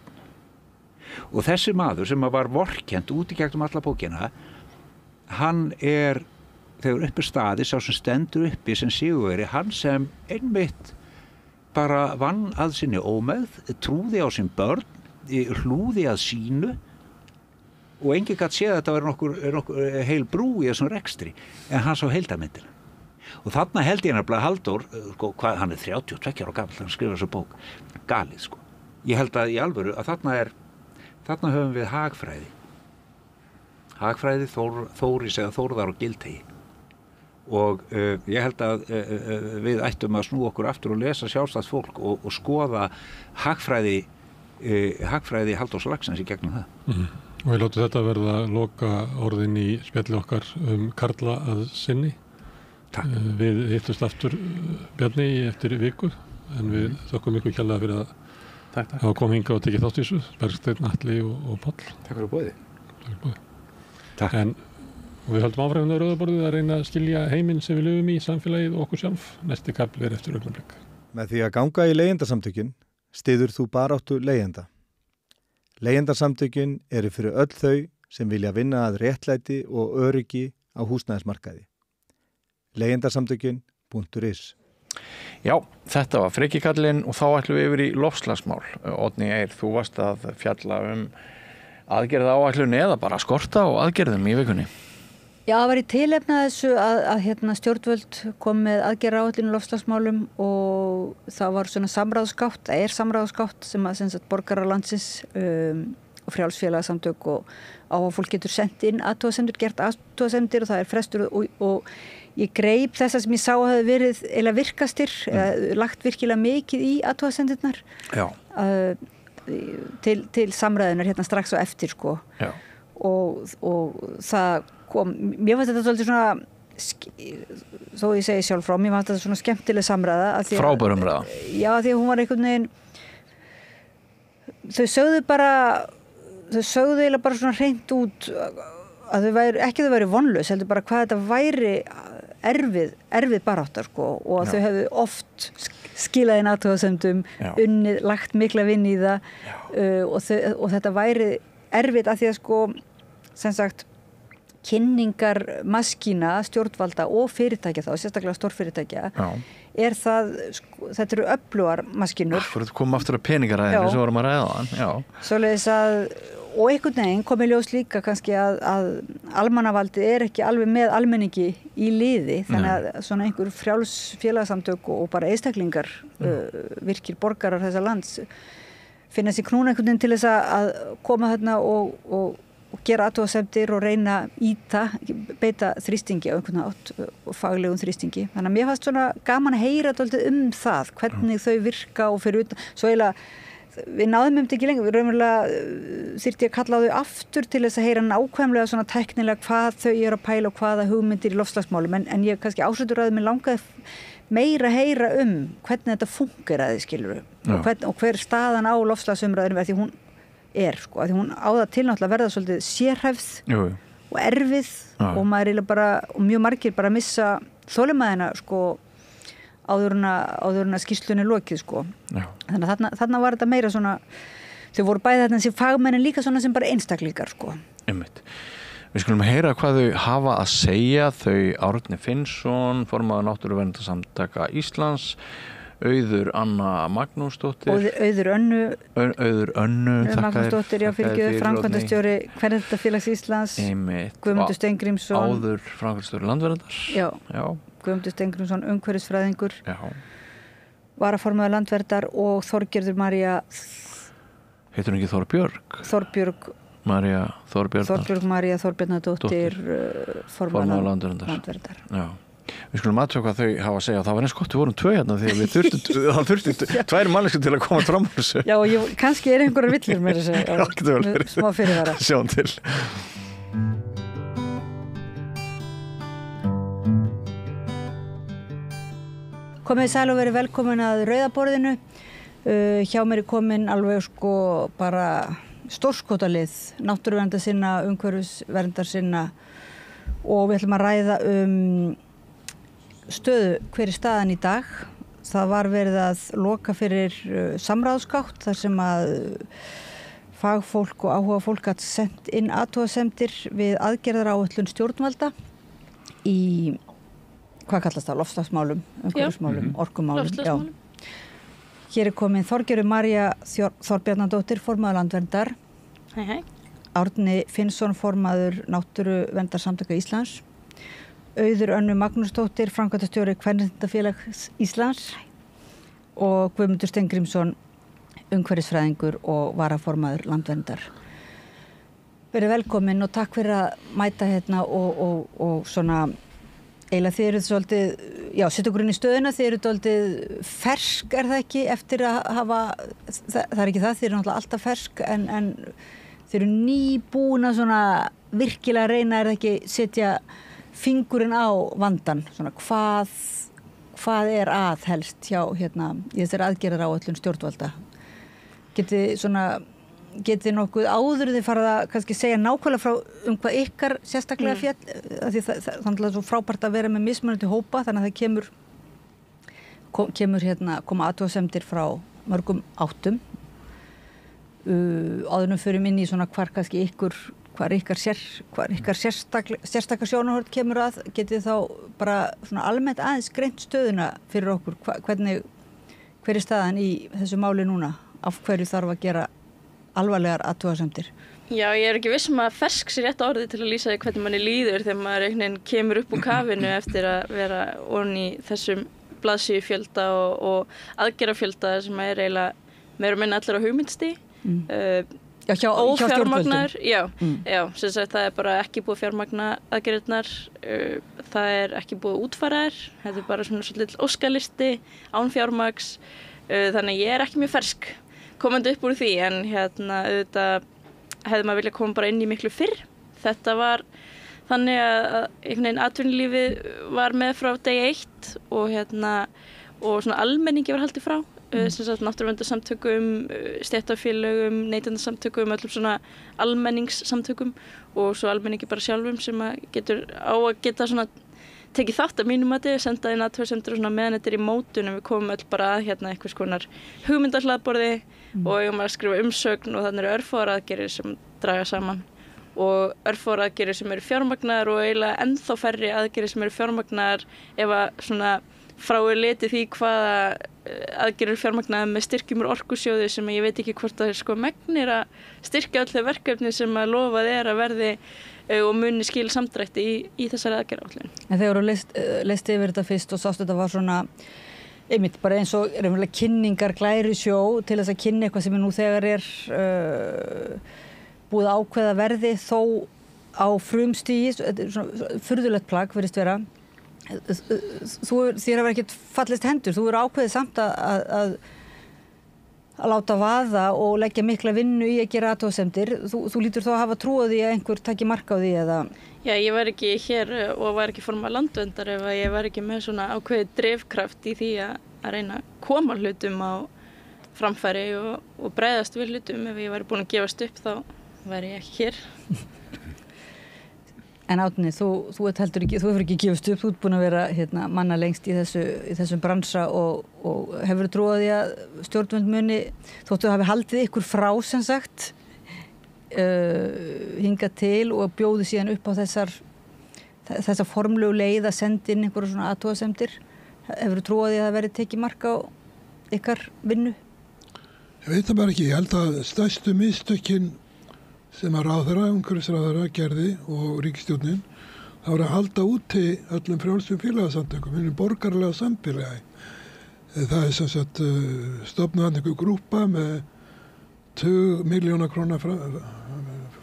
og þessi maður sem var vorkennt út í gegnum alla bókina hann er þegar uppi staði sá sem stendur uppi sem sigurveri hann sem einmitt bara vann að sinni ómegð trúði á sín börn hlúði að sínu og enginn gat séð að þetta er nokkur heil brú í þessum rekstri en hann sá heildarmyndina og þarna held ég nefnilega Halldór hann er 32 ára gamall hann skrifar þessu bók galið ég held að í alvöru að þarna höfum við hagfræði Þóris eða Þórðar og Gildtegi og ég held að við ættum að snúa okkur aftur og lesa sjálfstætt fólk og skoða hagfræði Halldórs Laxness í gegnum það. Og ég láti þetta verða loka orðin í spjalli okkar Karla að sinni. Takk. Við hittumst aftur Bjarni eftir viku en við þökkum ykkur kærlega fyrir að hafa komið hingað og tekið þátt í þessu Bergsteinn, Atli og Páll. Takk fyrir boðið. Takk fyrir boðið. Takk. Og við höldum áfram á rauðaborðið að reyna að skilja heiminn sem við lifum í, samfélagið og okkur sjálf. Næsti kafli er eftir augnablik. Með því að ganga í leigjendasamtökin styður þú baráttu leigjenda. Leigjendasamtökin eru fyrir öll þau sem vilja vinna að réttlæti og öryggi á húsnæðismarkaði. Leigjendasamtökin.is Já, þetta var Frikikallinn og þá ætlum við yfir í loftslagsmál. Oddný Eir, þú varst að fjalla aðgerða áætlun eða bara skorta á aðgerðum í vikunni. Já, það var í tilefna þessu að stjórnvöld kom með aðgerða áætlun í loftslagsmálum og það var svona samráðsgátt, það er samráðsgátt sem að borgarar landsins og frjálsfélagasamtök og á að fólk getur sendt inn athugasemdir, gert athugasemdir og það er frestur og ég greip þessa sem ég sá að hefði verið eða virkastir, lagt virkilega mikið í athugasemdirnar til samræðunar hérna strax á eftir og það kom, mér fannst þetta svolítið svona þó ég segi sjálf frá, mér fannst þetta svona skemmtileg samræða frábær umræða já, því að hún var einhvern veginn þau sögðu eiginlega bara svona hreint út að þau væri vonlaus, heldur bara hvað þetta væri erfið barátta og að þau hefðu oft skilað inn athugasemdum, unnið, lagt mikla vinn í það og þetta væri erfitt að því að sem sagt kynningar maskína, stjórnvalda og fyrirtækja þá, sérstaklega stórfyrirtækja er það, þetta eru öflugar maskínur. Fyrir að koma aftur að peningaræðinu sem vorum að ræða þann. Svoleiðis að og einhvern veginn kom í ljós líka kannski að almannavaldið ekki alveg með almenningi í liði, þannig að svona einhver frjáls félagsamtök og bara einstaklingar virkir borgarar þessa lands finna sér knúna einhvern veginn til þess að koma þarna og gera athugasemdir og reyna beita þrýstingi á einhvern átt og faglegum þrýstingi. Þannig að mér fannst svona gaman að heyra dálítið það, hvernig þau virka og fyrir utan. Svo eiginlega, við náðum ekki lengur, við raunverulega þyrfti að kalla á þau aftur til þess að heyra nákvæmlega svona teknilega hvað þau eru að pæla og hvaða hugmyndir í loftslagsmálum, en ég kannski ásættur að mér langaði meira heyra hvernig þetta fúnkeraði, skilur og hver staðan á loftslagsumræðinu því hún sko, því hún á það til náttúrulega að verða svolítið sérhæfð og erfið og maður og mjög margir bara missa þolinmæðina sko áður en að skýrslunni lokið sko. Þannig að þarna var þetta meira svona, þau voru bæði þarna sem fagmenn en líka svona sem bara einstaklingar sko. Einmitt. Við skulum heyra hvað þau hafa að segja, þau Árni Finnsson, formaður Náttúruverndarsamtaka Íslands, Auður Anna Magnúsdóttir Auður Önnu Magnúsdóttir, framkvæmdastjóri Kvenréttindafélags Íslands, Guðmundur Steingrímsson áður framkvæmdastjóri Landverndar Guðmundur Steingrímsson, umhverfisfræðingur varaformaður Landverndar og Þorgerður María heitir hún ekki Þorbjörg María Þorbjarnardóttir formaður Landverndar Við skulum aðtöku hvað þau hafa að segja. Það var eins gott við vorum tvö hérna því að það þurfti tvær manneskjur til að koma fram á þessu. Já, kannski einhverjar villur með þessu. Smá fyrirvara. Sjáum til. Komið sæl og verið velkomin að Rauðaborðinu. Hjá mér komin alveg sko bara stórskotalið náttúruverndarsinna, umhverfisverndarsinna og við ætlum að ræða stöðu hver staðan í dag. Það var verið að loka fyrir samráðsgátt þar sem að fagfólk og áhuga fólk gat sent inn athugasemdir við aðgerðaráætlun stjórnvalda í, hvað kallast það, loftslagsmálum, umhverfismálum, orkumálum. Já. Hér komin Þorgerður María Þorbjarnardóttir, formaður Landverndar. Hei. Árni Finnsson, formaður Náttúruverndarsamtaka Íslands. Auður Önnu Magnúsdóttir, framkvæmdastjóri Kvenréttindafélags Íslands og Guðmundur Steingrímsson, umhverfisfræðingur og varaformaður Landverndar. Verið velkomin og takk fyrir að mæta hérna og svona eiginlega þið eruð svolítið, setja okkur inn í stöðuna, þið eruð svolítið fersk, það ekki, eftir að hafa, það ekki það, þið eruð náttúrulega alltaf fersk en þið eruð nýbúin að svona virkilega reyna, það ekki, setja fingurinn á vandan, svona hvað að helst hjá hérna í þessari aðgerðaráætlun stjórnvalda. Getið nokkuð áður þið farið að kannski segja nákvæmlega frá hvað ykkar sérstaklega fjall, því þannig að svo frábært að vera með mismunandi hópa, þannig að það koma athugasemdir frá mörgum áttum. Áðurnum fyrir inn í svona hvar kannski hvar ykkar sérstakar sjónarhorn kemur að, getið þá bara svona almennt aðeins greint stöðuna fyrir okkur, hver staðan í þessu máli núna, af hverju þarf að gera alvarlegar athugasemdir? Já, ég ekki viss að fersk sér rétt orðið til að lýsa því hvernig manni líður þegar maður einhvern veginn kemur upp úr kafinu eftir að vera ofan í þessum blaðsíðufjölda og aðgerðafjölda sem er eiginlega meira og minna allir á hugmyndstigi. Hjá ófjármagnar, sem sagt það er bara ekki búið fjármagna aðgerðirnar, það er ekki búið útfæra þær, þetta er bara svona svolítið óskalisti án fjármags, þannig ég er ekki mjög fersk komandi upp úr því, en auðvitað hefði maður viljað koma bara inn í miklu fyrr. Þetta var þannig að einhvern veginn atvinnulífið var með frá degi 1 og svona almenningi var haldið frá. Sem sagt náttúruverndarsamtökum, stéttarfélögum, neytendasamtökum, öllum svona almenningssamtökum og svo almenningi bara sjálfum sem að geta svona tekið þátt að mínum mati, senda inn athugasemdir og svona meðan þetta er í mótun, en við komum öll bara að einhvers konar hugmyndahlaðborði og eigum að skrifa umsögn og þannig eru örfáar aðgerðir sem draga saman og örfáar aðgerðir sem eru fjármagnaðar og eiginlega ennþá færri aðgerðir sem eru fjármagnaðar ef að svona frá litið því hvaða aðgerðir fjármagnaði með styrkjum úr orkusjóði sem ég veit ekki hvort það sko megnir að styrkja öll þau verkefni sem að lofað að verði og muni skila samdrætti í þessari aðgerðaáætlun. En þegar þú leist yfir þetta fyrst og sást þetta var svona einmitt bara eins og kynningar glæri sjó til þess að kynna eitthvað sem nú þegar búið ákveða verði þó á frumstigi, furðulegt plagg virðist vera. Þér hafa ekkert fallist hendur, þú eru ákveðið samt að láta vaða og leggja mikla vinnu í að gera athugasemdir. Þú lítur þá að hafa trú á því að einhver taki mark á því eða? Já, ég var ekki hér og var ekki formaður landverndar ef ég var ekki með svona ákveðið drifkraft í því að reyna að koma hlutum á framfæri og bregðast við hlutum. Ef ég væri búin að gefast upp þá væri ég ekki hér. En Árni, þú hefur ekki gefist upp, þú ert búin að vera manna lengst í þessum bransa og hefur trú á því að stjórnvöld muni, þóttu hafi haldið ykkur frá sem sagt, hingað til og bjóði síðan upp á þessar formlegu leið að senda inn einhverja svona athugasemdir. Hefur trú á því að það verið tekið mark á ykkar vinnu? Ég veit það bara ekki, ég held að stærstu mistökin sem að umhverfisráðherra gerði og ríkisstjórnin, það voru að halda úti öllum frjálsum félagasamtökum, hinn borgarlega samfélagi. Það sem sagt stofnað einhver grúpa með 2 milljóna króna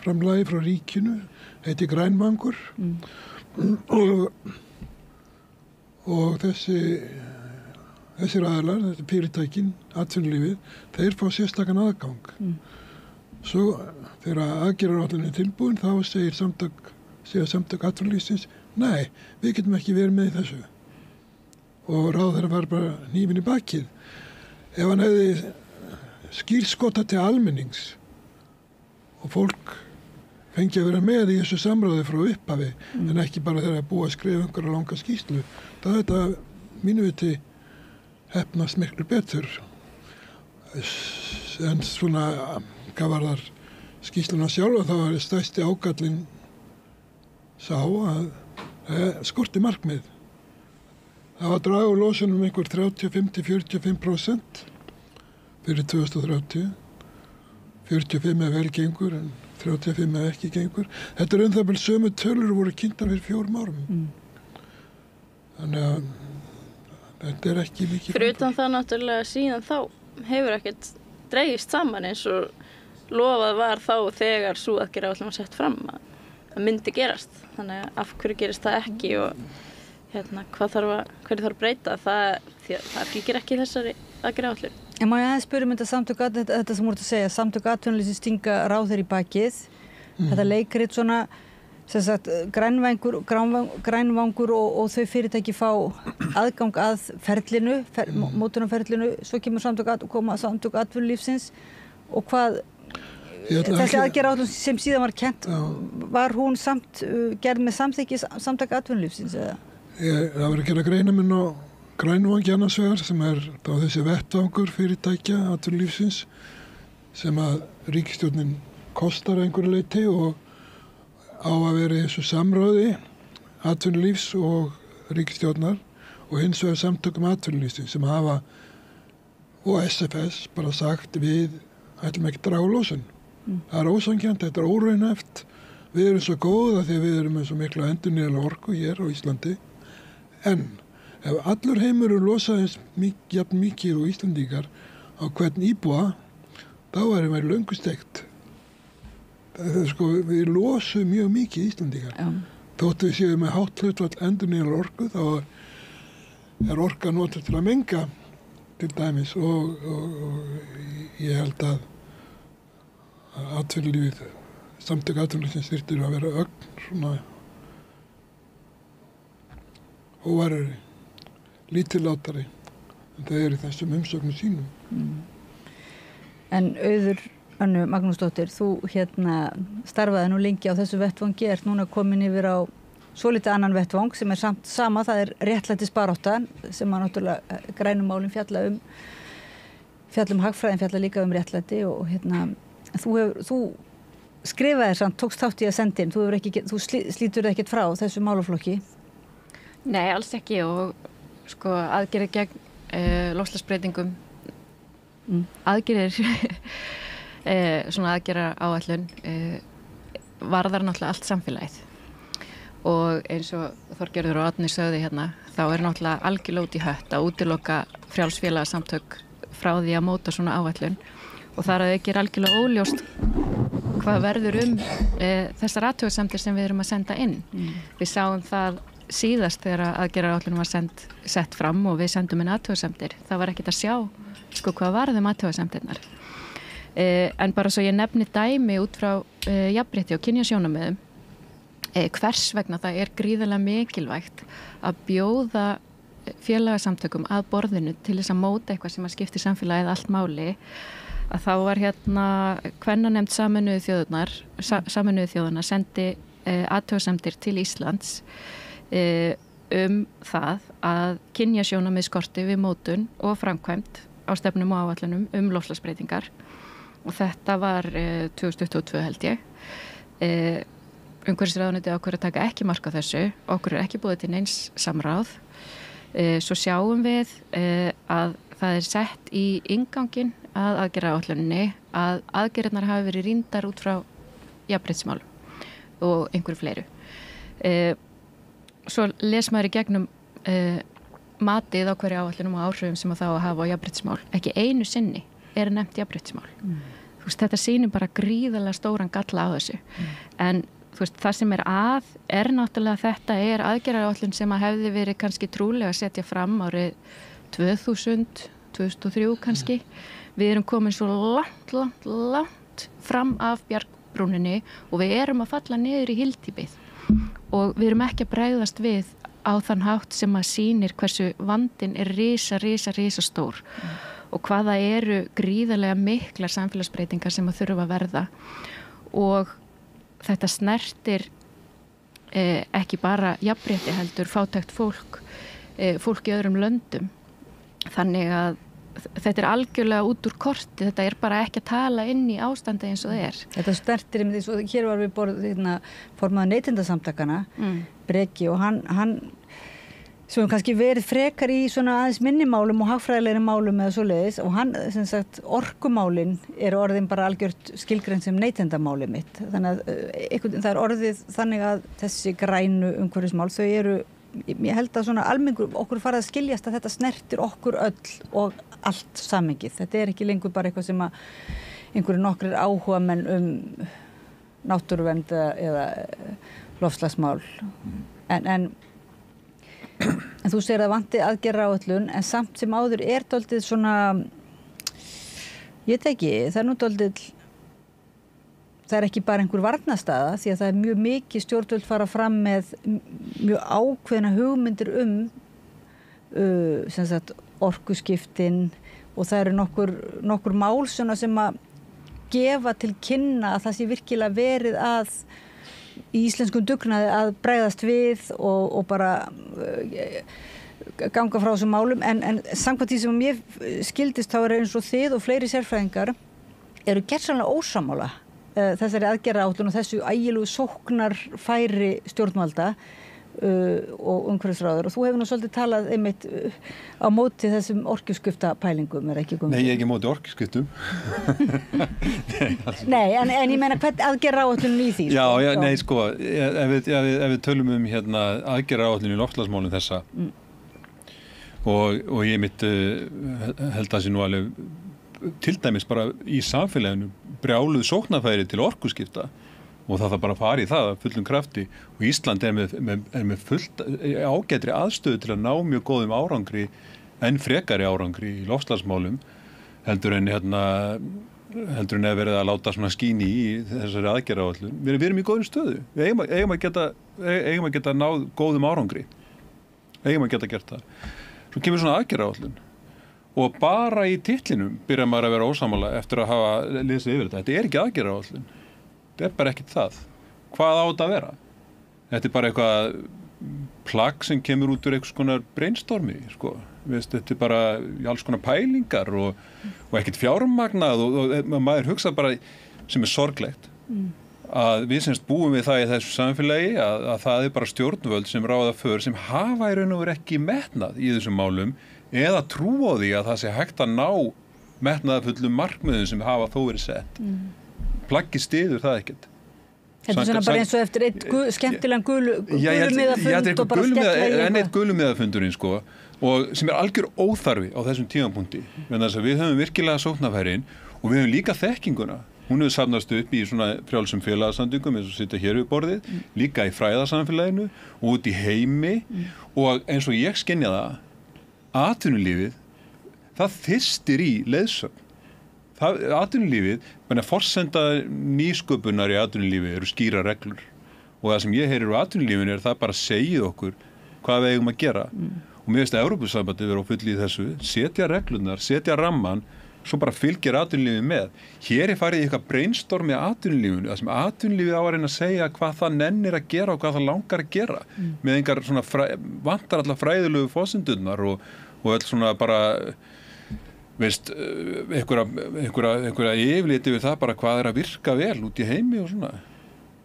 framlagi frá ríkinu, heiti Grænvangur og þessir aðilar, þetta fyrirtækin, atvinnulífið, þeir fá sérstakan aðgang. Svo þegar aðgerðaráætlunin er tilbúin þá segir samtök atvinnulífsins nei, við getum ekki verið með þessu. Og ráðherra var bara hnífinn í bakið. Ef hann hefði skýrskota til almennings og fólk fengi að vera með í þessu samráði frá upphafi en ekki bara þegar að búa að skrifa einhverja langa skýrslu, þá er þetta mínu viti heppnast miklu betur. En svona hvað var þar skýrsluna sjálfa, þá var stærsti ágallinn sá að skorti markmið. Það var að draga úr losunum einhver 35–45% fyrir 2030. 45 vel gengur en 35 ekki gengur. Þetta það vel sömu tölur voru kynntar fyrir 4 árum. Þannig að þetta ekki mikið. Fyrir utan það náttúrulega síðan þá hefur ekkert dregist saman eins og lofað var þá þegar sú aðgerðaáætlun var sett fram að myndi gerast. Þannig að af hverju gerist það ekki og hverju þarf að breyta, það fylgir ekki þessari aðgerðaáætlun. En má ég aðeins spyrja þetta samtök, þetta sem voru að segja, samtök atvinnulífsins stinga ráðherra í bakið, þetta leikrit svona, sem sagt, grænvangur og þau fyrirtæki fá aðgang að ferlinu, mótunarferlinu, svo kemur samtök atvinnulífsins og hvað þessi aðgerðaáætlun sem síðan var kennt, var hún samt gerð með samþykki samtaka atvinnulífsins eða? Það var að gera greinaminn á Grænvangi annars vegar sem þá þessi vettvangur fyrirtækja atvinnulífsins sem að ríkisstjórnin kostar einhverju leyti og á að vera í þessu samráði atvinnulífs og ríkisstjórnar og hins vegar samtökum atvinnulífsins sem hafa og SFS bara sagt við ætlum ekki draga úr losun. Það er ósanngjarnt, þetta er óraunhæft. Við erum svo góð að því við erum með svo mikla endurnýjanlega orku hér á Íslandi. En ef allur heimurinn losaði jafn mikið og Íslandingar á hvern íbúa, þá erum við löngu steikt. Við losum mjög mikið Íslandingar. Þótt við séum með hátt hlutfall endurnýjanlega orku, þá er orka notuð til að menga til dæmis og ég held að atvinnulífið, samtök atvinnulífsins þyrftir að vera ögn svona óvarari, lítillátari en það í þessum umsögnum sínum. En Auður Önnu Magnúsdóttir, þú starfaði nú lengi á þessu vettvangi, ert núna komin yfir á svolítið annan vettvang sem samt sama, það réttlætisbarátta sem að náttúrulega grænumálin fjalla hagfræðin, fjalla líka réttlæti og þú skrifaðir samt, tókst þátt í að senda inn, þú slítur ekkert frá þessu málaflokki? Nei, alls ekki og sko aðgerðir gegn loftslagsbreytingum aðgerðir svona aðgerðar áætlun varðar náttúrulega allt samfélagið og eins og Þorgerður og Árni sögðu hérna þá náttúrulega algjörlega út í hött að útiloka frjálsfélagasamtök frá því að móta svona áætlun og þar að ekki algjörlega óljóst hvað verður þessar athugasemdir sem við erum að senda inn. Við sáum það síðast þegar aðgerðaráætlun var sett fram og við sendum inn athugasemdir. Það var ekkert að sjá sko hvað varðum athugasemdirnar. En bara svo ég nefni dæmi út frá jafnrétti og kynjasjónarmiðum hvers vegna það gríðarlega mikilvægt að bjóða félagasamtökum að borðinu til þess að móta eitthvað sem að skipti samfélagið allt máli að þá var hérna kvennanefnd Sameinuðu þjóðanna sendi athugasemdir til Íslands það að kynjasjónarmið skorti við mótun og framkvæmd á stefnum og áætlunum loftslagsbreytingar og þetta var 2022 held ég. Umhverfisráðuneytið ákveður að taka ekki mark á þessu, okkur ekki búið til neins samráð. Svo sjáum við að það sett í innganginn að aðgerðaáætluninni að aðgerðirnar hafi verið rýndar út frá jafnréttismálum og einhverju fleiru. Svo les maður í gegnum matið á hverju áætlunum og áhrifum sem að þá að hafa á jafnréttismál. Ekki einu sinni nefnt jafnréttismál. Þú veist, þetta sýnir bara gríðarlega stóran galla á þessu. En þú veist, það sem að náttúrulega þetta aðgerðaráætlun sem að hefði verið kannski trúlega að setja fram árið 2000, 2003 kannski. Við erum komin svo langt fram af bjargbrúninni og við erum að falla niður í hyldýpið. Og við erum ekki að bregðast við á þann hátt sem að sýnir hversu vandinn risa stór og hvaða eru gríðarlega miklar samfélagsbreytingar sem að þurfa að verða og þetta snertir ekki bara jafnrétti heldur fátækt fólk í öðrum löndum þannig að þetta algjörlega út úr korti, þetta bara ekki að tala inn í ástandi eins og það Þetta snertir eins og hér var við borðið formaður neytendasamtakana Breki og hann sem kannski verið frekar í svona aðeins minnimálum og hagfræðilegri málum eða svoleiðis og hann sem sagt orkumálin orðin bara algjört skilgrein sem neytendamáli mitt þannig að það orðið þannig að þessi grænu umhverfismál þau ég held að svona almenningur okkur farið að skiljast að þetta snertir okkur öll og allt samhengið. Þetta ekki lengur bara eitthvað sem að einhverju nokkrir áhugamenn náttúruvernd eða loftslagsmál. En þú segir að vanti aðgerðaráætlun en samt sem áður dálítið svona ég veit ekki, það nú dálítið það ekki bara einhver varnarstaða því að það mjög mikið stjórnvöld fara fram með mjög ákveðna hugmyndir sem sagt orkuskiptin og það nokkur mál sem að gefa til kynna að það sé virkilega verið að í íslenskum dugnaði að bregðast við og bara ganga frá þessum málum en samkvæmt því sem mér skildist þá eins og þið og fleiri sérfræðingar gersamlega ósammála þessari aðgerðaáætlun og þessu ægilegu sóknarfæri stjórnvalda og umhverfisráður og þú hefur nú svolítið talað einmitt á móti þessum orkuskiptapælingum ekki komið? Nei, ég ekki móti orkuskiptum Nei, en ég meina hvern aðgerðaáætlun í því? Já, nei, sko ef við tölum aðgerðaáætlun í loftslagsmálum þessa og ég mitt held að sé nú alveg til dæmis bara í samfélaginu brjáluð sóknarfæri til orkuskipta og það bara fari í það að fullum krafti og Ísland með fullt ágætri aðstöðu til að ná mjög góðum árangri en frekari árangri í loftslagsmálum heldur en að verið að láta svona skíni í þessari aðgerðaáætlun. Við erum í góðum stöðu. Við eigum að geta náð góðum árangri. Eigum að geta gert það. Svo kemur svona aðgerðaáætlun og bara í titlinum byrjar maður að vera ósammála eftir að hafa lesið yfir þetta. Þetta ekki aðgerðaáætlun. Þetta bara ekkert það. Hvað á þetta að vera? Þetta bara eitthvað plagg sem kemur út úr einhvers konar brainstormi, sko. Þetta bara alls konar pælingar og ekkert fjármagnað og maður hugsa bara sem sorglegt að við semst búum við það í þessu samfélagi að það bara stjórnvöld sem ráða för sem hafa í raun og veru ekki metnað í þessum málum eða trú á því að það sé hægt að ná metnaðarfullum markmiðum sem hafa þó verið sett. Plaggi styður það ekkert. Þetta svona bara eins og eftir eitt skemmtilegan gulumiðafund og bara skella í eitthvað. En eitt gulumiðafundurinn sko og sem algjör óþarfi á þessum tímapunkti. Þess að við höfum virkilega sóknarfærin og við höfum líka þekkinguna. Hún hefur safnast upp í svona frjálsum félagasamtökum eins og sitja hér við borðið, líka í fræðasamfélaginu og út í heimi og eins og ég skynja það, atvinnulífið, það þyrstir í leiðsögn. Atvinnulífið, forsenda nýsköpunar í atvinnulífi eru skýra reglur og það sem ég heyrir úr atvinnulífinu það bara segið okkur hvað við eigum að gera og mér finnst að Evrópusambandið vera á fullu í þessu, setja reglurnar, setja ramman svo bara fylgir atvinnulífið með. Hér farið í eitthvað brainstorm í atvinnulífinu, það sem atvinnulífið á að reyna að segja hvað það nennir að gera og hvað það langar að gera með einhver svona vantar allar fræðilegu forsendurnar og öll svona bara veist, einhverja yfirlit yfir það bara hvað að virka vel út í heimi og svona.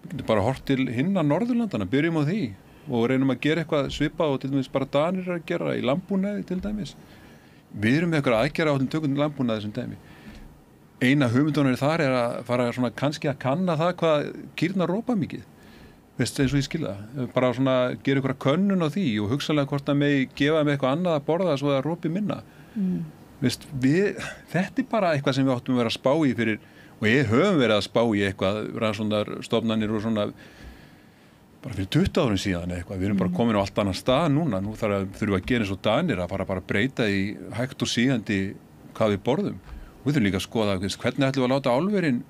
Við getum bara hort til hinna Norðurlandana, byrjum á því og reynum að gera eitthvað svipað og til dæmis bara Danir að gera í landbúnaði til dæmis. Við erum með eitthvað aðgerða á þessum tökum landbúnaði sem dæmi. Eina hugmyndunum þar að fara svona kannski að kanna það hvað kýrnar rópa mikið. Veist eins og ég skilja. Bara svona gera eitthvað könnun á því og hugsanlega hvort að megi gefa með eitthvað annað að borða svo það rópi minna. Veist, þetta bara eitthvað sem við áttum að vera að spá í fyrir, og ég höfum verið að spá í eitthvað, rannsóknarstofnanir og svona bara fyrir 20 árum síðan eitthvað, við erum bara komin á allt annan stað núna, nú þurfum við að gera eins og Danir að fara bara að breyta í hægt og sígandi hvað við borðum og við þurfum líka að skoða hvernig ætlum við að láta álverin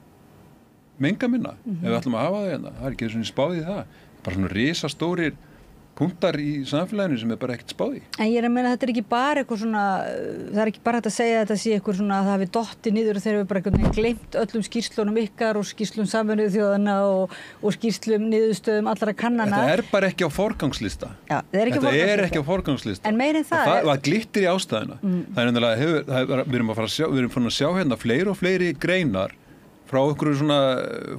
menga minna ef við ætlum að hafa það hérna, það ekki svona spáð í það, bara svona risastórir punktar í samfélaginu sem bara ekkert spáð í. En ég að meina þetta ekki bara eitthvað svona, það ekki bara hægt að segja að þetta sé eitthvað svona að það hafi dottið niður þegar við bara eitthvað gleymt öllum skýrslunum ykkar og skýrslum Sameinuðu þjóðanna og skýrslum niðurstöðum allra kannana. Þetta bara ekki á forgangslista. Já, þetta er ekki á forgangslista. En meira en það glittir í ástæðuna. Við erum að sjá hérna fleiri og fleiri greinar frá okkur svona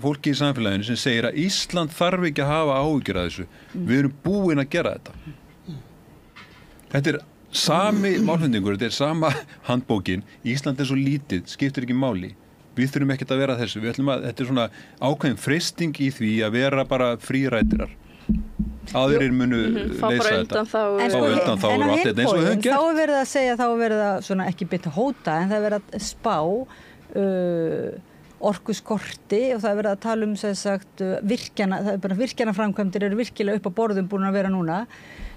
fólki í samfélaginu sem segir að Ísland þarf ekki að hafa áhyggjur af þessu. Við erum búin að gera þetta. Þetta sami málfundingur, þetta sama handbókin. Ísland svo lítið, skiptir ekki máli. Við þurfum ekkert að vera þessu. Þetta svona ákveðin freisting í því að vera bara frírætirar. Aðrir munu leysa þetta. En á hinnbóin, þá verið að segja, þá verið að svona ekki bytta hóta, en það verið að spá orkuskorti og það verið að tala sem sagt virkjana, það bara virkjanaframkvæmdir eru virkilega upp á borðum búin að vera núna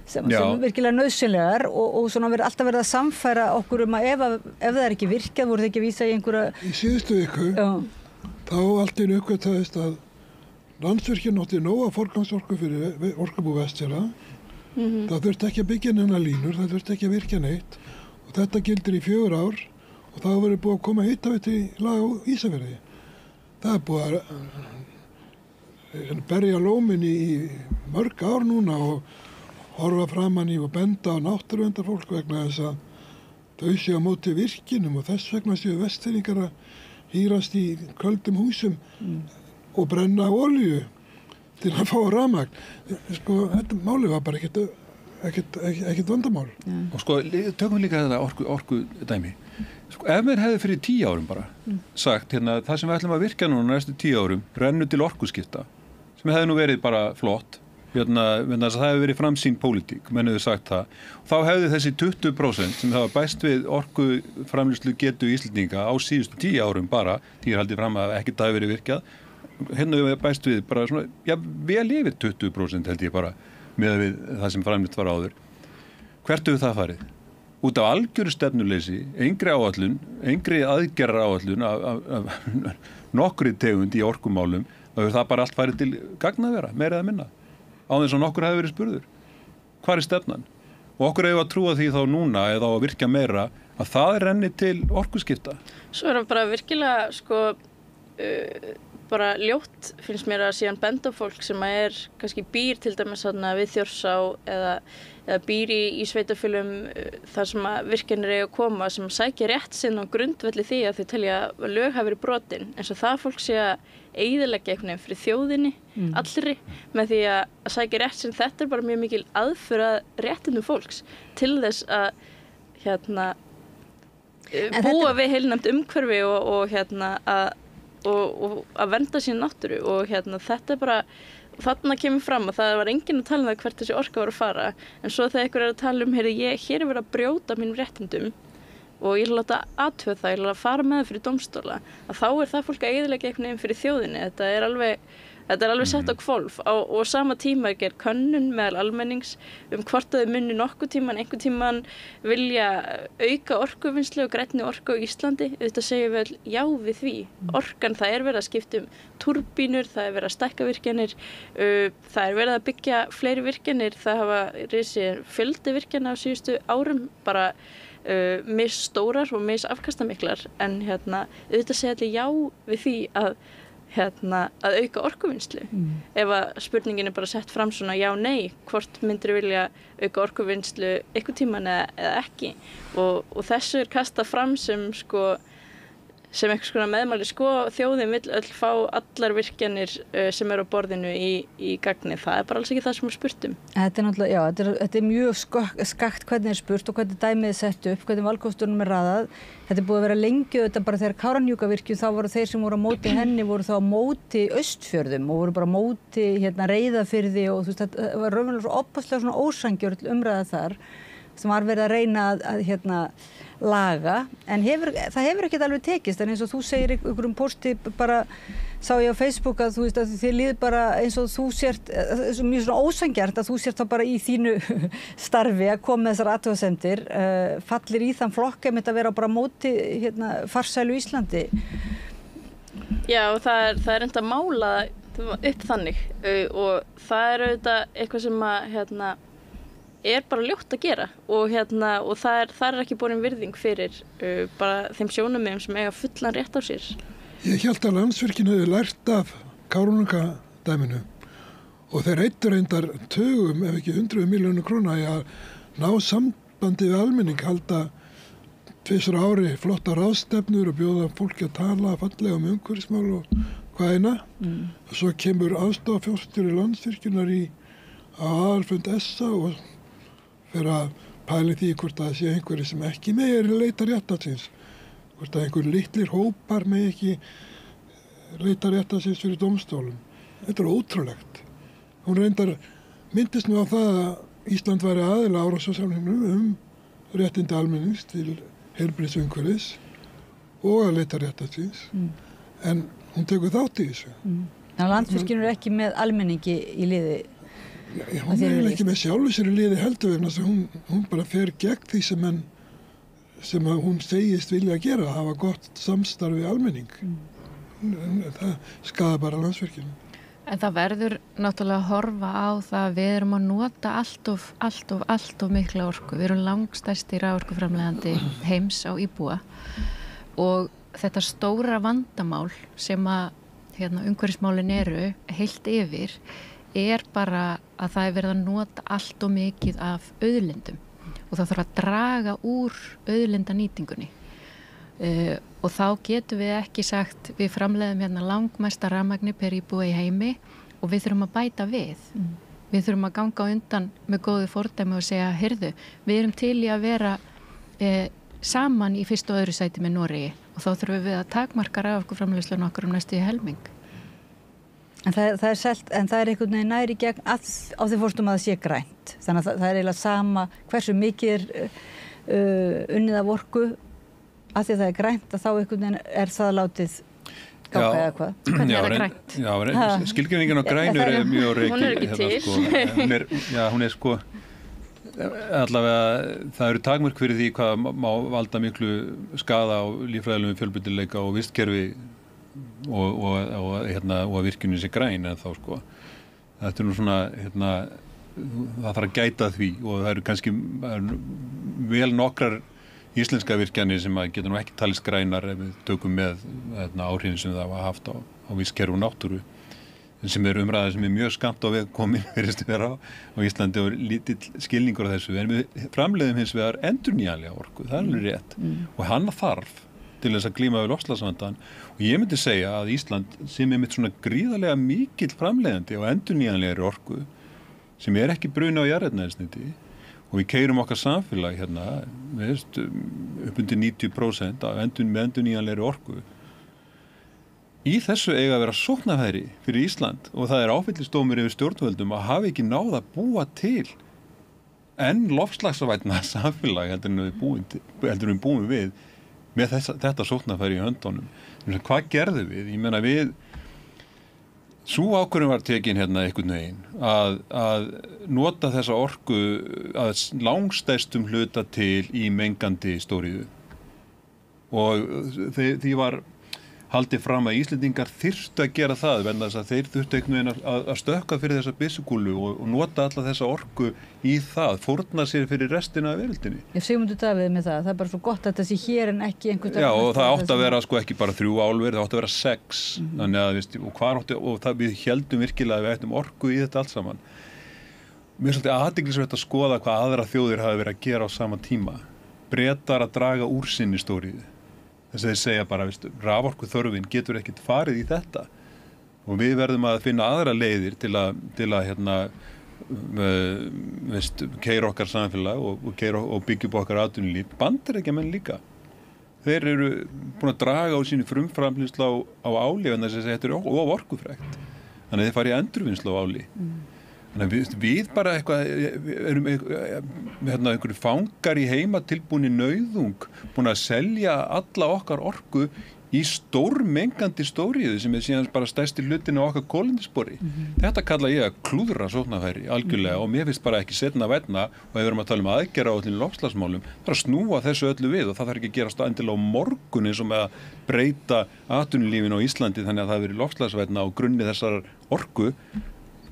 sem virkilega nauðsynlegar og svona alltaf verið að samfæra okkur að ef það er ekki virkjað, voru þið ekki að vísa í einhverja... Í síðustu viku, þá allt í uppgötaðist að Landsvirkjun átti nóga forgangsorku fyrir Orkubú Vestfjarða. Það þurfti ekki að byggja neina línur, það þurfti ekki að virkja neitt og þetta gildir í 4 ár og þá verið búið að koma hitaveiti lag á Ísafirði. Það búið að berja lómin í mörg ár núna og horfa framan í og benda á náttúruverndarfólk vegna þess að þau séu á móti virkinum og þess vegna séu Vestfirðingar að hírast í köldum húsum og brenna olíu til að fá rafmagn. Sko, þetta máli var bara ekkert vandamál. Og sko, tökum við líka þetta orku dæmi. Sko, ef mér hefði fyrir 10 árum bara sagt, hérna, það sem við ætlum að virka núna næstu 10 árum, rennu til orkuskipta, sem hefði nú verið bara flott, hérna, það hefði verið framsýn pólitík, menn hefði sagt það, þá hefði þessi 20% sem það var bæst við orkuframleiðslu getu Íslendinga á síðustu 10 árum bara, því haldið fram að ekkert hafi verið virkjað, hérna hefði bæst við bara svona, já, vel yfir 20% held ég bara, með við það sem framleitt var áður. Hvert hefur það farið? Út af algjöru stefnuleysi, engri áætlun, engri aðgerra áætlun af nokkri tegund í orkumálum, þá hefur það bara allt farið til gagnavera, meira eða minna. Á þess að nokkur hefur verið spurður. Hvar er stefnan? Og okkur hefur að trúa því þá núna, eða á að virkja meira, að það renni til orkuskipta. Svo er það bara virkilega, sko, bara ljótt finnst mér að síðan benda fólk sem að kannski býr til dæmis við Þjórsá eða býr í sveitafélum þar sem að virkjanir eiga að koma sem sækja rétt sinn á grundvelli því að þau telja að lög hafi verið brotin eins og það fólk sé að eyðileggja einhvern veginn fyrir þjóðinni allri með því að sækja rétt sinn. Þetta bara mjög mikil aðför að réttindum fólks til þess að búa við heilnæmt umhverfi og að vernda sína náttúru og þetta bara þarna kemur fram að það var enginn að tala það hvert þessi orka var að fara en svo þegar einhver að tala hér verið að brjóta mínum réttindum og ég láta athuga það, ég láta fara með það fyrir dómstóla að þá það fólk að eyðileggja einhvern veginn fyrir þjóðinni. Þetta er alveg sett á hvolf og sama tíma er gerð könnun meðal almennings hvort að þau muni einhvern tíman vilja auka orkuvinnslu og grænni orku á Íslandi. Þetta segjum við já við því. Orkan, það verið að skipta túrbínur, það verið að stækka virkjanir, það verið að byggja fleiri virkjanir, það hafa risið fjöldi virkjana á síðustu árum bara misstórar og missafkastamiklar en auðvitað segja allir já við því að auka orkuvinnslu. Ef að spurningin bara sett fram svona já, nei, hvort myndir vilja auka orkuvinnslu einhvern tíman eða ekki og þessu kastað fram sem einhvers konar meðmæli þjóðin vill öll fá allar virkjanir sem á borðinu í gagni. Það bara alls ekki það sem spurt Þetta náttúrulega, já, þetta mjög skakt hvernig spurt og hvernig dæmið sett upp, hvernig valkostunum raðað. Þetta búið að vera lengi þetta bara þegar Kárahnjúkavirkjun þá voru þeir sem voru á móti henni voru þá á móti Austfjörðum og voru bara á móti Reyðarfirði og þetta var raunverulega svo opaslega svona ósangjörn umræða þar sem var verið að reyna að laga en það hefur ekkert alveg tekist en eins og þú segir ykkur posti bara sá ég á Facebook að þú veist að þið líður bara eins og þú sért mjög svona ósangjart að þú sért þá bara í þínu starfi að koma með þessar athugasemdir fallir í þann flokk að vera bara á móti farsælu Íslandi. Já og það enda að mála upp þannig og það auðvitað eitthvað sem að bara ljótt að gera og það er ekki borin virðing fyrir bara þeim sjónarmiðum sem eiga fullan rétt á sér. Ég hélt að Landsvirkjun hefði lært af Kárahnjúkadæminu og þeir reyndar tugum ef ekki 100 milljónir króna í að ná sambandi við almenning, halda tvisvar á ári flotta ráðstefnur og bjóða fólki að tala fallega umhverfismál og hvað eina og svo kemur aðstofafjárstjóri Landsvirkjunar á aðalfund SA og fyrir að pæli því hvort að það sé einhverju sem ekki með leita réttarsins, hvort að einhverju litlir hópar með ekki leita réttarsins fyrir dómstólum. Þetta er ótrúlegt. Hún reyndar myndist nú á það að Ísland væri aðila Árósasamningnum réttindi almennings til heilbrigðisumhverfis og að leita réttarsins en hún tekur þátt í þessu. Þannig að Landsvirkjun ekki með almenningi í liði. Hún ekki með sjálfu sér í liði heldur vegna þess að hún bara fer gegn því sem hún segist vilja að gera, að hafa gott samstarf við almenning. Það skaða bara Landsvirkjun. En það verður náttúrulega að horfa á það að við erum að nota allt of mikla orku. Við erum langstærsti raforkuframleiðandi heims á íbúa og þetta stóra vandamál sem að umhverfismálin eru heilt yfir bara að það verið að nota allt og mikið af auðlindum og það þarf að draga úr auðlindanýtingunni og þá getum við ekki sagt við framleiðum langmesta rafmagni per íbúa í heimi og við þurfum að bæta við. Við þurfum að ganga undan með góðu fordæmi og segja, heyrðu, við erum til í að vera saman í fyrstu og öðru sæti með Noregi og þá þurfum við að takmarka raforkuframleiðsluna okkar næstu í helming. En það er selt, en það einhvern veginn næri gegn á því fórstum að það sé grænt. Þannig að það eiginlega sama hversu mikið unnið af orku að því það er grænt að þá einhvern veginn það látið ganga eða hvað. Hvernig það grænt? Já, skilgreiningin á grænu mjög reiki. Hún ekki til. Hún allavega, það eru takmörk fyrir því hvað má valda miklu skaða á líffræðilegum fjölbreytileika og vistkerfi og að virkjunin sé græn en þá þetta er nú svona það þarf að gæta því og það eru kannski vel nokkrar íslenska virkjanir sem að geta nú ekki talist grænar ef við tökum með áhrifin sem það hafa haft á vistkerfi og náttúru, sem umræða sem mjög skammt á veg komin virðist vera á Íslandi og lítill skilningur á þessu, en við framleiðum hins vegar endurnýjanlega orku, það er alveg rétt og hann þarf til þess að glíma við loftslagsvandann og ég myndi segja að Ísland sem mitt svona gríðarlega mikill framleiðandi og endurnýjanlegri orku sem ekki bruna á jarðefnaeldsneyti og við keyrum okkar samfélag hérna, veist, upp undir 90% með endurnýjanlegri orku. Í þessu eiga að vera sóknarfæri fyrir Ísland og það áfellisdómur yfir stjórnvöldum að hafa ekki náð að búa til enn loftslagsvænna samfélag heldur en við búum við með þetta sóknarfæri í höndunum. Hvað gerðum við? Ég meina sú ákvörðun var tekin hérna einhvern veginn að nota þessa orku að langstærstum hluta til í mengandi stóriðu og því var haldið fram að Íslendingar þyrftu að gera það vegna þess að þeir þurftu einhvern veginn að stökka fyrir þessa byssukúlu og nota alla þessa orku í það, fórna sér fyrir restina af veröldinni. Ég Sigmundur Davíð með það er bara svo gott að þetta sé hér en ekki einhvern Já, og það átti að vera ekki bara 3 álver, það átti að vera 6 þannig að við héldum virkilega að við ættum orku í þetta allt saman. Mér er svolítið athyglisvert að skoða hvað aðra þjóðir hafa verið að gera á sama tíma. Bretar að draga úr sinni stóriðu. Þess að þeir segja bara, raforku þörfin getur ekkert farið í þetta og við verðum að finna aðra leiðir til að keyra okkar samfélag og byggja upp okkar atvinnulíf. Bandaríkjamenn líka. Þeir eru búin að draga úr sínu frumframleiðslu á áli en þess að þetta er of orkufrekt. Þannig að þeir fara í endurvinnslu á áli. Þannig að við bara erum einhverju fangar í heima tilbúinni nauðung búin að selja alla okkar orku í stórmengandi stóriðu sem síðan bara stærsti hlutin á okkar kolefnisspori. Þetta kalla ég að klúðra sóknarfæri algjörlega og mér finnst bara ekki setna vænna og ef við erum að tala aðgerðaáætlun í loftslagsmálum, það að snúa þessu öllu við og það þarf ekki að gerast endilega á morgun eins og með að breyta atvinnulífinu á Íslandi þannig að það veri loftslagsvænna á grunni þessar orku.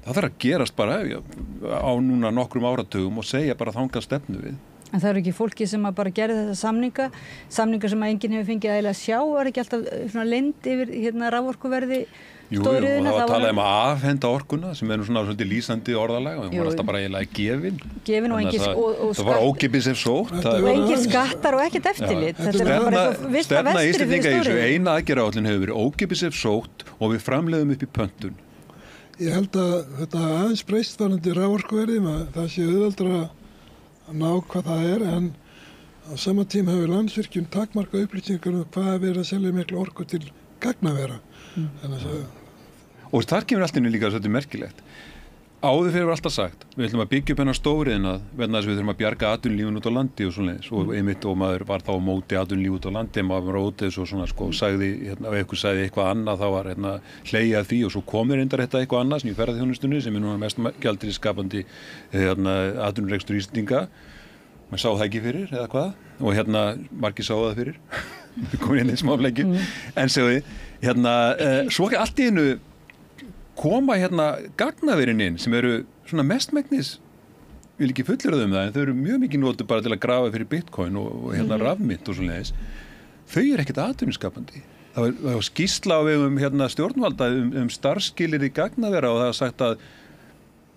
Það þarf að gerast bara á núna nokkrum áratugum og segja bara þangað stefnu við. En það eru ekki fólki sem bara gerði þessa samninga sem enginn hefur fengið að sjá, ekki alltaf svona leynd yfir raforkuverði stóriðuna? Jú, það var talað að afhenda orkuna sem nú svona svolítið lýsandi orðalega og það var alltaf bara eiginlega gefin. Það var ókeypis ef sótt. Og engin skattar og ekkert eftirlit. Stefna Íslendinga í þessu eina aðgerðaáætlun hefur verið ókeypis ef sótt og við framleiðum upp í pöntun. Ég held að þetta aðeins breyst varðandi raforkuverði, það sé auðveldara að ná hvað það er en á sama tíma hefur Landsvirkjun takmarka upplýsingar hvað er verið að selja miklu orku til gagnavera. Og þar kemur allt inni líka svolítið merkilegt. Áður fyrir var alltaf sagt, við ætlum að byggja upp hennar stóriðnað vegna þess að við þurfum að bjarga atvinnulífinu út á landi og svoleiðis og maður var þá á móti atvinnulífi út á landi maður var á ótið og svona sagði, ef eitthvað sagði eitthvað annað þá var hlegið því og svo komir reyndar þetta eitthvað annað sem í ferðaþjónustunni sem núna mest gjaldri skapandi atvinnurekstur Íslendinga maður sá það ekki fyrir eða hvað og margir sá það fyrir komin inn í smáfleiki en segðu svo allt í einu koma gagnaverin inn sem eru svona mestmegnis vil ekki fullyrða það en þau eru mjög mikið notuð bara til að grafa fyrir bitcoin og rafmynt og svoleiðis þau eru ekkert atvinnuskapandi það var skýrsla á vegum stjórnvalda starfsskilyrði gagnavera og það var sagt að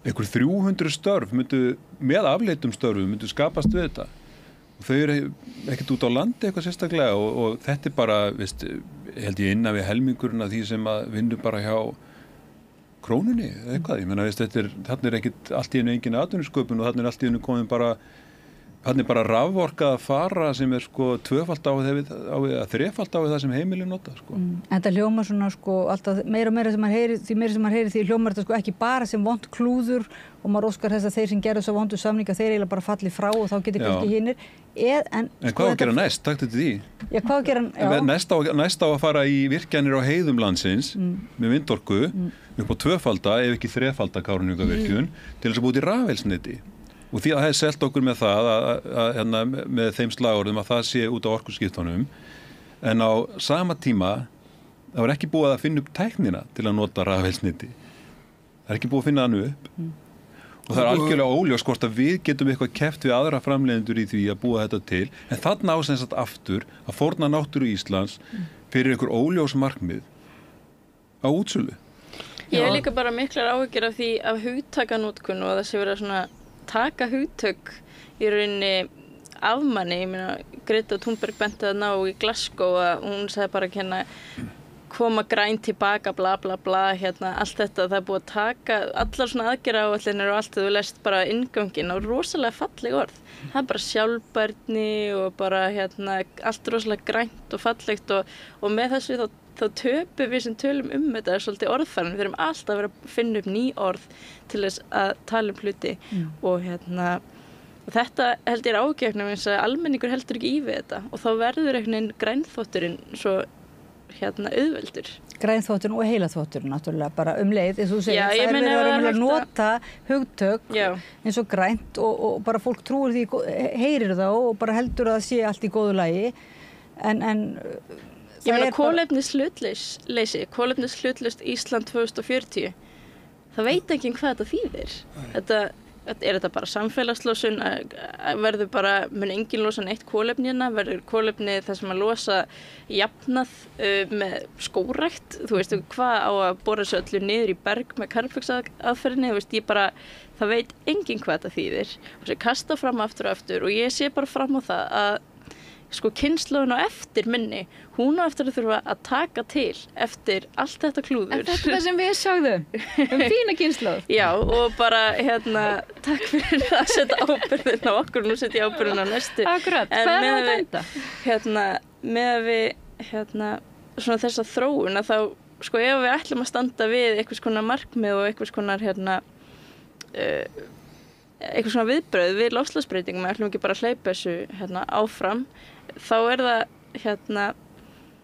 einhver 300 störf með afleitum störfum myndu skapast við þetta og þau eru ekkert út á landi eitthvað sérstaklega og þetta er bara held ég innan við helmingurinn af því sem að vinnur bara hjá krónunni eða eitthvað, ég meina þarna ekkert allt í einu engin atvinnusköpun og þarna allt í einu komin bara raforka að fara sem tvöfalt á eða þrefalt á það sem heimilin nota Þetta hljómar svona alltaf meira og meira sem maður heyrir því hljómar þetta ekki bara sem vont klúður og maður óskar þess að þeir sem gerðu svo vondu samninga þeir eiginlega bara falli frá og þá getur kannski hinnir en hvað að gera næst, takk til því hvað að gera næst á að fara í virkjanir á heiðum landsins með vindorku upp á tvöfalda ef ekki þrefalda Kárahnjúkavirkjun til þess að búið í rafelsneti og því að það hefði selt okkur með það með þeim slagorðum að það sé út á orkuskiptunum en á sama tíma það var ekki búið að finna upp tæknina til að nota rafelsneti það er ekki búið að finna hann upp Og það algjörlega óljós hvort að við getum eitthvað keppt við aðra framleiðendur í því að búa þetta til, en þarna á sem sagt aftur að fórna náttúru Íslands fyrir einhver óljós markmið á útsölu. Ég líka bara miklar áhyggjur af því af hugtakanótkun og það sé verið að svona taka hugtök í rauninni af manni. Ég meina, Greta Thunberg benti þarna á í Glasgow að hún sagði bara hérna koma græn tilbaka, bla bla bla, hérna, allt þetta, það búið að taka allar svona aðgerðaáætlanir og allt þú lest bara inngangin og rosalega falleg orð. Það bara sjálfbærni og bara hérna, allt rosalega grænt og fallegt og með þessu þá töpum við sem tölum þetta svolítið orðfærin. Við erum alltaf að vera að finna upp ný orð til þess að tala hluti og hérna og þetta held ég ágefnum eins að almenningur heldur ekki í við þetta og þá verður einhvern veginn grænþvotturinn svo auðveldur. Grænþvotturinn og heilaþvotturinn náttúrulega bara leið, eins og þú segir, það er verið að nota hugtök eins og grænt og bara fólk trúir því, heyrir þá og bara heldur að það sé allt í góðu lagi en ég meina kolefnishlutleysi, kolefnishlutleyst Ísland 2040, það veit ekki hvað þetta þýðir. Er þetta bara samfélagslosun, verður bara, mun enginn losa neitt kolefnina, verður kolefni það sem að losa jafnað með skógrækt, þú veist, hvað á að bora svo öllu niður í berg með Carl-Benz-aðferðinni, þú veist, það veit enginn hvað þetta þýðir og sér kasta fram aftur og aftur og ég sé bara fram á það að sko kynslóðin á eftir minni, hún á eftir að þurfa að taka til eftir allt þetta klúður. En þetta er það sem við sagðum, fína kynslóð. Já, og bara takk fyrir að setja ábyrgðin á okkur, nú setja ég ábyrgðin á næstu. Akkurat, hvað er það að dæmda? Með að við, svona þessa þróun að þá, sko ef við ætlum að standa við einhvers konar markmið og einhvers konar, eitthvað svona viðbrögð við loftslagsbreytingum, við ætlum ekki bara að hleypa þessu áfram, þá er það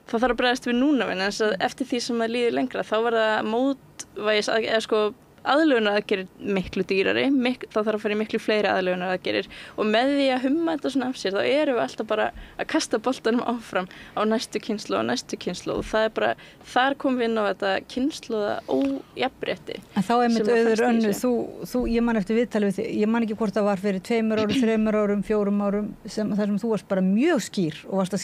þá þarf að bregðast við núna en þess að eftir því sem það líður lengra þá verða mótvægis eða sko aðlögunaraðgerðir miklu dýrari, þá þarf að fara í miklu fleiri aðlögunaraðgerðir og með því að humma þetta svona af sér, þá erum við alltaf bara að kasta boltanum áfram á næstu kynslóð og það er bara, þar komum við inn á þetta kynslóða ójafnrétti. En þá einmitt Auður Önnu, ég man eftir viðtali við þig, ég man ekki hvort það var fyrir 2 árum, 3 árum, 4 árum, þar sem þú varst bara mjög skýr og varst að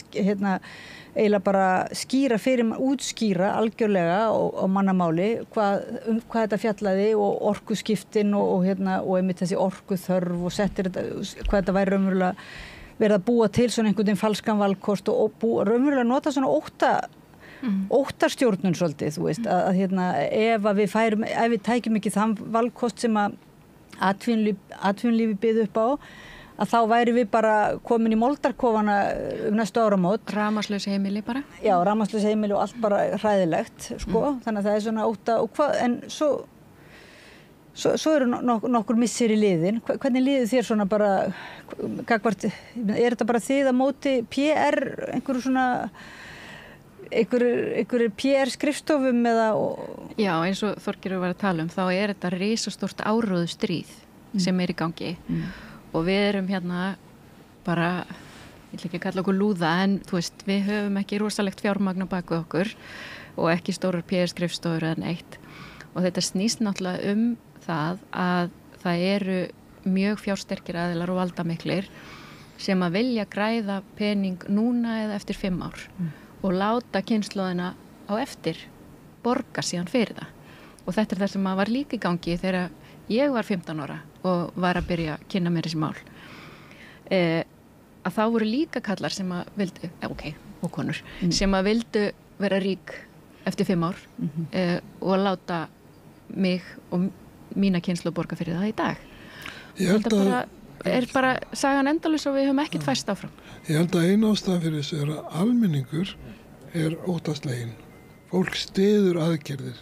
eiginlega bara útskýra algjörlega og mannamáli hvað þetta fjallaði og orkuskiptin og einmitt þessi orkuþörf og settir þetta, hvað þetta væri raunverulega verið að búa til svona einhvern veginn falskan valkost og raunverulega nota svona óttastjórnun svolítið, þú veist, ef við tækjum ekki þann valkost sem að atvinnulífi byði upp á að þá væri við bara komin í moldarkofana næstu áramót. Rafmagnslaus heimili bara? Já, rafmagnslaus heimili og allt bara hræðilegt, sko. Þannig að það er svona ótta og hvað, en svo eru nokkur missir í liðin. Hvernig liður þér svona bara, er þetta bara þið að móti PR, einhverju svona, einhverju PR skrifstofum eða? Já, eins og Þorgerður var að tala þá er þetta risastórt áróðustríð sem er í gangi. Og við erum bara, ég ætla ekki að kalla okkur lúða, en þú veist, við höfum ekki rosalegt fjármagn á baku okkur og ekki stórar PR-skrifstofur eða neitt. Og þetta snýst náttúrulega það að það eru mjög fjársterkir aðilar og valdamiklir sem að vilja græða pening núna eða eftir 5 ár og láta kynslóðina á eftir borga síðan fyrir það. Og þetta er það sem var líka í gangi þegar ég var 15 ára og var að byrja að kynna mér þessi mál. Að þá voru líka kallar sem að vildu, og konur, sem að vildu vera rík eftir 5 ár og láta mig og mína kynslóð borga fyrir það í dag. Þetta er bara sagan endalaus og við höfum ekkert fæst áfram. Ég held að eina ástæðan fyrir þessu er að almenningur er óttasleginn. Fólk styður aðgerðir.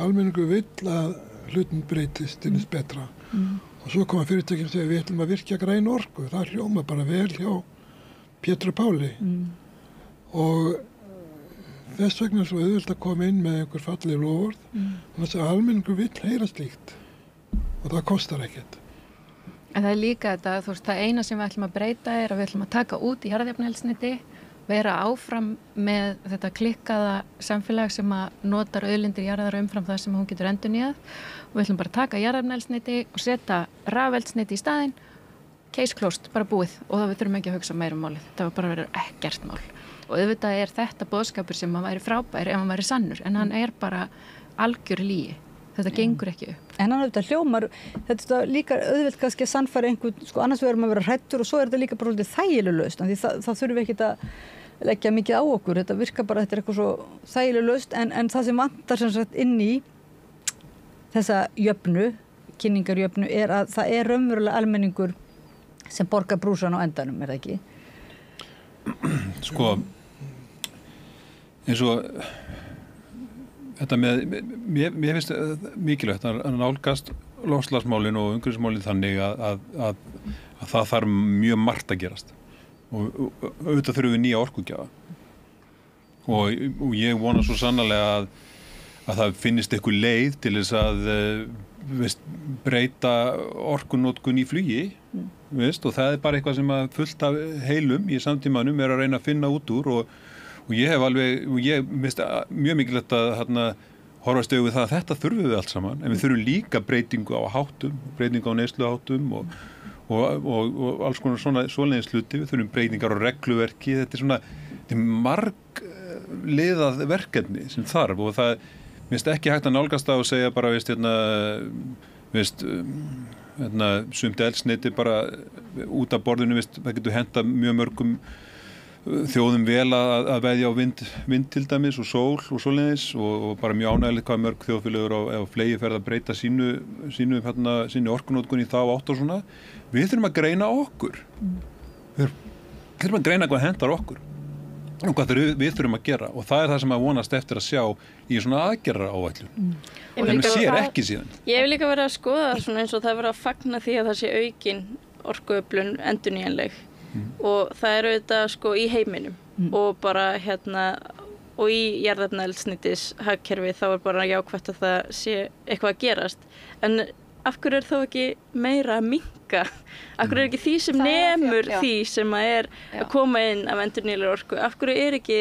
Almenningur vill að hlutin breytist til þess betra og svo koma fyrirtækjum þegar við ætlum að virkja græn orku, það hljóma bara vel hjá Pétri Páli og þess vegna er svo auðvelt að koma inn með einhver falleg loforð þannig að almenningur vill heyra slíkt og það kostar ekkert. En það er líka þetta, þú veist, það eina sem við ætlum að breyta er að við ætlum að taka út í jarðefnaeldsneyti vera áfram með þetta klikkaða samfélag sem að notar auðlindir jarðar umfram það sem hún getur endurnýjað og við ætlum bara að taka jarðefnaeldsneyti og setja rafeldsneyti í staðinn, case closed, bara búið og það við þurfum ekki að hugsa meira málið, það var bara verið ekkert mál og auðvitað þetta boðskapur sem að væri frábær ef hann væri sannur en hann bara algjör lygi. Þetta gengur ekki upp. En hann auðvitað hljómar, þetta líka auðvitað kannski að sannfæra einhvern, annars verður maður að vera hrættur og svo þetta líka bara þægileg lausn, því það þurfum við ekki að leggja mikið á okkur, þetta virkar bara, þetta eitthvað svo þægileg lausn, en það sem vantar sem sagt inn í þessa jöfnu, kynningarjöfnu, að það raunverulega almenningur sem borgar brúsan á endanum, það ekki? Sko, eins og þetta mér finnst mikilvægt að nálgast loftslagsmálin og umhverfismálin þannig að það þarf mjög margt að gerast og auðvitað þurfum við nýja orkugjafa og ég vona svo sannarlega að það finnist eitthvað leið til þess að breyta orkunotkun í flugi og það bara eitthvað sem að fullt af heilum í samtímanum að reyna að finna út úr og ég hef alveg, ég finnst mjög mikilvægt að horfast auðvitað það að þetta þurfum við allt saman, en við þurfum líka breytingu á háttum, breytingu á neysluháttum og alls konar svoleiðis hluti, við þurfum breytingar á regluverki, þetta margliðað verkefni sem þarf og það finnst ekki hægt að nálgast það og segja bara, sumt eldsneyti bara út af borðinu, það getur hentað mjög mörgum þjóðum vel að veðja á vind til dæmis og sól og svoleiðis og bara mjög ánægilegt hvað mörg þjóðfélagur á flegi ferð að breyta sínu orkunotkun í þá átt og svona. Við þurfum að greina okkur. Við þurfum að greina hvað hendar okkur og hvað við þurfum að gera og það það sem að vonast eftir að sjá í svona aðgerðaráætlun. En við sér ekki síðan. Ég hef líka verið að skoða svona eins og það verið að fagna því að það sé aukin orkuöflun endurnýjanleg. Og það auðvitað sko í heiminum og bara og í jarðefnaeldsneytis hagkerfi þá bara jákvætt að það sé eitthvað að gerast en af hverju þá ekki meira að minnka af hverju ekki því sem nemur því sem að koma inn af endurnýjanlegri orku af hverju ekki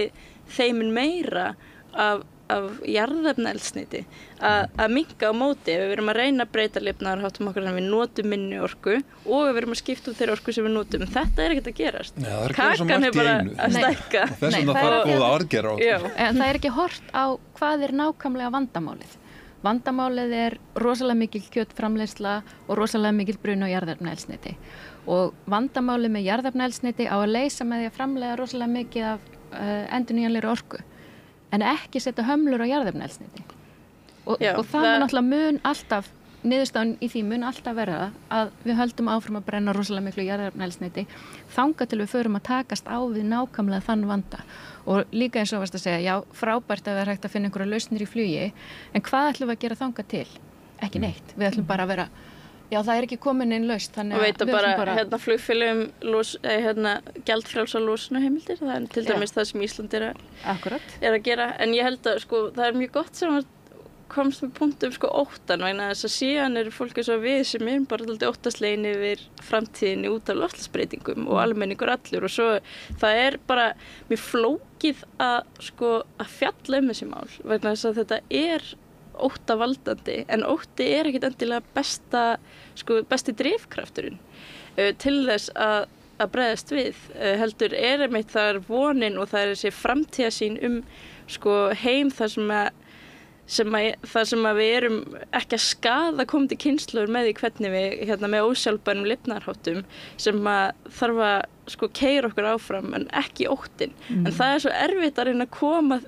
þeimin meira af jarðefnaeldsneyti að minnka á móti ef við erum að reyna að breyta lifnaðarháttum okkar þannig að við notum minni orku og við erum að skipta út þeirra orku sem við notum þetta ekkert að gerast kakan bara að stækka þess vegna það góða aðgerð á en það ekki hort á hvað nákvæmlega vandamálið rosalega mikil kjötframleiðsla og rosalega mikil bruna á jarðefnaeldsneyti og vandamálið með jarðefnaeldsneyti á að leysa með því að framleiða rosalega mikið af endurnýjanlegri orku en ekki setja hömlur á jarðefnaeldsneyti og það náttúrulega mun alltaf niðurstaðan í því mun alltaf verða að við höldum áfram að brenna rosalega miklu jarðefnaeldsneyti þangað til við förum að takast á við nákvæmlega þann vanda og líka eins og varst að segja, já, frábært að það hægt að finna einhverja lausnir í flugi en hvað ætlum við að gera þangað til? Ekki neitt, við ætlum bara að vera já, það ekki komin einn laust þannig að við bara flugfélögum gjaldfrjálsa losunarheimildir það til dæmis það sem Ísland að gera en ég held að sko það mjög gott sem að komst með punktum sko óttan vegna þess að síðan fólk eins og við sem bara óttaslegin yfir framtíðinni út af loftslagsbreytingum og almenningur allur og svo það bara mjög flókið að fjalla þessi mál vegna þess að þetta óttavaldandi en ótti ekkert endilega besti drifkrafturinn til þess að bregðast við heldur einmitt það vonin og það þessi framtíðarsýn heim þar sem við erum ekki að skaða komandi kynslóður með því hvernig við með ósjálfbærum lifnaðarháttum sem þarf að keyra okkur áfram en ekki óttin en það svo erfitt að reyna að koma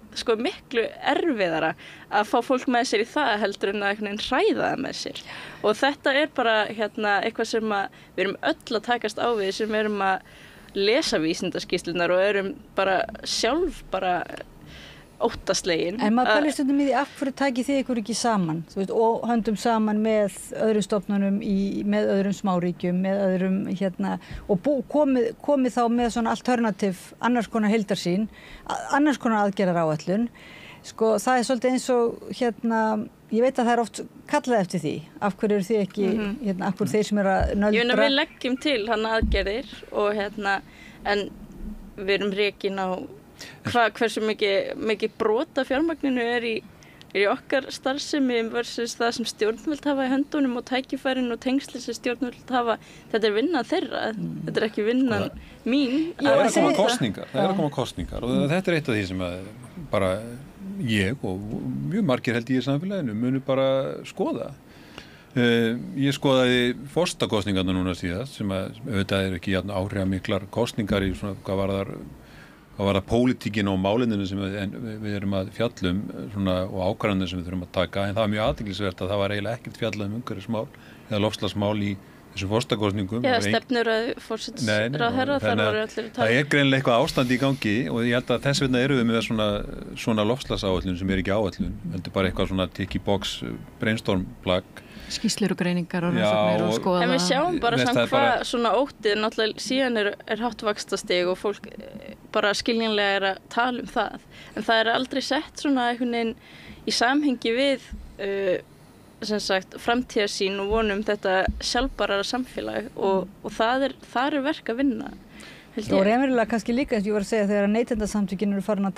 miklu erfiðara að fá fólk með sér í það heldur en að hræða það með sér og þetta bara eitthvað sem við erum öll að takast á við sem erum að lesa vísindaskýrslunar og erum bara sjálf óttaslegin. En maður pælir stundum í því af hverju takið þið ykkur ekki saman og höndum saman með öðrum stofnunum með öðrum smáríkjum með öðrum og komið þá með svona alternativ annars konar heildarsýn annars konar aðgerðaráætlun það svolítið eins og ég veit að það oft kallað eftir því af hverju þið ekki af hverju þeir sem að nöldra við leggjum til aðgerðir og en við erum rekin á hversu mikið brot af fjármagninu er í okkar starfsemi versus það sem stjórnvöld hafa í höndunum og tækifærin og tengsli sem stjórnvöld hafa. Þetta er vinnan þeirra, þetta er ekki vinnan mín. Það er að koma kosningar og þetta er eitt af því sem bara ég og mjög margir held ég í samfélaginu munu bara skoða. Ég skoðaði forsetakosningarna núna síðast sem auðvitað ekki áhrifamiklar kosningar í svona hvað var það pólitíkin og málindinu sem við erum að fjallum svona, og ákvarðanir sem við þurfum að taka en það var mjög athyglisvert að það var eiginlega ekkert fjallað umhverfismál eða loftslagsmál í þessum forsetakosningum. Já, stefnur að forsætisráðherra þar voru allir að tala. Það er greinilega eitthvað ástand í gangi og ég held að þess vegna erum við með svona loftslagsáætlun sem er ekki áætlun. Þetta er bara eitthvað svona ticky box brainstorm plagg. Skýrslur og greiningar og rannsóknir og skoða. En við sjáum bara samt hvað svona óttið náttúrulega síðan er hátt vaxtastig og fólk bara skiljanlega er að tala um það. En það er aldrei sett svona einhvern veginn í samhengi við sem sagt framtíðarsýn og vonum þetta sjálfbærara samfélag og það er verk að vinna. Og raunverulega kannski líka eins og ég var að segja þegar neytendasamtökin eru farin að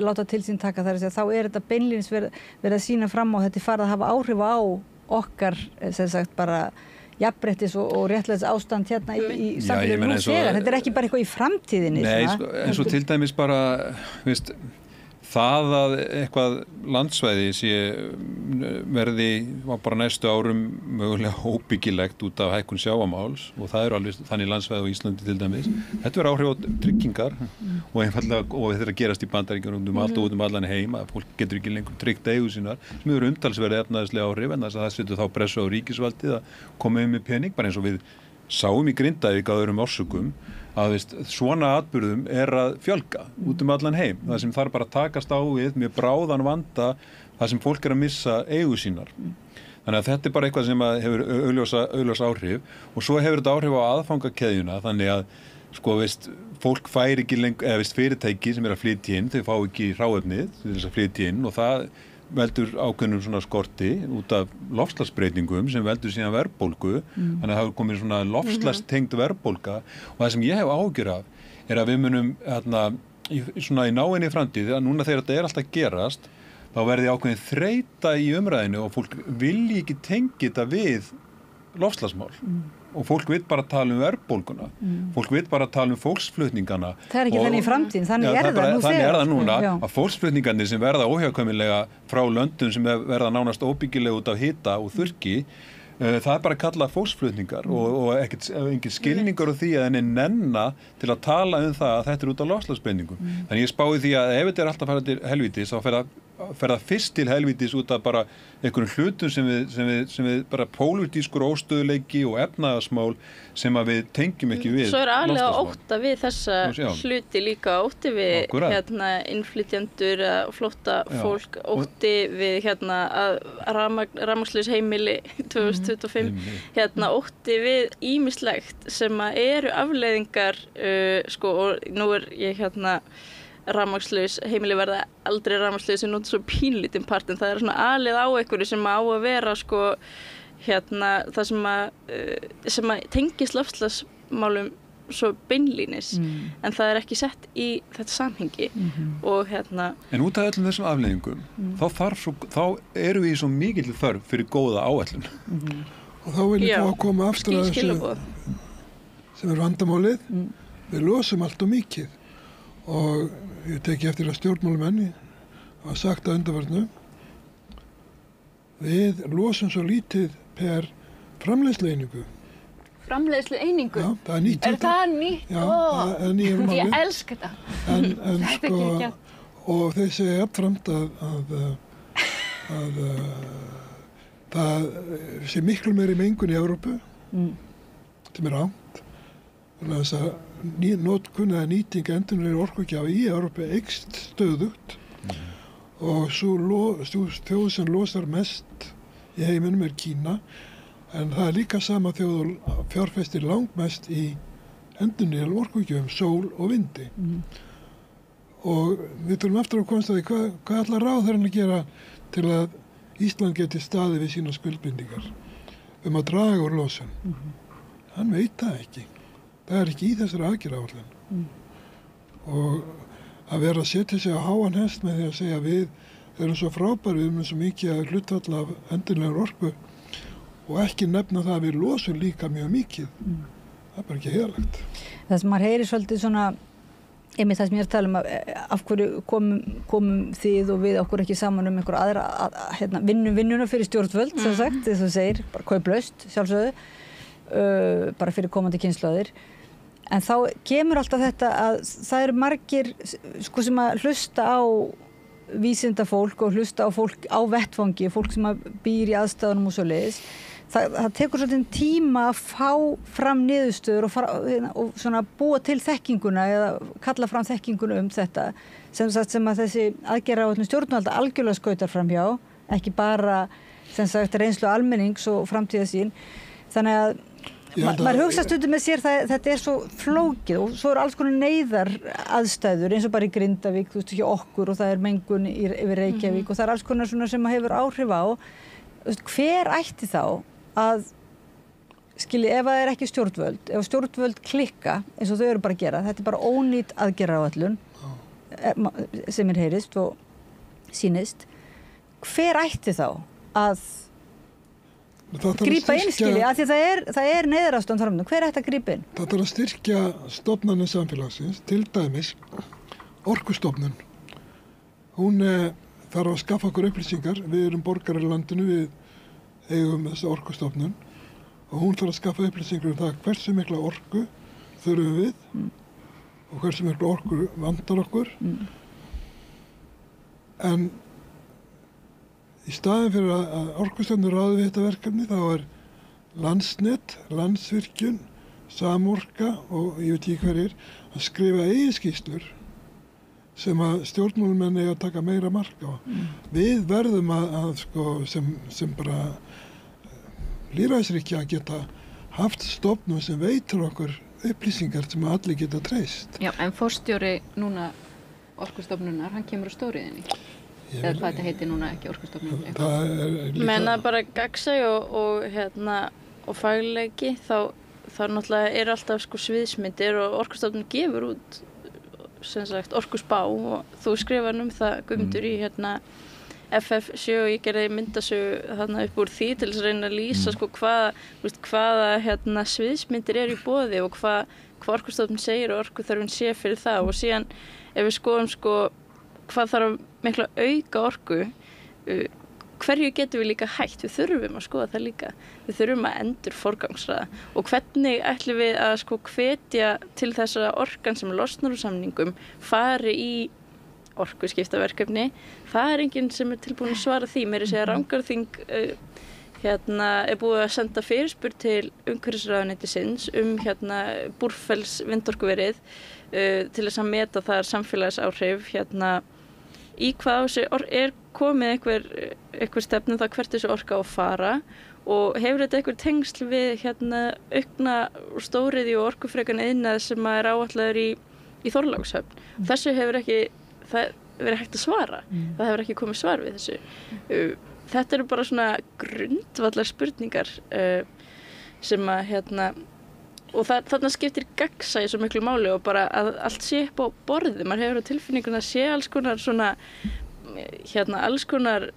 láta til sín taka þar þá er þetta beinlínis verið að sýna fram á þetta farið að hafa áhrif á okkar sem sagt bara jafnréttis og réttlætis ástand hérna í samfélaginu nú þegar. Þetta er ekki bara eitthvað í framtíðinni. Nei, eins og til dæmis bara, veist, það að eitthvað landsvæði verði bara næstu árum mögulega óbyggilegt út af hækkun sjávarmáls og það eru alveg þannig landsvæði á Íslandi til dæmis. Þetta verður áhrif á tryggingar og einfallega og þetta er að gerast í Bandaríkjunum allt og út allan heim að fólk getur ekki lengur tryggt eigur sínar sem eru umtalsverði efnaðislega áhrif en það setur þá pressu á ríkisvaldið að koma með pening bara eins og við sáum í Grindavík á öðrum orsökum að svona atburðum er að fjölga út allan heim. Það sem þarf bara að takast á við með bráðan vanda það sem fólk er að missa eigur sínar. Þannig að þetta er bara eitthvað sem hefur augljós áhrif og svo hefur þetta áhrif á aðfangakeðjuna þannig að fólk fær ekki lengur, eða fyrirtæki sem er að flytja inn, þau fá ekki hráefnið til þess að flytja inn og það veldur ákveðnum svona skorti út af loftslagsbreytingum sem veldur síðan verðbólgu þannig að það hefur komið svona loftslagstengd verðbólga og það sem ég hef áhyggjur af er að við munum svona í náinni framtíð að núna þegar þetta er alltaf gerast þá verði ákveðin þreyta í umræðinu og fólk vilji ekki tengja þetta við loftslagsmál og fólk vil bara tala verðbólguna fólk vil bara tala fólksflutningana. Það er ekki þannig í framtíðin, þannig er það nú þegar. Þannig er það núna að fólksflutningarnir sem verða óhjákvæmilega frá löndum sem verða nánast óbyggilega út af hita og þurrki það er bara að kalla fólksflutningar og engin skilningur á því að henni nenna til að tala það að þetta er út af loftslagsbreytingum. Þannig ég spái því að ef þetta er alltaf að fara til helvítis þá fer það fyrst til helvítis út af bara einhverjum hlutum sem við bara pólitískur óstöðuleiki og efnaðasmál sem að við tengjum ekki við. Svo er alveg að ótta við þessa hluti líka, ótti við innflytjendur, flótta fólk, ótti við að rafmagnslaus heimili 2025, ótti við ýmislegt sem að eru afleiðingar og nú er ég rafmagnslaus heimili verða aldrei rafmagnslaus sem nota svo pínlítinn part en það er svona alið á einhverju sem á að vera það sem að tengist loftslagsmálum svo beinlínis en það er ekki sett í þetta samhengi og En út af öllum þessum afleiðingum þá erum við í svo mikill þörf fyrir góða áætlun og þá vil ég fá að koma aftur að þessu sem er vandamálið við losum allt og mikið og ég teki eftir að stjórnmálumenni hafa sagt að undanfarnu við losum svo lítið per framleiðslueiningu. Framleiðslueiningu? Já, það er nýtt. Er það nýtt? Já, það er nýjum máli. Ég elska þetta. En og þeir segja jafnframt að það sé miklu meiri mengun í Evrópu sem er rangt. Þannig að þess að notkun eða nýting endurnýjanlegra orkugjafa í Evrópu eykst stöðugt og svo þjóð sem losar mest í heiminum er Kína en það er líka sama þjóð fjárfestir langmest í endurnýjanlegum orkugjafum, sól og vindi og við þurfum aftur að komast að því hvað ætlar ráðherrann að gera til að Ísland geti staðið við sína skuldbindingar að draga úr losun hann veit það ekki. Það er ekki í þessari aðgerðaáætlun. og að vera að setja sig á háan hest með því að segja við erum svo frábæri, við erum svo mikið að hlutfalla af endurlegar orku og ekki nefna það að við losum líka mjög mikið. Það er bara ekki heiðarlegt. Það sem maður heyrir svolítið svona, einmitt það sem ég er að tala um, af hverju komum þið og við okkur ekki saman einhver aðra vinnuna fyrir stjórnvöld, sem sagt, þess að þú segir, bara kauplaust, sjálfsögðu, bara fyrir komandi kynslóðir. En þá kemur alltaf þetta að það eru margir sko, sem að hlusta á vísindafólk og hlusta á fólk á vettfangi, fólk sem að býr í aðstæðunum og svoleiðis. Það tekur svolítið tíma að fá fram niðurstöður og svona búa til þekkinguna eða kalla fram þekkinguna þetta sem að þessi aðgerðaáætlun stjórnvalda algjörlega skautar fram hjá, ekki bara sem sagt reynslu almennings og framtíðarsýn. Þannig að maður hugsa stundum með sér þetta svo flókið og svo alls konar neyðar aðstæður eins og bara í Grindavík, þú veist, hjá okkur og það mengun yfir Reykjavík og það alls konar svona sem hefur áhrif á. Hver ætti þá að ef það ekki stjórnvöld, ef stjórnvöld klikka eins og þau eru bara að gera, þetta bara ónýt aðgerðaáætlun sem heyrist og sýnist, hver ætti þá að grípa inn af því það neyðarástand framöndan, hver ætti að grípa inn? Það þarf að styrkja stofnanir samfélagsins, til dæmis Orkustofnun. Hún þarf að skaffa okkur upplýsingar, við erum borgarar í landinu, við eigum þessa Orkustofnun og hún þarf að skaffa upplýsingar það hversu mikla orku þurfum við og hversu mikla orku vantar okkur. En í staðin fyrir að Orkustofnun ráði við þetta verkefni þá Landsnet, Landsvirkjun, Samorka og ég veit ekki hverjir að skrifa eiginskýrslur sem að stjórnmálamenn eiga að taka meira mark á. Við verðum að sko, sem bara lýðræðisríki að geta haft stofnun sem veitur okkur upplýsingar sem allir geta treyst. Já, en forstjóri núna Orkustofnunar, hann kemur á stóriðinni. Eða hvað þetta heitir núna, ekki Orkustofnun. Menna bara gagnsæi og fagleiki, þá náttúrulega alltaf sko sviðsmyndir og Orkustofnun gefur út sem sagt orkuspá og þú skrifar það Guðmundur í FF7 og ég gerði myndasögu þarna upp úr því til þess að reyna að lýsa sko hvaða sviðsmyndir eru í boði og hvað Orkustofnun segir og orkuþörfin sé fyrir það og síðan ef við skoðum sko hvað þarf mikla auka orku hverju getum við líka hægt, við þurfum að skoða það líka, við þurfum að endur forgangsraða og hvernig ætlum við að sko hvetja til þess að orkan sem losnar úr samningum fari í orkuskiptaverkefni, það enginn sem tilbúin að svara því, meira segja Rangárþing búið að senda fyrirspurn til umhverfisráðuneytisins Búrfells vindorkuverið til þess að meta þar samfélagsáhrif í hvað þessi komið einhver stefnu það hvert þessu orka á að fara og hefur þetta einhver tengsl við aukna stóriðju og orkufrekan iðnað sem áætlaður í Þorlákshöfn. Þessu hefur ekki verið hægt að svara. Það hefur ekki komið svar við þessu. Þetta eru bara svona grundvallar spurningar sem að og þarna skiptir gagnsæi svo miklu máli og bara að allt sé upp á borði. Maður hefur á tilfinningun að sé alls konar svona alls konar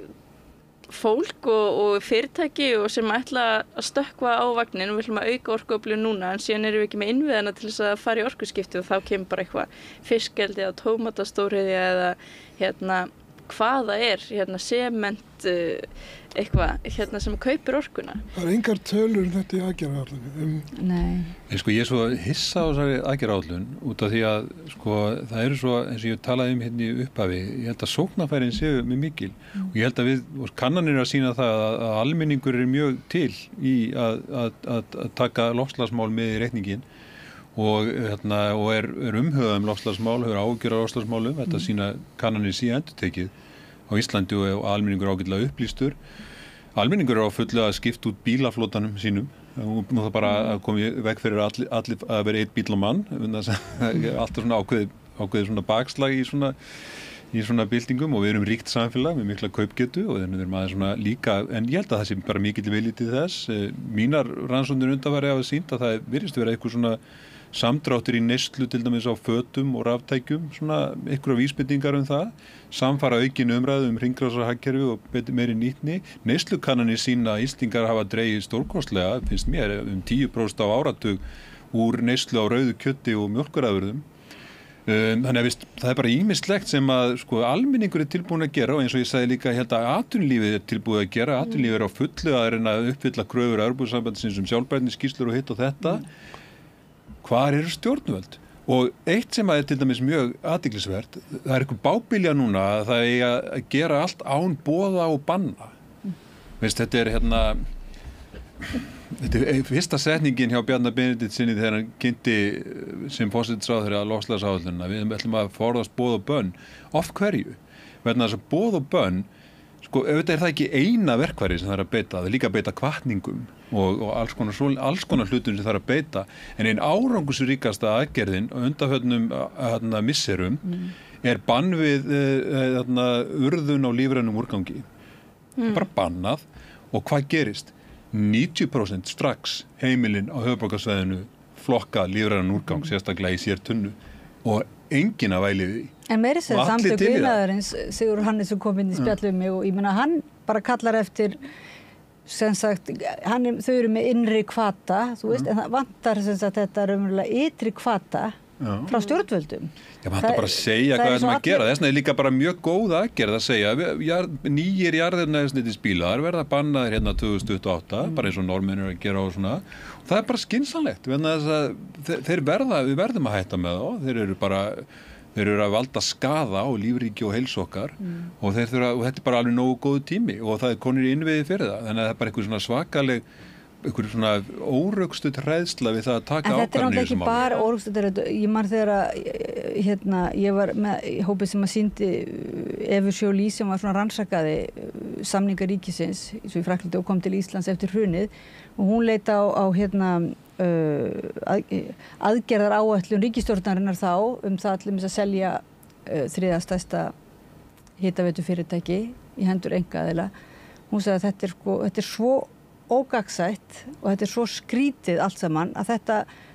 fólk og fyrirtæki og sem ætla að stökkva á vagnin og við ætlum að auka orkuöflun núna en síðan erum við ekki með innviðina til þess að fara í orkuskipti og þá kemur bara eitthvað fiskeldi eða tómatastóriðja eða hvað það sement eitthvað sem kaupir orkuna. Það engar tölur þetta í aðgerðaáætlun. Nei. Sko ég svo hissa á þessari aðgerðaáætlun út af því að sko það eru svo eins og ég talaði í upphafi, ég held að sóknarfærin séu mjög mikil og ég held að við kannanir að sýna það að almenningur mjög til í að taka loftslagsmál með í reikningin og umhugað loftslagsmál, hefur áhyggjur af loftslagsmálum, þetta sýna kannanir síðan endurtekið á Íslandi og almenningur ágætlega upplýstur. Almenningur á fullu að skipta út bílaflotanum sínum og nú það bara að koma veg fyrir allir að vera einn bíl og mann, alltaf svona ákveðið svona bakslag í svona byltingum og við erum ríkt samfélag með mikla kaupgetu og við erum aðeins svona líka, en ég held að það sé bara mikill vilji til þess. Mínar rannsóknir undanfari hafa sýnt að það virðist vera eitthvað svona samdráttur í neyslu til dæmis á fötum og raftækjum, svona einhverja vísbendingar það, samfara aukin umræðu hringrásarhagkerfi og meiri nýtni. Neyslukannanir sýna að Íslendingar hafa dregið stórkostlega, finnst mér, 10% á áratug úr neyslu á rauðu kjöti og mjólkurafurðum. Þannig að það bara ýmislegt sem að almenningur tilbúin að gera og eins og ég sagði líka að atvinnulífið tilbúið að gera, atvinnulífið á fullu að reyna að uppfylla kröfur Evrópusambandsins hitt og þetta. Hvar eru stjórnvöld? Og eitt sem að til dæmis mjög athyglisvert, það eitthvað bábilja núna að það eigi að gera allt án boða og banna. Þetta er fyrsta setningin hjá Bjarna Benediktssyni þegar hann kynnti sem forsætisráðherra loftslagsáætlunina. Við ætlum að forðast boð og bönn. Of hverju? Vegna þess að boð og bönn, auðvitað er það ekki eina verkfæri sem það er að beita, það er líka að beita hvatningum og alls konar hlutum sem það er að beita, en einn árangursríkasta aðgerðin og undanförnum misserum er bann við urðun á lífrænum úrgangi. Það er bara bannað og hvað gerist? 90% strax heimilin á höfuðborgarsvæðinu flokka lífrænan úrgang, sérstaklega í sér tunnu og enginn að væli því. En meiri sér samtök iðnaðarins, Sigurður Hannesson kom inn í spjallum mig og ég meina hann bara kallar eftir sem sagt, þau eru með innri hvata, þú veist, en það vantar sem sagt þetta raunverulega ytri hvata frá stjórnvöldum. Já, maður hægt bara að segja hvað það er að gera. Þess vegna er líka bara mjög góð aðgerð að segja nýjir jarðefnaeldsneytisbílar verða bannaðir 2028, bara eins og Norðmenn eru að gera og svona. Og það er bara skynsamlegt, við verðum að hætta með þá, þeir eru að valda skaða á lífríki og heilsu okkar og þetta er bara alveg nógu góðu tími og það er konur í innviði fyrir það. Þannig að það er bara eitthvað svona svakaleg einhver svona órökstuð hræðsla við það að taka ákvarðanir í þessu máli. En þetta er ekki bara órökstuð, ég man þegar ég var með hópið sem að sýndi Evu Jolie sem var svona rannsakaði samningar ríkisins eins og í Frakklandi og kom til Íslands eftir hrunið og hún leita á aðgerðar áætlun ríkisstjórnarinnar þá það allir að selja þriðja stærsta hitaveitufyrirtæki í hendur einkaaðila. Hún sagði að þetta er svo ógagsætt og þetta er svo skrítið allt saman að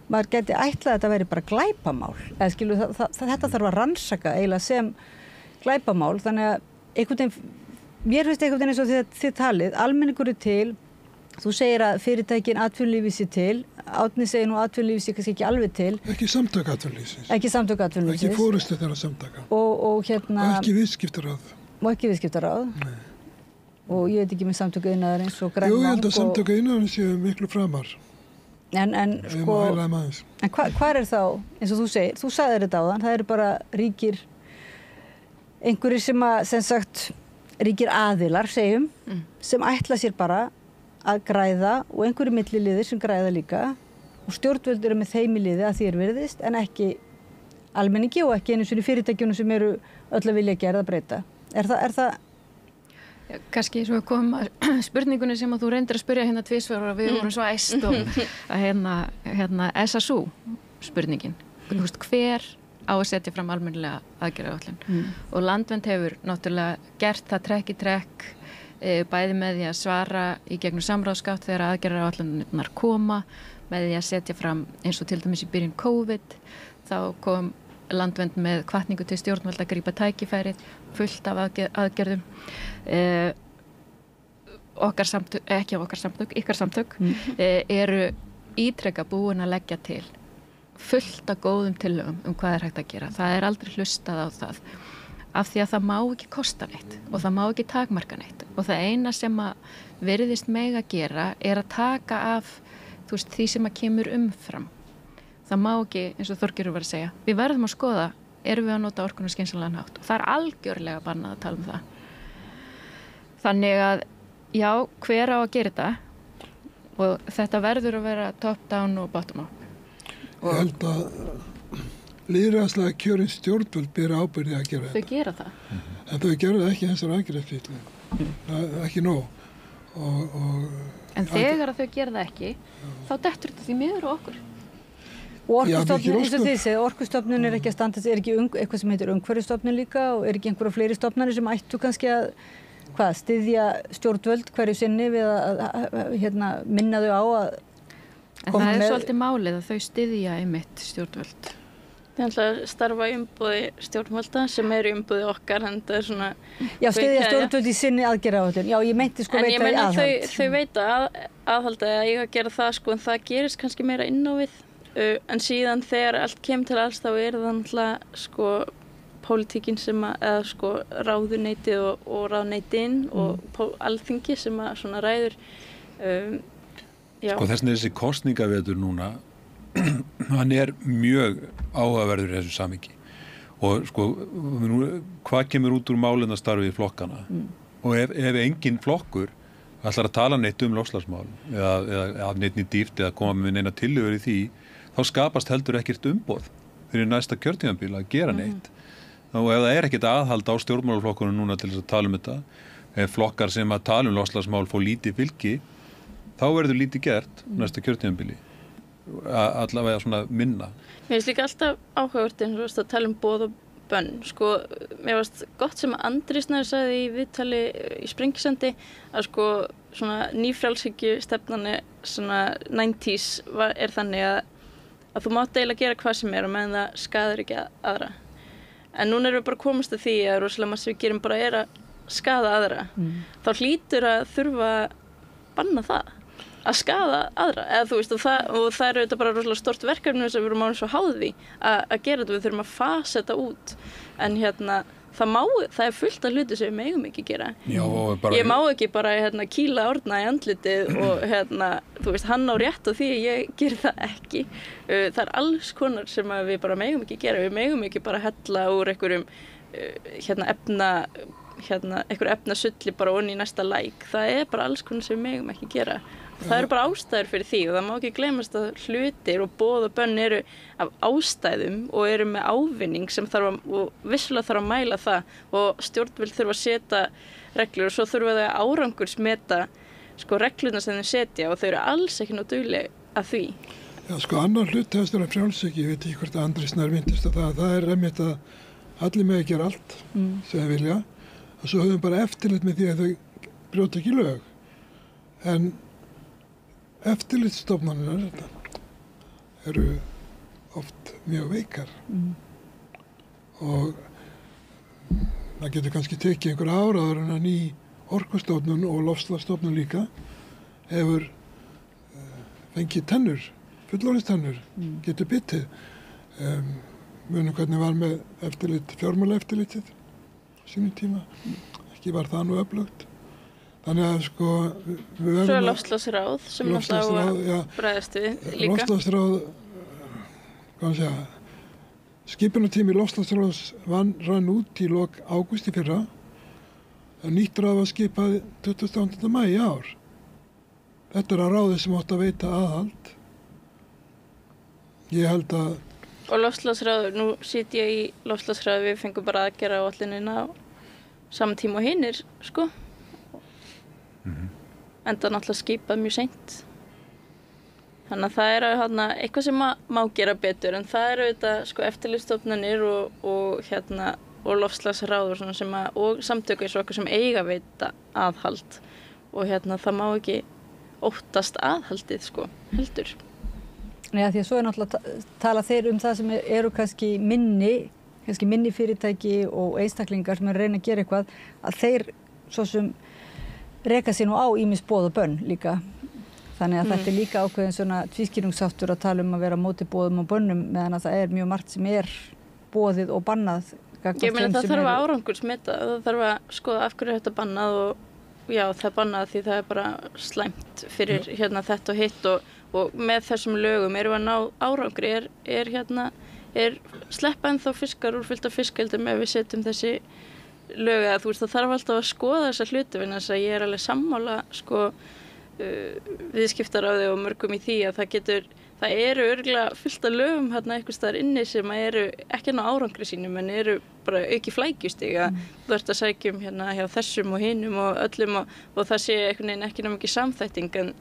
maður geti ætlað að þetta veri bara glæpamál. Eða skilu, þetta þarf að rannsaka eiginlega sem glæpamál, þannig að mér finnst einhvern veginn eins og þið talið, almenningur er til, þú segir að fyrirtækin atvinnulífið sé til, Árni segir nú atvinnulífið sé kannski ekki alveg til. Ekki samtök atvinnulífsins. Ekki forystu þeirra samtaka. Og ekki viðskiptaráð. Og ekki viðskiptaráð. Nei. Og ég veit ekki með samtöku iðnaðarins og Grænland. Jú, ég held að samtöku iðnaðarins séu miklu framar. En hvað er þá, eins og þú segir, þú sagðir þetta áðan, það eru bara ríkir, einhverjir sem sagt, ríkir aðilar, segjum, sem ætla sér bara að græða og einhverjir milliliðir sem græða líka og stjórnvöld eru með þeim í liði að því er virðist en ekki almenningi og ekki einu svona fyrirtækjunum sem eru öll að vilja gera að breyta. Er það Kannski svo kom spurningunni sem að þú reyndir að spyrja tvisvar og við vorum svo æst og að SSU spurningin. Hver á að setja fram almennilega aðgerðaáætlun? Og Landvernd hefur náttúrulega gert það trekk í trekk bæði með því að svara í gegnum samráðsgátt þegar aðgerðaáætlunar koma, með því að setja fram eins og til dæmis í byrjun COVID, þá kom Landvernd með hvatningu til stjórnvalda að grípa tækifærið, fullt af aðgerðum. Ykkar samtök eru ítrekka búin að leggja til fullt af góðum tillögum hvað er hægt að gera. Það er aldrei hlustað á það af því að það má ekki kosta neitt og það má ekki takmarka neitt og það eina sem að virðist mega gera er að taka af því sem að kemur umfram. Það má ekki, eins og Þorgerður var að segja, við verðum að skoða, erum við að nota orkuna skynsamlegan hátt og það er algjörlega bannað að tala um það. Þannig að, já, hver á að gera þetta og þetta verður að vera top down og bottom up. Ég held að lýðræðislega kjörin stjórnvöld bera ábyrgði að gera þetta. Þau gera það. En þau gera það ekki þessar aðgerðarfýtli. Ekki nóg. En þegar þau gera það ekki, þá dettur þetta því miður og okkur. Og Orkustofnun, eins og þið segið, Orkustofnun er ekki að standa, er ekki eitthvað sem heitir umhverfisstofnun líka og er ekki einhverja fleiri stofnanir sem ættu kannski að styðja stjórnvöld hverju sinni við að minna þau á En það er svolítið málið að þau styðja einmitt stjórnvöld. Það er alltaf starfa í umboði stjórnvalda sem eru í umboði okkar, en það er svona... Já, styðja stjórnvöld í sinni aðgerðaáætlun. Já, ég meinti sko veita í aðhald. En ég meina þau veita aðhalda að ég að gera það sko, en það gerist kannski meira inn á við. En síðan þegar allt kemur til alls þá er það alltaf sko pólitíkin sem að, eða sko ráðuneytið og ráðuneytin og alþingi sem að svona ræður. Sko þess vegna þessi kosningavetur núna, hann er mjög áhugaverður í þessu samhengi og sko hvað kemur út úr málefnastarfi í flokkana og ef engin flokkur ætlar að tala neitt loftslagsmál eða neitt dýft eða koma með neina tillögur í því, þá skapast heldur ekkert umboð fyrir næsta kjörtímabil að gera neitt og ef það er ekkert aðhald á stjórnmálaflokkunum núna til þess að tala þetta, ef flokkar sem að tala loftslagsmál fá lítið fylgi, þá verður lítið gert næsta kjörtímabili, allavega svona minna. Mér finnst líka alltaf áhugavert eins og að tala boð og bönn. Sko, mér finnst gott sem að Andri Snær sagði í viðtali í Sprengisandi að sko svona nýfrjálshyggju svona 90s er þannig að þú mátt eiginlega gera hvað sem er og meðan það skaðar ekki aðra. En núna erum við bara komast að því að rosalega margt sem við gerum bara er að skaða aðra. Þá hlýtur að þurfa að banna það. Að skaða aðra, eða þú veist, og það er auðvitað bara rosalega stort verkefni sem við erum án svo háði að gera þetta, við þurfum að fasa þetta út, en það er fullt af hluti sem við megum ekki gera. Já, ég má ekki bara kýla Árna í andlitið og þú veist, hann á rétt á því að ég ger það ekki. Það er alls konar sem við bara megum ekki gera, við megum ekki bara hella úr einhverjum einhver efnasulli bara onni í næsta það er bara alls konar sem við megum ekki gera. Það eru bara ástæður fyrir því og það má ekki gleymast að hlutir og boð og bönn eru af ástæðum og eru með ávinning sem og vissulega þarf að mæla það og stjórnvöld þurfa að setja reglur og svo þurfa þau að árangursmeta sko reglurna sem þau setja og þau eru alls ekki nóg dugleg að því. Já, sko annar hlut hefst að frjálshyggju, ég veit ekki hvort að Andri Snær myndist að það er einmitt að allir með að gera allt sem þau vilja og svo höfum bara eftirlit með því að þau brjóta ekki lög. En eftirlitsstofnanir eru oft mjög veikar og það getur kannski tekið einhver áraður en að ný orkustofnun og loftslagsstofnun líka hefur fengið tennur, fullorðinstennur, getur bitið. Munum hvernig var með eftirlit, fjármálaeftirlitið á sínum tíma, ekki var það nú öflugt. Þannig að sko við verðum Svo er loftslagsráð sem alltaf á að bregðast við líka. Loftslagsráð, hvað segja, skipunartími loftslagsráðs rann út í lok ágúst í fyrra. Nýtt ráð var skipað 28. maí í ár. Þetta er að ráði sem átt að veita aðhald. Ég held að... Og loftslagsráð, nú sit ég í loftslagsráð, við fengum bara að gera áætlunina á saman tíma og hinir, sko. En það er náttúrulega skipað mjög seint. Þannig að það er eitthvað sem má gera betur, en það eru auðvitað sko eftirlitsstofnanir og loftslagsráð og svona sem og samtök eins og okkur sem eiga veita aðhald og það má ekki óttast aðhaldið sko, heldur. Nei, því að svo er náttúrulega tala þeir það sem eru kannski minni fyrirtæki og einstaklingar sem reyna að gera eitthvað, að þeir svo sem reka sér nú á ýmis boð og bönn líka. Þannig að þetta er líka ákveðin svona tvískýringsháttur að tala að vera móti boðum og bönnum meðan að það er mjög margt sem er boðið og bannað. Ég meina það þarf að árangursmeta, það þarf að skoða af hverju þetta bannað og já, það er bannað því það er bara slæmt fyrir þetta og hitt og með þessum lögum erum við að ná árangri er sleppa ennþá fiskar úr fullt af fiskeldum ef við setjum þessi lög að þú veist það þarf alltaf að skoða þessa hluti vegna þess að ég er alveg sammála sko viðskiptaráði og mörgum í því að það eru örugglega fullt af lögum einhvers staðar inni sem eru ekki ná árangri sínum en eru bara auki flækjustig að þú ert að sækja hjá þessum og hinum og öllum og það sé einhvern veginn ekki ná mikið samþætting en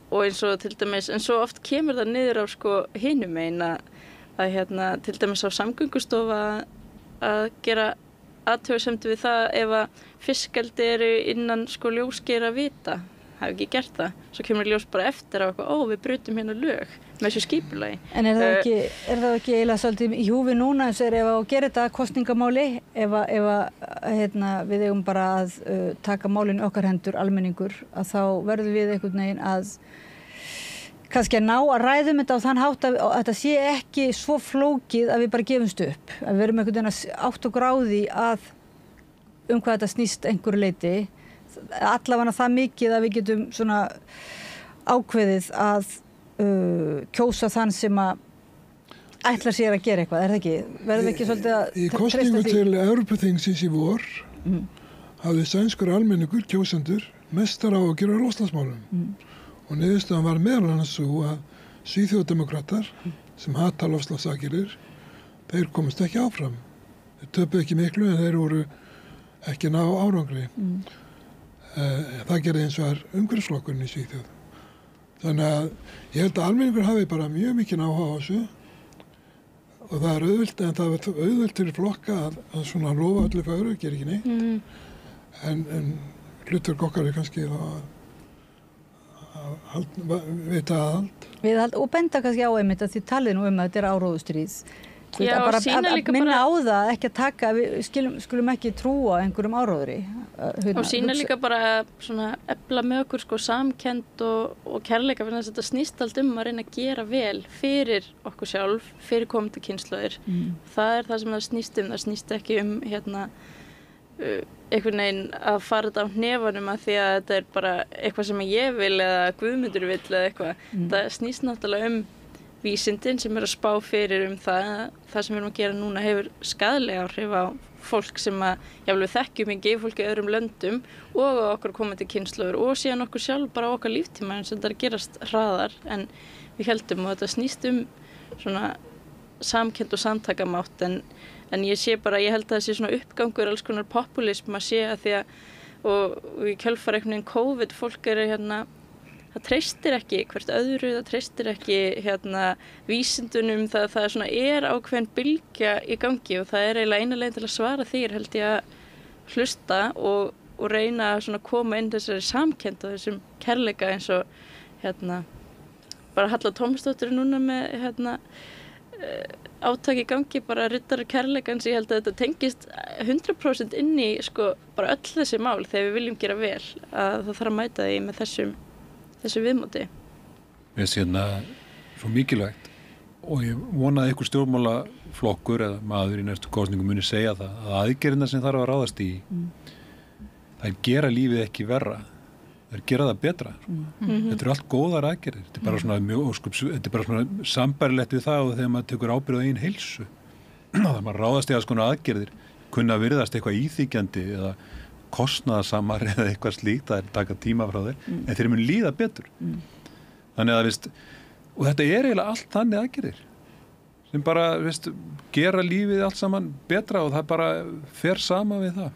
og eins og til dæmis en svo oft kemur það niður á sko hinum megin að til dæmis á Samgöngustofa að gera athugasemd við það ef að fiskeldi eru innan sko ljósgeira vita hafi ekki gert það. Svo kemur ljós bara eftir á eitthvað, við brutum hérna lög með þessu skipulagi. En er það ekki eiginlega svolítið í húfi núna eins og ef að gera þetta kosningamáli, ef við eigum bara að taka málin okkar hendur, almenningur, að þá verðum við einhvern veginn að kannski að ná að ræðum þetta á þann hátt að þetta sé ekki svo flókið að við bara gefumst upp. Að við verum einhvern veginn að átt og gráði að hvað þetta snýst einhverju leyti. Allavega það mikið að við getum svona ákveðið að kjósa þann sem að ætlar sér að gera eitthvað, er það ekki? Verðum ekki svolítið að Í kosningu til Evrópuþingsins í vor hafði sænskur almenningur kjósendur mestar áhyggjur af loftslagsmálum. Og niðurstaðan var meðal annars svo að svíþjóðdemókratar sem hata loftslagsaðgerðir, þeir komast ekki áfram. Þeir töpuðu ekki miklu en þeir voru ekki ná árangri. Það gerði eins og er umhverfisflokkurinn í Svíþjóð. Þannig að ég held að almenningur hafi bara mjög mikið áhuga á þessu og það er auðvelt, en það er auðvelt fyrir flokka að svona lofa öllu fögru, gera ekki neitt. En hlutverk okkar er kannski vita aðhald. Og benda kannski á einmitt að þið talið nú að þetta er áróðustríð. Já, bara að minna á það, ekki að taka, við skulum ekki trúa einhverjum áróðri. Og sína líka bara svona efla með okkur samkennd og kærleika, fyrir þess að þetta snýst allt að reyna að gera vel fyrir okkur sjálf, fyrir komandi kynslóðir. Það er það sem það snýst ekki einhvern veginn að fara þetta á hnefanum að því að þetta er bara eitthvað sem ég vil eða Guðmundur vil eða eitthvað. Það snýst náttúrulega vísindin sem er að spá fyrir það sem við erum að gera núna hefur skaðlega áhrif á fólk sem við þekkjum ekki, fólk í öðrum löndum og okkur komandi kynslóður og síðan okkur sjálf bara okkar líftíma eins og þetta er gerast hraðar en við heldum og þetta snýst svona samkennd og samtakamátt en ég sé bara, ég held að það sé svona uppgangur alls konar populism að sé að því að og í kjölfar einhvern veginn COVID fólk er það treystir ekki hvert öðru, það treystir ekki vísindunum, það svona ákveðin bylgja í gangi og það er eiginlega eina leið til að svara því held ég að hlusta og reyna að svona koma inn þessari samkennd og þessum kærleika eins og bara Halla Tómasdóttir núna með átaki í gangi, bara riddari kærleikans, ég held að þetta tengist 100% inn í bara öll þessi mál þegar við viljum gera vel að það þarf að mæta því með þessu viðmóti. Mér finnst svo mikilvægt og ég vona að einhver stjórnmálaflokkur eða maður í næstu kosningu muni segja það að aðgerðina sem þarf að ráðast í það gera lífið ekki verra, það gera það betra. Þetta eru allt góðar aðgerðir. Þetta er bara svona þetta er bara svona sambærilegt við það og þegar maður tekur ábyrgð á eigin heilsu. Það maður ráðast í að svona aðgerðir kunna virðast eitthvað íþykjandi eða kostnaðarsamar eða eitthvað slíkt, það er taka tíma frá þeir, en þeir mun líða betur. Þannig að og þetta er eiginlega allt þannig aðgerðir sem bara gera lífið allt saman betra og það bara fer sama við það.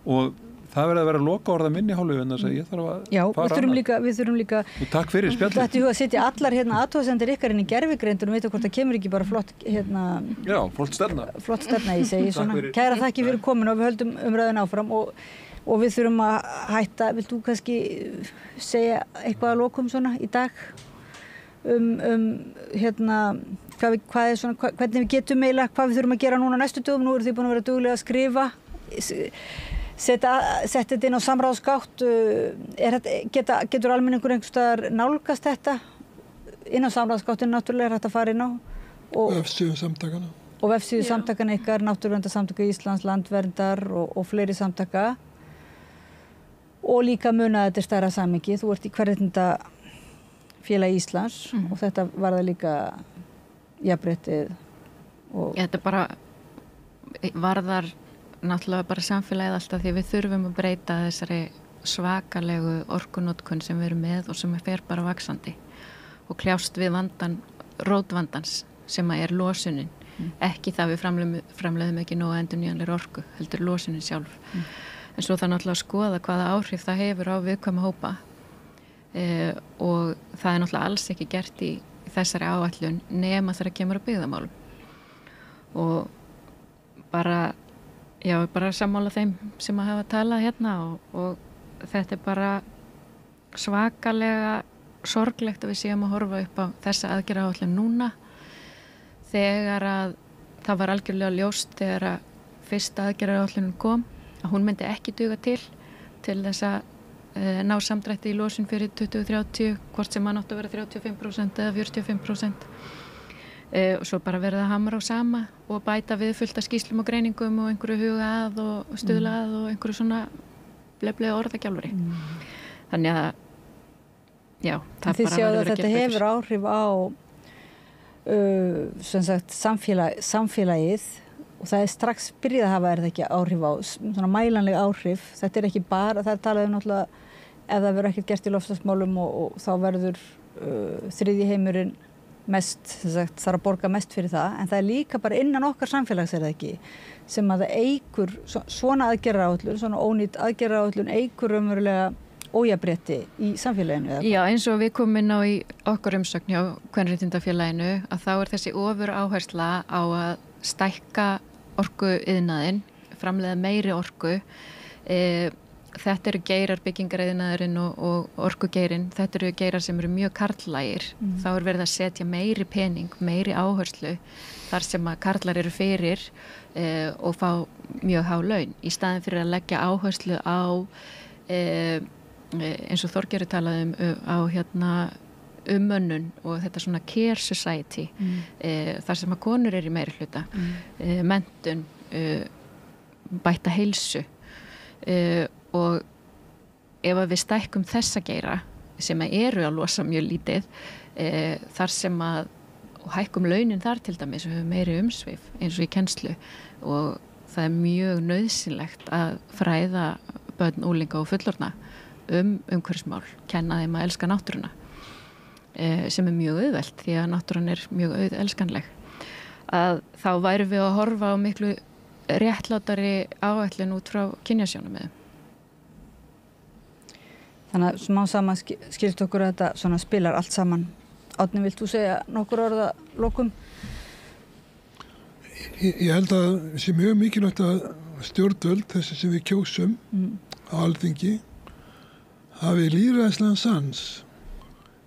Og það verður að vera lokaorða minni hálfu en þess að ég þarf að fara annað. Við þurfum líka og takk fyrir spjallið. Þetta er að setja allar athugasemdir ykkar inn í gervigreind og veit hvort það kemur ekki bara flott Já, flott stefna í segi svona. Kæra þakki fyrir komin og við höldum umræðin áfram og við þurfum að hætta. Vilt þú kannski segja eitthvað að lokum svona í dag hvað er svona, hvernig við getum eiginlega, hvað við þurfum að gera núna næstu dögum? Nú eru þið búin að vera duglega að skrifa setja þetta inn á samráðsgátt. Getur almenningur einhvers staðar nálgast þetta inn á samráðsgáttin náttúrulega er hægt að fara inn á og vefsíðu samtakana og vefsíðu samtakana ykkar, Náttúruverndarsamtaka Íslands, Landverndar og fleiri samtaka og líka muna að þetta er stærra samhengi. Þú ert í Kvenréttindafélagi Íslands og þetta var það líka jafnréttið og þetta bara varðar náttúrulega bara samfélagið alltaf því við þurfum að breyta þessari svakalegu orkunotkun sem við erum með og sem fer bara vaxandi og kljást við rótvandans sem er losunin, ekki það við framleiðum ekki nógu endurnýjanlegri orku, heldur losunin sjálf. En svo það náttúrulega að skoða hvaða áhrif það hefur á viðkvæma hópa og það er náttúrulega alls ekki gert í þessari áætlun nema þegar kemur að byggðamálum og bara sammála þeim sem að hafa talað hérna og þetta er bara svakalega sorglegt að við séum að horfa upp á þessa aðgerðaáætlun núna þegar að það var algjörlega ljóst þegar að fyrsta aðgerðaáætlun kom að hún myndi ekki duga til þess að ná samdrætti í losun fyrir 2030 hvort sem hann átti að vera 35% eða 45%. Og svo bara verið að hamra á sama og bæta við fullt af skýslum og greiningum og einhverju huga að og stuðla að og einhverju svona bleflega orðagjálfuri. Þannig að já, það bara verður að gera betur. Þið sjáðu að þetta hefur áhrif á sem sagt samfélagið og það strax byrjað að hafa ekki áhrif á svona mælanleg áhrif. Þetta ekki bara, það talaði náttúrulega ef það verður ekkert gert í loftslagsmálum og þá verður þriðji heimurinn mest, sem sagt, þarf að borga mest fyrir það, en það líka bara innan okkar samfélags það ekki, sem að það eykur svona aðgerðaráætlun, svona ónýtt aðgerðaráætlun eykur umverulega ójafnrétti í samfélaginu. Já, eins og við komum inn á í okkar umsögn hjá Kvenréttindafélaginu að þá þessi ofur áhersla á að stækka orkuiðnaðinn, framleiða meiri orku. Þetta eru geirar byggingariðnaðurinn og orkugeirinn, þetta eru geirar sem eru mjög karllægir. Þá verið að setja meiri pening, meiri áherslu þar sem að karlar eru fyrir og fá mjög há laun. Í staðin fyrir að leggja áherslu á, eins og Þorgerður talaði á umönnun og þetta svona care society, þar sem að konur eru í meiri hluta, menntun, bætta heilsu. Og ef við stækkum þessa geira sem eru að losa mjög lítið þar sem að og hækkum launin þar til dæmis og höfum meiri umsvif eins og í kennslu og það mjög nauðsynlegt að fræða börn, unglinga og fullorðna umhverfismál, kenna þeim að elska náttúruna sem mjög auðvelt því að náttúran mjög auðelskanleg að þá værum við að horfa á miklu réttlátari áætlun út frá kynjasjónarmiðum. Þannig að smá saman skilt okkur að þetta svona spilar allt saman. Árni, vilt þú segja nokkur orða lokum? Ég held að það sé mjög mikilvægt að stjórnvöld, þessi sem við kjósum á Alþingi, hafi lýðræðislegan sans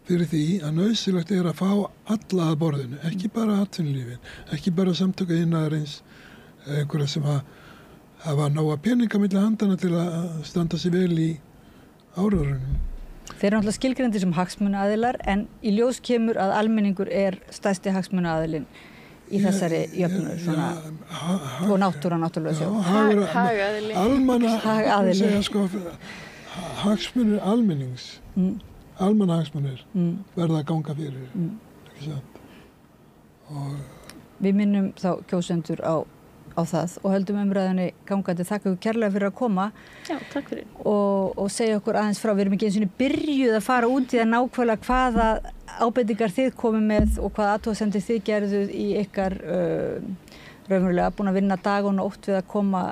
fyrir því að nauðsynlegt að fá alla að borðinu, ekki bara atvinnulífin, ekki bara samtök iðnaðarins, einhverja sem hafa nóga peninga milli handana til að standa sig vel í árarunum. Þeir eru náttúrulega skilgreindir sem hagsmunaaðilar en í ljós kemur að almenningur stærsti hagsmunaaðilinn í þessari jöfnu og náttúran náttúrulega sjálf. Hagaðili. Hagsmunir almennings, almannahagsmunir verða að ganga fyrir, ekki sant? Við minnum þá kjósendur á það og höldum umræðinni gangandi. Þakka ykkur kærlega fyrir að koma. Já, takk fyrir. Og segja okkur aðeins frá, við erum ekki eins og byrjuð að fara út í það nákvæmlega hvaða ábendingar þið komið með og hvaða athugasemdir þið gerðuð í ykkar raunverulega búin að vinna dag og nótt við að koma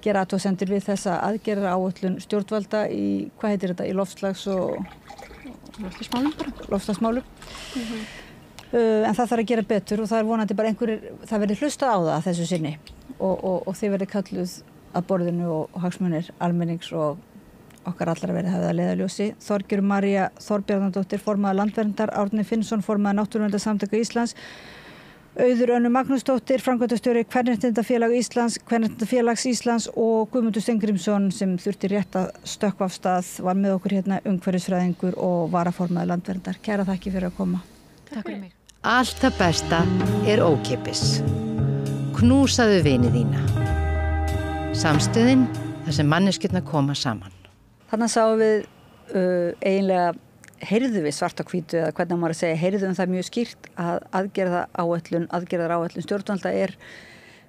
gera athugasemdir við þessa aðgerðaráætlun stjórnvalda í, hvað heitir þetta, í loftslags- og loftslagsmálum. En það þarf að gera betur og það vonandi bara það verður hlustað á það þessu sinni og þið verður kalluð að borðinu og hagsmunir almennings og okkar allara verið hafið að leiðarljósi. Þorgerður María Þorbjarnardóttir, formaður Landverndar, Árni Finnsson, formaður Náttúruverndarsamtaka Íslands, Auður Önnu Magnúsdóttir, framkvæmdastjóri Kvenréttindafélags Íslands og Guðmundur Steingrímsson sem þurfti rétt að stökkva af stað, var með okkur umhverfisfræðingur og varaformaður Landverndar. Kæra þakki fyrir að koma. Takk fyrir mig. Allt það besta ókeypis. Knúsaðu vini þína. Samstöðin þar sem manneskjurnar koma saman. Þannig sáum við eiginlega, heyrðu við svart á hvítu eða hvernig maður að segja, heyrðu það mjög skýrt að aðgerðaráætlun stjórnvalda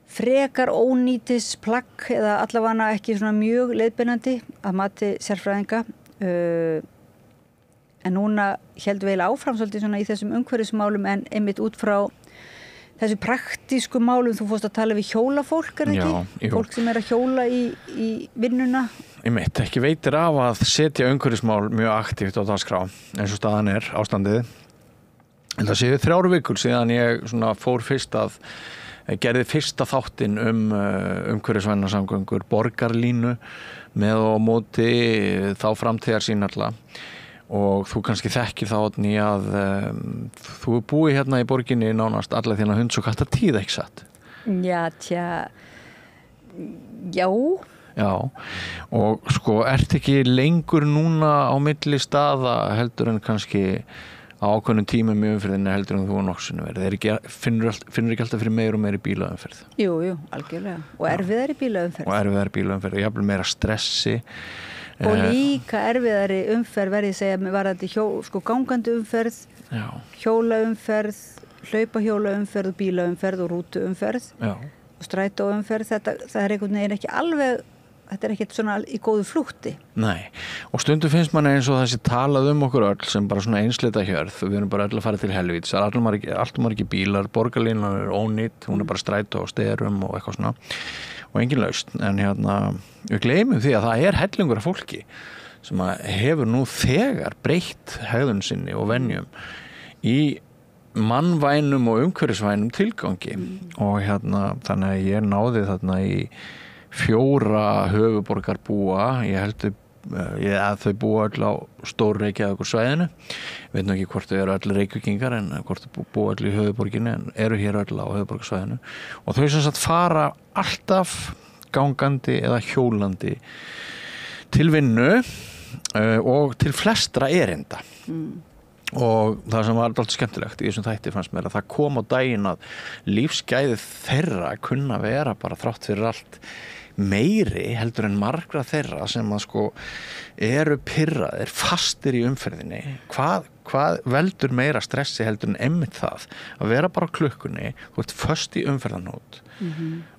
frekar ónýtis plagg eða allavega ekki svona mjög leiðbeinandi að mati sérfræðinga. En núna heldum við áfram svolítið svona í þessum umhverfismálum en einmitt út frá þessu praktísku málum. Þú fórst að tala við hjólafólk, ekki? Já, fólk sem að hjóla í vinnuna. Einmitt, ekki veitir af að setja umhverfismál mjög aktíft á dagskrá eins og staðan ástandið. En það séu 3 vikur síðan ég fór fyrst að gerði fyrsta þáttinn umhverfisvænar samgöngur borgarlínu með og móti þá framtíðarsýn alltaf og þú kannski þekkir þá Oddný að þú búið hérna í borginni nánast alla þína hunds og katta tíð, ekki satt? Já, já. Já, og sko, ert ekki lengur núna á milli staða heldur en kannski á ákveðnum tímum í umferðinni heldur en þú og nokksunum verið? Finnur ekki alltaf fyrir meir og meiri bílaumferð? Jú, algjörlega. Og erfiðari bílaumferð. Og erfiðari bílaumferð, jafnvel meira stressi. Og líka erfiðari umferð verði ég segja var þetta sko gangandi umferð, hjólaumferð, hlaupahjólaumferð og bílaumferð og rútuumferð og strætóumferð. Það einhvern veginn ekki alveg. Þetta ekkert svona í góðu flútti. Nei, og stundum finnst manni eins og þessi talað okkur öll sem bara svona einslita hjörð og við erum bara öll að fara til helvíts. Það allt margir bílar, borgarlínan ónýtt, hún bara strætó og sterum og eitthvað svona og engin lausn. En við gleymum því að það hellingur af fólki sem hefur nú þegar breytt hegðun sinni og venjum í mannvænum og umhverfisvænum tilgangi og þannig að ég náði þarna í 4 höfuborgarbúa, ég held að þau búa öll á stór Reykjavíkur svæðinu, veit nú ekki hvort þau eru öll Reykjavíkingar en hvort þau búa öll í höfuborginni en eru hér öll á höfuborgarsvæðinu og þau sem sagt fara alltaf gangandi eða hjólandi til vinnu og til flestra erinda og það sem var alltaf skemmtilegt í þessum þætti fannst mér að það kom á daginn að lífsgæði þeirra kunna vera bara þrátt fyrir allt meiri heldur en margra þeirra sem að sko eru pirraðir fastir í umferðinni hvað veldur meira stressi heldur en einmitt það að vera bara á klukkunni þú ert föst í umferðanót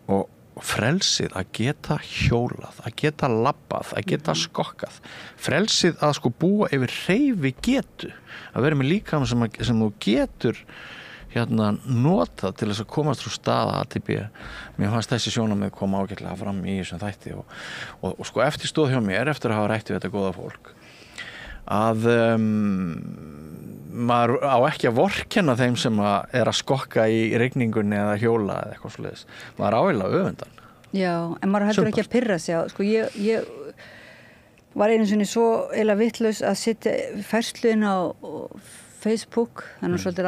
og frelsið að geta hjólað, að geta labbað, að geta skokkað frelsið að sko búa yfir hreyfi getu að vera með líkam sem þú getur notað til þess að komast frá stað A til B. Mér fannst þessi sjónarmið koma ágætlega fram í þessum þætti og sko eftir stóð hjá mér eftir að hafa rætt við þetta góða fólk að maður á ekki að vorkenna þeim sem að skokka í rigningunni eða hjóla eða eitthvað svoleiðis. Maður á eiginlega öfundan. Já, en maður heldur ekki að pirra sig. Sko ég var einu sinni svo eiginlega vitlaus að setja færsluinn á Facebook, þannig svolítið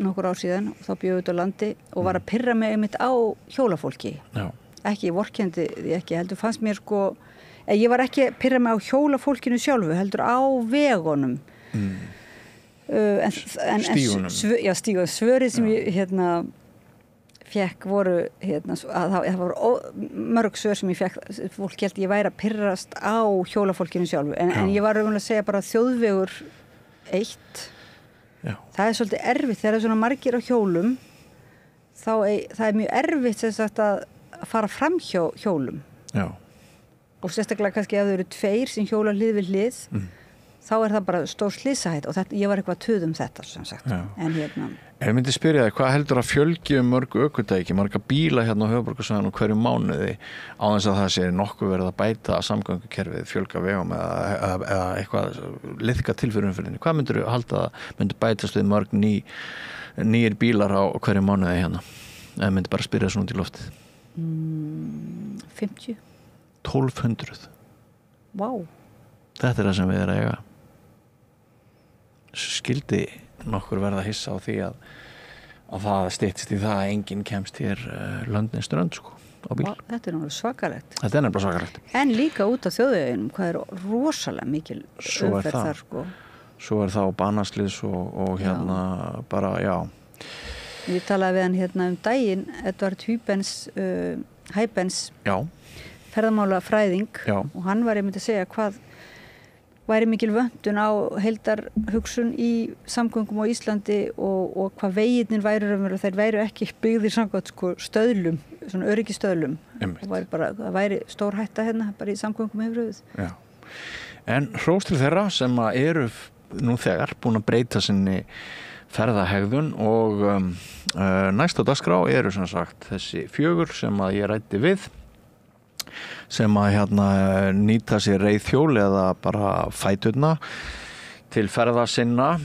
nokkur ár síðan og þá bjóði út á landi og var að pirra mig einmitt á hjólafólki. Já. Ekki, ég vorkendi því ekki, heldur fannst mér sko, ég var ekki að pirra mig á hjólafólkinu sjálfu, heldur á vegunum. Stígunum. Já, stígunum. Svörið sem ég fekk voru, það voru mörg svör sem ég fekk, fólk held ég væri að pirrast á hjólafólkinu sjálfu, en ég var raunverulega að segja bara þjóðvegur 1. Það er svolítið erfitt þegar það er svona margir á hjólum það er mjög erfitt sem sagt að fara fram hjólum og sérstaklega kannski ef þau eru 2 sem hjóla hlið við hlið þá er það bara stór slysahætta og ég var eitthvað að tuða þetta sem sagt en Ef ég myndi spyrja þig, hvað heldur að fjölgi mörg ökutæki, marga bíla hérna á höfuðborgarsvæðinu hverju mánuði á þess að það sé nokkuð verið að bæta samgöngukerfið, fjölga vegum eða eitthvað liðka til fyrir umferðinni? Hvað myndir þú halda að myndi bætast við mörg nýjir bílar á hverju mánuði hérna? Ef myndi bara spyrja svona út í loftið. 50. 1200. Vá. Þetta er það sem við erum að eiga. Skildi nokkur verða að hissa á því að það styttist í það að enginn kemst hér löndin strönd sko á bíl. Þetta er náttúrulega svakalegt. Þetta er nefnilega svakalegt. En líka út af þjóðveginum, hvað er rosalega mikil umferð þar sko. Svo er það á banaslys og hérna bara, já. Ég talaði við hann hérna daginn, Edvard Hypens, ferðamála fræðing og hann var einmitt að segja hvað væri mikil vöntun á heildarhugsun í samgöngum á Íslandi og hvað veginnir væru þeir væru ekki byggðir samkvæmt sko stöðlum, svona öryggistöðlum það væri stór hætta hérna bara í samgöngum yfir höfuð. Já. En hrós til þeirra sem eru nú þegar búin að breyta sinni ferðahegðun og næst á dagskrá eru sem sagt þessi 4 sem að ég ræddi við sem að nýta sér reiðhjól eða bara fæturna til ferða sinna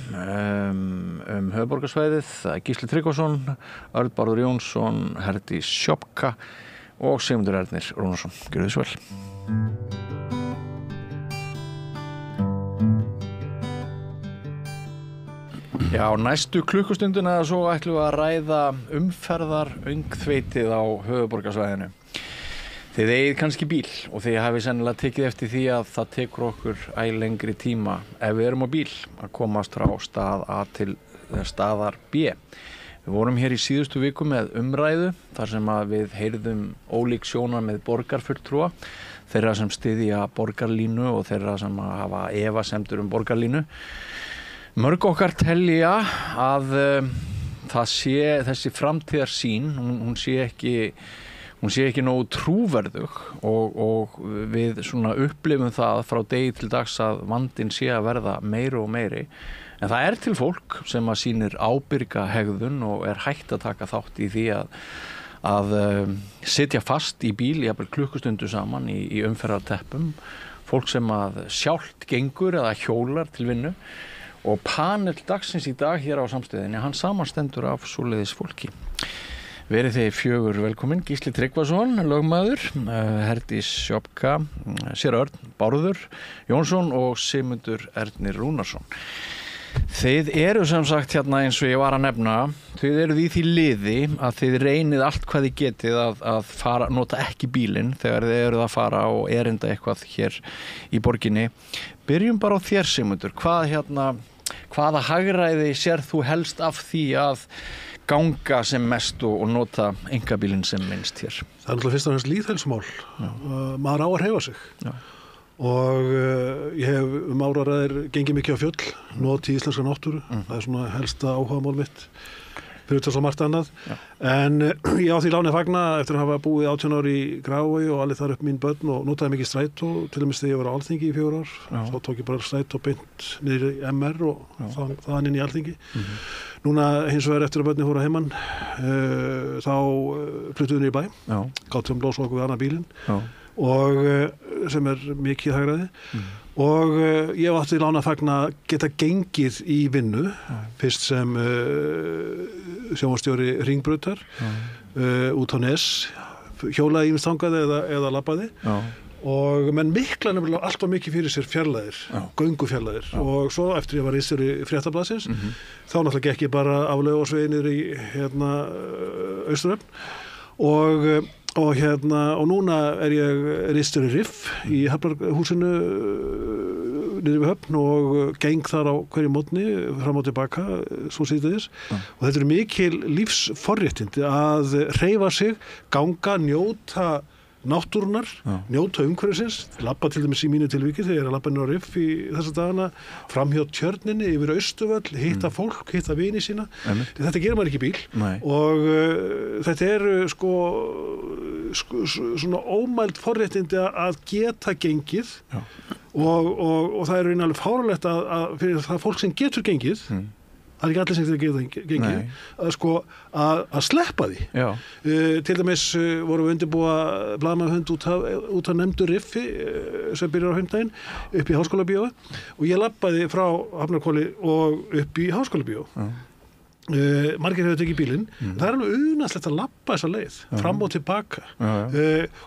höfuðborgarsvæðið. Það er Gísli Tryggvason, Örn Bárður Jónsson, Herdís Sjopka og Sigmundur Ernir Rúnarsson. Gjörðu þið svo vel. Já, næstu klukkustundina svo ætlum við að ræða umferðaröngþveitið á höfuðborgarsvæðinu. Þið eigið kannski bíl og þið hafið sennilega tekið eftir því að það tekur okkur æ lengri tíma ef við erum á bíl að komast frá stað A til staðar B. Við vorum hér í síðustu viku með umræðu þar sem að við heyrðum ólík sjónarmið borgarfulltrúa, þeirra sem styðja borgarlínu og þeirra sem hafa efasemdir borgarlínu. Mörg okkar telja að það sé þessi framtíðarsýn, hún sé ekki nógu trúverðug og við svona upplifum það frá degi til dags að vandinn sé að verða meiri og meiri. En það er til fólk sem að sýnir ábyrga hegðun og er hægt að taka þátt í því að sitja fast í bíl jafnvel klukkustundu saman í umferðarteppum. Fólk sem að sjálft gengur eða hjólar til vinnu. Og panel dagsins í dag hér á Samstöðinni, hann samanstendur af svoleiðis fólki. Verið þið 4 velkomin, Gísli Tryggvason, lögmaður, Herdís Sjopka, séra Örn Bárður Jónsson og Sigmundur Ernir Rúnarsson. Þið eru sem sagt hérna eins og ég var að nefna, þið eruð í því liði að þið reynið allt hvað þið getið að fara, nota ekki bílinn þegar þið eruð að fara og erinda eitthvað hér í borginni. Byrjum bara á þér, Sigmundur. Hvaða hagræði sér þú helst af því að ganga sem mest og nota einkabílinn sem minnst hér? Það er náttúrulega fyrst og fremst lýðheilsumál. Maður á að hreyfa sig. Já. Og ég hef áraræðir gengið mikið á fjöll, notið íslenska náttúru. Það er svona helsta áhugamál mitt fyrir þess að margt annað. Já. En ég á því láni að fagna eftir að hafa búið 18 ár í Grafarvogi og allir þar upp mín börn og notaði mikið strætó, til dæmis þegar ég var á Alþingi í 4 ár. Já. Þá tók ég bara strætó beint niður í MR og þaðan inn í Alþingi. Núna hins vegar eftir að börni fóru að heiman þá fluttuðu niður í bæ, gátum blósa okkur við annan bílinn. Já. Og sem er mikið hagræði og ég átti lána að fagna geta gengið í vinnu fyrst sem sjónvarpsstjóri Hringbrautar út á Nes, hjólaði ýmist þangað eða labbaði og menn mikla nefnilega allt var mikið fyrir sér fjarlæðir, göngufjarlæðir og svo eftir ég var ritstjóri Fréttablaðsins þá náttúrulega gekk ég bara af Laufásvegi niður í Austurhöfn og núna er ég ritstjóri RIF í Hafnarhúsinu niður við Höfn og geng þar á hverju mótni fram og tilbaka svo síðdegis og þetta er mikil lífsforréttindi að hreyfa sig, ganga, njóta náttúrunar, njóta umhverfisins, labba til dæmis í mínu tilviki þegar ég er að labba inn á RIF í þessa dagana, framhjá Tjörninni, yfir Austurvöll, hitta fólk, hitta vini sína. Þetta gerir maður ekki í bíl. Nei. Og þetta er svona ómæld forréttindi að geta gengið og það er alveg fáránlegt að fyrir það fólk sem getur gengið það er ekki allir sem geta gengið að sleppa því. Til dæmis vorum við undirbúa blaðamannahund út af nefndu Riffi sem byrjar á fimmtudaginn upp í Háskólabíói og ég labbaði frá Hafnarhvoli og upp í Háskólabíó. Margir hefur tekið bílinn það er alveg unaðslegt að labba þessa leið fram og tilbaka og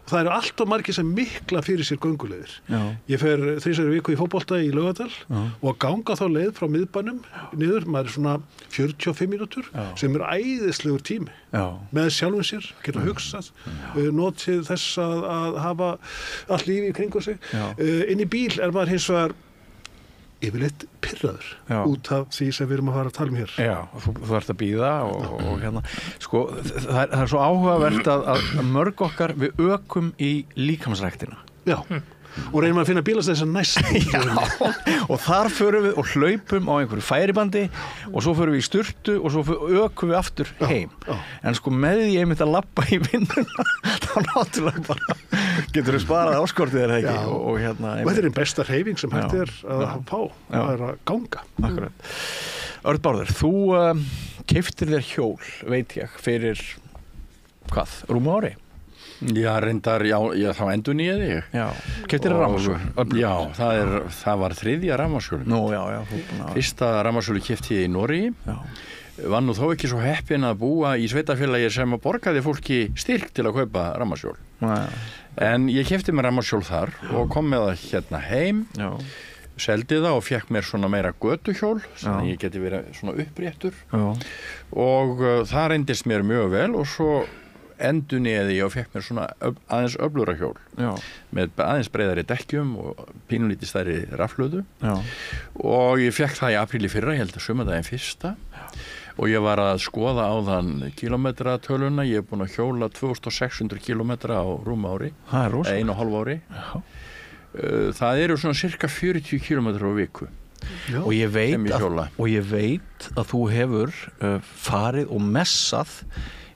það eru allt og margir sem mikla fyrir sér gönguleiðir. Ég fer 3 sinni í viku í fótbolta í Laugardal og að ganga þá leið frá miðbænum niður, maður er svona 45 mínútur sem er æðislegur tími með sjálfum sér, geta hugsað notið þess að hafa allt lífi í kringu sig. Inn í bíl er maður hins vegar yfirleitt pirraður út af því sem við erum að fara að tala hér. Já, þú ert að bíða og hérna, sko, það er svo áhugavert að mörg okkar við ökum í líkamsræktina. Já, og reynum að finna bílastæði sem næst. Já, og þar förum við og hlaupum á einhverju færibandi og svo förum við í sturtu og svo ökum við aftur heim. En sko með því einmitt að labba í vinnuna, þá náttúrulega bara getur við sparað áskortið þér ekki og hérna og þetta er einn besta hreyfing sem hægt er að fá það er að ganga. Akkurat. Örn Bárður, þú keyptir þér hjól, veit ég, fyrir hvað, rúmu ári? Já, reyndar, þá endurnýjaði ég. Já, keyptir rafmagnshjól? Já, það var 3. rafmagnshjól. Nú, já. Fyrsta rafmagnshjóli keypti ég í Noregi. Já. Var nú þó ekki svo heppin að búa í sveitafélagi sem borgaði fólki styrk til að kaupa rafmagnshjól. En ég keypti mér rafmagnshjól þar og kom með það hérna heim. Já. Seldi það og fekk mér svona meira götuhjól, þannig að ég geti verið svona uppréttur. Já. Og það reyndist mér mjög vel og svo endurnýjaði ég og fekk mér svona aðeins öflura hjól. Já. Með aðeins breiðari dekkjum og pínulítið stærri rafhlöðu. Já. Og ég fekk það í apríl í fyrra, ég held að sumardaginn 1. Og ég var að skoða áðan kílómetratöluna, ég búin að hjóla 2600 kílómetra á rúma ári. Það er rosa. 1,5 ári. Já. Það eru svona cirka 40 kílómetra á viku. Já. Og ég veit að þú hefur farið og messað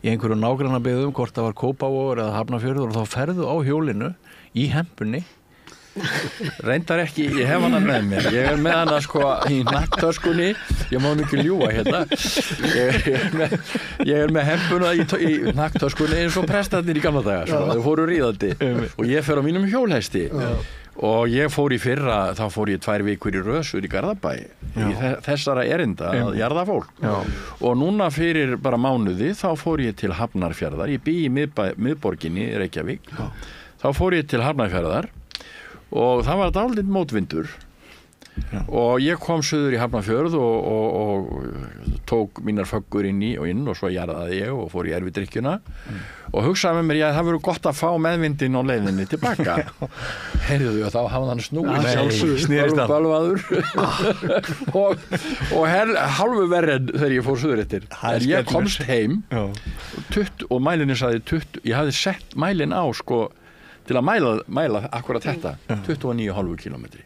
í einhverju nágrannabyggðum, hvort það var Kópavogur eða Hafnarfjörður, og þá ferðu á hjólinu í hempunni. Reyndar ekki, ég hef hana með mér. Ég með hana sko í nakktöskunni, ég má nú ekki ljúga hérna. Ég með hempuna í nakktöskunni eins og prestarnir í gamla daga, sko. Þau fóru ríðandi og ég fer á mínum hjólhesti. Og ég fór í fyrra, þá fór ég 2 vikur í Rösur í Garðabæ í þessara erinda að jarða fólk. Já. Og núna fyrir bara mánuði þá fór ég til Hafnarfjarðar, ég bý í miðborginni í Reykjavík. Já. Þá fór ég til Hafnarfjarðar og það var dálítið mótvindur. Já. Og ég kom suður í Hafnarfjörð og tók mínar föggur inn og svo jarðaði ég og fór í erfidrykkjuna og hugsaði með mér, það verður gott að fá meðvindin á leiðinni tilbaka. Heyrðu, þá hafði hann snúið bölvaður og hálfu verri þegar ég fór suður eftir. En ég komst heim og mælinni sagði 20, ég hafði sett mælin á sko til að mæla akkurat þetta, 29,5 kílómetri.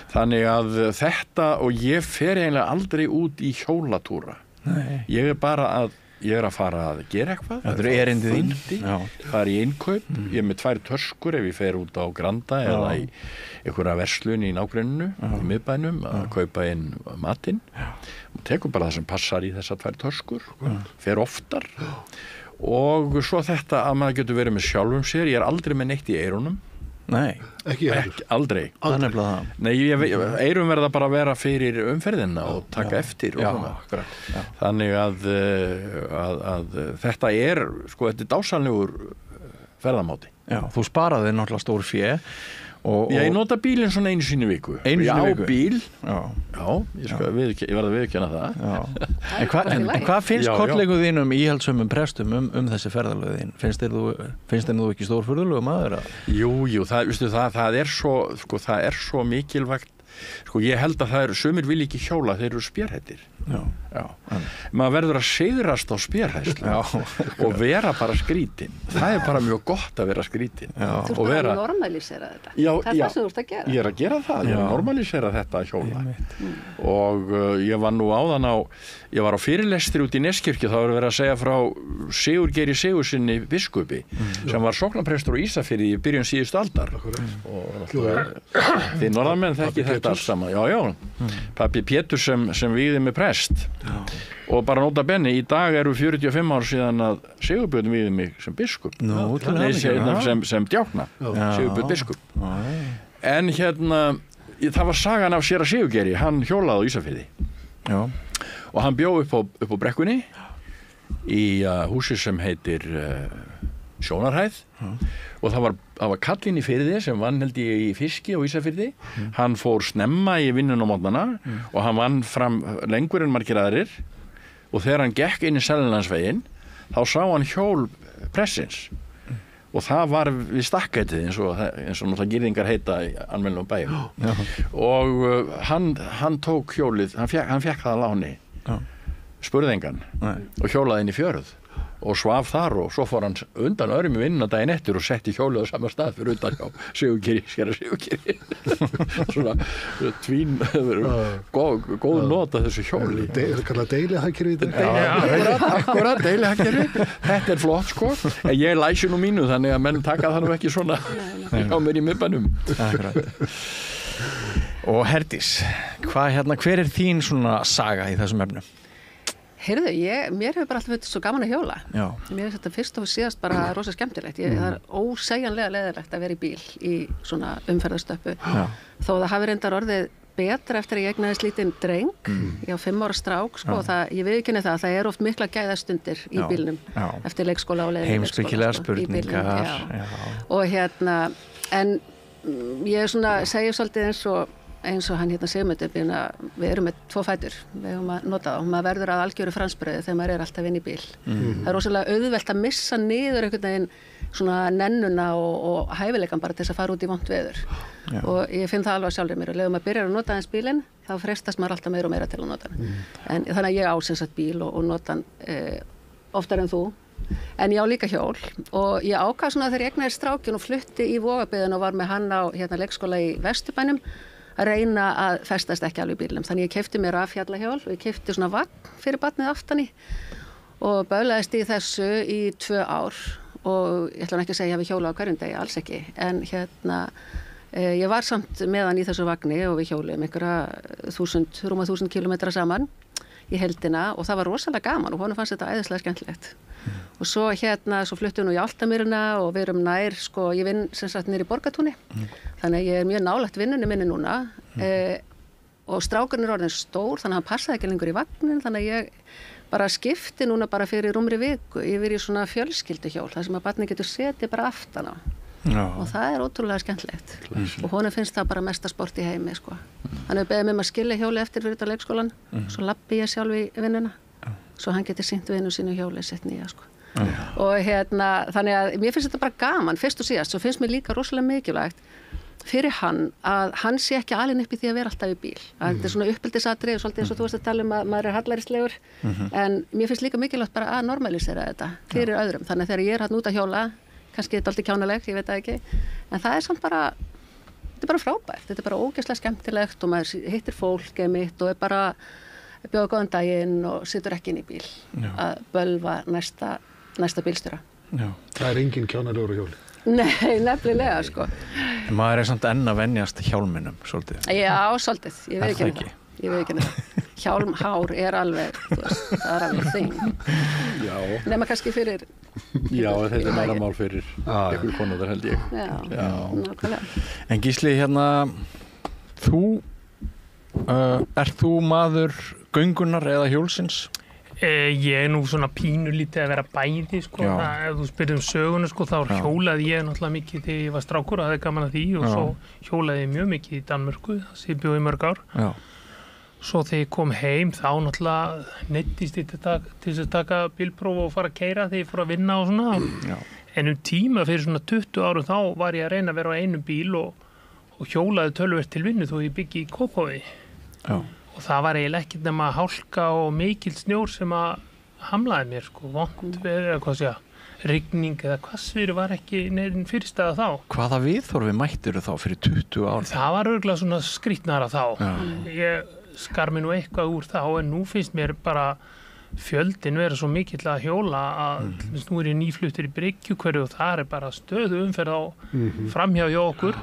Þannig að þetta, og ég fer eiginlega aldrei út í hjólatúra. Nei. Ég er að fara að gera eitthvað. Það eru erindið þín. Það er í innkaup. Ég er með 2 töskur ef ég fer út á Granda eða í einhverja verslun í nágrenninu, í miðbænum, að kaupa inn matinn. Og tekur bara það sem passar í þessar 2 töskur. Fer oftar. Og svo þetta að maður getur verið með sjálfum sér. Ég er aldrei með neitt í eyrunum. Nei, ekki aldrei. Nei, eyrum verða bara að vera fyrir umferðina og taka eftir og svona. Þannig að þetta er, sko, þetta er dásamlegur ferðamáti. Já, þú sparaði náttúrulega stór fé. Ég nota bílinn svona einu sinni í viku. Ég á bíl. Ég verða að viðurkenna það. En hvað finnst kollegu þínum íhaldssömmum prestum þessi ferðalög þín? Finnst þér þú ekki stórfurðulegu maður? Jú, það er svo mikilvægt. Sko, ég held að sumir vilja ekki hjóla, þeir eru spérhættir. Já. Maður verður að sigrast á spérhæslu og vera bara skrítinn. Það er bara mjög gott að vera skrítinn. Þú ert að normalísera þetta. Það er það sem þú ert að gera. Ég er að gera það, ég er að normalísera þetta að hjóla. Og ég var nú áðan ég var á fyrirlestri út í Neskirkju, þá var verið að segja frá Sigurgeiri Sigurðssyni biskupi, sem var sóknarprestur á Ísafirði í byrjun síðustu aldar. Og þið norðanmenn þekkið þetta alls saman. Pabbi Pétur sem vígði með prest. Og bara nota benni, í dag eru 45 ár síðan að Sigurbjörn vígði mig sem biskup. Sem djákna, Sigurbjörn biskup. En það var sagan af séra Sigurgeiri, hann hjólaði á Ísafirði. Og hann bjó upp á brekkunni í húsi sem heitir Sjónarhæð og það var kallinn í Firði sem vann held ég í fiski á Ísafirði. Hann fór snemma í vinnun á mótnana og hann vann fram lengur en margir aðrir og þegar hann gekk inn í Seljalandsveginn þá sá hann hjól pressins og það var við Stakkætið eins og náttúrulega girðingar heita í almennilegum bæjum. Og hann tók hjólið, hann fekk það að láni, spurði engan og hjólaði inn í fjörð og svaf þar og svo fór hann undan öðrum í vinnuna daginn eftir og setti hjólið á sama stað fyrir utan hjá Sigurgeiri. Svona tvín, góð nota þessu hjóli. Það er kallað deilihagkerfi í dag. Akkurat, deilihagkerfi. Þetta er flott sko. En ég læsi nú mínu þannig að menn taka það nú ekki svona hjá mér í miðbænum. Og Herdís, hver er þín svona saga í þessum efnum? Heyrðu, mér hefur bara alltaf verið svo gaman að hjóla. Já. Mér finnst þetta fyrst og síðast bara rosa skemmtilegt. Það er ósegjanlega leiðilegt að vera í bíl í svona umferðarstöppu. Þó það hafi reyndar orðið betra eftir að ég eignaðist lítinn dreng. Ég á 5 ára strák, sko, ég viðurkenni það er oft mikla gæðastundir í bílnum eftir leikskóla og leiðin heimspekilegar spurningar. Og en ég svona segja svolítið eins og hann Sigmundur, við erum með 2 fætur, við höfum að nota það og maður verður að algjöru fransbrauði þegar maður alltaf inn í bíl. Það er rosalega auðvelt að missa niður einhvern veginn svona nennuna og hæfileikan bara til þess að fara út í vont veður. Og ég finn það alveg sjálfur mér og þegar maður byrjar að nota aðeins bílinn þá freistast maður alltaf meira og meira til að nota hann. En þannig að ég á sem sagt bíl og nota hann oftar en þú. En ég á líka hjól og ég ákvað svona þegar ég eignaðist strákinn og flutti í Vogabyggðina og var með hann á leikskóla í Vesturbænum að reyna að festast ekki alveg í bílnum. Þannig ég keypti mér affjallahjól og ég keypti svona vagn fyrir barnið aftan í og baulaðist í þessu í 2 ár og ég ætla ekki að segja að ég hafi hjóla á hverjum degi, alls ekki. En ég var samt með hann í þessu vagni og við hjólum rúma 1000 kilometra saman í heildina og það var rosalega gaman og honum fannst þetta æðislega skemmtilegt. Og svo svo fluttum við nú í Álftamýrina og við erum nær, sko, ég vinn sem sagt niður í Borgartúni, þannig að ég er mjög nálægt vinnunni minni núna og strákurinn er orðinn stór, þannig að hann passaði ekki lengur í vagnin, þannig að ég bara skipti núna bara fyrir rúmri viku yfir í svona fjölskylduhjól, þar sem að barnið getur setið bara aftan á. Og það er ótrúlega skemmtilegt og honum finnst það bara mesta sport í heimi, sko. Hann hefur beðið mig að skilja hjóli eftir fyrir þetta leikskólan, svo labbi ég sjálf í vinnuna, svo hann getur sýnt vinnu sínu hjóli sett nýja, sko. Og þannig að mér finnst þetta bara gaman, fyrst og síðast, svo finnst mér líka rosalega mikilvægt fyrir hann að hann sé ekki alinn upp í því að vera alltaf í bíl. Þetta er svona uppeldisatrið, svolítið eins og þú varst að tala að maður er hallærislegur, en mér finnst líka mikilvægt bara að normalisera þetta fyrir öðrum. Þannig að þegar ég er hann út að hjóla, kannski þetta alltaf kjánaleg, ég veit það ekki, en það er samt bara, þetta er bara frábært, þetta er bara ógeðslega skemmtilegt og maður hittir fólk mitt og er bara bjóða góðan daginn og situr ekki inn í bíl að bölva næsta bílstjóra. Það er engin kjánalegur á hjóli. Nei, nefnilega, sko. En maður er samt enn að venjast hjálminum, svolítið. Já, svolítið, ég veit ekki það. Ég veit ekki það. Hjálmhár er alveg, það er alveg þing. Já. Nema kannski fyrir... Já, þetta er meira mál fyrir ykkur konuðar, held ég. Já, nákvæmlega. En Gísli, ert þú maður göngunar eða hjólsins? Ég er nú svona pínulítið að vera bæði, sko. Ef þú spyrir söguna, sko, þá hjólaði ég náttúrulega mikið þegar ég var strákur og hafði gaman að því og svo hjólaði ég mjög mikið í Danmörku, þar sem ég bjó í mörg ár. Já. Svo þegar ég kom heim þá náttúrulega neyddist ég til þess að taka bílpróf og fara að keyra þegar ég fór að vinna og svona. Já. En tíma fyrir svona 20 árum þá var ég að reyna að vera á einum bíl og hjólaði töluvert til vinnu þó ég byggi í Kópavogi. Já. Og það var eiginlega ekkert nema hálka og mikil snjór sem að hamlaði mér, sko, vont eða hvað segja, rigning eða hvassviðri var ekki neðin fyrirstæða þá. Hvaða viðhorfi mættirðu þá fyrir 20 árum? Það var örugglega svona skrýtnara þá. Ég skar mig nú eitthvað úr þá en nú finnst mér bara fjöldin vera svo mikill að hjóla að nú er ég nýfluttur í Bryggjukverju og það er bara stöðu umferð á framhjá hjá okkur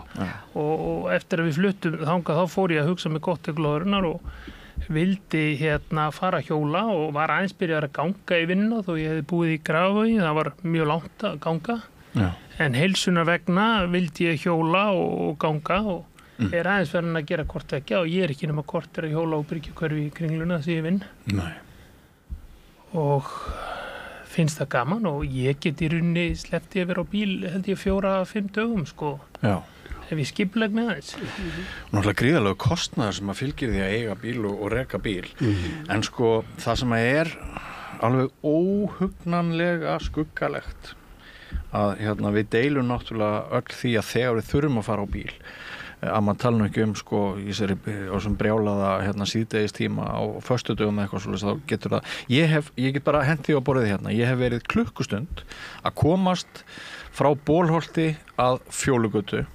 og eftir að við fluttum þangað þá fór ég að hugsa mig gott til glóðurinnar og vildi fara að hjóla og var aðeins byrjar að ganga í vinnu þó ég hefði búið í Grafavogi, það var mjög langt að ganga. En heilsunar vegna vildi ég hjóla og ganga og er aðeins verið að gera hvort ekki og ég er ekki nema hvort að hjóla á Bryggjukverju í Kringluna þegar ég vinn. Nei. Og finnst það gaman og ég get í rauninni sleppti að vera á bíl held ég 4-5 dögum, sko. Já. Ef ég skipulegt með þess. Náttúrulega gríðarlega kostnaður sem að fylgir því að eiga bíl og reka bíl. En sko það sem er alveg óhugnanlega skuggalegt að við deilum náttúrulega öll því að þegar við þurfum að fara á bíl að maður tala nú ekki sko í þessum brjálaða síðdegistíma á föstudögum eitthvað svoleiðis, þá getur það ég get bara hent því á borðið ég hef verið klukkustund að komast frá Bolholti að Fjólugötu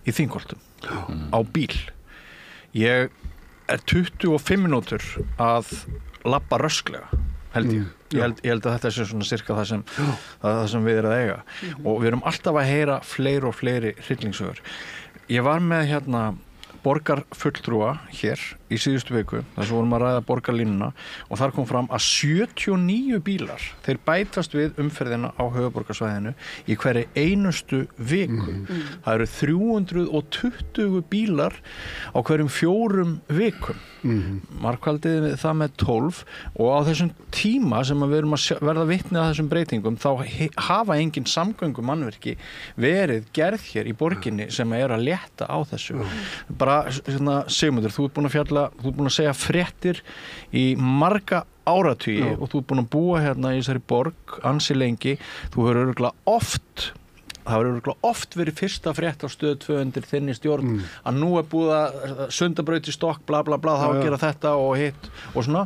í Þingholtum á bíl. Ég er 25 mínútur að labba rösklega held ég. Ég held að þetta sé svona cirka það sem við erum að eiga og við erum alltaf að heyra fleiri og fleiri hryllingssögur. Ég var með borgarfulltrúa hér í síðustu viku þar sem vorum að ræða borgarlínuna og þar kom fram að 79 bílar þeir bætast við umferðina á höfuðborgarsvæðinu í hverri einustu viku. Það eru 320 bílar á hverjum 4 vikum. Markvaldið það með 12 og á þessum tíma sem við erum að verða vitni að þessum breytingum þá hafa engin samgöngumannvirki verið gerð hér í borginni sem að létta á þessu. Bara Sigmundur, þú ert búin að segja fréttir í marga áratugi og þú ert búin að búa hérna í þessari borg ansi lengi. Þú hefur örugglega oft verið fyrsta frétt á Stöð 2 undir þinni stjórn að nú búið að Sundabraut í stokk bla bla bla, þá að gera þetta og hitt og svona,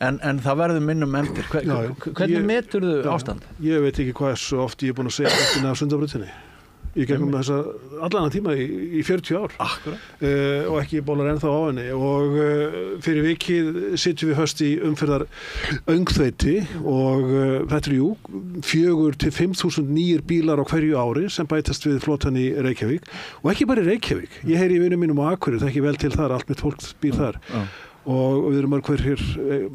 en það verður minnum eftir. Hvernig meturðu ástand? Ég veit ekki hvað svo oft ég búin að segja eftir af Sundabrautinni í gegnum þessa allan tíma í 40 ár. Og ekki bólar ennþá á henni og fyrir vikið sitjum við höst í umferðar öngþveiti og þetta 4.000 til 5.000 nýjir bílar á hverju ári sem bætast við flotan í Reykjavík og ekki bara í Reykjavík. Ég heyri í vinum mínum á Akureyri, það ekki vel til þar, allt mitt fólk býr þar. Og við erum hver hér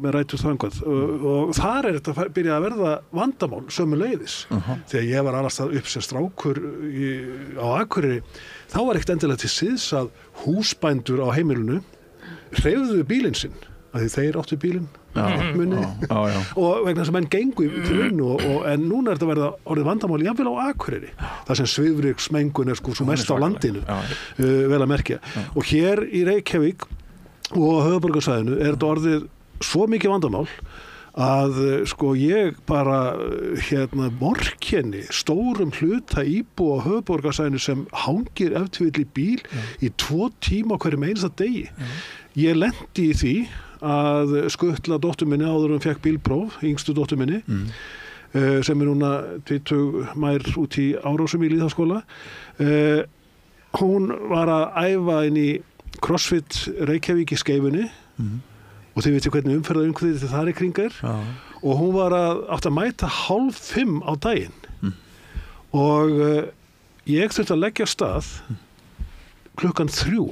með rætur þangað og þar þetta byrjað að verða vandamál sömuleiðis. Þegar ég var alast upp sem strákur á Akureyri þá var ekkert endilega til siðs að húsbændur á heimilinu hreyfðu bílinn sinn af því þeir áttu bílinn og vegna þess að menn gengu til vinnu en núna þetta verða orðið vandamál jafnvel á Akureyri þar sem svifryksmengun svo mest á landinu vel að merkja og hér í Reykjavík og höfuðborgarsvæðinu þetta orðið svo mikið vandamál að ég bara vorkenni stórum hluta íbúa á höfuðborgarsvæðinu sem hangir ef til vill í bíl í 2 tíma á hverjum einasta degi. Ég lenti í því að skutla dóttur minni áður fekk bílpróf, yngstu dóttur minni sem núna 20 mær út í Árósum í lýðháskóla. Hún var að æfa inn í CrossFit Reykjavík í Skeifunni og þið veitir hvernig umferðarumhverfið þar kring og hún var átt að mæta 4:30 á daginn og ég þurfti að leggja af stað 3:00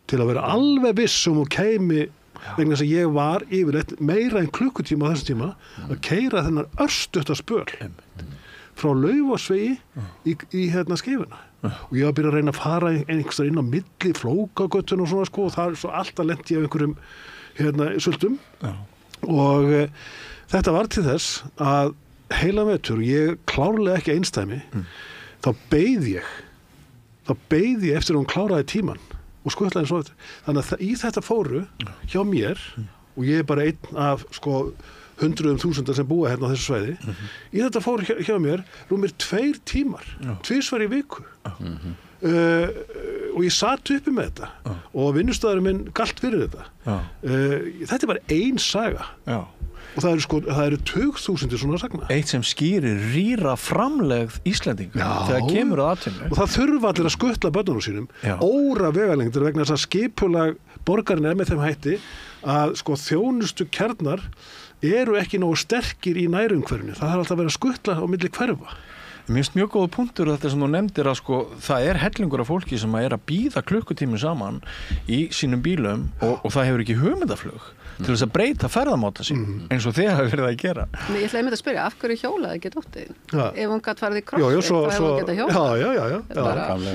til að vera alveg viss hún kæmi vegna þess að ég var yfirleitt meira en klukkutíma á þessum tíma að keyra þennan örstutta spöl frá Laufásvegi í Skeifuna og ég var að byrja að reyna að fara einhverstað inn á milli Flókagötun og svona og það svo alltaf lenti af einhverjum sultum og þetta var til þess að heila vetur, ég klárlega ekki einstæmi þá beið ég eftir að hún kláraði tíman og skutlaði svo eftir þannig að í þetta fóru hjá mér og ég bara einn af 100.000 sem búa hérna á þessu svæði í þetta fór hjá mér rúmir 2 tímar 2 í viku og ég satt uppi með þetta og vinnustaðurinn minn galt fyrir þetta þetta bara ein saga og það eru 20.000 svona sagna. Eitt sem skýrir rýra framlegð Íslendinga þegar kemur að atvinnu. Og það þurfa allir að skutla börnunum sínum óra vegalengdir vegna þess að skipulag borgarinn með þeim hætti að þjónustu kjarnar eru ekki nógu sterkir í nærumhverfinu. Það þarf alltaf að vera að skutla á milli hverfa. Mér finnst mjög góða punktur þetta sem þú nefndir að það hellingur af fólki sem að bíða klukkutími saman í sínum bílum og það hefur ekki hugmyndaflug til þess að breyta ferðamáta sín eins og þið hafa verið að gera. Ég ætlaði að spyrja, af hverju hjólaði ekki dóttir? Ef hún gæti farið í CrossFit þá hefði hún getað hjólað. Já.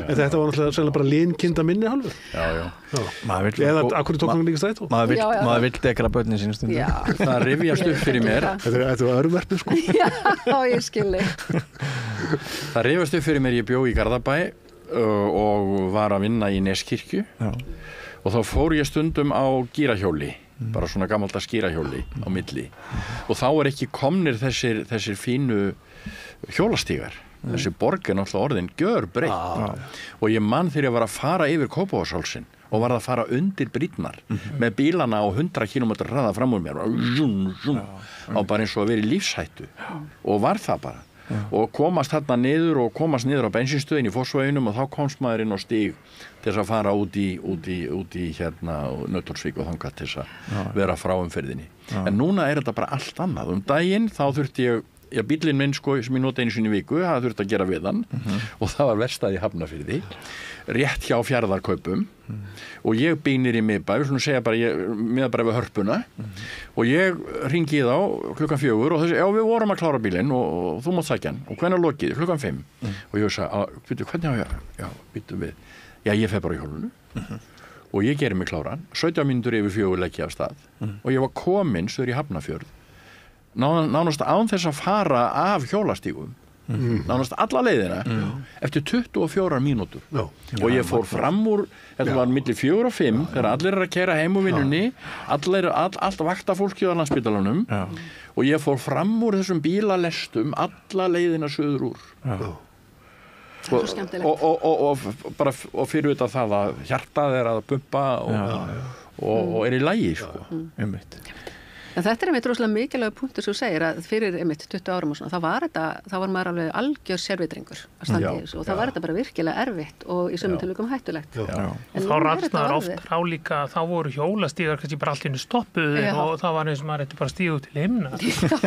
En þetta var náttúrulega bara linkinda minni hálfur. Eða af hverju tók hún líka strætó? Maður vill dekra börnin sín stundum. Það rifjast upp fyrir mér. Þetta var örverfið Já, ég skilji. Það rifjast upp fyrir mér, ég bjó í Garðabæ og var að vinna í Neskirkju og þá fór ég stundum á gírahjóli bara svona gamaldags gírahjóli á milli og þá ekki komnir þessir fínu hjólastígar þessi borg náttúrulega orðin gjörbreytt og ég man þegar ég var að fara yfir Kópavogshálsinn og var að fara undir brýrnar með bílana á 100 km hraða fram úr mér á bara eins og að vera í lífshættu og var það bara og komast þarna niður og komast niður á bensinstöðin í Fossvoginum og þá komst maður inn á stíg til þess að fara út í Nauthólsvík og þangað til þess að vera frá umferðinni. En núna þetta bara allt annað. Daginn þá þurfti ég bíllinn minn sko sem ég nota einu sinni í viku, það þurfti að gera við hann og það var verkstæði í Hafnarfirði rétt hjá Fjarðarkaupum og ég býnir í miðbæ, við svona segja bara miðbæ við Hörpuna og ég hringi þá 4:00 og þessi, já við vorum að klára bílinn og þú mátt sækja hann og hvenær lokið, 5:00 og ég sagði, hvernig á ég, já, býtum við já, ég fer bara í hjólinu og ég gerir mig kláran, 17 mínútur yfir 4 legg ég af stað og ég var kominn söður í Hafnarfjörð nánast án þess að fara af hjólastígum nánast alla leiðina eftir 24 mínútur og ég fór fram úr þetta var milli 4 og 5 þegar allir að keyra heim úr vinnunni allt vaktafólkið á Landspítalanum og ég fór fram úr þessum bílalestum alla leiðina söður úr og fyrir auðvitað það að hjartað að pumpa og í lagi sko. En þetta einmitt rosalega mikilvæg punktur sem þú segir að fyrir einmitt 20 árum og svona, þá var maður alveg algjör sérvitringur að standa í þessu og þá var þetta bara virkilega erfitt og í sumum tilvikum hættulegt. Og þá rafnaður oft frá líka, þá voru hjólastígar kannski bara allt í einu stoppuð og það var eins og maður ætti bara að stíga út til himna.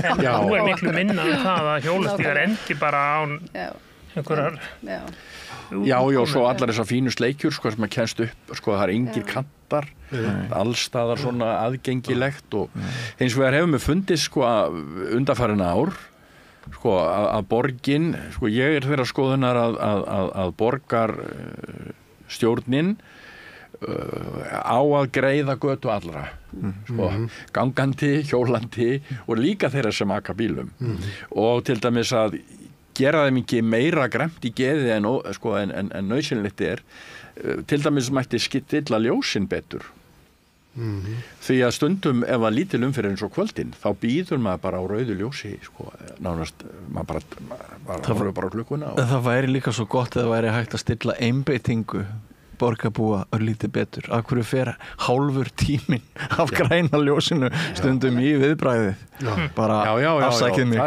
En nú miklu minna það að hjólastígar endi bara án einhverjar... Já, svo allar þessar fínu sleikjur sko sem að kennst upp, sko það engir kantar allstaðar svona aðgengilegt og eins og hefur mig fundist sko undanfarin ár sko að borgin, sko ég þeirra skoðunar að borgar stjórnin á að greiða götu allra sko, gangandi, hjólandi og líka þeirra sem aka bílum og til dæmis að gera þeim ekki meira græmt í geði en nauðsynlegt til dæmis mætti stilla ljósin betur því að stundum ef að lítil umferð eins og kvöldin þá býður maður bara á rauðu ljósi sko, nánast maður horfir bara á klukkuna Það væri líka svo gott að það væri hægt að stilla einbeitingu borgarbúa örlítið betur af hverju fer hálfur tíminn af græna ljósinu stundum í viðbragðið bara afsækið mig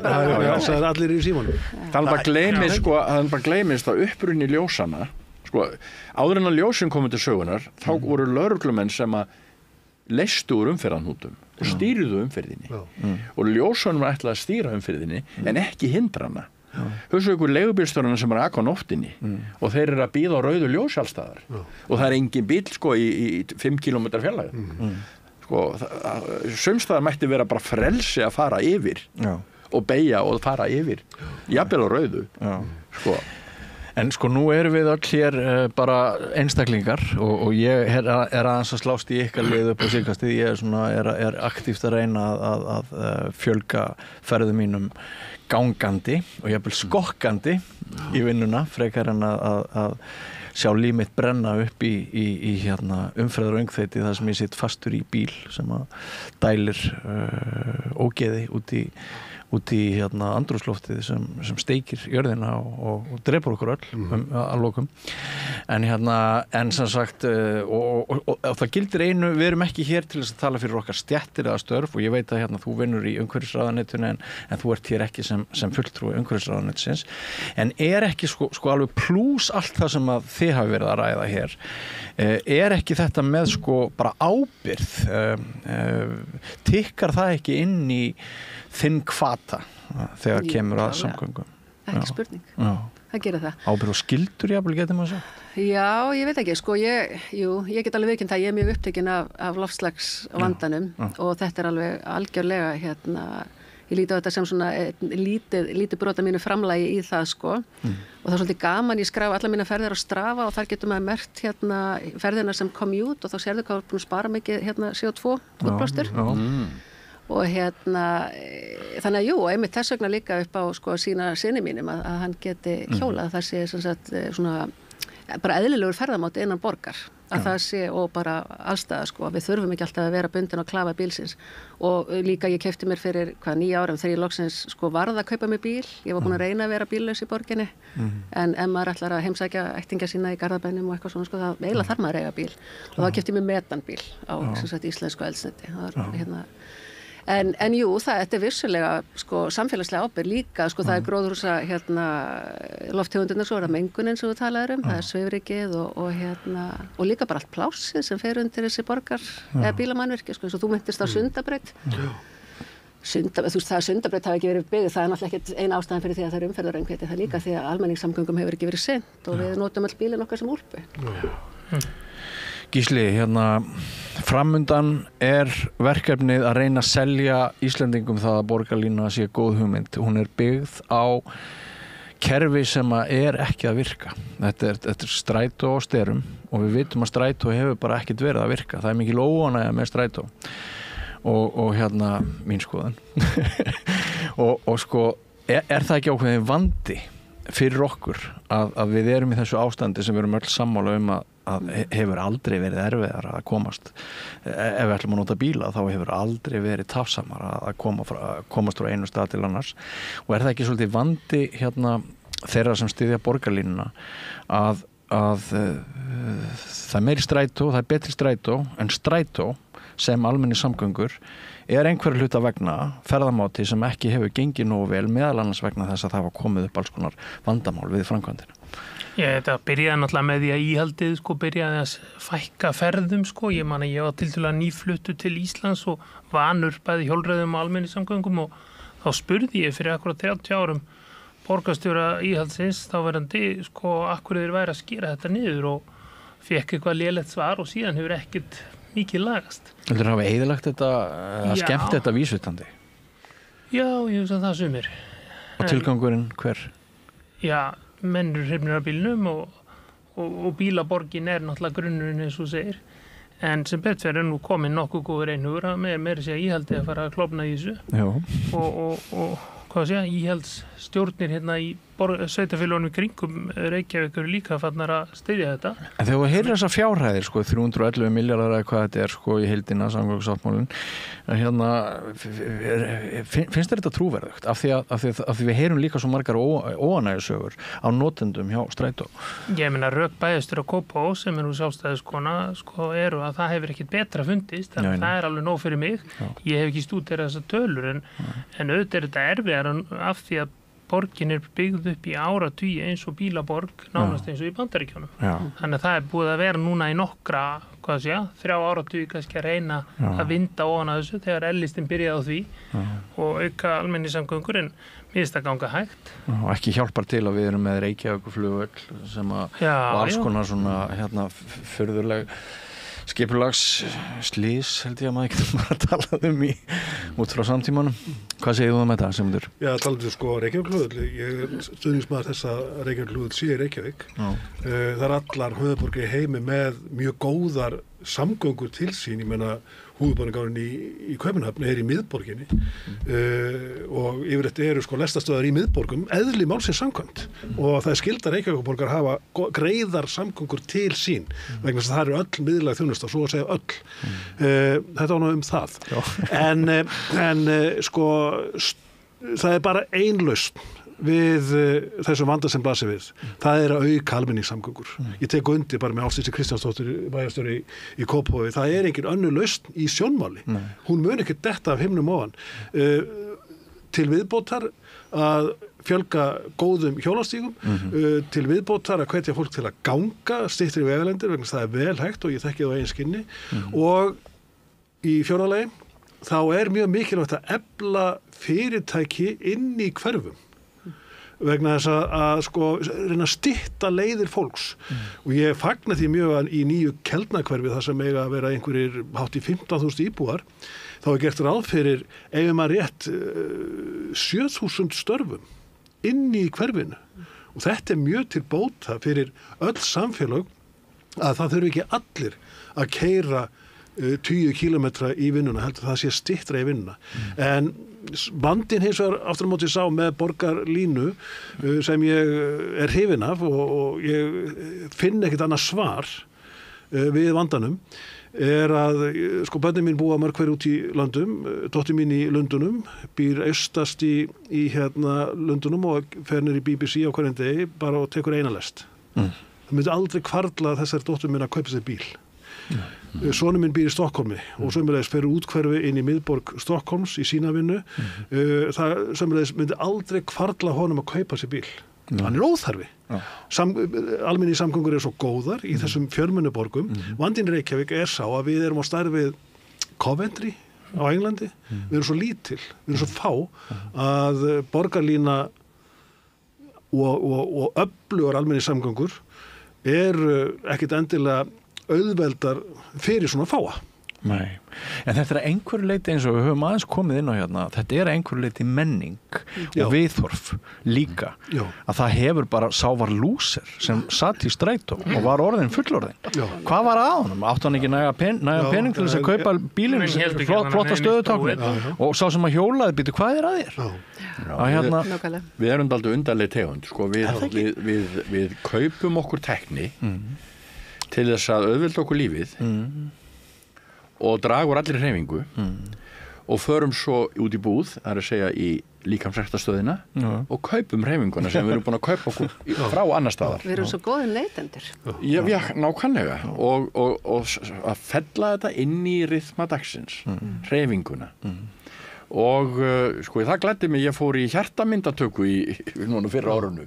það er allir í símanum það er bara gleymist að upprunni ljósana sko, áður en að ljósin komið til sögunar þá voru lögreglumenn sem að leystu úr umferðarhnútum og stýrðu umferðinni og ljósunum var ætlað að stýra umferðinni en ekki hindra hana hugsa ykkur leigubílstjórana sem aka á nóttinni og þeir eru að bíða á rauðu ljós allstaðar og það er engin bíl sko í 5 kilometra fjarlægð sko, sumstaðar mætti vera bara frelsi að fara yfir og beygja og fara yfir jafnvel á rauðu sko. En sko nú erum við öll hér bara einstaklingar og ég er aðeins að slást í ykkar lið upp á síðkastið, ég er aktíft að reyna að fjölga ferðum mínum gangandi og jafnvel skokkandi í vinnuna frekar en að sjá líf mitt brenna upp í hérna umferðar og öngþeyti þar sem ég sitt fastur í bíl sem að dælir ógeði út í hérna andrúmsloftið sem steikir jörðina og drepur okkur öll að lokum en sem sagt og það gildir einu, við erum ekki hér til þess að tala fyrir okkar stéttir eða störf og ég veit að hérna þú vinnur í umhverfisráðuneytinu en þú ert hér ekki sem fulltrúi umhverfisráðuneytisins en ekki sko alveg plús allt það sem að þið hafi verið að ræða hér ekki þetta með sko bara ábyrgð tikkar það ekki inn í þinn hvata þegar kemur að samgöngum ekki spurning, það gerir það ábyrgð og skyldur jafnvel getur maður sagt Já, ég veit ekki, sko ég get alveg viðurkennt það, ég er mjög upptekin af loftslagsvandanum og þetta er alveg algjörlega hérna, ég líti á þetta sem svona lítið brot af mínu framlagi í það sko og það er svolítið gaman, ég skráf alla mína ferðir á Strava og þar getur maður merkt hérna ferðina sem commute og þá sérðu hvað er búin að spara mikið hérna CO2 útblástur og hérna þannig að jú, einmitt þess vegna líka upp á sko sína syni mínum að hann geti hjólað það sé sem sagt svona bara eðlilegur ferðamáti innan borgar að það sé og bara allstaðar sko við þurfum ekki alltaf að vera bundin á klafa bílsins og líka ég keypti mér fyrir 9 árum þegar ég loksins sko varð að kaupa mér bíl ég var búin að reyna að vera bíllaus í borginni en ef maður ætlar að heimsækja ættingja sína í Garðabænum og eitthvað svona sko það eiginlega þarf maður að eiga bíl og þá keypti ég mér metanbíl á sem sagt íslensku eldsneyti það var hérna En jú, þetta er vissulega sko, samfélagslega ábyrgð líka, sko, það er gróðurhúsa hérna, lofttegundirnar svo er það mengunin sem við talaðum það er svifrykið og líka bara allt plásið sem fer undir þessi borgar eða bílamannvirki, sko, eins og þú myndist á Sundabraut það Sundabraut hafi ekki verið byggð, það náttúrulega ekkert eina ástæðan fyrir því að það umferðaröngviti, það líka því að almenningssamgöngum hefur ekki verið sinnt og við notum all bílinn okkar sem úlpu. Gísli, framundan verkefnið að reyna að selja Íslendingum það að borgarlína sé góð hugmynd. Hún byggð á kerfi sem ekki að virka. Þetta er strætó og styrum og við vitum að strætó hefur bara ekkert verið að virka. Það mikil óánægja með strætó og mín skoðun og sko það ekki ákveðin vandi fyrir okkur að við erum í þessu ástandi sem við erum öll sammála að hefur aldrei verið erfiðar að komast ef við ætlum að nota bíla þá hefur aldrei verið tafsamar að komast frá einu stað til annars og það ekki svolítið vandi þeirra sem styðja borgarlínuna að það meiri strætó, það betri strætó en strætó sem almenningssamgöngur einhverju hluta vegna ferðamáti sem ekki hefur gengið nógu vel meðal annars vegna þess að það var komið upp alls konar vandamál við framkvæmdina. Þetta byrjaði náttúrulega með því að íhaldið byrjaði að fækka ferðum Ég man að ég var tiltölulega nýfluttur til Íslands og vanur bæði hjólreiðum og almenningssamgöngum og þá spurði ég fyrir akkurat 30 árum borgarstjóra íhaldsins þáverandi akkur þeir væri að skera þetta niður og fékk eitthvað lélegt svar og síðan hefur ekkert mikið lagast. Heldur hafa eyðilagt þetta að skemmt þetta vísvitandi? Já, ég hugsa það sumir. Og tilgangurinn hver? Já, mennur hrifnir af bílnum og bílaborgin náttúrulega grunnurinn eins og segir. En sem betur nú komin nokkuð góður einhugur að meira segja íhaldi að fara að klofna í þessu. Já. Og hvað segja, íhaldsstjórnir í sveitafélögunum kringum Reykjavík eru líka farnar að styðja þetta. En þegar þú heyrir þessar fjárhæðir 311 milljarðar eða hvað þetta í heildina samgöngusáttmálinn finnst þér þetta trúverðugt af því við heyrum líka svo margar óánægjusögur á notendum hjá strætó. Ég meina rök bæðistur á Kópavog sem nú sjálfstæðiskona eru að það hefur ekkert betra fundist þannig að það alveg nóg fyrir mig. Ég hef ekki stúderað þessar tölur en auðvitað þetta erfiðar af því að borgin byggð upp í áratugi eins og bílaborg nánast eins og í Bandaríkjunum. Þannig að það búið að vera núna í nokkra, 3 áratugi kannski að reyna að vinda ofan að þessu þegar ellistinn byrjaði á því og auka almenningssamgöngur en mér finnst það ganga hægt. Og ekki hjálpar til að við erum með Reykjavíkurflugvöll sem og alls konar svona furðuleg skipulagsslys held ég að maður getur bara að tala út frá samtímanum. Hvað segir þú þetta, Sigmundur? Já, talaðu Reykjavíkurflugvöll. Ég stuðningsmaður þess að Reykjavíkurflugvöll sé í Reykjavík. Það allar höfuðborgir í heimi með mjög góðar samgöngur til sín. Ég meina húðborgarinn í Kaupmannahöfn í miðborginni og yfirleitt eru lestastöðar í miðborgum eðli málsins samkvæmt og það skylda Reykjavíkurborgar hafa greiðar samgöngur til sín vegna þess að það eru öll miðlæg þjónusta, svo að segja öll. Þetta var nú það. En það bara ein lausn við þessum vanda sem blasir við. Það að auka almenningssamgöngur. Ég tek undir bara með Ásdísi Kristjánsdóttur bæjarstjóri í Kópavogi. Það engin önnur lausn í sjónmáli. Hún mun ekki detta af himnum ofan. Til viðbótar að fjölga góðum hjólastígum, til viðbótar að hvetja fólk til að ganga styttri vegalendir vegna það vel hægt og ég þekki það á eigin skinni og í 4. lagi þá mjög mikilvægt að efla fyrirtæki inn í hverfum vegna þess að reyna að stytta leiðir fólks og ég fagna því mjög að í nýju Keldnahverfi þar sem eiga að vera einhverjir hátt í 15.000 íbúar þá gert ráð fyrir ef maður rétt 7.000 störfum inn í hverfinu og þetta mjög til bóta fyrir öll samfélög að það þurfi ekki allir að keyra 20 kilometra í vinnuna, heldur það sé styttra í vinnuna. En vandinn hins vegar aftur á móti sá með borgarlínu sem ég hrifinn af og ég finn ekkert annað svar við vandanum að börnin mín búa mörg hver út í löndum, dóttir mín í Lundunum, býr austast í Lundunum og fer niður í BBC á hverjum degi bara og tekur eina lest. Það myndi aldrei hvarfla þessari dóttur mín að kaupa sér bíl. Sonur minn býr í Stokkólmi og sömulegis fer útkverfi inn í miðborg Stokkólms í sína vinnu. Það sömulegis myndi aldrei hvarfla honum að kaupa sér bíl. Hann óþarfi. Almenni samgöngur svo góðar í þessum fjölmennu borgum. Vandinn í Reykjavík sá að við erum á stærð við Coventry á Englandi, við erum svo lítil, við erum svo fá að borgarlína og öflugar almenningssamgöngur ekkert endilega auðveldar fyrir svona fáa. Nei, en þetta að einhverju leiti eins og við höfum aðeins komið inn á hérna, þetta einhverju leiti menning og viðhorf líka, að það hefur bara var lúser sem satt í strætó og var orðin fullorðin. Hvað var að honum? Átti hann ekki næga pening til þess að kaupa bílinn, flotta stöðutáknin og sá sem að hjólaði býtu, hvað að þér? Við erum dálítið undarleg tegund, sko, við kaupum okkur tækni til þess að auðvelda okkur lífið og dragur allir hreyfingu og förum svo út í búð, það að segja í líkamsræktarstöðina og kaupum hreyfinguna sem við erum búin að kaupa okkur frá annar staðar. Við erum svo góðir neytendur. Já, nákvæmlega og að fella þetta inn í rytma dagsins, hreyfinguna. Og sko það glæddi mig, ég fór í hjartamyndatöku núna fyrir árunum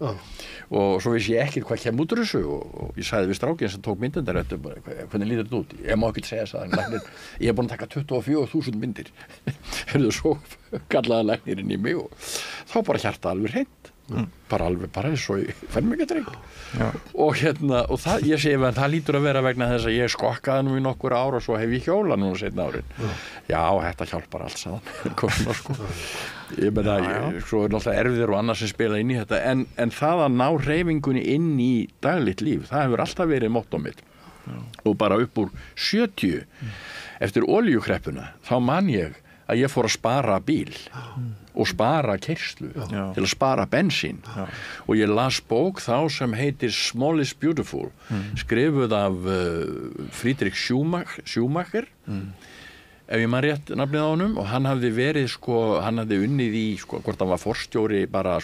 og svo vissi ég ekki hvað kem út úr þessu og ég sagði við strákinn sem tók myndindar hvernig líður þetta út? Ég má ekki segja það, ég hef búin að taka 24.000 myndir hefðu svo kallaði læknirinn í mig og þá bara hjarta alveg hreint bara eins og ég fenn mig ekki dreng og og það, ég segi að það lítur að vera vegna þess að ég skokkaði nú í nokkur ár og svo hef ég hjólað nú seinna árin já, þetta hjálpar allt saman sko. Ég meina, svo náttúrulega erfiðir og annars sem spila inn í þetta en það að ná hreyfingunni inn í daglegt líf, það hefur alltaf verið motto mitt og bara upp úr 70 eftir olíukreppuna, þá man ég að ég fór að spara bíl og spara keyrslu til að spara bensín og ég las bók þá sem heitir Small is Beautiful skrifuð af Friedrich Schumacher ef ég man rétt nafnið á honum og hann hafði verið hann hafði unnið í hvort hann var forstjóri bara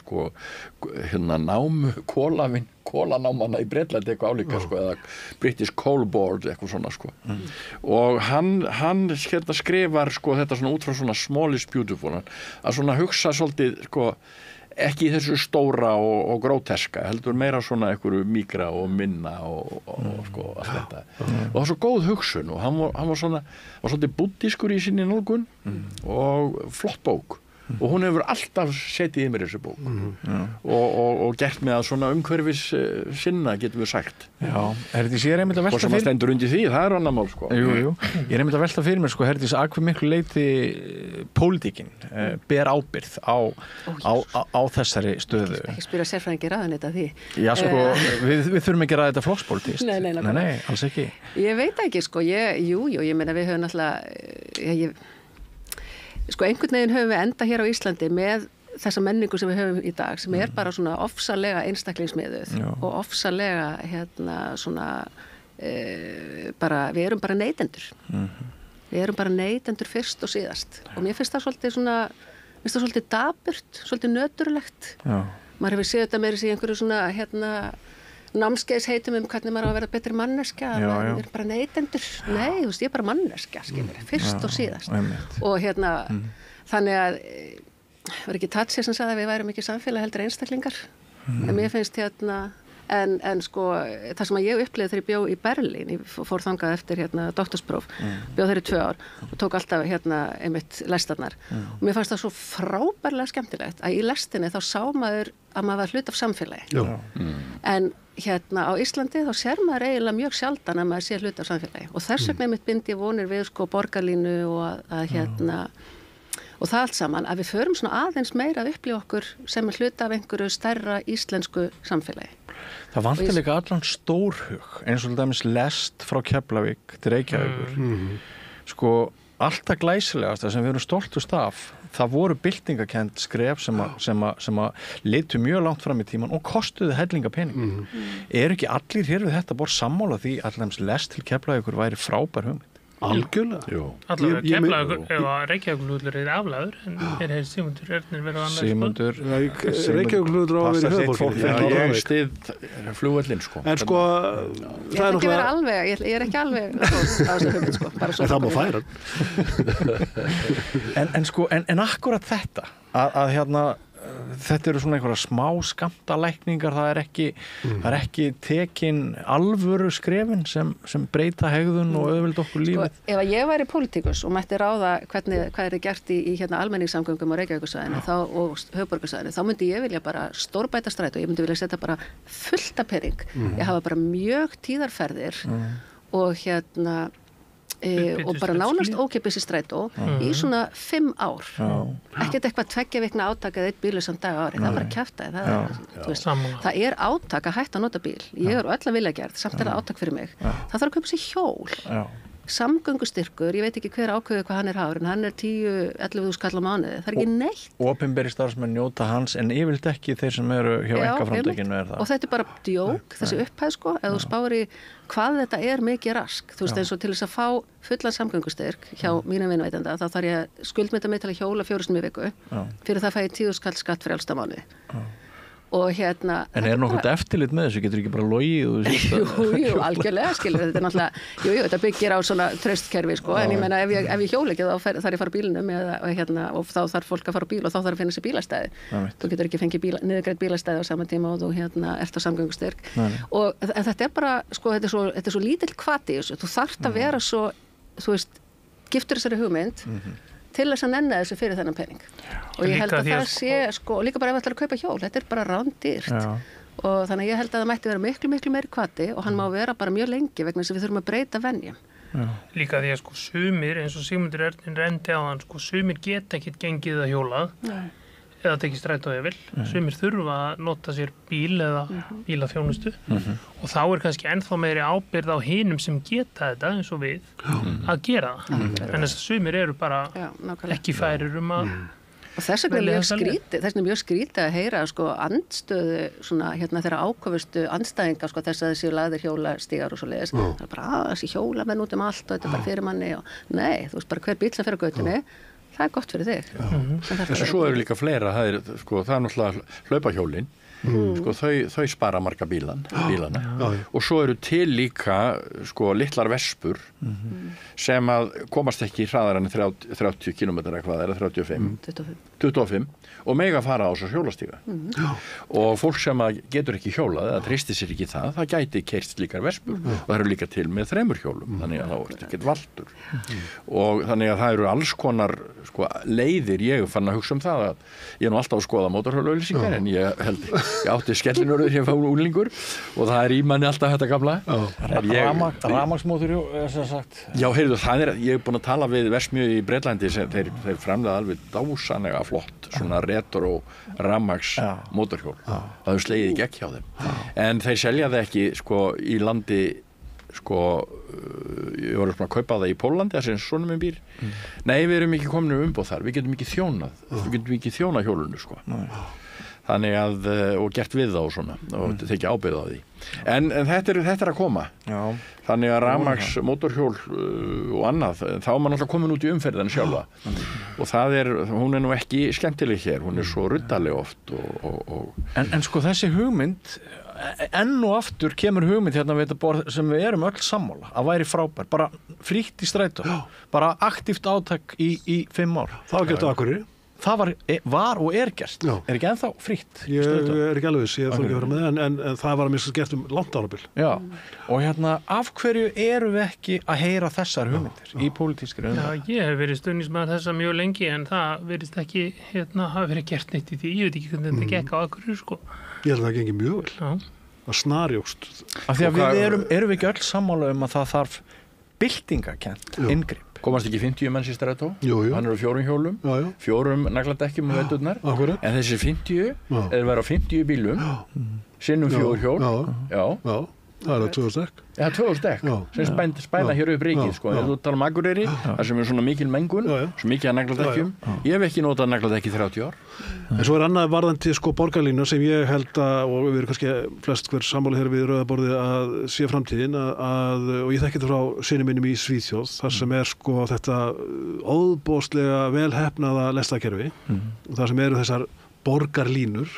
kólanámanna í Bretlandi eitthvað álíka eða British Coal Board eitthvað svona og hann skrifar þetta svona út frá svona Small is Beautiful að svona hugsa svolítið ekki þessu stóra og gróteska heldur meira svona einhverju mígra og minna og allt þetta og það var svo góð hugsun og hann var svolítið buddískur í sinni nálgun og flott bók og hún hefur alltaf setið í mér þessu bók og gert mig að svona umhverfis sinna getum við sagt Herdís, ég einmitt að velta fyrir sem stendur undir því, það annar mál Jú. Ég einmitt að velta fyrir mér Herdís, að hve miklu leyti pólitíkin ber ábyrgð á þessari stöðu ekki spyrja sérfræðingi ráðuneyta því Já, við þurfum ekki að ræða þetta flokkspólitískt Nei, alls ekki Ég veit ekki, ég meina við höfum náttúrulega einhvern veginn höfum við enda hér á Íslandi með þessa menningu sem við höfum í dag sem bara svona ofsalega einstaklingsmiðuð og ofsalega við erum bara neytendur við erum bara neytendur fyrst og síðast og mér finnst það svolítið daburt, svolítið nöturlegt maður hefur séð þetta meira í einhverju svona námskeiðs heitum hvernig maður á að vera betri manneskja við erum bara neytendur nei, ég er bara manneskja, fyrst og síðast og þannig að var ekki Thatcher sem sagði að við værum ekki samfélag heldur einstaklingar en mér finnst en það sem ég upplifði þegar ég bjó í Berlín ég fór þangað eftir doktorspróf bjó þeir í 2 ár og tók alltaf einmitt lestarnar og mér fannst það svo frábærlega skemmtilegt að í lestinni þá sá maður að maður var hlut af samfélagi en á Íslandi þá sér maður eiginlega mjög sjaldan að maður sé hlut af samfélagi og þess vegna einmitt bind ég vonir við borgarlínu og að og það allt saman að við förum svona aðeins meira að upplifa okkur sem er hlut af einhverju stærra íslensku samfélagi Það vantar líka allan stórhug eins og dæmis lest frá Keflavík til Reykjavíkur alltaf glæsilegast sem við erum stoltust af það voru byltingakend skref sem að litu mjög langt fram í tíman og kostuðu hellinga pening ekki allir hér við þetta bara sammála því að lest til Keflavíkur væri frábær hugmynd Algjörlega Allavega Keflavíkur ef að Reykjavíkurflugvöllur aflagður en hefði Sigmundur Ernir verið annars Sigmundur Reykjavíkurflugvöllur á að vera höfuðborgin ég stið flugvöllin en ég er ekki verið alveg ég er ekki alveg á þessu hugmynd en það má færa en akkurat þetta að þetta eru svona einhverja smá skammtalækningar, það er ekki tekin alvöru skrefin sem breyta hegðun og auðvelda okkur lífið. Ef að ég væri pólitíkus og mætti ráða hvað er gert í hérna almenningssamgöngum á Reykjavíkursvæðinu og höfuðborgarsvæðinu, þá myndi ég vilja bara stórbæta strætó, ég myndi vilja setja bara fullt af pening. Ég hafa bara mjög tíðarferðir og hérna og bara nánast ókeypis í strætó í svona 5 ár. Ekkert eitthvað 2 vikna átak eða 1 bílausan dag á ári, það er bara kjaftaði. Það er átak að hætta að nota bíl. Ég er öll að vilja gert, samt er það átak fyrir mig. Það þarf að kaupa sér hjól. Samgöngustyrkur, ég veit ekki hver ákveður hvað hann er hár, en hann er 10-11.000 kall á mánuði. Það er ekki neitt. Opinberi starfsmenn njóta hans, en yfirleitt ekki þeir sem eru hjá einkaframtakinu er það. Og þetta er bara djók, þessi upphæð sko, ef þú spáir í hvað þetta er mikið rask. Þú veist, eins og til þess að fá fullan samgöngustyrk hjá mínum vinnuveitanda, þá þarf ég að skuldmynda mig til að hjóla 4 sinni í viku. Fyrir það fæ ég 10.000 kall skatt fyrir allsta mánuði. Og hérna... En er nokkurt eftirlit með þessu? Getur ekki bara logið? Jú, algjörlega, skilur. Þetta er náttúrulega, þetta byggir á svona traustkerfi, sko, en ég meina ef ég hjóla ekki þá þarf ég að fara bílnum og þá þarf fólk að fara bíl og þá þarf að finna sér bílastæði. Þú getur ekki fengið niðurgreitt bílastæði á sama tíma og þú ert á samgöngustyrk. En þetta er bara, sko, þetta er svo lítill hvati í þessu. Þú þarft að vera svo, þú veist, giftur þessari hugmynd til þess að nenna þessu fyrir þennan pening. Og ég held að það sé, sko, líka bara ef það ætlar að kaupa hjól, þetta er bara rándýrt. Og þannig að ég held að það mætti vera miklu meiri hvati og hann má vera bara mjög lengi vegna þess að við þurfum að breyta venjum. Líka því að sko sumir, eins og Sigmundur Ernir rendi á hann, sko sumir geta ekkert gengið að hjólað eða tekið strætó yfir. Sumir þurfa að nota sér bíl eða bílaþjónustu og þá er kannski ennþá meiri ábyrgð á hinum sem geta þetta eins og við að gera það. En þess að sumir eru bara ekki færir að og þess vegna er mjög skrítið að heyra sko andstöðu svona hérna þeirra ákofustu andstæðinga sko þess að þessi lagðir hjólastígar og svo leiðis. Það er bara þessi hjólamenn út út og þetta er bara fyrir manni og nei, þú veist bara hver bíl sem fer á götunni, það er gott fyrir þig. En svo eru líka fleira, það er náttúrulega hlaupahjólin, sko þau spara marga bílana og svo eru til líka sko litlar vespur sem að komast ekki hraðar en 30 km eða 25 og mega fara á svo hjólastíga og fólk sem að getur ekki hjólað eða treystir sér ekki það gæti keyrt líkar vespur og það eru líka til með 3 hjólum þannig að það er ekkert valdur og þannig að það eru alls konar sko leiðir. Ég fann að hugsa það að ég er nú alltaf að skoða mótorhjólaauglýsingar en ég átti skellinurður hér fá úlingur og það er í manni alltaf þetta gamla. Rafmagnsmótorhjól sem sagt. Já, heyrðu, ég er búin að tala við Verksmiðju í Bretlandi sem þeir framleiða alveg dásanlega flott svona retro rafmagns mótorhjól. Það hefur slegið í gegn hjá þeim. En þeir selja það ekki sko í landi sko, ég var að kaupa það í Pólandi, það sem svona minn býr. Nei, við erum ekki komin umboð þar, við getum ekki þjónað hjólunu sko. Þannig að, og gert við það og svona, og tekja ábyrgð á því. En þetta er að koma. Þannig að rafmagns mótorhjól og annað, þá er maður alltaf komin út í umferðinu sjálfa. Og hún er nú ekki skemmtileg hér, hún er svo ruddaleg oft. En sko þessi hugmynd, enn og aftur kemur hugmynd hérna við þetta borð sem við erum öll sammála, að væri frábær, bara frítt í strætó, bara aktíft átak í 5 ár. Það var gert á Akureyri. Það var og er gert. Er ekki ennþá frítt? Ég er ekki alveg viss, ég þarf ekki að vera með það, en það var að mista gert langt árabil. Já, og hérna, af hverju eru við ekki að heyra þessar hugmyndir í pólitískri umræðu? Já, ég hef verið stundismæður þessa mjög lengi, en það verðist ekki, hafa verið gert neitt í því. Ég veit ekki hvernig þetta gekk á Akureyri, sko. Ég held að það gengi mjög vel. Það snarjókst. Af því að við erum við ekki öll sammála að það þarf byltingakennt inngrip. Komast ekki 50 manns í strætó, hann eru á 4 hjólum, 4 nagladekkjum og veiturnar, en þessi 50 er verið á 50 bílum, sinnum 4 hjól, það er 2000 dekk. Já, 2000 dekk, sem spæna hér upp ríkið, sko. Ef þú tala Akureyri, það sem er svona mikil mengun, svo mikið að nagladekkjum, ég hef ekki notað nagladekk í 30 ár. En svo er annað varðandi sko borgarlínu sem ég held að, og við erum kannski flest hver sammála hér við rauðaborði að sé framtíðin, og ég þekki þetta frá syni mínum í Svíþjóð, þar sem er sko þetta óðbóðslega vel heppnaða lestarkerfi, og þar sem eru þessar borgarlínur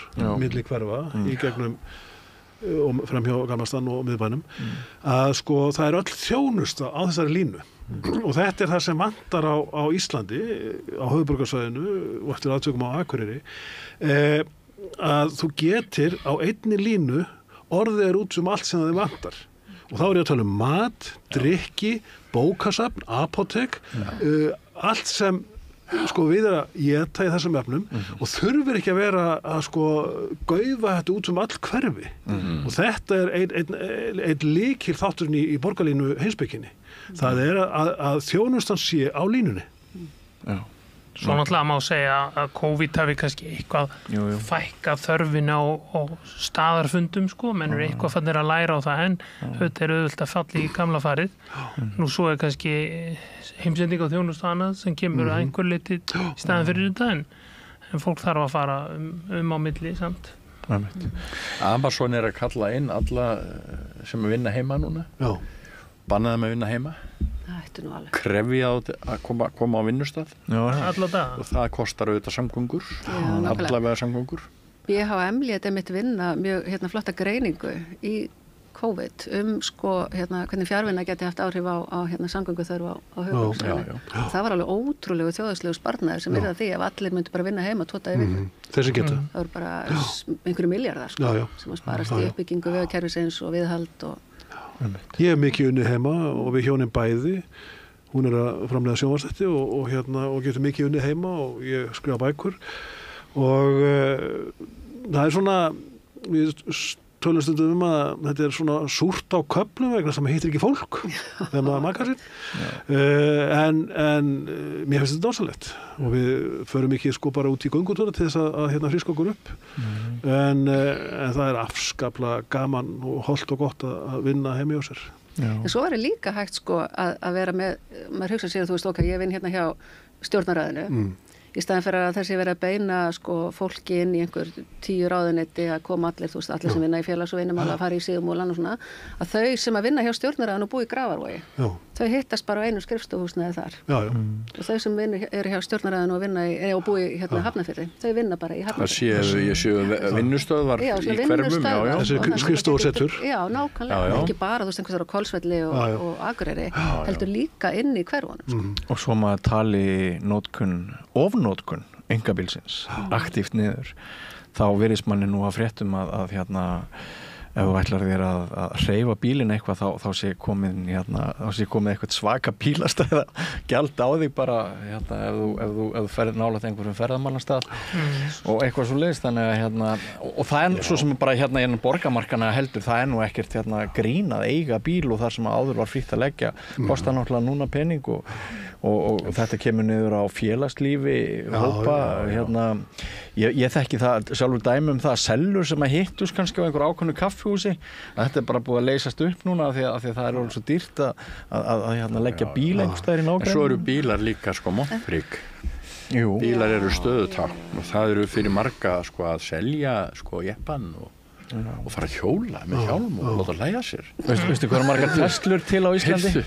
milli hverfa í gegnum og fram hjá Gamlastan og miðbænum að sko það er öll þjónusta á þessari línu og þetta er það sem vantar á Íslandi á höfuðborgarsvæðinu og eftir aðtökum á Akureyri að þú getir á einni línu orðið út allt sem þið vantar og þá ég að tala mat, drykki, bókasafn, apótek, allt sem við að éta í þessum efnum og þurfir ekki að vera að gaufa þetta út all hverfi og þetta einn lykil þátturinn í borgarlínu heimspekinni. Það að þjónustan sé á línunni. Já. Svo náttúrulega má segja að COVID hafi kannski eitthvað fækkað þörfin á staðarfundum menn eru eitthvað fannir að læra á það en þetta auðvitað að falla í gamla farið. Nú svo kannski heimsending á þjónustu annað sem kemur að einhver leyti í staðin fyrir þetta en fólk þarf að fara á milli samt. Amazon að kalla inn alla sem vinna heima núna. Já. Bannaði að vinna heima. Krefja að koma á vinnustað og það kostar auðvitað samgöngur allavega samgöngur. BHM lét einmitt vinna mjög flotta greiningu í COVID hvernig fjárvinna geti haft áhrif á samgönguþörf á höfuðborgarsvæðinu. Það var alveg ótrúlegu þjóðhagslegu sparnaður sem yrði að því ef allir myndi bara vinna heima 2 daga í viku. Þessi geta. Það voru bara einhverju milljarðar sem að sparast í uppbyggingu vegakerfisins og viðhald og Ég hef mikið unnið heima og við hjónin bæði. Hún að framleiða sjónvarpsþætti og getur mikið unnið heima og ég skrifa bækur og það svona við tölum stundum að þetta svona súrt á köflum vegna sem heitir ekki fólk þegar maður makar sér en mér finnst þetta dásalegt og við förum ekki bara út í göngutúra til þess að fríska okkur upp en það afskaplega gaman og hollt og gott að vinna heim hjá sér. En svo er líka hægt að vera með, maður hugsa sér að ég vinn hérna hjá stjórnarráðinu í staðin fyrir að þessi verið að beina fólki inn í einhver 10 ráðuneyti að koma allir sem vinna í félags- og vinnumála að fara í Sigurmúlan og svona að þau sem að vinna hjá stjórnarráðinu og búi í Grafarvogi þau hittast bara á einu skrifstofuhúsnæði þar og þau sem eru hjá stjórnarráðinu og vinna og búi í Hafnarfirði þau vinna bara í Hafnarfirði. Það séu vinnustöðvar í hverfum þessi skrifstofusettur. Já, nákvæmlega, ekki bara einhvers á Hvolsvelli og Akureyri heldur líka inn í hverfunum. Og svo maður tali ofnótkun einkabílsins aktíft niður þá virðist manni nú að fréttum að ef þú ætlar þér að hreyfa bílinn eitthvað þá sé komið eitthvað svaka bílastæða gjald á þig bara ef þú ferð nálægt einhverjum ferðamannastað og eitthvað svo leiðist þannig að og það svo sem bara innan borgarmarkana heldur það nú ekkert grín að eiga bíl og þar sem áður var frítt að leggja kostar náttúrulega núna pening og þetta kemur niður á félagslífi hópa ég þekki það sjálfur dæmi það að sellur sem að hittust kannski á einhver ákveðnu kaffihúsi að þetta bara búið að leysast upp núna af því að það er svo dýrt að leggja bíl einhvers staðar í nágrenni. En svo eru bílar líka montfrík. Bílar eru stöðutákn og það eru fyrir marga að selja jeppan og fara að hjóla með hjálm og láta lægja sér. Veistu hvað eru margar Teslur til á Íslandi?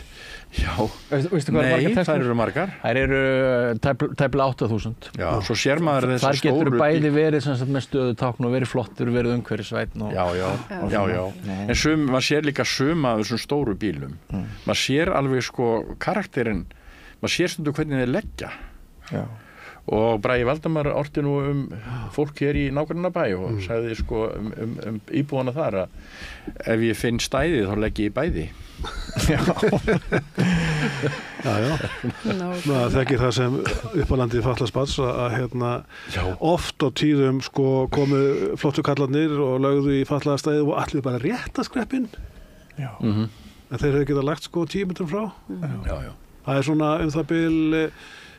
Já, nei, það eru margar. Það eru tæplega 8.000. Já, svo sér maður þessar stóru. Þar getur bæði verið með stöðutákn og verið flottur, verið umhverfisvænn. Já. En maður sér líka suma af þessum stóru bílum. Maður sér alveg karakterinn, maður sér stundu hvernig þeir leggja. Já. Og Bragi Valdimar orti nú fólk hér í nágrannabæ og sagði íbúana þar að ef ég finn stæði þá legg ég í bæði. Já. Maður þekkir það sem uppalandi fatlast barns að oft á tíðum komu flottu kallarnir og lögðu í fatlaða stæði og allir bara rétta skreppinn. En þeir hefur getað lagt 10 metrum frá. Já. Það er svona það bil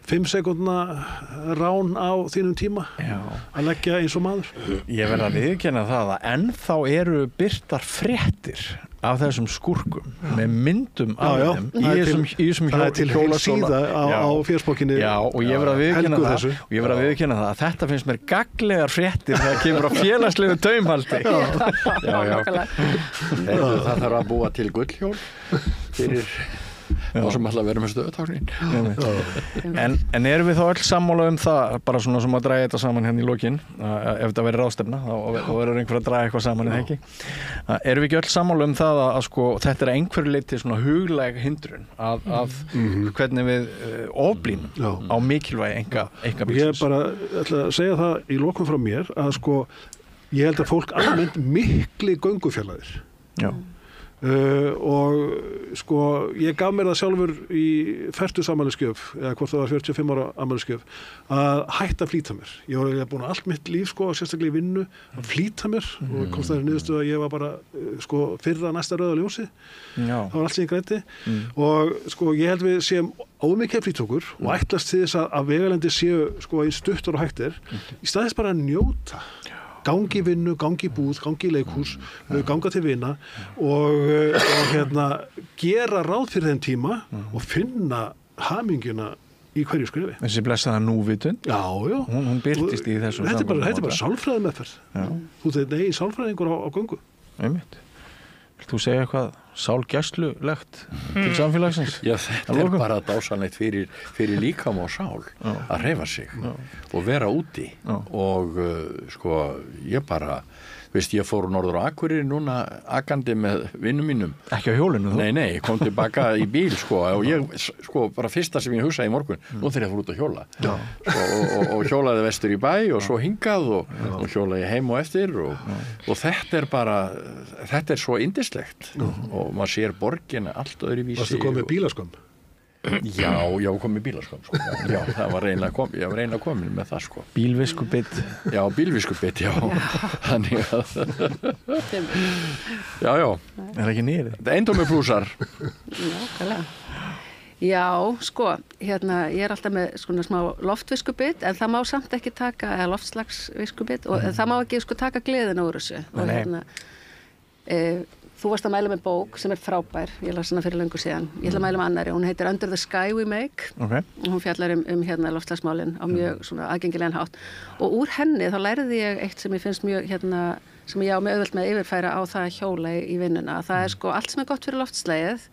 5 sekúndna rán á þínum tíma að leggja eins og maður. Ég verð að viðurkenna það að ennþá eru birtar fréttir af þessum skúrkum með myndum af þeim í þessum það er til heil síða á fjersbókinni. Já, og ég verð að viðurkenna það að þetta finnst mér gagnlegar fréttir þegar kemur á félagslegu taumhaldi. Já. Það þarf að búa til gullhjól fyrir þá sem alltaf verður með stöðutáknin. En erum við þá öll sammála það, bara svona sem að draga þetta saman hérna í lokin, ef þetta verður ráðstefna, þá verður einhver að draga eitthvað saman eða ekki. Erum við ekki öll sammála það að sko, þetta einhverju leyti svona huglæg hindrun að hvernig við ofblínum á mikilvægi einkabílsins. Ég bara ætla að segja það í lokum frá mér að sko, ég held að fólk almennt mikli göngufjarlæðir. Og sko ég gaf mér það sjálfur í 40 afmælisgjöf eða hvort það var 45 ára afmælisgjöf að hætta að flýta mér. Ég var búin allt mitt líf sko, sérstaklega í vinnu að flýta mér og komst það niðurstu að ég var bara sko fyrra næsta rauða ljósi. Það var allt sem ég græddi og sko ég held við séum ómikið flýtókur og ætlast til þess að vegalendi séu sko eins stuttur og hægt í staðis bara að njóta. Gangi í vinnu, gangi í búð, gangi í leikhús, ganga til vina og gera ráð fyrir þeim tíma og finna hamingjuna í hverju skrifi. Þessi blessaða núvitund? Já. Hún birtist í þessum Þetta er bara sálfræði meðferð. Þú þegar nei, sálfræðingur á göngu. Einmitt. Vilt þú segja eitthvað sálgæslulegt til samfélagsins? Já, þetta bara dásanlegt fyrir líkam og sál að hreyfa sig og vera úti og sko ég bara veist, ég fór norður á Akureyri núna akandi með vinnum mínum. Ekki á hjólinu þú? Nei, kom tilbaka í bíl sko og ég, sko, bara fyrsta sem ég hugsaði í morgun, nú þegar ég fór út að hjóla og hjólaði vestur í bæ og svo hingað og hjólaði heim og eftir og þetta bara, þetta svo yndislegt og maður sér borgina allt öðru vísi. Varstu komið bílaskömm? Já, kom með bílaskömm sko. Já, það var ég var reyna komin með það sko. Bílviskubitt. Já, bílviskubitt, já. Þannig að Já. Er ekki nýrið? Eindómi plúsar. Nákvæmlega. Já, sko, ég er alltaf með svona smá loftviskubitt en það má samt ekki taka, eða loftslagsviskubitt og það má ekki sko taka gleðina úr þessu og þú varst að mæla með bók sem frábær, ég las hana fyrir löngu síðan. Ég ætla að mæla með annari, hún heitir Under the Sky We Make og hún fjallar loftslagsmálin á mjög svona aðgengilegan hátt og úr henni þá lærði ég eitt sem ég finnst mjög sem ég á með auðvelt með að yfirfæra á það að hjóla í vinnuna. Það er sko allt sem er gott fyrir loftslagið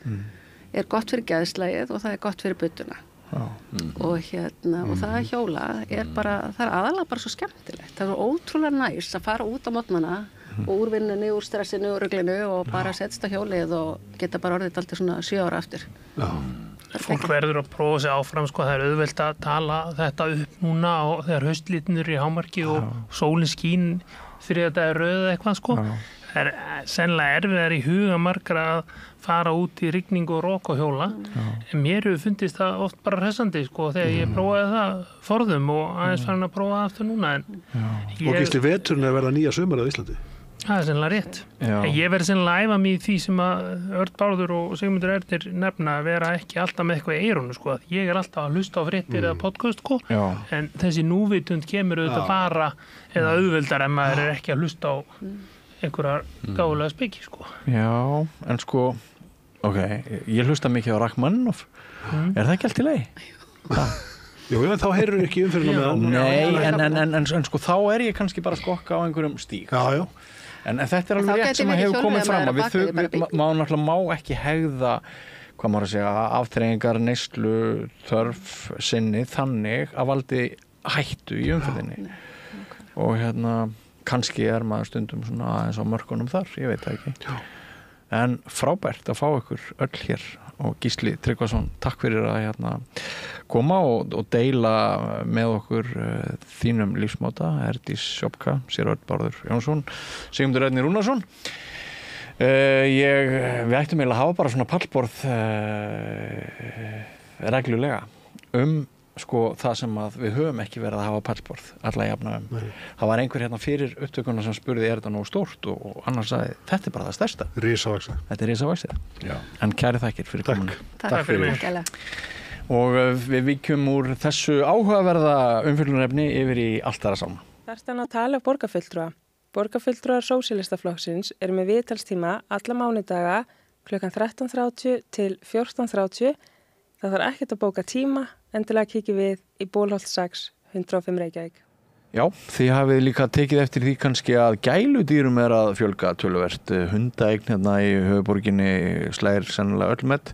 er gott fyrir geðslagið og það er gott fyrir budduna. Og og það að hjóla er bara, það er aðalega bara svo skemmtilegt. Það er ótrúlega næs að fara út á morgnana og úr vinnunni, úr stressinu, úr ruglinu og bara setst á hjólið og geta bara orðið alltaf svona 7 ára aftur. Fólk verður að prófa sig áfram sko, það er auðvelt að tala þetta upp núna og þegar haustlitinur í hámarki og sólin skín fyrir þetta er rauð eitthvað sko. Það er sennilega erfiðar í huga margra að fara út í rigning og rók og hjóla en mér hefur fundist það oft bara hressandi sko þegar ég prófaði það forðum og aðeins farin að prófa aftur núna Og gísli veturinn að verða nýja sumar á Íslandi? Það er sennilega rétt. En ég verði sennilega að æfa mig í því sem að Örn Bárður og Sigmundur Ernir nefna að vera ekki alltaf með eitthvað í eyrunu sko. Ég er alltaf að hlusta á fréttir eða podcast sko. En þessi núvitund kemur auðvitað bara eða auðveldar en maður er ekki að hlusta á einhverjar gáfulega speki sko. Já, en sko ég hlusta mikið á Rachmaninoff. Er það ekki allt í lagi? Jú, þá heyrur ekki umfyrirna með en sko þá er ég kannski bara skokka á einhverjum stíg. Já. En þetta er alveg rétt sem að hefur komið fram að maður má ekki hegða, hvað maður að segja, afþreyingar, neyslu, þörf sinni þannig að valdi hættu í umferðinni. Og kannski er maður stundum svona aðeins á mörkunum þar, ég veit það ekki. En frábært að fá ykkur öll hér og Gísli Tryggvason, takk fyrir að koma og deila með okkur þínum lífsmáta. Herdís Sjópka, sér Örn Bárður Jónsson, Sigmundur Ernir Rúnarsson. Við ættum eiginlega að hafa bara svona pallborð reglulega sko það sem að við höfum ekki verið að hafa pallborð alla jafna það var einhver fyrir upptökuna sem spurði er þetta nógu stórt og annars sagði þetta er bara það stærsta. Risavaxið. Þetta er risavaxið. En kæri þakkir fyrir komuna. Takk fyrir mig. Og við víkjum úr þessu áhugaverða umfjöllunarefni yfir í allt aðra saman. Þarftan að tala borgarfulltrúa. Borgarfulltrúar Sósíalistaflokksins eru með viðtalstíma alla mánudaga klukkan 13:30 til 14:30. Það þarf ekkert að bóka tíma, endilega kikið við í Bólholt 6, 105 Reykjavík. Já, þið hafið líka tekið eftir því kannski að gæludýrum er að fjölga töluvert. Hundaeign í höfuðborginni slægir sennilega öll met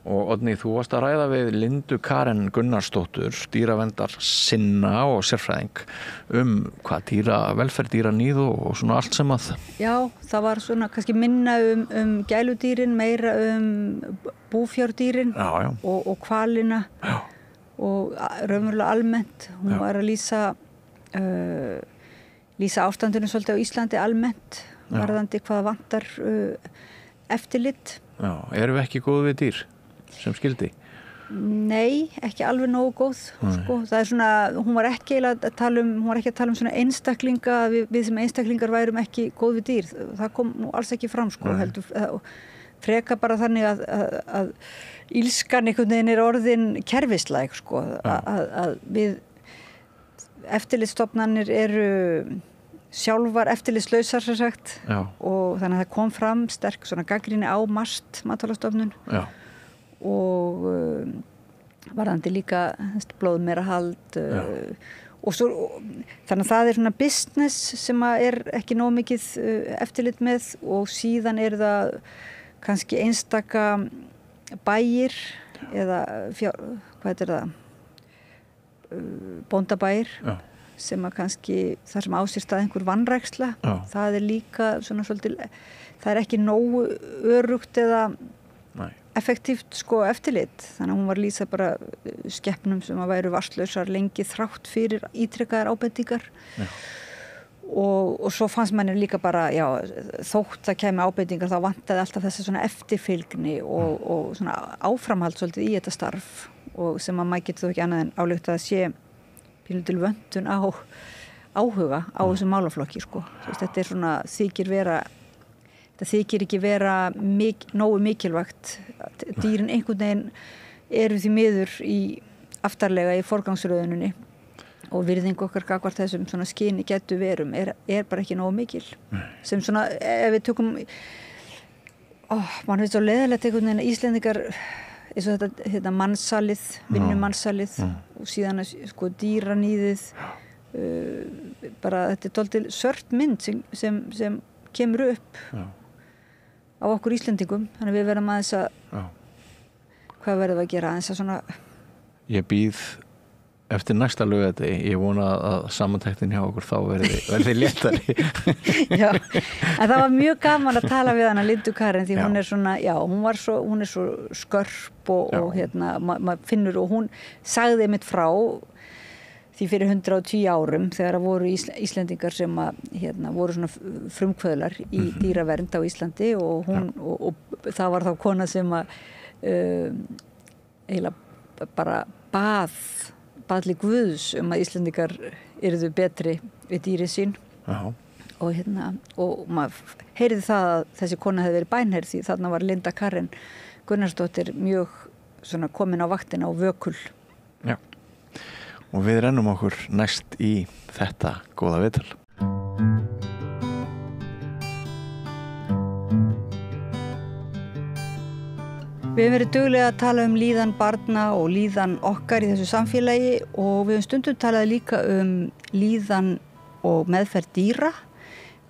Og Oddný, þú varst að ræða við Lindu Karen Gunnarsdóttur, dýraverndar sinna og sérfræðing hvað velferð dýraníð og svona allt sem að. Já, það var svona kannski minna gæludýrin, meira búfjárdýrin og hvalina og raunverulega almennt. Hún var að lýsa ástandinu svolítið á Íslandi almennt, varðandi hvað vantar eftirlit. Já, erum við ekki góð við dýr sem skildi? Nei, ekki alveg nógu góð sko. Það er svona, hún var ekki að tala um svona einstaklinga, við sem einstaklingar værum ekki góð við dýr, það kom nú alls ekki fram sko, heldur freka bara þannig að ílskan einhvern veginn er orðin kerfislæg sko, að við eftirlitsstofnanir eru sjálfar eftirlitslausar sem sagt og þannig að það kom fram sterk svona gagnrýni á MAST, Matvælastofnun og varðandi líka blóðmerahald og svo þannig að það er svona business sem er ekki nóg mikið eftirlit með og síðan er það kannski einstaka bæir eða hvað er það bóndabæir sem að kannski þar sem á sér stað einhver vanræksla það er líka svona svolítið það er ekki nógu örugt eða effektíft sko eftirlit þannig að hún var lýsa bara skepnum sem að væru varslausar lengi þrátt fyrir ítrekkaðar ábendingar og svo fannst manni líka bara þótt að kæmi ábendingar þá vantaði alltaf þessi svona eftirfylgni og svona áframhald svolítið í þetta starf og sem að maður getur þó ekki annað en álíkt að sé pínlítil vöntun á áhuga á þessum málaflokki sko. Þetta er svona það þykir ekki vera nógu mikilvægt. Dýrin einhvern veginn eru því miður aftarlega í forgangsröðuninni og virðing okkar gagnvart þessum svona skyni getur verum er bara ekki nógu mikil. Sem svona, ef við tökum mann finnst svo leiðilegt einhvern veginn Íslendingar eins og þetta mannsalið, vinnumansalið og síðan sko dýraníðið bara þetta er dálítið svört mynd sem kemur upp á okkur Íslendingum þannig að við verðum aðeins að hvað verðum við að gera aðeins að svona Ég býð eftir næsta laugardegi, ég vona að samantektin hjá okkur þá verði léttari Já, en það var mjög gaman að tala við hana Lindu Karen því hún er svona, hún er svo skörp og maður finnur og hún sagði mitt frá því fyrir 110 árum þegar voru Íslendingar sem voru svona frumkvöðlar í dýravernd á Íslandi og hún og það var þá kona sem eiginlega bara baðli Guðs að Íslendingar yrðu betri við dýri sín og maður heyrði það að þessi kona hefði verið bænherð því þarna var Linda Karen Gunnarsdóttir mjög svona komin á vaktina og vökul og við rennum okkur næst í þetta góða viðtal. Við hefum verið duglega að tala líðan barna og líðan okkar í þessu samfélagi og við hefum stundum talað líka líðan og meðferð dýra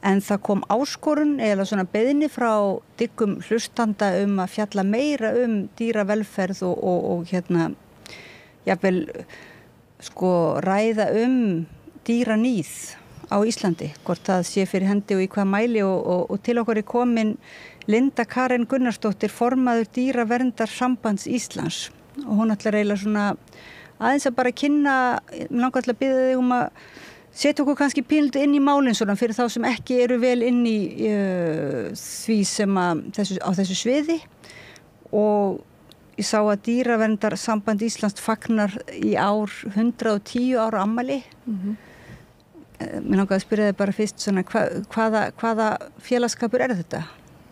en það kom áskorun eða svona beiðni frá dyggum hlustanda að fjalla meira dýravelferð og jafnvel sko ræða dýraníð á Íslandi, hvort það sé fyrir hendi og í hvað mæli og til okkur er komin Linda Karen Gunnarsdóttir, formaður Dýraverndar Sambands Íslands og hún ætlar eiginlega svona aðeins að bara kynna, mig langar alltaf að biðja þig að setja okkur kannski pínlítið inn í málin svona fyrir þá sem ekki eru vel inn í því sem á þessu sviði og ég sá að Dýraverndar Samband Íslands fagnar í ár 110 ára afmæli. Mér langaði að spyrja þig bara fyrst svona hvaða félagsskapur er þetta?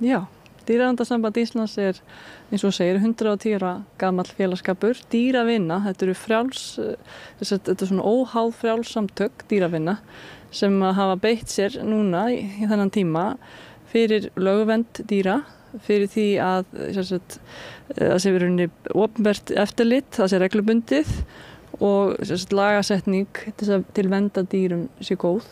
Já, Dýraverndar Samband Íslands er eins og segir 110 ára gamall félagsskapur. Dýravinna, þetta er svona óháð frjálsamtök dýravinna sem hafa beitt sér núna í þennan tíma fyrir lögvernd dýra fyrir því að það sé verið opinbert eftirlit, það sé reglubundið og lagasetning til verndar dýrum sé góð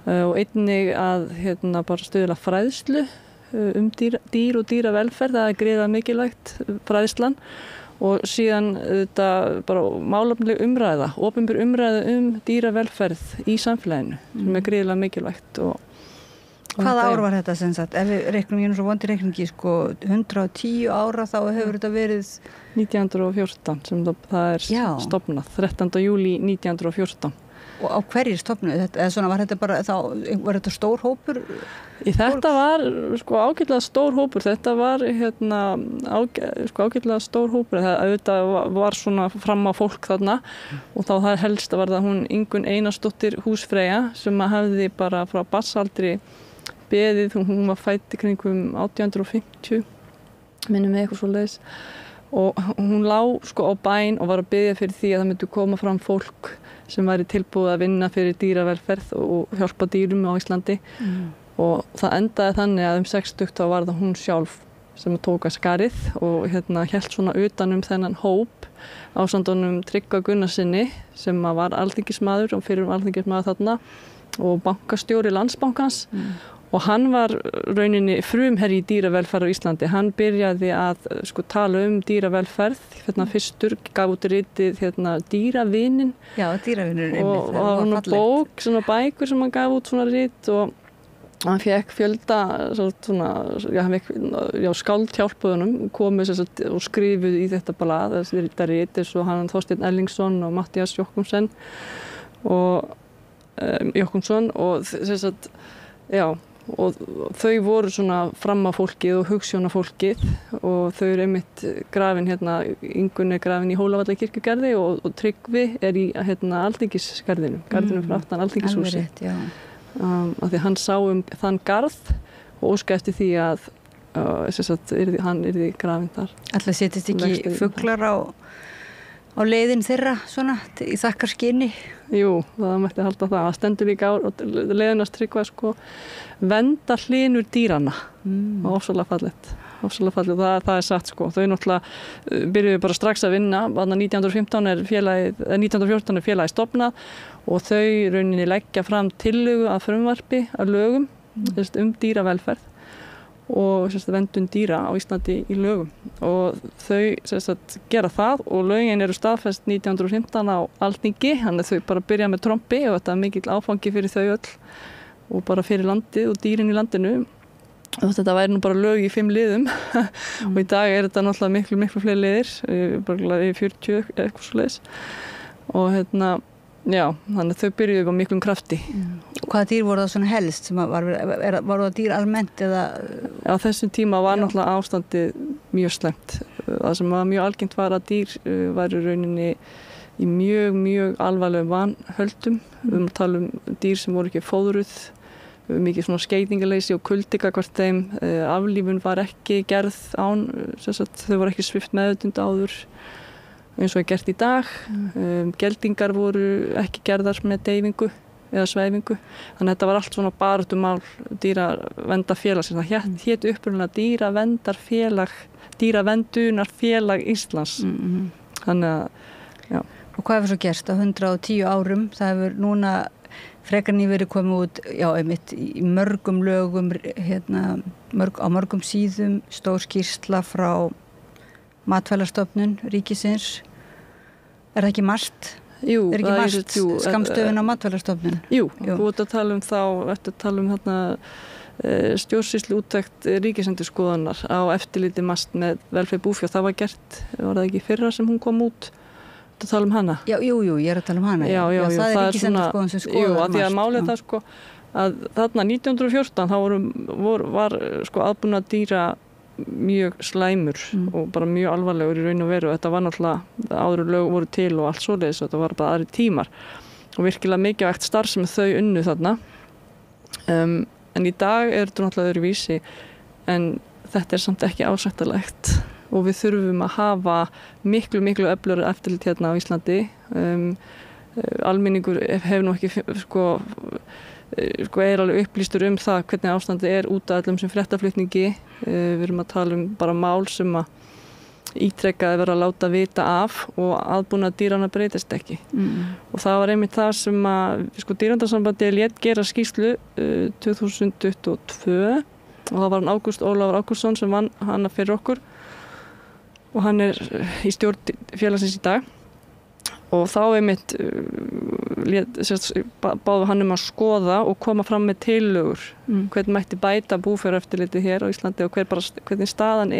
og einnig að bara stuðla fræðslu dýr og dýravelferð, það gríðarlega mikilvægt fræðslan og síðan þetta bara málefnaleg umræða, opinber umræða dýravelferð í samfélaginu sem gríðarlega mikilvægt. Hvaða ár var þetta sem sagt? Ef við reiknum, ég svo vondir reikningi, 110 ára þá hefur þetta verið 1914 sem það er stofnað, 13. júlí 1914. Og á hverjir stofnuðu þetta? Eða svona var þetta bara, var þetta stór hópur? Þetta var ágætlega stór hópur, þetta var ágætlega stór hópur, þetta var svona fram á fólk þarna og þá það helst var það hún Ingunn Einarsdóttir húsfreyja sem hafði bara frá barnsaldri beðið, hún var fædd í kringum 1850, minnum mig eitthvað svoleiðis og hún lá á bæn og var að beðja fyrir því að það myndi koma fram fólk sem væri tilbúið að vinna fyrir dýravelferð og hjálpa dýrum á Íslandi og það endaði þannig að 60 þá var það hún sjálf sem tók að skarið og hélt svona utan þennan hóp ásamt honum Tryggva Gunnarsinni sem var alþingismaður og fyrir alþingismaður þarna og bankastjóri Landsbankans og hann var rauninni frumherji í dýravelferð á Íslandi. Hann byrjaði að tala dýravelferð, fyrstur gaf út ritið dýravinin. Já, dýravinin og hann bók, svona bækur sem hann gaf út svona rit og hann fekk fjölda skáld hjálpuðunum komið og skrifuð í þetta blað, þetta rit eins og hann Þorsteinn Erlingsson og Matthías Jochumsson og og þau voru svona fram á fólkið og hugsjónafólkið og þau eru einmitt grafin Ingunn er grafin í Hólavallakirkjugarði og Tryggvi er í Alþingisgarðinum, garðinum fyrir aftan Alþingishúsi. Af því hann sá þann garð og óskaði eftir því að hann yrði grafin þar. Ætli setjast ekki fuglar á leiðin þeirra svona í þakkarskyni? Jú, það mætti halda það. Það stendur líka á leiðinast Tryggva vernda hlynur dýranna og ofsalega fallegt. Það er satt þau náttúrulega byrjuðu bara strax að vinna 1914 er félagið stofnað og þau rauninni leggja fram tillögu að frumvarpi að lögum dýravelferð og verndun dýra á Íslandi í lögum og þau gera það og lögin eru staðfest 1915 á Alþingi, þannig þau bara byrja með trompi og þetta er mikill áfangi fyrir þau öll og bara fyrir landið og dýrin í landinu og þetta væri nú bara lög í 5 liðum og í dag er þetta náttúrulega miklu fleiri liðir, bara í 40 eitthvað svoleiðis og þannig þau byrjuðu á miklum krafti. Hvaða dýr voru það svona helst? Var það dýr almennt eða? Á þessum tíma var náttúrulega ástandið mjög slæmt. Það sem var mjög algengt var að dýr væru rauninni í mjög alvarlegum vanhöldum. Við tala dýr sem voru ekki fóðruð, mikið svona skeytingaleysi og kuldi gagnvart þeim. Aflífun var ekki gerð án, þau voru ekki svipt meðvitund áður eins og er gert í dag. Geldingar voru ekki gerðar með deyfingu eða svæfingu. Þannig að þetta var allt svona baráttumál dýraverndarfélags. Það hét upprunalega Dýravendunarfélag Íslands. Þannig að, já. Og hvað hefur svo gerst á 110 árum? Það hefur núna frekar nýverið komið út, einmitt í mörgum lögum, á mörgum síðum, stór skýrsla frá Matvælastofnun ríkisins. Er það ekki MAST? Jú, er ekki MAST skammstöfun á Matvælastofnun? Jú, þú ert að tala um stjórnsýsluúttekt ríkisendurskoðunar á eftirliti MAST með velferð búfjár. Það var gert, var það ekki fyrra sem hún kom út? Þú ert að tala um hana? Jú, ég er að tala um hana. Já, það er ríkisendurskoðun sem skoðar MAST. Jú, því að málið það að þarna 1914 þá var aðbúnað dýra mjög slæmur og bara mjög alvarlegur í raun og veru. Þetta var náttúrulega áður lög voru til og allt svoleiðis og þetta var bara aðri tímar og virkilega mikilvægt starf sem þau unnu þarna. En í dag er þetta náttúrulega öðruvísi en þetta er samt ekki ásættanlegt og við þurfum að hafa miklu öflugri eftirlit hérna á Íslandi. Almenningur hefur nú ekki er alveg upplýstur það hvernig ástandið er út af allum sem fréttaflutningi. Við erum að tala bara mál sem að ítrekkaði vera að láta vita af og aðbúnað dýranna breytist ekki. Og það var einmitt það sem að Dýraverndarsambandið lét gera skýrslu 2022 og það var hann Ólafur Ágústsson sem vann hana fyrir okkur og hann í stjórn félagsins í dag og þá einmitt báðu hann að skoða og koma fram með tillögur hvernig mætti bæta búfjáreftirlitið hér á Íslandi og hvernig staðan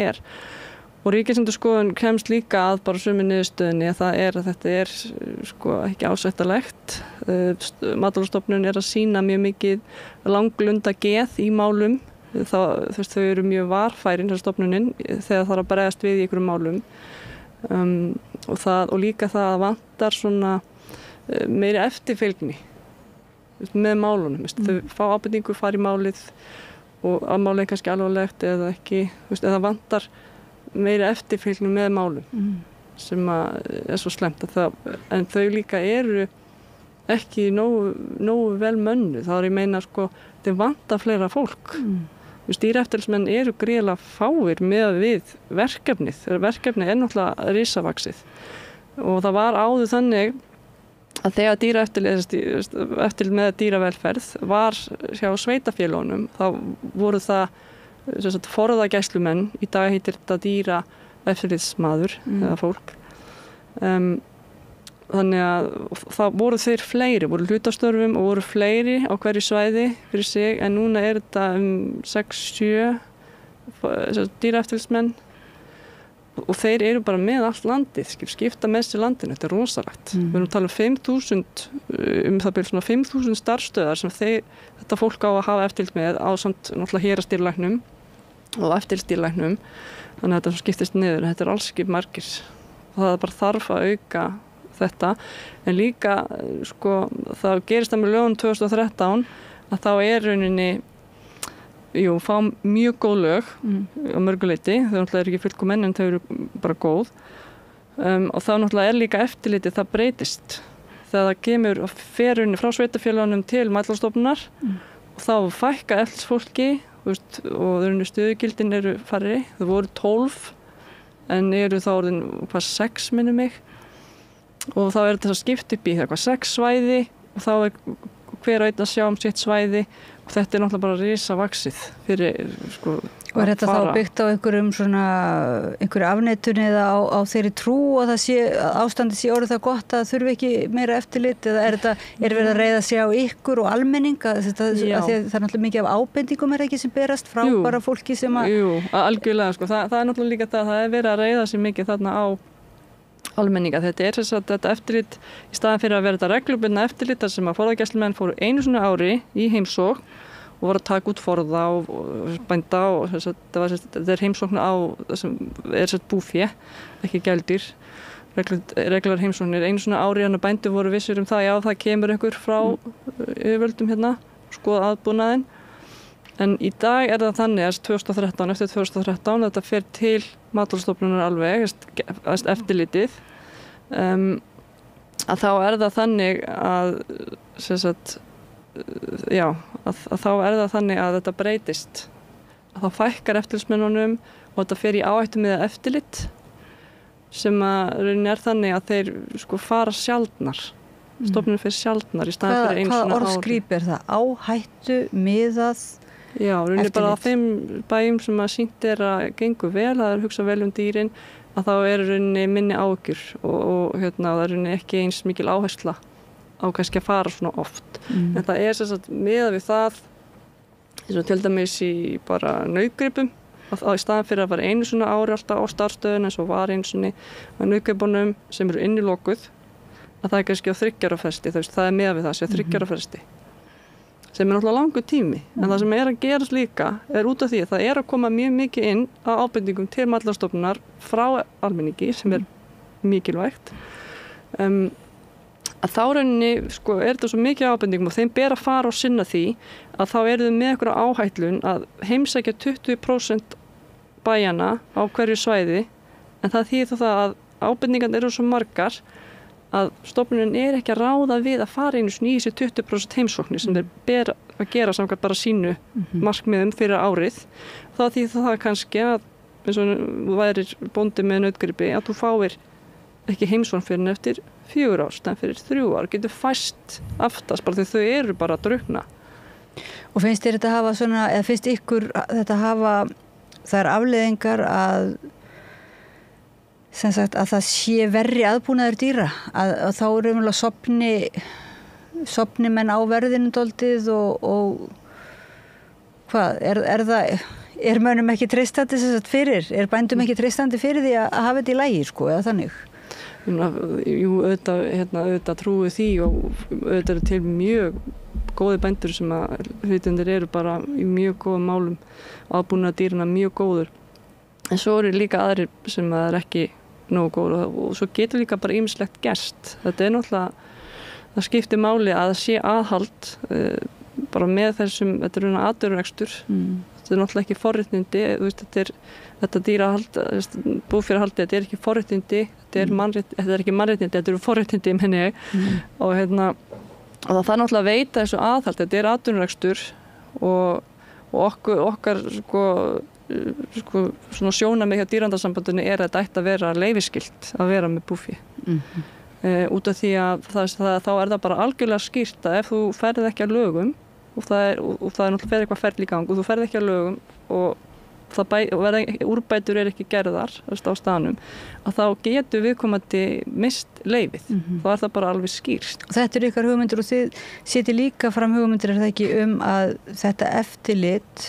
og Ríkisendurskoðun kemst líka að bara sömu niðurstöðunni að þetta sko ekki ásættanlegt. Matvælastofnun að sýna mjög mikið langlunda geð í málum. Þau eru mjög varfærin þessar stofnunin þegar það að bregðast við í einhverjum málum. Og líka það að vantar svona meiri eftirfylgni með málunum. Þau fá ábendingu, fara í málið og að málið kannski alvarlegt eða ekki, eða vantar meiri eftirfylgni með málum sem svo slæmt en þau líka eru ekki nógu vel mönnuð. Þá ég meina sko, þeim vantar fleira fólk. Dýraeftirlitsmenn eru gríðarlega fáir með við verkefnið. Verkefnið náttúrulega risavaxið og það var áður þannig að þegar dýraeftirlit með dýravelferð var hjá sveitafélögunum þá voru það forðagæslumenn, í dag heitir þetta dýraeftirlitsmaður eða fólk. Þannig að það voru þeir fleiri, voru hlutastörfum og voru fleiri á hverju svæði fyrir sig en núna þetta 6-7 dýraeftirlitsmenn og þeir eru bara með allt landið, skipta með sér landinu, þetta rosalegt. Við erum að tala 5.000, það byrjum svona 5.000 starfsstöðar sem þetta fólk á að hafa eftirlit með ásamt náttúrulega héraðsdýralæknum og eftirlitsdýralæknum, þannig að þetta skiptist niður, þetta alls ekki margir. Það bara þarf að auka þetta, en líka sko, það gerist það með lögum 2013 að þá rauninni fá mjög góð lög á mörguleiti, þau náttúrulega ekki fullkomin en þau eru bara góð og þá náttúrulega líka eftirlitið það breytist þegar það kemur ferunni frá sveitafélagunum til Matvælastofnunar og þá fækka eftirlitsfólki og stöðugildin eru færri, þau voru 12 en eru þá orðin 6 minnum mig og þá þetta skipt upp í 6 svæði og þá hver og einn að sjá sitt svæði og þetta náttúrulega bara risavaxið fyrir sko og þetta þá byggt á einhverju afneitun eða á þeirri trú og það ástandi sé orðið það gott að þurfi ekki meira eftirlit eða þetta verið að reiða sig á ykkur og almenning að það er náttúrulega mikið af ábendingum ekki sem berast frá bara fólki sem að algjörlega sko, það náttúrulega líka það verið að reiða sig mikið þarna á almenninga. Þetta þetta eftirlit í staðan fyrir að vera þetta reglubundna eftirlit þar sem að forðagæslumenn fóru einu svona ári í heimsókn og voru að taka út forða og bænda og þetta heimsókn á þessum búfé, ekki gældir. Reglulegar heimsóknir einu svona ári en bændur voru vissir það, það kemur einhver frá yfirvöldum hérna, skoða aðbúnaðinn. En í dag það þannig að 2013, eftir 2013, þetta fer til Matvælastofnunar alveg, eftirlitið, að þá það þannig að, að þá það þannig að þetta breytist. Að þá fækkar eftirlitsmönnunum og þetta fer í áhættu með eftirlit sem að raunin þannig að þeir sko fara sjaldnar. Stofnunin fer sjaldnar í staðinn fyrir einu svona ári. Hvað orðskrýp það? Áhættu miðað Já, raunin bara á þeim bæjum sem að sýnt að gengur vel, það hugsa vel dýrin, að þá raunin minni áhyggjur og það raunin ekki eins mikil áhersla á kannski að fara svona oft. En það sem sagt miðað við það, eins og til dæmis í bara nautgripum, að í staðan fyrir að fara einu svona ári alltaf á starfsstöðun eins og var einu svona á nautgripunum sem eru innilokuð, að það kannski á 3 ára fresti, það miðað við það sé 3 ára fresti. Sem náttúrulega langur tími, en það sem að gerast líka út af því að það að koma mjög mikið inn á ábendingum til Matvælastofnunar frá almenningi sem mikilvægt. Að þá rauninni sko, þetta svo mikið ábendingum og þeim ber að fara og sinna því að þá þau með einhverja áhætlun að heimsækja 20% bæjana á hverju svæði, en það þýðir það að ábendingarnir eru svo margar að stofnunin ekki að ráða við að fara einu í þessi 20% heimsóknir sem þeir ber að gera samkvæmt bara sínu markmiðum fyrir árið. Þá þýðir það kannski að eins og þú værir bóndi með nautgripi að þú fáir ekki heimsókn fyrir eftir 4 ár, en fyrir 3 ár getur fæst aftast bara því þau eru bara að drukna Og finnst þér þetta hafa svona, eða finnst ykkur þetta hafa þær afleiðingar að sem sagt að það sé verri aðbúnaður dýra, að þá eru umhverflega sopni menn á verðinu dálítið og hvað, er mönnum ekki treystandi sem sagt fyrir, bændum ekki treystandi fyrir því að hafa þetta í lagi sko, eða þannig? Jú, auðvitað trúi því og auðvitað eru til mjög góði bændur sem að hlutundir eru bara í mjög góðum málum, aðbúnaður dýrana mjög góður. En svo eru líka aðrir sem að er ekki nógu góður og svo getur líka bara ýmislegt gerst. Þetta náttúrulega, það skiptir máli að það sé aðhald bara með þessum, þetta er atvinnurekstur. Þetta er náttúrulega ekki forréttindi, þetta dýrahald, búfjárhaldi, þetta er ekki forréttindi, þetta er ekki mannréttindi, þetta eru forréttindi, menni ég. Og það þarf náttúrulega að veita þessu aðhald, þetta er atvinnurekstur og okkar svona sjónarmið hjá dýravernarsambandinu er að þetta ætti að vera leyfisskylt að vera með búfé. Út af því að þá er það bara algjörlega skýrt að ef þú ferð ekki að lögum og það er náttúrulega fer eitthvað ferli í gang og þú ferð ekki að lögum og úrbætur ekki gerðar á staðnum, að þá getur viðkomandi mist leyfið. Þá er það bara alveg skýrt. Þetta eru ykkar hugmyndir og þið setjið líka fram hugmyndir, er það ekki, að þetta eftirlit,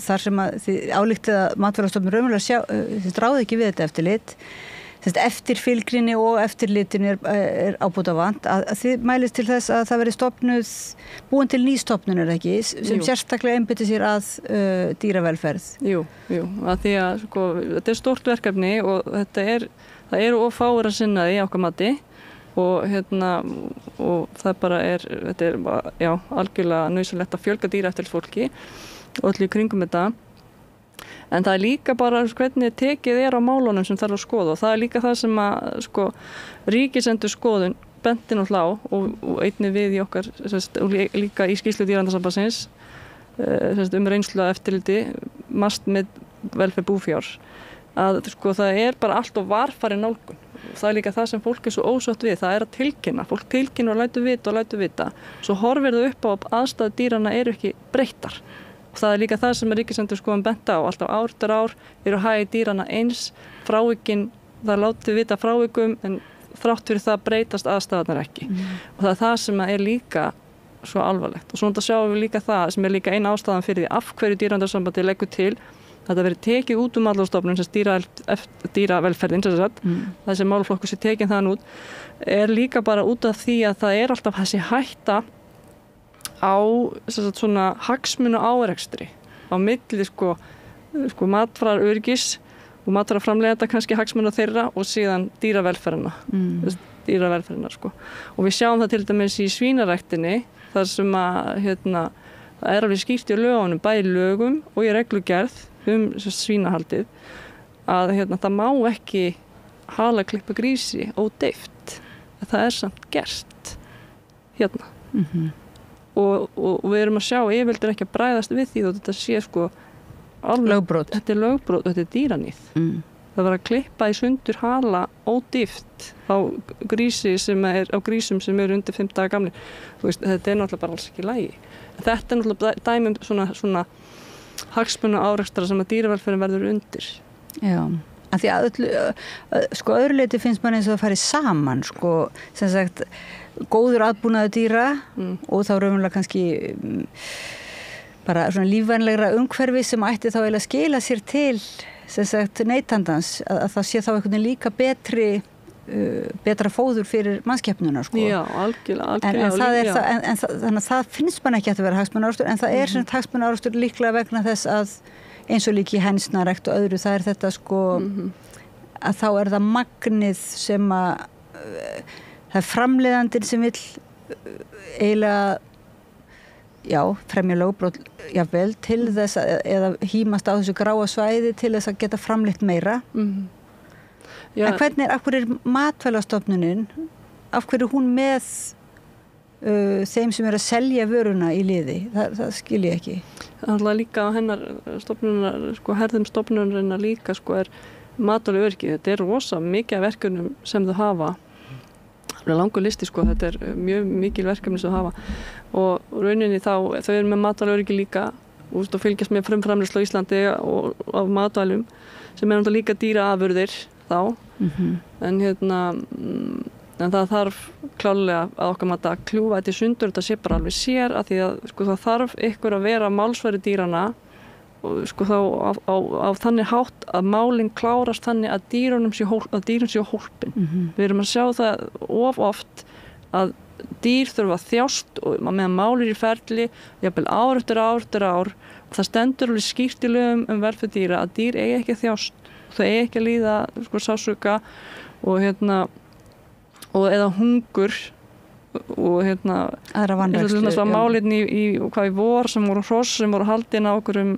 þar sem að þið álíktið að Matvælastofnun raunverulega þið ráðið ekki við þetta eftirlit, eftirfylgrinni og eftirlitinu er ábótavant, að þið mælist til þess að það veri búin til ný stofnun, er ekki, sem sérstaklega einbytti sér að dýravelferð. Jú, að því að þetta er stórt verkefni og það eru of fáir að sinna því okkar mati og það bara þetta er algjörlega nauðsynlegt að fjölga dýra eftir fólki og allir í kringum þetta. En það er líka bara hvernig tekið á málunum sem þarf að skoða og það er líka það sem að Ríkisendurskoðun benti náttúrulega á og einnig við í okkar líka í skýrslu Dýravernasambandsins reynslu af eftirliti MAST með velferð búfjár að það er bara allt of varfærin nálgun. Það er líka það sem fólk er svo ósátt við, það er að tilkynna. Fólk tilkynna og lætur vita. Svo horfir það upp á að aðstæður dýranna eru ekki breyttar. Og það er líka það sem Ríkisendurskoðun benti á. Alltaf ár eftir ár eru hagi dýranna eins, frávikin, það er látið vita frávikum en þrátt fyrir það breytast aðstæðarnar ekki. Og það er það sem er líka svo alvarlegt. Og svona sjáum við líka það sem er líka ein ástæðan fyrir því af hverju Dýravernarsambandið leggur til að það verið tekið út Matvælastofnun sem dýravelferðin, þessi málaflokkur sem tekin þann út, er líka bara út af því að það er alltaf þessi hætta á svona hagsmuna árekstri á milli matvælaöryggis og matvælaframleiðenda kannski hagsmuna þeirra og síðan dýravelferðina. Og við sjáum það til dæmis í svínaræktinni þar sem að það er alveg skýrt í lögunum, bæði lögum og í reglugerð svínahaldið að það má ekki halaklippa grísi ódeyft. Það er samt gert og við erum að sjá yfirleitt ekki að bræðast við því og þetta sé lögbrot. Þetta er lögbrot og þetta er dýraníð. Það var að klippa í sundur hala ódýft á grísi sem er á grísum sem eru undir 5 daga gamlir. Þetta er náttúrulega bara alls ekki í lagi. Þetta er náttúrulega dæmi svona hagsmuna árekstra sem að dýravelferðin verður undir. Já, af því að öðru leyti finnst mann eins og það fari saman, sem sagt, góður aðbúnaður dýra og þá raunverulega kannski bara svona lífvænlegra umhverfi sem ætti þá eiginlega að skila sér til, sem sagt, neytandans, að það sé þá einhvern veginn líka betra fóður fyrir mannskepnuna, Já, algjörlega. Þannig að það finnst mann ekki að vera hagsmunaárekstur, en það er sem hagsmunaárekstur líklega vegna þess að eins og líki hænsnarækt og öðru, það er þetta að þá er það magnið sem að það er framleiðandinn sem vill eiginlega fremja lögbrot jafnvel til þess eða hímast á þessu gráa svæði til þess að geta framleitt meira. En hvernig af hverju er Matvælastofnunin, af hverju er hún með þeim sem er að selja vöruna í liði? Það skil ég ekki. Það er líka á hennar stofnunar, herðum stofnunarinnar líka er matvælaöryggi. Þetta er rosa mikið verkefnum sem þau hafa. Langur listi, þetta er mjög mikil verkefni sem þau hafa og rauninni þau eru með matvælaöryggi líka og fylgjast með frumframleiðslu á Íslandi og af matvælum sem náttúrulega líka dýraafurðir þá en það þarf klálega að okkar mati að kljúfa þetta í sundur, þetta sé bara alveg sér að því að það þarf ykkur að vera málsværi dýrana og þá á þannig hátt að málinn klárast þannig að dýrin séu hólpin. Við erum að sjá það oft að dýr þurfa að þjást og meðan mál í ferli, jafnvel ár eftir ár og það stendur alveg skýrt í lögum velferð dýra að dýr eigi ekki að þjást, þau eigi ekki að líða sársauka og eða hungur og aðra vanrækslu málinn í vor sem voru hross sem voru haldin á einhverjum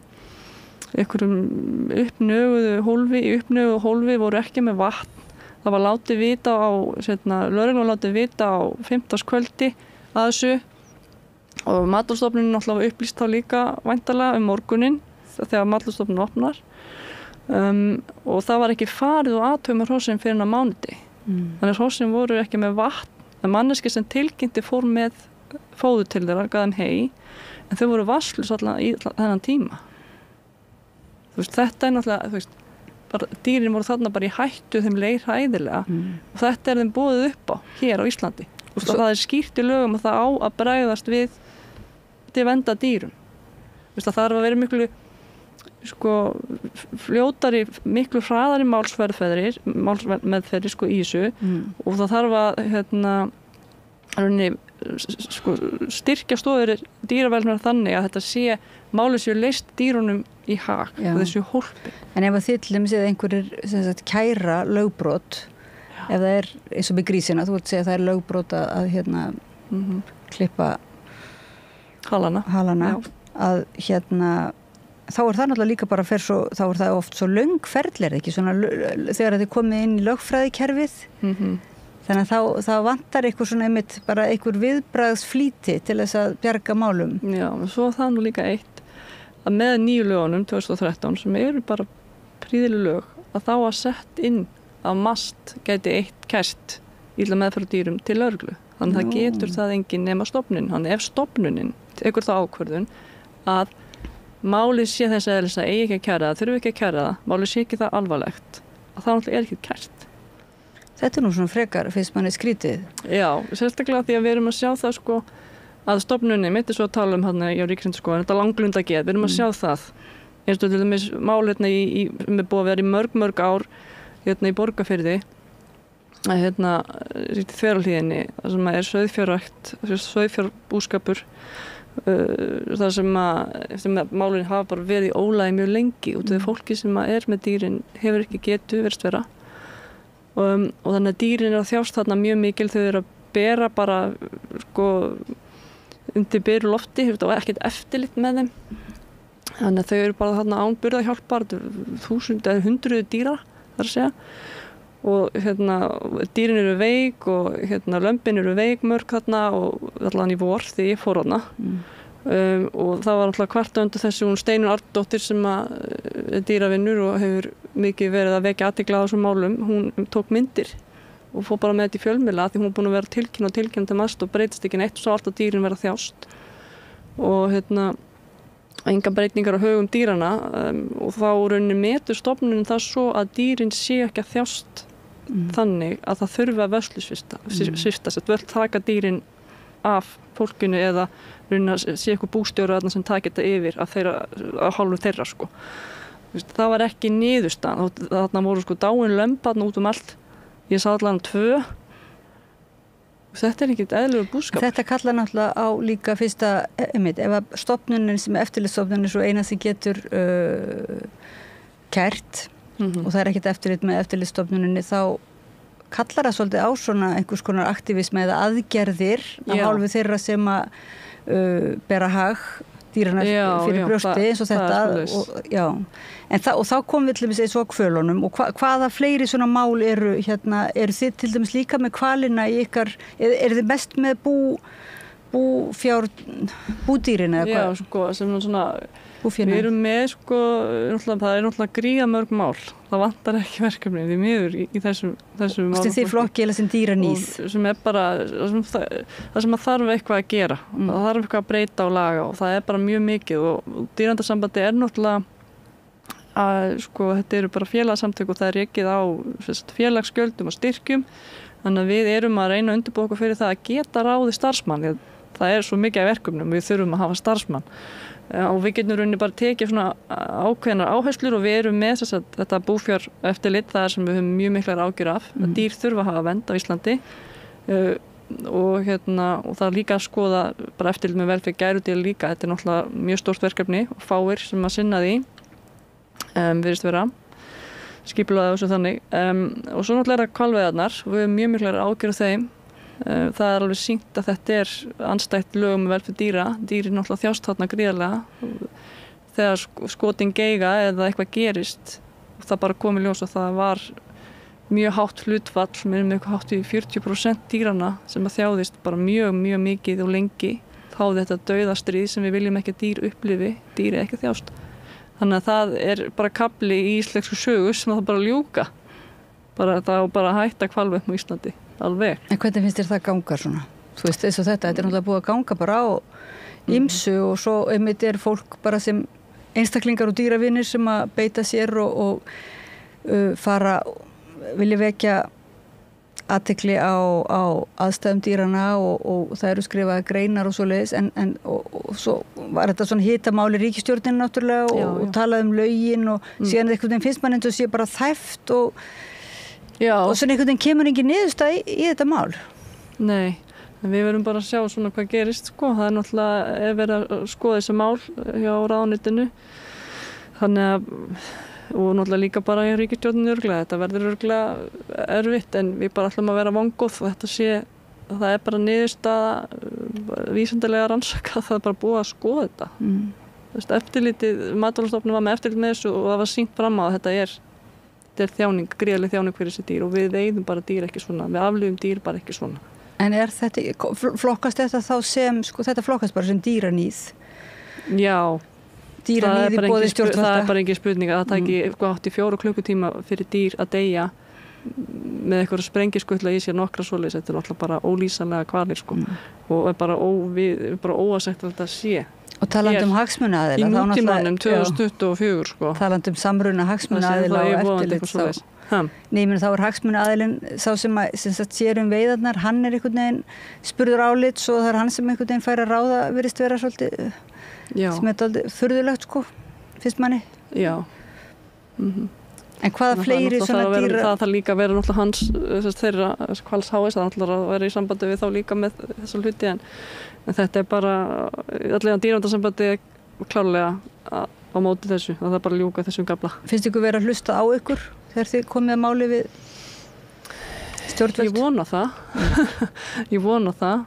uppnöguðu hólfi voru ekki með vatn. Það var látið vita lögreglan látið vita á 15. kvöldi að þessu og Matvælastofnunin náttúrulega upplýst þá líka væntanlega morguninn þegar Matvælastofnunin opnar og það var ekki farið og athugað með hrossin fyrir en á mánudegi. Þannig hrossin voru ekki með vatn en manneski sem tilkynnti fór með fóður til þeirra, gaf þeim hey en þau voru vatnslaus allan í þennan tíma. Þetta náttúrulega dýrin voru þarna bara í hættu þeim leið hræðilega og þetta þeim boðið upp á hér á Íslandi og það skýrt í lögum og það á að bregðast við til vernda dýrum. Það þarf að vera miklu fljótari, miklu hraðari málsmeðferðir í þessu og það þarf að styrkja stoðir dýravelferðar þannig að þetta sé málið séu leyst dýrunum í hag og þessu hólpi. En ef að þið til dæmis eða einhverjir kæra lögbrot ef það eins og með grísina, þú ert að segja að það lögbrot að klippa halana að þá það náttúrulega líka bara þá það oft svo löng ferðlir ekki svona þegar þið komið inn í lögfræðikerfið þannig að þá vantar eitthvað svona einmitt bara einhver viðbragðsflýti til þess að bjarga málum. Já, og svo það nú líka eitt að með nýju lögunum 2013 sem eru bara prýðileg lög að þá að sett inn að MAST gæti eitt kært illa meðferð dýrum til lögreglu. Þannig það getur það engin nema stofnunin. Þannig ef stofnunin tekur það ákvörðun að málið sé þess eðlis að eigi ekki að kæra það, þurfi ekki að kæra það, málið sé ekki það alvarlegt, að það náttúrulega ekki kært. Þetta nú svona frekar, finnst manni skrítið. Já, sérstaklega því að við erum að sjá það að stofnunni, mitt er svo að tala hjá Ríkisendurskoðun, þetta langlunda við erum að sjá það. Eins og til dæmis mál með búið að vera í mörg ár í Borgarfirði, þveralíðinni, það sem er sauðfjárbúskapur, það sem málin hafa bara verið í ólægi mjög lengi út af því fólki sem er með dýrin hefur ekki getu verið vera og þannig að dýrin að þjást þarna mjög mikil, þau eru að bera bara undir beru lofti og ekkert eftirlit með þeim þannig að þau eru bara þarna án burðarhjálpar 1000 eða 100 dýra þar að segja og dýrin eru veik og lömbin eru veik mörg þarna og allan í vor því ég fór þarna og það var alltaf kvarta undir þessu hún Steinunn Arndóttir sem er dýravinnur og hefur mikið verið að vekja athygli á þessum málum, hún tók myndir og fór bara með þetta í fjölmiðla því hún er búin að vera tilkynna til MAST og breytist ekki neitt svo alltaf dýrin verða þjást og enga breytingar á högum dýrana og þá rauninni metur stofnunin það svo að dýrin sé ekki að þjást þannig að það þurfi að vörslusvipta sér, vel taka dýrin af fólkinu eða rauninni að sé eitthvað bústjóra sem taki þetta yfir af hálfu þeirra það var ekki niðurstaðan þarna voru dáin lömb út allt ég sá allan 2 þetta er ekkert eðlilegur búskapur. Þetta kallar náttúrulega á líka fyrsta ef að stofnunin sem eftirlitsstofnunin er svo eina sem getur kært og það er ekkert eftirlit með eftirlitsstofnuninni þá kallar það svolítið á svona einhvers konar aktivismi eða aðgerðir af hálfu þeirra sem að bera hag dýrana fyrir brjósti eins og þetta og þá komum við til dæmis eins og á hvölunum og hvaða fleiri svona mál eru eru þið til dæmis líka með hvalina í ykkar, eru þið mest með búdýrin eða hvað? Já, sem svona Við erum með sko, það náttúrulega gríðamörg mál, það vantar ekki verkefni því miður í þessum málum. Þið flokki eða sem dýraníð? Sem bara, það sem að þarf eitthvað að gera, það þarf eitthvað að breyta og laga og það bara mjög mikið og dýraverndarsambandi náttúrulega að sko þetta eru bara félagsamtök og það rekið á félagsgjöldum og styrkjum, þannig að við erum að reyna að undirbúa okkur fyrir það að geta ráði starfsmann. Það svo mikið af verkefnum, við þurfum að hafa starfsmann og við getum rauninni bara tekið svona ákveðnar áherslur og við erum með þetta búfjár eftirlit, það sem við höfum mjög miklar ágjur af, að dýr þurfa að hafa vernd á Íslandi og það er líka að skoða bara eftirlit með velferð gærudýra líka, þetta náttúrulega mjög stórt verkefni og fáir sem að sinna því. Virðist vera skipulaði þessu þannig og svo náttúrulega hvalveiðarnar og við höfum mjög miklar ágjur af þeim. Það er alveg sýnt að þetta er andstætt lögum með velferð dýra. Dýrin náttúrulega þjást þarna gríðarlega þegar skotin geiga eða eitthvað gerist og það bara kom í ljós að það var mjög hátt hlutfall með eitthvað hátt í 40% dýrana sem að þjáðist bara mjög mikið og lengi þáði þetta dauðastríð sem við viljum ekki að dýr upplifi, dýr ekki að þjást. Þannig að það er bara kafli í íslensku sögu sem það bara ljúka. Það á bara að hætta hvalveiðum á Íslandi, alveg. En hvernig finnst þér það ganga svona? Þú veist, eins og þetta er náttúrulega búið að ganga bara á ýmsu og svo einmitt fólk bara sem einstaklingar og dýravinir sem að beita sér og vilja vekja athygli á aðstæðum dýrana og það eru skrifaði greinar og svoleiðis en svo var þetta svona hitamáli ríkisstjórnin náttúrulega og talaði lögin og síðan einhvern veginn finnst mann eins og sé bara þæft og svona einhvern veginn kemur engin niðurstaða í þetta mál. Nei, við verðum bara að sjá svona hvað gerist sko, það náttúrulega verið að skoða þessi mál hjá ráðuneytinu þannig að og náttúrulega líka bara í ríkisstjórninni örugglega. Þetta verður örugglega erfitt en við bara ætlum að vera vongóð og það er bara niðurstaða vísindalega rannsaka, það er bara búið að skoða þetta. Eftirlitið, Matvælastofnun var með eftirlit með þessu og það var sýnt fram á að þetta er þjáning, gríðarleg þjáning fyrir þessi dýr og við veiðum bara dýr ekki svona, við aflífum dýr bara ekki svona. En flokkast þetta þá sem, sko þetta flokkast bara sem dýraníð? Já. Dýraníð í boði stjórnvalda. Það er bara engin spurning að það tæki 84 klukkutíma fyrir dýr að deyja með eitthvað sprengiskutla í sér nokkra svoleiðis. Þetta er náttúrulega bara ólýsanlega kvalir sko og er bara óasætt að þetta sé. Og talandi hagsmunaaðila. Í nútímanum 2024 sko. Talandi samruna hagsmunaaðila og eftirlit þá. Nei, menn þá hagsmunaaðilinn sá sem sér veiðarnar, hann er einhvern veginn spurður álits og það er hann sem einhvern veginn fær að ráða virðist vera svolítið sem er aldrei furðulegt sko, finnst manni. Já. En hvaða fleiri svona dýra? Það þarf líka að vera náttúrulega hans þeirra hvalsháis, það náttúrulega að vera í sambandi við þá líka með þessa hluti en þetta er bara allega dýraverndarsambandi klárlega á móti þessu, það er bara að ljúka þessum gafla. Finnst ykkur vera að hlusta á ykkur þegar þið komið að máli við stjórnvöld? Ég vona það. Ég vona það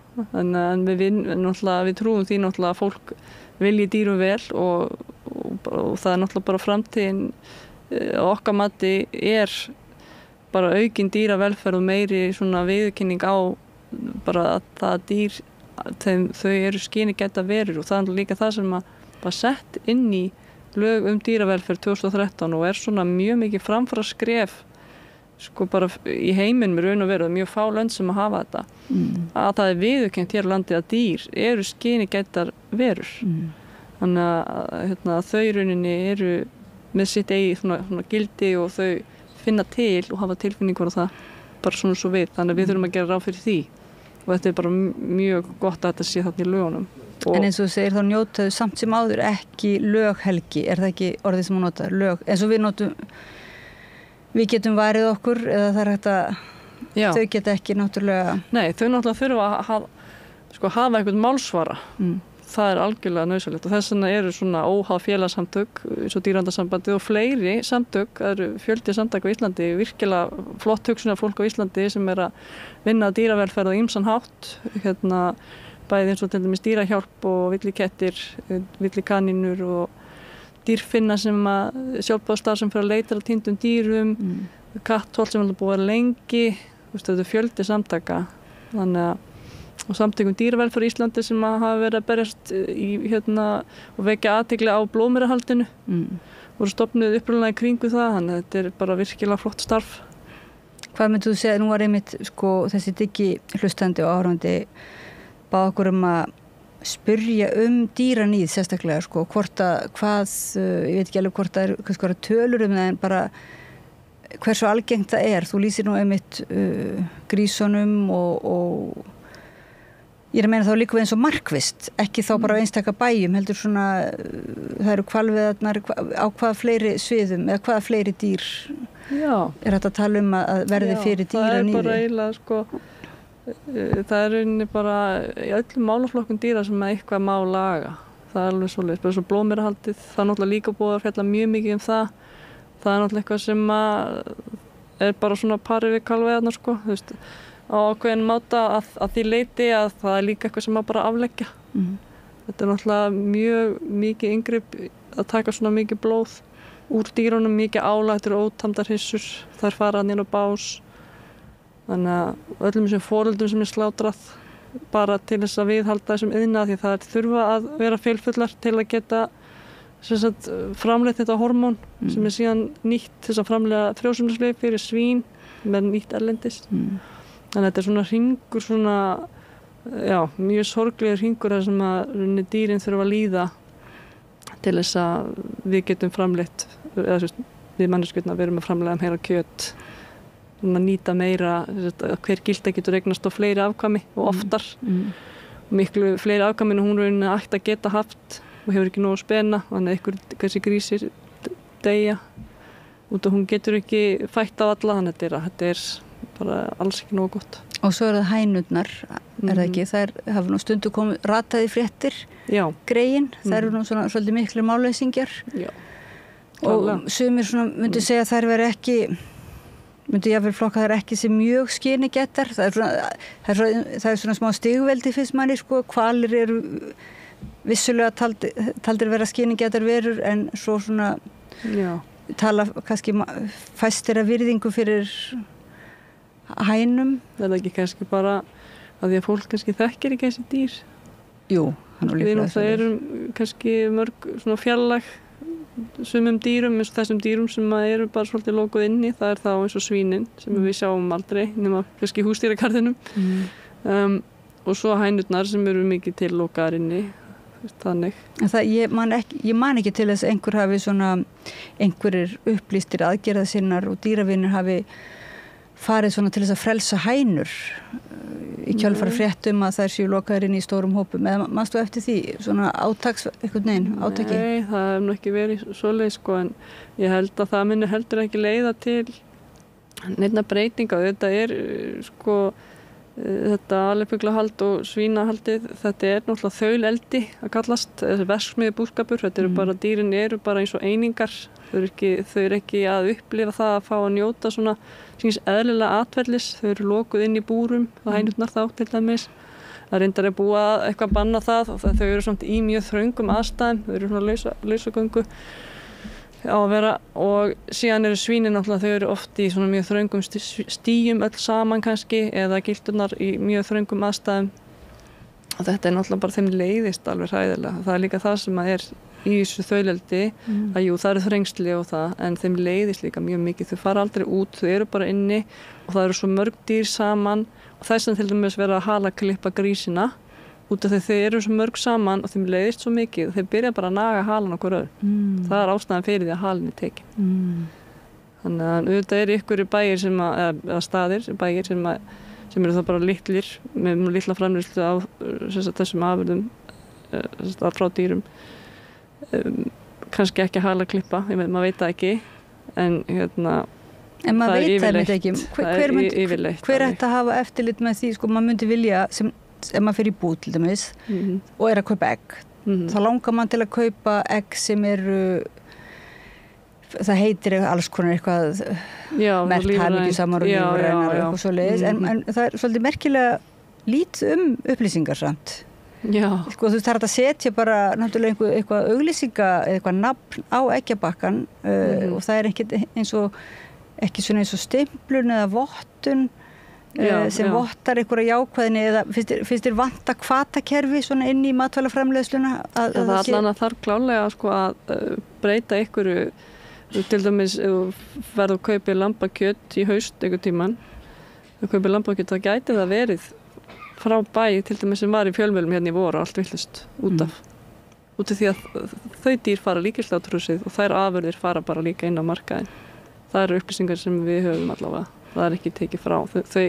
en við trúum því náttúrulega að fólk vilji dýrum vel og það er náttúrulega bara framtíðin okkar mati er bara aukin dýravelferð og meiri svona viðurkenning á bara að það dýr þau eru skynigæta verur og það er líka það sem var sett inn í lög dýravelferð 2013 og er svona mjög mikið framfara skref sko bara í heiminum raun og veru mjög fá lönd sem að hafa þetta að það er viðurkennt hér á landi að dýr eru skynigætar verur þannig að þau rauninni eru með sitt eigi svona gildi og þau finna til og hafa tilfinningur á það bara svona svo við, þannig að við þurfum að gera ráð fyrir því og þetta er bara mjög gott að þetta sé þarna í lögunum. En eins og þú segir þá njótaðu samt sem áður ekki löghelgi, er það ekki orðið sem hún notar, lög, eins og við getum varið okkur eða það er hægt að þau geta ekki náttúrulega... Nei, þau náttúrulega þurfa að hafa eitthvað málsvara, það er algjörlega nauðsynlegt og þess vegna eru svona óháð félagsamtök eins og dýraverndarsambandið og fleiri samtök, það eru fjöldi samtök á Íslandi, virkilega flott hugsunar fólk á Íslandi sem er að vinna að dýravelferð á ýmsan hátt, bæði eins og til dæmis dýrahjálp og villikettir, villikanínur og dýrfinna sem að sjálfboðastarf sem fyrir að leita að týndum dýrum, katthóll sem er búið lengi, þetta er fjöldi samtaka, þannig að og samtökum dýravelferð Íslandi sem hafa verið að berjast og vekja athygli á blóðmerahaldinu. Voru stofnuð upprunalega í kringu það, þannig að þetta er bara virkilega flott starf. Hvað myndu þú segja, nú var einmitt þessi diggi hlustandi og áhorfandi bað okkur að spyrja dýraníð sérstaklega, ég veit ekki alveg hvort það er tölur það, en bara hversu algengt það er. Þú lýsir nú einmitt grísunum og ég er að meina þá líka eins og markvisst, ekki þá bara á einstaka bæjum, heldur svona, það eru hvalveiðarnar á hvaða fleiri sviðum eða hvaða fleiri dýr er þetta að tala að verði fyrir dýraníði? Það er bara eiginlega, það er rauninni bara í öllum málaflokkum dýra sem eitthvað má laga. Það er alveg svoleiðis, bara svo blóðmerahaldið, það er náttúrulega líka búið að fjalla mjög mikið það. Það er náttúrulega eitthvað sem er bara svona pari við hvalveiðarnar, þú veist, á ákveðin máta að því leyti að það er líka eitthvað sem að bara afleggja. Þetta er náttúrulega mjög mikið inngrip að taka svona mikið blóð úr dýrunum, mikið álættur og ótamdar hryssur, þær fara inn á bás. Þannig að öllum þessum foreldrum sem er slátrað bara til þess að viðhalda þessum iðnað, því það þurfa að vera fylfullar til að geta framleitt þetta hormón sem er síðan nýtt til þess að framleiða frjósemislyf fyrir svín með nýtt erlendis. Þannig að þetta er svona hringur, mjög sorglegur hringur þar sem að dýrin þurfa að líða til þess að við getum framleitt, eða við manneskjurnar verum að framleiða meira kjöt, að nýta meira, hver gilda getur eignast á fleiri afkvæmi og oftar. Miklu fleiri afkvæmi en hún rauninni ætti að geta haft og hefur ekki nógu spena, þannig að þessi grísir deyja út og hún getur ekki fætt á alla, þannig að þetta er bara alls ekki nógu gott. Og svo er það hænurnar, það ekki? Það hafa nú stundu komið rataði fréttir, greyin, það eru nú svona svolítið miklu málleysingar. Og sumir myndi segja að þær veri ekki, myndi jáfnvel flokka þær ekki sem mjög skynigettar. Það er svona smá stigveldi fyrst manni, hvalir eru vissulega taldir vera skynigettar verur, en svo svona tala kannski fæstir að virðingu fyrir hænum. Það er ekki kannski bara að því að fólk kannski þekkir ekki þessi dýr. Jú, hann er líka það erum kannski mörg svona fjarlæg sumum dýrum, eins og þessum dýrum sem eru bara svolítið lokuð inni, það er þá eins og svínin sem við sjáum aldrei nema kannski í húsdýragarðinum. Og svo hænurnar sem eru mikið til lokaðar inni, þannig. Ég man ekki til þess að einhver hafi svona einhverjir upplýstir aðgerðasinnar og dýravinir hafi farið svona til þess að frelsa hænur í kjölfara fréttum að þær séu lokaðar inn í stórum hópum, eða manstu eftir því svona átaki? Nei, það hefur nú ekki verið svoleið, en ég held að það muni heldur ekki leiða til neinna breytinga. Þetta er þetta alifugglahald og svínahaldið, þetta er náttúrulega þauleldi að kallast, þessi verksmiði búskapur, þetta eru bara, dýrin eru bara eins og einingar, þau eru ekki að upplifa það að fá að njóta svona síns eðlilega atferlis, þau eru lokuð inn í búrum, það hænurnar þá til dæmis. Það reyndar er búið að eitthvað banna það og þau eru samt í mjög þröngum aðstæðum, þau eru svona lausagöngu á að vera, og síðan eru svínin náttúrulega, þau eru oft í svona mjög þröngum stíum öll saman kannski, eða gildurnar í mjög þröngum aðstæðum, og þetta er náttúrulega bara þeim leiðist alveg hræðilega. Það er líka það sem að er í þessu þauleldi, að jú, það eru þrengsli og það, en þeim leiðist líka mjög mikið, þau fara aldrei út, þau eru bara inni og það eru svo mörg dýr saman, og þess að til dæmis vera að halaklippa grísina út af því þau eru svo mörg saman og þeim leiðist svo mikið, þau byrja bara að naga halan okkur öðru. Það er ástæðan fyrir því að halin er tekin. Þannig að auðvitað eru ykkur bæir eða staðir, bæir sem eru það bara litlir, með litla framleiðslu á þessum afurðum frá dýrum. Kannski ekki að halaklippa, maður veit það ekki, en en maður veit það ekki. Hver ætti að hafa eftirlit með því, maður myndi vilja, ef maður fer í búð til dæmis og er að kaupa egg, þá langar maður til að kaupa egg sem eru, það heitir alls konar eitthvað merkt hamingjusamar og lífrænar og eitthvað svoleiðis, en það er svolítið merkilega lítið upplýsingar samt. Þú veist, það er að setja bara náttúrulega eitthvað auglýsinga eða eitthvað nafn á eggjabakkan og það er ekki svona eins og stimplun eða vottun sem vottar einhverja jákvæðinni eða finnst þér vanta hvatakerfi svona inn í matvælaframleiðsluna? Það allan að þarf klálega sko að breyta einhverju, til dæmis verður að kaupa lambakjöt í haust einhver tíman, að kaupa lambakjöt, það gæti það verið frá bæ, til dæmis sem var í fjölmiðlum hérna í voru, allt villust út af því að þau dýr fara líka í sláturhúsið og þær afurðir fara bara líka inn á markaðinn. Það eru upplýsingar sem við höfum allavega, það er ekki tekið frá þau,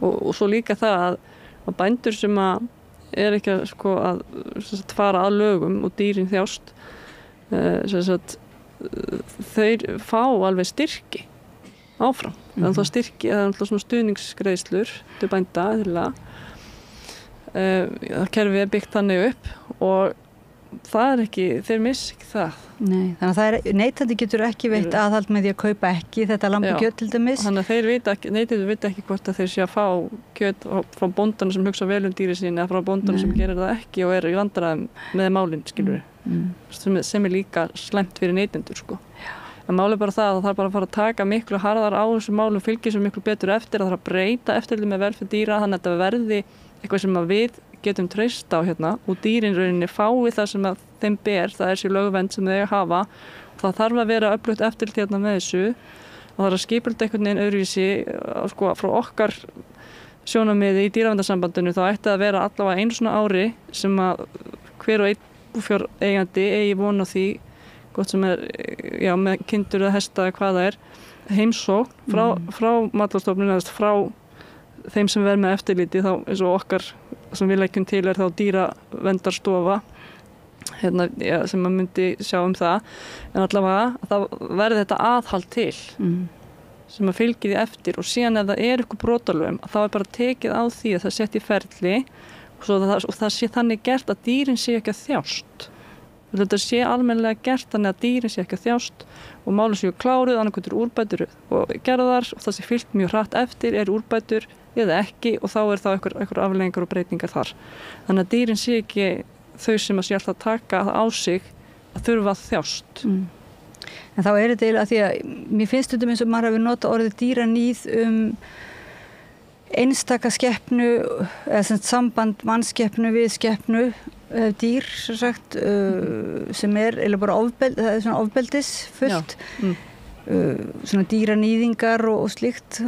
og svo líka það að bændur sem að er ekki að sko að fara að lögum og dýrin þjást, þeir fá alveg styrki áfram. Það er styrki, það er alltaf svona stuðningsgreiðslur til bænda kerfið er byggt þannig upp og það er ekki, þeir missi ekki það. Nei, þannig að neytandi getur ekki veitt aðhald með því að kaupa ekki þetta lambakjöt til dæmis. Þannig að neytendur vita ekki hvort að þeir sé að fá kjöt frá bóndanum sem hugsa vel dýri sín eða frá bóndanum sem gerir það ekki og er í vandræðum með málin, skilur við. Sem er líka slæmt fyrir neytendur, sko. En málið bara það að það er bara að fara að taka miklu harðar á þessum málum, fylgja svo miklu betur eftir, að það er að breyta eftirlit með velferð dýra, þannig að þetta verði eitthvað sem að við getum treyst á hérna og dýrin rauninni fái það sem að þeim ber, það er sér lögvernd sem þau hafa og það þarf að vera öflugt eftirlit hérna með þessu og það er að skipulta einhvern veginn öðruvísi sko frá okkar sjónarmiði í dýraverndarsambandinu, þá ætti að vera allavega einu svona ári sem að hver og einn búfjáreigandi eigi von á því, gott sem er með kindur eða hesta eða hvað það er, heimsókn frá Matvælastofnun eða frá þeim sem verð með eftirliti, þá eins og okkar sem við leggjum til er þá dýraverndarstofa hérna, sem maður myndi sjá það, en allavega það verði þetta aðhald til sem að fylgi því eftir og síðan ef það er eitthvað brotalögum þá er bara tekið á því að það setja í ferli og það sé þannig gert að dýrin sé ekki að þjást. Þetta sé almennilega gert þannig að dýrin sé ekki að þjást og málum séu kláruð, annarkvöldur úrbætur og gerðar og það sé fylgt mjög hratt eftir, er úrbætur eða ekki og þá er það einhver afleiðingar og breytingar þar. Þannig að dýrin sé ekki þau sem að sé alltaf taka á sig að þurfa að þjást. En þá er þetta eiginlega því að mér finnst þetta eins og maður hafi notað orðið dýraníð einstaka skepnu eða samband mannskeppnu við skeppnu dýr sem sagt sem er eiginlega bara það er svona ofbeldis fullt svona dýranýðingar og slíkt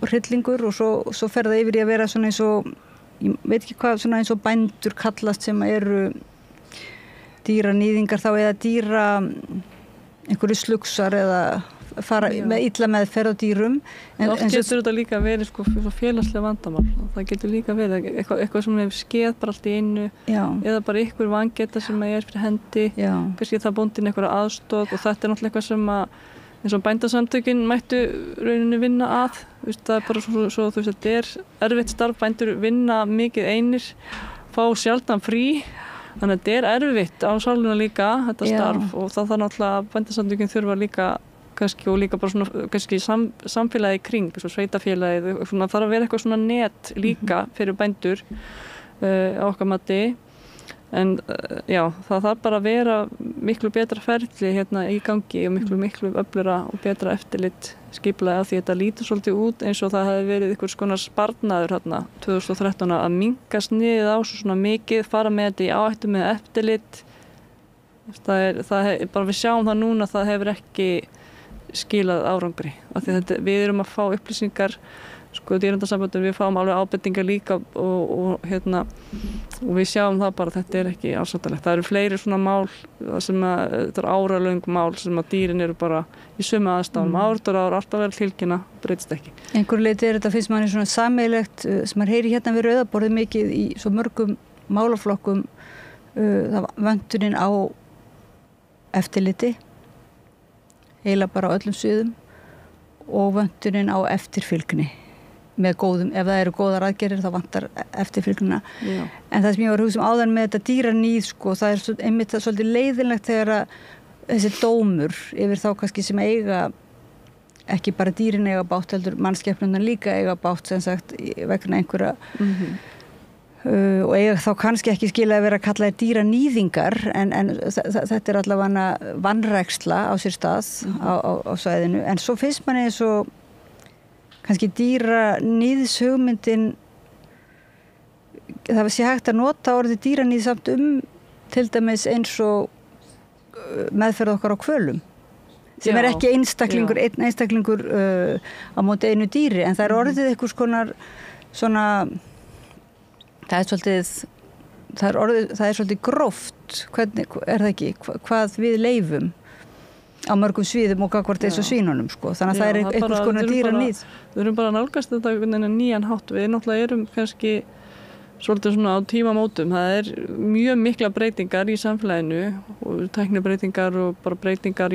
hryllingur og svo fer það yfir í að vera svona eins og ég veit ekki hvað, svona eins og bændur kallast sem eru dýranýðingar þá eða einhverju slugsar eða fara með illa meðferð á dýrum oft getur þetta líka verið sko félagslega vandamál það getur líka verið eitthvað sem hefur skeð bara allt í einu eða bara einhver vangeta sem er fyrir hendi kannski það bóndin einhverja aðstoð og þetta er náttúrulega eitthvað sem að eins og bændasamtökin mættu rauninni vinna að það er bara svo þú veist þetta er erfitt starf, bændur vinna mikið einir fá sjaldan frí þannig að þetta er erfitt á sáluna líka þetta starf og það þarf náttúrulega bændasamtökin þurfa líka kannski og líka bara svona kannski samfélagi kring, sveitafélagið svona, þarf að vera eitthvað svona net líka fyrir bændur á okkar mati en það þarf bara að vera miklu betra ferli hérna í gangi og miklu öflura og betra eftirlit skipulagi af því þetta lítur svolítið út eins og það hefði verið einhvers konar sparnaður hérna 2013 að minkast niður á svo svona mikið, fara með þetta í áhættu með eftirlit það er bara við sjáum það núna það hefur ekki skilað árangri af því að við erum að fá upplýsingar sko dýraverndarsambandinu við fáum alveg ábendingar líka og við sjáum það bara þetta er ekki ásættanlegt. Það eru fleiri svona mál sem þetta er áralöng mál sem að dýrin eru bara í sömu aðstæðum ár alltaf vel tilkynna breytist ekki. Einhverju leyti er þetta finnst manni svona sameiginlegt sem maður heyri hérna við Rauðaborðið mikið í svo mörgum málaflokkum það vöntunin á eftirliti eiginlega bara á öllum sviðum og vöntunin á eftirfylgni með góðum, ef það eru góðar aðgerðir þá vantar eftirfylgnina en það sem ég var að hugsa áðan með þetta dýraníð sko, það er einmitt það svolítið leiðinlegt þegar að þessi dómur yfir þá kannski sem eiga ekki bara dýrin eiga bátt heldur mannskepnundan líka eiga bátt sem sagt vegna einhverja og eiga þá kannski ekki skilja að vera að kalla dýranýðingar en þetta er allavega vanræksla á sér stað á svæðinu en svo finnst manni eins og kannski dýranýðshugmyndin, það sé hægt að nota orðið dýranýð samt til dæmis eins og meðferð okkar á hvölum sem er ekki einn einstaklingur á móti einu dýri, en það er orðið einhvers konar svona, það er svolítið gróft, hvernig, er það ekki, hvað við leifum á mörgum sviðum og gagnvart eins og svínunum, sko. Þannig að það er einhvers konar dýranýð. Við erum bara að nálgast þetta nýjan hátt. Við náttúrulega erum kannski svolítið svona á tímamótum. Það er mjög mikla breytingar í samfélaginu og tæknibreytingar og bara breytingar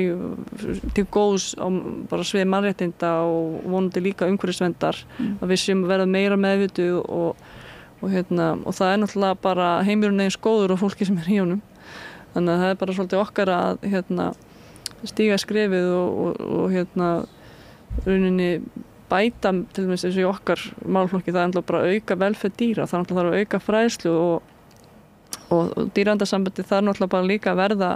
til góðs á bara svið mannréttinda og vonandi líka umhverfisverndar, að við séum að verða meira meðvituð og það er náttúrulega bara heimurinn eins góður og fólki sem er í honum. Þannig að það er bara svolítið okkar að stíga skrefið og rauninni bæta til dæmis eins og í okkar málflokki, það er náttúrulega bara að auka velferð dýra, það er náttúrulega að auka fræðslu og dýraverndarsambandið það er náttúrulega bara líka að verða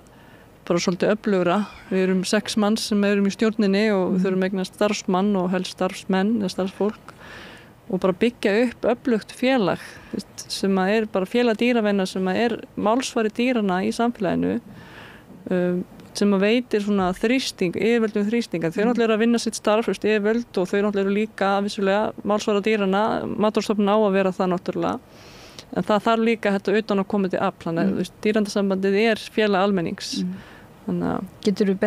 bara svolítið öflugra. Við erum 6 manns sem erum í stjórninni og við þurfum eignast starfsmann og helst starfsmenn eða starfsfólk og bara byggja upp öflugt félag sem er bara félag dýravenna sem er málsvari dýrana í samfélaginu sem veitir svona þrýsting, yfirvöldum þrýsting. Þau náttúrulega eru að vinna sitt starf, yfirvöld og þau náttúrulega eru líka vissulega málsvara dýrana, Matvælastofnun á að vera það náttúrulega. En það þarf líka þetta utan að koma til afl, þannig að dýraverndarsambandið er félag almennings. Getur við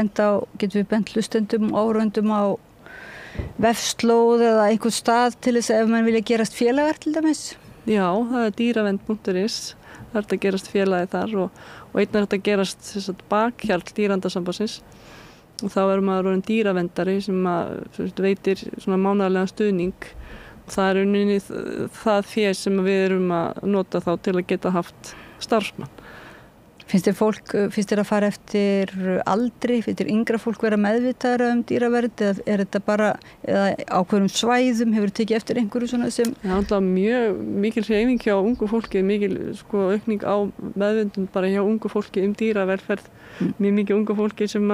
bent hlustendum og áhorfendum á vefslóð eða einhvern stað til þess að ef mann vilja gerast félagar til dæmis? Já, það er dýravend.is, það er að gerast félagi þar og einn er þetta að gerast bakhjarl dýraverndarsambandsins og þá er maður orðinn dýravendari sem veitir svona mánaðarlegan stuðning og það er unni það fé sem við erum að nota þá til að geta haft starfsmann. Finnst þér að fara eftir aldri, finnst þér yngra fólk vera meðvitaðra dýravernd eða er þetta bara ákveðnum svæðum, hefur tekið eftir einhverju svona sem? Það er mjög mikil hreyfing hjá ungu fólki, mikil aukning á meðvindun bara hjá ungu fólki dýravelferð, mjög mikið ungu fólki sem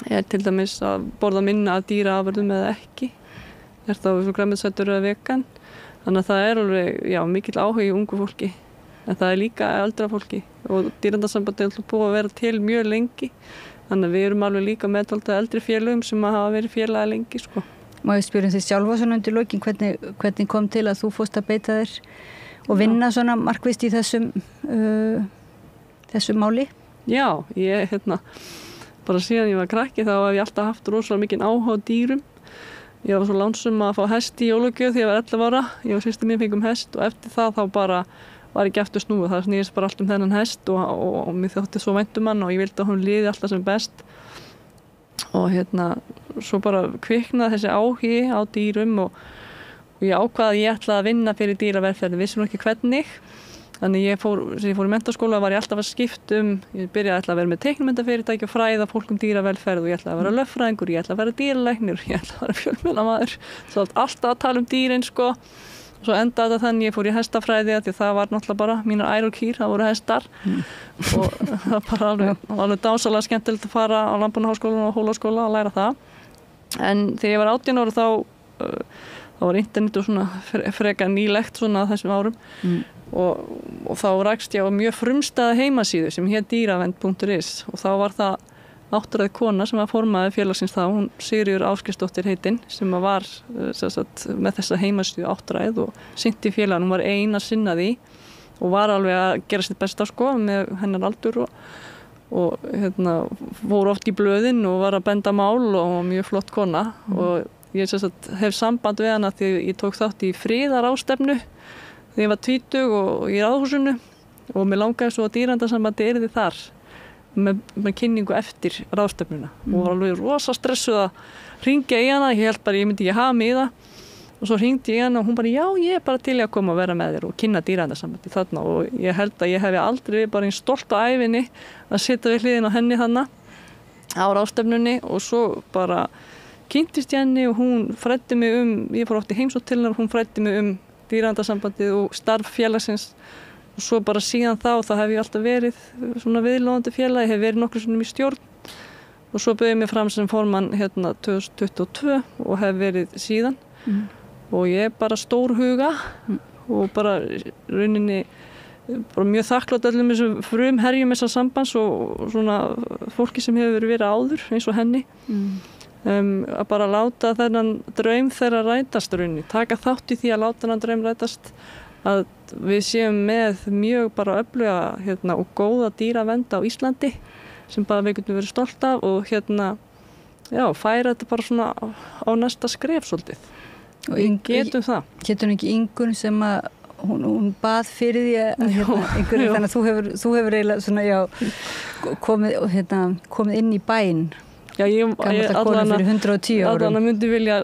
er til dæmis að borða minna af dýraafurðum eða ekki, er þá grænmetisætur eða vegan, þannig að það er alveg mikil áhugi í ungu fólki. En það er líka eldra fólki og dýraverndarsambandið er búið að vera til mjög lengi. Þannig að við erum alveg líka með eldri félögum sem hafa verið félaga lengi. Sko. Má ég spyrja þig sjálfa svona undir lokin, hvernig kom til að þú fórst að beita þér og vinna svona markvisst í þessu máli? Já, ég bara síðan ég var krakki þá hef ég alltaf haft rosalega mikinn áhuga á dýrum. Ég var svo lánsum að fá hest í jólagjöf þegar ég var 11 ára. Ég og systir mín fengum hest og eftir það þá bara var ekki eftir snúið, það snýðist bara allt þennan hest og mér þótti svo vænt hann og ég vildi að hún liði alltaf sem best og svo bara kviknaði þessi áhugi á dýrum og ég ákvaði að ég ætlaði að vinna fyrir dýravelferð, vissum ekki hvernig, þannig sem ég fór í menntaskóla var ég alltaf að skipta ég byrjaði að vera með teiknimyndafyrirtæki og fræða fólk dýravelferð og ég ætlaði að vera lögfræðingur, ég ætlaði að vera dýralæknir, ég ætlaði að vera fjölmiðlamaður, svo alltaf að tala dýrin sko. Svo endaði þetta þannig ég fór í hestafræði því það var náttúrulega bara mínar ær og kýr, það voru hestar og það var alveg dásalega skemmtilegt að fara á Landbúnaðarháskólann og Hólaskóla að læra það. En þegar ég var 18 ára þá var internetu svona frekar nýlegt svona þessum árum og þá rækst ég á mjög frumstæða heimasíðu sem hét dýravend.is og þá var það áttræð kona sem var formaði félagsins þá, hún Sigríður Ásgeirsdóttir heitinn sem var með þessa heimasíðu áttræð og sinnti félagann, hún var ein að sinna því og var alveg að gera sitt besta sko með hennar aldur og fór oft í blöðin og var að benda mál og mjög flott kona og ég hef samband við hana því ég tók þátt í friðarástefnu þegar ég var 20 og í Ráðhúsinu og mér langaði svo að dýraverndarsambandið yrði þar með kynningu eftir ráðstefnuna og var alveg rosa stressuð að hringja í hana, ég held bara ég myndi ekki hafa mig í það og svo hringdi ég hana og hún bara já ég er bara til að koma og vera með þér og kynna dýraverndarsambandið þarna og ég held að ég hef aldrei bara eins stolt á ævinni að sitja við hliðin á henni þarna á ráðstefnunni og svo bara kynntist ég henni og hún fræddi mig ég fór oft í heimsókn til hennar og hún fræddi mig dýraverndarsambandið og starf félagsins og svo bara síðan þá hef ég alltaf verið svona viðlóðandi félag, ég hef verið nokkru sinnum í stjórn og svo bauð ég mig fram sem formann 2022 og hef verið síðan og ég bara stórhuga og bara rauninni bara mjög þakklátt öllum þessum frumherjum þessa sambands og svona fólki sem hefur verið áður eins og henni að bara láta þennan draum þeirra rætast rauninni, taka þátt í því að láta þennan draum rætast, að við séum með mjög bara öfluga og góða dýravernd á Íslandi sem bara við getum verið stolt af og færa þetta bara svona á næsta skref svolítið og getum það. Getur ekki Ingunn sem að hún bað fyrir því að þannig að þú hefur eiginlega svona komið inn í bæinn. Já, ég allan myndi vilja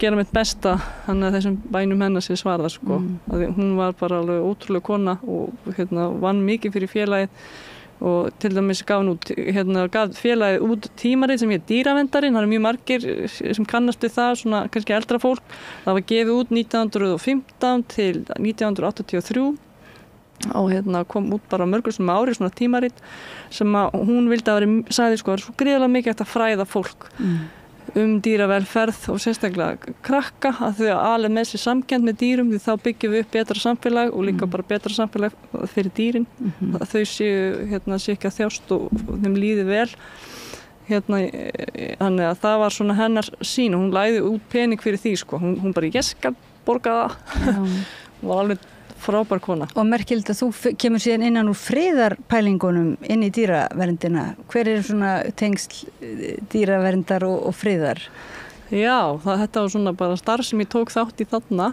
gera mitt besta þannig að þessum bænum hennar sé svarða sko. Hún var bara alveg ótrúlega kona og vann mikið fyrir félagið og til dæmis gaf félagið út tímarit sem heit Dýravendarinn, það mjög margir sem kannast við það, svona kannski eldra fólk. Það var gefið út 1915 til 1983 og kom út bara mörgur sem ári svona tímarit sem að hún vildi að sagði sko, það er svo gríðarlega mikið að fræða fólk dýravelferð og sérstaklega krakka að þau alveg með sér samkennd með dýrum því þá byggjum við upp betra samfélag og líka bara betra samfélag fyrir dýrin að þau séu ekki að þjást og þeim líði vel þannig að það var svona hennar sín og hún læði út pening fyrir því sko, hún bara ég skal borga það hún var alveg frábær kona. Og merkilegt að þú kemur síðan innan úr friðarpælingunum inn í dýraverndina. Hver svona tengsl dýraverndar og friðar? Já, þetta var svona bara starf sem ég tók þátt í þarna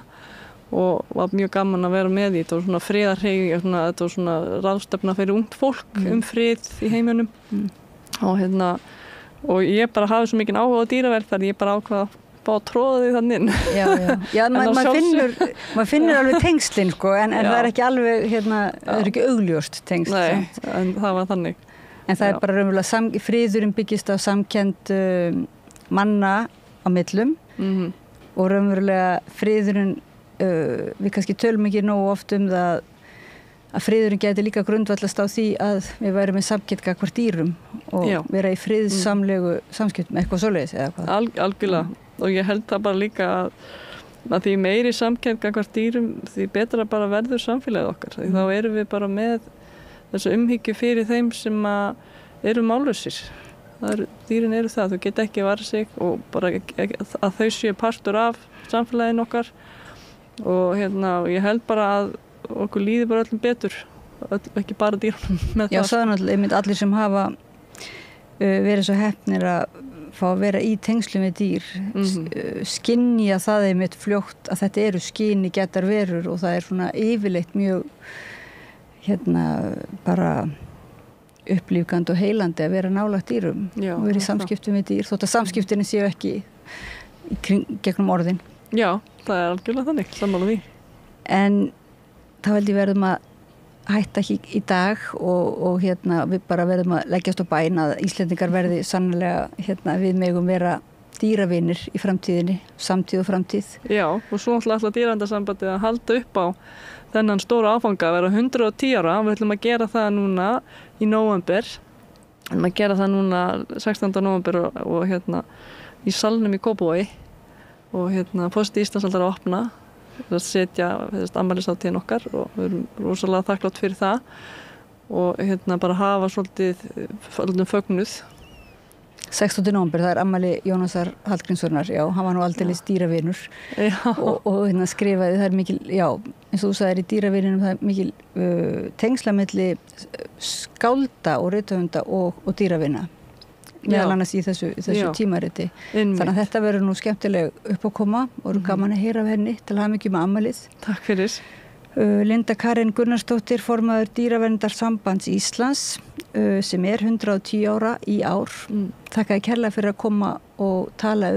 og var mjög gaman að vera með í. Þetta var svona friðarhreyfing, þetta var svona ráðstefna fyrir ungt fólk frið í heiminum. Og ég bara hafði svo mikinn áhuga á dýravelferð, ég bara ákvaða að tróða því þannig inn. Já, maður finnur alveg tengslinn sko, en það er ekki alveg, það er ekki augljóst tengsl. Nei, en það var þannig. En það er bara raunverulega, friðurinn byggist á samkennd manna á millum og raunverulega friðurinn, við kannski tölum ekki nógu oft það að friðurinn geti líka grundvallast á því að við værum með samkennd gagnvart dýrum og vera í friðsamlegu samskiptum, eitthvað svoleiðis eða hvað? Algjörlega. Og ég held það bara líka að því meiri samkennd gagnvart dýrum því betra bara verður samfélagið okkar. Því þá erum við bara með þessu umhyggju fyrir þeim sem eru mállausir. Dýrin eru það, þau geta ekki varið sig og bara að þau séu partur af samfélaginu okkar og ég held bara að okkur líði bara öllum betur, ekki bara dýrum með það. Já, sagði allir sem hafa verið svo heppnir að fá að vera í tengslum við dýr, skynja það einmitt fljótt að þetta eru skyni getar verur og það er svona yfirleitt mjög bara upplífgandi og heilandi að vera nálægt dýrum og vera í samskiptum við dýr, þótt að samskiptinni séu ekki gegnum orðin. Já, það er algjörlega þannig, sammála því. En þá held ég verðum að hætta ekki í dag og við bara verðum að leggjast á bæn að Íslendingar verði sannlega við megum vera dýravinir í framtíðinni, samtíð og framtíð. Já, og svo ætla dýraverndarsambandið að halda upp á þennan stóra áfanga að vera 110 ára. Við ætlum að gera það núna í nóvember. Við ætlum að gera það núna 16. nóvember og í salnum í Kópavogi og Forseti Íslands ætlar að opna að setja afmælishátíðin okkar og við erum rosalega þakklátt fyrir það og bara hafa svolítið fögnuð. 16. nóvember, það er afmæli Jónasar Hallgrímssonar, hann var nú aldeilis dýravinur og skrifaði, það er mikil, eins og þú sagðir í dýravininum, það er mikil tengsla milli skálda og rithöfunda og dýravina. Meðal annars í þessu tímariti. Þannig að þetta verður nú skemmtileg uppákoma og eru gaman að heyra af henni til hamingju með afmælið. Takk fyrir. Linda Karin Gunnarsdóttir, formaður Dýraverndar-sambands Íslands sem er 110 ára í ár. Takk kærlega fyrir að koma og tala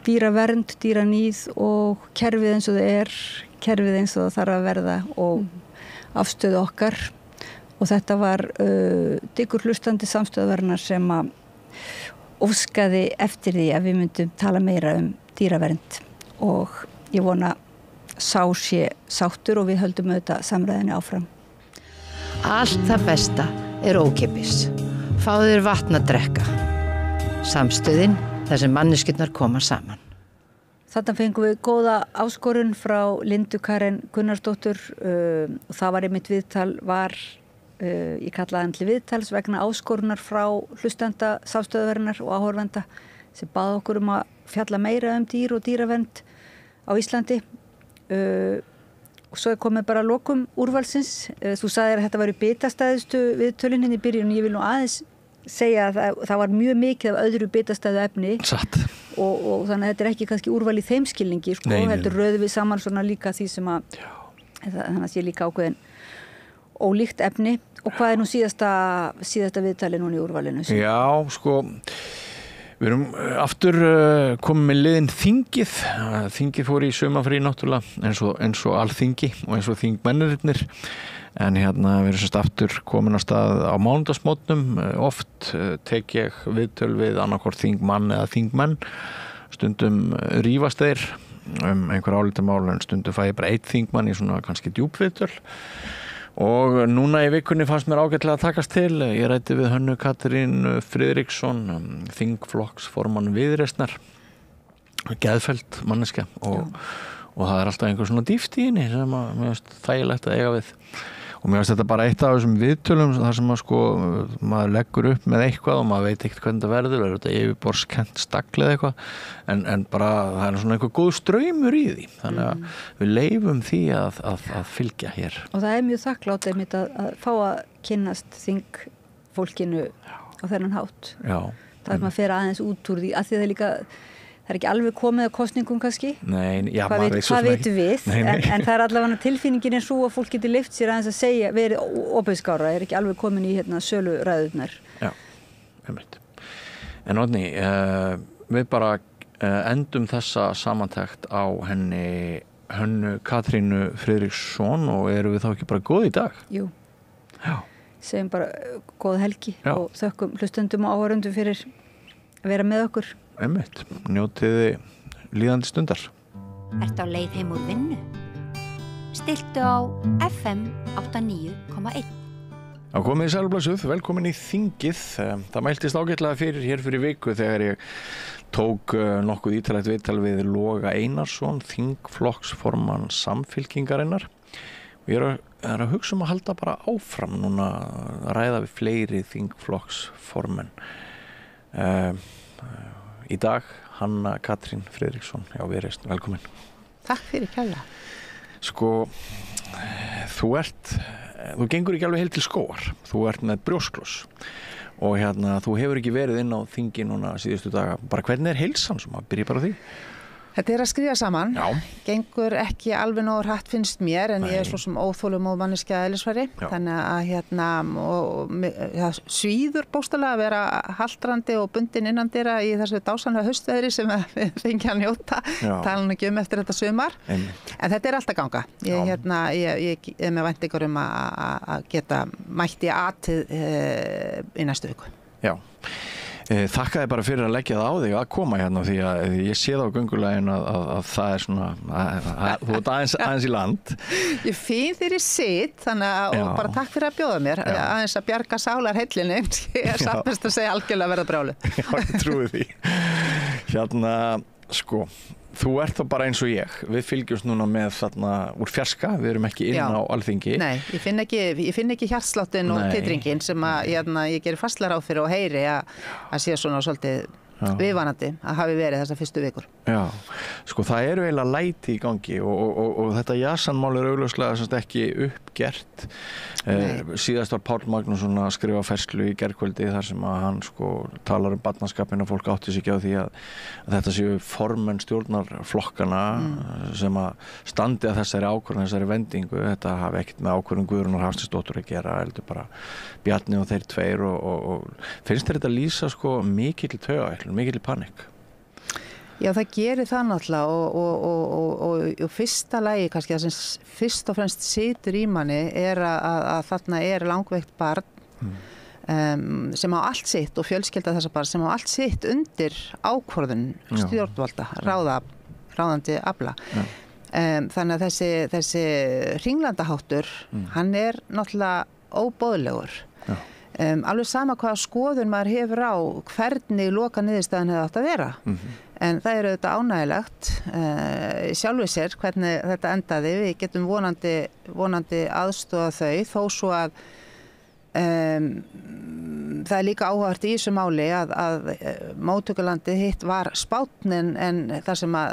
dýravernd, dýraníð og kerfið eins og það er, kerfið eins og það þarf að verða og afstöðu okkar. Og þetta var dyggur hlustandi samstöðuverðnar sem að óskaði eftir því að við myndum tala meira dýravernd og ég vona sá sé sáttur og við höldum auðvitað samræðinni áfram. Allt það besta er ókeypis. Fáðu þér vatn að drekka. Samstöðin þar sem manneskjurnar koma saman. Þarna fengum við góða áskorun frá Lindu Karen Gunnarsdóttur og það var einmitt viðtal ég kallaði hann til viðtals vegna áskorunar frá hlustenda Sáðstöðvarinnar og áhorfenda sem bað okkur að fjalla meira dýr og dýravernd á Íslandi og svo komið bara lokum úrvalsins. Þú sagðir að þetta væri bitastæðustu viðtölin í byrjun, ég vil nú aðeins segja að það var mjög mikið af öðru bitastæðu efni. Satt. Og þannig að þetta ekki kannski úrval í þeim skilningi, sko, heldur röðum við saman svona líka því sem þannig að sé líka ákveðin ólíkt efni. Og hvað nú síðasta viðtali núna í úrvalinu? Já, sko, við erum aftur komið með liðin Þingið. Þingið fór í sumarfrí náttúrulega eins og alþingi og eins og þingmennirnir. En við erum sérst aftur komin á stað á mánudagsmótnum. Oft tek ég viðtöl við annarkvort þingmann eða þingmenn. Stundum rífast þeir einhver álitamál en stundum fæ ég bara einn þingmann í svona kannski djúpviðtöl. Og núna í vikunni fannst mér ágætlega að takast til. Ég ræddi við Hönnu Katrín Friðriksson, þingflokksformann Viðreisnar, geðfelld manneskja og það alltaf einhver svona dýpt í henni sem mér finnst þægilegt að eiga við. Og mér finnst þetta bara eitt af þessum viðtölum þar sem maður leggur upp með eitthvað og maður veit ekkert hvernig það verður, þetta yfirborðskennt stagl eða eitthvað, en bara það er svona einhver góð straumur í því, þannig að við leyfum því að fylgja hér. Og það er mjög þakklátt einmitt að fá að kynnast þingfólkinu á þennan hátt. Já. Það er maður fer aðeins út úr því, að því það líka það er ekki alveg komið að kosningum kannski. Nei, já, hvað veitum við? En það er allavega tilfinningin er svo að fólk getur lyft sér aðeins að segja, verið óbeiðskára, er ekki alveg komin í sölu ræðurnar. Já, einmitt. En Oddný, við bara endum þessa samantekt á henni Hönnu Katrínu Friðriksson og erum við þá ekki bara góð í dag? Jú. Já. Segjum bara góð helgi og þökkum hlustendum og áhorfendum fyrir að vera með okkur. Einmitt, njótiði líðandi stundar. Ertu á leið heim úr vinnu? Stilltu á FM 89,1. Þá komið í sælblessuð, velkomin í Þingið. Það mæltist ágætlega fyrir viku þegar ég tók nokkuð ítalegt viðtal við Loga Einarsson, þingflokksformann Samfylkingarinnar. Og ég er að hugsa að halda bara áfram núna að ræða við fleiri þingflokksformenn. Í dag, Hanna Katrín Friðriksson, Viðreisn, velkomin. Takk fyrir kærlega. Sko, þú gengur ekki alveg heil til skógar, þú ert með brjóskloss og þú hefur ekki verið inn á þingi núna síðustu daga, bara hvernig er heilsan sem að byrja bara á því? Þetta er að skrifa saman, Já. Gengur ekki alveg nógur hratt finnst mér en ég er svo sem óþolumóð manneskja eðlisfæri, þannig að svíður bóstalega að vera haltrandi og bundin innandyra í þessu dásanlega haustveðri sem við fengjum að njóta, talan ekki eftir þetta sumar, en þetta er alltaf ganga. Ég er með væntingar að geta mætt í atið í næstu viku. Já. Þakka þér bara fyrir að leggja það á þig að koma því að ég sé það á göngulegin að það er svona þú ert aðeins í land. Ég finn þér í sitt og bara takk fyrir að bjóða mér aðeins að bjarga sálar heillinni ég er sattmest að segja algjörlega að verða brjálu. Já, ég trúi því. Sko þú ert þá bara eins og ég. Við fylgjumst núna með þarna úr fjarska, við erum ekki inn á Alþingi. Nei, ég finn ekki hjartsláttin og titringin sem að ég gerir fastlega ráð fyrir og heyri að sé svona svolítið viðvanandi að hafi verið þessar fyrstu vikur. Já, sko það eru eiginlega læti í gangi og þetta jasanmál er augljóslega ekki uppgert. Síðast var Páll Magnússon að skrifa færslu í gærkvöldi þar sem að hann talar barnaskapinn og fólk átti sig ekki á því að þetta séu formenn stjórnarflokkana sem að standi að þessari ákvörðun, þessari vendingu. Þetta hafi ekkert með ákvörðun Guðrúnar Hafsteinsdóttur að gera, heldur bara Bjarni og þeir tveir og finnst þér þetta lýsa mikill taugaætlun, mikill panikk? Já, það gerir það náttúrulega og fyrsta lagi kannski það sem fyrst og fremst situr í manni er að þarna er langveikt barn sem á allt sitt og fjölskylda þessa barn sem á allt sitt undir ákvörðun stjórnvalda, ráðandi afla. Þannig að þessi hringlandaháttur, hann er náttúrulega óboðlegur. Alveg sama hvaða skoðun maður hefur á hvernig loka niðurstaðan hefði átt að vera. En það auðvitað ánægilegt sjálfur sér hvernig þetta endaði. Við getum vonandi aðstoða þau þó svo að það líka áhugavert í þessu máli að móttökulandið hitt var Spátn en þar sem að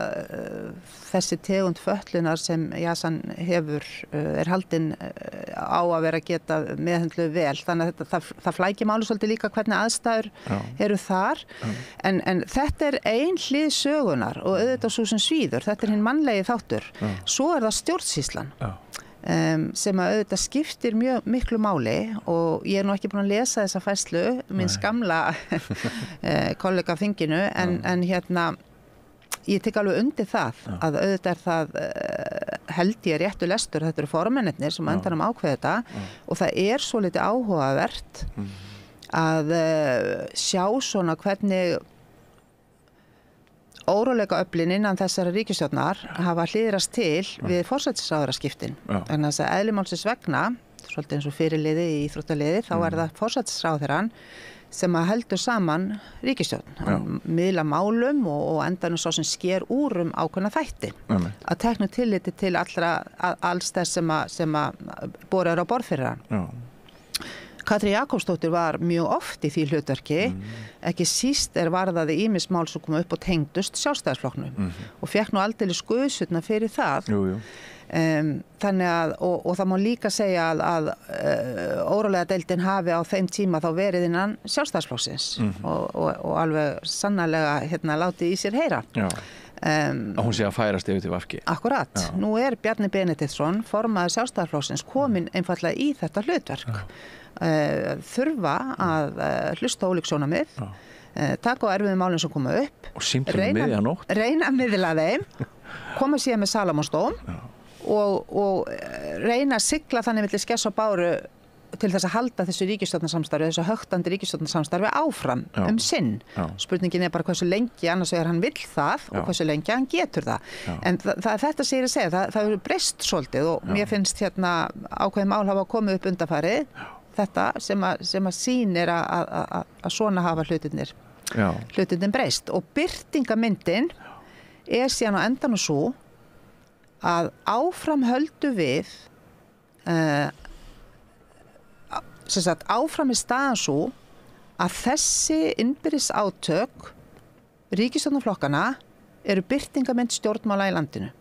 þessi tegund fötlunar sem Yazan hefur haldin á að vera geta meðhöndlu vel. Þannig að það flækir máli svolítið líka hvernig aðstæður eru þar. En þetta ein hlið sögunar og auðvitað svo sem svíður. Þetta hinn mannlegi þáttur. Svo það stjórnsýslan. Sem að auðvitað skiptir mjög miklu máli og ég nú ekki búin að lesa þessa færslu minns gamla kollega á þinginu en hérna ég tek alveg undir það að auðvitað það held ég réttu lestur, þetta eru formennirnir sem endanum ákveða þetta og það svolítið áhugavert að sjá svona hvernig óróleika öflin innan þessara ríkisstjórnar hafa hliðrast til við forsætisráðherraskiptin. Þannig að eðli málsins vegna, svolítið eins og fyrirliði í íþróttaliði, þá það forsætisráðherrann sem að heldur saman ríkisstjórn. Hann miðla málum og endanum svo sem sker úr ákveðna þætti. Að teknu tilliti til alls þess sem að borið á borð fyrir hann. Katrín Jakobsdóttir var mjög oft í því hlutverki, ekki síst varðaði ýmis mál sem kom upp og tengdust Sjálfstæðisflokknum og fékk nú aldeilis guðsutna fyrir það. Þannig að, og það má líka segja að órólega deildin hafi á þeim tíma þá verið innan Sjálfstæðisflokksins og alveg sannarlega látið í sér heyra. Að hún sé að færast yfir til VG. Akkurat. Nú Bjarni Benediktsson, formaður Sjálfstæðisflokksins, kominn einfaldlega í þetta hlutverk. Þurfa að hlusta ólík sjónarmið, taka á erfiðum málum sem koma upp og reyna að miðla þeim, koma síðan með Salomonsdóm og reyna að sigla þannig milli skess og báru til þess að halda þessu ríkisstjórnarsamstarfi, þessu höktandi ríkisstjórnarsamstarfi áfram sinn. Spurningin bara hversu lengi annars vegar hann vill það og hversu lengi hann getur það. En þetta sé ég að segja, það hefur breyst svolítið og mér finnst ákveðin mál hafa komið upp undanfarið. Þetta sem að sýnir að svona hafa hlutirnir breyst og birtingamyndin síðan á endanum svo að áfram höldu við áfram staðan svo að þessi innbyrðis átök ríkisstjórnarflokkana eru birtingamynd stjórnmála í landinu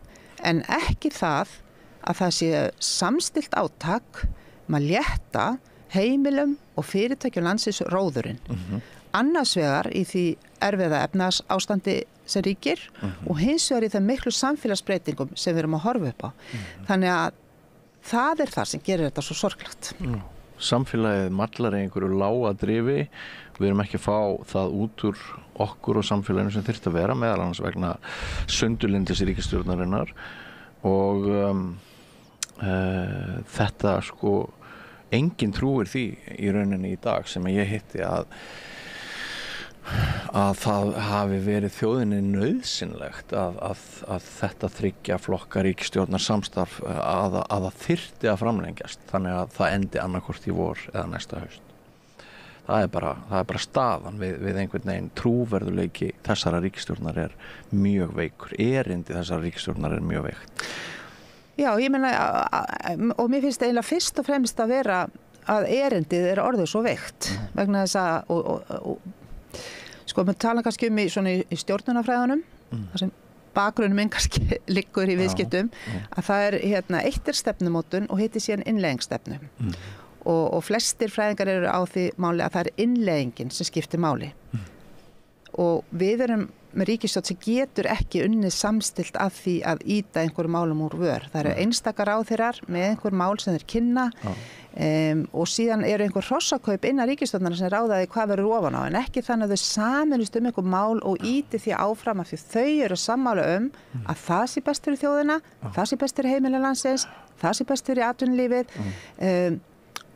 en ekki það að það sé samstillt átak að létta heimilum og fyrirtækjum landsins róðurinn. Annars vegar í því erfiða efnahagsástandi sem ríkir og hins vegar í þeim miklu samfélagsbreytingum sem við erum að horfa upp á. Þannig að það það sem gerir þetta svo sorglegt. Samfélagið mallar einhverju lága drifi. Við erum ekki að fá það út úr okkur og samfélaginu sem þyrfti að vera meðal annars vegna sundurlyndis ríkisstjórnarinnar og þetta enginn trúir því í rauninni í dag sem ég hitti að það hafi verið þjóðinni nauðsynlegt að þetta þriggja flokka ríkisstjórnar samstarf að það þyrfti að framlengjast þannig að það endi annarkvort í vor eða næsta haust. Það er bara staðan við einhvern veginn trúverðuleiki þessara ríkisstjórnar mjög veikur. Erindi þessara ríkisstjórnar mjög veikt. Já, ég meina, og mér finnst eiginlega fyrst og fremst að vera að erindið orðið svo veikt vegna þess að við tala kannski í stjórnunarfræðunum þar sem bakgrunnum minn kannski liggur í viðskiptum að það eitt stefnumótun og hitt síðan innleiðingsstefnu og flestir fræðingar eru á því máli að það innleiðingin sem skiptir máli og við erum með ríkisstjórn sem getur ekki unnið samstillt að því að ýta einhverjum málum úr vör. Það eru einstakar ráðherrar með einhver mál sem þeir kynna og síðan eru einhver hrossakaup innan ríkisstjórnar sem ráðaði hvað verður ofan á en ekki þannig að þau sameinist einhver mál og ýti því áfram af því þau eru sammála að það sé best fyrir þjóðina, það sé best fyrir heimili landsins, það sé best fyrir atvinnulífið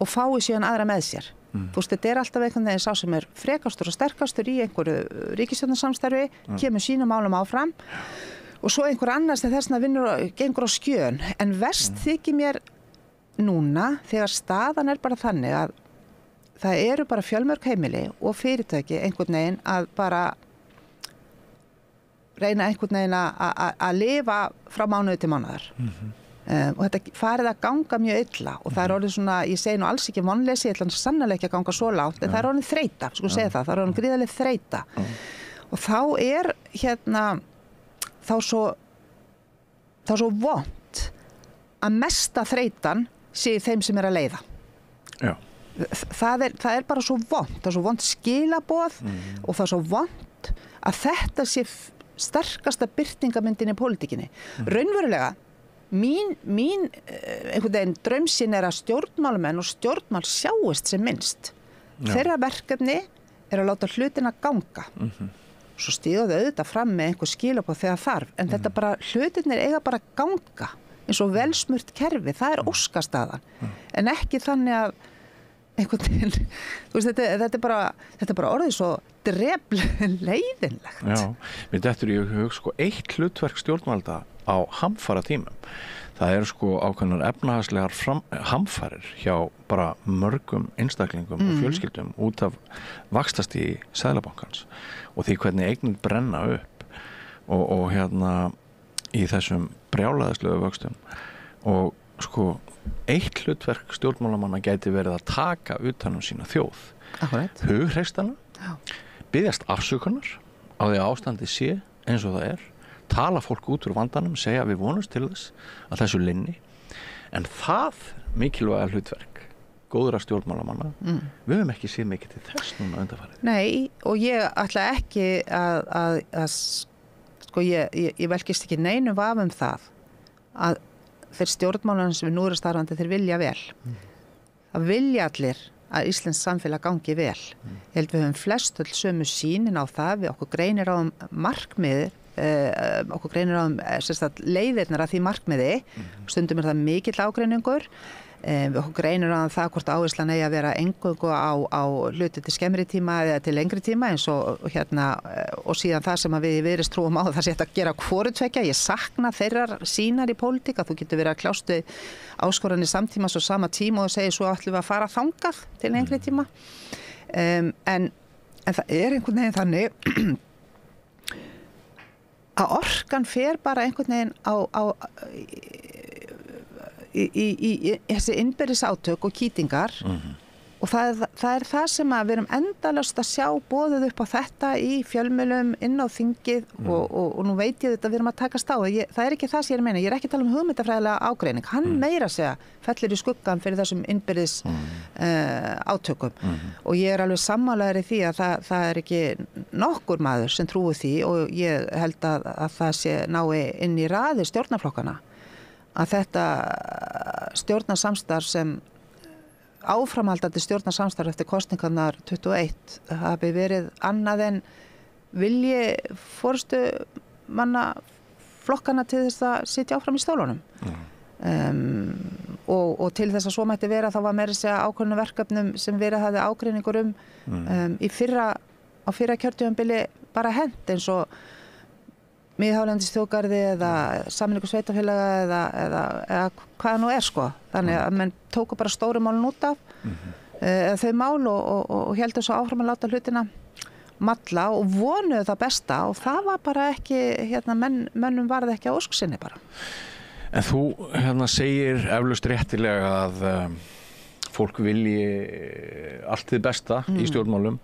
og fái síðan aðra með sér. Þú veist, þetta alltaf einhvern veginn sá sem frekastur og sterkastur í einhverju ríkisstjórnarsamstarfi, kemur sínum málum áfram og svo einhver annars en þessna gengur á skjön. En verst þykir mér núna þegar staðan bara þannig að það eru bara fjölmörg heimili og fyrirtæki einhvern veginn að bara reyna einhvern veginn að lifa frá mánuði til mánuðar. Og þetta farið að ganga mjög illa og það orðið svona, ég segi nú alls ekki vonleysi, ég ætla sannarlega ekki að ganga svo langt, en það orðið þreyta, sko segja það orðið gríðarlega þreyta. Og þá þá svo vont að mesta þreytan sé þeim sem að leiða. Já. Það er bara svo vont, það er svo vont skilaboð og það er svo vont að þetta sé sterkasta birtingamyndin í pólitíkinni. Raunverulega mín einhvern veginn draumsýn að stjórnmálamenn og stjórnmál sjáist sem minnst. Þeirra verkefni að láta hlutina ganga. Svo stíða þau auðvitað fram með einhver skilaboð þegar þarf, en þetta bara, hlutirnir eiga bara að ganga eins og velsmurt kerfi, það óskastaðan, en ekki þannig að einhvern veginn, þú veist, þetta er bara orðið svo drefleiðinlegt. Já, mér dettur í hug sko eitt hlutverk stjórnvalda á hamfara tímum. Það eru sko ákveðnar efnahagslegar hamfarir hjá bara mörgum einstaklingum og fjölskyldum út af vaxtastig Seðlabankans og því hvernig eignir brenna upp og í þessum brjálæðislegu vöxtum og sko eitt hlutverk stjórnmálamanna gæti verið að taka utan sína þjóð. Hughreysta hana, biðjast afsökunar á því að ástandi sé eins og það tala fólk út úr vandanum, segja við vonumst til þess að þessu linni, en það mikilvæga hlutverk góðra stjórnmálamanna, við höfum ekki séð mikið til þess núna undanfarið. Nei, og ég ætla ekki að sko ég velkist ekki neinu vafa það að þeir stjórnmálamanna sem við nú erum starfandi, þeir vilja vel. Það vilja allir að Íslands samfélag gangi vel. Ég held við höfum flest öll sömu sýnin á það, við okkur greinir á markmiðir, okkur greinir á leiðirnar að því markmiði, stundum það mikill ágreiningur, við okkur greinir á það hvort áherslan eigi að vera eingöngu á hluti til skemmri tíma eða til lengri tíma eins og og síðan það sem við Viðreisn trúum á það sé að gera hvorutveggja. Ég sakna þeirrar sýnar í pólitík að þú getur verið að kljást við áskoranir samtímas og sama tíma og segir svo ætlum við að fara þangað til lengri tíma. En það einhvern veginn þannig að orkan fer bara einhvern veginn í þessi innbyrðis átök og kýtingar og það er það sem við erum endalaust að sjá boðið upp á þetta í fjölmiðlum inn á þingið og nú veit ég þetta við erum að takast á. Það er ekki það sem ég er að meina, ég er ekki að tala um hugmyndafræðilega ágreining, hann meira segja fellir í skuggan fyrir þessum innbyrðis átökum og ég er alveg sammálaður í því að það er ekki nokkur maður sem trúi því og ég held að það sé nái inn í raði stjórnarflokkana að þetta stjórnarsamstarf sem áframhaldandi stjórnarsamstarf eftir kosningarnar 21 hafi verið annað en vilji forystu manna flokkana til þess að sitja áfram í stólunum. Og til þess að svo mætti vera þá var meira að segja ákveðnum verkefnum sem verið hafði ágreiningur á fyrra kjörtímabili bara hent eins og Miðhálendis þjóðgarði eða sameiningu sveitarfélaga eða hvað nú sko. Þannig að menn tóku bara stóru málun út af þau mál og heldur svo áfram að láta hlutina malla og vonuðu það besta og það var bara ekki, mönnum varði ekki á ósk sinni bara. En þú segir eflaust réttilega að fólk vilji allt þið besta í stjórnmálum,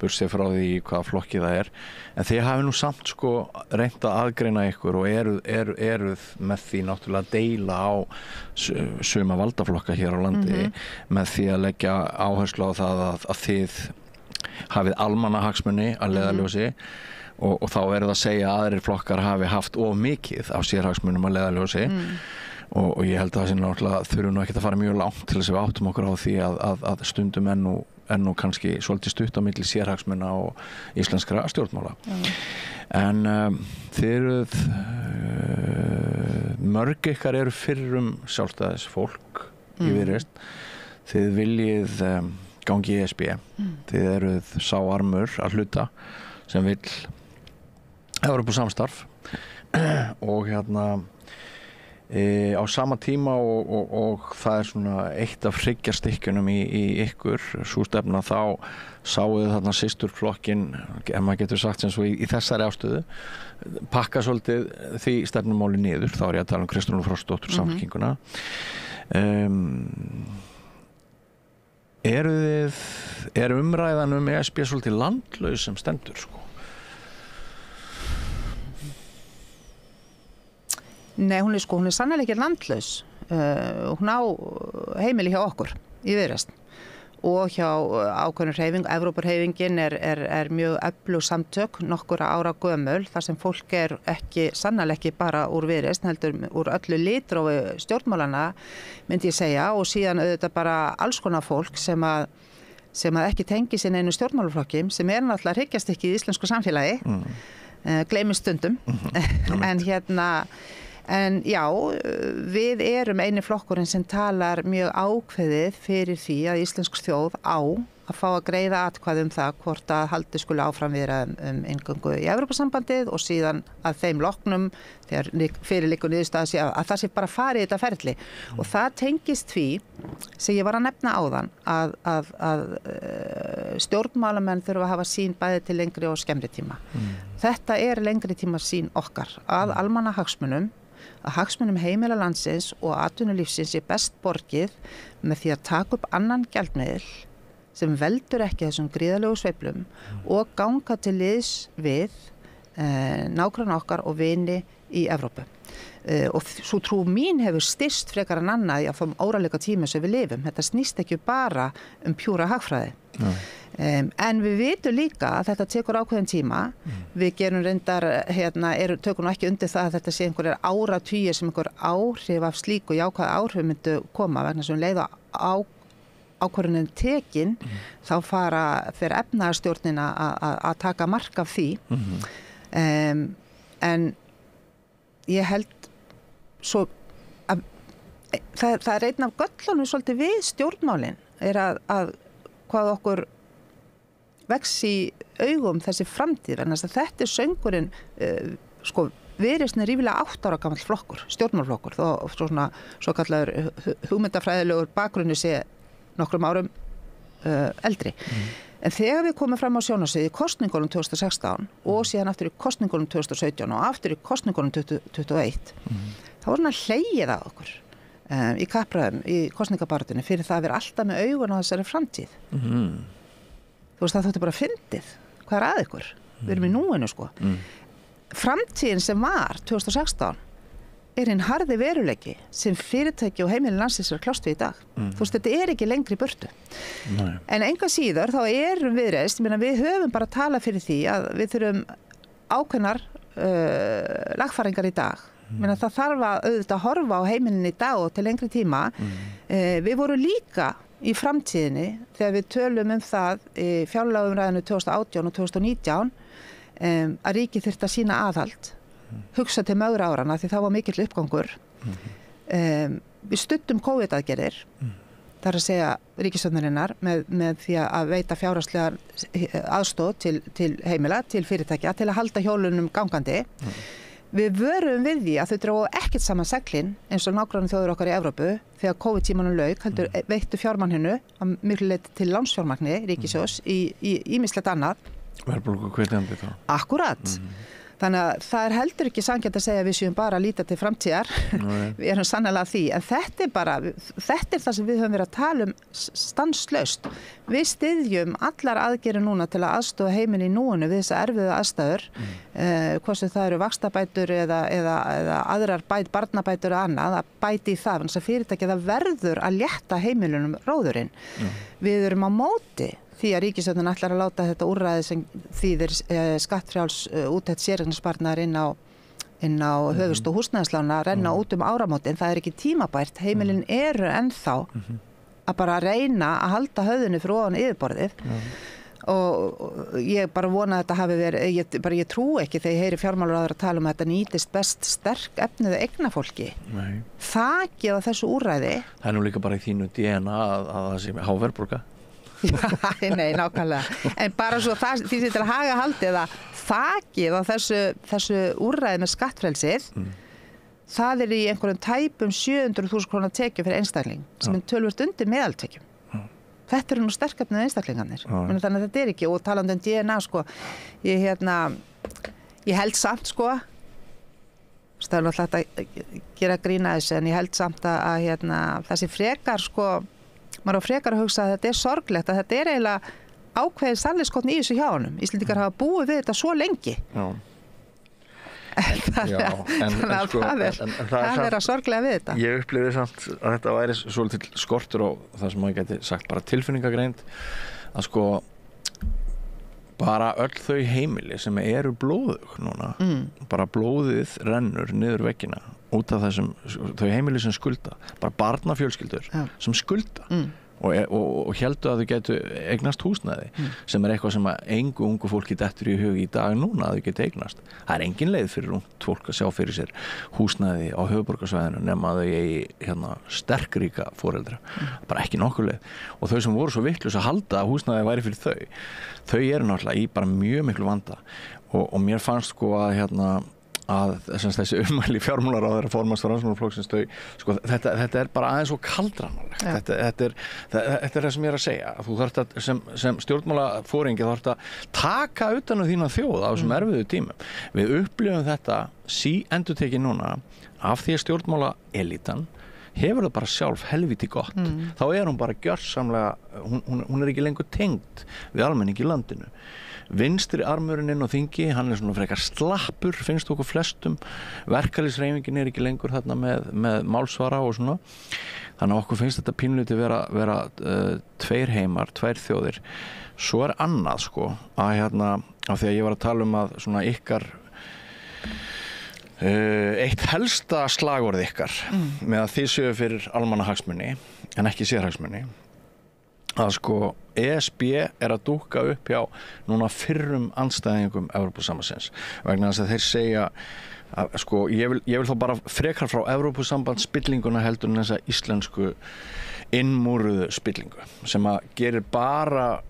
bursið frá því hvaða flokki það en þið hafi nú samt sko reynt að aðgreina ykkur og eruð með því náttúrulega að deila á suma valdaflokka hér á landi með því að leggja áherslu á það að þið hafið almannahagsmuni að leiðarljósi og þá það að segja að aðrir flokkar hafi haft of mikið af sérhagsmunum að leiðarljósi og ég held að það sé náttúrulega þurfum nú ekki að fara mjög langt til þess að við áttum okkur á því að stundum nú kannski svolítið stutt á milli sérhagsmuna og íslenskra stjórnmála. En þið eruð mörg ykkar eru fyrrum sjálfstæðis fólk í Viðreisn. Þið viljið gangi í ESB. Þið eruð sá armur að hluta sem vill Evrópusamstarf og á sama tíma og það svona eitt af hryggjarstykkjunum í ykkur, sú stefna, þá sáuðu þarna systurflokkin, ef maður getur sagt sem svo í þessari ástöðu, pakka svolítið því stefnumáli niður. Þá ég að tala Kristrúnu Frostadóttur, Samfylkinguna. Er umræðan ESB svolítið landlaus sem stendur, sko? Nei, hún er sannlega ekki landlaus. Hún á heimili hjá okkur í Viðreisn og hjá ákveðnum hreyfing. Evrópurhreyfingin er mjög öflug samtök, nokkura ára gömul, þar sem fólk er sannlega ekki bara úr Viðreisn, heldur úr öllu litrófi stjórnmálana, myndi ég segja, og síðan auðvitað bara alls konar fólk sem að ekki tengi sér einu stjórnmálaflokki, sem náttúrulega hryggjarstykki í íslensku samfélagi, gleymist stundum, En já, við erum eini flokkurinn sem talar mjög ákveðið fyrir því að íslensk þjóð á að fá að greiða atkvæði það hvort að haldið skuli áfram vera inngöngu í Evrópusambandið og síðan að þeim loknum, þegar fyrir liggur niðurstaða að það sé bara farið í þetta ferli. Og það tengist því sem ég var að nefna áðan að stjórnmálamenn þurfa að hafa sín bæði til lengri og skemmri tíma. Þetta er lengri tíma sín okkar að almannahagsmunum, að hagsmunum heimila landsins og atvinnulífsins er best borgið með því að taka upp annan gjaldmiðil sem veldur ekki þessum gríðarlegu sveiflum og ganga til liðs við nágranna okkar og vini í Evrópu. Og svo trú mín hefur styrst frekar en annað í að fá óralega tíma sem við lifum. Þetta snýst ekki bara pjúra hagfræði. En við vitum líka að þetta tekur ákveðin tíma. Við gerum reyndar, tökum ekki undir það að þetta sé einhverjar áratugir sem einhver áhrif af slíku jákvæð áhrif myndu koma vegna sem leiða ákvörðunin tekin, þá fer efnahagsstjórnin að taka mark af því. En ég held svo að það er einn af göllunum svolítið við stjórnmálin er að hvað okkur vex í augum þessi framtíð, en þetta söngurinn, Viðreisn rífilega 8 ára gamall flokkur, stjórnmálflokkur, þó svona svo kallaður hugmyndafræðilegur bakgrunni sé nokkrum árum eldri. En þegar við komum fram á sjónarsviði í kosningunum 2016 og síðan aftur í kosningunum 2017 og aftur í kosningunum 2021, þá var svona hlegið á okkur í kappræðum, í kosningabaráttunni fyrir það að vera alltaf með augun á þessari framtíð. Þú veist, það þótti bara fyndið. Hvað er að ykkur? Við erum í núinu, sko. Framtíðin sem var 2016 er hinn harði veruleiki sem fyrirtæki og heimilin landsins er að kljást við í dag. Þú veist, þetta er ekki lengri í burtu. En enga síður, þá erum Viðreisn, við höfum bara talað fyrir því að við þurfum ákveðnar lagfæringar í dag. Það þarf að auðvitað horfa á heimilin í dag og til lengri tíma. Við vorum líka í framtíðinni þegar við tölum það í fjárlagaumræðinu 2018 og 2019 að ríkið þyrfti að sýna aðhald, hugsa til mögru árana því það var mikill uppgangur. Við studdum COVID-aðgerðir, það er að segja ríkisstjórnarinnar með því að veita fjárhagslega aðstoð til heimila, til fyrirtækja, til að halda hjólunum gangandi. Við vörum við því að þau dróðu ekkert saman seglin eins og nágrannar þjóðir okkar í Evrópu þegar COVID-tímanum lauk, heldur veittu fjármagninu að miklu leyti til lánsfjármagni ríkissjóðs í ýmislegt annað. Verðbólgu hvetjandi þá. Akkúrat. Þannig að það er heldur ekki sanngjarnt að segja að við séum bara að líta til framtíðar. Við erum sannlega því. En þetta er það sem við höfum verið að tala stanslaust. Við styðjum allar aðgerðir núna til að aðstoða heiminn í núinu við þessa erfiðu aðstæður. Hvort sem það eru vaxtabætur eða aðrar barnabætur eða annað, að bæti í það. Þannig að fyrirtæki það verður að létta heimilunum róðurinn. Við erum á móti því að ríkisstjórnin ætlar að láta þetta úrræði sem þýðir skattfrjáls úttekt séreignarsparnaðar inn á höfust- og húsnæðislána renna út áramótin. Það er ekki tímabært. Heimilin eru ennþá að bara reyna að halda höfðinu fyrir ofan yfirborðið. Og ég bara vona að þetta hafi verið, ég trú ekki þegar ég heyri fjármálaráðherra að tala að þetta nýtist best sterk efnuðu eignafólki. Þakið á þessu úrræði. Það er nú líka bara í þínu DNA að það sé háverðbólga. Nei, nákvæmlega. En bara svo því sem til að haga haldið að þakið á þessu úrræði með skattfrelsið það í einhverjum tæpum 700.000 krónar tekjum fyrir einstakling sem töluvert undir meðaltekjum. Þetta nú sterkefnið einstaklingarnir. Þannig að þetta ekki, og talandi DNA sko, ég held samt sko, það náttúrulega að gera grína þessu, en ég held samt að þessi frekar sko, maður á frekar að hugsa að þetta sorglegt, að þetta eiginlega ákveðið sannleikskorn í þessu hjá honum. Íslendingar hafa búið við þetta svo lengi. Þannig að það að sorglega við þetta. Ég upplifði samt að þetta væri svolítið skortur og það sem maður geti sagt bara tilfinningagreind, að sko bara öll þau heimili sem eru blóðug núna, bara blóðið rennur niður veggina út af þessum, þau heimili sem skulda, bara barnafjölskyldur sem skulda og heldu að þau getu eignast húsnæði sem eitthvað sem að engu ungu fólki dettur í hug í dag núna að þau getu eignast. Það engin leið fyrir ungt fólk að sjá fyrir sér húsnæði á höfuðborgarsvæðinu nema að þau eigi sterkríka foreldra, bara ekki nokkur leið. Og þau sem voru svo vitlaus að halda að húsnæði væri fyrir þau eru náttúrulega í bara mjög miklu vanda og mér fannst sko að þessi ummæli fjármálaráðherra formanns Framsóknarflokksins, sko, þetta bara aðeins svo kaldranalegt. Þetta er það sem ég að segja. Þú þarft að, sem stjórnmálaforingi, þarft að taka utan þína þjóð á þessum erfiðu tímum. Við upplifum þetta endurtekið núna af því að stjórnmálaelítan hefur það bara sjálf helviti gott. Þá hún bara gjörsamlega, hún ekki lengur tengd við almenning í landinu. Vinstri armurinn inn á þingi, hann svona frekar slappur, finnst okkur flestum. Verkalýðshreyfingin ekki lengur þarna með málsvara og svona. Þannig að okkur finnst þetta pínlítið vera tveir heimar, tveir þjóðir. Svo annað sko, að af því að ég var að tala að svona ykkar eitt helsta slagorð ykkar með að þið séu fyrir almannahagsmuni en ekki sérhagsmuni, að sko ESB að dúkka upp hjá núna fyrrum andstæðingum Evrópusambandsins vegna þess að þeir segja að sko ég vil þá bara frekar frá Evrópusambandsspillinguna heldur en þessa íslensku innmúruðu spillingu sem að gerir bara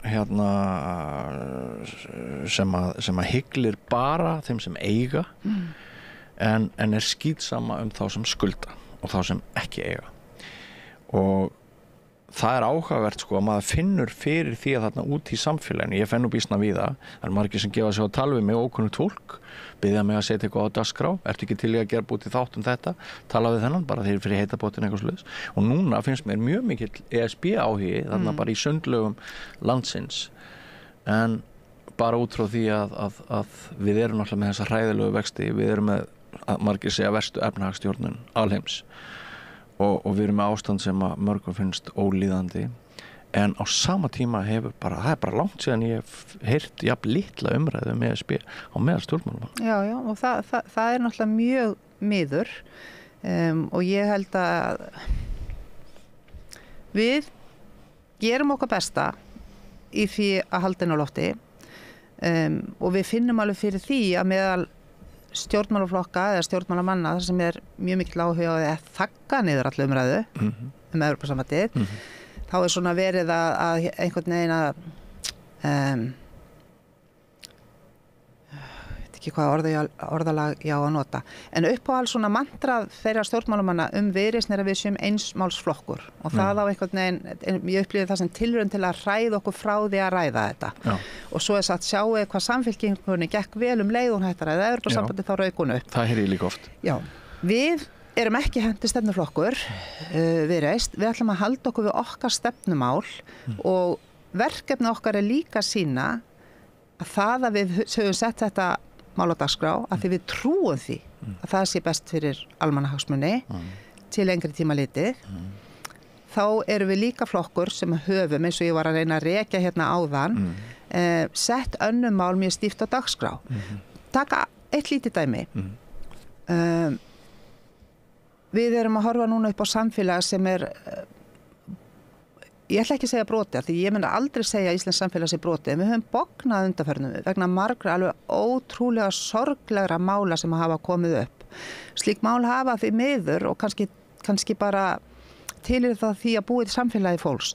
sem að hyglir bara þeim sem eiga en skítsama þá sem skulda og þá sem ekki eiga. Og það áhugavert sko að maður finnur fyrir því að þarna út í samfélaginu, ég fenn býsna við það margir sem gefa sig að tala við mig ókunnugt fólk, biðja mig að setja eitthvað á dagskrá, ertu ekki til í að gera búið til þátt þetta, tala við þennan, bara þeir fyrir heitabótin eitthvað sluðis. Og núna finnst mér mjög mikill ESB áhugi, þarna bara í sundlögum landsins, en bara út frá því að við erum náttúrulega með þessa hræðilegu vexti, við erum með, margir segja, verstu efnahagsstjórnun alheims. Og við erum með ástand sem að mörgum finnst ólíðandi en á sama tíma það er bara langt síðan ég hef heyrt jafn litla umræðu með ESB á meðal stjórnmálum. Já, og það er náttúrulega mjög miður og ég held að við gerum okkar besta í því að halda inn á lofti og við finnum alveg fyrir því að meðal stjórnmálaflokka eða stjórnmálamanna þar sem mjög mikill áhuga á að þagga niður allu umræðu Evrópusambandið þá svona verið að einhvern veginn að ég veit ekki hvað orðalag ég á að nota en uppáhald svona mantrað þeirra stjórnmálamanna Viðreisn að við séum einsmálsflokkur og það á einhvern veginn ég upplifði það sem tilraun til að hræða okkur frá því að ræða þetta og svo sagt sjáu hvað samfylkingunni gekk vel leið hún hætti að ræða Evrópusambandið þá rauk hún upp. Það heyri ég líka oft. Já, við erum ekki hendi stefnuflokkur Viðreisn, við ætlum að halda okkur við okkar stefnumál og verkefni okkar líka sýna að það að við höfum sett þetta mál á dagskrá að því við trúum því að það sé best fyrir almannahagsmuni til lengri tíma litið þá erum við líka flokkur sem höfum eins og ég var að reyna að rekja hérna áðan sett önnum mál mjög stíft á dagskrá taka eitt lítið dæmi við erum að horfa núna upp á samfélag sem ég ætla ekki að segja broti því ég myndi aldrei segja að Íslands samfélag sé broti en við höfum bognað undanförnum vegna margra alveg ótrúlega sorglegra mála sem hafa komið upp. Slík mál hafa því miður og kannski bara tilir það því að búið í samfélagi fólks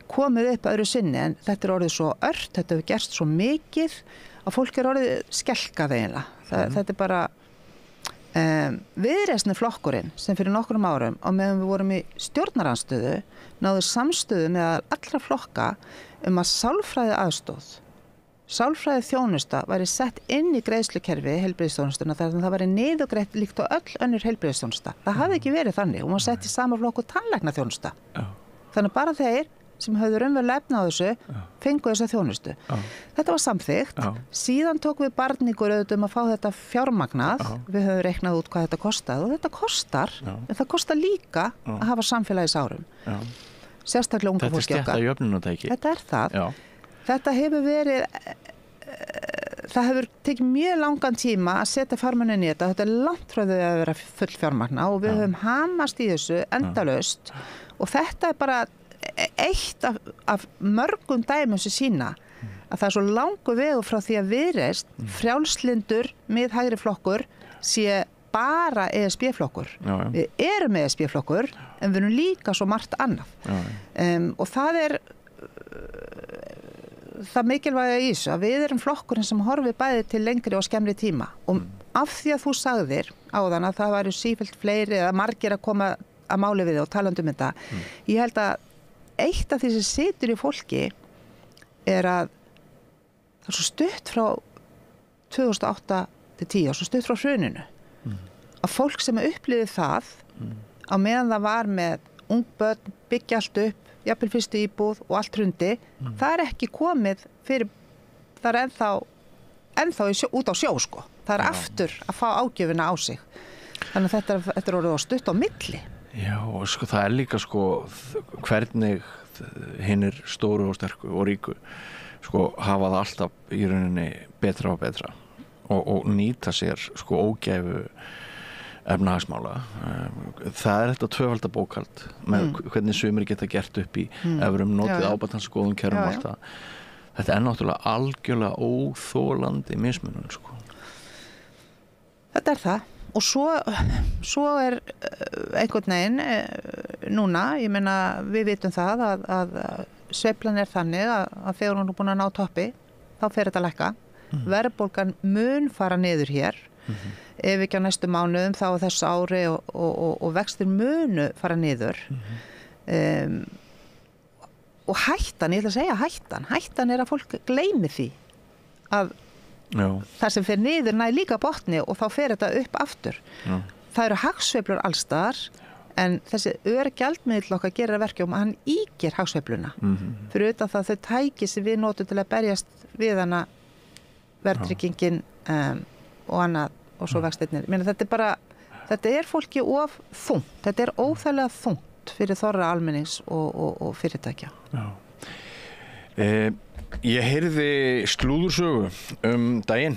komið upp öðru sinni en þetta orðið svo ört, þetta hefur gerst svo mikið að fólk orðið skelkað eiginlega. Þetta bara Viðreisni flokkurinn sem fyrir nokkrum árum og meðan við vorum í stjórnarandstöðu náðu samstöðu með allra flokka að sálfræði aðstóð, sálfræði þjónusta væri sett inn í greiðslukerfi heilbrigðisþjónustuna þar sem það væri niðurgreitt líkt á öll önnur heilbrigðisþjónusta. Það hafði ekki verið þannig og maður sett í sama flokku tannlæknaþjónusta. Þannig bara þeir sem höfðu raunverulega efni á þessu fengu þessa þjónustu. Þetta var samþykkt. Síðan tók við barningur að fá þetta fjármagnað. Við höfum reiknað út hvað þetta kostaði og þetta kostar, en það kostar líka að hafa samfélagsárum. Sérstaklega unga fólki okkar. Þetta er stéttajöfnunartæki. Þetta er það. Þetta hefur verið, það hefur tekið mjög langan tíma að setja fjármunni í þetta. Þetta er langt frá því að vera full fjármagna og við höfum hamast í þessu endalaust og þetta er bara eitt af mörgum dæmum sem sýna að það er svo langur vegur frá því að Viðreisn, frjálslyndur miðhægri flokkur sé bara ESB-flokkur. Við erum ESB-flokkur en við erum líka svo margt annað. Og það er það mikilvæga í þessu að við erum flokkurinn sem horfir bæði til lengri og skemmri tíma og af því að þú sagðir áðan að það væru sífellt fleiri eða margir að koma að máli við og talandi um þetta. Ég held að eitt af því sem situr í fólki er að það er svo stutt frá 2008 til 10, svo stutt frá hruninu að fólk sem upplifði það á meðan það var með ung börn, byggja allt upp, jafnvel fyrstu íbúð og allt hrundi, það er ekki komið fyrir, það er ennþá út á sjó sko. Það er aftur að fá ágjöfina á sig. Þannig að þetta er orðið á stutt á milli. Já, og sko það er líka sko hvernig hinnir stóru og sterku og ríku sko hafa það alltaf í rauninni betra og betra og nýta sér sko ógæfu efnahagsmála. Það er þetta tvöfalda bókhald með hvernig sumir geta gert upp í evrum, notið ábatans góðum kerfum og allt það. Þetta er náttúrulega algjörlega óþolandi mismunum sko. Þetta er það. Og svo er einhvern veginn núna, ég meina við vitum það að sveiflan er þannig að þegar hún er búin að ná toppi, þá fer þetta að lækka. Verðbólgan mun fara niður hér, ef ekki á næstu mánuðum þá á þessu ári og vextir munu fara niður. Og hættan, ég ætla að segja hættan er að fólk gleymi því að það sem fer niður næ líka botni og þá fer þetta upp aftur. Það eru hagsveiflur allstaðar en þessi gjaldmiðill okkar gerir að verkjum að hann ýkir hagsveifluna. Fyrir utan það þau tæki sem við notum til að berjast við hana verðtryggingin og annað og svo vextirnir. Þetta er fólki of þungt. Þetta er óþægilega þungt fyrir þorra almennings og fyrirtækja. Ég heyrði slúðursögu daginn.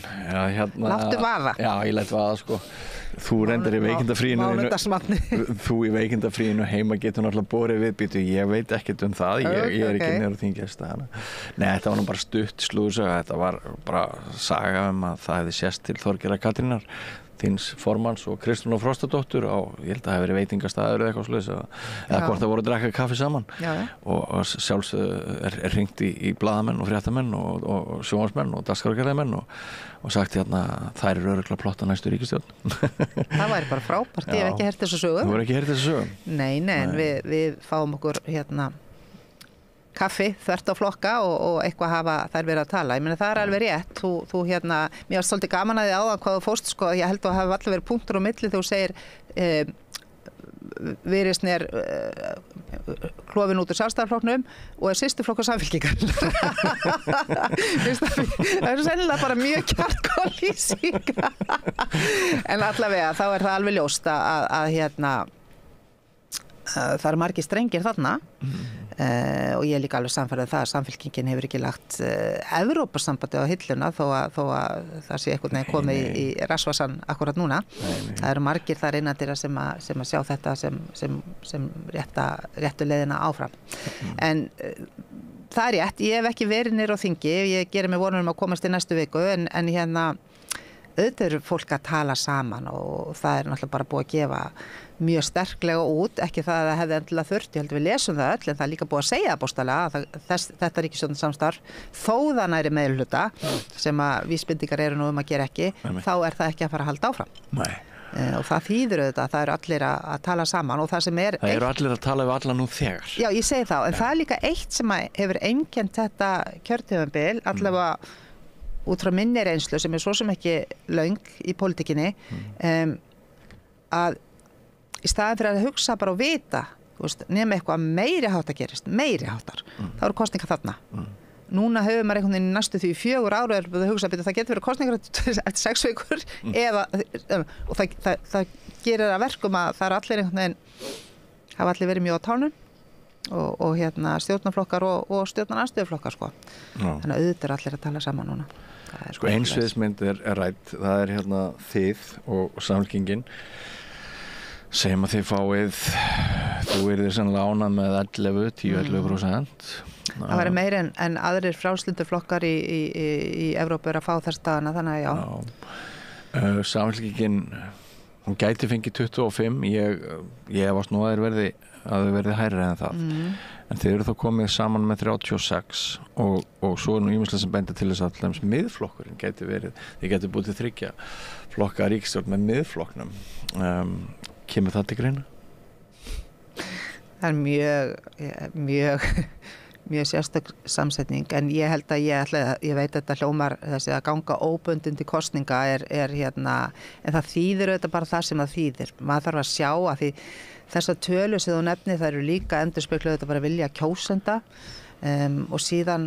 Láttu vaða. Já, ég læt vaða sko. Þú reyndar í veikindafríinu. Þú í veikindafríinu heima getur náttúrulega borið viðbýtu. Ég veit ekkert um það. Ég er ekki nýr á þingjast. Nei, þetta var nú bara stutt slúðursöga. Þetta var bara saga að það hefði sést til Þorgerðar Katrínar, þíns formanns og Kristrúnar Frostadóttur á, ég held að það hefði verið veitingastaður eða eitthvað svoleiðis eða hvort það voru að drekka kaffi saman og sjálfsögðu er hringt í blaðamenn og fréttamenn og sjónvarpsmenn og dagskrárgerðarmenn og sagt hérna þær eru örugglega plotta næstu ríkisstjórn. Það væri bara frábært, ég hef ekki heyrt þessa sögu. Þú hefur ekki heyrt þessa sögu? Nei, en við fáum okkur kaffi þvert á flokka og eitthvað hafa þær verið að tala. Ég meina það er alveg rétt. Þú mér var svolítið gaman að því áðan hvað þú fórst sko, ég held að hafa allir verið punktur á milli þegar þú segir Viðreisn er klofin út úr Sjálfstæðisflokknum og er systurflokkur Samfylkingar. Það er sennilega bara mjög kjartgóð lýsing. En allavega þá er það alveg ljóst að það eru margir strengir þarna og ég er líka alveg sannfærð það að Samfylkingin hefur ekki lagt Evrópusambandið á hilluna þó að það sé einhvern veginn komið í rassvasann akkurat núna. Það eru margir þar innandyra sem að sjá þetta sem réttu leiðina áfram. En það er rétt, ég hef ekki verið niður á þingi, ég gerir mig vonur að komast í næstu viku en auðvitað eru fólk að tala saman og það er náttúrulega bara búið að gefa mjög sterklega út, ekki það að það hefði endilega þurft, ég held að við lesum það öll en það er líka búið að segja það bóstalega að þetta ríkisstjórnarsamstarf þó það næri meirihluta sem að vísbendingar eru nú að gera ekki, þá er það ekki að fara að halda áfram. og það þýðir auðvitað, það eru allir að tala saman og það sem er... Það eru allir að tala við alla nú þegar. Já, ég segi þá, en það er líka eitt sem hefur einkennt þetta kjörtímabil, allavega út frá minni reynslu sem svo sem ekki löng í pólitíkinni, að í staðin fyrir að hugsa bara og vita, nema eitthvað meiri háttar gerist, meiri háttar, þá eru kosningar þarna. Núna hefur maður einhvern veginn næstu því 4 ára og að hugsa að það getur verið kosningar eftir 6 vikur og það gerir að verkum að það allir einhvern veginn hafa allir verið mjög á tánum og stjórnarflokkar og stjórnarandstöðuflokkar þannig að auðvitað allir að tala saman núna. Ein sviðsmynd er rædd, það er þið og Samfylkingin segjum að þið fáið, þú verið sannlega ánað með 10-11%. Það væri meira en aðrir frjálslyndu flokkar í Evrópu að fá þess staðana, þannig að já. Samfylkingin, hún gæti fengið 25, ég varst nú að þau verði hærri en það. En þeir eru þá komið saman með 36 og svo er nú ýmislegt sem bendir til þess að miðflokkurinn gæti verið, þið gæti búið til 3 flokka ríkisstjórn með miðflokknum. Kemur það til greina? Það er mjög sérstök samsetning, en ég held að ég veit að þetta hljómar þessi að ganga óbundin til kosninga en það þýðir auðvitað bara það sem það þýðir. Maður þarf að sjá að því þessar tölu sem þú nefnir, það eru líka endurspegluð auðvitað bara vilja kjósenda og síðan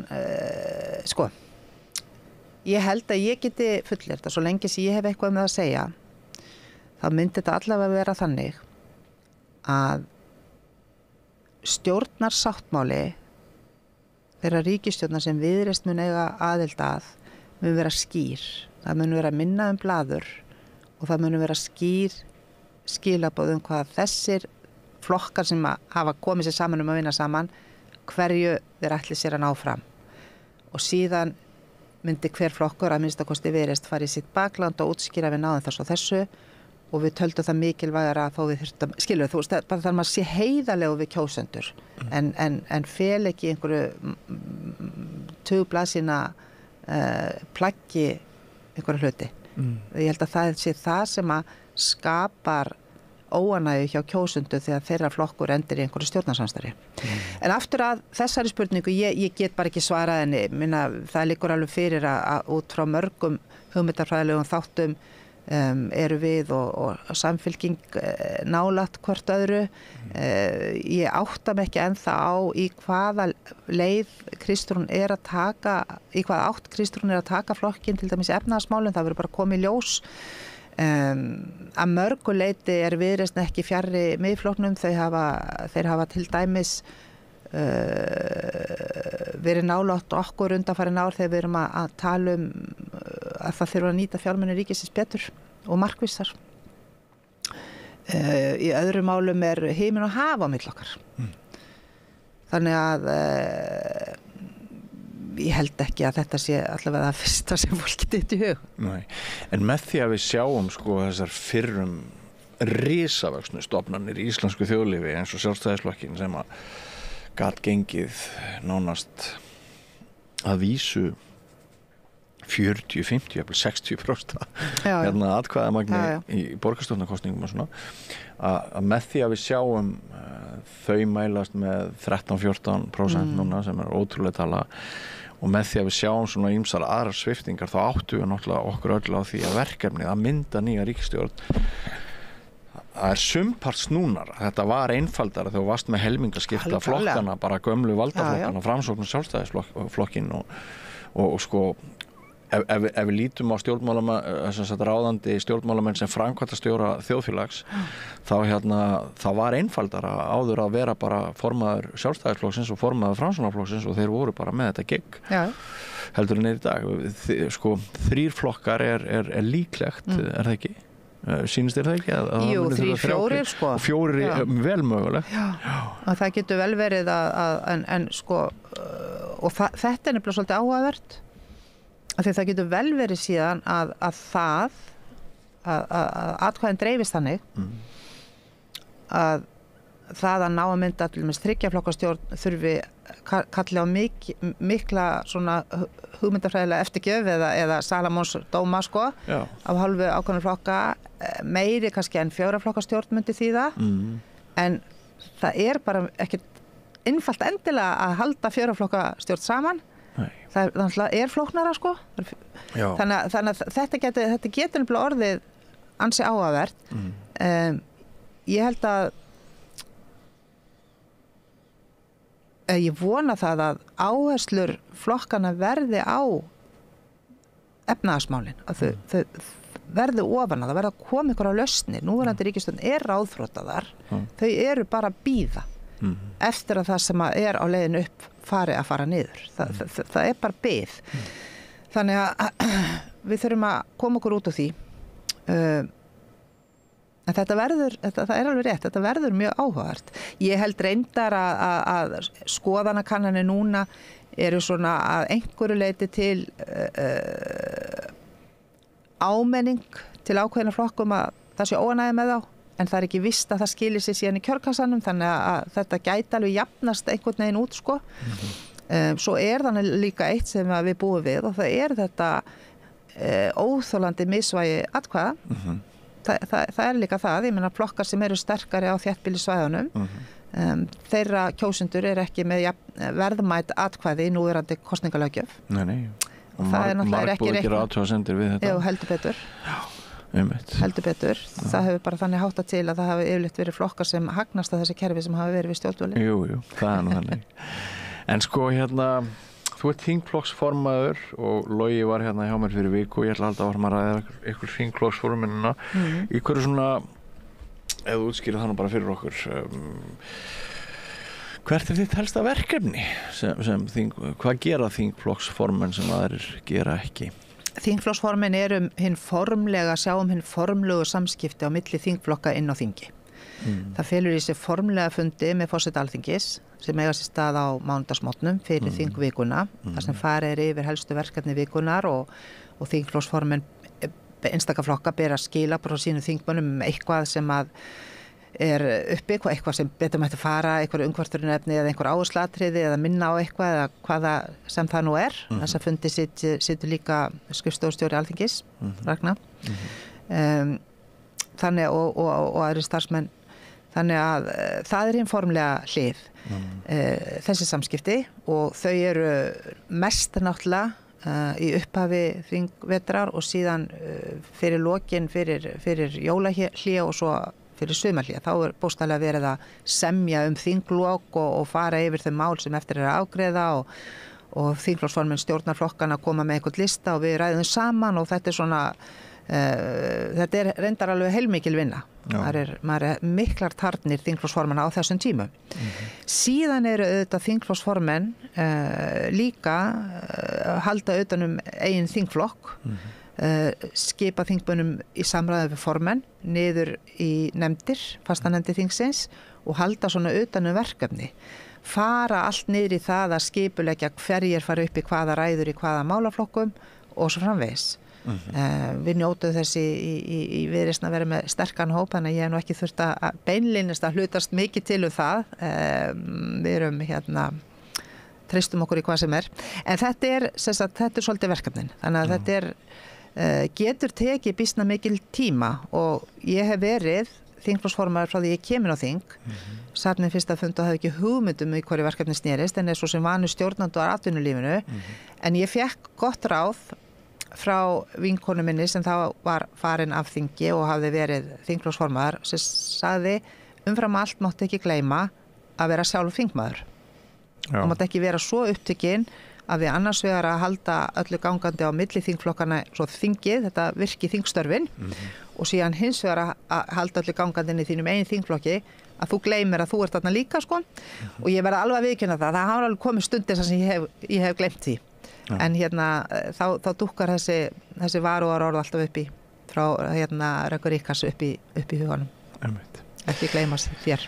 ég held að ég geti fullyrt að svo lengi sem ég hef eitthvað með að segja, þá myndi þetta allavega vera þannig að stjórnarsáttmáli þeirra ríkisstjórnar sem Viðreisn mun eiga aðild að mun vera skýr. Það mun vera minna blaður og það mun vera skýr skilaboð hvað þessir flokkar sem hafa komið sér saman að vinna saman, hverju þeir ætli sér að ná fram. Og síðan myndi hver flokkur að minnsta kosti Viðreisn fara í sitt bakland og útskýra við náðum þess og þessu og við töldum það mikilvægara að þó við þurftum, skilur þú, bara þar maður sé heiðarlegu við kjósendur en fel ekki einhverju 20 blaðsíðna plaggi einhverju hluti. Ég held að það sé það sem að skapar óánægju hjá kjósendu þegar þeirra flokkur endir í einhverju stjórnarsamstarfi. En aftur að þessari spurningu, ég get bara ekki svarað henni, það liggur alveg fyrir að út frá mörgum hugmyndafræðilegum þáttum eru við og Samfylking nálægt hvort öðru. Ég átta mig ekki ennþá á í hvaða leið Kristrún er að taka, í hvaða átt Kristrún er að taka flokkinn, til dæmis efnahagsmálin, það verður bara komið ljós. Að mörgu leyti er Viðreisn ekki fjarri miðflokknum, þeir hafa til dæmis verið nálægt okkur undanfarin ár þegar við erum að tala að það þurfa að nýta fjármuni ríkisins betur og markvissar. Í öðru málum er himinn og haf á milli okkar. Þannig að ég held ekki að þetta sé allavega það fyrsta sem fólki dytti í hug. Nei. En með því að við sjáum þessar fyrrum risavöxnu stofnanir í íslensku þjóðlífi eins og Sjálfstæðisflokkinn sem að gat gengið nánast að vísu 40, 50, 60% atkvæðamagni í borgarstjórnarkosningum og svona, að með því að við sjáum þau mælast með 13-14% núna sem er ótrúlega tala og með því að við sjáum svona ýmsar aðrar sviptingar þá áttu við náttúrulega okkur öll á því að verkefnið að mynda nýja ríkisstjórn það er sumpart snúnar. Þetta var einfaldara þegar þú varst með helmingaskipta flokkana, bara gömlu valdaflokkana, Framsókn og Sjálfstæðisflokkin og sko ef við lítum á ráðandi stjórnmálamenn sem framkvæmdastjóra þjóðfélags þá var einfaldara áður að vera bara formaður Sjálfstæðisflokksins og formaður Framsóknarflokksins og þeir voru bara með þetta gigg heldur en í dag. Sko 3 flokkar er líklegt, er það ekki? Sýnist þér það ekki? Jú, 3-4 sko. Og 4 vel mögulegt. Já, það getur vel verið en sko og þetta er nefnilega svolítið áhugavert af því það getur vel verið síðan að atkvæðin dreifist þannig að það að ná að mynda til dæmis þryggjaflokkastjórn þurfi kalli á mikla svona hugmyndafræðilega eftirgjöf eða Salamons dóma sko af hálfu ákveðna flokka, meiri kannski en 4 flokkastjórn myndi þýða en það bara ekkert einfalt endilega að halda 4 flokkastjórn saman. Það flóknara sko. Þannig að þetta getur nefnilega orðið ansi áhugavert. Ég held að ég vona það að áherslur flokkana verði á efnahagsmálin, að þau verði ofan að það verði að koma ykkur á lausnir. Núverandi ríkisstjórn ráðþrotaðar, þau eru bara að bíða eftir að það sem á leiðinu upp fari að fara niður. Það bara bið. Þannig að við þurfum að koma okkur út úr því. En það alveg rétt, þetta verður mjög áhugavert. Ég held reyndar að skoðanakannanir núna eru svona að einhverju leyti til ámenning til ákveðna flokkum að það sé óánægja með þá, en það ekki víst að það skilir sig síðan í kjörkassanum, þannig að þetta gæti alveg jafnast einhvern veginn út sko. Svo þannig líka eitt sem við búum við og það þetta óþolandi misvægi atkvæða. Það líka það, ég meina flokkar sem eru sterkari á þéttbýlissvæðunum, þeirra kjósendur ekki með verðmæt atkvæði í núverandi kosningalöggjöf. Nei. Og það náttúrulega ekki reiknað. Athugasemdir við þetta. Já, heldur betur. Heldur betur. Það hefur bara þannig háttað til að það hafi yfirleitt verið flokkar sem hagnast að þessi kerfi sem hafi verið við stjórnvölinn. Jú, það nú þannig. En sko þú þingflokksformaður og Logi var hjá mér fyrir viku og ég ætla að halda áfram að ræða ykkur þingflokksformennina. Í hverju svona, ef þú útskýrir það nú bara fyrir okkur, hvert þitt helsta verkefni hvað gera þingflokksformenn sem aðrir gera ekki? Þingflokksformenn hinn formlegu samskipti á milli þingflokka inn á þingi. Það felur í sig formlega fundi með forseta Alþingis sem eiga sér stað á mánudagsmorgnum fyrir þingvikuna, þar sem farið yfir helstu verkefni vikunar og þingflokksformenn einstaka flokka ber að skila bara sínum þingmönnum eitthvað sem að uppi, eitthvað sem betur mætti fara, eitthvað umhverfisefni eða einhver áherslaatriði eða minna á eitthvað eða hvaða sem það nú Þessa fundi situr líka skrifstofustjóri Alþingis, Ragnar. Þannig og aðrir starfsmenn. Þannig að það hinn formlega hlið þessi samskipti og þau eru mest náttúrulega í upphafi þingvetrar og síðan fyrir lokin fyrir jólahlé og svo fyrir sumarhlé. Þá bókstaflega verið að semja þinglok og fara yfir þau mál sem eftir að afgreiða og þingflokksformenn stjórnarflokkana koma með einhvern lista og við ræðum saman og þetta svona þetta reyndar alveg heilmikil vinna. Maður miklar tarnir þingflokksformanna á þessum tímum. Síðan eru auðvitað þingflokksformenn líka halda utan eigin þingflokk, skipa þingmönnum í samræðu við formenn niður í nefndir, fastanefndir þingsins og halda svona utan verkefni. Fara allt niður í það að skipuleggja hverjir fara upp í hvaða ræður í hvaða málaflokkum og svo framvegis. Við njótuðum þess í Viðreisn að vera með sterkan hóp, þannig að ég hef nú ekki þurft að beinlínist að hlutast mikið til það. Við erum treystum okkur í hvað sem en þetta er svolítið verkefnin, þannig að þetta getur tekið býsna mikil tíma og ég hef verið þingflokksformaður frá því ég kemur á þing. Satt með fyrsta fund og hafði ekki hugmyndum í hverju verkefni snerist, en svo sem vanur stjórnandi á atvinnulífinu, en ég fekk gott ráð frá vinkonu minni sem þá var farin af þingi og hafði verið þingflokksformaður sem sagði umfram allt mátti ekki gleyma að vera sjálf þingmaður. Og mátti ekki vera svo upptekinn að við annars vegar að halda öllu gangandi á milli þingflokkana svo þingið, þetta virki þingstörfin og síðan hins vegar að halda öllu gangandi inn í þínum eigin þingflokki að þú gleymir að þú ert þarna líka sko og ég verði alveg að viðurkenna það hafa alveg komið stundir sem ég hef gleymt því. En þá dúkkar þessi varúðarorð alltaf upp í frá Röggur Ríkars upp í huganum. Ekki gleymast þér.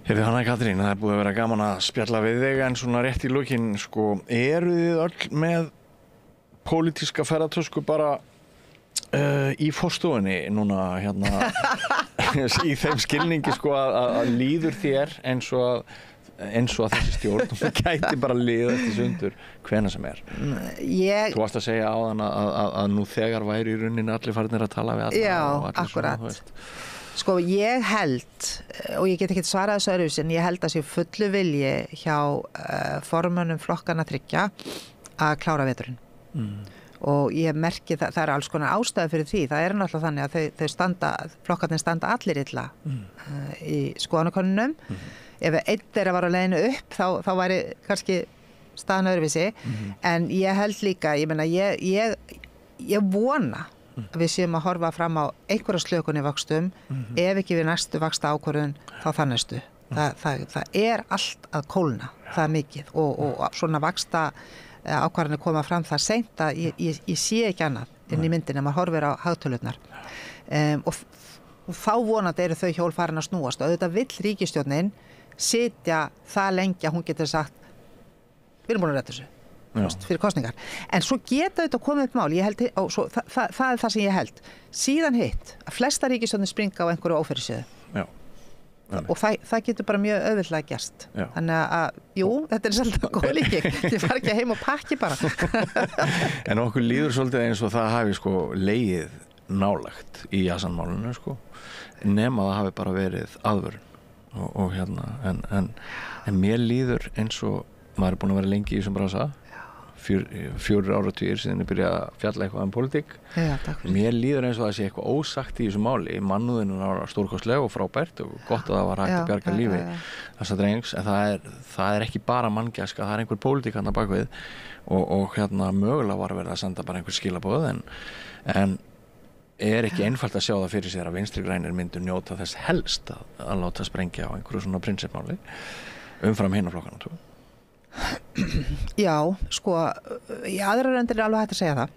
Heyrðu Hanna Katrín, það búið að vera gaman að spjalla við þig en svona rétt í lokin, sko, eru þið öll með pólitíska ferðartösku bara Í forstofunni núna hérna í þeim skilningi sko að líður þér eins og að þessi stjórn gæti bara liðast í sundur hvenær sem Þú varst að segja áðan að nú þegar væri í rauninni allir farnir að tala við alla. Já, akkurat. Sko ég held, og ég get ekki svarað þessu öðruvísi, en ég held að sé fullu vilji hjá formönnum flokkana 3 að klára veturinn. Og ég merki það er alls konar ástæðu fyrir því. Það er náttúrulega þannig að flokkarnir standa allir illa í skoðanakönnunum. Ef einn þeirra var á leiðinu upp þá væri kannski staðan öðruvísi. En ég held líka, ég meina ég vona að við séum að horfa fram á einhverja slökun í vöxtum, ef ekki við næstu vaxta ákvörðun þá það næstu. Það er allt að kólna, það er mikið og svona vaxta ákvarðanir koma fram það seint að ég sé ekki annað inn í myndinni að maður horfir á hagtölurnar. Og þá vonandi eru þau hjól farin að snúast og auðvitað vill ríkisstjórnin sitja það lengi að hún getur sagt við erum búin að redda þessu. Fyrir kosningar. En svo geta þetta komið upp mál, ég held, og svo, það er það sem ég held. Síðan hitt, að flesta ríkisstjórnir springa á einhverju ófyrirsöðu. Og það getur bara mjög auðveldlega gerst. Þannig að, jú, þetta er svolítið góð líking. Þið fara ekki heim og pakki bara. En okkur líður svolítið eins og það hafi sko legið nálagt í Jassan-málinu sko, nema það hafi bara verið aðvörun. Og hérna, en mér líður eins og maður er búin að vera lengi í þessum brasa. 4 áratugir síðan ég byrjaði að fjalla eitthvað pólitík. Mér líður eins og það sé eitthvað ósagt í þessu máli. Mannúðin var stórkostleg og frábært og gott að það var hægt að bjarga lífi þessa drengs, en það er ekki bara manngæska, það er einhver pólitík hann að bakvið og hérna mögulega var verið að senda bara einhver skilaboð en er ekki einfalt að sjá það fyrir sér að Vinstri grænir myndu njóta þess helst að láta sprengja á einhverju svona prinsipmáli umfram hina flokkana. Já, sko, í aðra röndir er alveg hægt að segja það.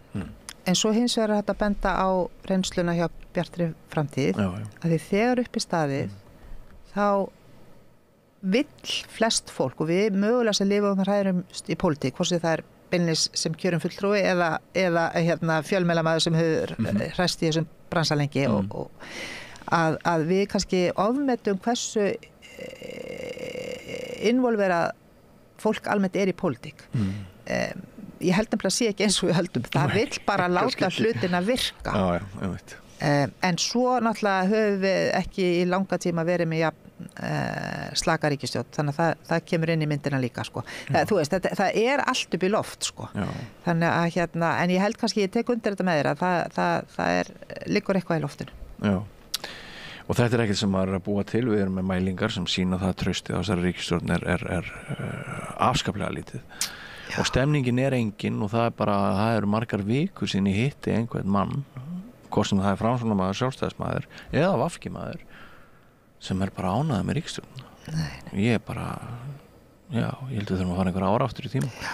En svo hins vegar er hægt að benda á reynsluna hjá Bjartri framtíð, að því þegar upp í staðið, þá vill flest fólk, og við mögulega sem lifum og hræðumst í pólitík, hvort sem það er beinlis sem kjörum fulltrúi eða hérna, fjölmiðlamaður sem hefur hræst í þessum bransa lengi og að við kannski ofmetum hversu involverað fólk almennt er í pólitík. Ég held nefnilega að sé ekki eins og við höldum. Það vill bara láta hlutina virka. En svo náttúrulega höfum við ekki í langa tíma verið með slaka ríkisstjórn, þannig að það kemur inn í myndina líka sko. Þú veist, það er allt upp í loft sko. Þannig að hérna, en ég held kannski, ég tek undir þetta með þér að það liggur eitthvað í loftinu. Já. Og þetta er ekkert sem maður er að búa til, við erum með mælingar sem sýna það að traustið á þessari ríkisstjórn er afskaplega lítið. Og stemningin er engin og það eru margar vikur síðan ég hitti einhvern mann, hvort sem það er framsóknarmaður, sjálfstæðismaður eða vafkimaður, sem er bara ánægður með ríkisstjórnina. Ég held að við þurfum að fara einhver ára aftur í tíma.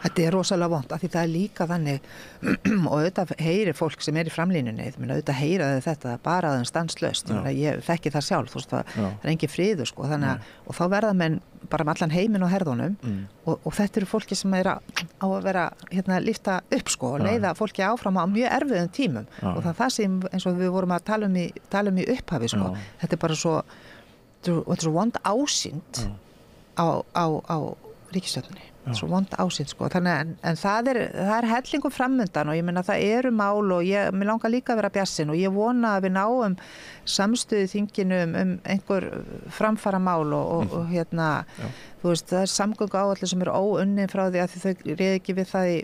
Þetta er rosalega vont, af því það er líka þannig og auðvitað heyrir fólk sem er í framlínunni, auðvitað heyraðu þetta bara aðeins stanslaust, ég þekki það sjálf, þú veist, það er engin friður sko, þannig og þá verða menn bara með allan heiminn á herðunum og þetta eru fólki sem er á að vera lyfta upp sko og leiða fólki áfram á mjög erfiðum tímum og það sem eins og við vorum að tala um í upphafi sko, þetta er bara svo vond ásýnd á ríkisstjórninni. Svo vond ásýnd sko, þannig en það er hellingu framundan og ég meina það eru mál og mér langar líka að vera bjassin og ég vona að við náum samstöðu þinginu einhver framfara mál og hérna, þú veist, það er samgöngu áætlun sem eru óunnin frá því að þau réð ekki við það í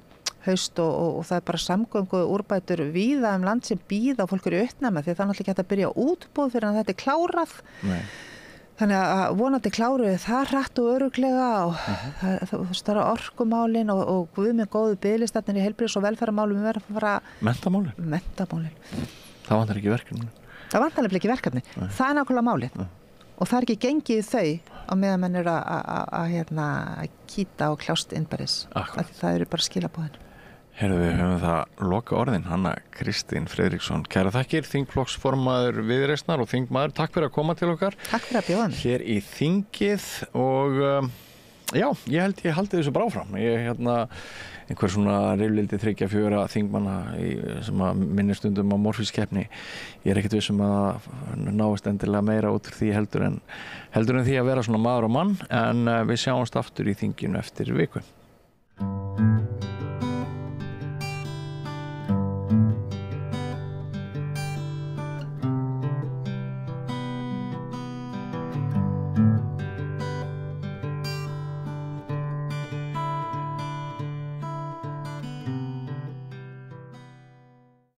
haust og það er bara samgöngu úrbætur víða land sem bíða og fólk eru uppnæma því það er náttúrulega ekki hægt að byrja útboð fyrir að þetta er klárað. Þannig að vonandi kláruðu það hratt og öruglega og það er orkumálin og guð með góðu biðlistarnir í heilbrigðis- og velferðarmálum við verðum að fara... Menntamálin. Það vantar ekki verkefni. Það vantar nefnilega ekki verkefni. Það er nákvæmlega málið. Og það er ekki gengið þau á meðan menn eru að kýta og kljást innbæris. Það eru bara skilabóðin. Við höfum það loka orðin, Hanna Kristín Friðriksson. Kæra þakkir, þingflokksformaður Viðreisnar og þingmaður. Takk fyrir að koma til okkar. Takk fyrir að bjóða mig. Hér í þingið og Já, ég haldi þessu bara áfram. Einhver svona riflildi 3-4 þingmanna sem að minni stundum á Morfís-keppni. Ég ekkert vissum að náist endilega meira út úr því heldur en því að vera svona maður og mann, en við sjáumst aftur í þinginu eftir viku.